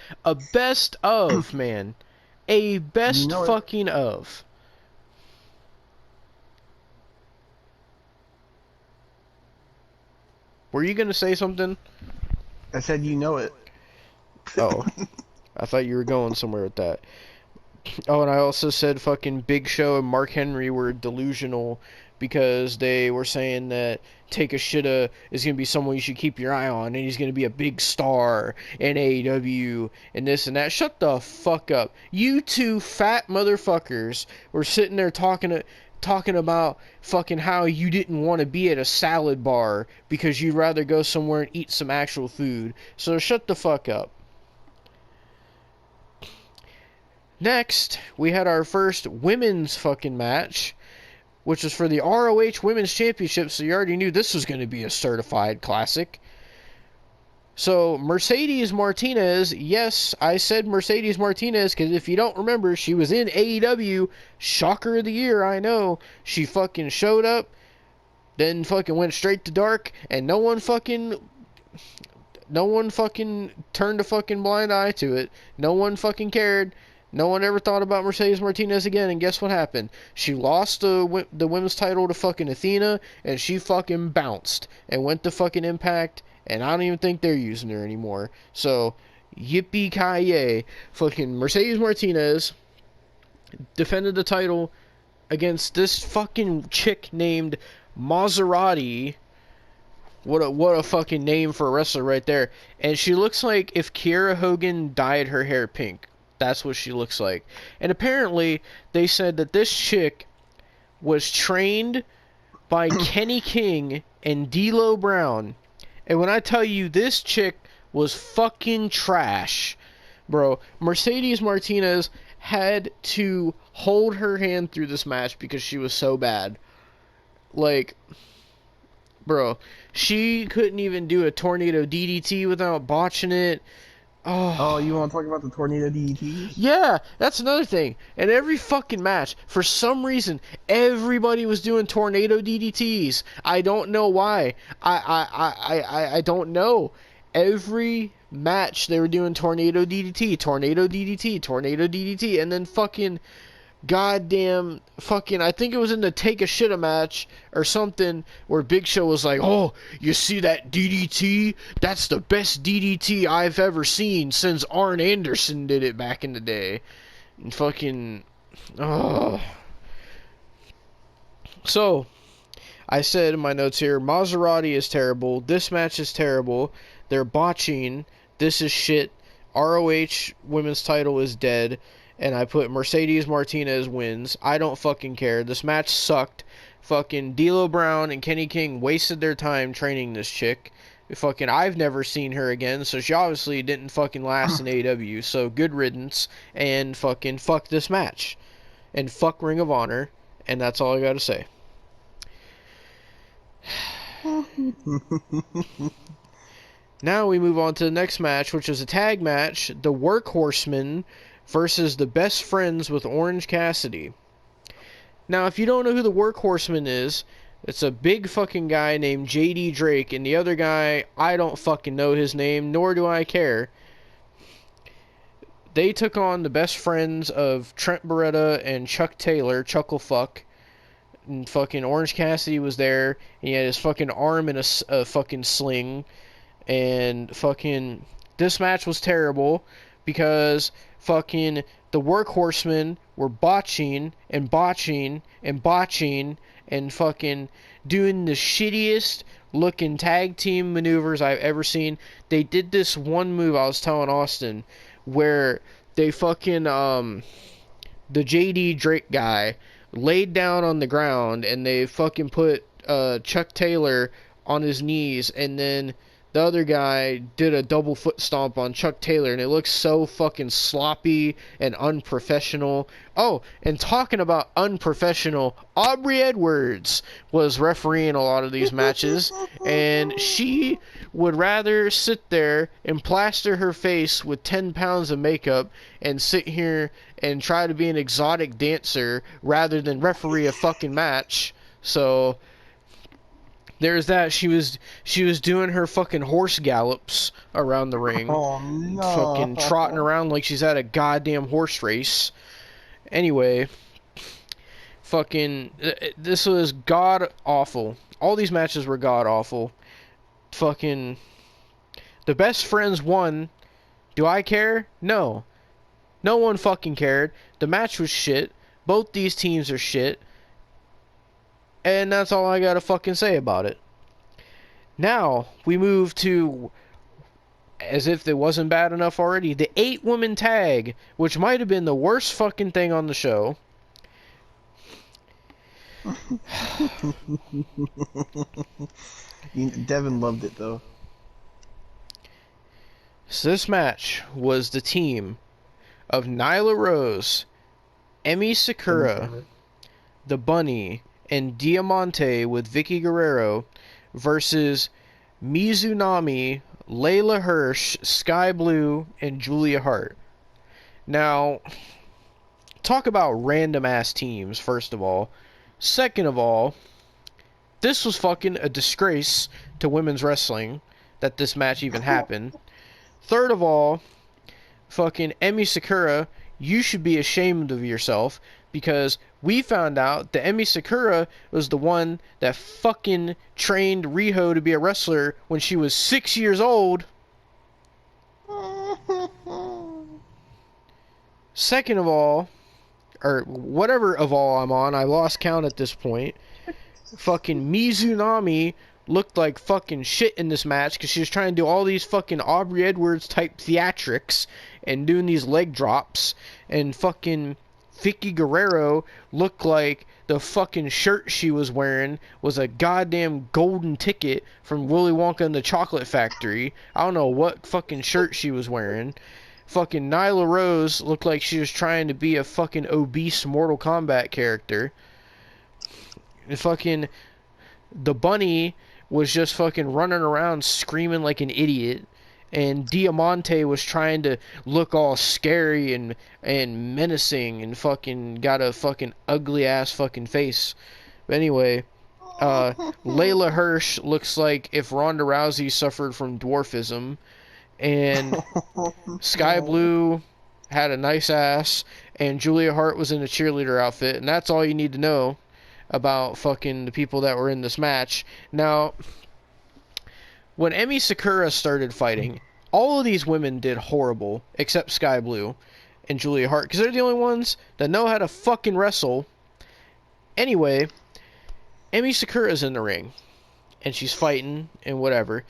man, a best fucking of. Were you gonna say something? I said you know it. Oh, I thought you were going somewhere with that. Oh, and I also said fucking Big Show and Mark Henry were delusional because they were saying that Takeshita is going to be someone you should keep your eye on, and he's going to be a big star in AEW, and this and that. Shut the fuck up. You two fat motherfuckers were sitting there talking about fucking how you didn't want to be at a salad bar because you'd rather go somewhere and eat some actual food. So shut the fuck up. Next, we had our first women's fucking match, which was for the ROH Women's Championship, so you already knew this was going to be a certified classic. So, Mercedes Martinez, yes, I said Mercedes Martinez, because if you don't remember, she was in AEW, shocker of the year, I know. She fucking showed up, then fucking went straight to dark, and no one No one fucking turned a fucking blind eye to it. No one fucking cared. No one ever thought about Mercedes Martinez again, and guess what happened? She lost the women's title to fucking Athena, and she fucking bounced and went to fucking Impact, and I don't even think they're using her anymore. So, yippee-ki-yay. Fucking Mercedes Martinez defended the title against this fucking chick named Maserati. What a fucking name for a wrestler right there. And she looks like if Kiera Hogan dyed her hair pink. That's what she looks like. And apparently, they said that this chick was trained by Kenny King and D'Lo Brown. And when I tell you this chick was fucking trash, bro, Mercedes Martinez had to hold her hand through this match because she was so bad. Like, bro, she couldn't even do a tornado DDT without botching it. Oh, you want to talk about the tornado DDTs? Yeah, that's another thing. In every fucking match, for some reason, everybody was doing tornado DDTs. I don't know why. I don't know. Every match they were doing tornado DDT, tornado DDT, tornado DDT, and then fucking goddamn fucking, I think it was in the Take a Shit match or something where Big Show was like, oh, you see that DDT? That's the best DDT I've ever seen since Arn Anderson did it back in the day. And fucking, oh. So, I said in my notes here, Maserati is terrible, this match is terrible, they're botching, this is shit, ROH women's title is dead, and I put Mercedes Martinez wins. I don't fucking care. This match sucked. Fucking D'Lo Brown and Kenny King wasted their time training this chick. Fucking, I've never seen her again, so she obviously didn't fucking last in AEW. So good riddance, and fucking fuck this match, and fuck Ring of Honor, and that's all I gotta say. Now we move on to the next match, which is a tag match. The Workhorsemen versus the Best Friends with Orange Cassidy. Now, if you don't know who the Workhorseman is, it's a big fucking guy named J.D. Drake, and the other guy, I don't fucking know his name, nor do I care. They took on the Best Friends of Trent Beretta and Chuck Taylor, Chucklefuck, and fucking Orange Cassidy was there, and he had his fucking arm in a fucking sling, and fucking, this match was terrible, because fucking the Workhorsemen were botching and botching and botching and fucking doing the shittiest looking tag team maneuvers I've ever seen. They did this one move I was telling Austin where they fucking the JD Drake guy laid down on the ground and they fucking put Chuck Taylor on his knees, and then the other guy did a double foot stomp on Chuck Taylor, and it looks so fucking sloppy and unprofessional. Oh, and talking about unprofessional, Aubrey Edwards was refereeing a lot of these matches, and she would rather sit there and plaster her face with 10 pounds of makeup and sit here and try to be an exotic dancer rather than referee a fucking match. So there's that. She was doing her fucking horse gallops around the ring. Oh, no. Fucking trotting around like she's at a goddamn horse race. Anyway, fucking, this was god awful. All these matches were god awful. Fucking, the Best Friends won. Do I care? No. No one fucking cared. The match was shit. Both these teams are shit. And that's all I gotta fucking say about it. Now, we move to, as if it wasn't bad enough already, the 8-woman tag, which might have been the worst fucking thing on the show. Devon loved it, though. So this match was the team of Nyla Rose, Emi Sakura, the Bunny, and Diamante with Vicky Guerrero versus Mizunami, Layla Hirsch, Sky Blue, and Julia Hart. Now, talk about random ass teams, first of all. Second of all, this was fucking a disgrace to women's wrestling. that this match even happened. Third of all, fucking Emi Sakura, you should be ashamed of yourself, because we found out that Emi Sakura was the one that fucking trained Riho to be a wrestler when she was 6 years old. Second of all, or whatever of all I'm on, I lost count at this point. Fucking Mizunami looked like fucking shit in this match because she was trying to do all these fucking Aubrey Edwards type theatrics and doing these leg drops, and fucking Vicky Guerrero looked like the fucking shirt she was wearing was a goddamn golden ticket from Willy Wonka and the Chocolate Factory. I don't know what fucking shirt she was wearing. Fucking Nyla Rose looked like she was trying to be a fucking obese Mortal Kombat character. And fucking the bunny was just fucking running around screaming like an idiot. And Diamante was trying to look all scary and menacing and fucking got a fucking ugly ass fucking face. But anyway, Layla Hirsch looks like if Ronda Rousey suffered from dwarfism. And Sky Blue had a nice ass, and Julia Hart was in a cheerleader outfit, and that's all you need to know about fucking the people that were in this match. Now, when Emi Sakura started fighting, all of these women did horrible, except Sky Blue and Julia Hart, because they're the only ones that know how to fucking wrestle. Anyway, Emi Sakura's in the ring, and she's fighting and whatever,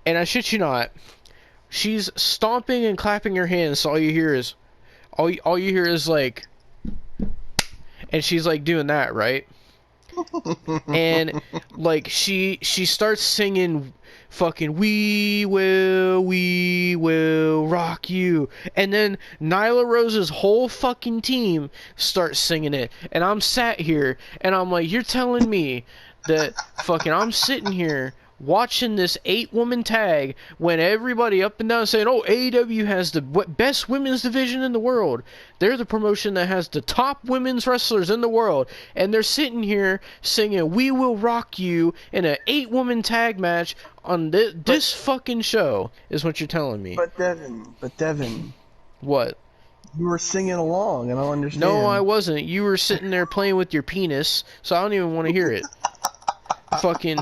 and I shit you not, she's stomping and clapping her hands, so all you hear is like, and she's like doing that, right? And like she starts singing fucking we will rock you, and then Nyla Rose's whole fucking team starts singing it, and I'm sat here and I'm like, you're telling me that fucking I'm sitting here watching this 8-woman tag when everybody up and down saying, oh, AEW has the best women's division in the world. They're the promotion that has the top women's wrestlers in the world. And they're sitting here singing We Will Rock You in an 8-woman tag match on this fucking show, is what you're telling me. But Devin. What? You were singing along, and I don't understand. No, I wasn't. You were sitting there playing with your penis, so I don't even want to hear it. Fucking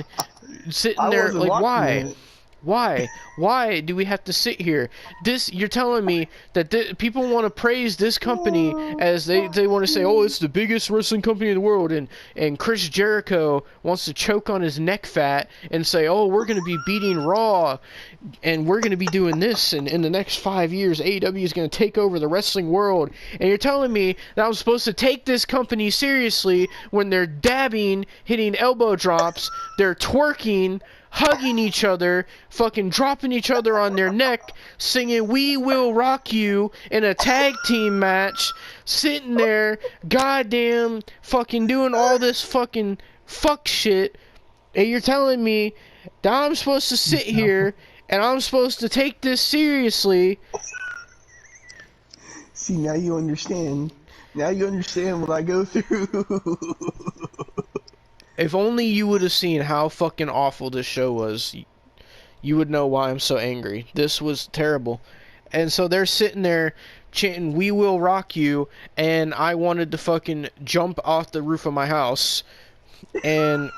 sitting there like, why do we have to sit here? You're telling me that people want to praise this company as they want to say, oh, it's the biggest wrestling company in the world, and Chris Jericho wants to choke on his neck fat and say, oh, we're going to be beating Raw, and we're going to be doing this, and in the next 5 years AEW is going to take over the wrestling world. And you're telling me that I'm supposed to take this company seriously when they're dabbing, hitting elbow drops, they're twerking, hugging each other, fucking dropping each other on their neck, singing We Will Rock You in a tag team match, sitting there, goddamn, fucking doing all this fucking fuck shit, and you're telling me that I'm supposed to sit here and I'm supposed to take this seriously. See, now you understand. Now you understand what I go through. If only you would have seen how fucking awful this show was, you would know why I'm so angry. This was terrible. And so they're sitting there chanting, We Will Rock You, and I wanted to fucking jump off the roof of my house and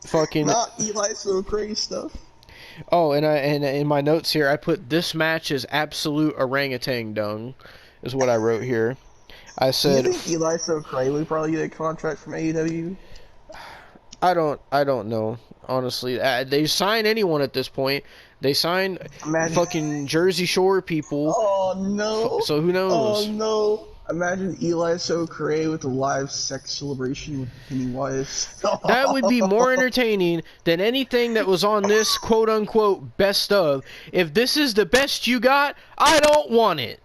fucking... Not Eli So Crazy stuff. Oh, and in my notes here, I put, this match is absolute orangutan dung, is what I wrote here. I said... Do you think Eli So Crazy would probably get a contract from AEW? I don't know, honestly. They sign anyone at this point. They sign fucking Jersey Shore people. Oh no! So who knows? Oh no! Imagine Eli So Cray with a live sex celebration with Pennywise. That would be more entertaining than anything that was on this quote-unquote best of. If this is the best you got, I don't want it.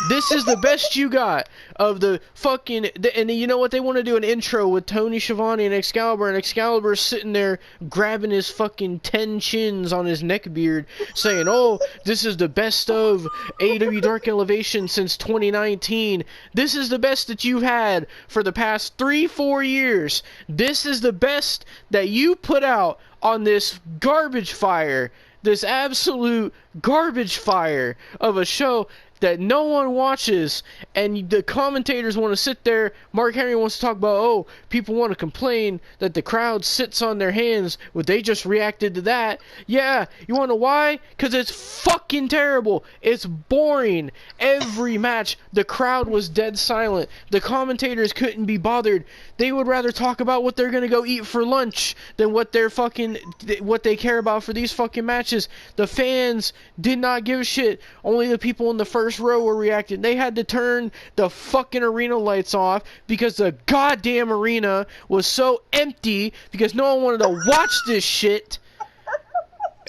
This is the best you got of the fucking... And you know what? They want to do an intro with Tony Schiavone and Excalibur's sitting there grabbing his fucking 10 chins on his neck beard, saying, oh, this is the best of AEW Dark Elevation since 2019. This is the best that you've had for the past 3-4 years. This is the best that you put out on this garbage fire. This absolute garbage fire of a show that no one watches, and the commentators want to sit there. Mark Henry wants to talk about, oh, people want to complain that the crowd sits on their hands. Well, they just reacted to that. Yeah, you want to know why? Because it's fucking terrible. It's boring. Every match, the crowd was dead silent. The commentators couldn't be bothered. They would rather talk about what they're going to go eat for lunch than what they care about for these fucking matches. The fans did not give a shit. Only the people in the first row were reacting. They had to turn the fucking arena lights off because the goddamn arena was so empty because no one wanted to watch this shit.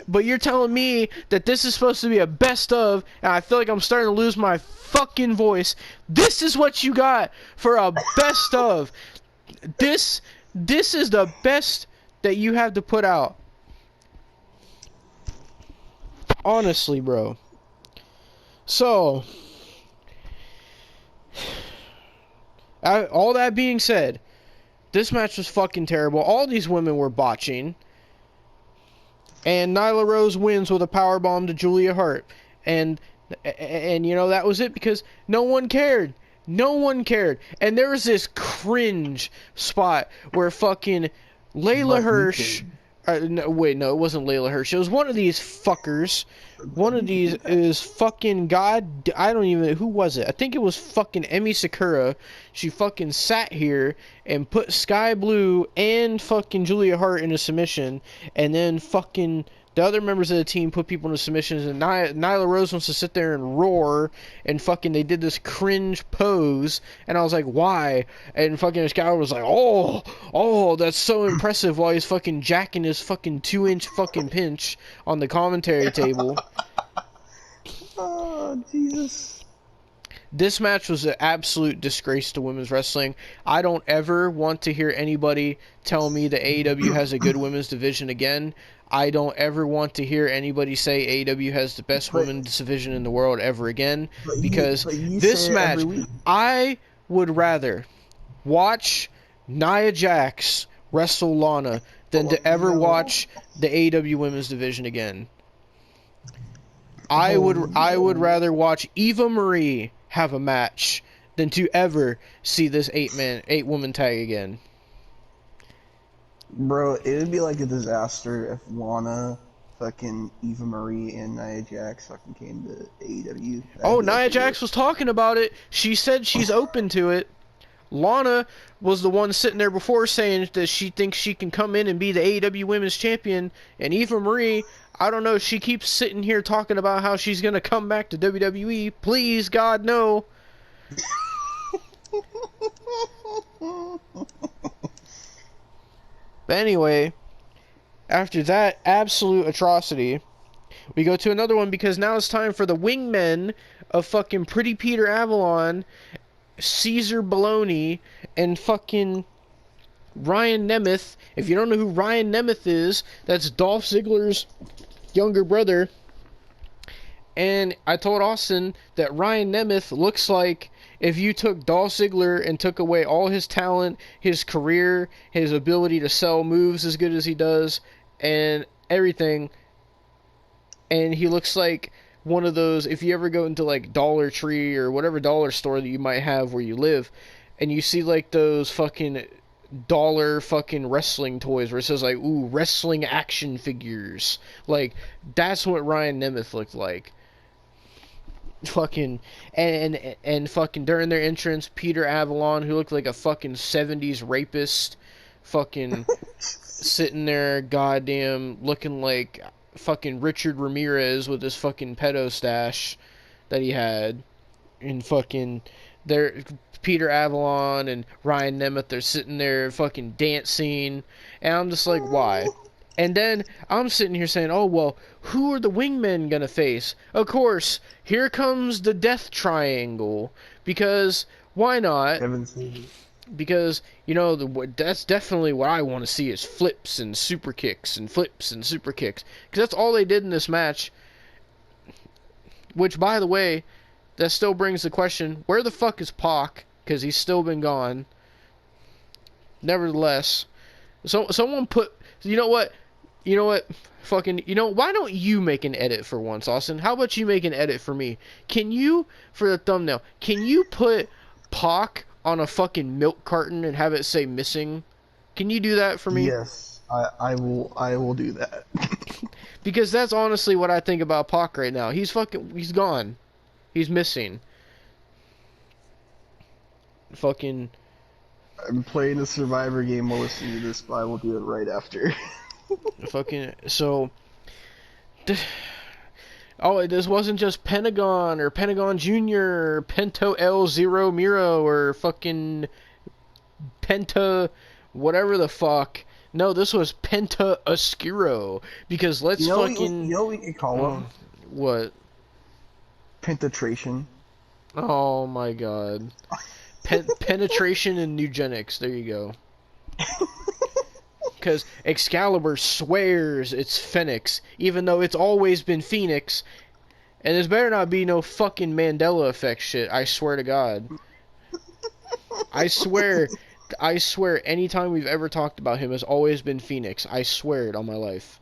But you're telling me that this is supposed to be a best of, and I feel like I'm starting to lose my fucking voice. This is what you got for a best of. This is the best that you have to put out. Honestly, bro. So, all that being said, this match was fucking terrible. All these women were botching. And Nyla Rose wins with a powerbomb to Julia Hart. And you know, that was it because no one cared. No one cared. And there was this cringe spot where fucking Layla Hirsch... no, it wasn't Layla Hirsch. It was one of these fuckers. One of these is fucking God... I don't even... Who was it? I think it was fucking Emi Sakura. She fucking sat here and put Sky Blue and fucking Julia Hart in a submission. And then fucking... The other members of the team put people into submissions, and Nyla Rose wants to sit there and roar, and fucking they did this cringe pose, and I was like, why? And fucking Excalibur was like, oh, that's so impressive, while he's fucking jacking his fucking 2-inch fucking pinch on the commentary table. Oh, Jesus. This match was an absolute disgrace to women's wrestling. I don't ever want to hear anybody tell me that AEW has a good women's division again. I don't ever want to hear anybody say AEW has the best women's division in the world ever again. Because this match, I would rather watch Nia Jax wrestle Lana than to ever watch the AEW women's division again. I would rather watch Eva Marie have a match than to ever see this 8-woman tag again. Bro, it would be like a disaster if Lana, fucking Eva Marie, and Nia Jax fucking came to AEW. Oh, Nia Jax was talking about it. She said she's open to it. Lana was the one sitting there before saying that she thinks she can come in and be the AEW Women's Champion. And Eva Marie, I don't know, she keeps sitting here talking about how she's going to come back to WWE. Please, God, no. But anyway, after that absolute atrocity, we go to another one because now it's time for the wingmen of fucking Pretty Peter Avalon, Caesar Baloney, and fucking Ryan Nemeth. If you don't know who Ryan Nemeth is, that's Dolph Ziggler's younger brother. And I told Austin that Ryan Nemeth looks like if you took Dolph Ziggler and took away all his talent, his career, his ability to sell moves as good as he does, and everything, and he looks like one of those, if you ever go into like Dollar Tree or whatever dollar store that you might have where you live, and you see like those fucking dollar fucking wrestling toys where it says like, ooh, wrestling action figures. Like, that's what Ryan Nemeth looked like. Fucking and fucking during their entrance, Peter Avalon, who looked like a fucking 70s rapist, fucking sitting there, goddamn, looking like fucking Richard Ramirez with his fucking pedo stash that he had. And fucking Peter Avalon and Ryan Nemeth, they're sitting there fucking dancing, and I'm just like, why? And then I'm sitting here saying, oh, well, who are the wingmen going to face? Of course, here comes the death triangle. Because why not? Because, you know, that's definitely what I want to see is flips and super kicks and flips and super kicks. Because that's all they did in this match. Which, by the way, that still brings the question, where the fuck is Pac? Because he's still been gone. Nevertheless, so someone put, you know what, fucking, why don't you make an edit for once, Austin? How about you make an edit for me? Can you, for the thumbnail, can you put Pac on a fucking milk carton and have it say missing? Can you do that for me? Yes, I will do that. Because that's honestly what I think about Pac right now. He's gone. He's missing. Fucking... I'm playing a Survivor game while listening to this, but I will do it right after. Fucking... So... Oh, this wasn't just Pentagon, or Pentagon Jr., or Pento L0 Miro, or fucking... Penta... whatever the fuck. No, this was Penta Oscuro. Because let's fucking... You know what we could call him? What? Penetration. Oh my god. Penetration and eugenics. There you go. Because Excalibur swears it's Phoenix, even though it's always been Phoenix. And there's better not be no fucking Mandela effect shit, I swear to God. I swear anytime we've ever talked about him has always been Phoenix. I swear it on my life.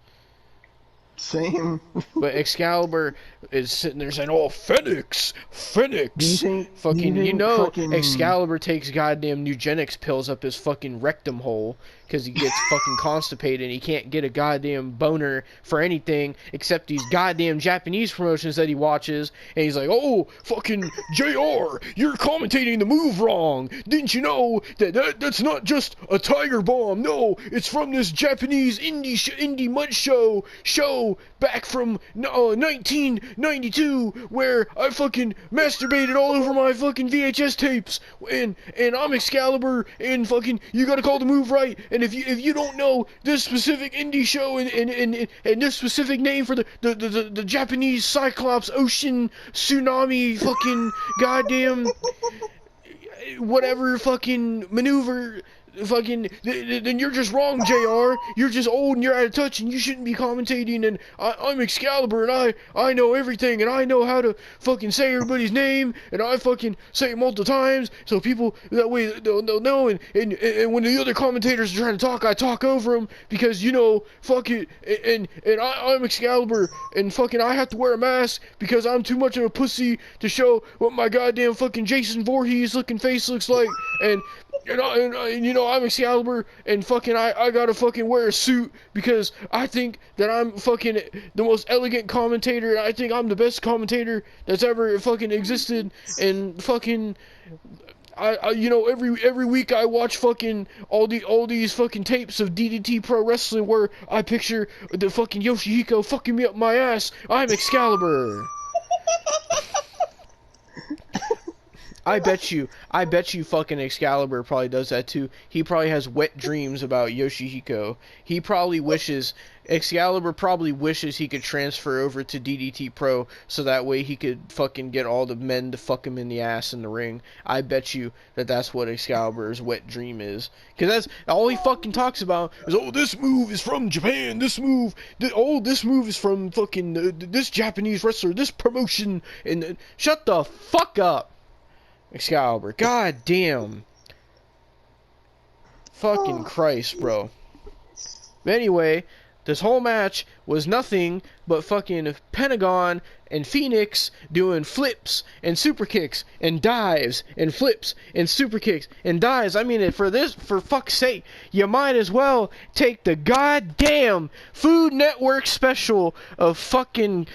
Same. But Excalibur is sitting there saying, oh, Phoenix! Excalibur takes goddamn eugenics pills up his fucking rectum hole because he gets fucking constipated and he can't get a goddamn boner for anything except these goddamn Japanese promotions that he watches. And he's like, oh, fucking JR, you're commentating the move wrong. Didn't you know that's not just a tiger bomb? No, it's from this Japanese indie mud show back from 1992 where I fucking masturbated all over my fucking VHS tapes, and I'm Excalibur, and fucking you gotta call the move right, and if you don't know this specific indie show and this specific name for the Japanese Cyclops Ocean Tsunami fucking goddamn whatever fucking maneuver, fucking, then you're just wrong, JR. You're just old and you're out of touch and you shouldn't be commentating, and I'm Excalibur and I know everything and I know how to fucking say everybody's name and I fucking say it multiple times so people, that way they'll know, and when the other commentators are trying to talk, I talk over them because, fuck it, and I'm Excalibur and fucking I have to wear a mask because I'm too much of a pussy to show what my goddamn fucking Jason Voorhees looking face looks like, and I'm Excalibur, and fucking I gotta fucking wear a suit because I think that I'm fucking the most elegant commentator, and I think I'm the best commentator that's ever fucking existed, and fucking every week I watch fucking all these fucking tapes of DDT Pro Wrestling where I picture the fucking Yoshihiko fucking me up my ass. I'm Excalibur. I bet you fucking Excalibur probably does that too. He probably has wet dreams about Yoshihiko. Excalibur probably wishes he could transfer over to DDT Pro so that way he could fucking get all the men to fuck him in the ass in the ring. I bet you that's what Excalibur's wet dream is. Because that's all he fucking talks about is, oh, this move is from Japan, this move is from fucking this Japanese wrestler, this promotion, and shut the fuck up, Excalibur. God damn. Fucking Christ, bro. Anyway, this whole match was nothing but fucking Pentagon and Phoenix doing flips and super kicks and dives and flips and super kicks and dives. I mean, for fuck's sake, you might as well take the goddamn Food Network special of fucking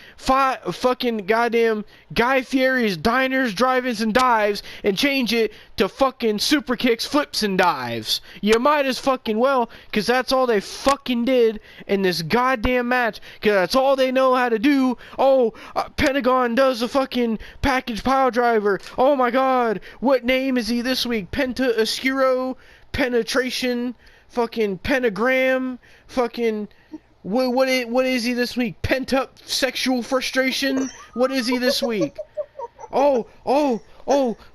goddamn Guy Fieri's Diners, Drive-Ins, and Dives and change it to fucking super kicks, flips, and dives. You might as fucking well, because that's all they fucking did in this goddamn match, because that's all they know how to do. Oh, Pentagon does a fucking package pile driver. Oh my god, what name is he this week? Penta Oscuro, Penetration, fucking Pentagram, fucking What is he this week? Pent up sexual frustration? What is he this week? Oh,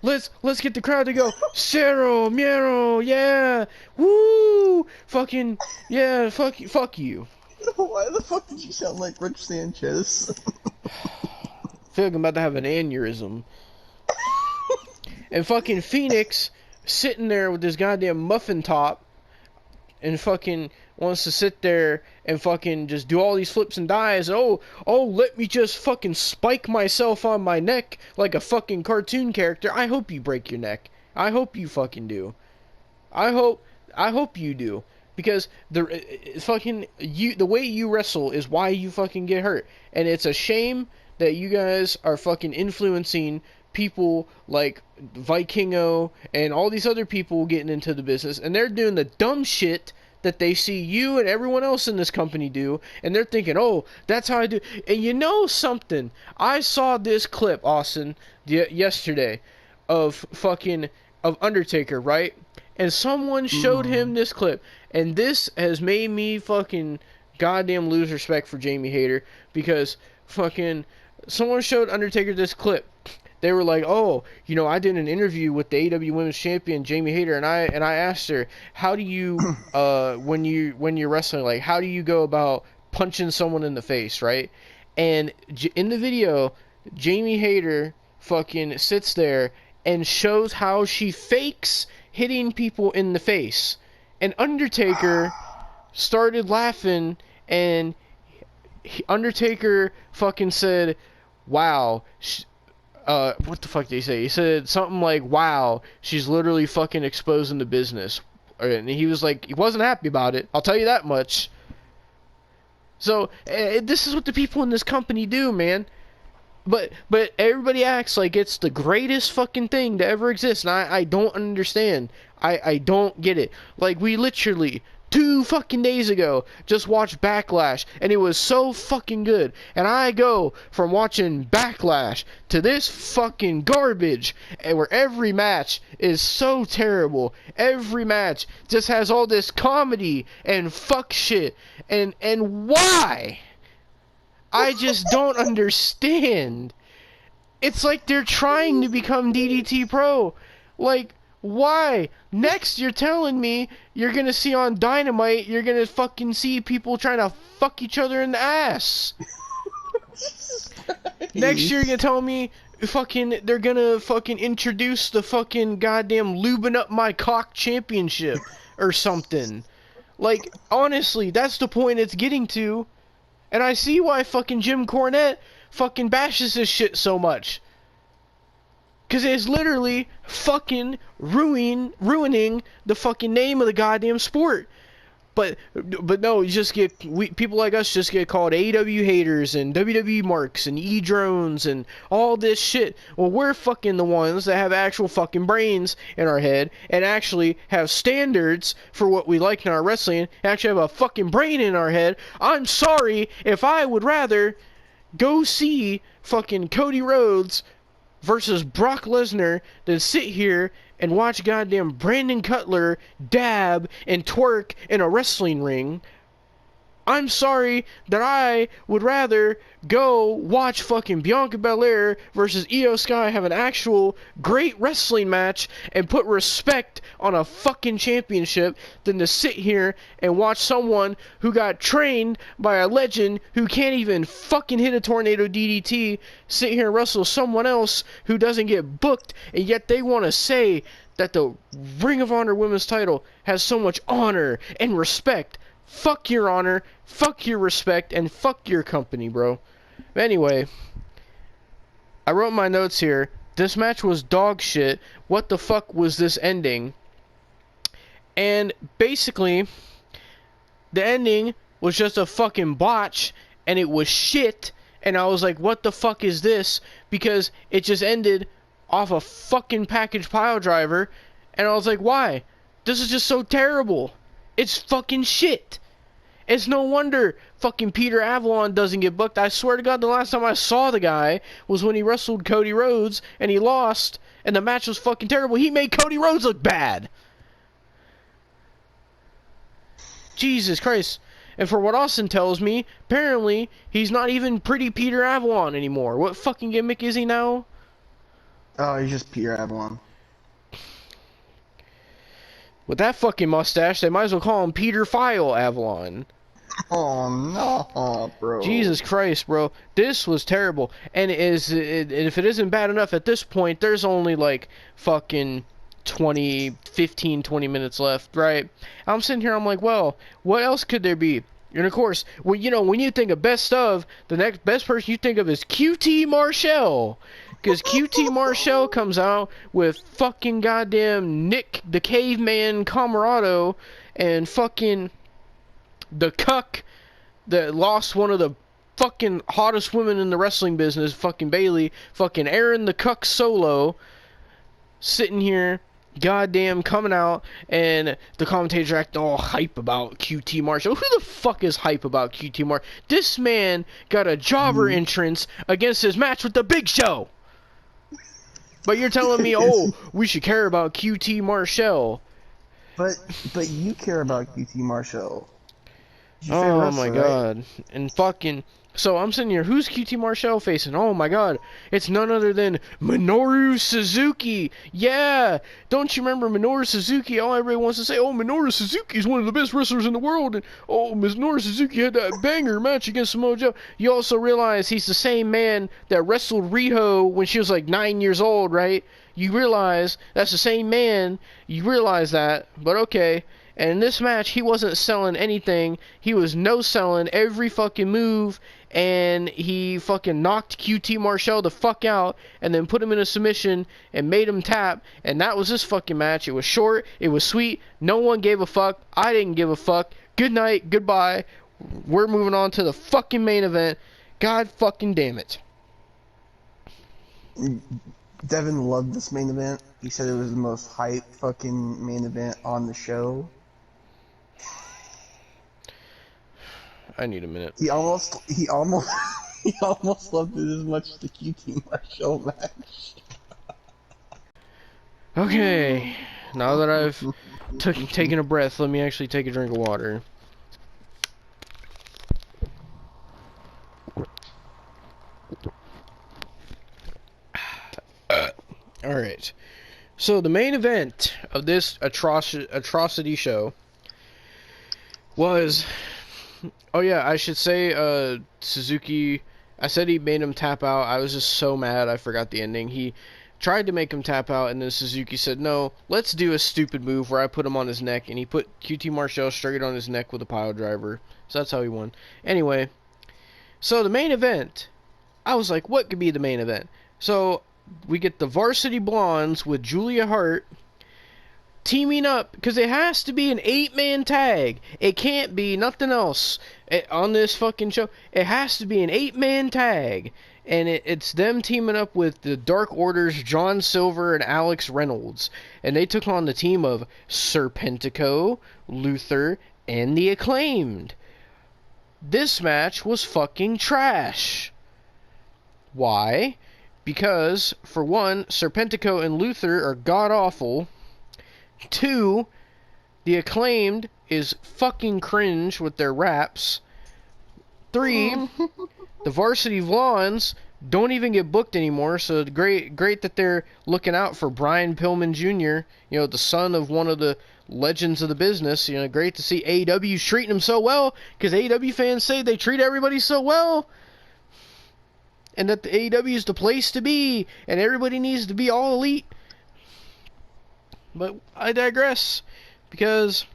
let's get the crowd to go, Cero, Miero, yeah, woo, fucking, yeah, fuck you. Why the fuck did you sound like Rich Sanchez? I feel like I'm about to have an aneurysm. And fucking Phoenix sitting there with this goddamn muffin top and fucking wants to sit there and fucking just do all these flips and dives. Oh, let me just fucking spike myself on my neck like a fucking cartoon character. I hope you break your neck. I hope you fucking do. I hope you do. Because the way you wrestle is why you fucking get hurt. And it's a shame that you guys are fucking influencing people like Vikingo and all these other people getting into the business, and they're doing the dumb shit that they see you and everyone else in this company do, and they're thinking, oh, that's how I do. And you know something? I saw this clip, Austin, yesterday of Undertaker, right? And someone showed him this clip, and this has made me fucking goddamn lose respect for Jamie Hayter, because fucking someone showed Undertaker this clip. They were like, oh, you know, I did an interview with the AEW Women's Champion Jamie Hayter, and I asked her, how do you when you're wrestling, like, how do you go about punching someone in the face, right? And in the video, Jamie Hayter fucking sits there and shows how she fakes hitting people in the face, and Undertaker started laughing, and Undertaker fucking said, wow. What the fuck did he say? He said something like, wow, she's literally fucking exposing the business. And he was like, he wasn't happy about it. I'll tell you that much. So, this is what the people in this company do, man. But everybody acts like it's the greatest fucking thing to ever exist. And I don't understand. I don't get it. Like, we literally 2 fucking days ago just watched Backlash, and it was so fucking good. And I go from watching Backlash to this fucking garbage, and where every match is so terrible. Every match just has all this comedy and fuck shit. And why? I just don't understand. It's like they're trying to become DDT Pro. Like, why? Next, you're telling me you're gonna see on Dynamite, you're gonna fucking see people trying to fuck each other in the ass. Next, you're gonna tell me fucking they're gonna fucking introduce the fucking goddamn lubing up my cock championship or something. Like, honestly, that's the point it's getting to. And I see why fucking Jim Cornette fucking bashes this shit so much. Because it's literally fucking ruining the fucking name of the goddamn sport. But no, you just get, people like us just get called AEW haters and WWE marks and E-drones and all this shit. Well, we're fucking the ones that have actual fucking brains in our head and actually have standards for what we like in our wrestling, and actually have a fucking brain in our head. I'm sorry if I would rather go see fucking Cody Rhodes versus Brock Lesnar than sit here and watch goddamn Brandon Cutler dab and twerk in a wrestling ring. I'm sorry that I would rather go watch fucking Bianca Belair versus Io Sky have an actual great wrestling match and put respect on a fucking championship than to sit here and watch someone who got trained by a legend who can't even fucking hit a tornado DDT sit here and wrestle someone else who doesn't get booked, and yet they want to say that the Ring of Honor women's title has so much honor and respect. Fuck your honor, fuck your respect, and fuck your company, bro. Anyway, I wrote my notes here. This match was dog shit. What the fuck was this ending? And basically, the ending was just a fucking botch, and it was shit. And I was like, what the fuck is this? Because it just ended off a fucking package pile driver. And I was like, why? This is just so terrible. It's fucking shit. It's no wonder fucking Peter Avalon doesn't get booked. I swear to God, the last time I saw the guy was when he wrestled Cody Rhodes and he lost, and the match was fucking terrible. He made Cody Rhodes look bad. Jesus Christ. And for what Austin tells me, apparently, he's not even Pretty Peter Avalon anymore. What fucking gimmick is he now? Oh, he's just Peter Avalon. With that fucking mustache, they might as well call him Peter File Avalon. Oh no, bro. Jesus Christ, bro. This was terrible. And if it isn't bad enough at this point, there's only like fucking 20 minutes left, right? I'm sitting here, I'm like, well, what else could there be? And of course, when you think of best of, the next best person you think of is QT Marshall. Because QT Marshall comes out with fucking goddamn Nick the Caveman Camarado and fucking the cuck that lost one of the fucking hottest women in the wrestling business, fucking Bailey, fucking Aaron the Cuck Solo, sitting here, goddamn coming out, and the commentators acting all hype about QT Marshall. Who the fuck is hype about QT Marshall? This man got a jobber entrance against his match with the Big Show. But you're telling me, oh, we should care about QT Marshall. But you care about QT Marshall. Oh my god. And fucking... So I'm sitting here, who's QT Marshall facing? Oh my god, it's none other than Minoru Suzuki. Yeah, don't you remember Minoru Suzuki? All everybody wants to say, oh, Minoru Suzuki is one of the best wrestlers in the world, and oh, Minoru Suzuki had that banger match against Samoa Joe. You also realize he's the same man that wrestled Riho when she was like 9 years old, right? You realize that's the same man. You realize that, but okay. And in this match, he wasn't selling anything. He was no-selling every fucking move, and he fucking knocked QT Marshall the fuck out, and then put him in a submission, and made him tap, and that was this fucking match. It was short, it was sweet, no one gave a fuck, I didn't give a fuck. Good night, goodbye, we're moving on to the fucking main event. God fucking damn it. Devon loved this main event. He said it was the most hype fucking main event on the show. I need a minute. He almost loved it as much as the QT Marshall match. Okay, now that I've taken a breath, let me actually take a drink of water. Alright, so the main event of this atrocity show was... Oh yeah, I should say, Suzuki, I said he made him tap out. I was just so mad I forgot the ending. He tried to make him tap out, and then Suzuki said, no, let's do a stupid move where I put him on his neck, and he put QT Marshall straight on his neck with a pile driver. So that's how he won. Anyway, so the main event, I was like, what could be the main event? So we get the Varsity Blondes with Julia Hart teaming up, because it has to be an 8-man tag. It can't be nothing else on this fucking show. It has to be an 8-man tag, and it's them teaming up with the Dark Order's John Silver and Alex Reynolds, and they took on the team of Serpentico, Luther, and the Acclaimed. This match was fucking trash. Why? Because, for one, Serpentico and Luther are god-awful. 2, the Acclaimed is fucking cringe with their raps. 3, the Varsity Blondes don't even get booked anymore, so great that they're looking out for Brian Pillman Jr., you know, the son of one of the legends of the business. You know, great to see AEW treating him so well, because AEW fans say they treat everybody so well, and that the AEW is the place to be, and everybody needs to be all elite. But I digress, because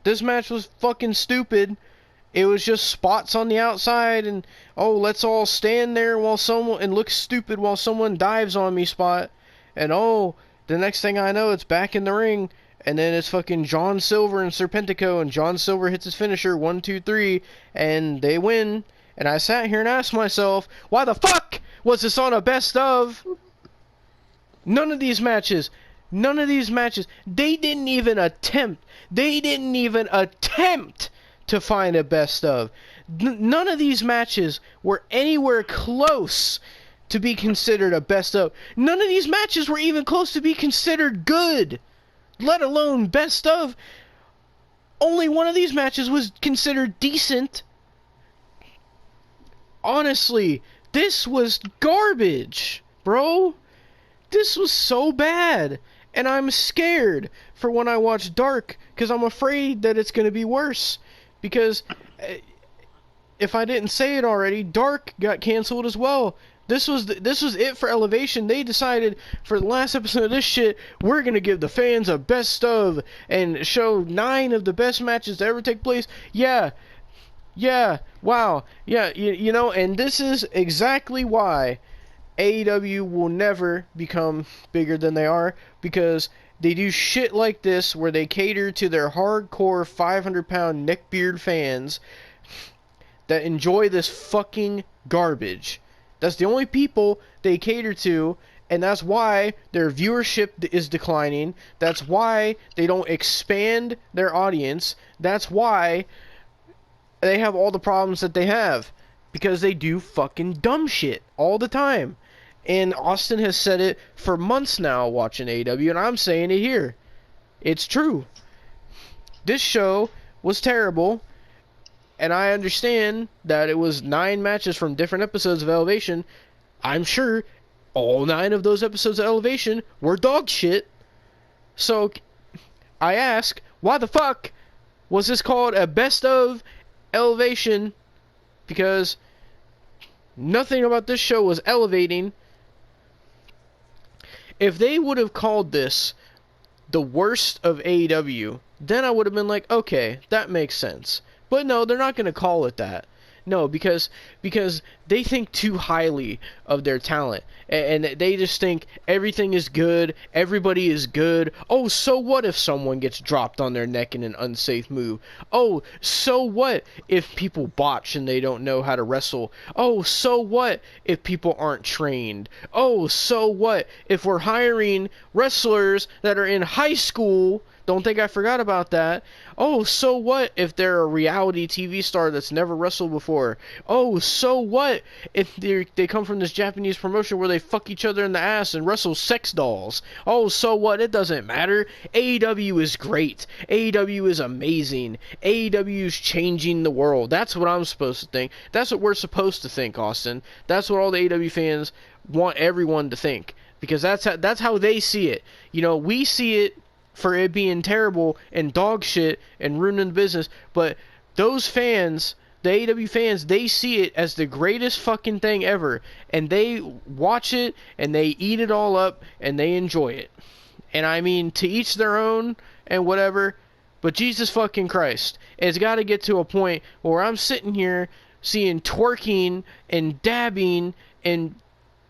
this match was fucking stupid. It was just spots on the outside, and oh, let's all stand there while someone and look stupid while someone dives on me spot, and oh, the next thing I know, it's back in the ring, and then it's fucking John Silver and Serpentico, and John Silver hits his finisher, 1, 2, 3, and they win. And I sat here and asked myself, why the fuck was this on a best of? None of these matches, they didn't even attempt to find a best of. None of these matches were anywhere close to be considered a best of. None of these matches were even close to be considered good, let alone best of. Only one of these matches was considered decent. Honestly, this was garbage, bro. This was so bad. And I'm scared for when I watch Dark, because I'm afraid that it's going to be worse. Because if I didn't say it already, Dark got canceled as well. This was it for Elevation. They decided for the last episode of this shit, we're going to give the fans a best of and show 9 of the best matches to ever take place. Yeah, wow. Yeah, you know, and this is exactly why AEW will never become bigger than they are, because they do shit like this where they cater to their hardcore 500-pound neckbeard fans that enjoy this fucking garbage. That's the only people they cater to, and that's why their viewership is declining. That's why they don't expand their audience. That's why they have all the problems that they have, because they do fucking dumb shit all the time. And Austin has said it for months now watching AEW, and I'm saying it here. It's true. This show was terrible, and I understand that it was 9 matches from different episodes of Elevation. I'm sure all 9 of those episodes of Elevation were dog shit. So, I ask, why the fuck was this called a best of Elevation? Because nothing about this show was elevating. If they would have called this the worst of AEW, then I would have been like, okay, that makes sense. But no, they're not going to call it that. No, because they think too highly of their talent, and they just think everything is good, everybody is good. Oh, so what if someone gets dropped on their neck in an unsafe move? Oh, so what if people botch and they don't know how to wrestle? Oh, so what if people aren't trained? Oh, so what if we're hiring wrestlers that are in high school? Don't think I forgot about that. Oh, so what if they're a reality TV star that's never wrestled before? Oh, so what if they come from this Japanese promotion where they fuck each other in the ass and wrestle sex dolls? Oh, so what? It doesn't matter. AEW is great. AEW is amazing. AEW is changing the world. That's what I'm supposed to think. That's what we're supposed to think, Austin. That's what all the AEW fans want everyone to think. Because that's how they see it. You know, we see it for it being terrible and dog shit and ruining the business, but those fans, the AEW fans, they see it as the greatest fucking thing ever, and they watch it and they eat it all up and they enjoy it. And I mean, to each their own and whatever, but Jesus fucking Christ, it's got to get to a point where I'm sitting here seeing twerking and dabbing and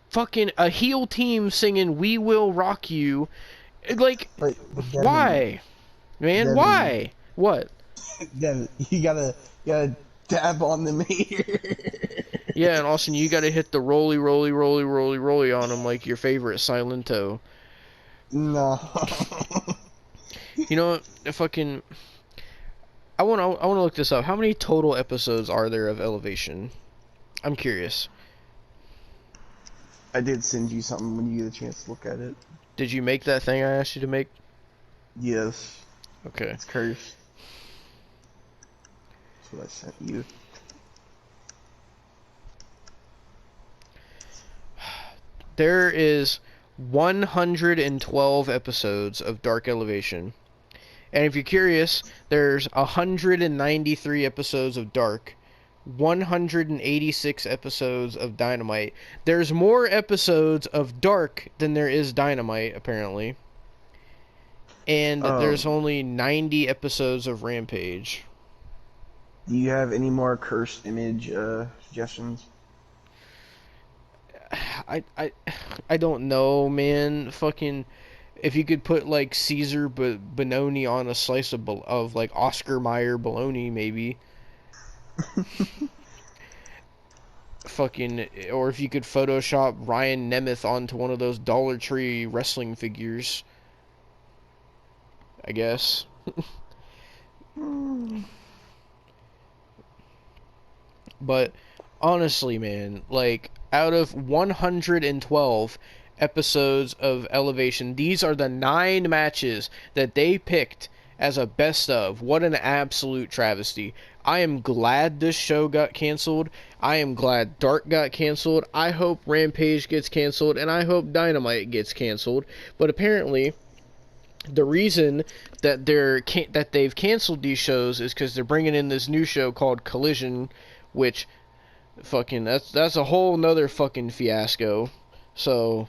fucking a heel team singing "We Will Rock You." Like, But why? Man, Devin, why? What? Devin, you gotta dab on them here. Yeah, and Austin, you gotta hit the rolly on them like your favorite Silento. No. You know what? Fucking... I wanna look this up. How many total episodes are there of Elevation? I'm curious. I did send you something when you get a chance to look at it. Did you make that thing I asked you to make? Yes. Okay. It's cursed. That's what I sent you. There is 112 episodes of Dark Elevation. And if you're curious, there's 193 episodes of Dark, 186 episodes of Dynamite. There's more episodes of Dark than there is Dynamite, apparently. And there's only 90 episodes of Rampage. Do you have any more cursed image suggestions? I don't know, man. Fucking, if you could put like Caesar Bononi on a slice of like Oscar Mayer bologna, maybe. Fucking, or if you could Photoshop Ryan Nemeth onto one of those Dollar Tree wrestling figures, I guess. But honestly, man, like, out of 112 episodes of Elevation, these are the 9 matches that they picked as a best of. What an absolute travesty. I am glad this show got canceled. I am glad Dark got canceled. I hope Rampage gets canceled, and I hope Dynamite gets canceled. But apparently, the reason that they've canceled these shows is because they're bringing in this new show called Collision, which fucking that's a whole nother fucking fiasco. So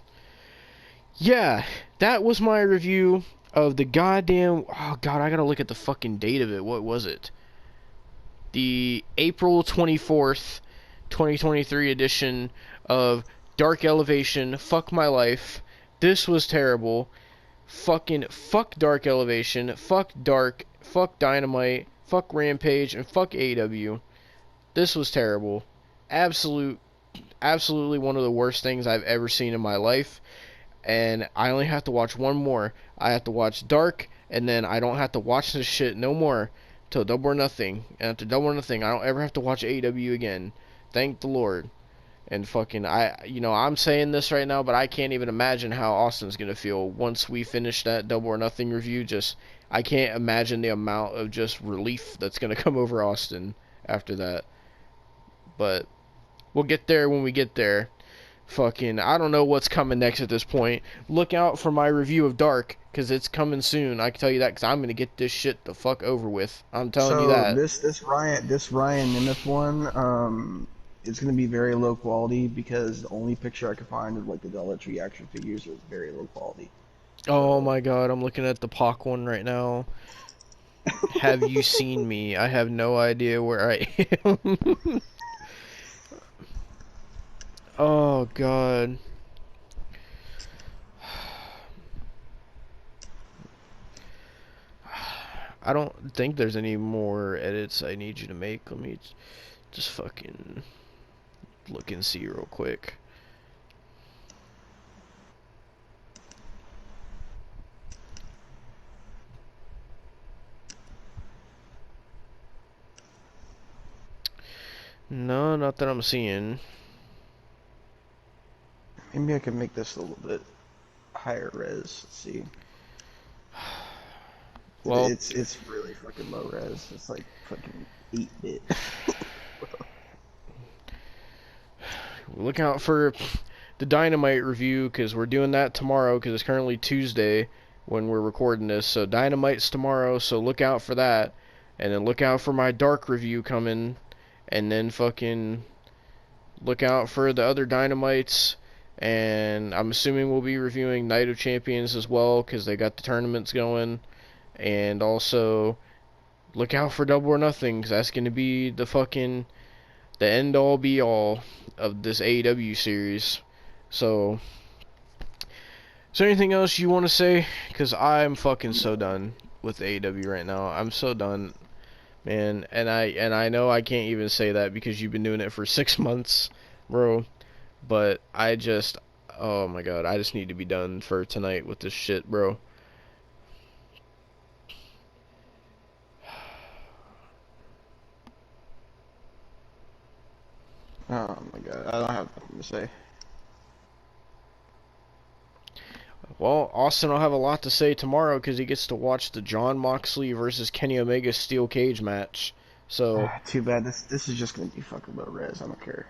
yeah, that was my review of the goddamn... Oh, God, I gotta look at the fucking date of it. What was it? The April 24th, 2023 edition of Dark Elevation. Fuck my life. This was terrible. Fuck Dark Elevation. Fuck Dark. Fuck Dynamite. Fuck Rampage. And fuck AEW. This was terrible. Absolutely one of the worst things I've ever seen in my life. And I only have to watch one more. I have to watch Dark, and then I don't have to watch this shit no more till Double or Nothing. And after Double or Nothing, I don't ever have to watch AEW again. Thank the Lord. And fucking, I'm saying this right now, but I can't even imagine how Austin's gonna feel once we finish that Double or Nothing review. I can't imagine the amount of just relief that's gonna come over Austin after that. But we'll get there when we get there. Fucking, I don't know what's coming next at this point. Look out for my review of Dark, because it's coming soon. I can tell you that, because I'm going to get this shit the fuck over with. I'm telling you that. This Ryan Nemeth one, it's going to be very low quality, because the only picture I could find of, like, the Dollar Tree action figures was very low quality. Oh my god, I'm looking at the Pac one right now. Have you seen me? I have no idea where I am. Oh god. I don't think there's any more edits I need you to make. Let me just fucking look and see real quick. No, not that I'm seeing. Maybe I can make this a little bit higher res. Let's see. Well, it's really fucking low res. It's like fucking 8-bit. Look out for the Dynamite review, because we're doing that tomorrow, because it's currently Tuesday when we're recording this. So Dynamite's tomorrow, so look out for that. And then look out for my Dark review coming. And then fucking look out for the other Dynamites. And I'm assuming we'll be reviewing Night of Champions as well, because they got the tournaments going. And also, look out for Double or Nothing, because that's going to be the end-all be-all of this AEW series. So, is there anything else you want to say? Because I'm fucking so done with AEW right now. I'm so done, man. And I know I can't even say that because you've been doing it for 6 months, bro. But oh my god, I just need to be done for tonight with this shit, bro. Oh my god, I don't have nothing to say. Well, Austin will have a lot to say tomorrow because he gets to watch the Jon Moxley versus Kenny Omega steel cage match. So too bad. This is just gonna be fucking low res. I don't care.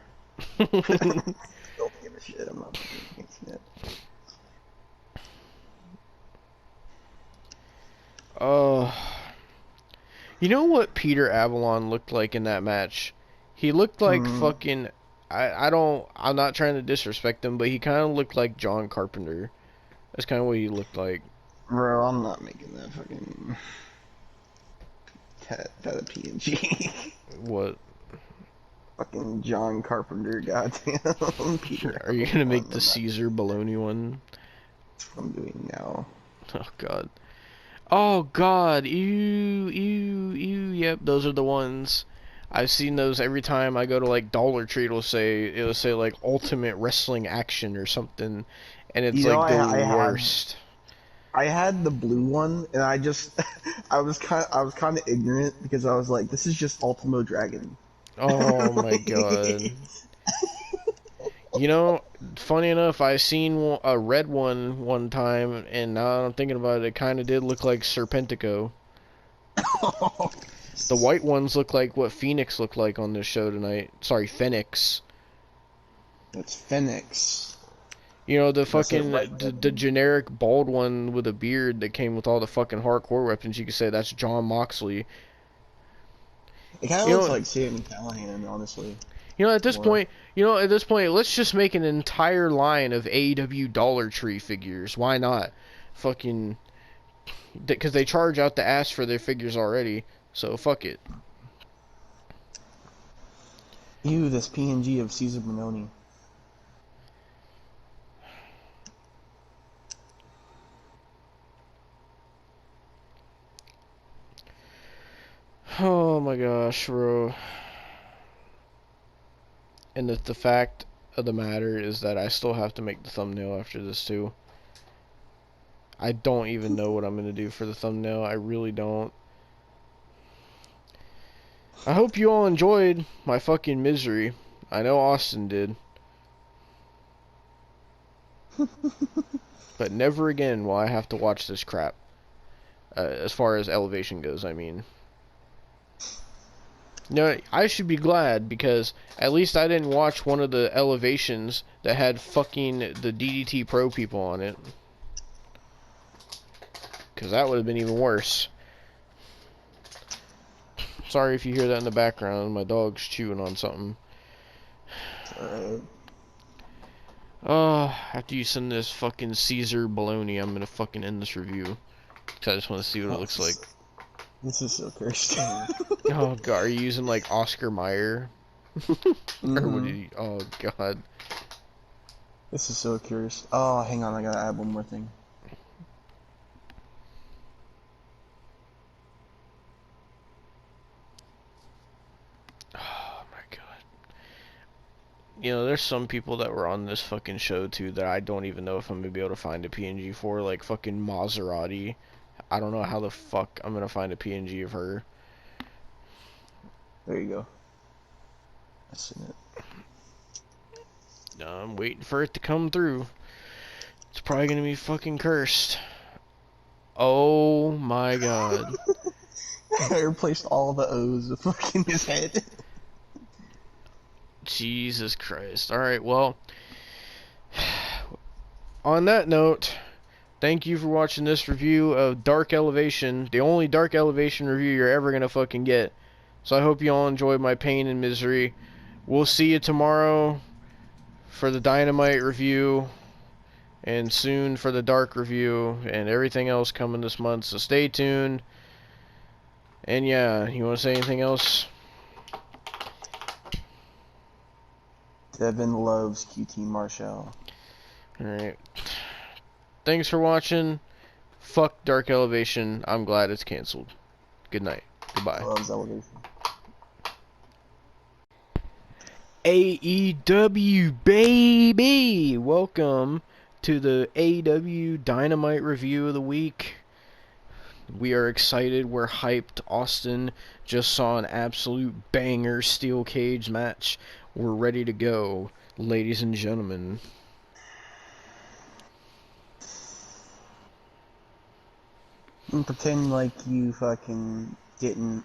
Don't give a shit. I'm not against it. You know what Peter Avalon looked like in that match? He looked like fucking... I'm not trying to disrespect him, but he kind of looked like John Carpenter. That's kind of what he looked like. Bro, I'm not making that fucking... that a PNG. What? Fucking John Carpenter, goddamn. Peter Are you gonna make the Caesar Bologna one? That's what I'm doing now. Oh god. Oh god, ew, yep, those are the ones. I've seen those every time I go to like Dollar Tree. It'll say like Ultimate Wrestling Action or something, and it's like the worst. I had the blue one, and I just I was kind of ignorant because I was like, this is just Ultimo Dragon. Oh my god. You know, funny enough, I seen a red one time, and now I'm thinking about it, it kind of did look like Serpentico. The white ones look like what Phoenix looked like on this show tonight. Sorry, Phoenix. It's Phoenix. You know, the That's it, fucking, right, the generic bald one with a beard that came with all the fucking hardcore weapons. You could say that's John Moxley. It kind of You looks know, like Sami Callihan, honestly. at this point, let's just make an entire line of AEW Dollar Tree figures. Why not? Fucking, because they charge out the ass for their figures already. So fuck it. Ew, this PNG of Caesar Bononi. Oh my gosh, bro. And the fact of the matter is that I still have to make the thumbnail after this too. I don't even know what I'm going to do for the thumbnail. I really don't. I hope you all enjoyed my fucking misery. I know Austin did. But never again will I have to watch this crap. As far as Elevation goes, I mean. No, I should be glad because at least I didn't watch one of the Elevations that had fucking the DDT Pro people on it. Because that would have been even worse. Sorry if you hear that in the background. My dog's chewing on something. After you send this fucking Caesar baloney, I'm gonna fucking end this review. Cause I just want to see what it looks like. This is so cursed. Oh god, are you using like Oscar Mayer? Or what did you, oh god. This is so curious. Oh, hang on, I gotta add one more thing. Oh my god. You know, there's some people that were on this fucking show too that I don't even know if I'm gonna be able to find a PNG for, like fucking Maserati. I don't know how the fuck I'm gonna find a PNG of her. There you go. I seen it. No, I'm waiting for it to come through. It's probably gonna be fucking cursed. Oh my god. I replaced all the O's with fucking his head. Jesus Christ. Alright, well, on that note, thank you for watching this review of Dark Elevation, the only Dark Elevation review you're ever gonna fucking get. So I hope you all enjoyed my pain and misery. We'll see you tomorrow for the Dynamite review, and soon for the Dark review, and everything else coming this month, so stay tuned. And yeah, you want to say anything else? Devon loves QT Marshall. Alright. Thanks for watching. Fuck Dark Elevation. I'm glad it's canceled. Good night. Goodbye. Loves Elevation. AEW, baby! Welcome to the AEW Dynamite review of the week. We are excited. We're hyped. Austin just saw an absolute banger steel cage match. We're ready to go, ladies and gentlemen. And pretend like you fucking didn't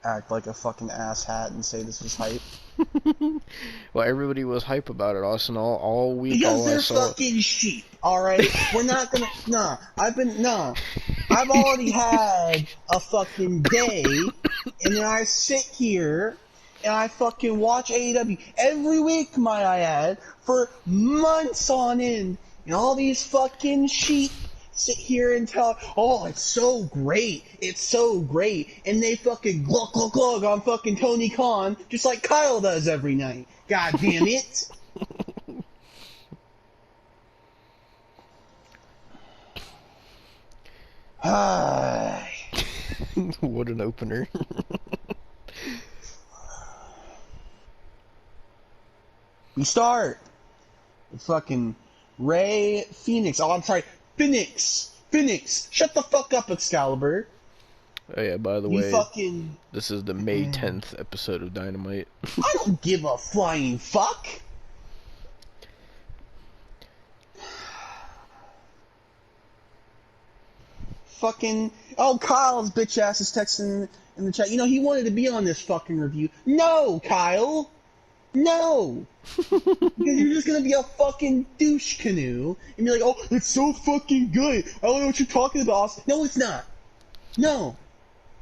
act like a fucking asshat and say this was hype. Well, everybody was hype about it, Austin, all week. Because all they're I saw... fucking sheep, alright? We're not gonna, I've already had a fucking day, and then I sit here, and I fucking watch AEW every week, might I add, for months on end, and all these fucking sheep sit here and tell, oh, it's so great, and they fucking glug glug glug on fucking Tony Khan, just like Kyle does every night. God damn it. What an opener. We start with fucking Ray Phoenix. Oh, I'm sorry. Phoenix. Shut the fuck up, Excalibur. Oh yeah, by the You way, fucking... this is the May 10th episode of Dynamite. I don't give a flying fuck. fucking, oh, Kyle's bitch ass is texting in the chat. You know, he wanted to be on this fucking review. No, Kyle! No! Because you're just gonna be a fucking douche canoe and be like, oh, it's so fucking good. I don't know what you're talking about, Austin. No, it's not. No.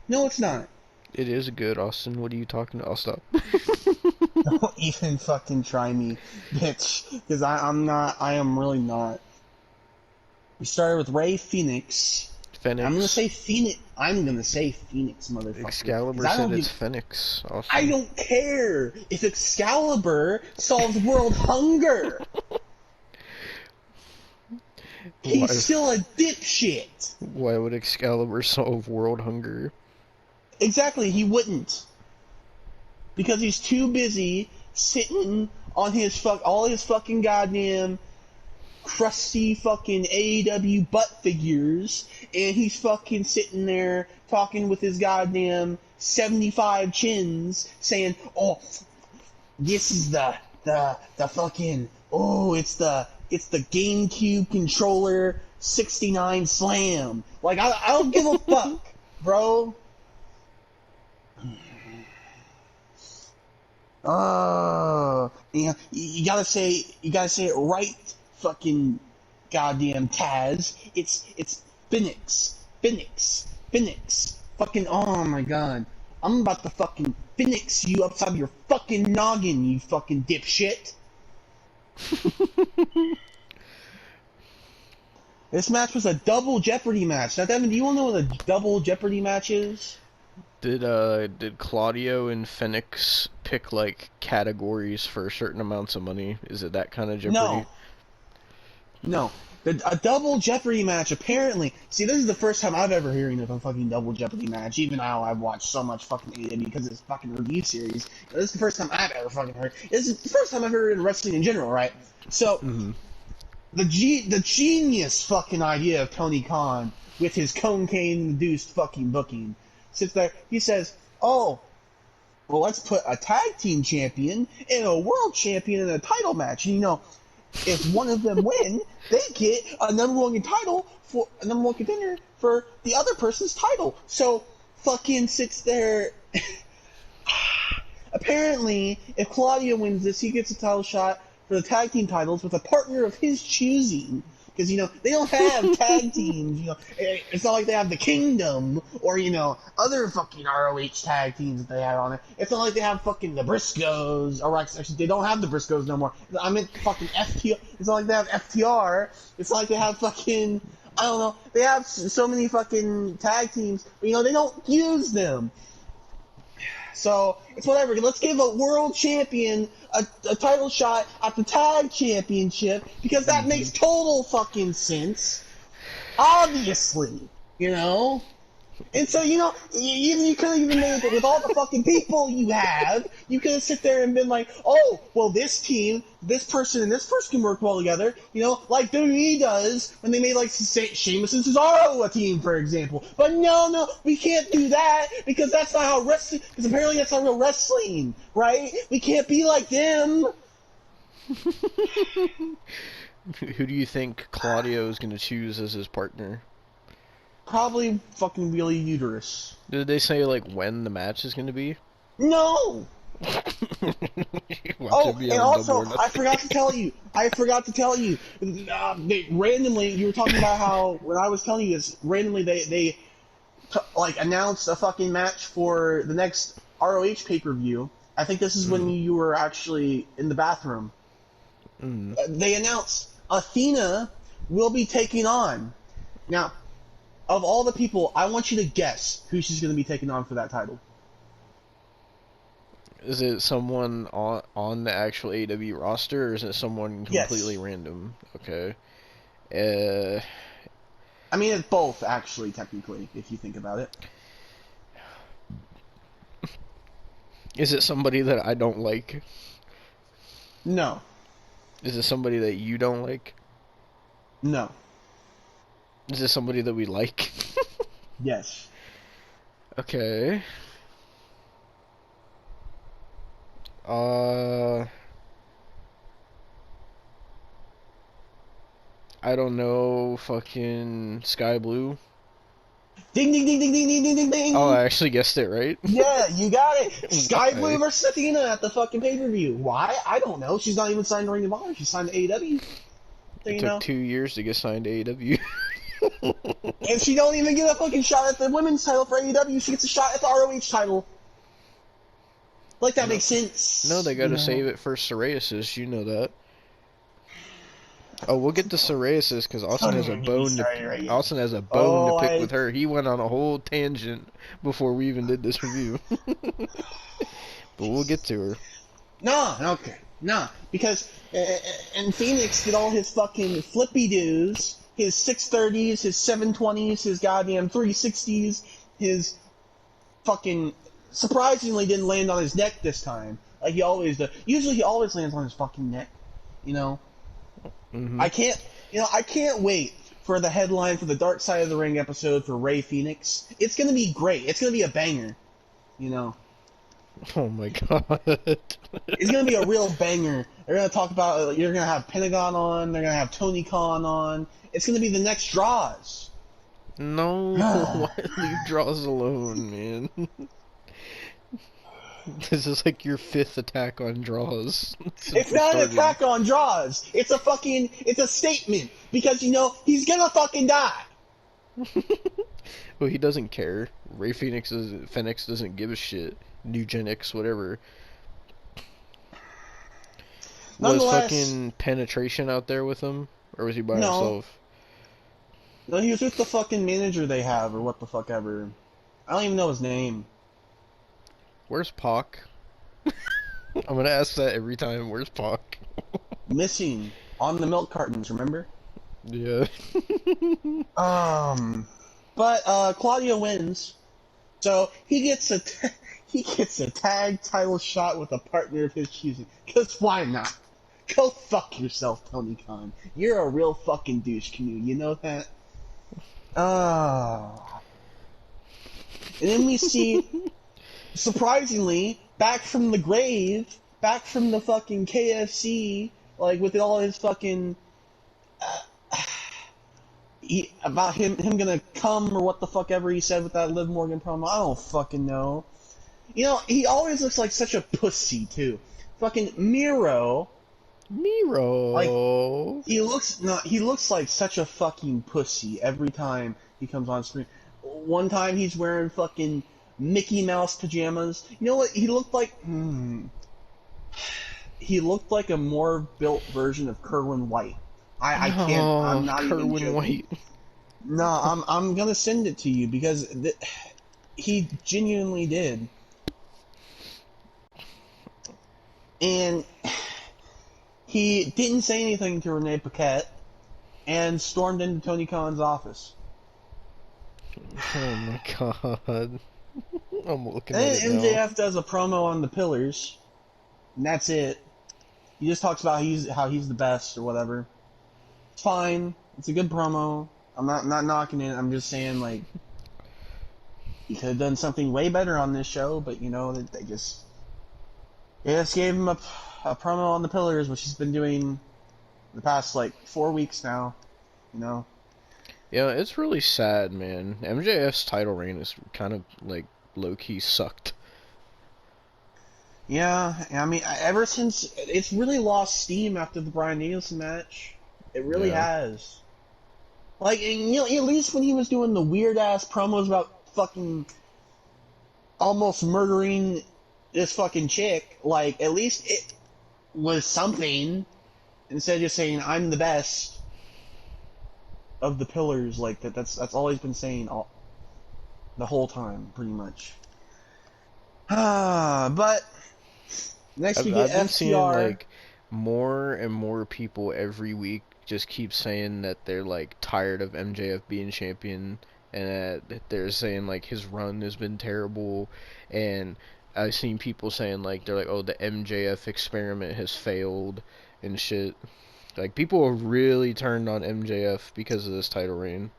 No, it's not. It is good, Austin. What are you talking about? I'll stop. Don't even fucking try me, bitch. Because I am really not. We started with Ray Phoenix. Phoenix. I'm gonna say Phoenix. I'm gonna say Phoenix, motherfucker. Excalibur said it's Phoenix. Awesome. I don't care if Excalibur solves world hunger. He's still a dipshit. Why would Excalibur solve world hunger? Exactly, he wouldn't. Because he's too busy sitting on his all his fucking goddamn crusty fucking AEW butt figures, and he's fucking sitting there talking with his goddamn 75 chins, saying, "Oh, this is the fucking it's the GameCube controller 69 Slam." Like I don't give a fuck, bro. You gotta say it right, fucking goddamn Taz. It's Phoenix. Fucking, oh my god. I'm about to fucking Phoenix you upside your fucking noggin, you fucking dipshit. This match was a double Jeopardy match. Now, Devin, do you want to know what a double Jeopardy match is? Did Claudio and Phoenix pick like categories for certain amounts of money? Is it that kind of Jeopardy? No. A double Jeopardy match, apparently. See, this is the first time I've ever hearing of a fucking double Jeopardy match, even though I've watched so much fucking AEW because of this fucking review series. This is the first time I've ever fucking heard. This is the first time I've heard in wrestling in general, right? So, the genius fucking idea of Tony Khan with his cocaine-induced fucking booking sits there. He says, "Oh, well, let's put a tag team champion and a world champion in a title match. And, you know, if one of them win, they get a number one contender for the other person's title." So fucking sits there. Apparently, if Claudio wins this, he gets a title shot for the tag team titles with a partner of his choosing. Because, you know, they don't have tag teams, you know. It's not like they have the Kingdom or, you know, other fucking ROH tag teams that they had on it. It's not like they have fucking the Briscoes, or actually, they don't have the Briscoes no more. I meant fucking FTR. It's not like they have FTR. It's not like they have fucking, I don't know. They have so many fucking tag teams, but, you know, they don't use them. So, it's whatever. Let's give a world champion a title shot at the tag championship, because that makes total fucking sense. Obviously, you know? And so, you know, you could have even made it with all the fucking people you have. You could have sit there and been like, oh, well, this team, this person, and this person can work well together. You know, like WWE does when they made, like, Sheamus and Cesaro a team, for example. But no, we can't do that, because that's not how wrestling, because apparently that's not real wrestling, right? We can't be like them. Who do you think Claudio is going to choose as his partner? Probably fucking Wheelie Uterus. Did they say, like, when the match is going to be? No! Oh, and also, I forgot to tell you. Randomly, you were talking about how, when I was telling you this, randomly they announced a fucking match for the next ROH pay-per-view. I think this is when you were actually in the bathroom. They announced Athena will be taking on. Now, of all the people, I want you to guess who she's going to be taking on for that title. Is it someone on the actual AEW roster, or is it someone completely random? Okay. I mean, it's both, actually, technically, if you think about it. Is it somebody that I don't like? No. Is it somebody that you don't like? No. Is it somebody that we like? Yes. Okay. I don't know, fucking Sky Blue. Ding, ding, ding, ding, ding, ding, ding, ding, ding. Oh, I actually guessed it right. Yeah, you got it. Sky Blue Why? versus Athena at the fucking pay-per-view. Why? I don't know. She's not even signed to Ring of Honor. She's signed to AEW. So, It you took know. 2 years to get signed to AEW. And she don't even get a fucking shot at the women's title for AEW. She gets a shot at the ROH title. Like, that makes sense. No, they gotta save it for psoriasis. You know that. Oh, we'll get to psoriasis because Austin has a bone to Austin has a bone to pick with her. He went on a whole tangent before we even did this review. But we'll get to her. No, okay. No, because and Phoenix did all his fucking flippy doos, his 630s, his 720s, his goddamn 360s, his fucking surprisingly didn't land on his neck this time, like he always does. Usually he always lands on his fucking neck, you know. Mm-hmm. I can't wait for the headline for the Dark Side of the Ring episode for Rey Fenix. It's gonna be great. It's gonna be a banger, you know. Oh my god. It's gonna be a real banger. They're gonna talk about. You're gonna have Pentagon on. They're gonna have Tony Khan on. It's gonna be the next Draws. No, why leave Draws alone, man? This is like your 5th attack on Draws. It's not an attack on Draws. It's a statement because you know he's gonna fucking die. Well, he doesn't care. Rey Fenix doesn't give a shit. Eugenics, whatever. Was fucking Penetration out there with him? Or was he by himself? No, he was with the fucking manager they have, or what the fuck ever. I don't even know his name. Where's Pac? I'm gonna ask that every time. Where's Pac? Missing. On the milk cartons, remember? Yeah. But Claudio wins. So he gets a tag title shot with a partner of his choosing. Cause why not? Go fuck yourself, Tony Khan. You're a real fucking douche canoe. You know that? And then we see, surprisingly, back from the grave, back from the fucking KFC, like with all his fucking about him gonna come or what the fuck ever he said with that Liv Morgan promo. I don't fucking know. You know, he always looks like such a pussy too. Fucking Miro. Like he looks like such a fucking pussy every time he comes on screen. One time he's wearing fucking Mickey Mouse pajamas. You know what? He looked like he looked like a more built version of Kerwin White. I can't. I'm not even joking. White. No, I'm gonna send it to you because he genuinely did. And he didn't say anything to Renee Paquette and stormed into Tony Khan's office. Oh my god. I'm looking And at it MJF now. does a promo on the Pillars, and that's it. He just talks about how he's the best or whatever. It's fine. It's a good promo. I'm not knocking it. I'm just saying, like, he could have done something way better on this show, but, you know, they just gave him a promo on the Pillars, which he's been doing the past, like, 4 weeks now, you know. Yeah, it's really sad, man. MJF's title reign is kind of, like, low-key sucked. Yeah, I mean, ever since, it's really lost steam after the Bryan Danielson match. It really has. Like, you know, at least when he was doing the weird-ass promos about fucking almost murdering this fucking chick, like, at least it was something, instead of just saying, I'm the best of the Pillars, like, that's all he's been saying the whole time, pretty much. But next we get I've been FTR. seeing, like, more and more people every week just keep saying that they're, like, tired of MJF being champion, and that they're saying, like, his run has been terrible, and I've seen people saying, like, they're like, oh, the MJF experiment has failed, and shit. Like, people are really turned on MJF because of this title reign.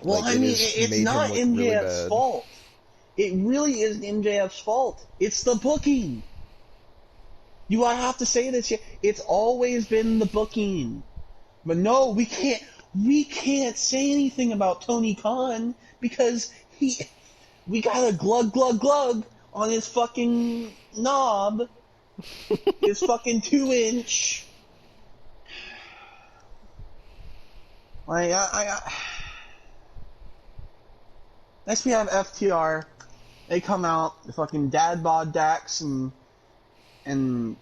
Well, like, I mean, it's not MJF's fault. It really isn't MJF's fault. It's the booking. I have to say this? It's always been the booking. But no, we can't we can't say anything about Tony Khan because we got a glug glug glug on his fucking knob, his fucking 2-inch. Like next we have FTR. They come out, the fucking Dad Bod Dax and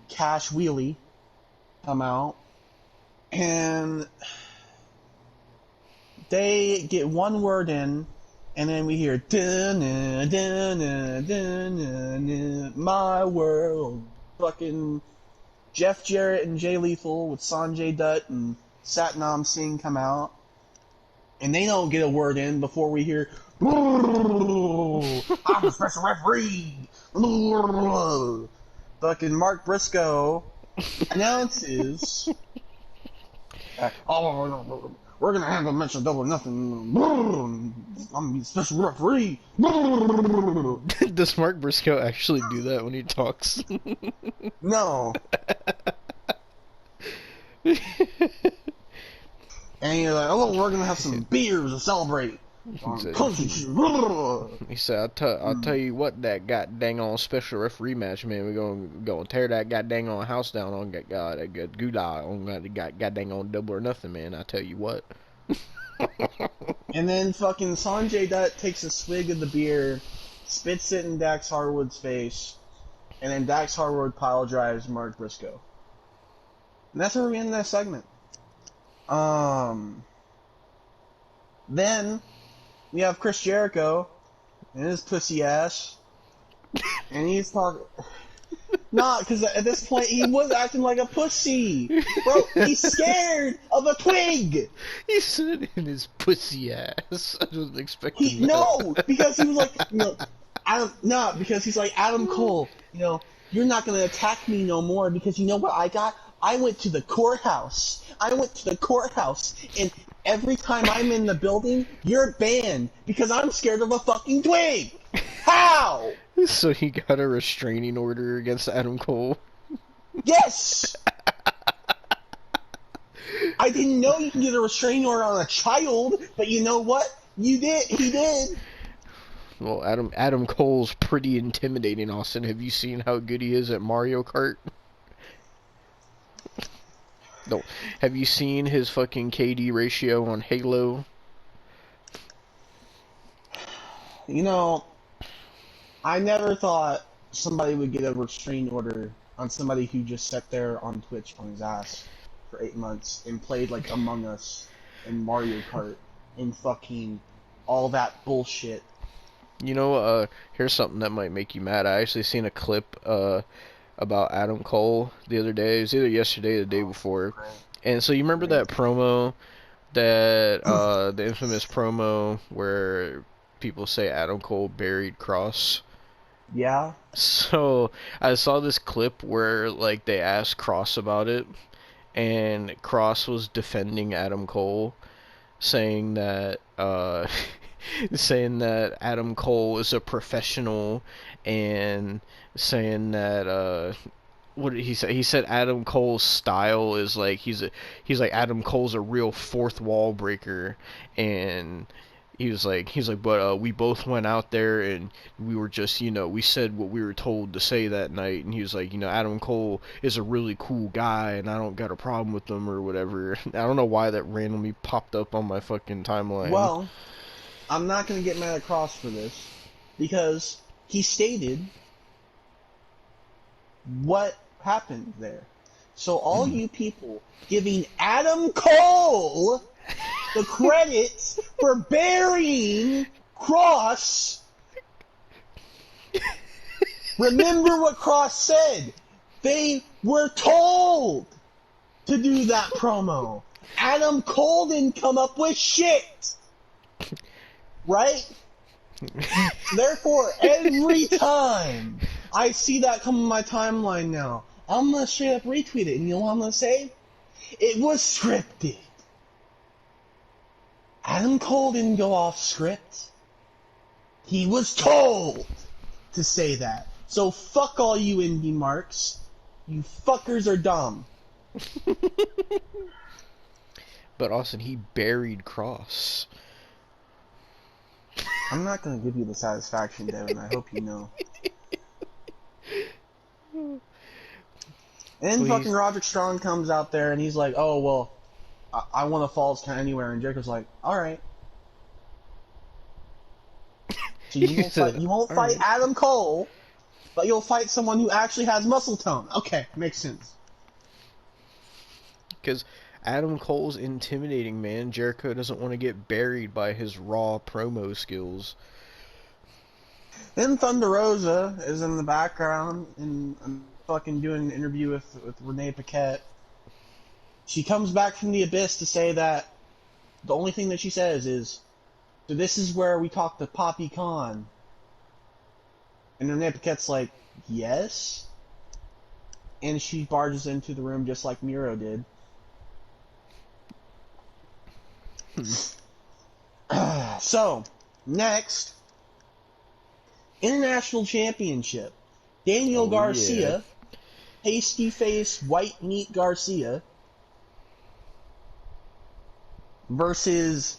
Cash Wheelie come out, and they get one word in, and then we hear dun dun dun dun my world. Fucking Jeff Jarrett and Jay Lethal with Sanjay Dutt and Satnam Singh come out, and they don't get a word in before we hear I'm a special referee. Fucking Mark Briscoe announces, oh, we're gonna have a match of double or nothing. I'm a special referee. Does Mark Briscoe actually do that when he talks? No. And you're like, oh, we're gonna have some beers to celebrate. He said, I'll tell you what, that god dang on special referee match, man, we're gonna tear that god dang on house down on that good Gouda on that god dang on double or nothing, man, I tell you what. And then fucking Sanjay Dutt takes a swig of the beer, spits it in Dax Harwood's face, and then Dax Harwood pile drives Mark Briscoe. And that's where we end that segment. Then we have Chris Jericho and his pussy ass, and he's talking. Nah, because at this point he was acting like a pussy, bro. He's scared of a twig. He said in his pussy ass. I wasn't expecting that. No, because he was like, because he's like Adam Cole. You're not gonna attack me no more because you know what I got? I went to the courthouse. And every time I'm in the building, you're banned because I'm scared of a fucking twig. How? So he got a restraining order against Adam Cole? Yes! I didn't know you can get a restraining order on a child, but you know what? You did. He did. Well, Adam Cole's pretty intimidating, Austin. Have you seen how good he is at Mario Kart? No. Have you seen his fucking KD ratio on Halo? I never thought somebody would get a restraining order on somebody who just sat there on Twitch on his ass for 8 months and played like Among Us and Mario Kart and fucking all that bullshit. Here's something that might make you mad. I actually seen a clip about Adam Cole the other day. It was either yesterday or the day before. And so you remember that promo, that the infamous promo where people say Adam Cole buried Cross? Yeah. So I saw this clip where like they asked Cross about it, and Cross was defending Adam Cole, saying that Adam Cole is a professional, and saying that what did he say? He said Adam Cole's style is like he's like Adam Cole's a real fourth wall breaker, and he was like, but we both went out there and we were just, we said what we were told to say that night, and he was like, Adam Cole is a really cool guy and I don't got a problem with him or whatever. I don't know why that randomly popped up on my fucking timeline. Well, I'm not gonna get mad at Cross for this because he stated what happened there. So all you people giving Adam Cole the credit for burying Cross, remember what Cross said. They were told to do that promo. Adam Cole didn't come up with shit. Right? Therefore, every time I see that come on my timeline now, I'm gonna straight up retweet it. And you know what I'm gonna say? It was scripted. Adam Cole didn't go off script. He was told to say that. So fuck all you indie marks. You fuckers are dumb. But Austin, he buried Cross. I'm not gonna give you the satisfaction, Devin. I hope you know. And Please. fucking Roderick Strong comes out there and he's like, "Oh well, I want to Falls Count anywhere." And Jericho's like, "All right." So you won't fight Adam Cole, but you'll fight someone who actually has muscle tone. Okay, makes sense. Because Adam Cole's intimidating, man. Jericho doesn't want to get buried by his raw promo skills. Then Thunder Rosa is in the background and fucking doing an interview with Renee Paquette. She comes back from the abyss to say that the only thing that she says is, "So this is where we talk to Poppy Khan." And Renee Paquette's like, "Yes?" And she barges into the room just like Miro did. So, next, International Championship. Daniel Garcia, pasty face, white meat Garcia, versus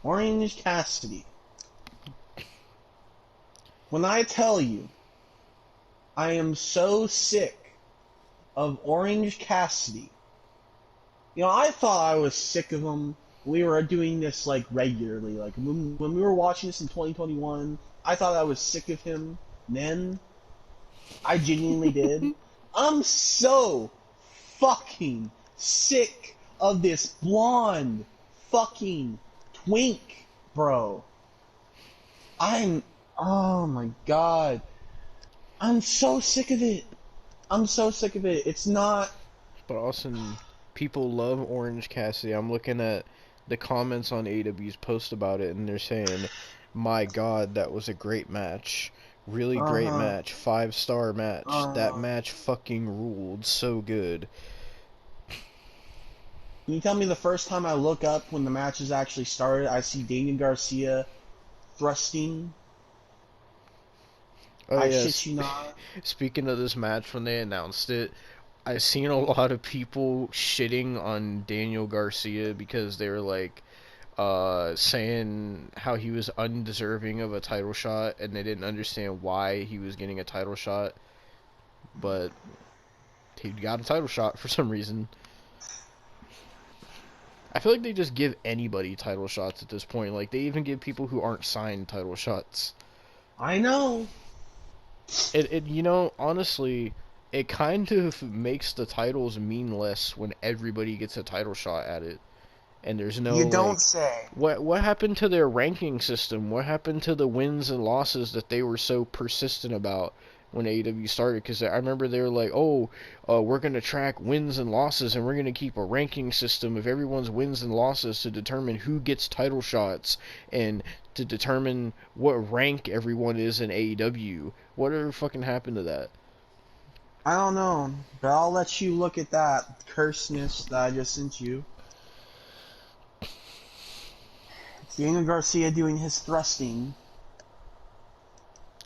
Orange Cassidy. When I tell you, I am so sick of Orange Cassidy. You know, I thought I was sick of him. We were doing this like regularly. Like when we were watching this in 2021, I thought I was sick of him. Then I genuinely did. I'm so fucking sick of this blonde fucking twink, bro. Oh my god. I'm so sick of it. I'm so sick of it. It's not... But Austin, people love Orange Cassidy. I'm looking at the comments on AW's post about it, and they're saying, "My God, that was a great match. Really great match. 5-star match. That match fucking ruled. So good." Can you tell me the first time I look up when the matches actually started, I see Daniel Garcia thrusting? Oh, I yeah. shit you not. Speaking of this match, when they announced it, I've seen a lot of people shitting on Daniel Garcia because they were like, saying how he was undeserving of a title shot, and they didn't understand why he was getting a title shot. But he got a title shot for some reason. I feel like they just give anybody title shots at this point. Like, they even give people who aren't signed title shots. I know. You know, honestly, it kind of makes the titles mean less when everybody gets a title shot at it. And there's no, You don't like, say. What happened to their ranking system? What happened to the wins and losses that they were so persistent about when AEW started? Because I remember they were like, "Oh, we're going to track wins and losses, and we're going to keep a ranking system of everyone's wins and losses to determine who gets title shots and to determine what rank everyone is in AEW." Whatever fucking happened to that? I don't know, but I'll let you look at that curseness that I just sent you. It's Daniel Garcia doing his thrusting.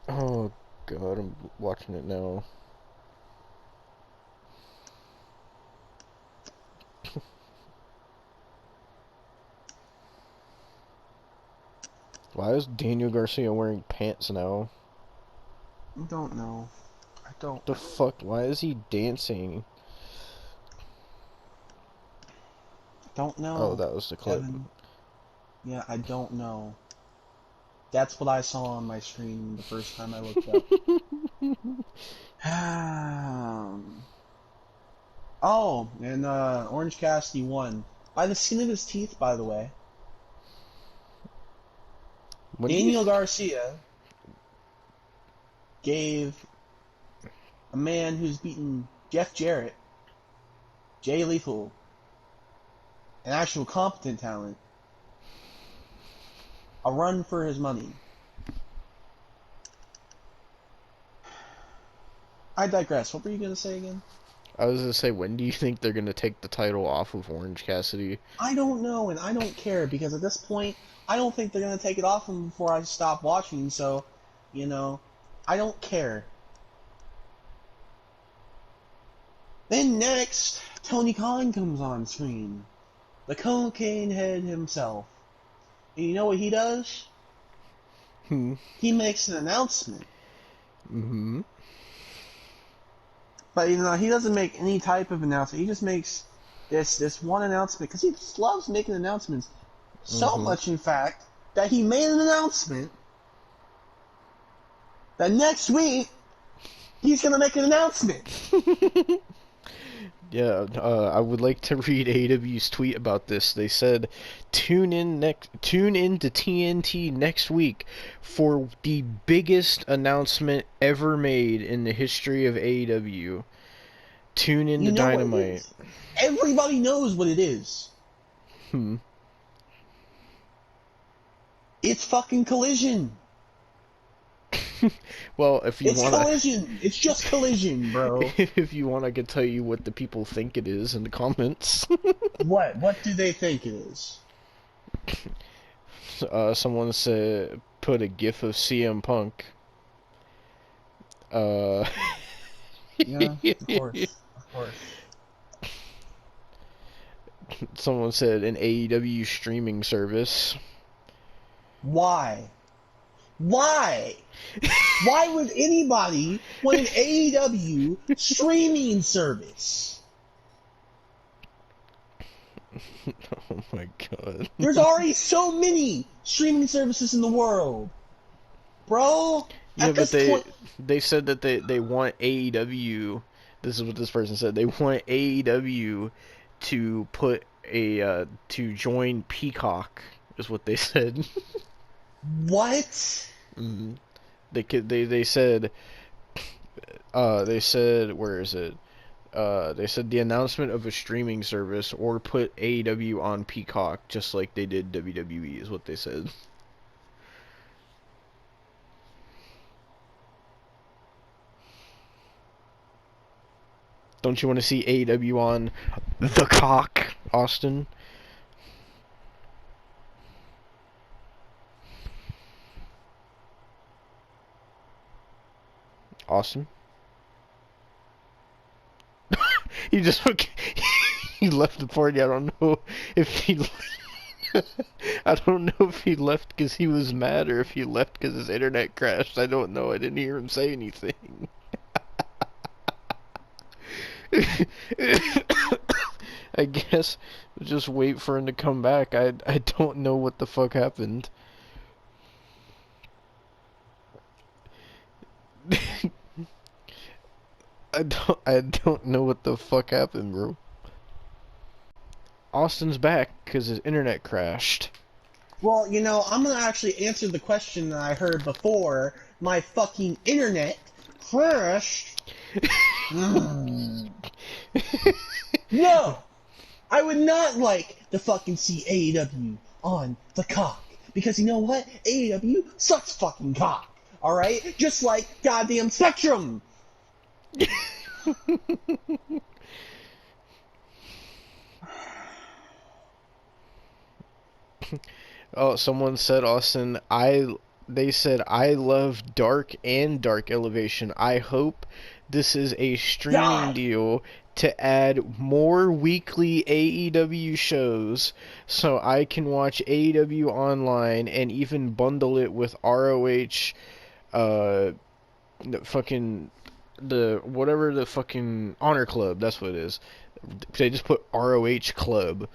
Oh god, I'm watching it now. Why is Daniel Garcia wearing pants now? I don't know. I don't. The fuck? Why is he dancing? Don't know. Oh, that was the clip. Devin. Yeah, I don't know. That's what I saw on my screen the first time I looked up. Oh, and Orange Cassidy won. By the skin of his teeth, by the way. Daniel Garcia gave a man who's beaten Jeff Jarrett, Jay Lethal, an actual competent talent, a run for his money. I digress. What were you going to say again? I was going to say, when do you think they're going to take the title off of Orange Cassidy? I don't know, and I don't care, because at this point, I don't think they're going to take it off him before I stop watching, so, you know, I don't care. Then next, Tony Khan comes on screen. The cocaine head himself. And you know what he does? He makes an announcement. Mm-hmm. But you know, he doesn't make any type of announcement. He just makes this one announcement because he just loves making announcements. So much, in fact, that he made an announcement that next week he's gonna make an announcement. Yeah, I would like to read AEW's tweet about this. They said, tune in to TNT next week for the biggest announcement ever made in the history of AEW. Tune in to Dynamite. Everybody knows what it is. It's fucking Collision. Well, if you want, it's Collision. It's just Collision, bro. If you want, I could tell you what the people think it is in the comments. What? What do they think it is? Someone said, put a gif of CM Punk. Yeah, of course. Of course. Someone said an AEW streaming service. Why? Why? Why would anybody want an AEW streaming service? Oh my god. There's already so many streaming services in the world. Bro, yeah, but they said that they want AEW. This is what this person said. They want AEW to put to join Peacock, is what they said. What? They said where is it? They said the announcement of a streaming service or put AEW on Peacock just like they did WWE is what they said. Don't you want to see AEW on the cock, Austin? Austin? He just he left the party. I don't know if he I don't know if he left because he was mad or if he left because his internet crashed. I don't know. I didn't hear him say anything. I guess just wait for him to come back. I don't know what the fuck happened. I don't know what the fuck happened, bro. Austin's back because his internet crashed. Well, you know, I'm gonna actually answer the question that I heard before. My fucking internet crashed. No! I would not like to fucking see AEW on the cock. Because you know what? AEW sucks fucking cock. Alright? Just like goddamn Spectrum! Oh, someone said, Austin, they said, I love Dark and Dark Elevation. I hope this is a streaming deal to add more weekly AEW shows so I can watch AEW online and even bundle it with ROH, whatever the fucking Honor Club, that's what it is. They just put ROH Club.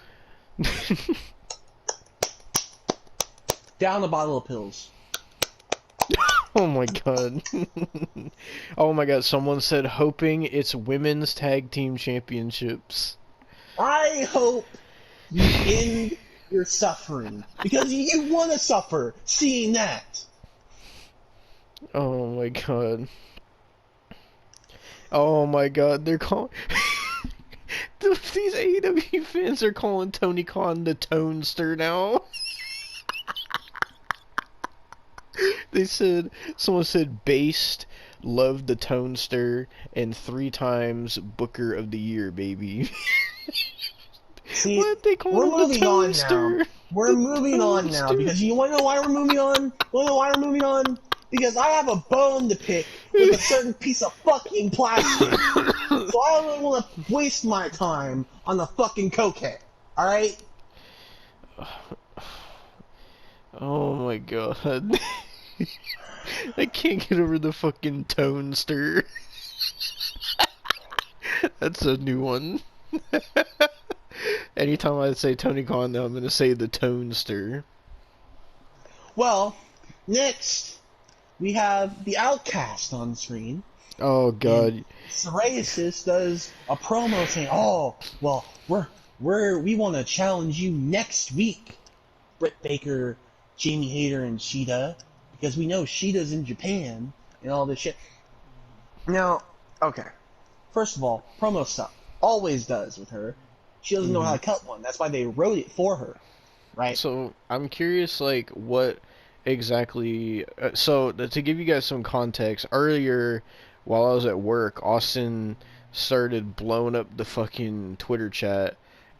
Down a bottle of pills. Oh my god. Oh my god, someone said hoping it's women's tag team championships. I hope you end your suffering. Because you want to suffer seeing that. Oh my god. Oh my god, they're calling... These AEW fans are calling Tony Khan the Tonester now. Someone said based, loved the Tonester, and 3 times Booker of the Year, baby. See, what they call we're moving on now. We're The moving on now Tonester. because you want to know why we're moving on? You want to know why we're moving on? Because I have a bone to pick with a certain piece of fucking plastic. So I don't really want to waste my time on the fucking cokehead. Alright? Oh my god. I can't get over the fucking tone stir. That's a new one. Anytime I say Tony Khan, though, I'm gonna say the tone stir. Well, next, we have the Outcast on screen. Oh god. And Psoriasis does a promo saying, "Oh, well, we want to challenge you next week, Britt Baker, Jamie Hayter, and Shida, because we know Shida's in Japan and all this shit." Now, okay, first of all, promo stuff always does with her. She doesn't know how to cut one. That's why they wrote it for her, right? So I'm curious, like, what exactly. So to give you guys some context, earlier while I was at work, Austin started blowing up the fucking Twitter chat,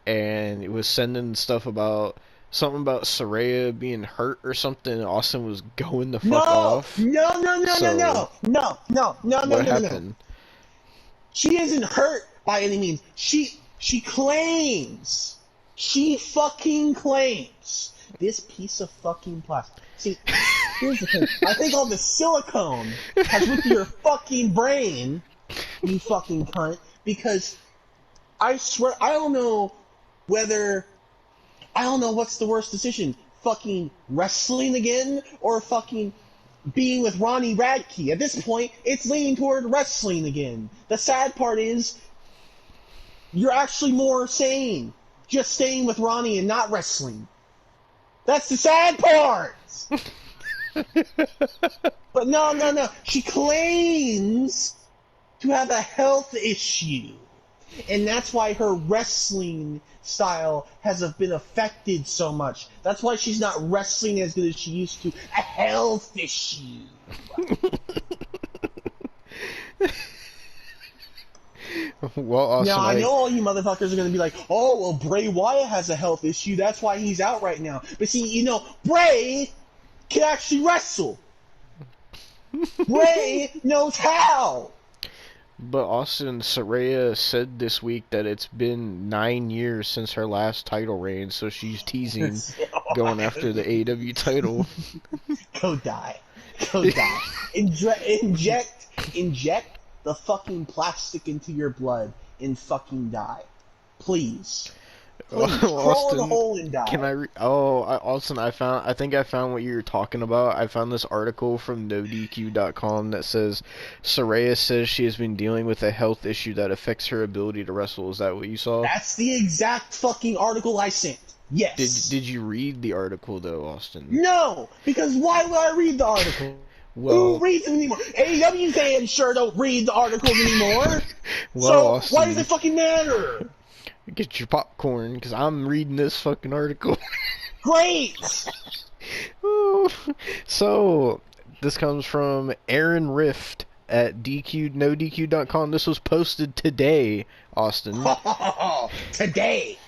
and it was sending stuff about something about Saraya being hurt or something. And Austin was going the fuck off. No. What happened? She isn't hurt by any means. She claims. She fucking claims. This piece of fucking plastic. See, here's the thing. I think all the silicone has with your fucking brain, you fucking cunt, because I swear, I don't know what's the worst decision. Fucking wrestling again, or fucking being with Ronnie Radke. At this point, it's leaning toward wrestling again. The sad part is, you're actually more sane just staying with Ronnie and not wrestling. That's the sad part! But no. She claims to have a health issue. And that's why her wrestling style has been affected so much. That's why she's not wrestling as good as she used to. A health issue. Well, Austin, now, I know all you motherfuckers are going to be like, "Oh, well, Bray Wyatt has a health issue. That's why he's out right now." But see, Bray can actually wrestle. Bray knows how. But Austin, Saraya said this week that it's been 9 years since her last title reign, so she's teasing going after the AEW title. Go die. Inject the fucking plastic into your blood and fucking die. Please. Crawl in the hole and die. Can I? Austin, I think I found what you were talking about. I found this article from NoDQ.com that says Saraya says she has been dealing with a health issue that affects her ability to wrestle. Is that what you saw? That's the exact fucking article I sent. Yes. Did you read the article though, Austin? No, because why would I read the article? Well, who reads them anymore? AEW fans sure don't read the articles anymore. Well, so Austin, why does it fucking matter? Get your popcorn, because I'm reading this fucking article. Great! So, this comes from Aaron Rift at NoDQ.com. This was posted today, Austin. Today!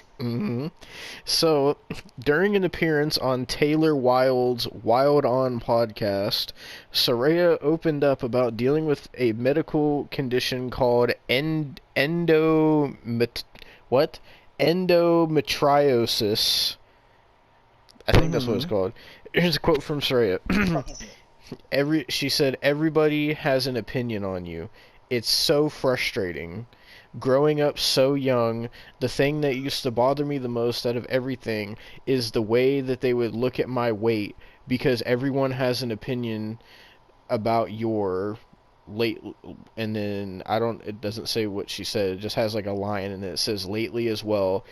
So, during an appearance on Taylor Wilde's Wild On podcast, Saraya opened up about dealing with a medical condition called endometriosis. I think that's what it's called. Here's a quote from Saraya. She said, "Everybody has an opinion on you. It's so frustrating. Growing up so young, the thing that used to bother me the most out of everything is the way that they would look at my weight, because everyone has an opinion about your late," and then it doesn't say what she said, it just has like a line and it says lately as well.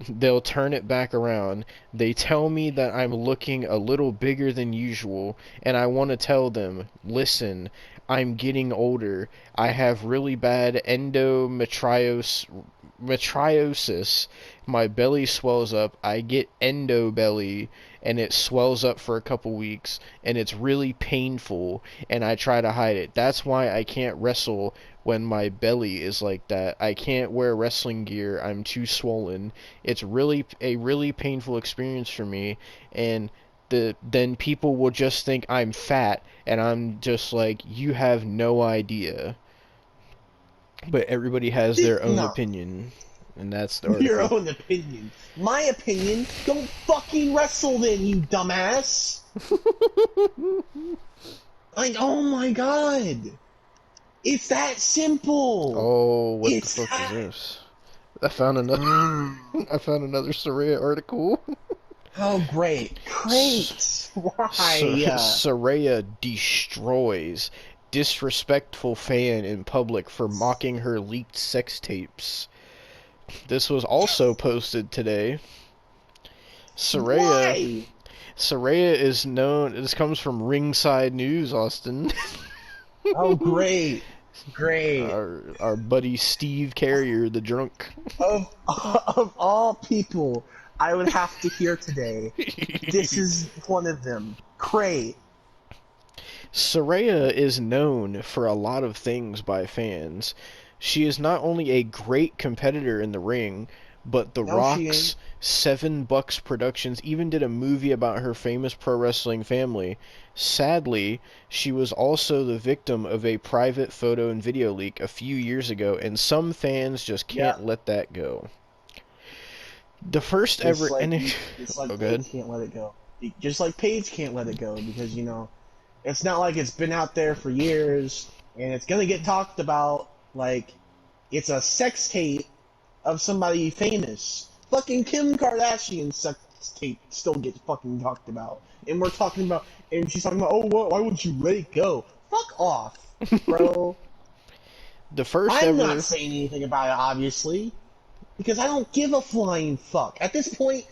They'll turn it back around. They tell me that I'm looking a little bigger than usual, and I want to tell them, listen, I'm getting older. I have really bad endometriosis. My belly swells up. I get endo belly, and it swells up for a couple weeks, and it's really painful, and I try to hide it. That's why I can't wrestle when my belly is like that. I can't wear wrestling gear. I'm too swollen. It's a really painful experience for me, and then people will just think I'm fat, and I'm just like, you have no idea. But everybody has their own No. opinion, and that's the article. Your own opinion. My opinion, don't fucking wrestle then, you dumbass! Like, oh my god! It's that simple! Oh, what It's the fuck that... is this? I found another. I found another Soraya article. Oh, great. Great! Why? Soraya destroys disrespectful fan in public for mocking her leaked sex tapes. This was also posted today. Soraya is known. This comes from Ringside News, Austin. Oh, great. Great. Our buddy Steve Carrier, the drunk. Of all people I would have to hear today, this is one of them. Great. Soraya is known for a lot of things by fans. She is not only a great competitor in the ring, but The Rock's $7 Productions even did a movie about her famous pro wrestling family. Sadly, she was also the victim of a private photo and video leak a few years ago, and some fans just can't let that go. The first ever... It's like Paige can't let it go. Just like Paige can't let it go, because, you know, it's not like it's been out there for years, and it's gonna get talked about like it's a sex tape of somebody famous. Fucking Kim Kardashian's sex tape still gets fucking talked about. And we're talking about, and she's talking about, oh, why would you let it go? Fuck off, bro. I'm not saying anything about it, obviously, because I don't give a flying fuck. At this point,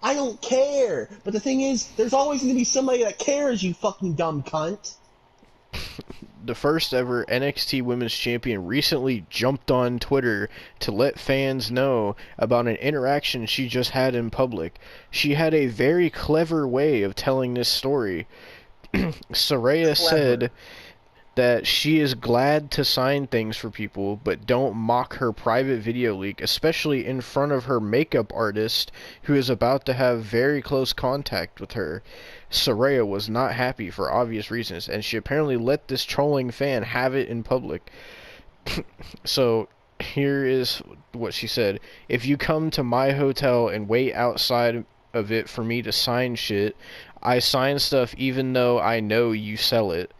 I don't care. But the thing is, there's always going to be somebody that cares, you fucking dumb cunt. The first ever NXT Women's Champion recently jumped on Twitter to let fans know about an interaction she just had in public. She had a very clever way of telling this story. Soraya said that she is glad to sign things for people, but don't mock her private video leak, especially in front of her makeup artist, who is about to have very close contact with her. Soraya was not happy for obvious reasons, and she apparently let this trolling fan have it in public. So, here is what she said. If you come to my hotel and wait outside of it for me to sign shit, I sign stuff even though I know you sell it.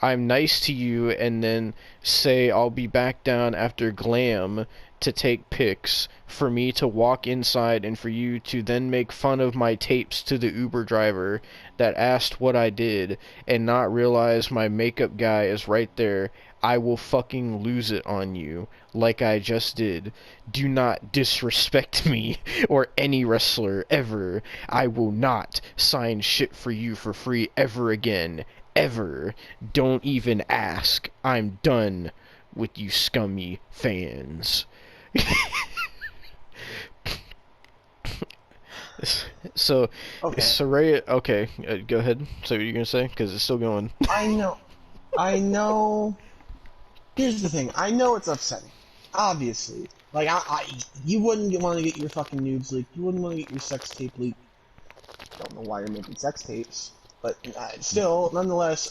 I'm nice to you and then say I'll be back down after Glam to take pics, for me to walk inside and for you to then make fun of my tapes to the Uber driver that asked what I did and not realize my makeup guy is right there. I will fucking lose it on you, like I just did. Do not disrespect me or any wrestler ever. I will not sign shit for you for free ever again. Ever. Don't even ask. I'm done with you scummy fans. So, Soraya... Okay, go ahead. Say what you're gonna say, because it's still going. I know. Here's the thing. I know it's upsetting. Obviously. Like, you wouldn't want to get your fucking nudes leaked. You wouldn't want to get your sex tape leaked. Don't know why you're making sex tapes. But still, nonetheless,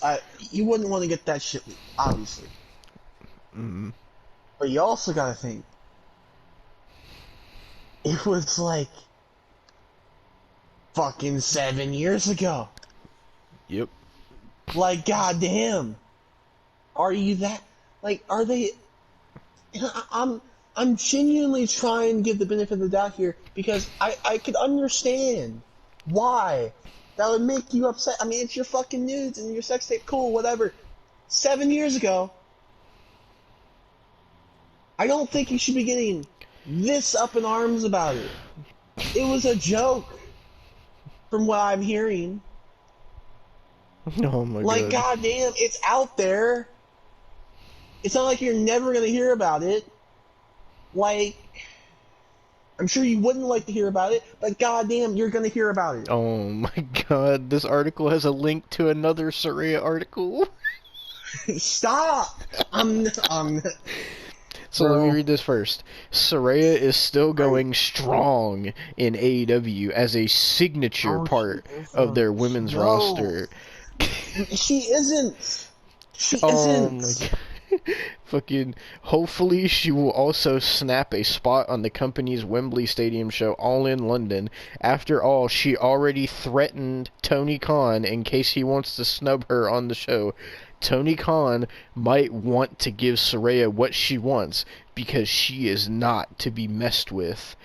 you wouldn't want to get that shit leaked, obviously. Mm-hmm. But you also gotta think, it was like fucking 7 years ago. Yep. Like, goddamn. Are you that? Like, are they? I'm genuinely trying to give the benefit of the doubt here, because I could understand why that would make you upset. I mean, it's your fucking nudes and your sex tape, cool, whatever. 7 years ago. I don't think you should be getting this up in arms about it. It was a joke, from what I'm hearing. Oh my god. Like, goddamn, it's out there. It's not like you're never gonna hear about it. Like, I'm sure you wouldn't like to hear about it, but goddamn, you're gonna hear about it. Oh my god, this article has a link to another Soraya article. Stop! So let me read this first. Soraya is still going strong in AEW as a signature part of their women's roster. She isn't. She Oh isn't. my god. Fucking, hopefully she will also snap a spot on the company's Wembley Stadium show All in London. After all, she already threatened Tony Khan in case he wants to snub her on the show. Tony Khan might want to give Saraya what she wants because she is not to be messed with.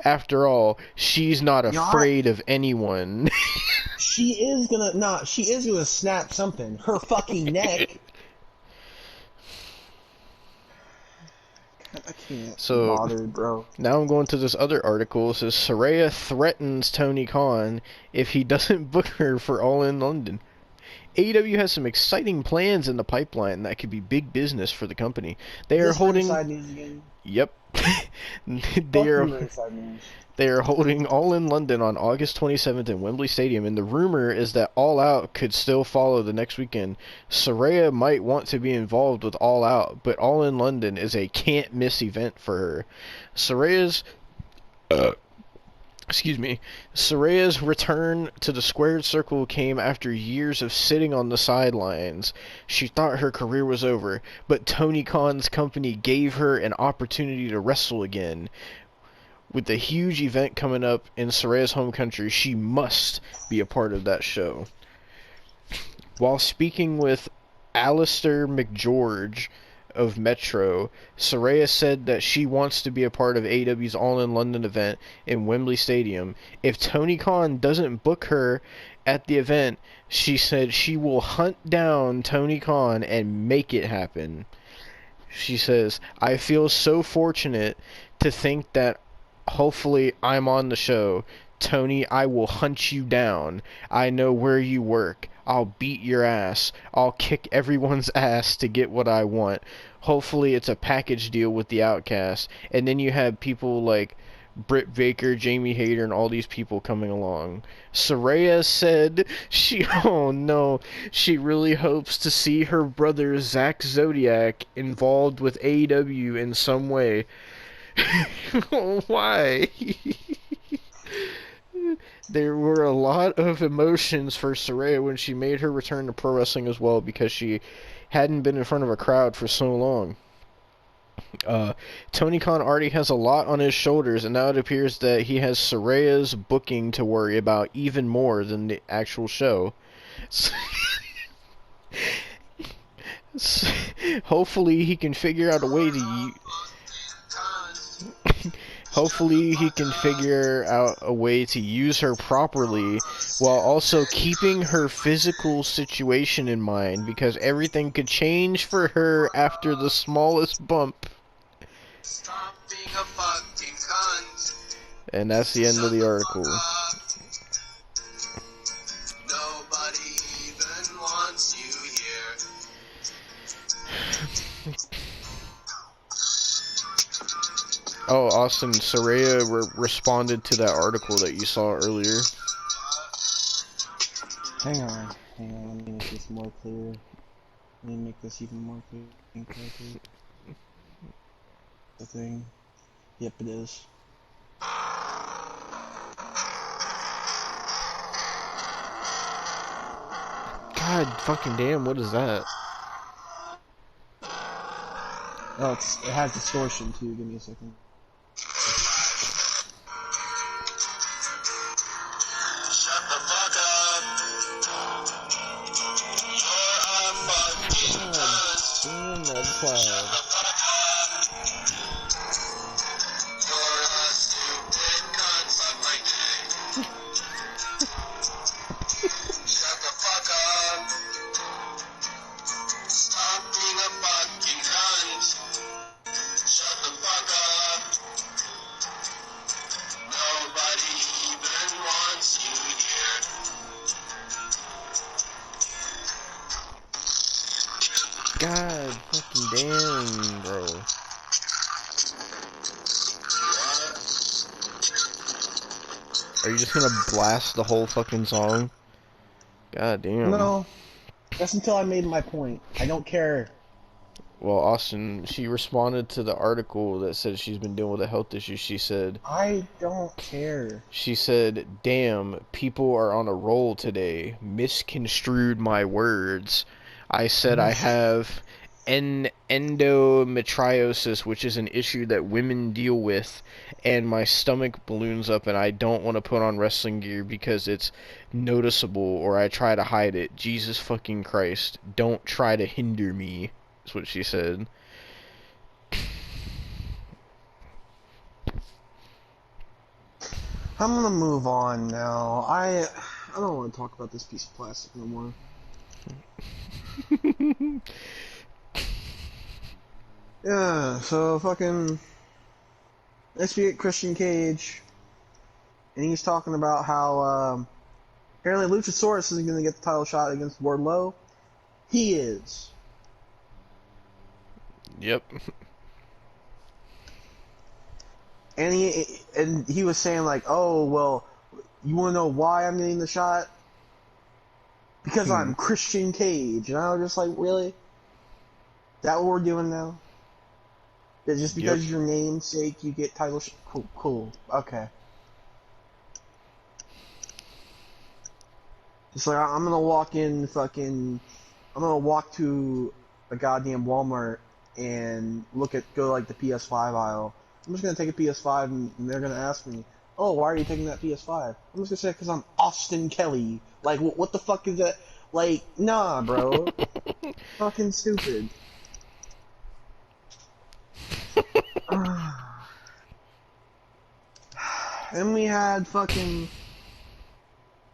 After all, she's not afraid of anyone. She is gonna snap something. Her fucking neck. I can't be bothered, bro. Now I'm going to this other article. It says Saraya threatens Tony Khan if he doesn't book her for All in London. AEW has some exciting plans in the pipeline that could be big business for the company. They are holding. Yep. They are holding All in London on August 27th in Wembley Stadium, and the rumor is that All Out could still follow the next weekend. Saraya might want to be involved with All Out, but All in London is a can't-miss event for her. Saraya's return to the squared circle came after years of sitting on the sidelines. She thought her career was over, but Tony Khan's company gave her an opportunity to wrestle again. With the huge event coming up in Saraya's home country, she must be a part of that show. While speaking with Alistair McGeorge of Metro, Saraya said that she wants to be a part of AEW's All in London event in Wembley Stadium. If Tony Khan doesn't book her at the event, she said she will hunt down Tony Khan and make it happen. She says, I feel so fortunate to think that hopefully I'm on the show. Tony, I will hunt you down. I know where you work. I'll beat your ass. I'll kick everyone's ass to get what I want. Hopefully it's a package deal with the Outcast. And then you have people like Britt Baker, Jamie Hayter, and all these people coming along. Saraya said she really hopes to see her brother Zack Zodiac involved with AEW in some way. Why? There were a lot of emotions for Saraya when she made her return to pro wrestling as well, because she hadn't been in front of a crowd for so long. Tony Khan already has a lot on his shoulders, and now it appears that he has Saraya's booking to worry about even more than the actual show. Hopefully he can figure out a way to use her properly while also keeping her physical situation in mind, because everything could change for her after the smallest bump. And that's the end of the article. Nobody even wants you here. Oh, Austin, Saraya responded to that article that you saw earlier. Hang on, let me make this more clear. Let me make this even more clear. The thing. Yep, it is. God fucking damn, what is that? Oh, it has distortion too. Give me a second. Damn, that's loud. God fucking damn, bro. Are you just gonna blast the whole fucking song? God damn. No. That's until I made my point. I don't care. Well, Austin, she responded to the article that said she's been dealing with a health issue. She said, I don't care. She said, damn, people are on a roll today. Misconstrued my words. I said I have endometriosis, which is an issue that women deal with, and my stomach balloons up and I don't want to put on wrestling gear because it's noticeable or I try to hide it. Jesus fucking Christ, don't try to hinder me, is what she said. I'm gonna move on now. I don't want to talk about this piece of plastic no more. Yeah, so fucking let's be at Christian Cage, and he's talking about how apparently Luchasaurus isn't gonna get the title shot against Wardlow. He is. Yep. And he was saying like, oh well, you want to know why I'm getting the shot? Because I'm Christian Cage, and I was just like, really? Is that what we're doing now? That just because your name's sake you get title cool, okay. Just like I'm gonna walk in I'm gonna walk to a goddamn Walmart and go like the PS5 aisle. I'm just gonna take a PS5 and they're gonna ask me, oh, why are you taking that PS5? I'm just gonna say because I'm Austin Kelly. Like, what the fuck is that? Like, nah, bro. Fucking stupid. And we had fucking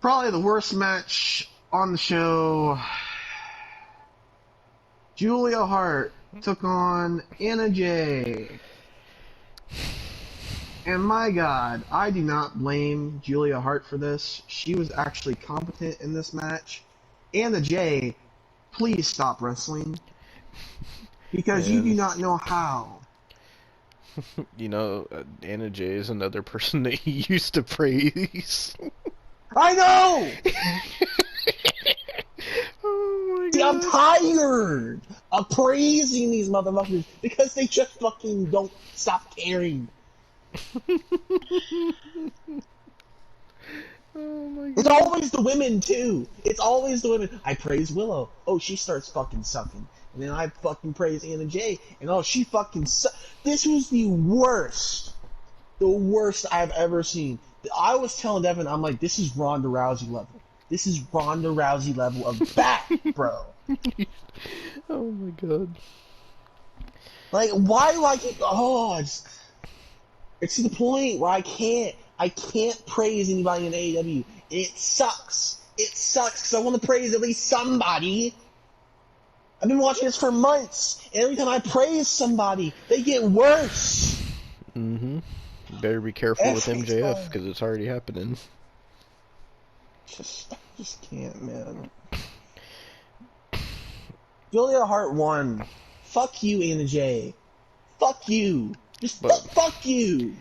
probably the worst match on the show. Julia Hart took on Anna Jay. And my god, I do not blame Julia Hart for this. She was actually competent in this match. Anna Jay, please stop wrestling. Because you do not know how. You know, Anna Jay is another person that he used to praise. I know! Oh my god. See, I'm tired of praising these motherfuckers because they just fucking don't stop caring. Oh my god. It's always the women, too. It's always the women. I praise Willow. Oh, she starts fucking sucking. And then I fucking praise Anna Jay. And oh, she fucking This was the worst. The worst I've ever seen. I was telling Devon, I'm like, this is Ronda Rousey level. This is Ronda Rousey level of bad, bro. Oh my god. Like, why do I keep... Oh, it's to the point where I can't praise anybody in AEW. It sucks. It sucks because I want to praise at least somebody. I've been watching this for months, and every time I praise somebody, they get worse. Mm-hmm. You better be careful with MJF because it's already happening. I just can't, man. Julia Hart won. Fuck you, Anna Jay. Fuck you. Just fuck you.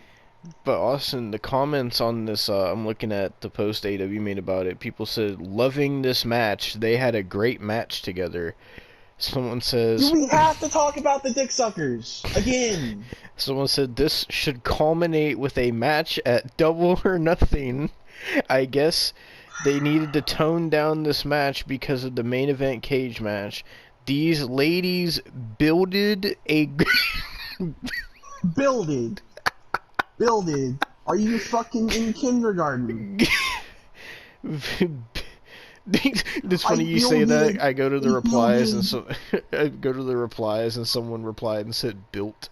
But Austin, the comments on this, I'm looking at the post AW made about it. People said, loving this match. They had a great match together. Someone says... Do we have to talk about the dick suckers? Again. Someone said, this should culminate with a match at Double or Nothing. I guess they needed to tone down this match because of the main event cage match. These ladies builded a... Builded. Are you fucking in kindergarten? It's funny you say that. I go to the replies and someone replied and said built.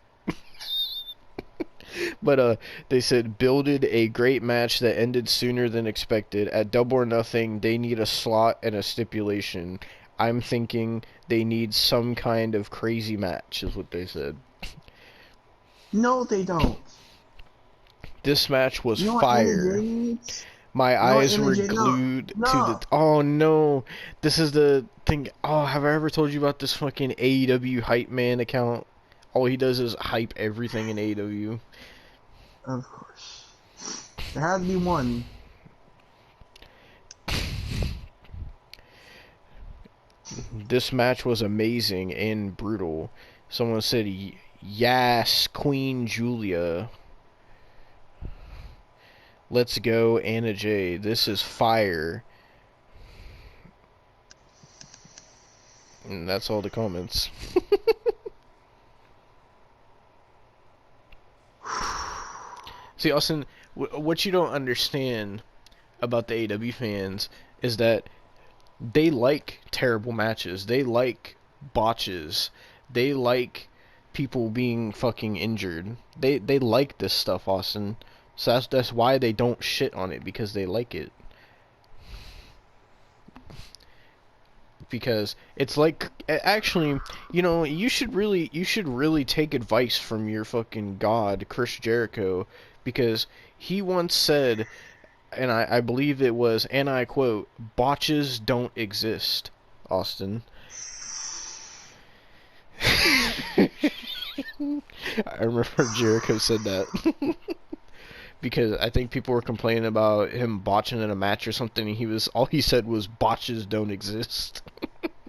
But they said builded a great match that ended sooner than expected. At Double or Nothing, they need a slot and a stipulation. I'm thinking they need some kind of crazy match, is what they said. No, they don't. This match was fire. My eyes were glued to the... Oh, no. This is the thing... Oh, have I ever told you about this fucking AEW Hype Man account? All he does is hype everything in AEW. Of course. There had to be one. This match was amazing and brutal. Someone said, yes, Queen Julia. Let's go, Anna Jay. This is fire. And that's all the comments. See, Austin, what you don't understand about the AW fans is that they like terrible matches. They like botches. They like people being fucking injured. They like this stuff, Austin. So that's why they don't shit on it, because they like it. Because it's like, actually, you should really take advice from your fucking god, Chris Jericho, because he once said, and I believe it was, and I quote, "Botches don't exist," Austin. I remember Jericho said that. Because I think people were complaining about him botching in a match or something, and all he said was, "Botches don't exist."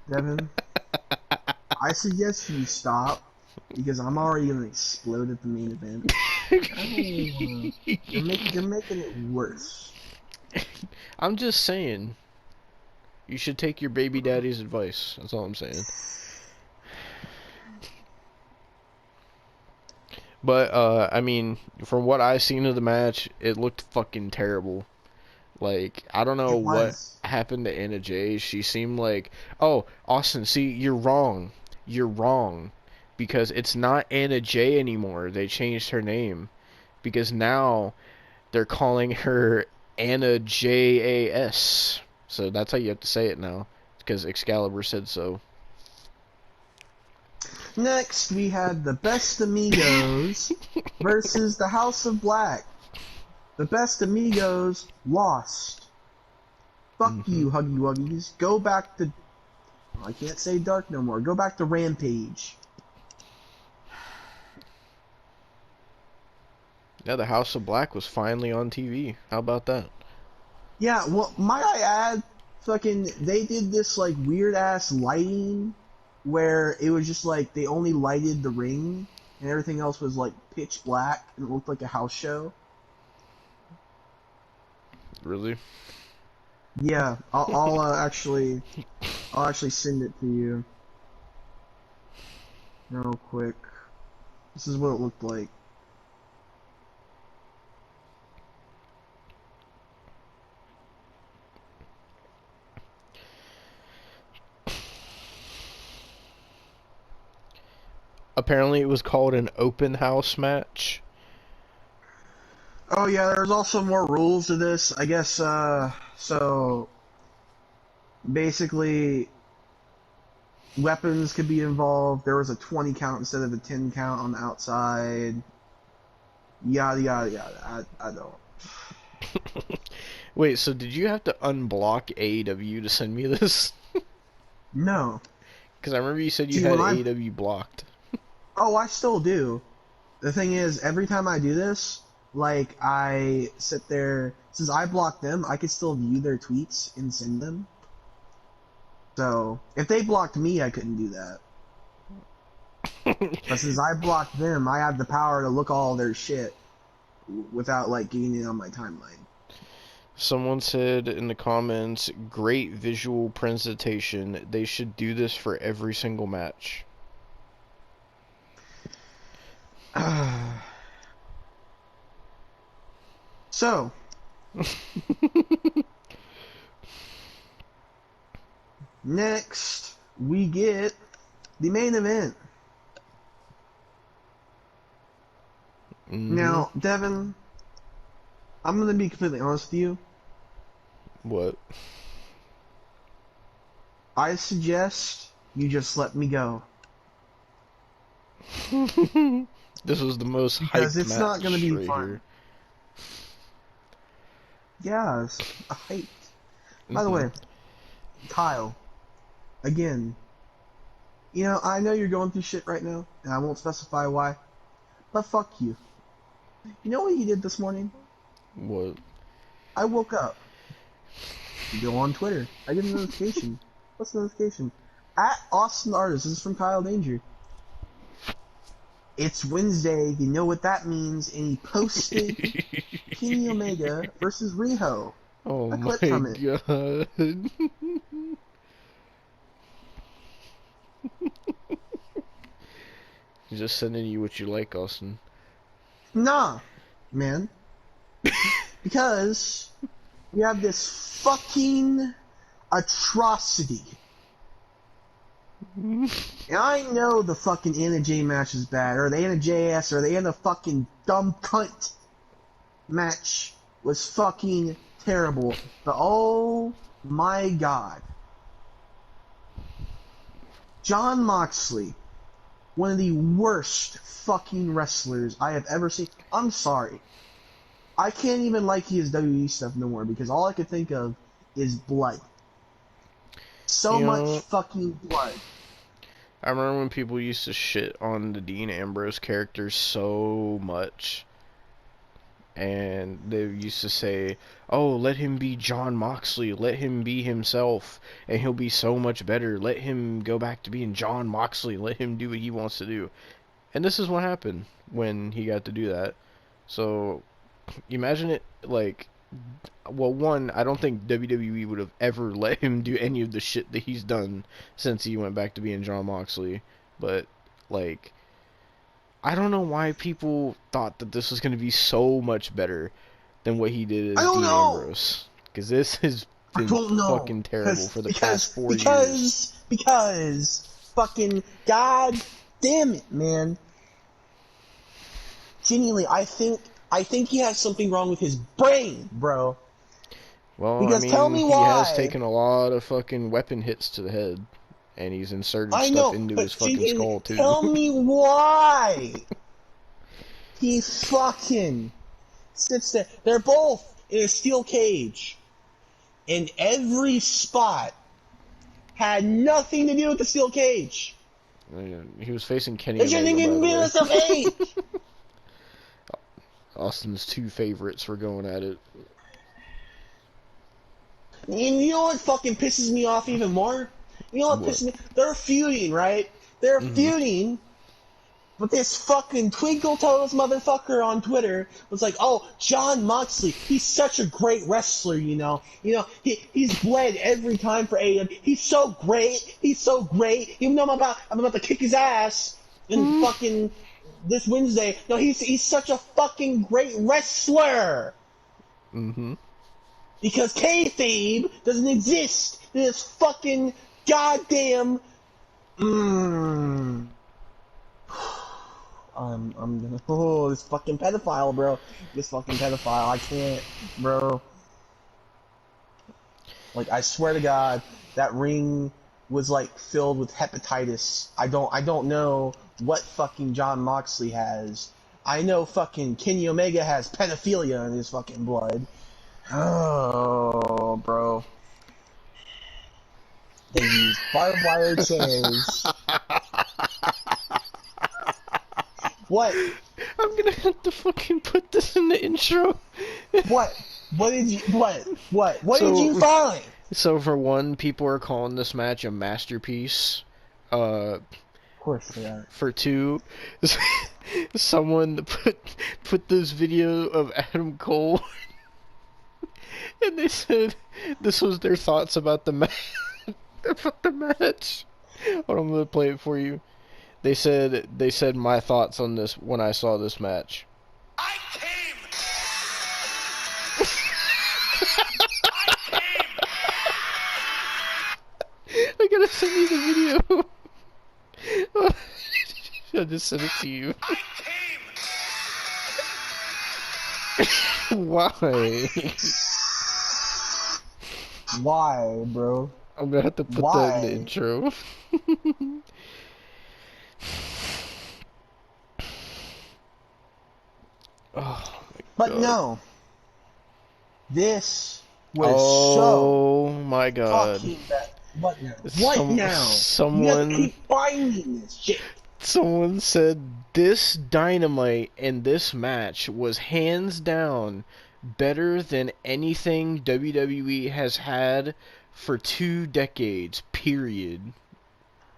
Devin, I suggest you stop, because I'm already gonna explode at the main event. You're making it worse. I'm just saying, you should take your baby daddy's advice. That's all I'm saying. But, I mean, from what I seen of the match, it looked fucking terrible. Like, I don't know what happened to Anna Jay. She seemed like... Oh, Austin, see, you're wrong. You're wrong. Because it's not Anna Jay anymore. They changed her name. Because now they're calling her Anna Jas. So that's how you have to say it now. Because Excalibur said so. Next, we had the Best Amigos versus the House of Black. The Best Amigos lost. Fuck you, Huggy Wuggies. Go back to... I can't say Dark no more. Go back to Rampage. Yeah, the House of Black was finally on TV. How about that? Yeah, well, might I add, fucking, they did this, like, weird-ass lighting where it was just, like, they only lighted the ring, and everything else was, like, pitch black, and it looked like a house show. Really? Yeah, I'll actually send it to you real quick. This is what it looked like. Apparently it was called an open house match. Oh yeah, there's also more rules to this. I guess, so basically weapons could be involved. There was a 20 count instead of a 10 count on the outside. Yada yada yada. I don't. Wait, so did you have to unblock AEW to send me this? No. Because I remember you said you had AEW blocked. Oh, I still do. The thing is, every time I do this, like, I sit there, since I blocked them, I could still view their tweets and send them. So, if they blocked me, I couldn't do that. But since I blocked them, I have the power to look all their shit without, like, getting it on my timeline. Someone said in the comments, great visual presentation. They should do this for every single match. So, next we get the main event. Now, Devin, I'm gonna be completely honest with you. What? I suggest you just let me go. This was the most because hyped it's match not gonna be right fun. Here. Yeah, it's hyped. By the way, Kyle, again, you know, I know you're going through shit right now, and I won't specify why, but fuck you. You know what you did this morning? What? I woke up. You go on Twitter. I get a notification. What's the notification? At Austin Artist. This is from Kyle Danger. It's Wednesday. You know what that means. And he posted Kenny Omega versus Riho. Oh a my clip from it. god. He's just sending you what you like, Austin. Nah, man. Because we have this fucking atrocity. And I know the fucking Anna J match is bad, or the Anna JS, or the Anna fucking dumb cunt match was fucking terrible. But oh my god. Jon Moxley, one of the worst fucking wrestlers I have ever seen. I'm sorry. I can't even like his WWE stuff no more because all I could think of is blood. So much fucking blood. I remember when people used to shit on the Dean Ambrose character so much. And they used to say, oh, let him be Jon Moxley, let him be himself, and he'll be so much better. Let him go back to being Jon Moxley, let him do what he wants to do. And this is what happened when he got to do that. So, imagine it, like, well, one, I don't think WWE would have ever let him do any of the shit that he's done since he went back to being Jon Moxley. But, like, I don't know why people thought that this was going to be so much better than what he did as Dean Ambrose. Because this has been fucking terrible for the past 4 years. Because, fucking, god damn it, man. Genuinely, I think he has something wrong with his brain, bro. Well, because I mean, tell me he why. has taken a lot of fucking weapon hits to the head. And he's inserted stuff into his fucking skull, too. Tell me why. He fucking sits there. They're both in a steel cage. And every spot had nothing to do with the steel cage. He was facing Kenny They shouldn't Omega, even be in the cage. Austin's two favorites were going at it. And you know what fucking pisses me off even more? You know what pisses me? They're feuding, right? They're feuding, but this fucking Twinkle Toes motherfucker on Twitter was like, "Oh, Jon Moxley, he's such a great wrestler, you know. He's bled every time for AEW. He's so great. He's so great. Even though I'm about to kick his ass in fucking this Wednesday. No, he's such a fucking great wrestler. Because kayfabe doesn't exist in this fucking goddamn. I'm gonna. Oh, this fucking pedophile, bro. This fucking pedophile. I can't, bro. Like, I swear to God, that ring was like filled with hepatitis. I don't know what fucking Jon Moxley has. I know fucking Kenny Omega has pedophilia in his fucking blood. Oh, bro. They use barbed wire chairs. What? I'm gonna have to fucking put this in the intro. What? What did you? What did you find? So for one, people are calling this match a masterpiece. Of course they are. For two, someone put this video of Adam Cole, and they said this was their thoughts about the match. About the match. Hold on, I'm gonna play it for you. They said my thoughts on this when I saw this match. I came. I gotta send you the video. I just sent it to you. Why? Why, bro? I'm gonna have to put that in the intro. Oh my but God. No. This was oh my God. fucking bad. What now? What now? Someone. You have to keep finding this shit. Someone said this Dynamite and this match was hands down better than anything WWE has had for 2 decades, period.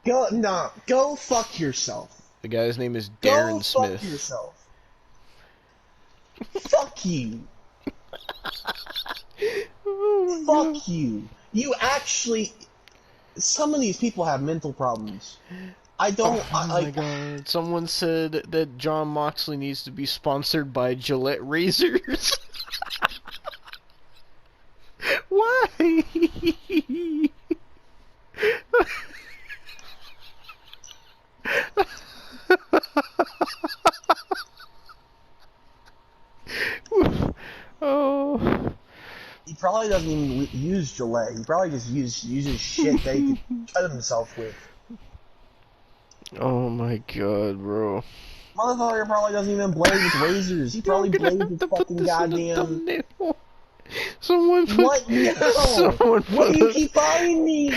Go fuck yourself. The guy's name is Darren Smith. Go fuck yourself. Fuck you. Oh fuck God. you. You actually... Some of these people have mental problems. Oh my god. Someone said that John Moxley needs to be sponsored by Gillette razors. Why? Oh. He probably doesn't even use Gillette. He probably just uses shit that he could cut himself with. Oh my god, bro. Motherfucker probably doesn't even blade with razors. He probably blades with fucking goddamn. Someone put. What? No! Someone What put do you keep buying me?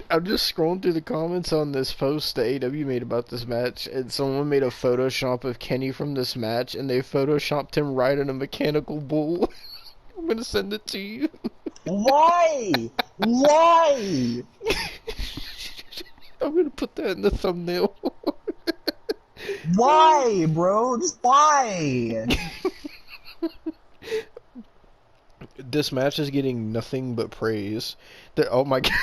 I'm just scrolling through the comments on this post that AW made about this match, and someone made a Photoshop of Kenny from this match, and they Photoshopped him riding a mechanical bull. I'm gonna send it to you. Why? Why? I'm gonna put that in the thumbnail. Why, bro? Just why? This match is getting nothing but praise. Oh my god.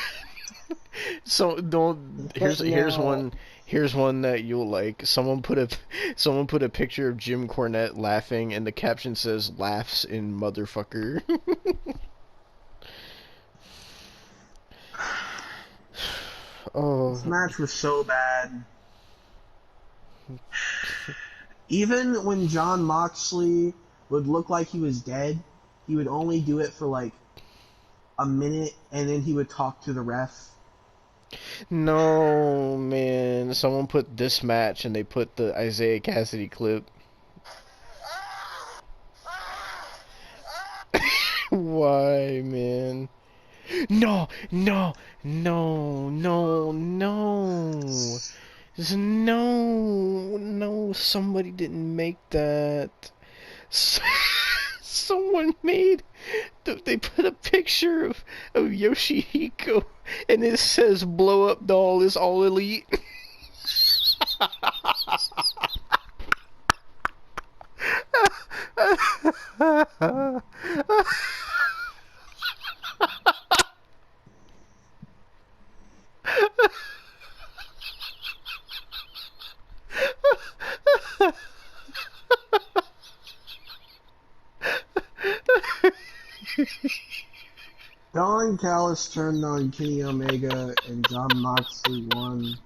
So don't. Here's one that you'll like. Someone put a picture of Jim Cornette laughing, and the caption says "laughs in motherfucker." Oh. This match was so bad. Even when John Moxley would look like he was dead, he would only do it for like a minute, and then he would talk to the ref. No, man. Someone put this match, and they put the Isaiah Cassidy clip. Why, man? No, no, no, no, no. Just no, somebody didn't make that. Someone made. They put a picture of Yoshihiko, and it says "Blow Up Doll is all elite." Don Callis turned on Kenny Omega, and John Moxley won.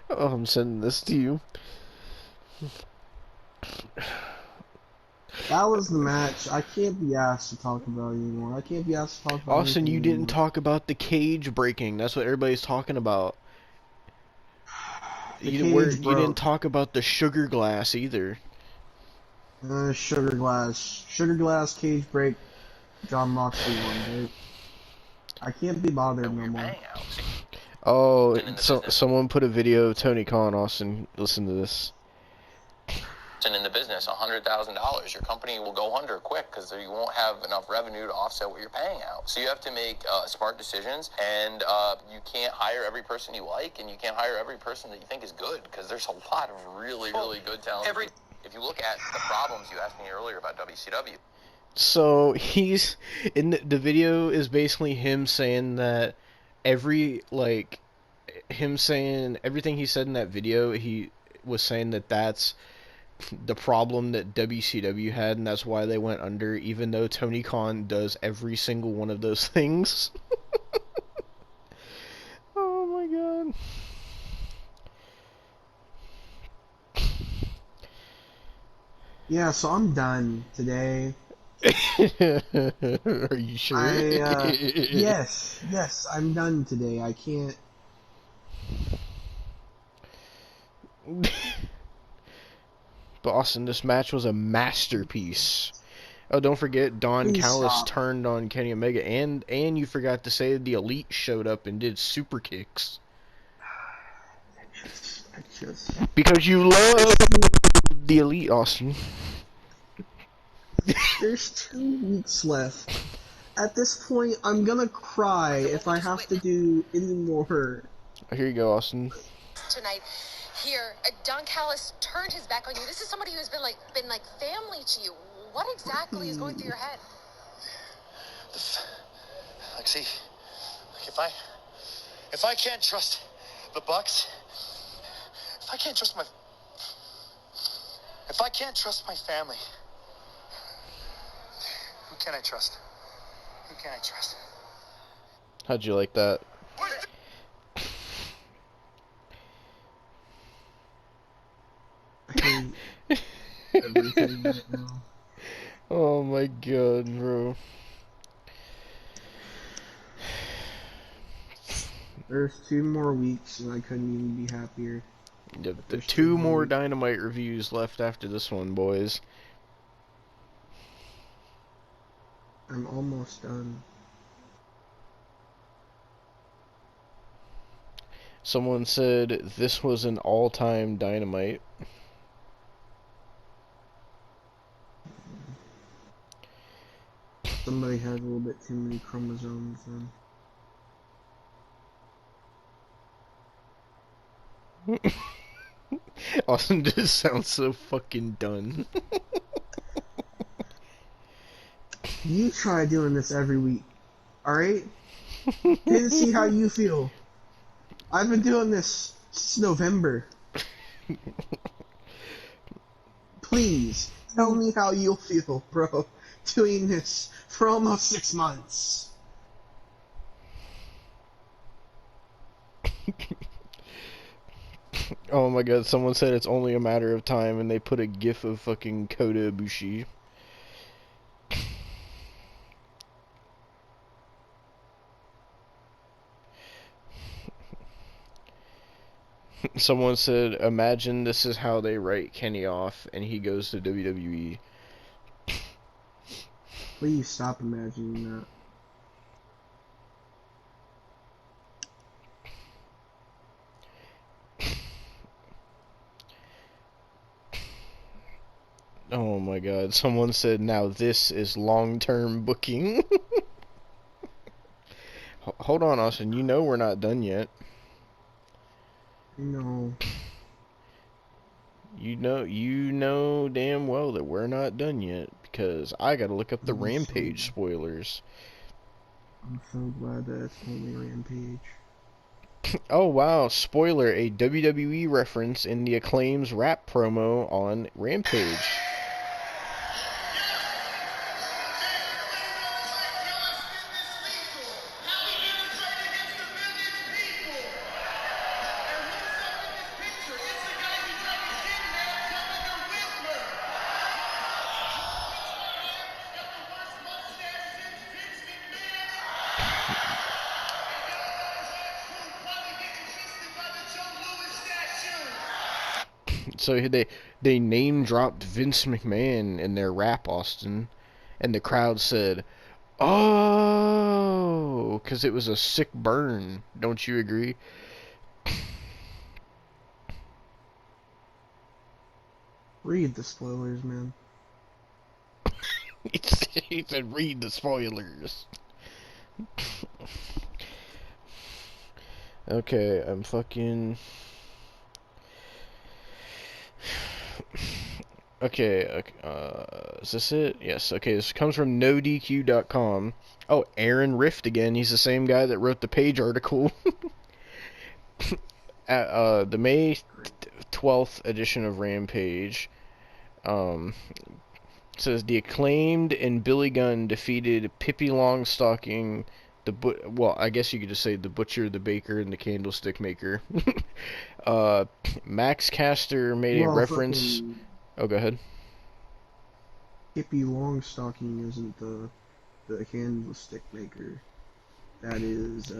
Oh, I'm sending this to you. That was the match. I can't be asked to talk about it anymore. I can't be asked to talk about Austin, you anything didn't anymore. talk about the cage breaking. That's what everybody's talking about. You didn't talk about the sugar glass either. Sugar glass cage break. John Moxley won, right? I can't be bothered no more. Oh, so someone put a video of Tony Khan. Austin, listen to this. And in the business, $100,000, your company will go under quick because you won't have enough revenue to offset what you're paying out. So you have to make smart decisions, and you can't hire every person you like, and you can't hire every person that you think is good because there's a lot of really, really good talent. If you look at the problems you asked me earlier about WCW. So he's in the video is basically him saying that everything he said in that video, he was saying that that's the problem that WCW had, and that's why they went under, even though Tony Khan does every single one of those things. Oh my god. Yeah, so I'm done today. Are you sure? Yes, I'm done today. I can't. But Austin, this match was a masterpiece. Oh, don't forget, Don Callis turned on Kenny Omega, and you forgot to say the Elite showed up and did super kicks. Because you love the Elite, Austin. There's 2 weeks left. At this point, I'm gonna cry if I have to do any more. Here you go, Austin. Tonight, here, Don Callis turned his back on you. This is somebody who's been like family to you. What exactly is going through your head? Like, see, like if If I can't trust the Bucks, if I can't trust my family, who can I trust? Who can I trust? How'd you like that? I hate everything right now. Oh my god, bro. There's 2 more weeks and I couldn't even be happier. The There's 2 2 more weeks. Dynamite reviews left after this one, boys. I'm almost done. Someone said this was an all-time Dynamite. Somebody has a little bit too many chromosomes then. Austin just sounds so fucking done. You try doing this every week, alright? Didn't see how you feel. I've been doing this since November. Please, tell me how you'll feel, bro, doing this for almost 6 months. Oh my god, someone said it's only a matter of time and they put a gif of fucking Kota Ibushi. Someone said, imagine this is how they write Kenny off and he goes to WWE. Please stop imagining that. Oh my god, someone said now this is long-term booking. Hold on, Austin, you know we're not done yet. No. You know damn well that we're not done yet, because I gotta look up the Rampage spoilers. I'm so glad that it's only Rampage. Oh wow, spoiler, a WWE reference in the Acclaim's rap promo on Rampage. So they name dropped Vince McMahon in their rap, Austin, and the crowd said, "Oh," because it was a sick burn. Don't you agree? Read the spoilers, man. He said, "Read the spoilers." Okay, I'm fucking. Okay, is this it? Yes, okay, this comes from NoDQ.com. Oh, Aaron Rift again. He's the same guy that wrote the Page article. At the May 12th edition of Rampage, says the Acclaimed and Billy Gunn defeated Pippi Longstocking, well, I guess you could just say the Butcher, the Baker, and the Candlestick Maker. Max Caster made a reference. Oh, go ahead. Pippi Longstocking isn't the candlestick maker. That is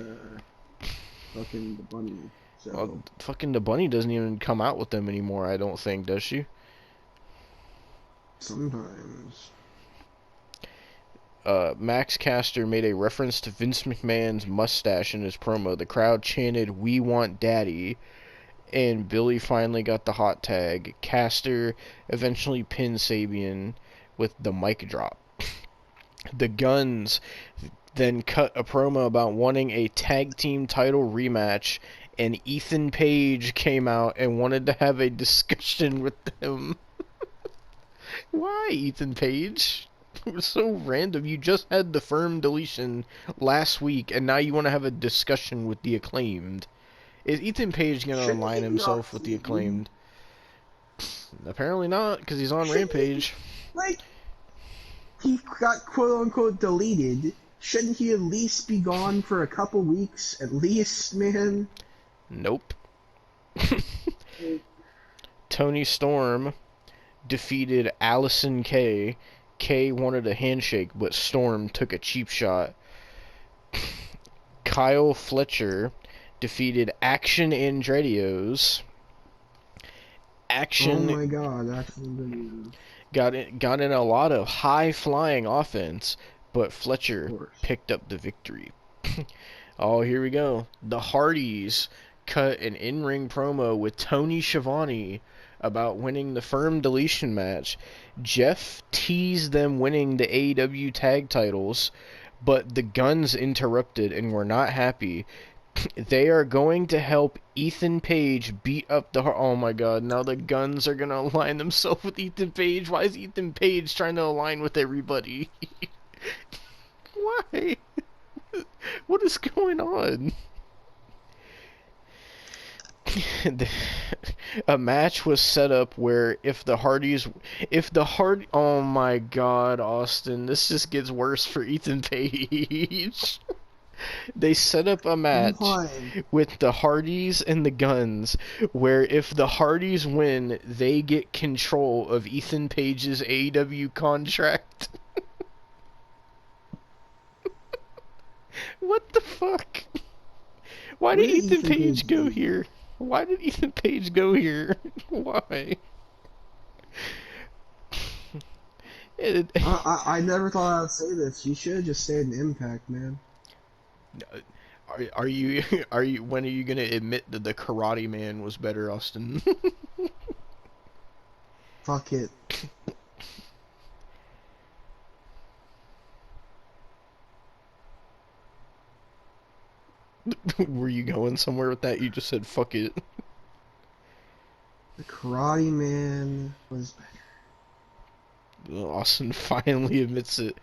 fucking the bunny. So. Well, fucking the bunny doesn't even come out with them anymore, I don't think, does she? Sometimes. Max Caster made a reference to Vince McMahon's mustache in his promo. The crowd chanted, "We want Daddy," and Billy finally got the hot tag. Caster eventually pinned Sabian with the mic drop. The Guns then cut a promo about wanting a tag team title rematch, and Ethan Page came out and wanted to have a discussion with them. Why, Ethan Page? was so random. You just had the firm deletion last week, and now you want to have a discussion with the Acclaimed. Is Ethan Page going to Shouldn't align he be off himself with the TV? Acclaimed? Apparently not, because he's on Rampage. Like, he got quote-unquote deleted. Shouldn't he at least be gone for a couple weeks? At least, man? Nope. Tony Storm defeated Allison Kay. Kay wanted a handshake, but Storm took a cheap shot. Kyle Fletcher defeated Action Andretios. Action Oh my god, Action got in a lot of high-flying offense, but Fletcher picked up the victory. Oh, here we go. The Hardys cut an in-ring promo with Tony Schiavone about winning the firm deletion match. Jeff teased them winning the AEW tag titles, but the Guns interrupted and were not happy. They are going to help Ethan Page beat up the... Oh my god, now the Guns are going to align themselves with Ethan Page. Why is Ethan Page trying to align with everybody? Why? What is going on? A match was set up where oh my god, Austin, this just gets worse for Ethan Page. They set up a match with the Hardys and the Guns, where if the Hardys win, they get control of Ethan Page's AEW contract. What the fuck? Why did Ethan Page go here? Why did Ethan Page go here? Why? I never thought I would say this. You should have just stayed in Impact, man. Are you when are you gonna admit that the Karate Man was better, Austin? Fuck it. Were you going somewhere with that? You just said fuck it. The Karate Man was better. Austin finally admits it.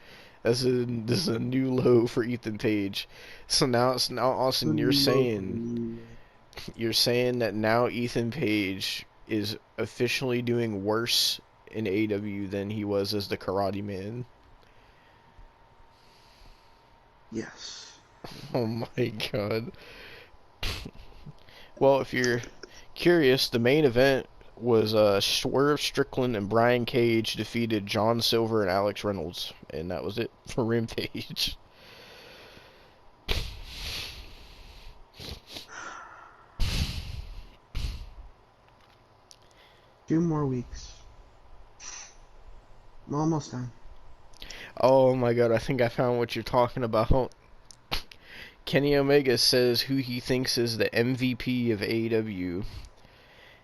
This is a new low for Ethan Page. So now Austin, you're saying that now Ethan Page is officially doing worse in AEW than he was as the Karate Man. Yes. Oh my god. Well, if you're curious, the main event was Swerve Strickland and Brian Cage defeated John Silver and Alex Reynolds, and that was it for Rampage. 2 more weeks. I'm almost done. Oh my god, I think I found what you're talking about. Kenny Omega says who he thinks is the MVP of AEW.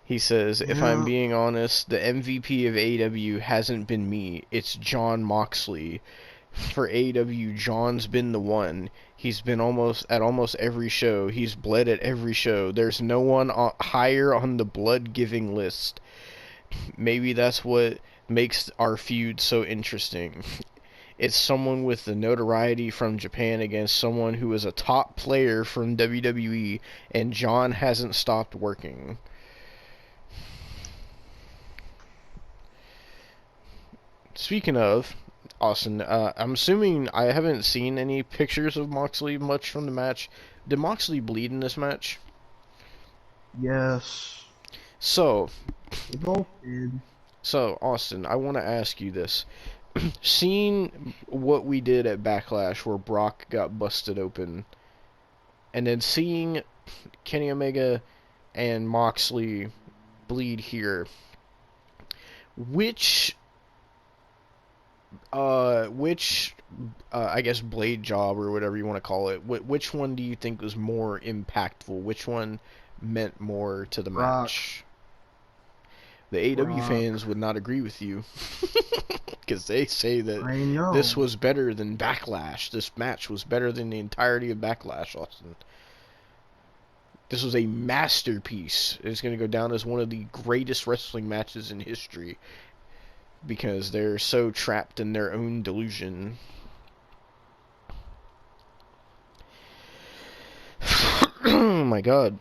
He says, if I'm being honest, the MVP of AEW hasn't been me. It's Jon Moxley. For AEW, John's been the one. He's been almost every show. He's bled at every show. There's no one higher on the blood-giving list. Maybe that's what makes our feud so interesting. It's someone with the notoriety from Japan against someone who is a top player from WWE, and John hasn't stopped working. Speaking of, Austin, I'm assuming I haven't seen any pictures of Moxley much from the match. Did Moxley bleed in this match? Yes. So, they both did. So, Austin, I want to ask you this. Seeing what we did at Backlash where Brock got busted open, and then seeing Kenny Omega and Moxley bleed here, which I guess blade job or whatever you want to call it, which one do you think was more impactful? Which one meant more to the match? The AEW fans would not agree with you because they say that this was better than Backlash. This match was better than the entirety of Backlash, Austin. This was a masterpiece. It's going to go down as one of the greatest wrestling matches in history. because they're so trapped in their own delusion. Oh my god.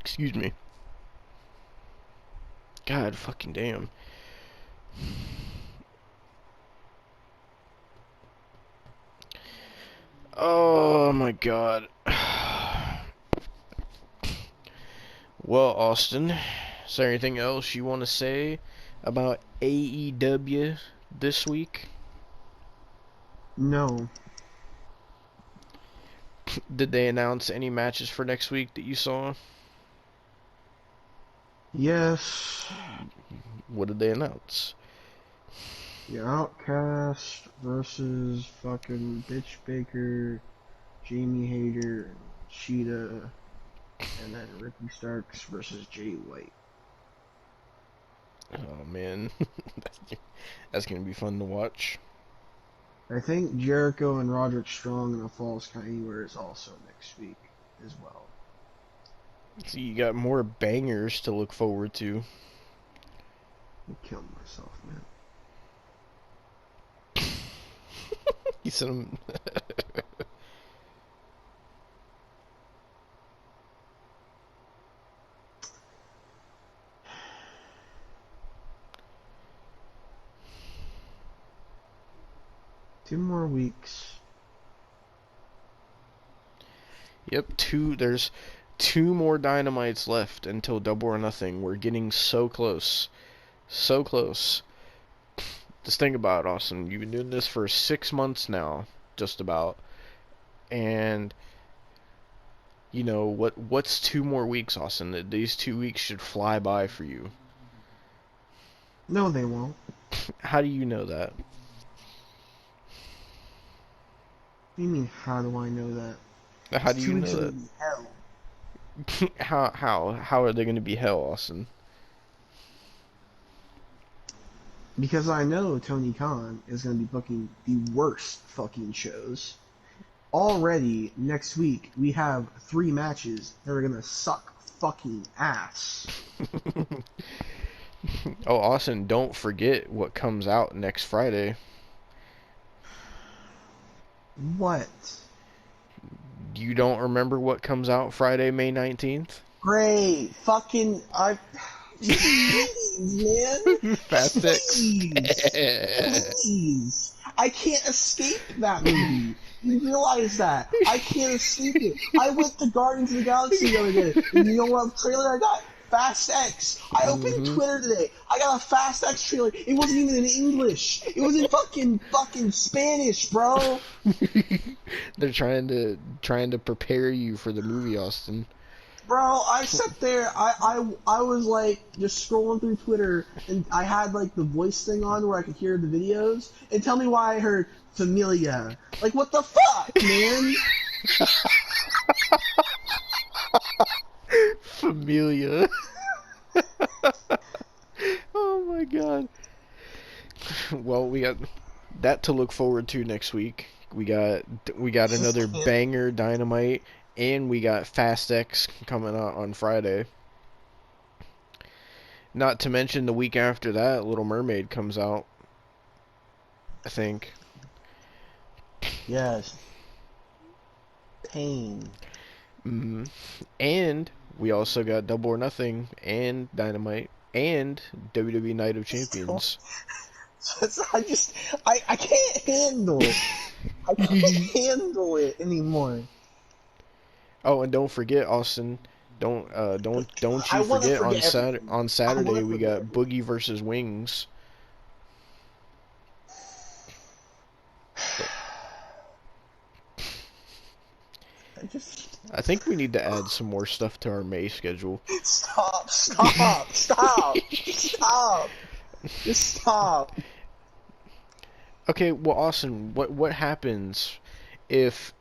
Excuse me. God fucking damn. Oh my god. Well, Austin, is there anything else you want to say about AEW this week? No. Did they announce any matches for next week that you saw? Yes. What did they announce? The Outcast versus fucking Bitch Baker, Jamie Hayter, and Sheeta, and then Ricky Starks versus Jay White. Oh man, that's gonna be fun to watch. I think Jericho and Roderick Strong in a Falls Count Anywhere is also next week as well. So you got more bangers to look forward to. I'm killing myself, man. You said them. 2 more weeks. Yep, there's 2 more Dynamites left until Double or Nothing. We're getting so close. So close. Just think about it, Austin. You've been doing this for 6 months now, just about. And you know what's 2 more weeks, Austin? These 2 weeks should fly by for you. No, they won't. How do you know that? What do you mean, how do I know that? How do you know that? Hell. How are they going to be hell, Austin? Because I know Tony Khan is going to be booking the worst fucking shows. Already, next week, we have 3 matches that are going to suck fucking ass. Oh, Austin, don't forget what comes out next Friday. What? You don't remember what comes out Friday, May 19th? Great. Fucking... man. Fast X. Please. I can't escape that movie. You realize that. I can't escape it. I went to Guardians of the Galaxy the other day. And you know what trailer I got? Fast X. I opened Twitter today. I got a Fast X trailer. It wasn't even in English. It was in fucking Spanish, bro. They're trying to prepare you for the movie, Austin. Bro, I sat there, I was like just scrolling through Twitter, and I had like the voice thing on where I could hear the videos, and tell me why I heard Familia. Like, what the fuck, man? Familia. Oh my god. Well, we got that to look forward to next week. We got another banger Dynamite. And we got Fast X coming out on Friday. Not to mention the week after that, Little Mermaid comes out. I think. Yes. Pain. And we also got Double or Nothing and Dynamite and WWE Night of Champions. I can't handle it. I can't handle it anymore. Oh, and don't forget, Austin. Don't you forget on Saturday we got Boogie versus Wings. I think we need to add some more stuff to our May schedule. Stop! Just stop. Okay, well, Austin, what happens if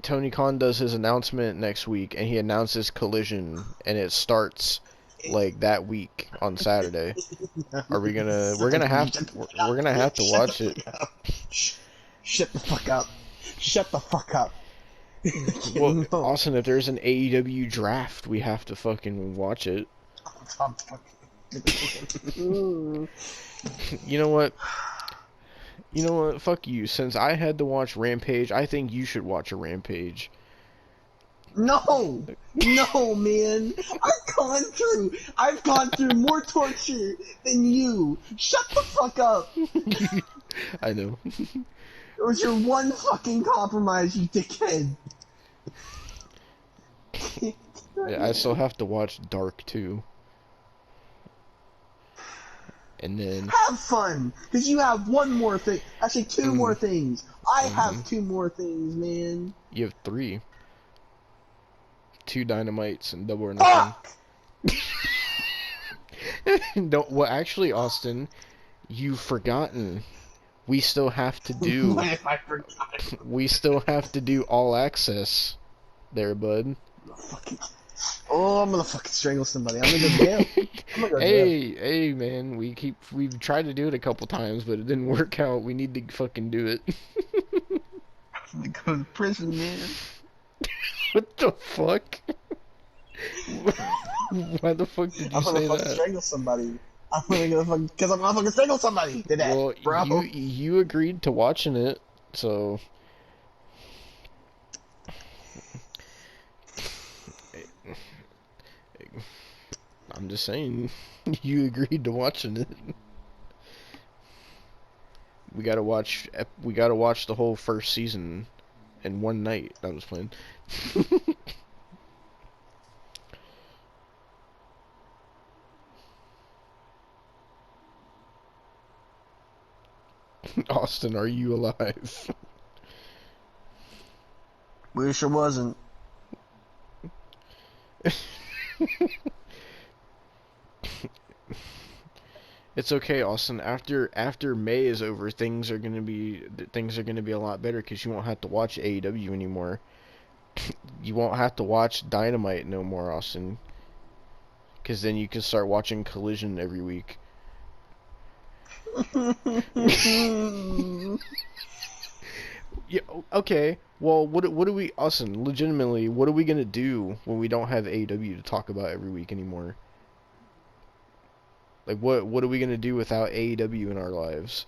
Tony Khan does his announcement next week and he announces Collision and it starts like that week on Saturday? Are we gonna we're gonna have to watch it. Shut the fuck up. Shut the fuck up. Well, No. Austin, if there's an AEW draft, we have to fucking watch it. You know what? You know what? Fuck you. Since I had to watch Rampage, I think you should watch a Rampage. No, no, man. I've gone through more torture than you. Shut the fuck up. I know. It was your one fucking compromise, you dickhead. Yeah, I still have to watch Dark too. And then Have fun, because you have one more thing. Actually, two more things. I have two more things, man. you have 3. 2 Dynamites and Double or Nothing. No, well, actually, Austin, you've forgotten. We still have to do. What if I forgot? We still have to do All Access. There, bud. Oh, I'm gonna fucking strangle somebody. I'm gonna go to jail. I'm gonna go to jail. Hey, man. We've tried to do it a couple times, but it didn't work out. We need to fucking do it. I'm gonna go to prison, man. What the fuck? Why the fuck did you I'm gonna say fucking that? strangle somebody. I'm gonna fucking, because I'm gonna fucking strangle somebody today, Well, bro. you agreed to watching it, so. I'm just saying, you agreed to watching it. We gotta watch the whole first season in one night. I was playing. Austin, are you alive? Wish I wasn't. It's okay, Austin. After May is over, things are gonna be a lot better because you won't have to watch AEW anymore. You won't have to watch Dynamite no more, Austin. Because then you can start watching Collision every week. Yeah. Okay. Well, what do we, Austin? Legitimately, what are we gonna do when we don't have AEW to talk about every week anymore? Like, what are we gonna do without AEW in our lives?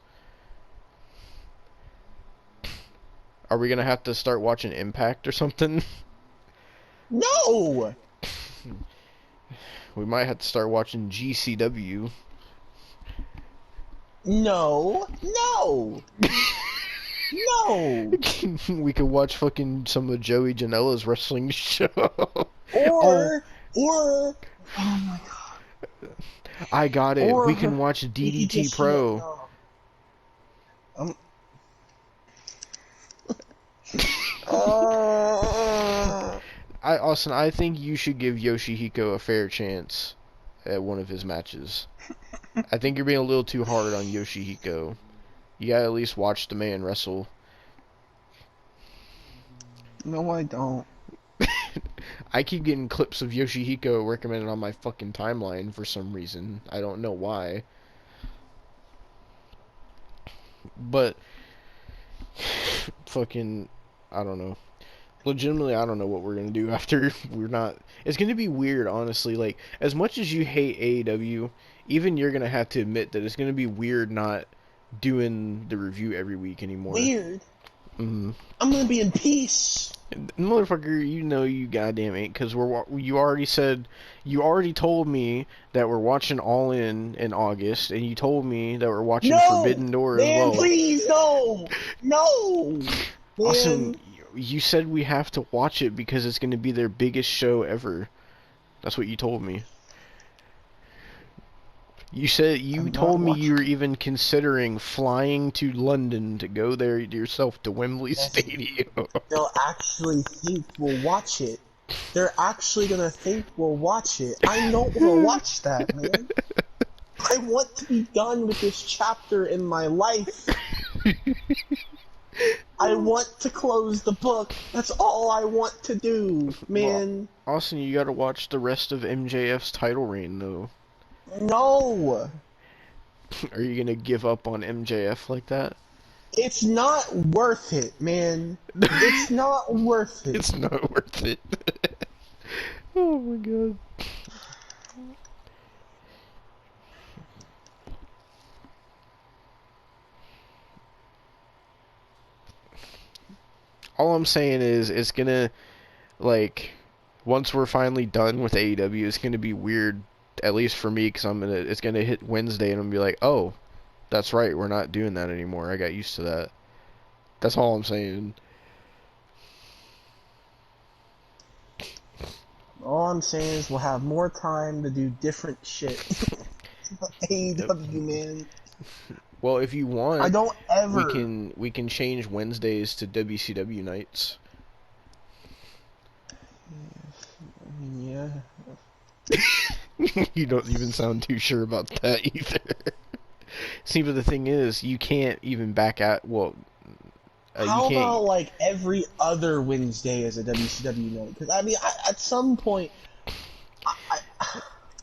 Are we gonna have to start watching Impact or something? No! We might have to start watching GCW. No! No! No! We could watch fucking some of Joey Janela's wrestling show. Or, oh my god. I got it. Or We can watch DDT Pro. Austin, I think you should give Yoshihiko a fair chance at one of his matches. I think you're being a little too hard on Yoshihiko. You gotta at least watch the man wrestle. No, I don't. I keep getting clips of Yoshihiko recommended on my fucking timeline for some reason. I don't know why. But fucking, I don't know. Legitimately, I don't know what we're gonna do after we're not. It's gonna be weird, honestly. Like, as much as you hate AEW, even you're gonna have to admit that it's gonna be weird not doing the review every week anymore. Weird. Mm-hmm. I'm gonna be in peace. Motherfucker, you know you goddamn ain't, because you already told me that we're watching All In August, and you told me that we're watching Forbidden Door as well. Please, no! No! Man. Awesome. You said we have to watch it because it's going to be their biggest show ever. That's what you told me. You said you told me you were even considering flying to London to go there yourself to Wembley Stadium. They'll actually think we'll watch it. They're actually gonna think we'll watch it. I don't want to watch that, man. I want to be done with this chapter in my life. I want to close the book. That's all I want to do, man. Well, Austin, you gotta watch the rest of MJF's title reign, though. No! Are you gonna give up on MJF like that? It's not worth it, man. It's not worth it. It's not worth it. Oh my god. All I'm saying is, it's gonna, like, once we're finally done with AEW, it's gonna be weird, at least for me, because it's gonna hit Wednesday, and I'm gonna be like, oh, that's right, we're not doing that anymore. I got used to that. That's all I'm saying. All I'm saying is we'll have more time to do different shit. AEW, man. Well, if you want, I don't ever. we can change Wednesdays to WCW nights. I mean, yeah. You don't even sound too sure about that either. See, but the thing is, you can't even back out. Well, how you can't. about like every other Wednesday as a WCW night? Because I mean, at some point,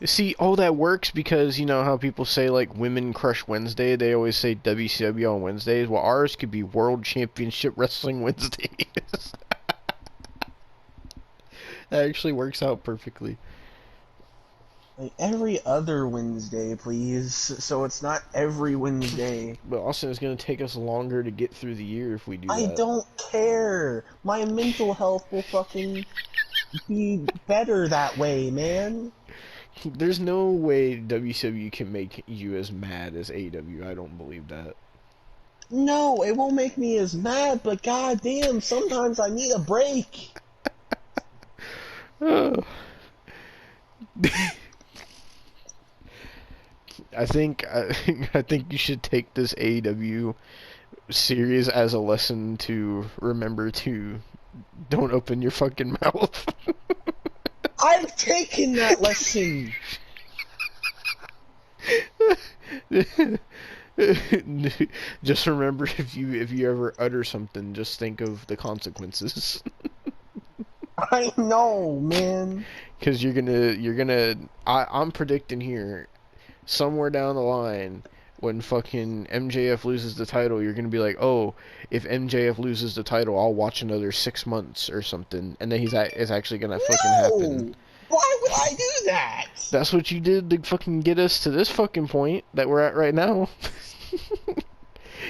See, all that works because, you know how people say, like, women crush Wednesday? They always say WCW on Wednesdays. Well, ours could be World Championship Wrestling Wednesdays. That actually works out perfectly. like every other Wednesday, please. So it's not every Wednesday. But also, it's going to take us longer to get through the year if we do that. I don't care. My mental health will fucking be better that way, man. There's no way WCW can make you as mad as AEW. I don't believe that. No, it won't make me as mad, but goddamn, sometimes I need a break. I think you should take this AEW series as a lesson to remember to don't open your fucking mouth. I've taken that lesson. Just remember, if you ever utter something, just think of the consequences. I know, man. Because I'm predicting here, somewhere down the line, when fucking MJF loses the title, you're gonna be like, oh, if MJF loses the title, I'll watch another 6 months or something, and then it's actually gonna fucking happen. Why would I do that? That's what you did to fucking get us to this fucking point that we're at right now.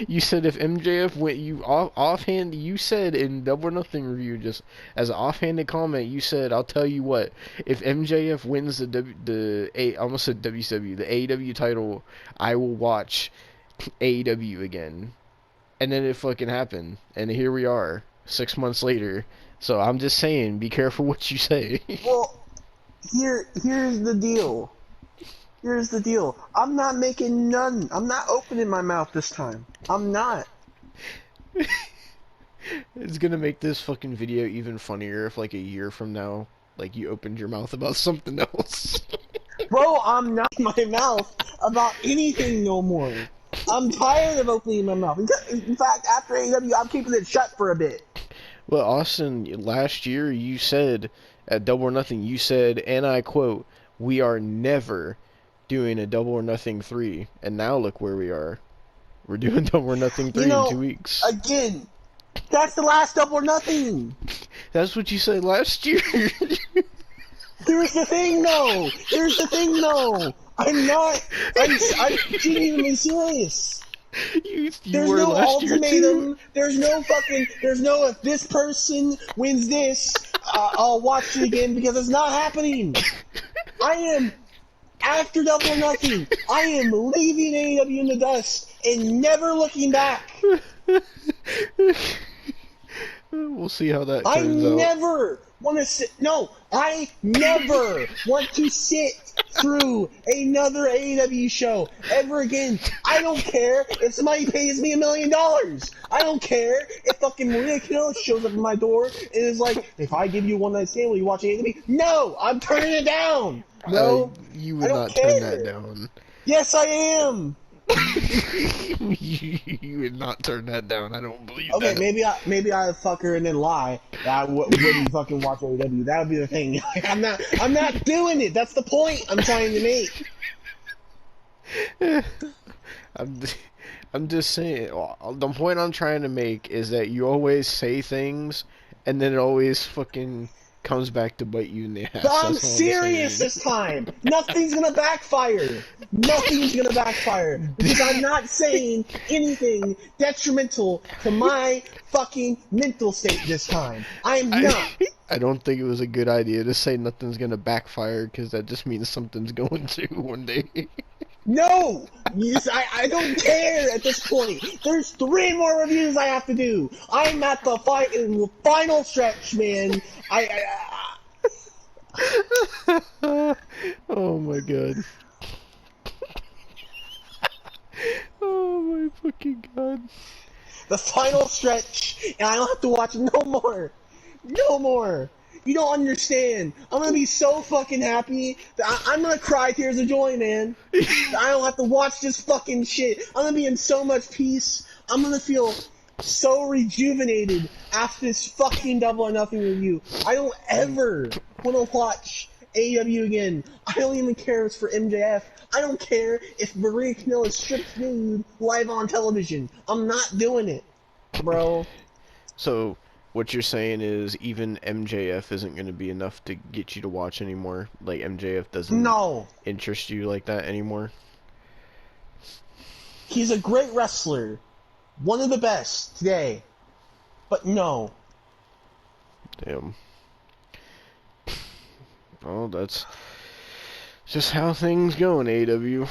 You said if MJF went, offhand, you said in Double or Nothing review, just as an offhanded comment, you said, I'll tell you what, if MJF wins I almost said WCW, the AEW title, I will watch AEW again. And then it fucking happened. And here we are, 6 months later. So I'm just saying, be careful what you say. Well, here's the deal. Here's the deal. I'm not making none. I'm not opening my mouth this time. I'm not. It's gonna make this fucking video even funnier if, like, a year from now, like, you opened your mouth about something else. Bro, I'm not in my mouth about anything no more. I'm tired of opening my mouth. In fact, after AEW, I'm keeping it shut for a bit. Well, Austin, last year you said, at Double or Nothing, you said, and I quote, we are never doing a Double or Nothing 3, and now look where we are. We're doing Double or Nothing 3 in 2 weeks. Again, that's the last Double or Nothing. That's what you said last year. Here's the thing, though. I'm genuinely serious. There's no ultimatum. There's no if this person wins this, I'll watch it again, because it's not happening. I am, after Double or Nothing, I am leaving AEW in the dust and never looking back. We'll see how that turns out. I never want to sit through another AEW show ever again. I don't care if somebody pays me $1 million. I don't care if fucking Maria Kanellis shows up at my door and is like, if I give you a one-night stand, will you watch AEW? No, I'm turning it down. No, you would not turn that down. Yes, I am. You would not turn that down. I don't believe that. Okay, maybe I fuck her and then lie that I wouldn't fucking watch AEW. That would be the thing. I'm not doing it. That's the point I'm trying to make. I'm I'm just saying. The point I'm trying to make is that you always say things, and then it always fucking comes back to bite you in the But ass. I'm That's all I'm serious saying. this time. Nothing's gonna backfire. Nothing's gonna backfire because I'm not saying anything detrimental to my fucking mental state this time. I am I not. I don't think it was a good idea to say nothing's gonna backfire because that just means something's going to one day. No! Yes, I don't care at this point. There's 3 more reviews I have to do. I'm at the final stretch, man. Oh my god. Oh my fucking god. The final stretch, and I don't have to watch no more. No more. You don't understand. I'm gonna be so fucking happy that I'm gonna cry tears of joy, man. I don't have to watch this fucking shit. I'm gonna be in so much peace. I'm gonna feel so rejuvenated after this fucking Double or Nothing review. I don't ever want to watch AEW again. I don't even care if it's for MJF. I don't care if Maria Kanellis is stripped nude live on television. I'm not doing it, bro. So, what you're saying is even MJF isn't going to be enough to get you to watch anymore? Like, MJF doesn't interest you like that anymore? He's a great wrestler. One of the best today. But no. Damn. Well, that's just how things go in AEW.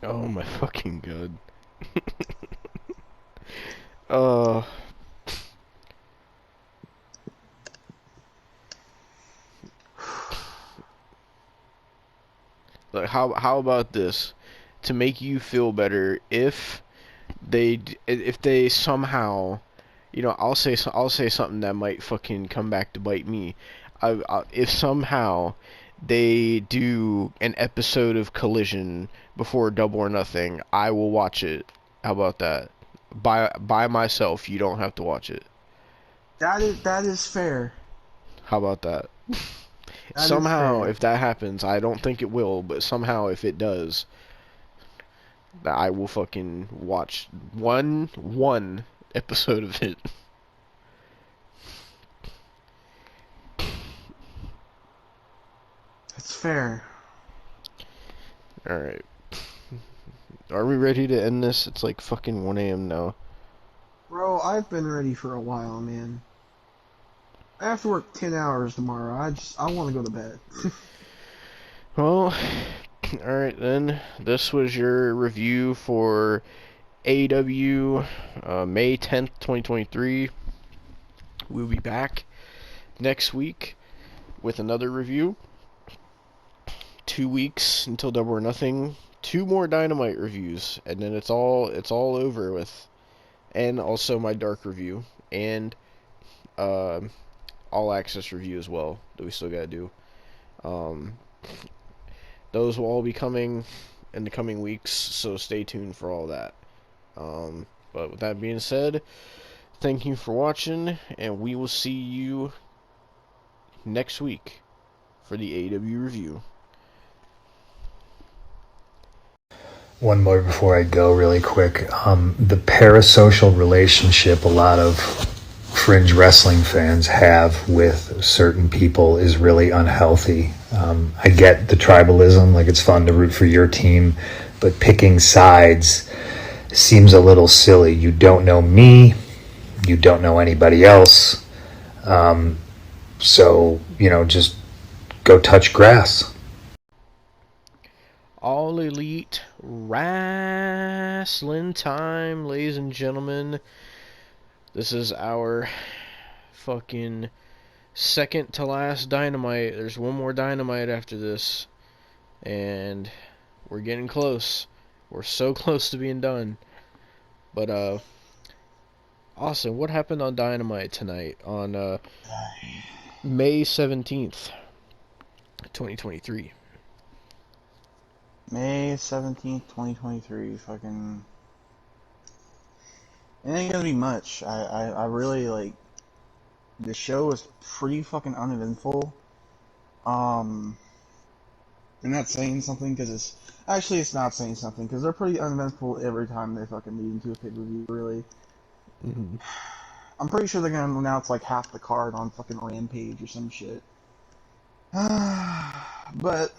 Oh my fucking god. Like, how about this? To make you feel better, if they somehow, you know, I'll say something that might fucking come back to bite me. If somehow they do an episode of Collision before Double or Nothing, I will watch it. How about that? By myself, you don't have to watch it. That is fair. How about that? That Somehow, is fair. if that happens, I don't think it will, but somehow if it does, I will fucking watch one episode of it. That's fair. Alright. Are we ready to end this? It's like fucking 1 a.m. now. Bro, I've been ready for a while, man. I have to work 10 hours tomorrow. I want to go to bed. Well, alright then. This was your review for AEW May 10th, 2023. We'll be back next week with another review. 2 weeks until Double or Nothing. 2 more Dynamite reviews, and then it's all over with. And also my Dark review, and All Access review as well that we still gotta do. Those will all be coming in the coming weeks, so stay tuned for all that. But with that being said, thank you for watching, and we will see you next week for the AEW review. One more before I go really quick. The parasocial relationship a lot of fringe wrestling fans have with certain people is really unhealthy. I get the tribalism, like it's fun to root for your team, but picking sides seems a little silly. You don't know me, you don't know anybody else, so, just go touch grass. All Elite Wrestling time, ladies and gentlemen. This is our fucking second to last Dynamite. There's one more Dynamite after this, and we're getting close. We're so close to being done. But Austin, what happened on Dynamite tonight on May 17th, 2023? May 17th, 2023. Fucking. It ain't gonna be much. I really, like. The show was pretty fucking uneventful. And that's saying something because it's not saying something because they're pretty uneventful every time they fucking lead into a pay-per-view, really. Mm-hmm. I'm pretty sure they're gonna announce like half the card on fucking Rampage or some shit. But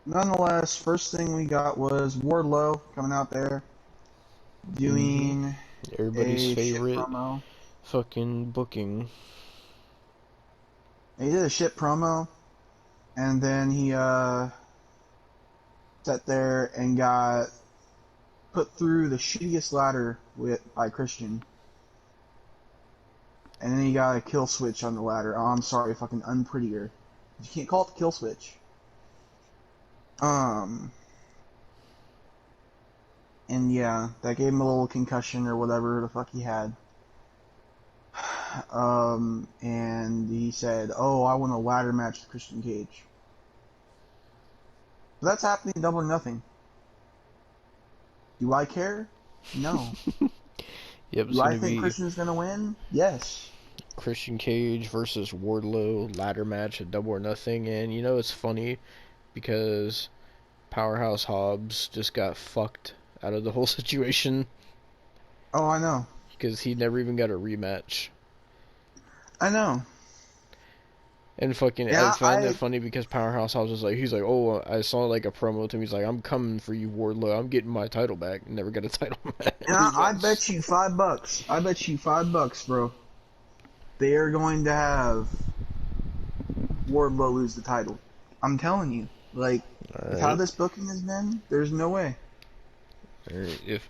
nonetheless, first thing we got was Wardlow coming out there doing Everybody's a shit favorite promo. fucking booking. He did a shit promo, and then he sat there and got put through the shittiest ladder by Christian. And then he got a kill switch on the ladder. Oh, I'm sorry, fucking unprettier. You can't call it the kill switch. And yeah, that gave him a little concussion or whatever the fuck he had. And he said, "Oh, I want a ladder match with Christian Cage." So that's happening in Double or Nothing. Do I care? No. Yep, it's Do I gonna think be Christian's gonna win? Yes. Christian Cage versus Wardlow ladder match at Double or Nothing, and you know it's funny because Powerhouse Hobbs just got fucked out of the whole situation Oh, I know. because he never even got a rematch. I know. And fucking, I Yeah, find that funny because Powerhouse Hobbs was like, he's like, oh, I saw like a promo to him. He's like, I'm coming for you, Wardlow. I'm getting my title back. Never got a title match. Yeah, I bet you $5. I bet you $5, bro. They are going to have Wardlow lose the title. I'm telling you. Like, with how this booking has been, there's no way. If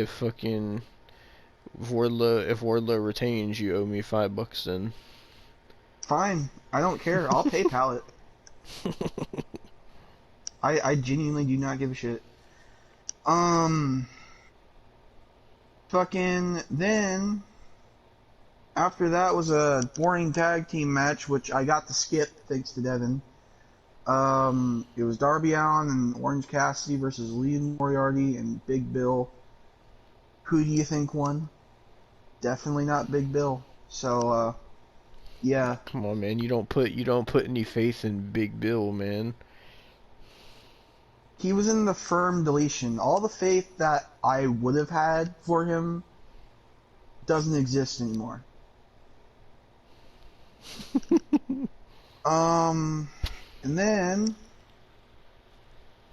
fucking if Wardlow retains, you owe me $5 then. Fine. I don't care. I'll PayPal it. I genuinely do not give a shit. Fucking then after that was a boring tag team match, which I got to skip thanks to Devon. It was Darby Allin and Orange Cassidy versus Lee Moriarty and Big Bill. Who do you think won? Definitely not Big Bill. So, yeah. Come on, man. You don't put any faith in Big Bill, man. He was in the firm deletion. All the faith that I would have had for him doesn't exist anymore. And then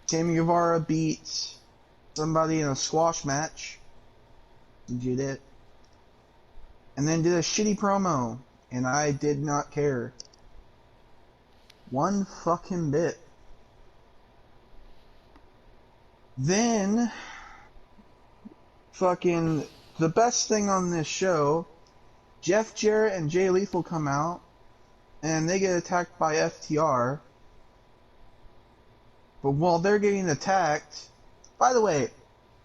Sammy Guevara beat somebody in a squash match. Did it? And then did a shitty promo, and I did not care. One fucking bit. Then, fucking, the best thing on this show, Jeff Jarrett and Jay Lethal come out, and they get attacked by FTR. But while they're getting attacked, by the way,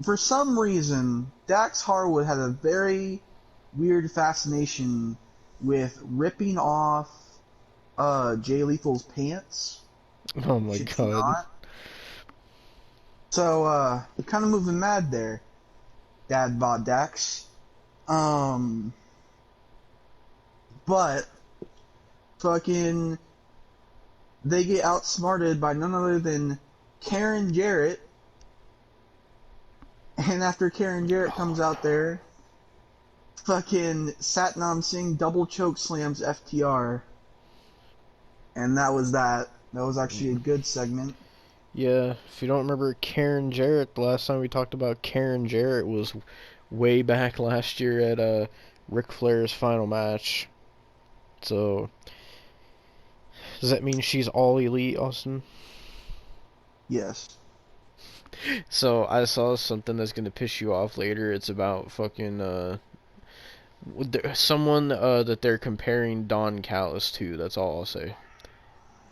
for some reason, Dax Harwood had a very weird fascination with ripping off Jay Lethal's pants. Oh my god. So, you're kind of moving mad there, Dad Bod Dax. But, fucking, they get outsmarted by none other than Karen Jarrett. And after Karen Jarrett comes out there, fucking Satnam Singh double choke slams FTR. And that was that. That was actually a good segment. Yeah, if you don't remember Karen Jarrett, the last time we talked about Karen Jarrett was way back last year at Ric Flair's final match. So, does that mean she's all elite, Austin? Yes. So, I saw something that's gonna piss you off later. It's about fucking, someone that they're comparing Don Callis to. That's all I'll say.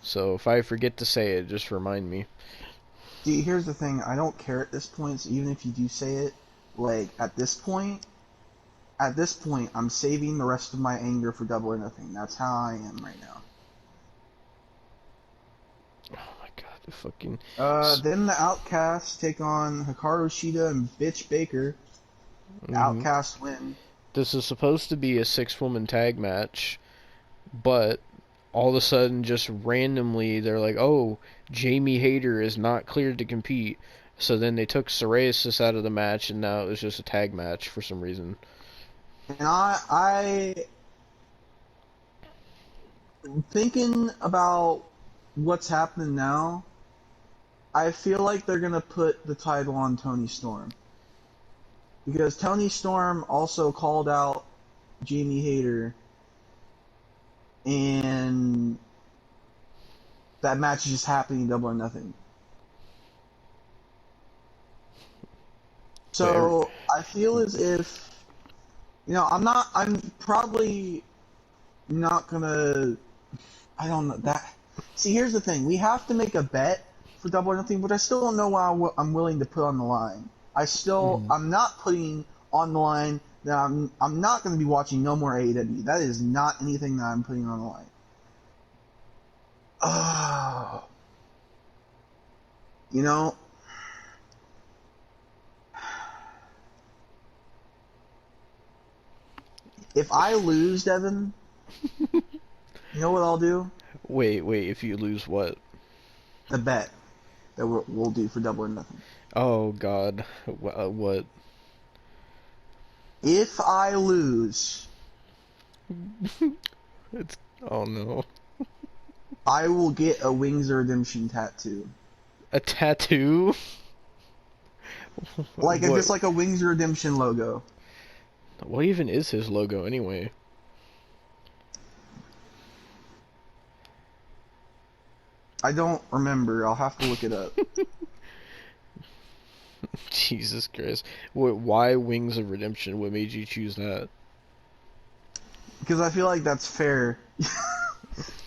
So, if I forget to say it, just remind me. See, here's the thing. I don't care at this point, so even if you do say it, like, at this point, I'm saving the rest of my anger for Double or Nothing. That's how I am right now. Oh my god, the fucking... Then the Outcasts take on Hikaru Shida and Bitch Baker. The Outcasts win. This is supposed to be a 6-woman tag match, but all of a sudden, just randomly, they're like, oh, Jamie Hayter is not cleared to compete. So then they took Psoriasis out of the match, and now it was just a tag match for some reason. And I thinking about what's happening now, I feel like they're gonna put the title on Tony Storm. Because Tony Storm also called out Jamie Hayter, and that match is just happening Double or Nothing. So I feel as if, I'm probably not gonna, I don't know that. See, here's the thing: we have to make a bet for Double or Nothing, but I still don't know what I'm willing to put on the line. I'm not putting on the line that I'm not going to be watching no more AEW. That is not anything that I'm putting on the line. Oh, if I lose, Devon, you know what I'll do? Wait, if you lose what? The bet that we'll do for Double or Nothing. Oh, God. What? If I lose... Oh, no. I will get a Wings of Redemption tattoo. A tattoo? Just like a Wings of Redemption logo. What even is his logo, anyway? I don't remember. I'll have to look it up. Jesus Christ. Why Wings of Redemption? What made you choose that? Because I feel like that's fair.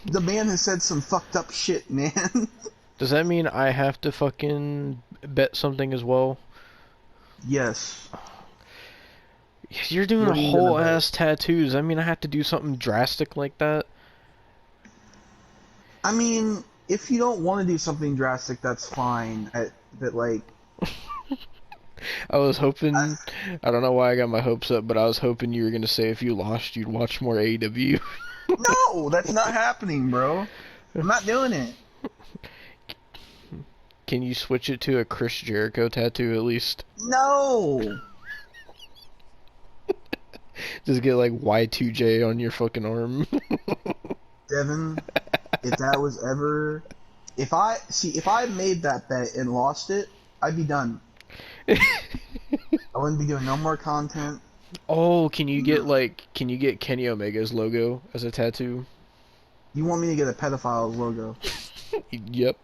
The man has said some fucked up shit, man. Does that mean I have to fucking bet something as well? Yes. You're doing a whole ass tattoos. I mean, I have to do something drastic like that? I mean, if you don't want to do something drastic, that's fine. But like... I was hoping, I don't know why I got my hopes up, but I was hoping you were going to say if you lost, you'd watch more AEW. No, that's not happening, bro. I'm not doing it. Can you switch it to a Chris Jericho tattoo at least? No! Just get like Y2J on your fucking arm. Devon, if that was ever... If I made that bet and lost it, I'd be done. I wouldn't be doing no more content. Oh, can you get Kenny Omega's logo as a tattoo? You want me to get a pedophile's logo? Yep.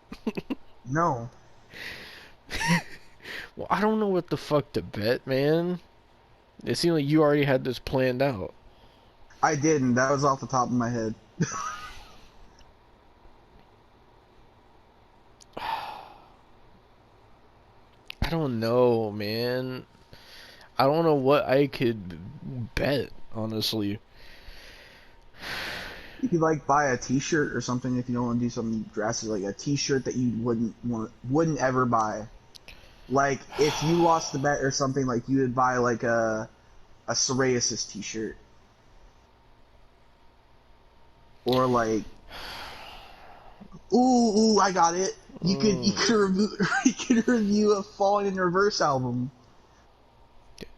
No. Well, I don't know what the fuck to bet, man. It seemed like you already had this planned out. I didn't. That was off the top of my head. I don't know, man. I don't know what I could bet, honestly. You could buy a T-shirt or something if you don't want to do something drastic, like a T-shirt that you wouldn't ever buy. Like if you lost the bet or something, like you would buy like a psoriasis T-shirt, or like, ooh, I got it. You could review a Falling in Reverse album.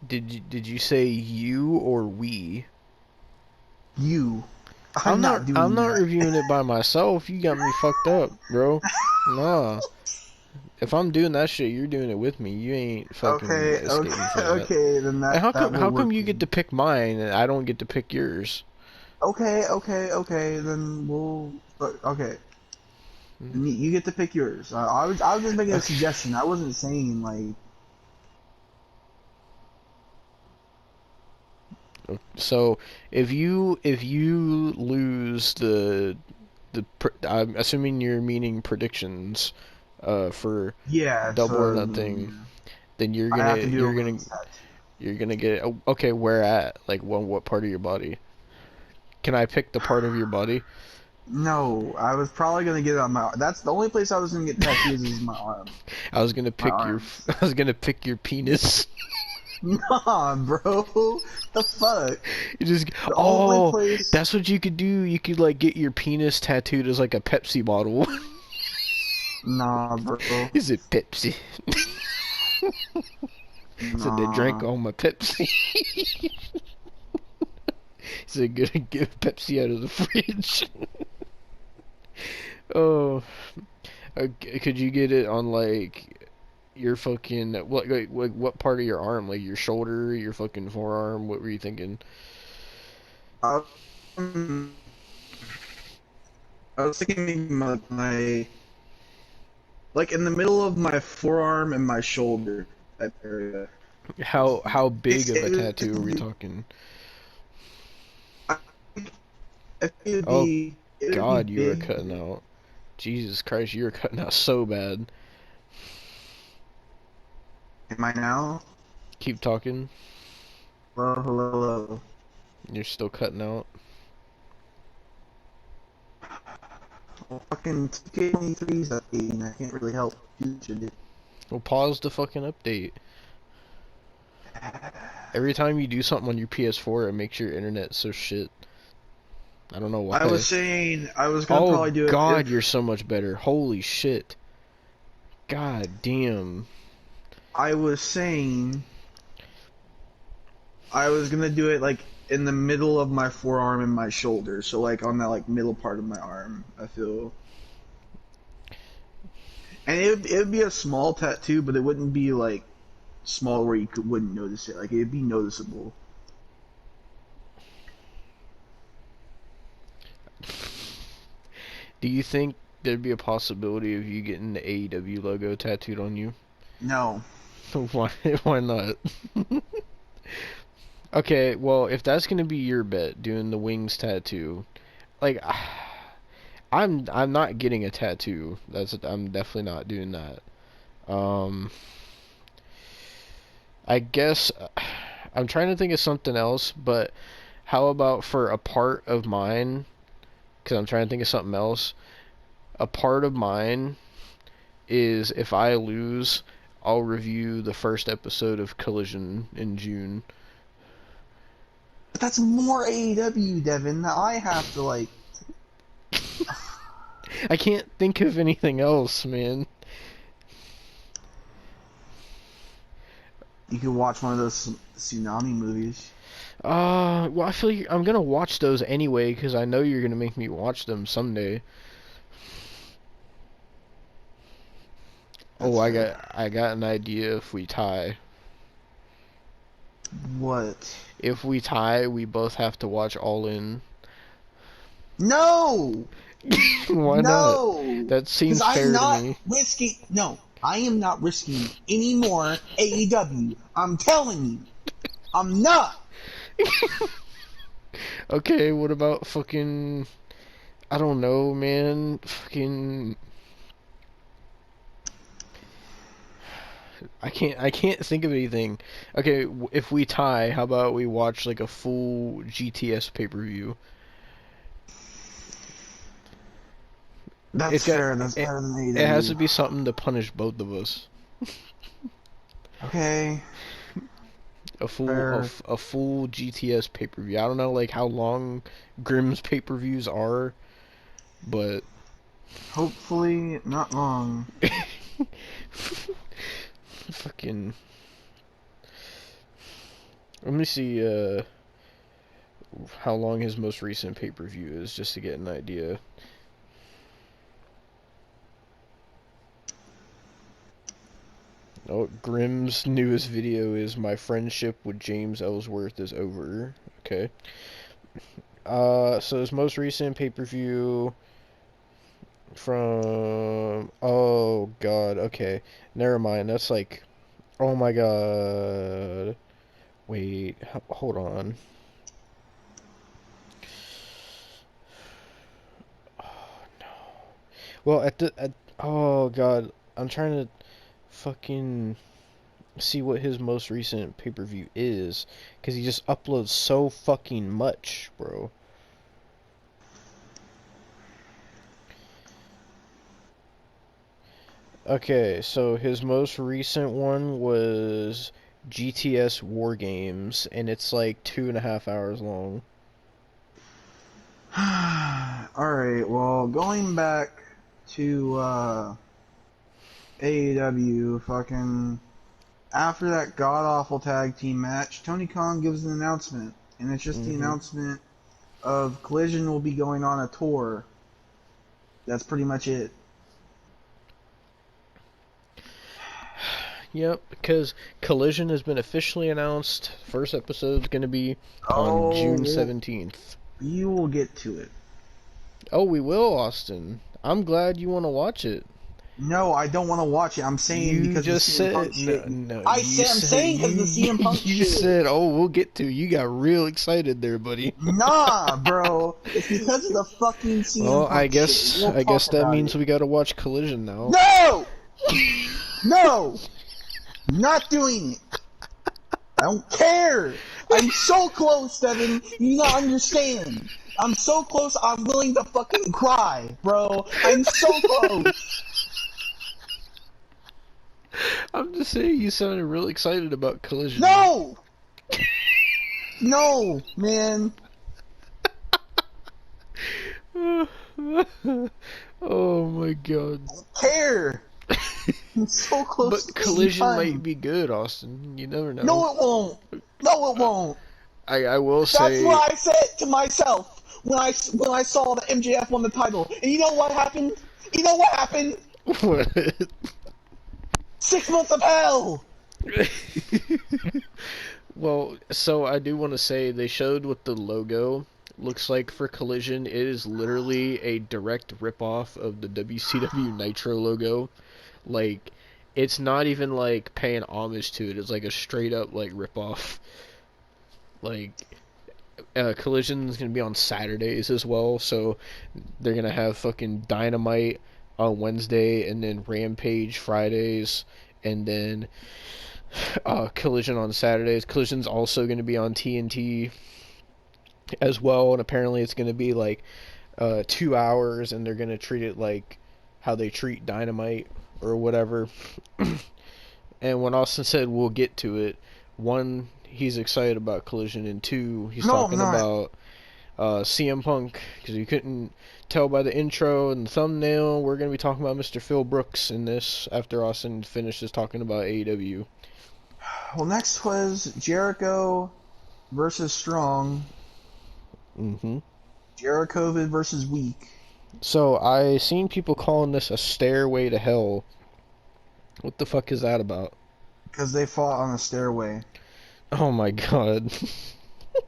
Did you say you or we? You. I'm not reviewing it by myself. You got me fucked up, bro. Nah. If I'm doing that shit, you're doing it with me. You ain't fucking escaping from that. Okay, then that. And how come you get to pick mine and I don't get to pick yours? Okay, then we'll. Okay. You get to pick yours. I was just making a suggestion. I wasn't saying like. So if you lose I'm assuming you're meaning predictions, for Double or Nothing, then you're gonna get okay. Where at? Like what part of your body? Can I pick the part of your body? No, I was probably gonna get it on my. That's the only place I was gonna get tattoos is my arm. I was gonna pick your penis. Nah, bro. The fuck? You just The only oh, place. that's what you could do. You could like get your penis tattooed as like a Pepsi bottle. Nah, bro. Is it Pepsi? So they drank Nah. all my Pepsi. So they gonna get Pepsi out of the fridge. Oh, could you get it on like your fucking what part of your arm? Like your shoulder, your fucking forearm? What were you thinking? Um, I was thinking maybe my like in the middle of my forearm and my shoulder, that area. How big of a It tattoo are would we be, talking? I think Oh it would be God, you were big. cutting out. Jesus Christ, you were cutting out so bad. Am I now? Keep talking. Hello, hello, hello. You're still cutting out. Well, fucking 2K23's updating. I can't really help. You should do. Well, pause the fucking update. Every time you do something on your PS4, it makes your internet so shit. I don't know I was why. saying I was gonna Oh probably do it God, if you're so much better. Holy shit. God damn. I was saying I was gonna do it like in the middle of my forearm and my shoulder, so like on that like middle part of my arm. I feel, and it would be a small tattoo, but it wouldn't be like small where you wouldn't notice it. Like it'd be noticeable. Do you think there'd be a possibility of you getting the AEW logo tattooed on you? No. Why? Why not? Okay, well, if that's gonna be your bet, doing the wings tattoo, like, I'm not getting a tattoo. I'm definitely not doing that. Um, I guess I'm trying to think of something else, but how about for a part of mine? Because I'm trying to think of something else. A part of mine is if I lose, I'll review the first episode of Collision in June. But that's more AEW, Devin. That I have to like. I can't think of anything else, man. You could watch one of those tsunami movies. Well, I feel like I'm gonna watch those anyway, because I know you're gonna make me watch them someday. That's Oh, fair. I got an idea if we tie. What? If we tie, we both have to watch All In. No! Why not? No! That Because seems I'm fair to not me. risking. No, I am not risking any more AEW. I'm telling you. I'm not! Okay, what about fucking... I don't know, man. Fucking... I can't think of anything. Okay, if we tie, how about we watch like a full GTS pay-per-view? That's It's got fair. That's it, better than it has to AEW. be something to punish both of us. Okay. A Fair. full GTS pay-per-view. I don't know like how long Grimm's pay-per-views are, but Hopefully, not long. fucking let me see how long his most recent pay-per-view is just to get an idea. Oh, Grimm's newest video is my friendship with James Ellsworth is over. Okay. So his most recent pay-per-view from oh god, okay. Never mind. That's like oh my god. Wait, hold on. Oh no. Well, oh god, I'm trying to fucking see what his most recent pay-per-view is, because he just uploads so fucking much, bro. Okay, so his most recent one was GTS War Games, and it's like 2.5 hours long. Alright, well, going back to AEW, fucking after that god awful tag team match, Tony Khan gives an announcement, and it's just the announcement of Collision will be going on a tour. That's pretty much it. Yep, because Collision has been officially announced. First episode is going to be on June 17th. You will get to it. Oh, we will, Austin. I'm glad you want to watch it. No, I don't want to watch it. I'm saying You because just the CM said Punk shit. no. I'm saying because the CM Punk you shit. said, "Oh, we'll get to." You got real excited there, buddy. Nah, bro. It's because of the fucking CM Well, Punk shit. I guess that means we got to watch Collision now. No! No! Not doing it. I don't care. I'm so close, Devon. You don't understand. I'm so close. I'm willing to fucking cry, bro. I'm so close. I'm just saying, you sounded real excited about Collision. No! No, man. Oh my god. I don't care. I'm so close. But Collision might be good, Austin. You never know. No, it won't. No, it won't. I will say. That's what I said to myself when I saw that MJF won the title. And you know what happened? You know what happened? What? 6 months of hell. Well, so I do want to say they showed what the logo looks like for Collision. It is literally a direct ripoff of the WCW Nitro logo. Like, it's not even like paying homage to it. It's like a straight up like ripoff. Like, Collision's gonna be on Saturdays as well, so they're gonna have fucking Dynamite on Wednesday, and then Rampage Fridays, and then Collision on Saturdays. Collision's also gonna be on TNT as well, and apparently it's gonna be like 2 hours, and they're gonna treat it like how they treat Dynamite or whatever. And when Austin said we'll get to it, one, he's excited about Collision, and two, he's talking about CM Punk, because you couldn't tell by the intro and the thumbnail, we're going to be talking about Mr. Phil Brooks in this after Austin finishes talking about AEW. Well, next was Jericho versus Strong. Jericho versus Weak. So, I seen people calling this a stairway to hell. What the fuck is that about? Because they fought on a stairway. Oh my god.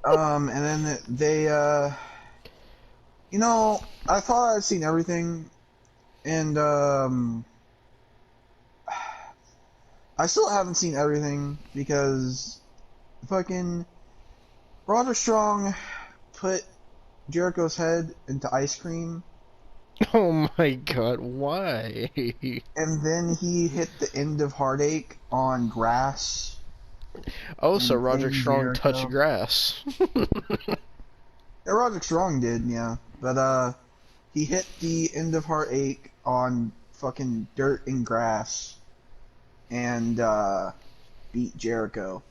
And then they, you know, I thought I'd seen everything, and, I still haven't seen everything, because fucking Roderick Strong put Jericho's head into ice cream. Oh my god, why? And then he hit the end of Heartache on grass. Oh, so Roderick Strong touched grass. Yeah, Roderick Strong did, yeah. But, he hit the end of Heartache on fucking dirt and grass. And, beat Jericho.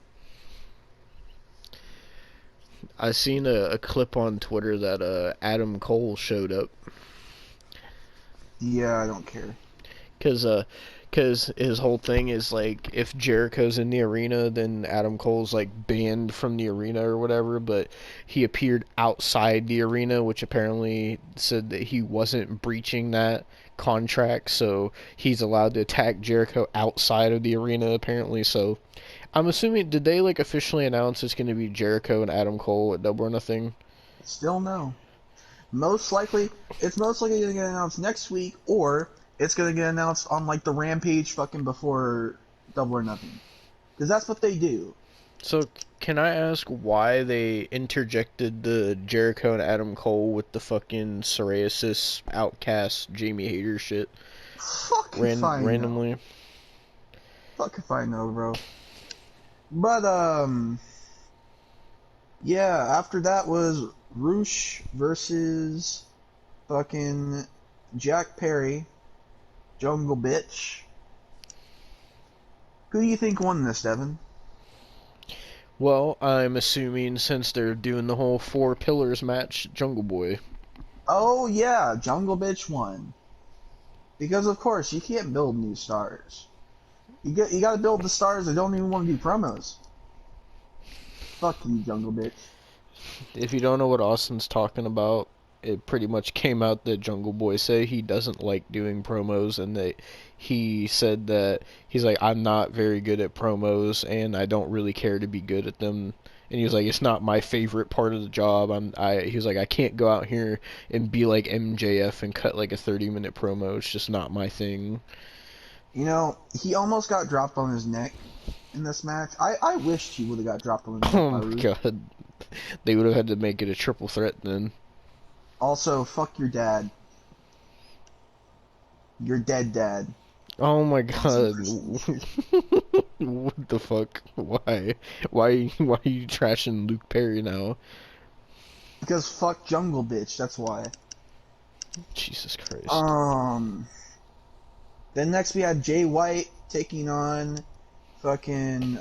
I seen a clip on Twitter that Adam Cole showed up. Yeah, I don't care. Cause his whole thing is like, if Jericho's in the arena, then Adam Cole's like banned from the arena or whatever. But he appeared outside the arena, which apparently said that he wasn't breaching that contract, so he's allowed to attack Jericho outside of the arena apparently. So I'm assuming, did they like officially announce it's going to be Jericho and Adam Cole at Double or Nothing? Still no. It's most likely going to get announced next week, or it's going to get announced on like the Rampage fucking before Double or Nothing. Because that's what they do. So can I ask why they interjected the Jericho and Adam Cole with the fucking psoriasis outcast Jamie Hayter shit? Fuck if I randomly. know. Fuck if I know, bro. But, yeah, after that was Roosh versus fucking Jack Perry, Jungle Bitch. Who do you think won this, Devon? Well, I'm assuming since they're doing the whole Four Pillars match, Jungle Boy. Oh yeah, Jungle Bitch won. Because of course you can't build new stars. You got to build the stars that don't even want to do promos. Fuck you, Jungle Bitch. If you don't know what Austin's talking about, it pretty much came out that Jungle Boy said he doesn't like doing promos, and that he said that he's like, I'm not very good at promos, and I don't really care to be good at them. And he was like, it's not my favorite part of the job. He was like, I can't go out here and be like MJF and cut like a 30-minute promo. It's just not my thing. You know, he almost got dropped on his neck in this match. I wished he would have got dropped on his neck Oh by my Rude. god. They would have had to make it a triple threat then. Also, fuck your dad. Your dead dad. Oh my god. What the fuck? Why? Why are you trashing Luke Perry now? Because fuck Jungle Bitch, that's why. Jesus Christ. Then next we had Jay White taking on fucking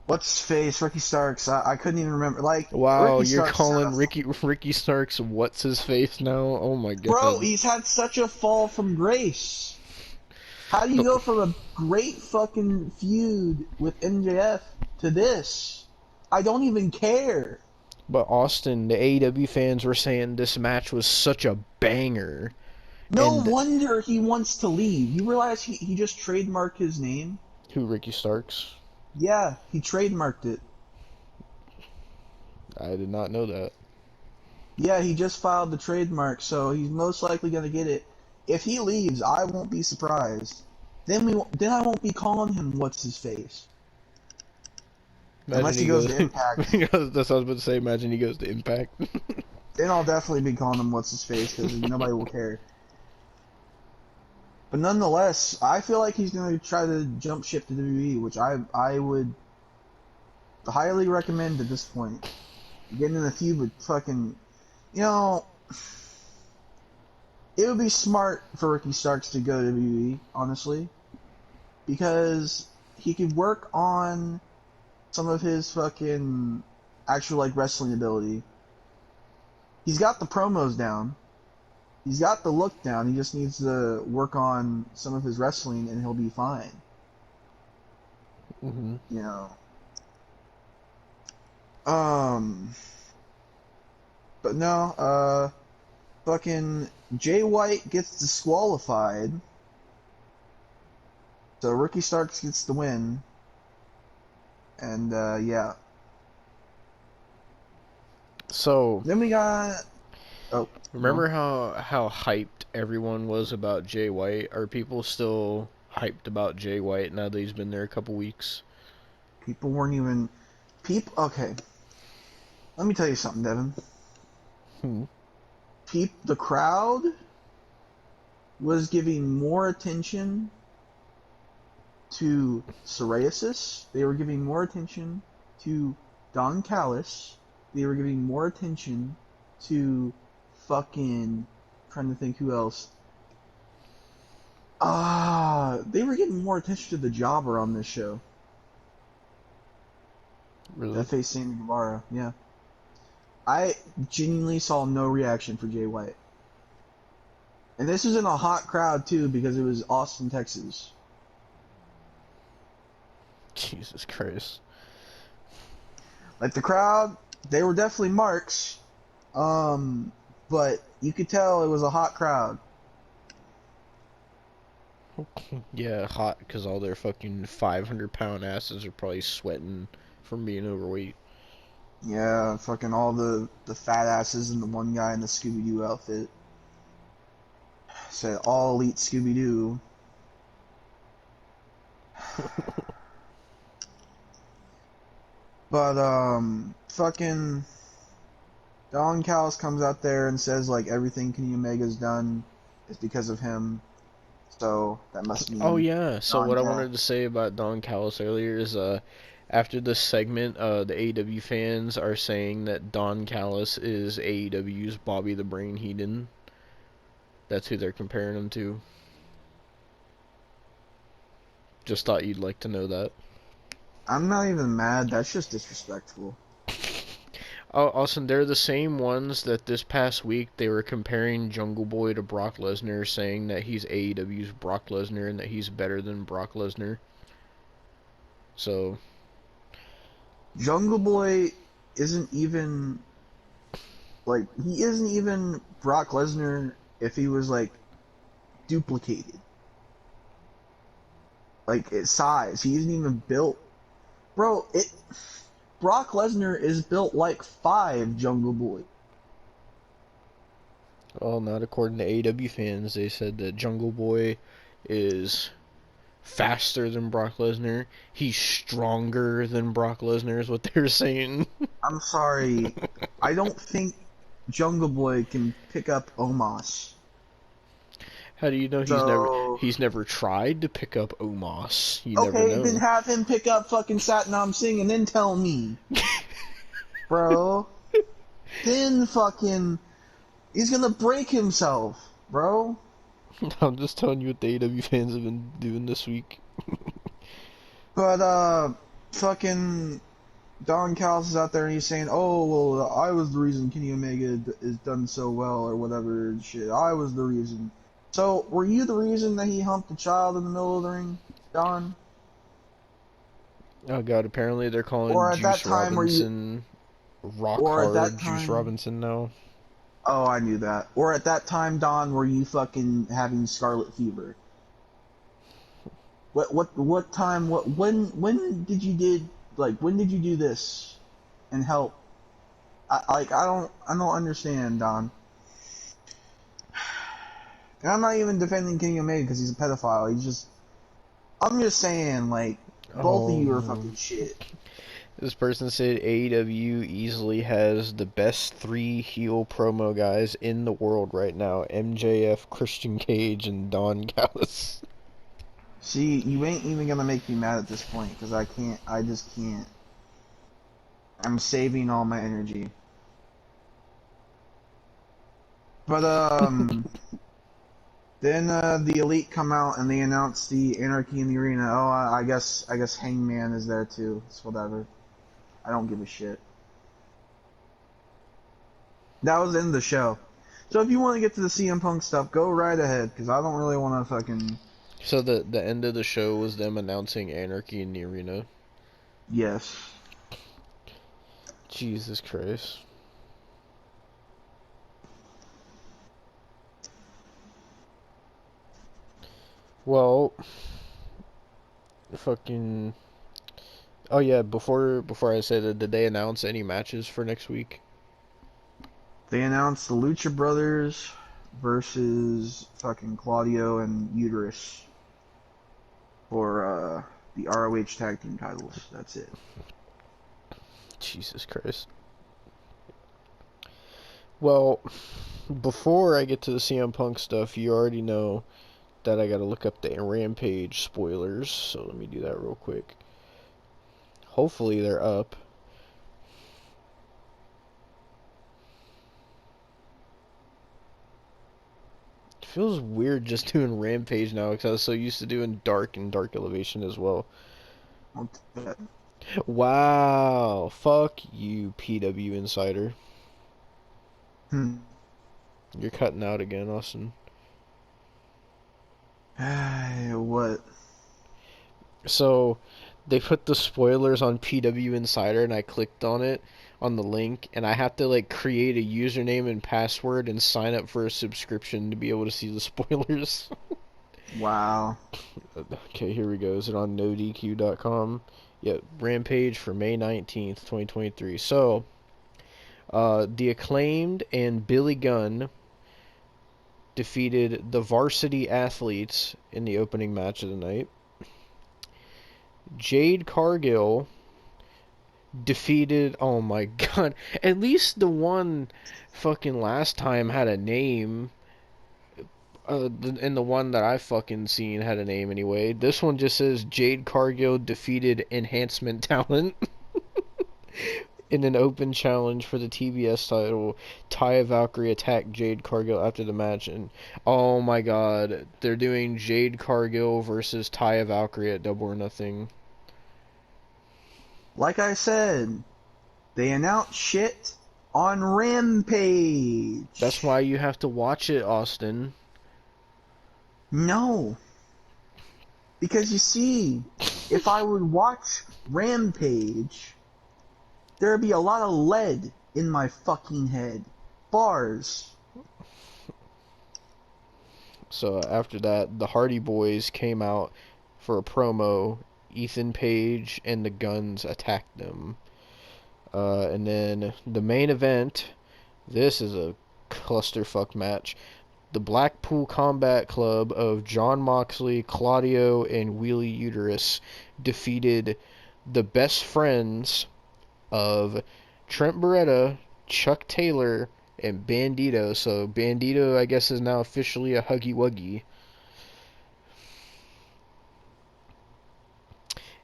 what's his face? Ricky Starks. I couldn't even remember. Like, Wow, Ricky you're Starks calling Ricky Starks what's his face now? Oh my god. Bro, he's had such a fall from grace. How do you go from a great fucking feud with MJF to this? I don't even care. But Austin, the AEW fans were saying this match was such a banger. No And wonder he wants to leave. You realize he just trademarked his name? who, Ricky Starks? Yeah, he trademarked it. I did not know that. Yeah, he just filed the trademark, so he's most likely gonna get it. If he leaves, I won't be surprised. Then I won't be calling him what's his face. Imagine Unless he goes to Impact. That's what I was about to say. Imagine he goes to Impact. Then I'll definitely be calling him what's his face because nobody will care. But nonetheless, I feel like he's gonna try to jump ship to WWE, which I would highly recommend at this point. Getting in a feud with fucking, you know, it would be smart for Ricky Starks to go to WWE, honestly, because he could work on some of his fucking actual like wrestling ability. He's got the promos down. He's got the look down. He just needs to work on some of his wrestling, and he'll be fine. Mm-hmm. You know. But no, fucking Jay White gets disqualified. So Ricky Starks gets the win. And, yeah. So Then we got... Oh. Remember how hyped everyone was about Jay White? Are people still hyped about Jay White now that he's been there a couple weeks? People weren't even... Okay. Let me tell you something, Devon. The crowd was giving more attention to psoriasis. They were giving more attention to Don Callis. They were giving more attention to fucking... trying to think who else. They were giving more attention to the jobber on this show. Really? That faced Sammy Guevara, yeah. I genuinely saw no reaction for Jay White. And this was in a hot crowd, too, because it was Austin, Texas. Jesus Christ. Like, the crowd, they were definitely marks. But you could tell it was a hot crowd. Yeah, hot, because all their fucking 500-pound asses are probably sweating from being overweight. Yeah, fucking all the fat asses and the one guy in the Scooby-Doo outfit. Said, all elite Scooby-Doo. But, fucking Don Callis comes out there and says, like, everything Kenny Omega's done is because of him. So, that must mean... Oh, yeah. So Don what I Callis. wanted to say about Don Callis earlier is, after this segment, the AEW fans are saying that Don Callis is AEW's Bobby the Brain Heenan. That's who they're comparing him to. Just thought you'd like to know that. I'm not even mad. That's just disrespectful. Oh, Austin, they're the same ones that this past week they were comparing Jungle Boy to Brock Lesnar, saying that he's AEW's Brock Lesnar and that he's better than Brock Lesnar. So, Jungle Boy isn't even like he isn't even Brock Lesnar if he was like duplicated. Like its size, he isn't even built. Bro, Brock Lesnar is built like 5 Jungle Boy. well, not according to AEW fans. They said that Jungle Boy is faster than Brock Lesnar. He's stronger than Brock Lesnar is what they're saying. I'm sorry, I don't think Jungle Boy can pick up Omos. How do you know So he's never tried to pick up Omos? You never okay, know. then have him pick up fucking Satnam Singh and then tell me. Bro. Then fucking he's gonna break himself, bro. I'm just telling you what the AEW fans have been doing this week. But fucking Don Callis is out there and he's saying, "Oh well, I was the reason Kenny Omega is done so well or whatever shit. I was the reason." So were you the reason that he humped a child in the middle of the ring, Don? Oh god, apparently they're calling Or at that Juice time were you? Robinson Rock Or at Hard that Juice time? Robinson now. Oh, I knew that. Or at that time, Don, were you fucking having scarlet fever? What time? When did you do this and help? I don't understand, Don. And I'm not even defending Kenny Omega because he's a pedophile. I'm just saying, like, both of you are fucking shit. This person said AEW easily has the best 3 heel promo guys in the world right now: MJF, Christian Cage, and Don Callis. See, you ain't even gonna make me mad at this point because I just can't. I'm saving all my energy. But then the Elite come out and they announce the Anarchy in the Arena. Oh, I guess Hangman is there too. It's whatever. I don't give a shit. That was the end of the show. So if you want to get to the CM Punk stuff, go right ahead because I don't really want to fucking. So the end of the show was them announcing Anarchy in the Arena. Yes. Jesus Christ. Well, fucking. Oh yeah, before I say that, did they announce any matches for next week? They announced the Lucha Brothers versus fucking Claudio and Uterus for the ROH tag team titles. That's it. Jesus Christ. Well, before I get to the CM Punk stuff, you already know that I gotta look up the Rampage spoilers, so let me do that real quick. Hopefully they're up. It feels weird just doing Rampage now because I was so used to doing Dark and Dark Elevation as well. Wow. Fuck you, PW Insider. You're cutting out again, Austin. What? So, they put the spoilers on PW Insider and I clicked on it, on the link, and I have to like create a username and password and sign up for a subscription to be able to see the spoilers. Wow. Okay, here we go. Is it on nodq.com? Yep, Rampage for May 19th, 2023. So, the Acclaimed and Billy Gunn defeated the Varsity Athletes in the opening match of the night. Jade Cargill defeated, oh my god, at least the one fucking last time had a name. And the one that I fucking seen had a name anyway. This one just says Jade Cargill defeated Enhancement Talent in an open challenge for the TBS title. Taya Valkyrie attacked Jade Cargill after the match, and oh my god, they're doing Jade Cargill versus Taya Valkyrie at Double or Nothing. Like I said, they announce shit on Rampage. That's why you have to watch it, Austin. No. Because you see, if I would watch Rampage, there'd be a lot of lead in my fucking head. Bars. So after that, the Hardy Boys came out for a promo. Ethan Page and the Guns attacked them. And then the main event, this is a clusterfuck match. The Blackpool Combat Club of John Moxley, Claudio, and Wheelie Uterus defeated the best friends of Trent Beretta, Chuck Taylor, and Bandito. So Bandito, I guess, is now officially a Huggy Wuggy.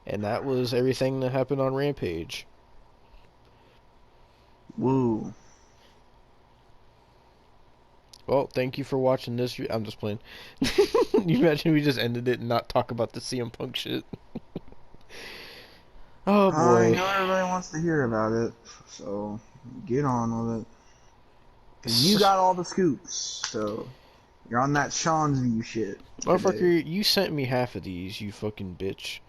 And that was everything that happened on Rampage. Woo. Well, thank you for watching this. I'm just playing. You imagine we just ended it and not talk about the CM Punk shit? Oh boy. I know everybody wants to hear about it, so get on with it. Cause you got all the scoops, so you're on that Sean's View shit. Motherfucker, you sent me half of these, you fucking bitch.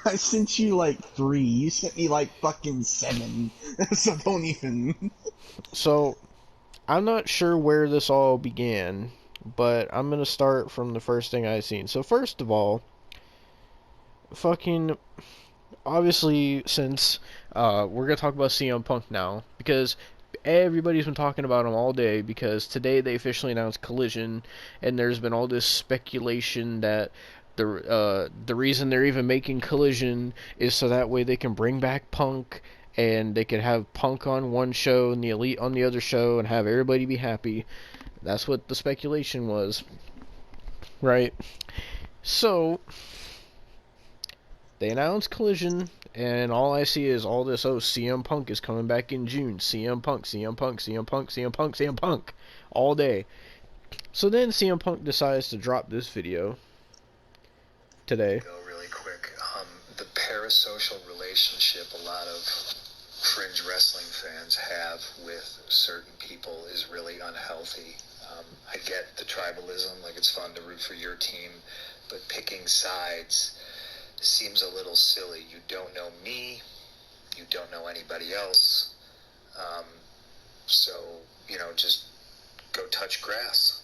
I sent you like 3. You sent me like fucking 7. So don't even. So, I'm not sure where this all began, but I'm gonna start from the first thing I seen. So first of all, fucking, obviously, since we're gonna talk about CM Punk now, because everybody's been talking about him all day, because today they officially announced Collision, and there's been all this speculation that the reason they're even making Collision is so that way they can bring back Punk, and they could have Punk on one show and the Elite on the other show and have everybody be happy. That's what the speculation was, right? So they announced Collision, and all I see is all this, oh, CM Punk is coming back in June. CM Punk, CM Punk, CM Punk, CM Punk, CM Punk. All day. So then CM Punk decides to drop this video today. Go really quick. The parasocial relationship a lot of fringe wrestling fans have with certain people is really unhealthy. I get the tribalism, like it's fun to root for your team, but picking sides seems a little silly. You don't know me, you don't know anybody else, so, just go touch grass.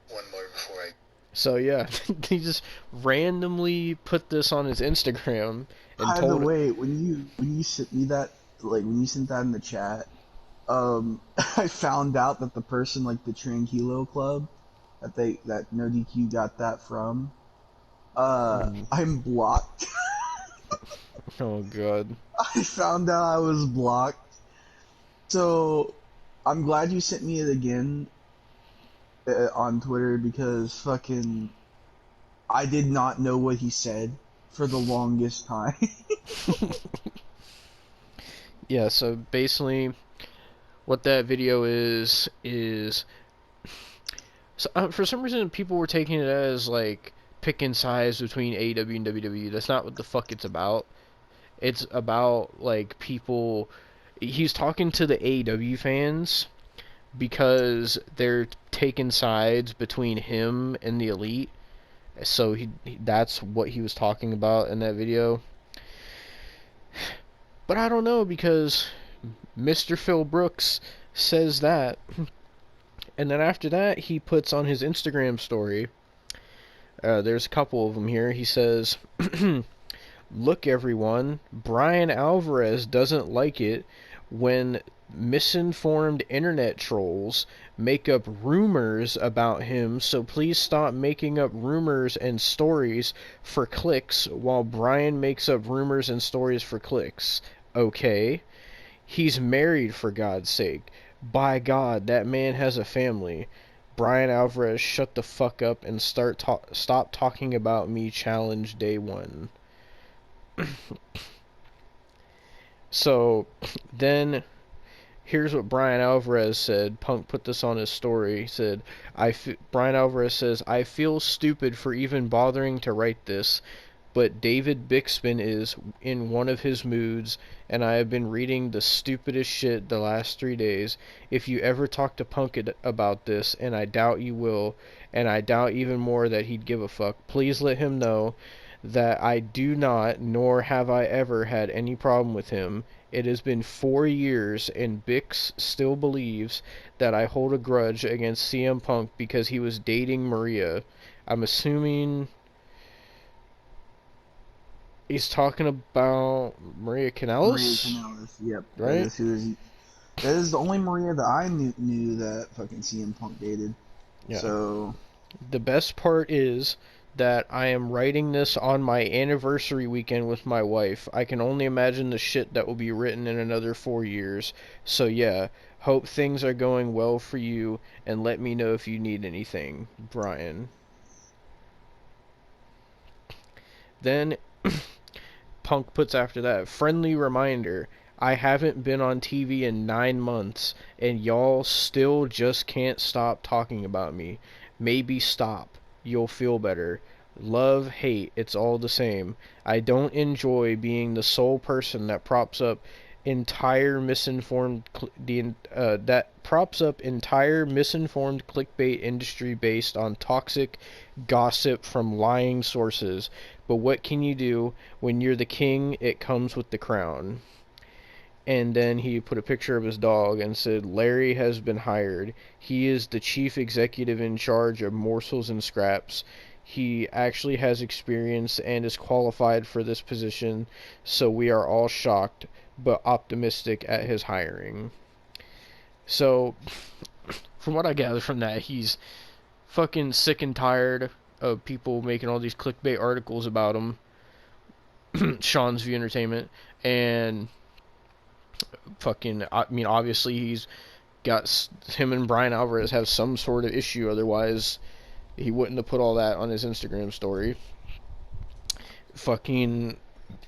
One more before I... So yeah, he just randomly put this on his Instagram and By the told... way, when you sent me that, like when you sent that in the chat, I found out that the person, like the Tranquilo Club, that No DQ got that from, I'm blocked. Oh god. I found out I was blocked. So, I'm glad you sent me it again on Twitter, because fucking I did not know what he said for the longest time. Yeah, so basically what that video is so, for some reason people were taking it as like picking sides between AEW and WWE. That's not what the fuck it's about. It's about like people... He's talking to the AEW fans because they're taking sides between him and the Elite. So that's what he was talking about in that video. But I don't know, because Mr. Phil Brooks says that, and then after that he puts on his Instagram story, there's a couple of them here, he says, "Look everyone, Brian Alvarez doesn't like it when misinformed internet trolls make up rumors about him, so please stop making up rumors and stories for clicks while Brian makes up rumors and stories for clicks. Okay? He's married, for God's sake. By God, that man has a family. Brian Alvarez, shut the fuck up and stop talking about me, challenge day one." So, then, here's what Brian Alvarez said. Punk put this on his story. He said, Brian Alvarez says, "I feel stupid for even bothering to write this. but David Bixby is in one of his moods, and I have been reading the stupidest shit the last 3 days. If you ever talk to Punk about this, and I doubt you will, and I doubt even more that he'd give a fuck, please let him know that I do not, nor have I ever had any problem with him. It has been 4 years, and Bix still believes that I hold a grudge against CM Punk because he was dating Maria. I'm assuming he's talking about Maria Maria Kanellis, Kanellis. Yep. right? That is the only Maria that I knew that fucking CM Punk dated. Yeah. So The best part is that I am writing this on my anniversary weekend with my wife. I can only imagine the shit that will be written in another 4 years. So yeah, hope things are going well for you, and let me know if you need anything, Brian. Then Punk puts after that, friendly reminder, I haven't been on TV in 9 months, and y'all still just can't stop talking about me. Maybe stop. You'll feel better. Love, hate, it's all the same. I don't enjoy being the sole person that props up entire misinformed clickbait industry based on toxic gossip from lying sources. But what can you do? When you're the king, it comes with the crown. And then he put a picture of his dog and said, Larry has been hired. He is the chief executive in charge of Morsels and Scraps. He actually has experience and is qualified for this position, so we are all shocked but optimistic at his hiring. So, from what I gather from that, he's fucking sick and tired of people making all these clickbait articles about him. Sean's View Entertainment. And fucking, I mean, obviously he's got, him and Brian Alvarez have some sort of issue, otherwise he wouldn't have put all that on his Instagram story. Fucking,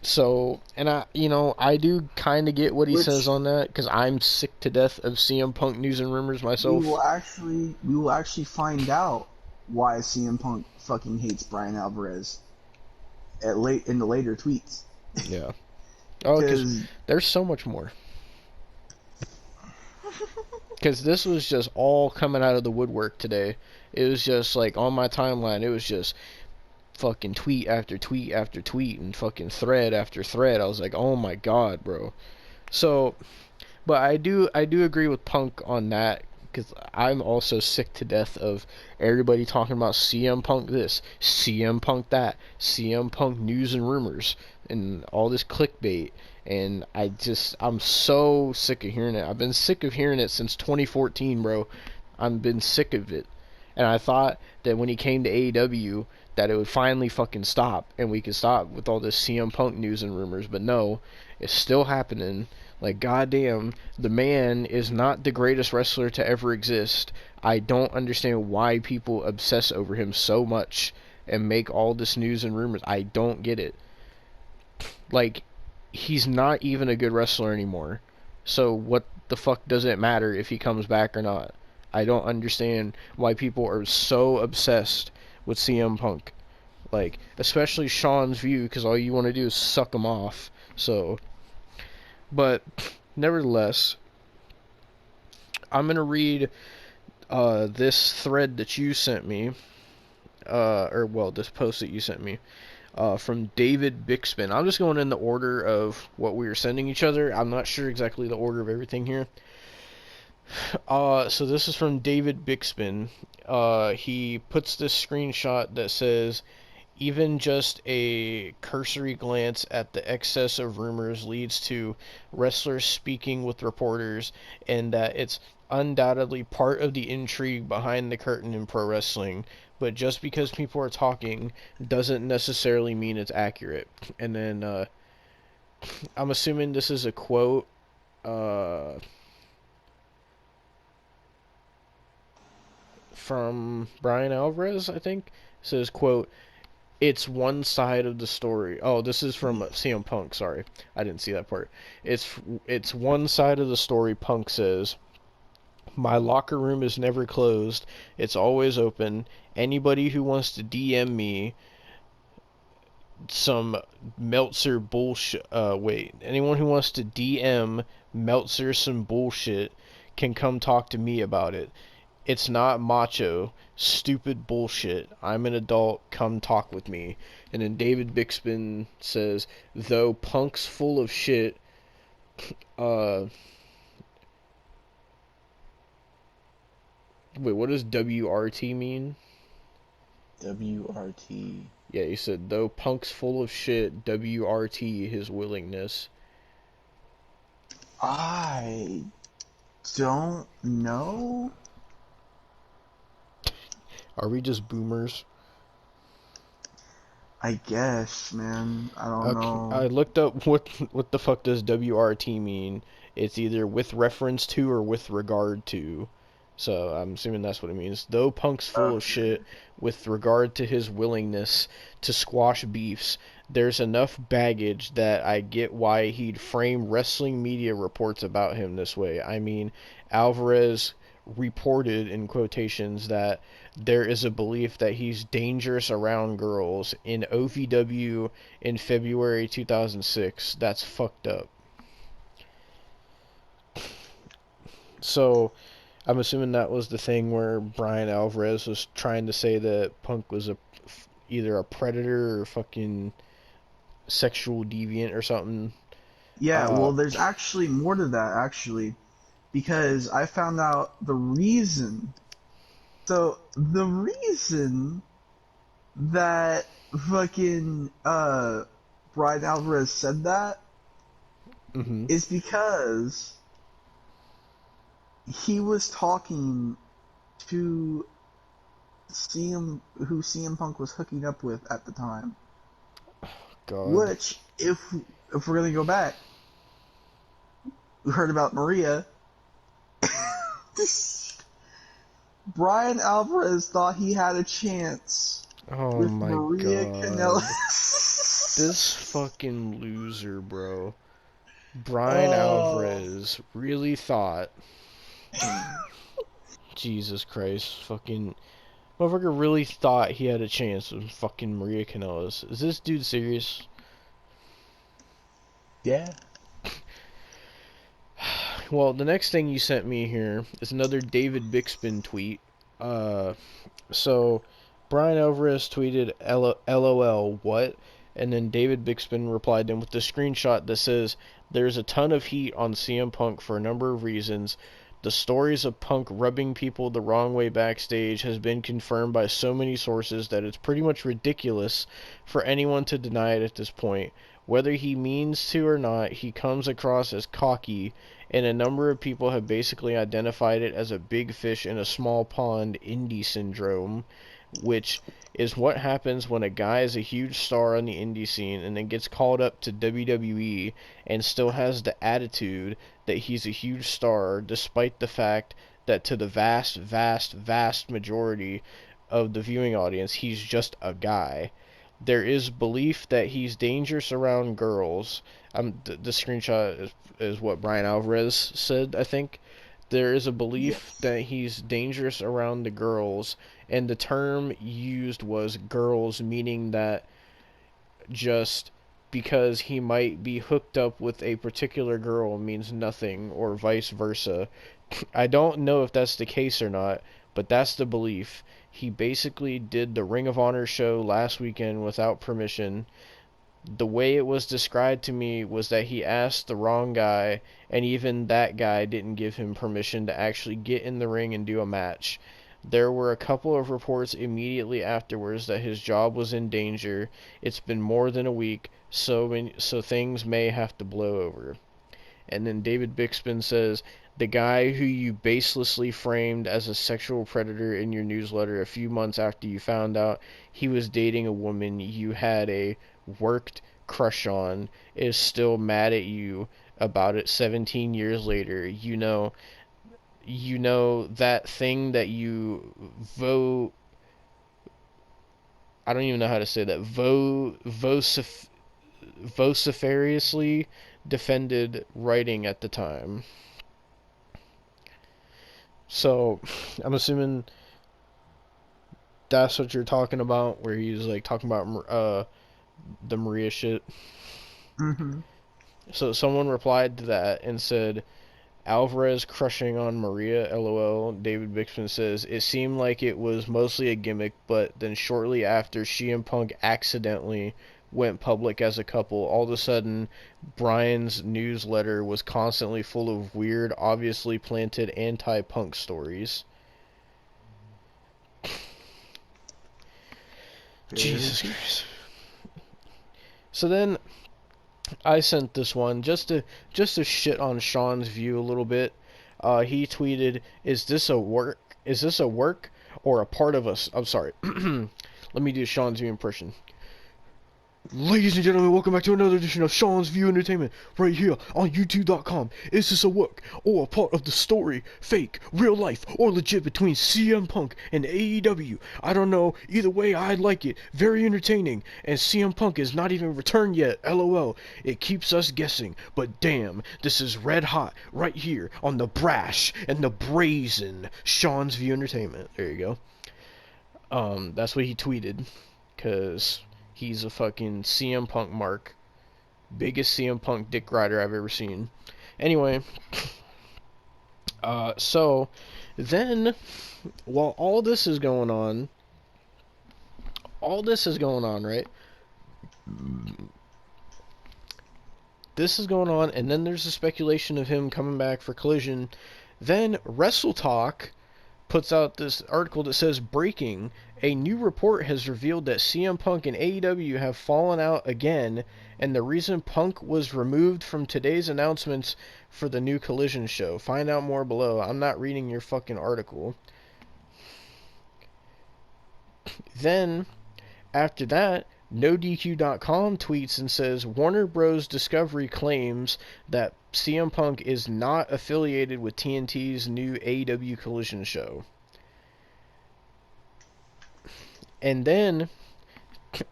so, and I do kind of get what he says on that, because I'm sick to death of CM Punk news and rumors myself. we will actually find out why CM Punk fucking hates Brian Alvarez in the later tweets. Yeah. Oh, because there's so much more. Because this was just all coming out of the woodwork today. It was just like on my timeline, it was just fucking tweet after tweet after tweet and fucking thread after thread. I was like, oh my god, bro. So, but I do agree with Punk on that, because I'm also sick to death of everybody talking about CM Punk this, CM Punk that, CM Punk news and rumors, and all this clickbait. And I'm so sick of hearing it. I've been sick of hearing it since 2014, bro. I've been sick of it. And I thought that when he came to AEW, that it would finally fucking stop, and we could stop with all this CM Punk news and rumors. But no, it's still happening. Like, goddamn, the man is not the greatest wrestler to ever exist. I don't understand why people obsess over him so much and make all this news and rumors. I don't get it. Like, he's not even a good wrestler anymore. So what the fuck does it matter if he comes back or not? I don't understand why people are so obsessed with CM Punk. Like, especially Sean's View, because all you want to do is suck him off. So, but nevertheless, I'm going to read this thread that you sent me, this post that you sent me, from David Bixby. I'm just going in the order of what we were sending each other. I'm not sure exactly the order of everything here. So this is from David Bixby. He puts this screenshot that says, even just a cursory glance at the excess of rumors leads to wrestlers speaking with reporters, and that it's undoubtedly part of the intrigue behind the curtain in pro wrestling. But just because people are talking doesn't necessarily mean it's accurate. And then I'm assuming this is a quote from Brian Alvarez, I think. It says, quote, it's one side of the story. Oh, this is from CM Punk, sorry. I didn't see that part. It's one side of the story, Punk says. My locker room is never closed. It's always open. Anybody who wants to DM me, some Meltzer bullshit. Wait, anyone who wants to DM Meltzer some bullshit can come talk to me about it. It's not macho, stupid bullshit. I'm an adult, come talk with me. And then David Bixby says, though Punk's full of shit, wait, what does WRT mean? WRT. Yeah, he said, though Punk's full of shit, WRT his willingness. I don't know. Are we just boomers? I guess, man. I don't know. I looked up what the fuck does WRT mean. It's either with reference to or with regard to. So I'm assuming that's what it means. Though Punk's full of shit with regard to his willingness to squash beefs, there's enough baggage that I get why he'd frame wrestling media reports about him this way. I mean, Alvarez reported in quotations that there is a belief that he's dangerous around girls in OVW in February 2006. That's fucked up. So I'm assuming that was the thing where Brian Alvarez was trying to say that Punk was either a predator or fucking sexual deviant or something. Yeah, well, there's actually more to that, actually, because I found out the reason. So, the reason that fucking Brian Alvarez said that is because he was talking to who CM Punk was hooking up with at the time. God. Which, if we're gonna go back, we heard about Maria. Brian Alvarez thought he had a chance with Maria Kanellis. This fucking loser, bro. Brian Alvarez really thought. Jesus Christ, fucking motherfucker really thought he had a chance with fucking Maria Kanellis. Is this dude serious? Yeah. Well, the next thing you sent me here is another David Bixby tweet. So Brian Alvarez tweeted LOL what? And then David Bixby replied to him with the screenshot that says, there's a ton of heat on CM Punk for a number of reasons. The stories of Punk rubbing people the wrong way backstage has been confirmed by so many sources that it's pretty much ridiculous for anyone to deny it at this point. Whether he means to or not, he comes across as cocky, and a number of people have basically identified it as a big fish in a small pond indie syndrome, which is what happens when a guy is a huge star on the indie scene and then gets called up to WWE and still has the attitude that he's a huge star, despite the fact that to the vast, vast, vast majority of the viewing audience, he's just a guy. There is belief that he's dangerous around girls. The screenshot is what Brian Alvarez said, I think. There is a belief that he's dangerous around the girls, and the term used was girls, meaning that just because he might be hooked up with a particular girl means nothing, or vice versa. I don't know if that's the case or not, but that's the belief. He basically did the Ring of Honor show last weekend without permission. The way it was described to me was that he asked the wrong guy, and even that guy didn't give him permission to actually get in the ring and do a match. There were a couple of reports immediately afterwards that his job was in danger. It's been more than a week, so things may have to blow over. And then David Bixby says, the guy who you baselessly framed as a sexual predator in your newsletter a few months after you found out he was dating a woman you had a worked crush on is still mad at you about it 17 years later. You know that thing that you I don't even know how to say that, vociferously defended writing at the time. So, I'm assuming that's what you're talking about, where he's like talking about the Maria shit. Mm-hmm. So someone replied to that and said, Alvarez crushing on Maria, lol. David Bixman says, it seemed like it was mostly a gimmick, but then shortly after she and Punk accidentally went public as a couple, all of a sudden Brian's newsletter was constantly full of weird, obviously planted anti-Punk stories. Jesus Christ. So then I sent this one just to shit on Sean's view a little bit. He tweeted, "Is this a work? Is this a work or a part of us?" I'm sorry. Let me do Sean's view impression. Ladies and gentlemen, welcome back to another edition of Sean's View Entertainment, right here on YouTube.com. Is this a work or a part of the story, fake, real life, or legit between CM Punk and AEW? I don't know. Either way, I like it. Very entertaining. And CM Punk is not even returned yet. LOL. It keeps us guessing. But damn, this is red hot right here on the brash and the brazen Sean's View Entertainment. There you go. That's what he tweeted. Because he's a fucking CM Punk mark. Biggest CM Punk dick rider I've ever seen. Anyway, so then, while all this is going on, right? This is going on, and then there's the speculation of him coming back for Collision. Then Wrestle Talk puts out this article that says, breaking, a new report has revealed that CM Punk and AEW have fallen out again, and the reason Punk was removed from today's announcements for the new Collision show. Find out more below. I'm not reading your fucking article. Then, after that, NoDQ.com tweets and says, Warner Bros. Discovery claims that CM Punk is not affiliated with TNT's new AEW Collision show. And then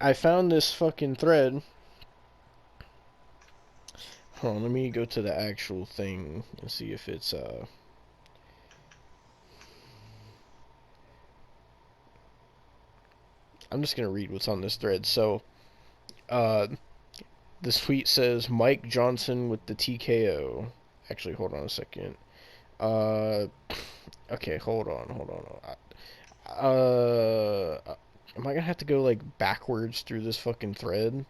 I found this fucking thread. Hold on, let me go to the actual thing and see if it's I'm just gonna read what's on this thread. So this tweet says Mike Johnson with the TKO. Actually, hold on a second. Okay, hold on. Am I gonna have to go like backwards through this fucking thread?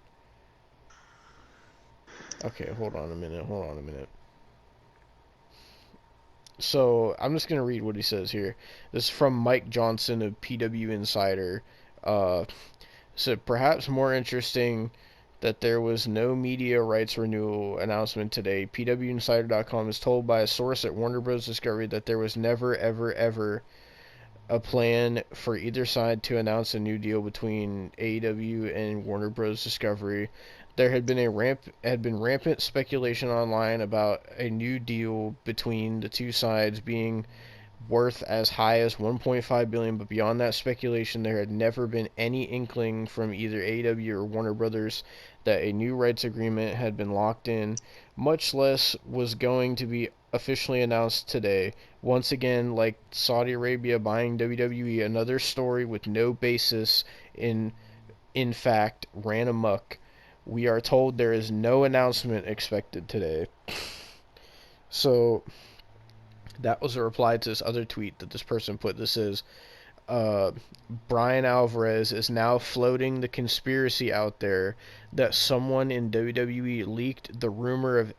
Okay, hold on a minute. So, I'm just gonna read what he says here. This is from Mike Johnson of PW Insider. So perhaps more interesting that there was no media rights renewal announcement today. PWInsider.com is told by a source at Warner Bros. Discovery that there was never, ever a plan for either side to announce a new deal between AEW and Warner Bros. Discovery. There had been rampant speculation online about a new deal between the two sides being worth as high as $1.5 billion, but beyond that speculation, there had never been any inkling from either AEW or Warner Brothers that a new rights agreement had been locked in, much less was going to be officially announced today. Once again, like Saudi Arabia buying WWE, another story with no basis in fact ran amok. We are told there is no announcement expected today. So that was a reply to this other tweet that this person put. This is, Brian Alvarez is now floating the conspiracy out there that someone in WWE leaked the rumor of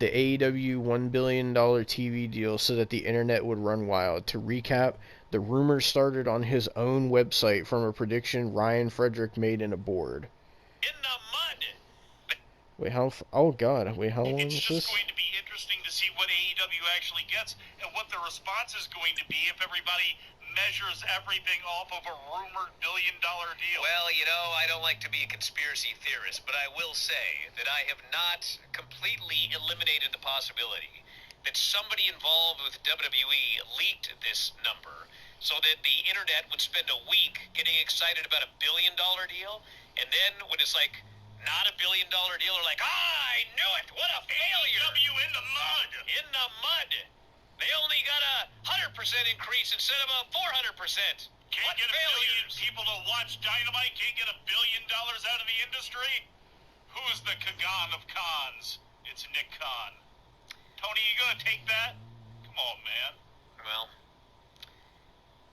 the AEW $1 billion TV deal so that the internet would run wild. To recap, the rumor started on his own website from a prediction Ryan Frederick made in a board. In the mud. Wait, how long It's is just this? going to be interesting to see what AEW actually gets and what the response is going to be if everybody measures everything off of a rumored $1 billion deal. Well, you know, I don't like to be a conspiracy theorist, but I will say that I have not completely eliminated the possibility that somebody involved with WWE leaked this number so that the internet would spend a week getting excited about $1 billion deal, and then when it's like not $1 billion deal, they're like, I knew it! What a failure! AEW in the mud! In the mud! They only got a 100% increase instead of a 400%. Can't get a billion people to watch Dynamite? Can't get $1 billion out of the industry? Who's the Kagan of cons? It's Nick Khan. Tony, you gonna take that? Come on, man. Well,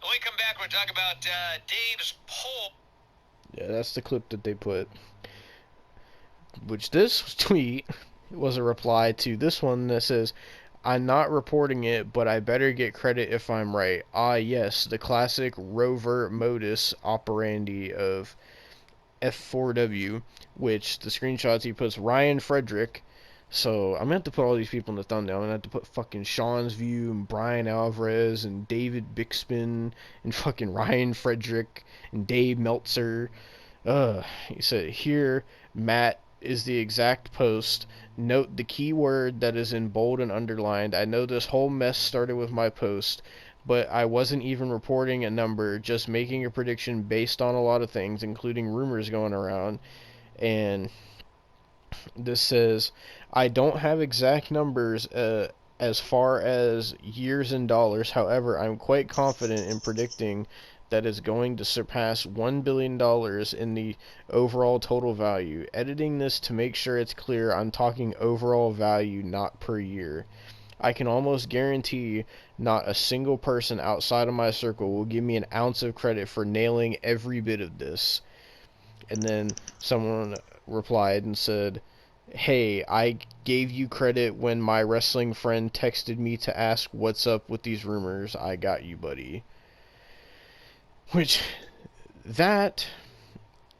when we come back, we're going to talk about Dave's poll. Yeah, that's the clip that they put. Which this tweet was a reply to this one that says, I'm not reporting it, but I better get credit if I'm right. Ah, yes, the classic rover modus operandi of F4W, which the screenshots he puts Ryan Frederick. So I'm gonna have to put all these people in the thumbnail. I'm gonna have to put fucking Sean's View and Brian Alvarez and David Bixpin and fucking Ryan Frederick and Dave Meltzer. He said here, Matt is the exact post. Note the key word that is in bold and underlined. I know this whole mess started with my post, but I wasn't even reporting a number, just making a prediction based on a lot of things, including rumors going around. And this says, I don't have exact numbers as far as years and dollars. However, I'm quite confident in predicting that is going to surpass $1 billion in the overall total value. Editing this to make sure it's clear, I'm talking overall value, not per year. I can almost guarantee not a single person outside of my circle will give me an ounce of credit for nailing every bit of this. And then someone replied and said, hey, I gave you credit when my wrestling friend texted me to ask what's up with these rumors. I got you, buddy. Which, that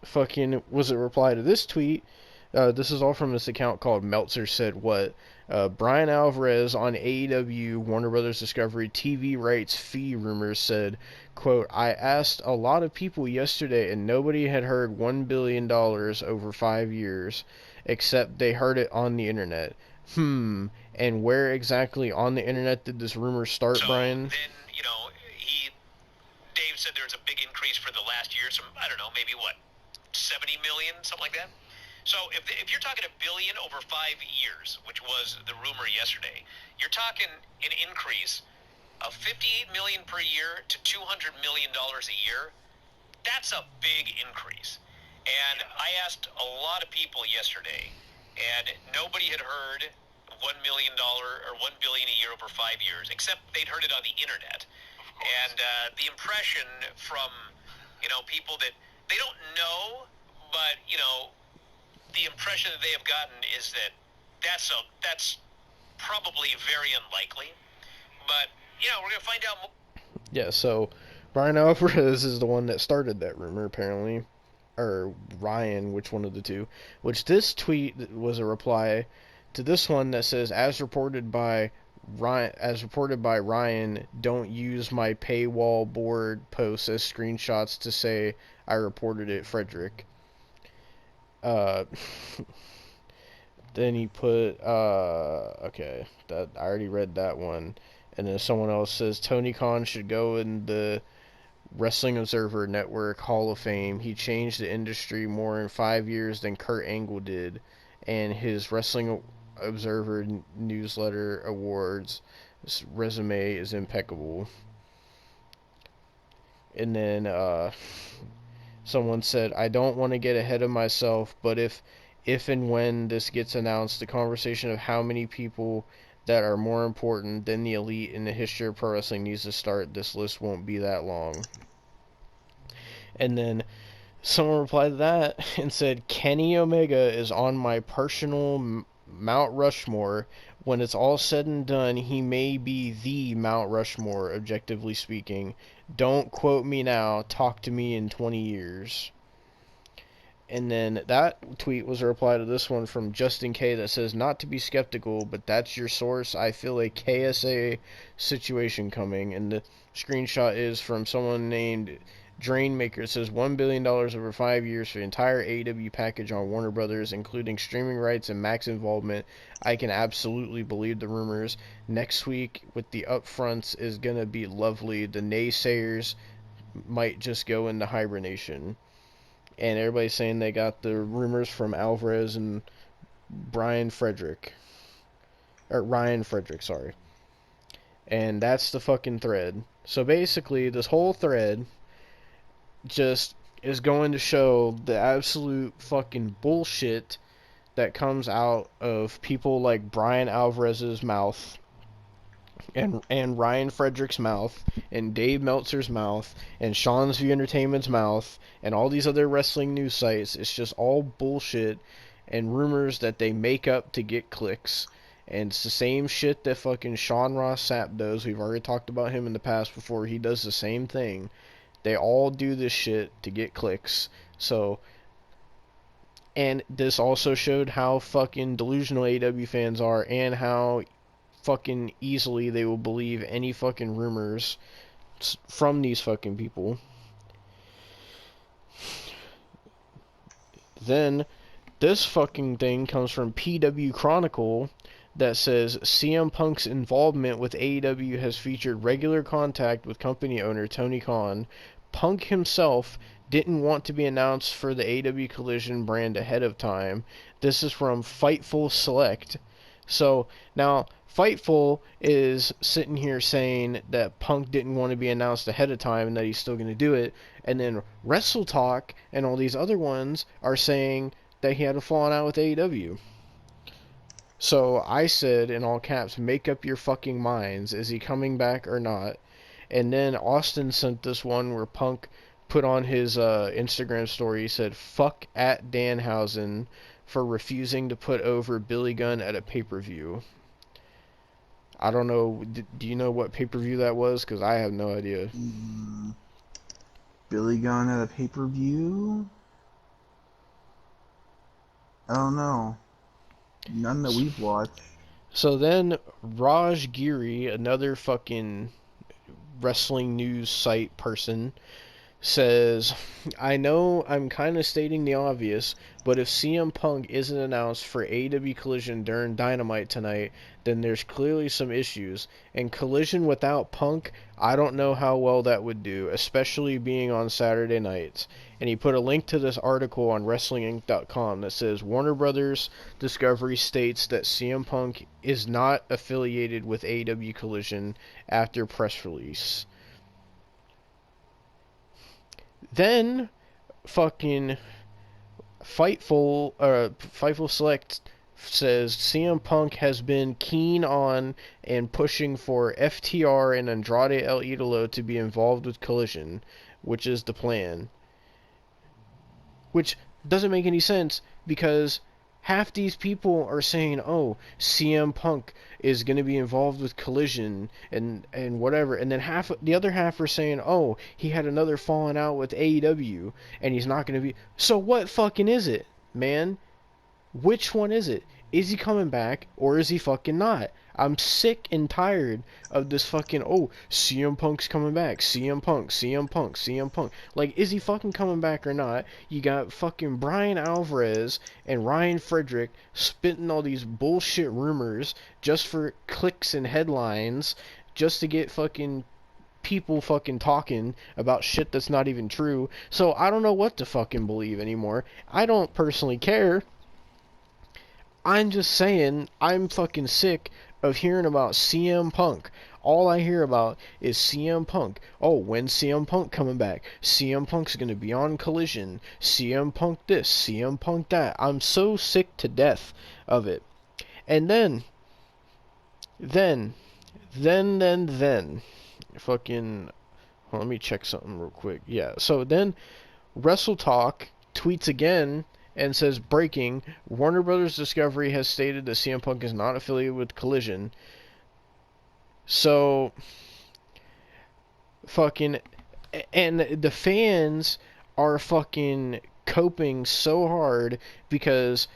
fucking was a reply to this tweet. This is all from this account called Meltzer Said What. Brian Alvarez on AEW Warner Brothers Discovery TV rights fee rumors said, quote, I asked a lot of people yesterday and nobody had heard $1 billion over 5 years, except they heard it on the internet. And where exactly on the internet did this rumor start, Brian? Then, Dave said there's a big increase for the last year, some, I don't know, maybe what, 70 million, something like that? So if you're talking $1 billion over 5 years, which was the rumor yesterday, you're talking an increase of $58 million per year to $200 million a year. That's a big increase. And I asked a lot of people yesterday, and nobody had heard $1 million or $1 billion a year over 5 years, except they'd heard it on the internet. And the impression from, people that they don't know, but, the impression that they have gotten is that that's probably very unlikely. But, we're going to find out more. Yeah, so Brian Alvarez is the one that started that rumor, apparently. Or Ryan, which one of the two. Which this tweet was a reply to this one that says, as reported by Ryan, don't use my paywall board posts as screenshots to say I reported it, Frederick. Then he put, okay, that I already read that one. And then someone else says, Tony Khan should go in the Wrestling Observer Network Hall of Fame. He changed the industry more in 5 years than Kurt Angle did. And his Wrestling Observer newsletter awards resume is impeccable. And then someone said, I don't want to get ahead of myself, but if and when this gets announced, the conversation of how many people that are more important than the elite in the history of pro wrestling needs to start. This list won't be that long. And then someone replied to that and said, Kenny Omega is on my personal Mount Rushmore. When it's all said and done, he may be the Mount Rushmore, objectively speaking. Don't quote me now. Talk to me in 20 years. And then that tweet was a reply to this one from Justin K that says, not to be skeptical, but that's your source. I feel a KSA situation coming. And the screenshot is from someone named Drainmaker. It says $1 billion over 5 years for the entire AEW package on Warner Brothers, including streaming rights and Max involvement. I can absolutely believe the rumors. Next week with the upfronts is going to be lovely. The naysayers might just go into hibernation. And everybody's saying they got the rumors from Alvarez and Ryan Frederick, sorry. And that's the fucking thread. So basically, this whole thread just is going to show the absolute fucking bullshit that comes out of people like Brian Alvarez's mouth and Ryan Frederick's mouth and Dave Meltzer's mouth and Sean's V Entertainment's mouth and all these other wrestling news sites. It's just all bullshit and rumors that they make up to get clicks. And it's the same shit that fucking Sean Ross Sapp does. We've already talked about him in the past before. He does the same thing. They all do this shit to get clicks. So, and this also showed how fucking delusional AEW fans are and how fucking easily they will believe any fucking rumors from these fucking people. Then, this fucking thing comes from PW Chronicle that says CM Punk's involvement with AEW has featured regular contact with company owner Tony Khan. Punk himself didn't want to be announced for the AEW Collision brand ahead of time. This is from Fightful Select. So, now, Fightful is sitting here saying that Punk didn't want to be announced ahead of time and that he's still going to do it. And then Wrestle Talk and all these other ones are saying that he had a falling out with AEW. So I said in all caps, make up your fucking minds. Is he coming back or not? And then Austin sent this one where Punk put on his Instagram story. He said, fuck at Danhausen for refusing to put over Billy Gunn at a pay-per-view. I don't know. Do you know what pay-per-view that was? Because I have no idea. Billy Gunn at a pay-per-view? I don't know. None that we've watched. So then Raj Giri, another fucking wrestling news site person, says, I know I'm kind of stating the obvious, but if CM Punk isn't announced for AEW Collision during Dynamite tonight, then there's clearly some issues. And Collision without Punk, I don't know how well that would do, especially being on Saturday nights. And he put a link to this article on WrestlingInc.com that says Warner Brothers Discovery states that CM Punk is not affiliated with AEW Collision after press release. Then, fucking Fightful Select says CM Punk has been keen on and pushing for FTR and Andrade El Idolo to be involved with Collision, which is the plan. Which doesn't make any sense because half these people are saying, oh, CM Punk is going to be involved with Collision and whatever. And then the other half are saying, oh, he had another falling out with AEW and he's not going to be. So what fucking is it, man? Which one is it? Is he coming back or is he fucking not? I'm sick and tired of this fucking, oh, CM Punk's coming back. CM Punk, CM Punk, CM Punk. Like, is he fucking coming back or not? You got fucking Brian Alvarez and Ryan Frederick spitting all these bullshit rumors just for clicks and headlines, just to get fucking people fucking talking about shit that's not even true. So I don't know what to fucking believe anymore. I don't personally care. I'm just saying, I'm fucking sick of hearing about CM Punk. All I hear about is CM Punk. Oh, when's CM Punk coming back? CM Punk's gonna be on Collision. CM Punk this, CM Punk that. I'm so sick to death of it. And then, fucking, well, let me check something real quick. Yeah, so then, Wrestle Talk tweets again and says, breaking, Warner Brothers Discovery has stated that CM Punk is not affiliated with Collision. So, fucking, and the fans are fucking coping so hard because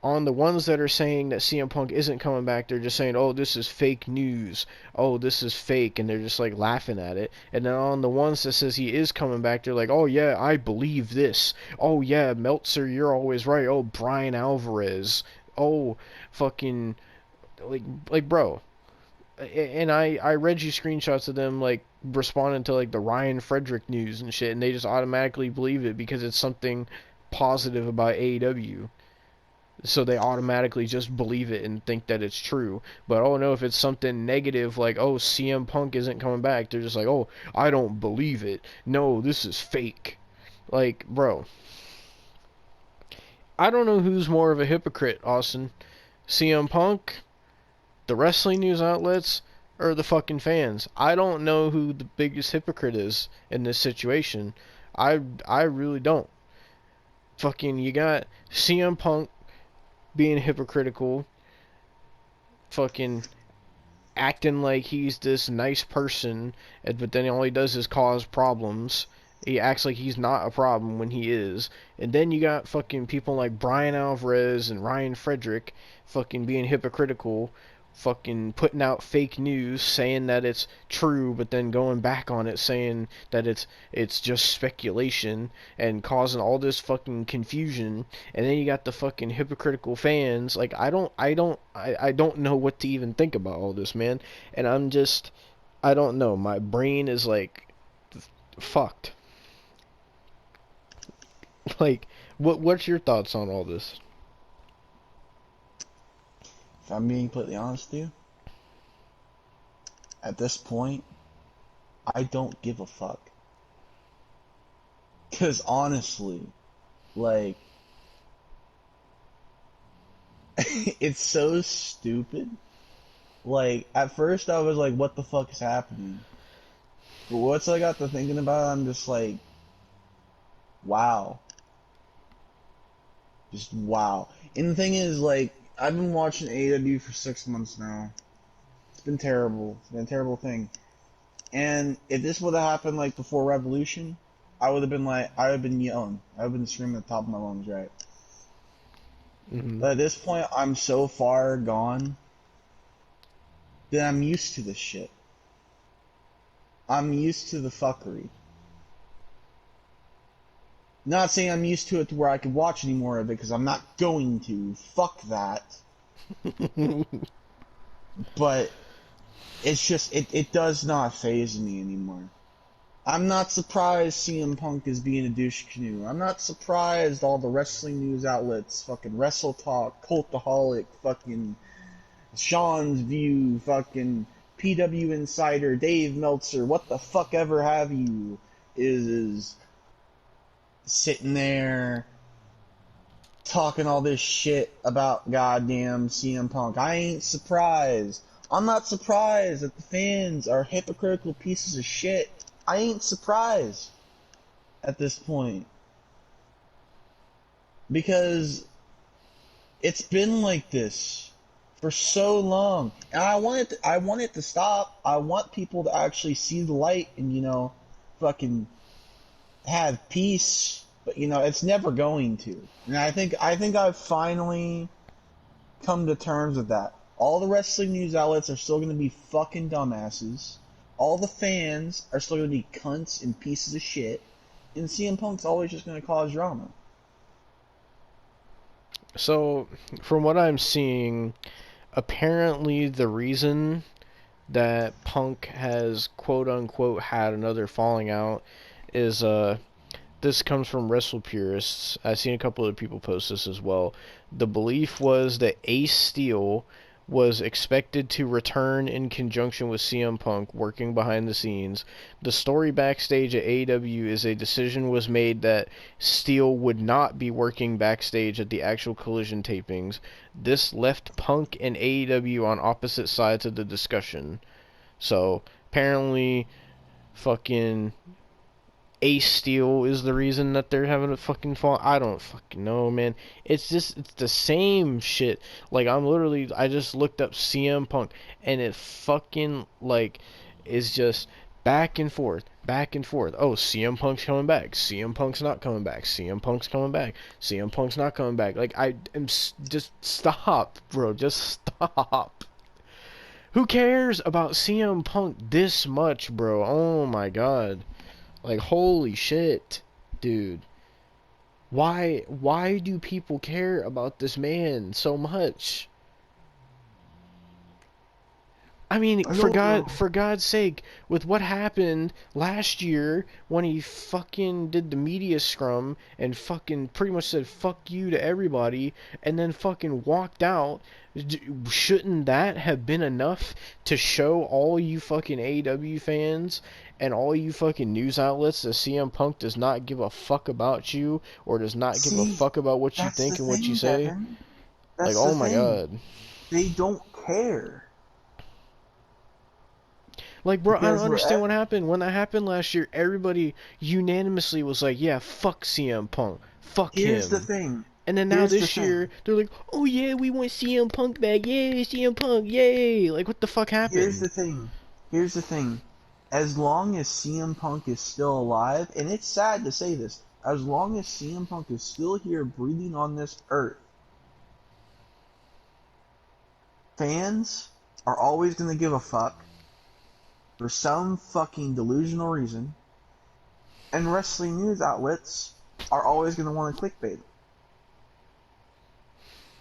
on the ones that are saying that CM Punk isn't coming back, they're just saying, oh, this is fake news. Oh, this is fake. And they're just, like, laughing at it. And then on the ones that says he is coming back, they're like, oh, yeah, I believe this. Oh, yeah, Meltzer, you're always right. Oh, Brian Alvarez. Oh, fucking, like, bro. And I read you screenshots of them, like, responding to, like, the Ryan Frederick news and shit, and they just automatically believe it because it's something positive about AEW. so they automatically just believe it and think that it's true. But oh no, if it's something negative like, oh, CM Punk isn't coming back, they're just like, oh, I don't believe it. No, this is fake. Like, bro, I don't know who's more of a hypocrite, Austin. CM Punk, the wrestling news outlets, or the fucking fans. I don't know who the biggest hypocrite is in this situation. I really don't. Fucking, you got CM Punk being hypocritical, fucking acting like he's this nice person, but then all he does is cause problems. He acts like he's not a problem when he is. And then you got fucking people like Brian Alvarez and Ryan Frederick fucking being hypocritical, fucking putting out fake news saying that it's true, but then going back on it saying that it's just speculation and causing all this fucking confusion. And then you got the fucking hypocritical fans. Like, I don't know what to even think about all this, man. And I don't know. My brain is like fucked. Like, what's your thoughts on all this? If I'm being completely honest with you, at this point, I don't give a fuck. Because honestly, like, it's so stupid. Like, at first I was like, what the fuck is happening? But once I got to thinking about it, I'm just like, wow. Just wow. And the thing is, like, I've been watching AEW for 6 months now. It's been terrible. It's been a terrible thing. And if this would have happened, like, before Revolution, I would have been yelling. I would have been screaming at the top of my lungs, right? Mm-hmm. But at this point, I'm so far gone that I'm used to this shit. I'm used to the fuckery. Not saying I'm used to it to where I could watch any more of it, because I'm not going to. Fuck that. But it's just, it does not faze me anymore. I'm not surprised CM Punk is being a douche canoe. I'm not surprised all the wrestling news outlets, fucking Wrestle Talk, Cultaholic, fucking Sean's View, fucking PW Insider, Dave Meltzer, what the fuck ever have you, is sitting there talking all this shit about goddamn CM Punk. I ain't surprised. I'm not surprised that the fans are hypocritical pieces of shit. I ain't surprised at this point. Because it's been like this for so long. And I want it to stop. I want people to actually see the light and, you know, fucking have peace. But, you know, it's never going to. And I think I've finally come to terms with that. All the wrestling news outlets are still going to be fucking dumbasses. All the fans are still going to be cunts and pieces of shit. And CM Punk's always just going to cause drama. So, from what I'm seeing, apparently the reason that Punk has quote-unquote had another falling out is, this comes from Wrestle Purists. I've seen a couple of people post this as well. The belief was that Ace Steel was expected to return in conjunction with CM Punk working behind the scenes. The story backstage at AEW is a decision was made that Steel would not be working backstage at the actual Collision tapings. This left Punk and AEW on opposite sides of the discussion. So, apparently, fucking Ace Steel is the reason that they're having a fucking fall. I don't fucking know, man. It's the same shit. Like, I just looked up CM Punk, and it fucking, like, is just back and forth, back and forth. Oh, CM Punk's coming back. CM Punk's not coming back. CM Punk's coming back. CM Punk's not coming back. Like, just stop, bro. Just stop. Who cares about CM Punk this much, bro? Oh my god. Like, holy shit, dude. Why do people care about this man so much? I mean, I for don't know. God's sake, with what happened last year when he fucking did the media scrum and fucking pretty much said fuck you to everybody and then fucking walked out, shouldn't that have been enough to show all you fucking AEW fans and all you fucking news outlets that CM Punk does not give a fuck about you or does not give a See, fuck about what you that's the think and what you thing, say? Devin. Like, That's the oh my thing. god. They don't care. Like, bro, I don't Because we're understand at, what happened. When that happened last year, everybody unanimously was like, yeah, fuck CM Punk. Fuck here's the him. thing. And then now Here's the this year, thing. they're like, oh yeah, we want CM Punk back. Yay, CM Punk, yay. Like, what the fuck Here's happened? the thing. Here's the thing. As long as CM Punk is still alive, and it's sad to say this, as long as CM Punk is still here breathing on this earth, fans are always going to give a fuck for some fucking delusional reason, and wrestling news outlets are always going to want to clickbait.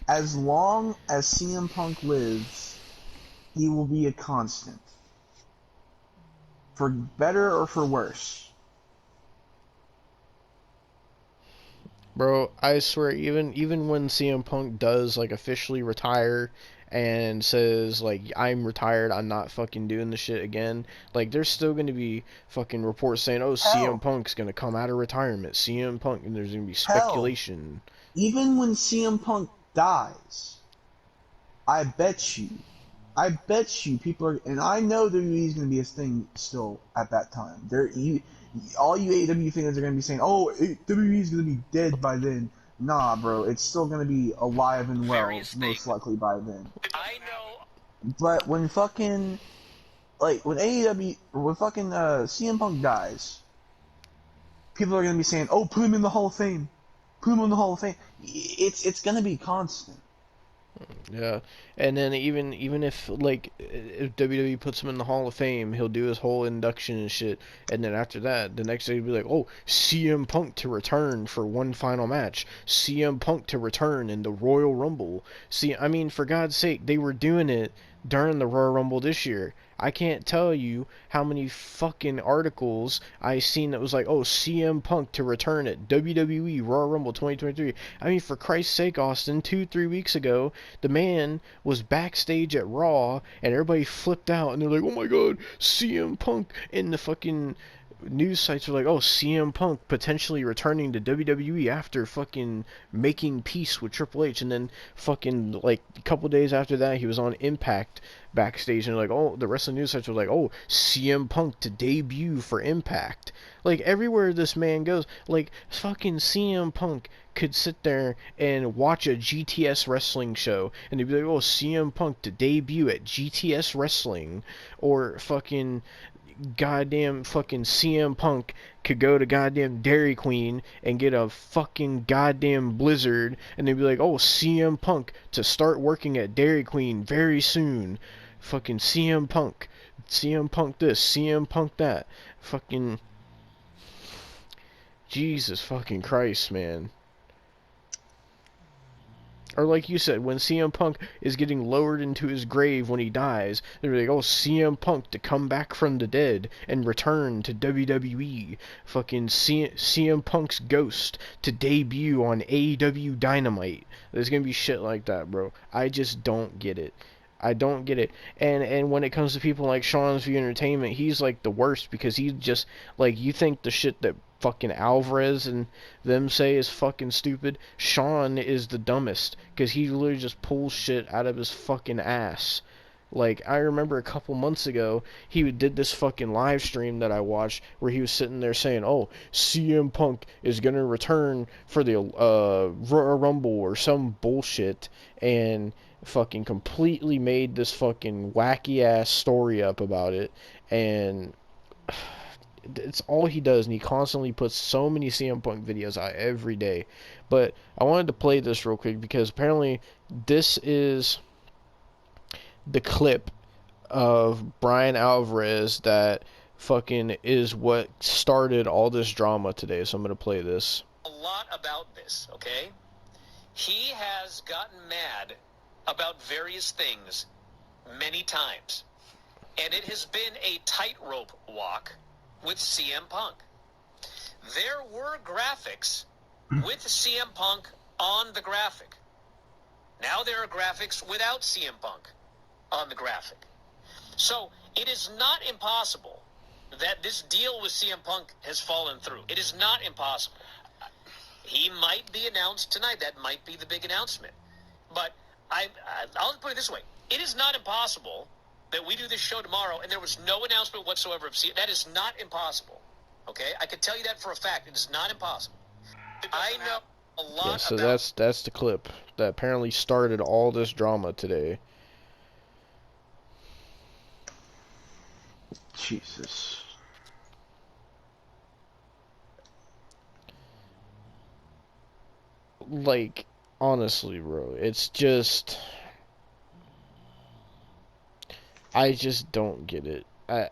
As long as CM Punk lives, he will be a constant. For better or for worse. Bro, I swear, even when CM Punk does, like, officially retire and says, like, I'm retired, I'm not fucking doing this shit again, like, there's still gonna be fucking reports saying, oh, CM Hell, Punk's gonna come out of retirement, CM Punk, and there's gonna be hell, speculation. even when CM Punk dies, I bet you people are, and I know WWE is going to be a thing still at that time. All you AEW fans are going to be saying, "Oh, WWE is going to be dead by then." Nah, bro, it's still going to be alive and well, most likely by then. I know. But when fucking when CM Punk dies, people are going to be saying, "Oh, put him in the Hall of Fame, put him in the Hall of Fame." It's going to be constant. Yeah, and then even if, like, if WWE puts him in the Hall of Fame, he'll do his whole induction and shit, and then after that, the next day he'll be like, oh, CM Punk to return for one final match, CM Punk to return in the Royal Rumble. See, I mean, for God's sake, they were doing it during the Royal Rumble this year. I can't tell you how many fucking articles I seen that was like, oh, CM Punk to return at WWE Royal Rumble 2023. I mean, for Christ's sake, Austin, 2-3 weeks ago, the man was backstage at Raw, and everybody flipped out, and they're like, oh my god, CM Punk, and the fucking news sites were like, oh, CM Punk potentially returning to WWE after fucking making peace with Triple H, and then fucking, like, a couple days after that, he was on Impact backstage, and like, oh, the wrestling news sites were like, oh, CM Punk to debut for Impact. Like, everywhere this man goes, like, fucking CM Punk could sit there and watch a GTS wrestling show, and they'd be like, oh, CM Punk to debut at GTS Wrestling, or fucking goddamn fucking CM Punk could go to goddamn Dairy Queen and get a fucking goddamn blizzard, and they'd be like, oh, CM Punk to start working at Dairy Queen very soon. Fucking CM Punk this, CM Punk that. Fucking Jesus fucking Christ, man. Or like you said, when CM Punk is getting lowered into his grave when he dies, they're like, oh, CM Punk to come back from the dead and return to WWE. Fucking CM Punk's ghost to debut on AEW Dynamite. There's gonna be shit like that, bro. I just don't get it. I don't get it. And when it comes to people like Sean's View Entertainment, he's like the worst because he just, like, you think the shit that fucking Alvarez and them say is fucking stupid. Sean is the dumbest because he literally just pulls shit out of his fucking ass. Like, I remember a couple months ago, he did this fucking live stream that I watched where he was sitting there saying, oh, CM Punk is going to return for the Royal Rumble or some bullshit, and fucking completely made this fucking wacky ass story up about it, and it's all he does, and he constantly puts so many CM Punk videos out every day. But I wanted to play this real quick because apparently this is the clip of Brian Alvarez that fucking is what started all this drama today. So I'm gonna play this. A lot about this, okay? He has gotten mad about various things many times. and it has been a tightrope walk with CM Punk. There were graphics with CM Punk on the graphic. Now there are graphics without CM Punk on the graphic. So it is not impossible that this deal with CM Punk has fallen through. It is not impossible. He might be announced tonight. That might be the big announcement. But I'll put it this way. It is not impossible that we do this show tomorrow and there was no announcement whatsoever of CM. That is not impossible. Okay? I can tell you that for a fact. It is not impossible. I know a lot Yeah, so about... that's the clip that apparently started all this drama today. Jesus. Like, honestly, bro, it's just... I just don't get it. I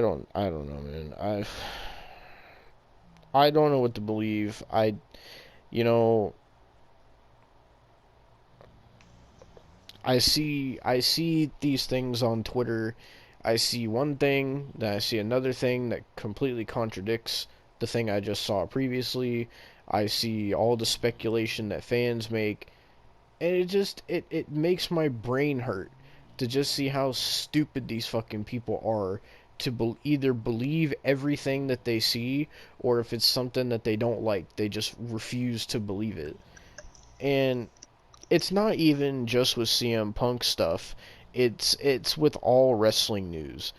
don't know, man. I don't know what to believe. You know, I see these things on Twitter. I see one thing, then I see another thing that completely contradicts the thing I just saw previously. I see all the speculation that fans make, and it makes my brain hurt to just see how stupid these fucking people are to either believe everything that they see, or if it's something that they don't like, they just refuse to believe it. And it's not even just with CM Punk stuff. It's with all wrestling news.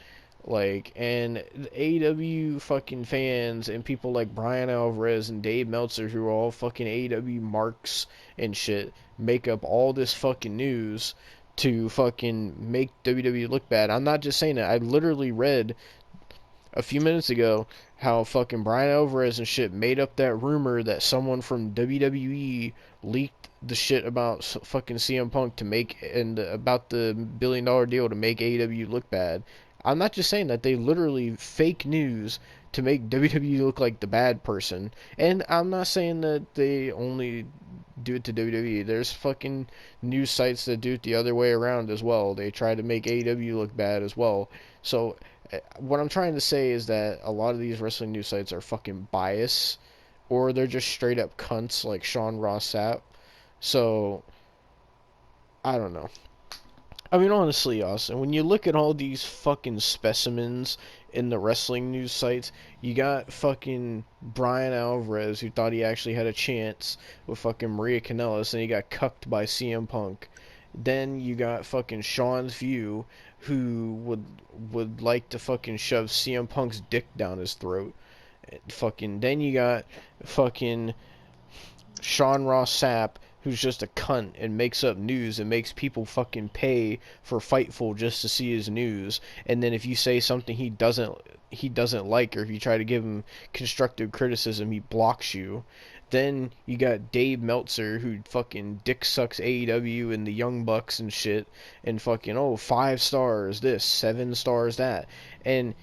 Like, and AEW fucking fans and people like Brian Alvarez and Dave Meltzer, who are all fucking AEW marks and shit, make up all this fucking news to fucking make WWE look bad. I'm not just saying it. I literally read a few minutes ago how fucking Brian Alvarez and shit made up that rumor that someone from WWE leaked the shit about fucking CM Punk to make, and about the $1 billion deal to make AEW look bad. I'm not just saying that. They literally fake news to make WWE look like the bad person. And I'm not saying that they only do it to WWE. There's fucking news sites that do it the other way around as well. They try to make AEW look bad as well. So what I'm trying to say is that a lot of these wrestling news sites are fucking biased, or they're just straight up cunts like Sean Ross Sapp. So I don't know. I mean, honestly, Austin, when you look at all these fucking specimens in the wrestling news sites, you got fucking Brian Alvarez, who thought he actually had a chance with fucking Maria Kanellis, and he got cucked by CM Punk. Then you got fucking Sean's View, who would like to fucking shove CM Punk's dick down his throat. Fucking, then you got fucking Sean Ross Sapp, who's just a cunt and makes up news and makes people fucking pay for Fightful just to see his news. And then if you say something he doesn't like, or if you try to give him constructive criticism, he blocks you. Then you got Dave Meltzer, who fucking dick sucks AEW and the Young Bucks and shit, and fucking 5 stars this, 7 stars that. And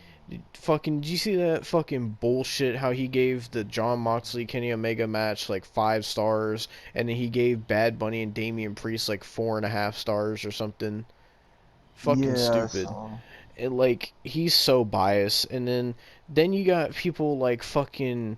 fucking, did you see that fucking bullshit how he gave the Jon Moxley Kenny Omega match like 5 stars, and then he gave Bad Bunny and Damian Priest like 4.5 stars or something? Fucking Yeah, stupid. so... And like, he's so biased. And then you got people like fucking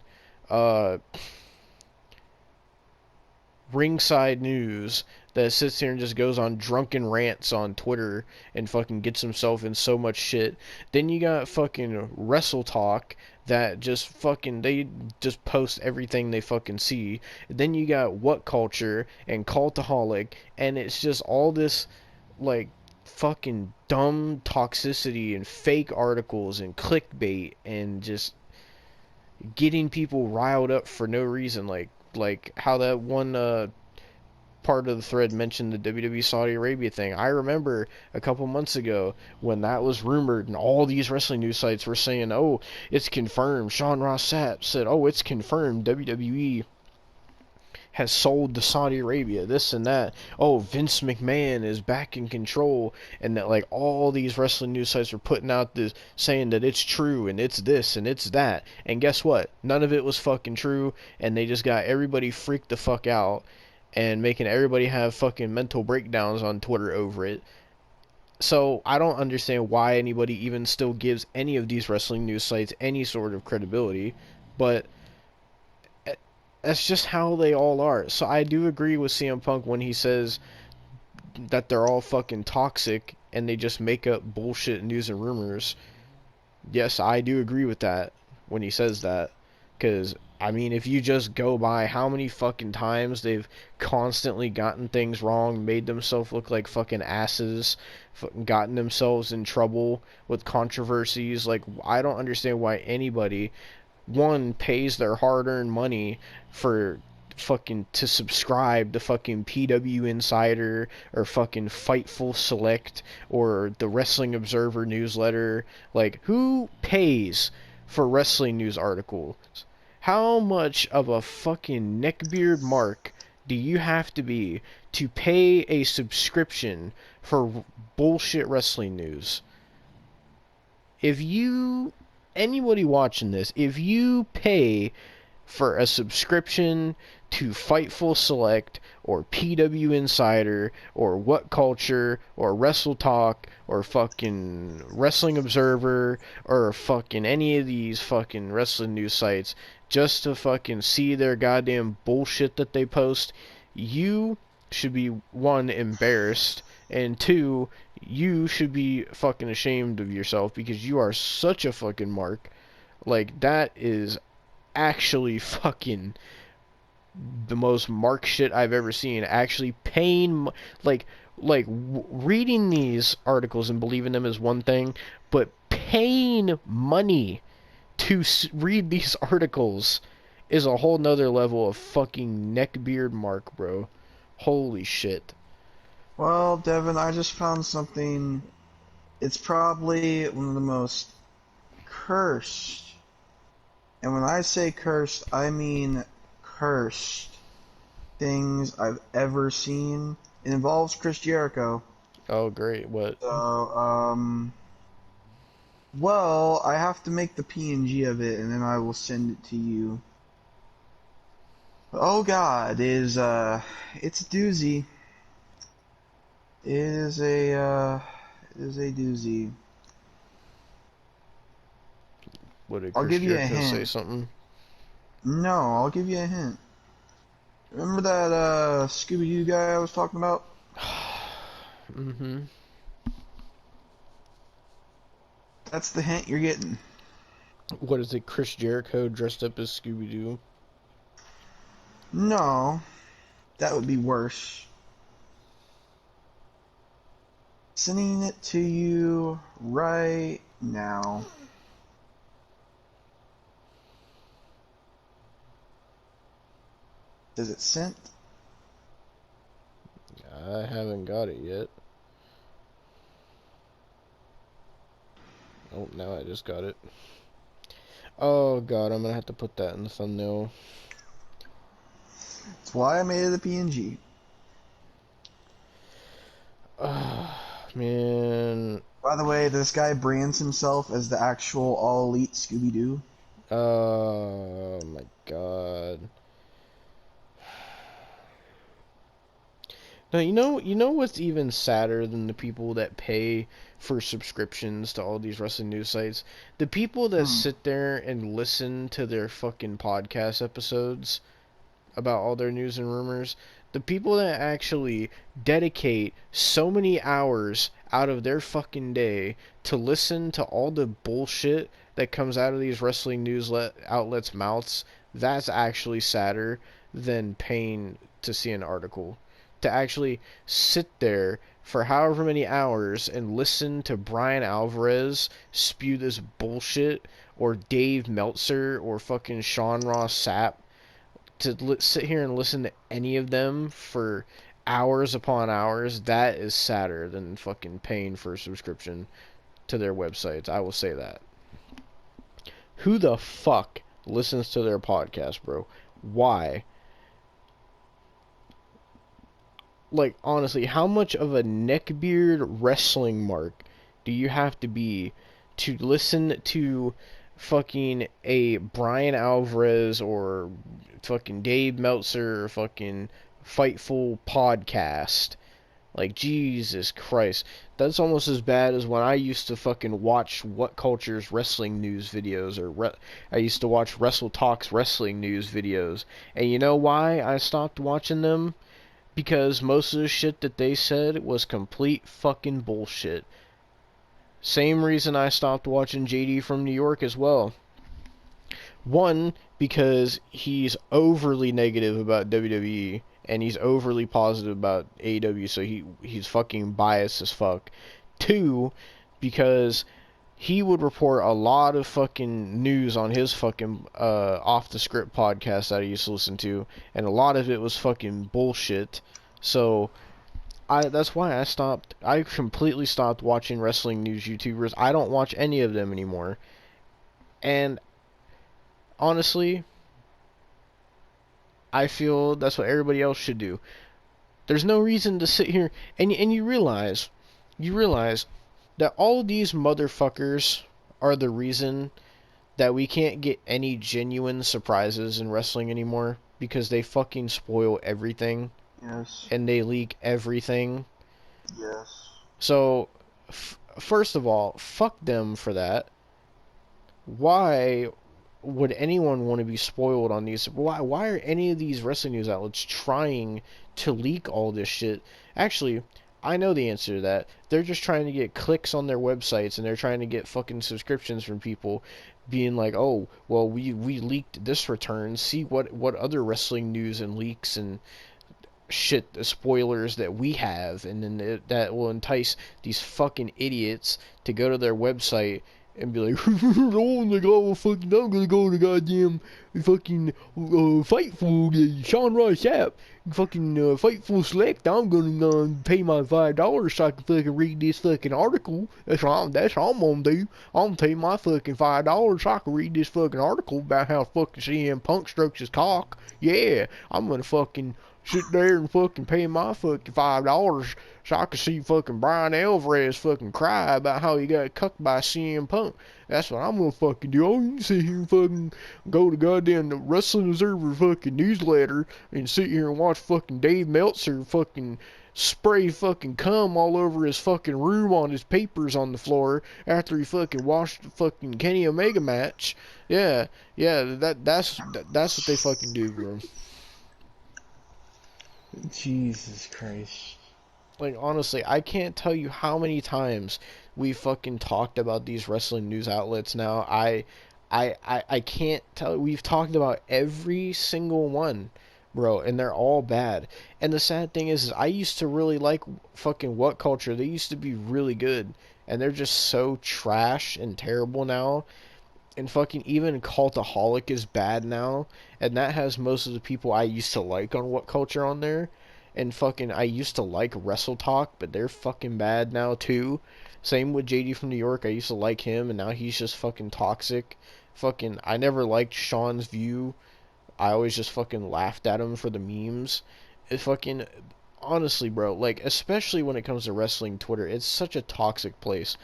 Ringside News that sits here and just goes on drunken rants on Twitter and fucking gets himself in so much shit. Then you got fucking Wrestle Talk that just fucking, they just post everything they fucking see. Then you got What Culture and Cultaholic, and it's just all this like fucking dumb toxicity and fake articles and clickbait and just getting people riled up for no reason, like how that one part of the thread mentioned the WWE Saudi Arabia thing. I remember a couple months ago when that was rumored and all these wrestling news sites were saying, oh, it's confirmed. Sean Ross Sapp said, oh, it's confirmed. WWE has sold to Saudi Arabia, this and that. Oh, Vince McMahon is back in control, and that like all these wrestling news sites were putting out this, saying that it's true and it's this and it's that. And guess what? None of it was fucking true, and they just got everybody freaked the fuck out. and making everybody have fucking mental breakdowns on Twitter over it. So I don't understand why anybody even still gives any of these wrestling news sites any sort of credibility, but that's just how they all are. So I do agree with CM Punk when he says that they're all fucking toxic and they just make up bullshit news and rumors. Yes, I do agree with that when he says that. Because, I mean, if you just go by how many fucking times they've constantly gotten things wrong, made themselves look like fucking asses, gotten themselves in trouble with controversies, like, I don't understand why anybody, one, pays their hard-earned money for fucking to subscribe to fucking PW Insider or fucking Fightful Select or the Wrestling Observer newsletter. Like, who pays for wrestling news articles? How much of a fucking neckbeard mark do you have to be to pay a subscription for bullshit wrestling news? If you, anybody watching this, if you pay for a subscription to Fightful Select or PW Insider or What Culture or Wrestle Talk or fucking Wrestling Observer or fucking any of these fucking wrestling news sites just to fucking see their goddamn bullshit that they post, you should be, one, embarrassed, and two, you should be fucking ashamed of yourself because you are such a fucking mark. Like, that is actually fucking the most mark shit I've ever seen. Actually paying, reading these articles and believing them is one thing, but paying money to read these articles is a whole nother level of fucking neckbeard mark, bro. Holy shit. Well, Devin, I just found something. It's probably one of the most cursed, and when I say cursed, I mean cursed things I've ever seen. It involves Chris Jericho. Oh, great. What? So, well, I have to make the PNG of it, and then I will send it to you. Oh God, it's a doozy. It is a doozy. What, did I'll Chris give you a Jericho say hint. something? No, I'll give you a hint. Remember that Scooby-Doo guy I was talking about? Mm-hmm. That's the hint you're getting. What is it, Chris Jericho dressed up as Scooby-Doo? No, that would be worse. Sending it to you right now. Is it sent? I haven't got it yet. Oh, now I just got it. Oh god, I'm gonna have to put that in the thumbnail. That's why I made it a PNG. Man. By the way, this guy brands himself as the actual All Elite Scooby-Doo. Oh my god. Now, you know what's even sadder than the people that pay for subscriptions to all these wrestling news sites? The people that sit there and listen to their fucking podcast episodes about all their news and rumors. The people that actually dedicate so many hours out of their fucking day to listen to all the bullshit that comes out of these wrestling news outlets' mouths, that's actually sadder than paying to see an article. To actually sit there for however many hours and listen to Brian Alvarez spew this bullshit, or Dave Meltzer, or fucking Sean Ross Sapp, to sit here and listen to any of them for hours upon hours, that is sadder than fucking paying for a subscription to their websites. I will say that. Who the fuck listens to their podcast, bro? Why? Like, honestly, how much of a neckbeard wrestling mark do you have to be to listen to fucking a Brian Alvarez or fucking Dave Meltzer or fucking Fightful podcast. Like, Jesus Christ. That's almost as bad as when I used to fucking watch What Culture's wrestling news videos, or I used to watch Wrestle Talk's wrestling news videos. And you know why I stopped watching them? Because most of the shit that they said was complete fucking bullshit. Same reason I stopped watching JD from New York as well. One, because he's overly negative about WWE, and he's overly positive about AEW, so he's fucking biased as fuck. Two, because he would report a lot of fucking news on his fucking off the script podcast that I used to listen to, and a lot of it was fucking bullshit. So that's why I completely stopped watching wrestling news YouTubers. I don't watch any of them anymore. And honestly, I feel that's what everybody else should do. There's no reason to sit here and you realize that all these motherfuckers are the reason that we can't get any genuine surprises in wrestling anymore, because they fucking spoil everything. Yes. And they leak everything. Yes. So, first of all, fuck them for that. Why would anyone want to be spoiled on these? Why are any of these wrestling news outlets trying to leak all this shit? Actually, I know the answer to that. They're just trying to get clicks on their websites, and they're trying to get fucking subscriptions from people being like, oh, well, we leaked this return. See what other wrestling news and leaks and shit, the spoilers that we have, and then that will entice these fucking idiots to go to their website and be like, oh my god, fucking, I'm gonna go to goddamn fucking Fightful, Sean Ross app, fucking Fightful Select. I'm gonna pay my $5 so I can fucking read this fucking article. That's what I'm gonna do. I'm gonna pay my fucking $5 so I can read this fucking article about how fucking CM Punk strokes his cock. Yeah, I'm gonna fucking sit there and fucking pay my fucking $5 so I can see fucking Brian Alvarez fucking cry about how he got cucked by CM Punk. That's what I'm gonna fucking do. Oh, you can sit here and fucking go to goddamn the Wrestling Observer fucking newsletter and sit here and watch fucking Dave Meltzer fucking spray fucking cum all over his fucking room on his papers on the floor after he fucking watched the fucking Kenny Omega match. Yeah, that's what they fucking do, bro. Jesus Christ. Like, honestly, I can't tell you how many times we fucking talked about these wrestling news outlets now. I can't tell. We've talked about every single one, bro, and they're all bad. And the sad thing is I used to really like fucking What Culture. They used to be really good, and they're just so trash and terrible now. And fucking even Cultaholic is bad now, and that has most of the people I used to like on What Culture on there. And fucking I used to like Wrestle Talk, but they're fucking bad now too. Same with JD from New York. I used to like him, and now he's just fucking toxic. Fucking I never liked Sean's View. I always just fucking laughed at him for the memes. It fucking honestly, bro, like especially when it comes to wrestling Twitter, it's such a toxic place.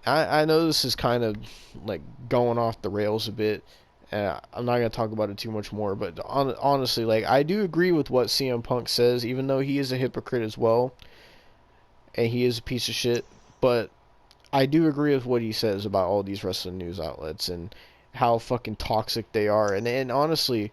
I know this is kind of like going off the rails a bit. I'm not going to talk about it too much more, but honestly, like, I do agree with what CM Punk says, even though he is a hypocrite as well, and he is a piece of shit, but I do agree with what he says about all these wrestling news outlets and how fucking toxic they are. And honestly,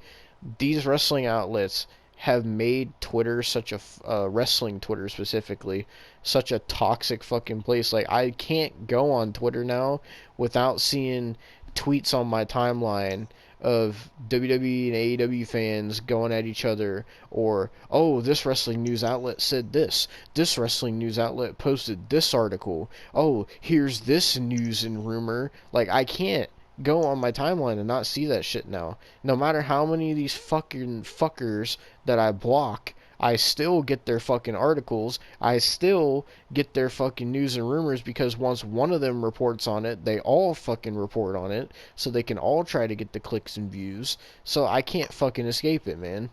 these wrestling outlets have made Twitter such a wrestling Twitter specifically such a toxic fucking place. Like, I can't go on Twitter now without seeing tweets on my timeline of WWE and AEW fans going at each other, or, oh, this wrestling news outlet said this wrestling news outlet posted this article, oh, here's this news and rumor. Like, I can't go on my timeline and not see that shit now. No matter how many of these fucking fuckers that I block, I still get their fucking articles. I still get their fucking news and rumors, because once one of them reports on it, they all fucking report on it, so they can all try to get the clicks and views. So I can't fucking escape it, man.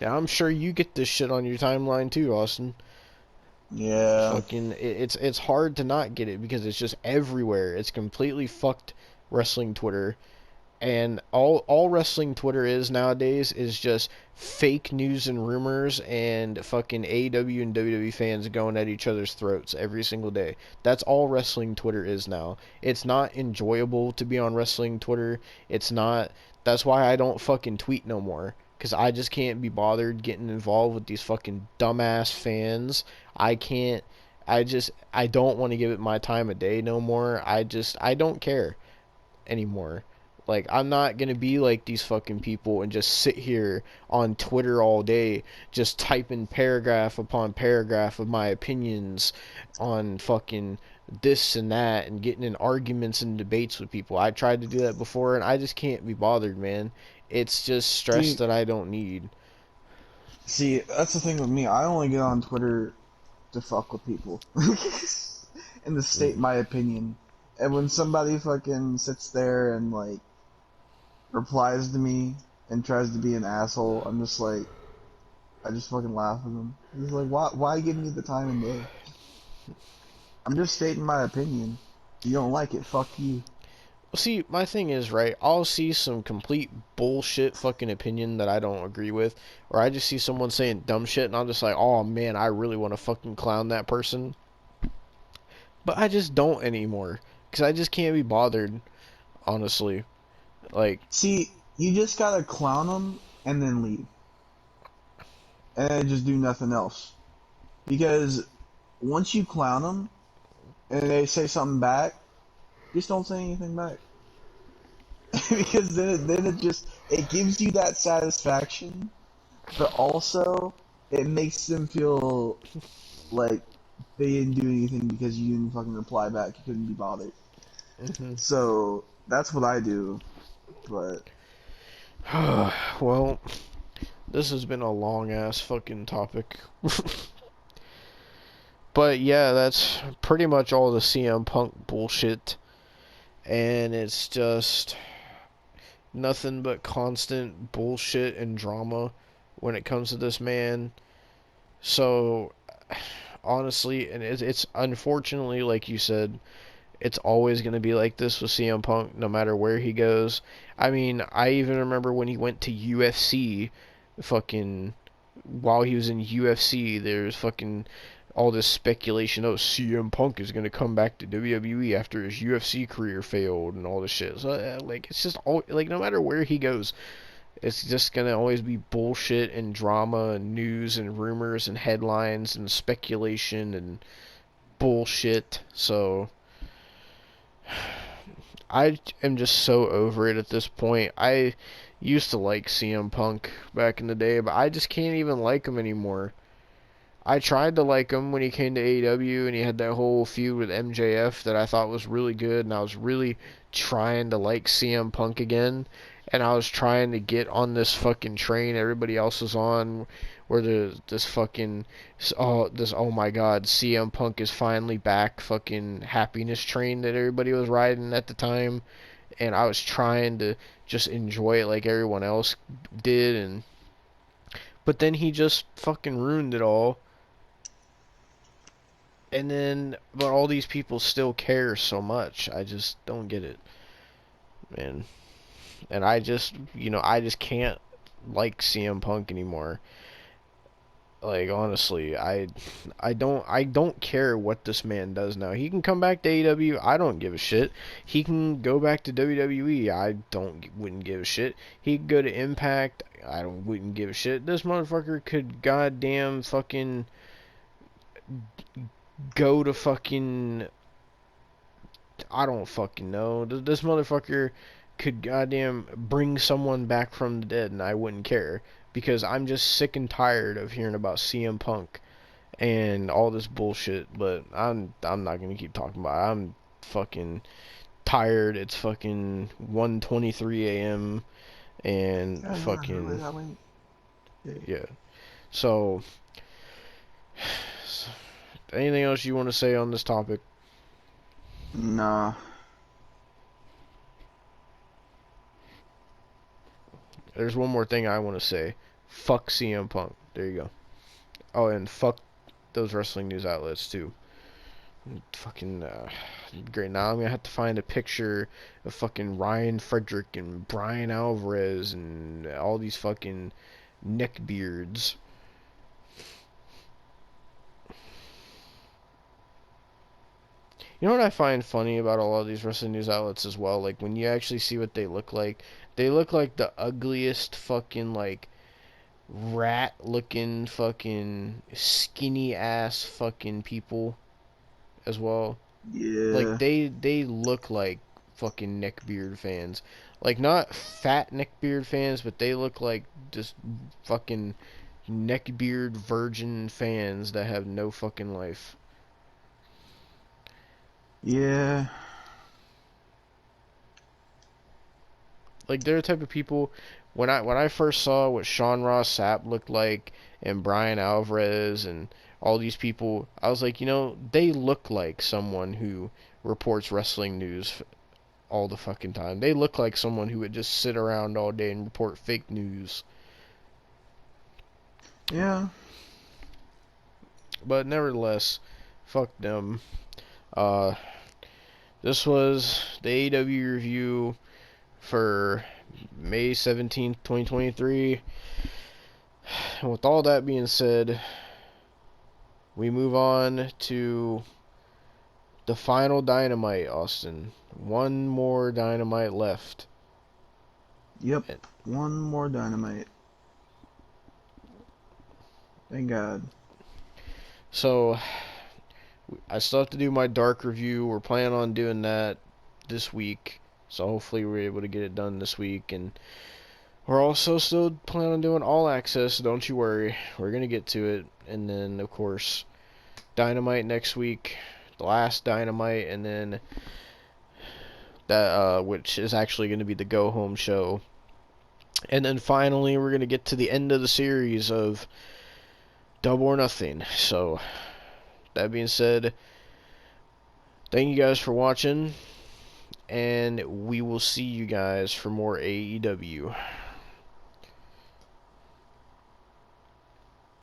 Yeah, I'm sure you get this shit on your timeline too, Austin. Yeah. Fucking, it's hard to not get it because it's just everywhere. It's completely fucked wrestling Twitter. And all wrestling Twitter is nowadays is just fake news and rumors and fucking AEW and WWE fans going at each other's throats every single day. That's all wrestling Twitter is now. It's not enjoyable to be on wrestling Twitter. It's not. That's why I don't fucking tweet no more. Because I just can't be bothered getting involved with these fucking dumbass fans. I can't. I don't want to give it my time of day no more. I don't care anymore. Like, I'm not gonna be like these fucking people and just sit here on Twitter all day just typing paragraph upon paragraph of my opinions on fucking this and that and getting in arguments and debates with people. I tried to do that before and I just can't be bothered, man. It's just stress that I don't need. See, that's the thing with me. I only get on Twitter to fuck with people and to state my opinion. And when somebody fucking sits there and like replies to me and tries to be an asshole, I'm just like, I just fucking laugh at them. He's like, why give me the time of day? I'm just stating my opinion. If you don't like it, fuck you. Well, see, my thing is, right, I'll see some complete bullshit fucking opinion that I don't agree with, or I just see someone saying dumb shit, and I'm just like, oh man, I really want to fucking clown that person. But I just don't anymore, because I just can't be bothered, honestly. Like, see, you just gotta clown them and then leave. And just do nothing else. Because once you clown them, and they say something back, just don't say anything back. Because then it gives you that satisfaction, but also it makes them feel like they didn't do anything because you didn't fucking reply back. You couldn't be bothered. So that's what I do. But well, this has been a long ass fucking topic. But yeah, that's pretty much all the CM Punk bullshit. And it's just nothing but constant bullshit and drama when it comes to this man. So, honestly, and it's unfortunately, like you said, it's always going to be like this with CM Punk, no matter where he goes. I mean, I even remember when he went to UFC, fucking, while he was in UFC, there's fucking all this speculation, oh, CM Punk is going to come back to WWE after his UFC career failed and all this shit. So, like, it's just, all, like, no matter where he goes, it's just going to always be bullshit and drama and news and rumors and headlines and speculation and bullshit. So, I am just so over it at this point. I used to like CM Punk back in the day, but I just can't even like him anymore. I tried to like him when he came to AEW and he had that whole feud with MJF that I thought was really good, and I was really trying to like CM Punk again, and I was trying to get on this fucking train everybody else is on, where this fucking oh my god, CM Punk is finally back fucking happiness train that everybody was riding at the time, and I was trying to just enjoy it like everyone else did, and but then he just fucking ruined it all. And then, but all these people still care so much. I just don't get it, man. And I just, I just can't like CM Punk anymore. Like, honestly, I don't care what this man does now. He can come back to AEW. I don't give a shit. He can go back to WWE. Wouldn't give a shit. He could go to Impact. Wouldn't give a shit. This motherfucker could goddamn fucking go to fucking, I don't fucking know. This motherfucker could goddamn bring someone back from the dead and I wouldn't care, because I'm just sick and tired of hearing about CM Punk and all this bullshit. But I'm not gonna keep talking about it. I'm fucking tired. It's fucking 1:23 a.m. and fucking yeah. So, anything else you want to say on this topic? nah. There's one more thing I want to say. Fuck CM Punk. There you go. Oh, and fuck those wrestling news outlets too. Fucking great. Now I'm gonna have to find a picture of fucking Ryan Frederick and Brian Alvarez and all these fucking neckbeards. You know what I find funny about a lot of these wrestling news outlets as well? Like, when you actually see what they look like the ugliest fucking, like, rat-looking fucking skinny-ass fucking people as well. Like, Yeah. they look like fucking neckbeard fans. Like, not fat neckbeard fans, but they look like just fucking neckbeard virgin fans that have no fucking life. Yeah. Like, they're the type of people, when I first saw what Sean Ross Sapp looked like and Brian Alvarez and all these people, I was like, you know, they look like someone who reports wrestling news all the fucking time. They look like someone who would just sit around all day and report fake news. Yeah. But nevertheless, fuck them. This was the AEW review for May 17th, 2023. And with all that being said, we move on to the final Dynamite, Austin. One more Dynamite left. Yep. One more Dynamite. Thank God. So, I still have to do my Dark review. We're planning on doing that this week. So hopefully we're able to get it done this week. And we're also still planning on doing All Access. Don't you worry. We're going to get to it. And then, of course, Dynamite next week. The last Dynamite. And then that which is actually going to be the go-home show. And then finally, we're going to get to the end of the series of Double or Nothing. So, that being said, thank you guys for watching, and we will see you guys for more AEW.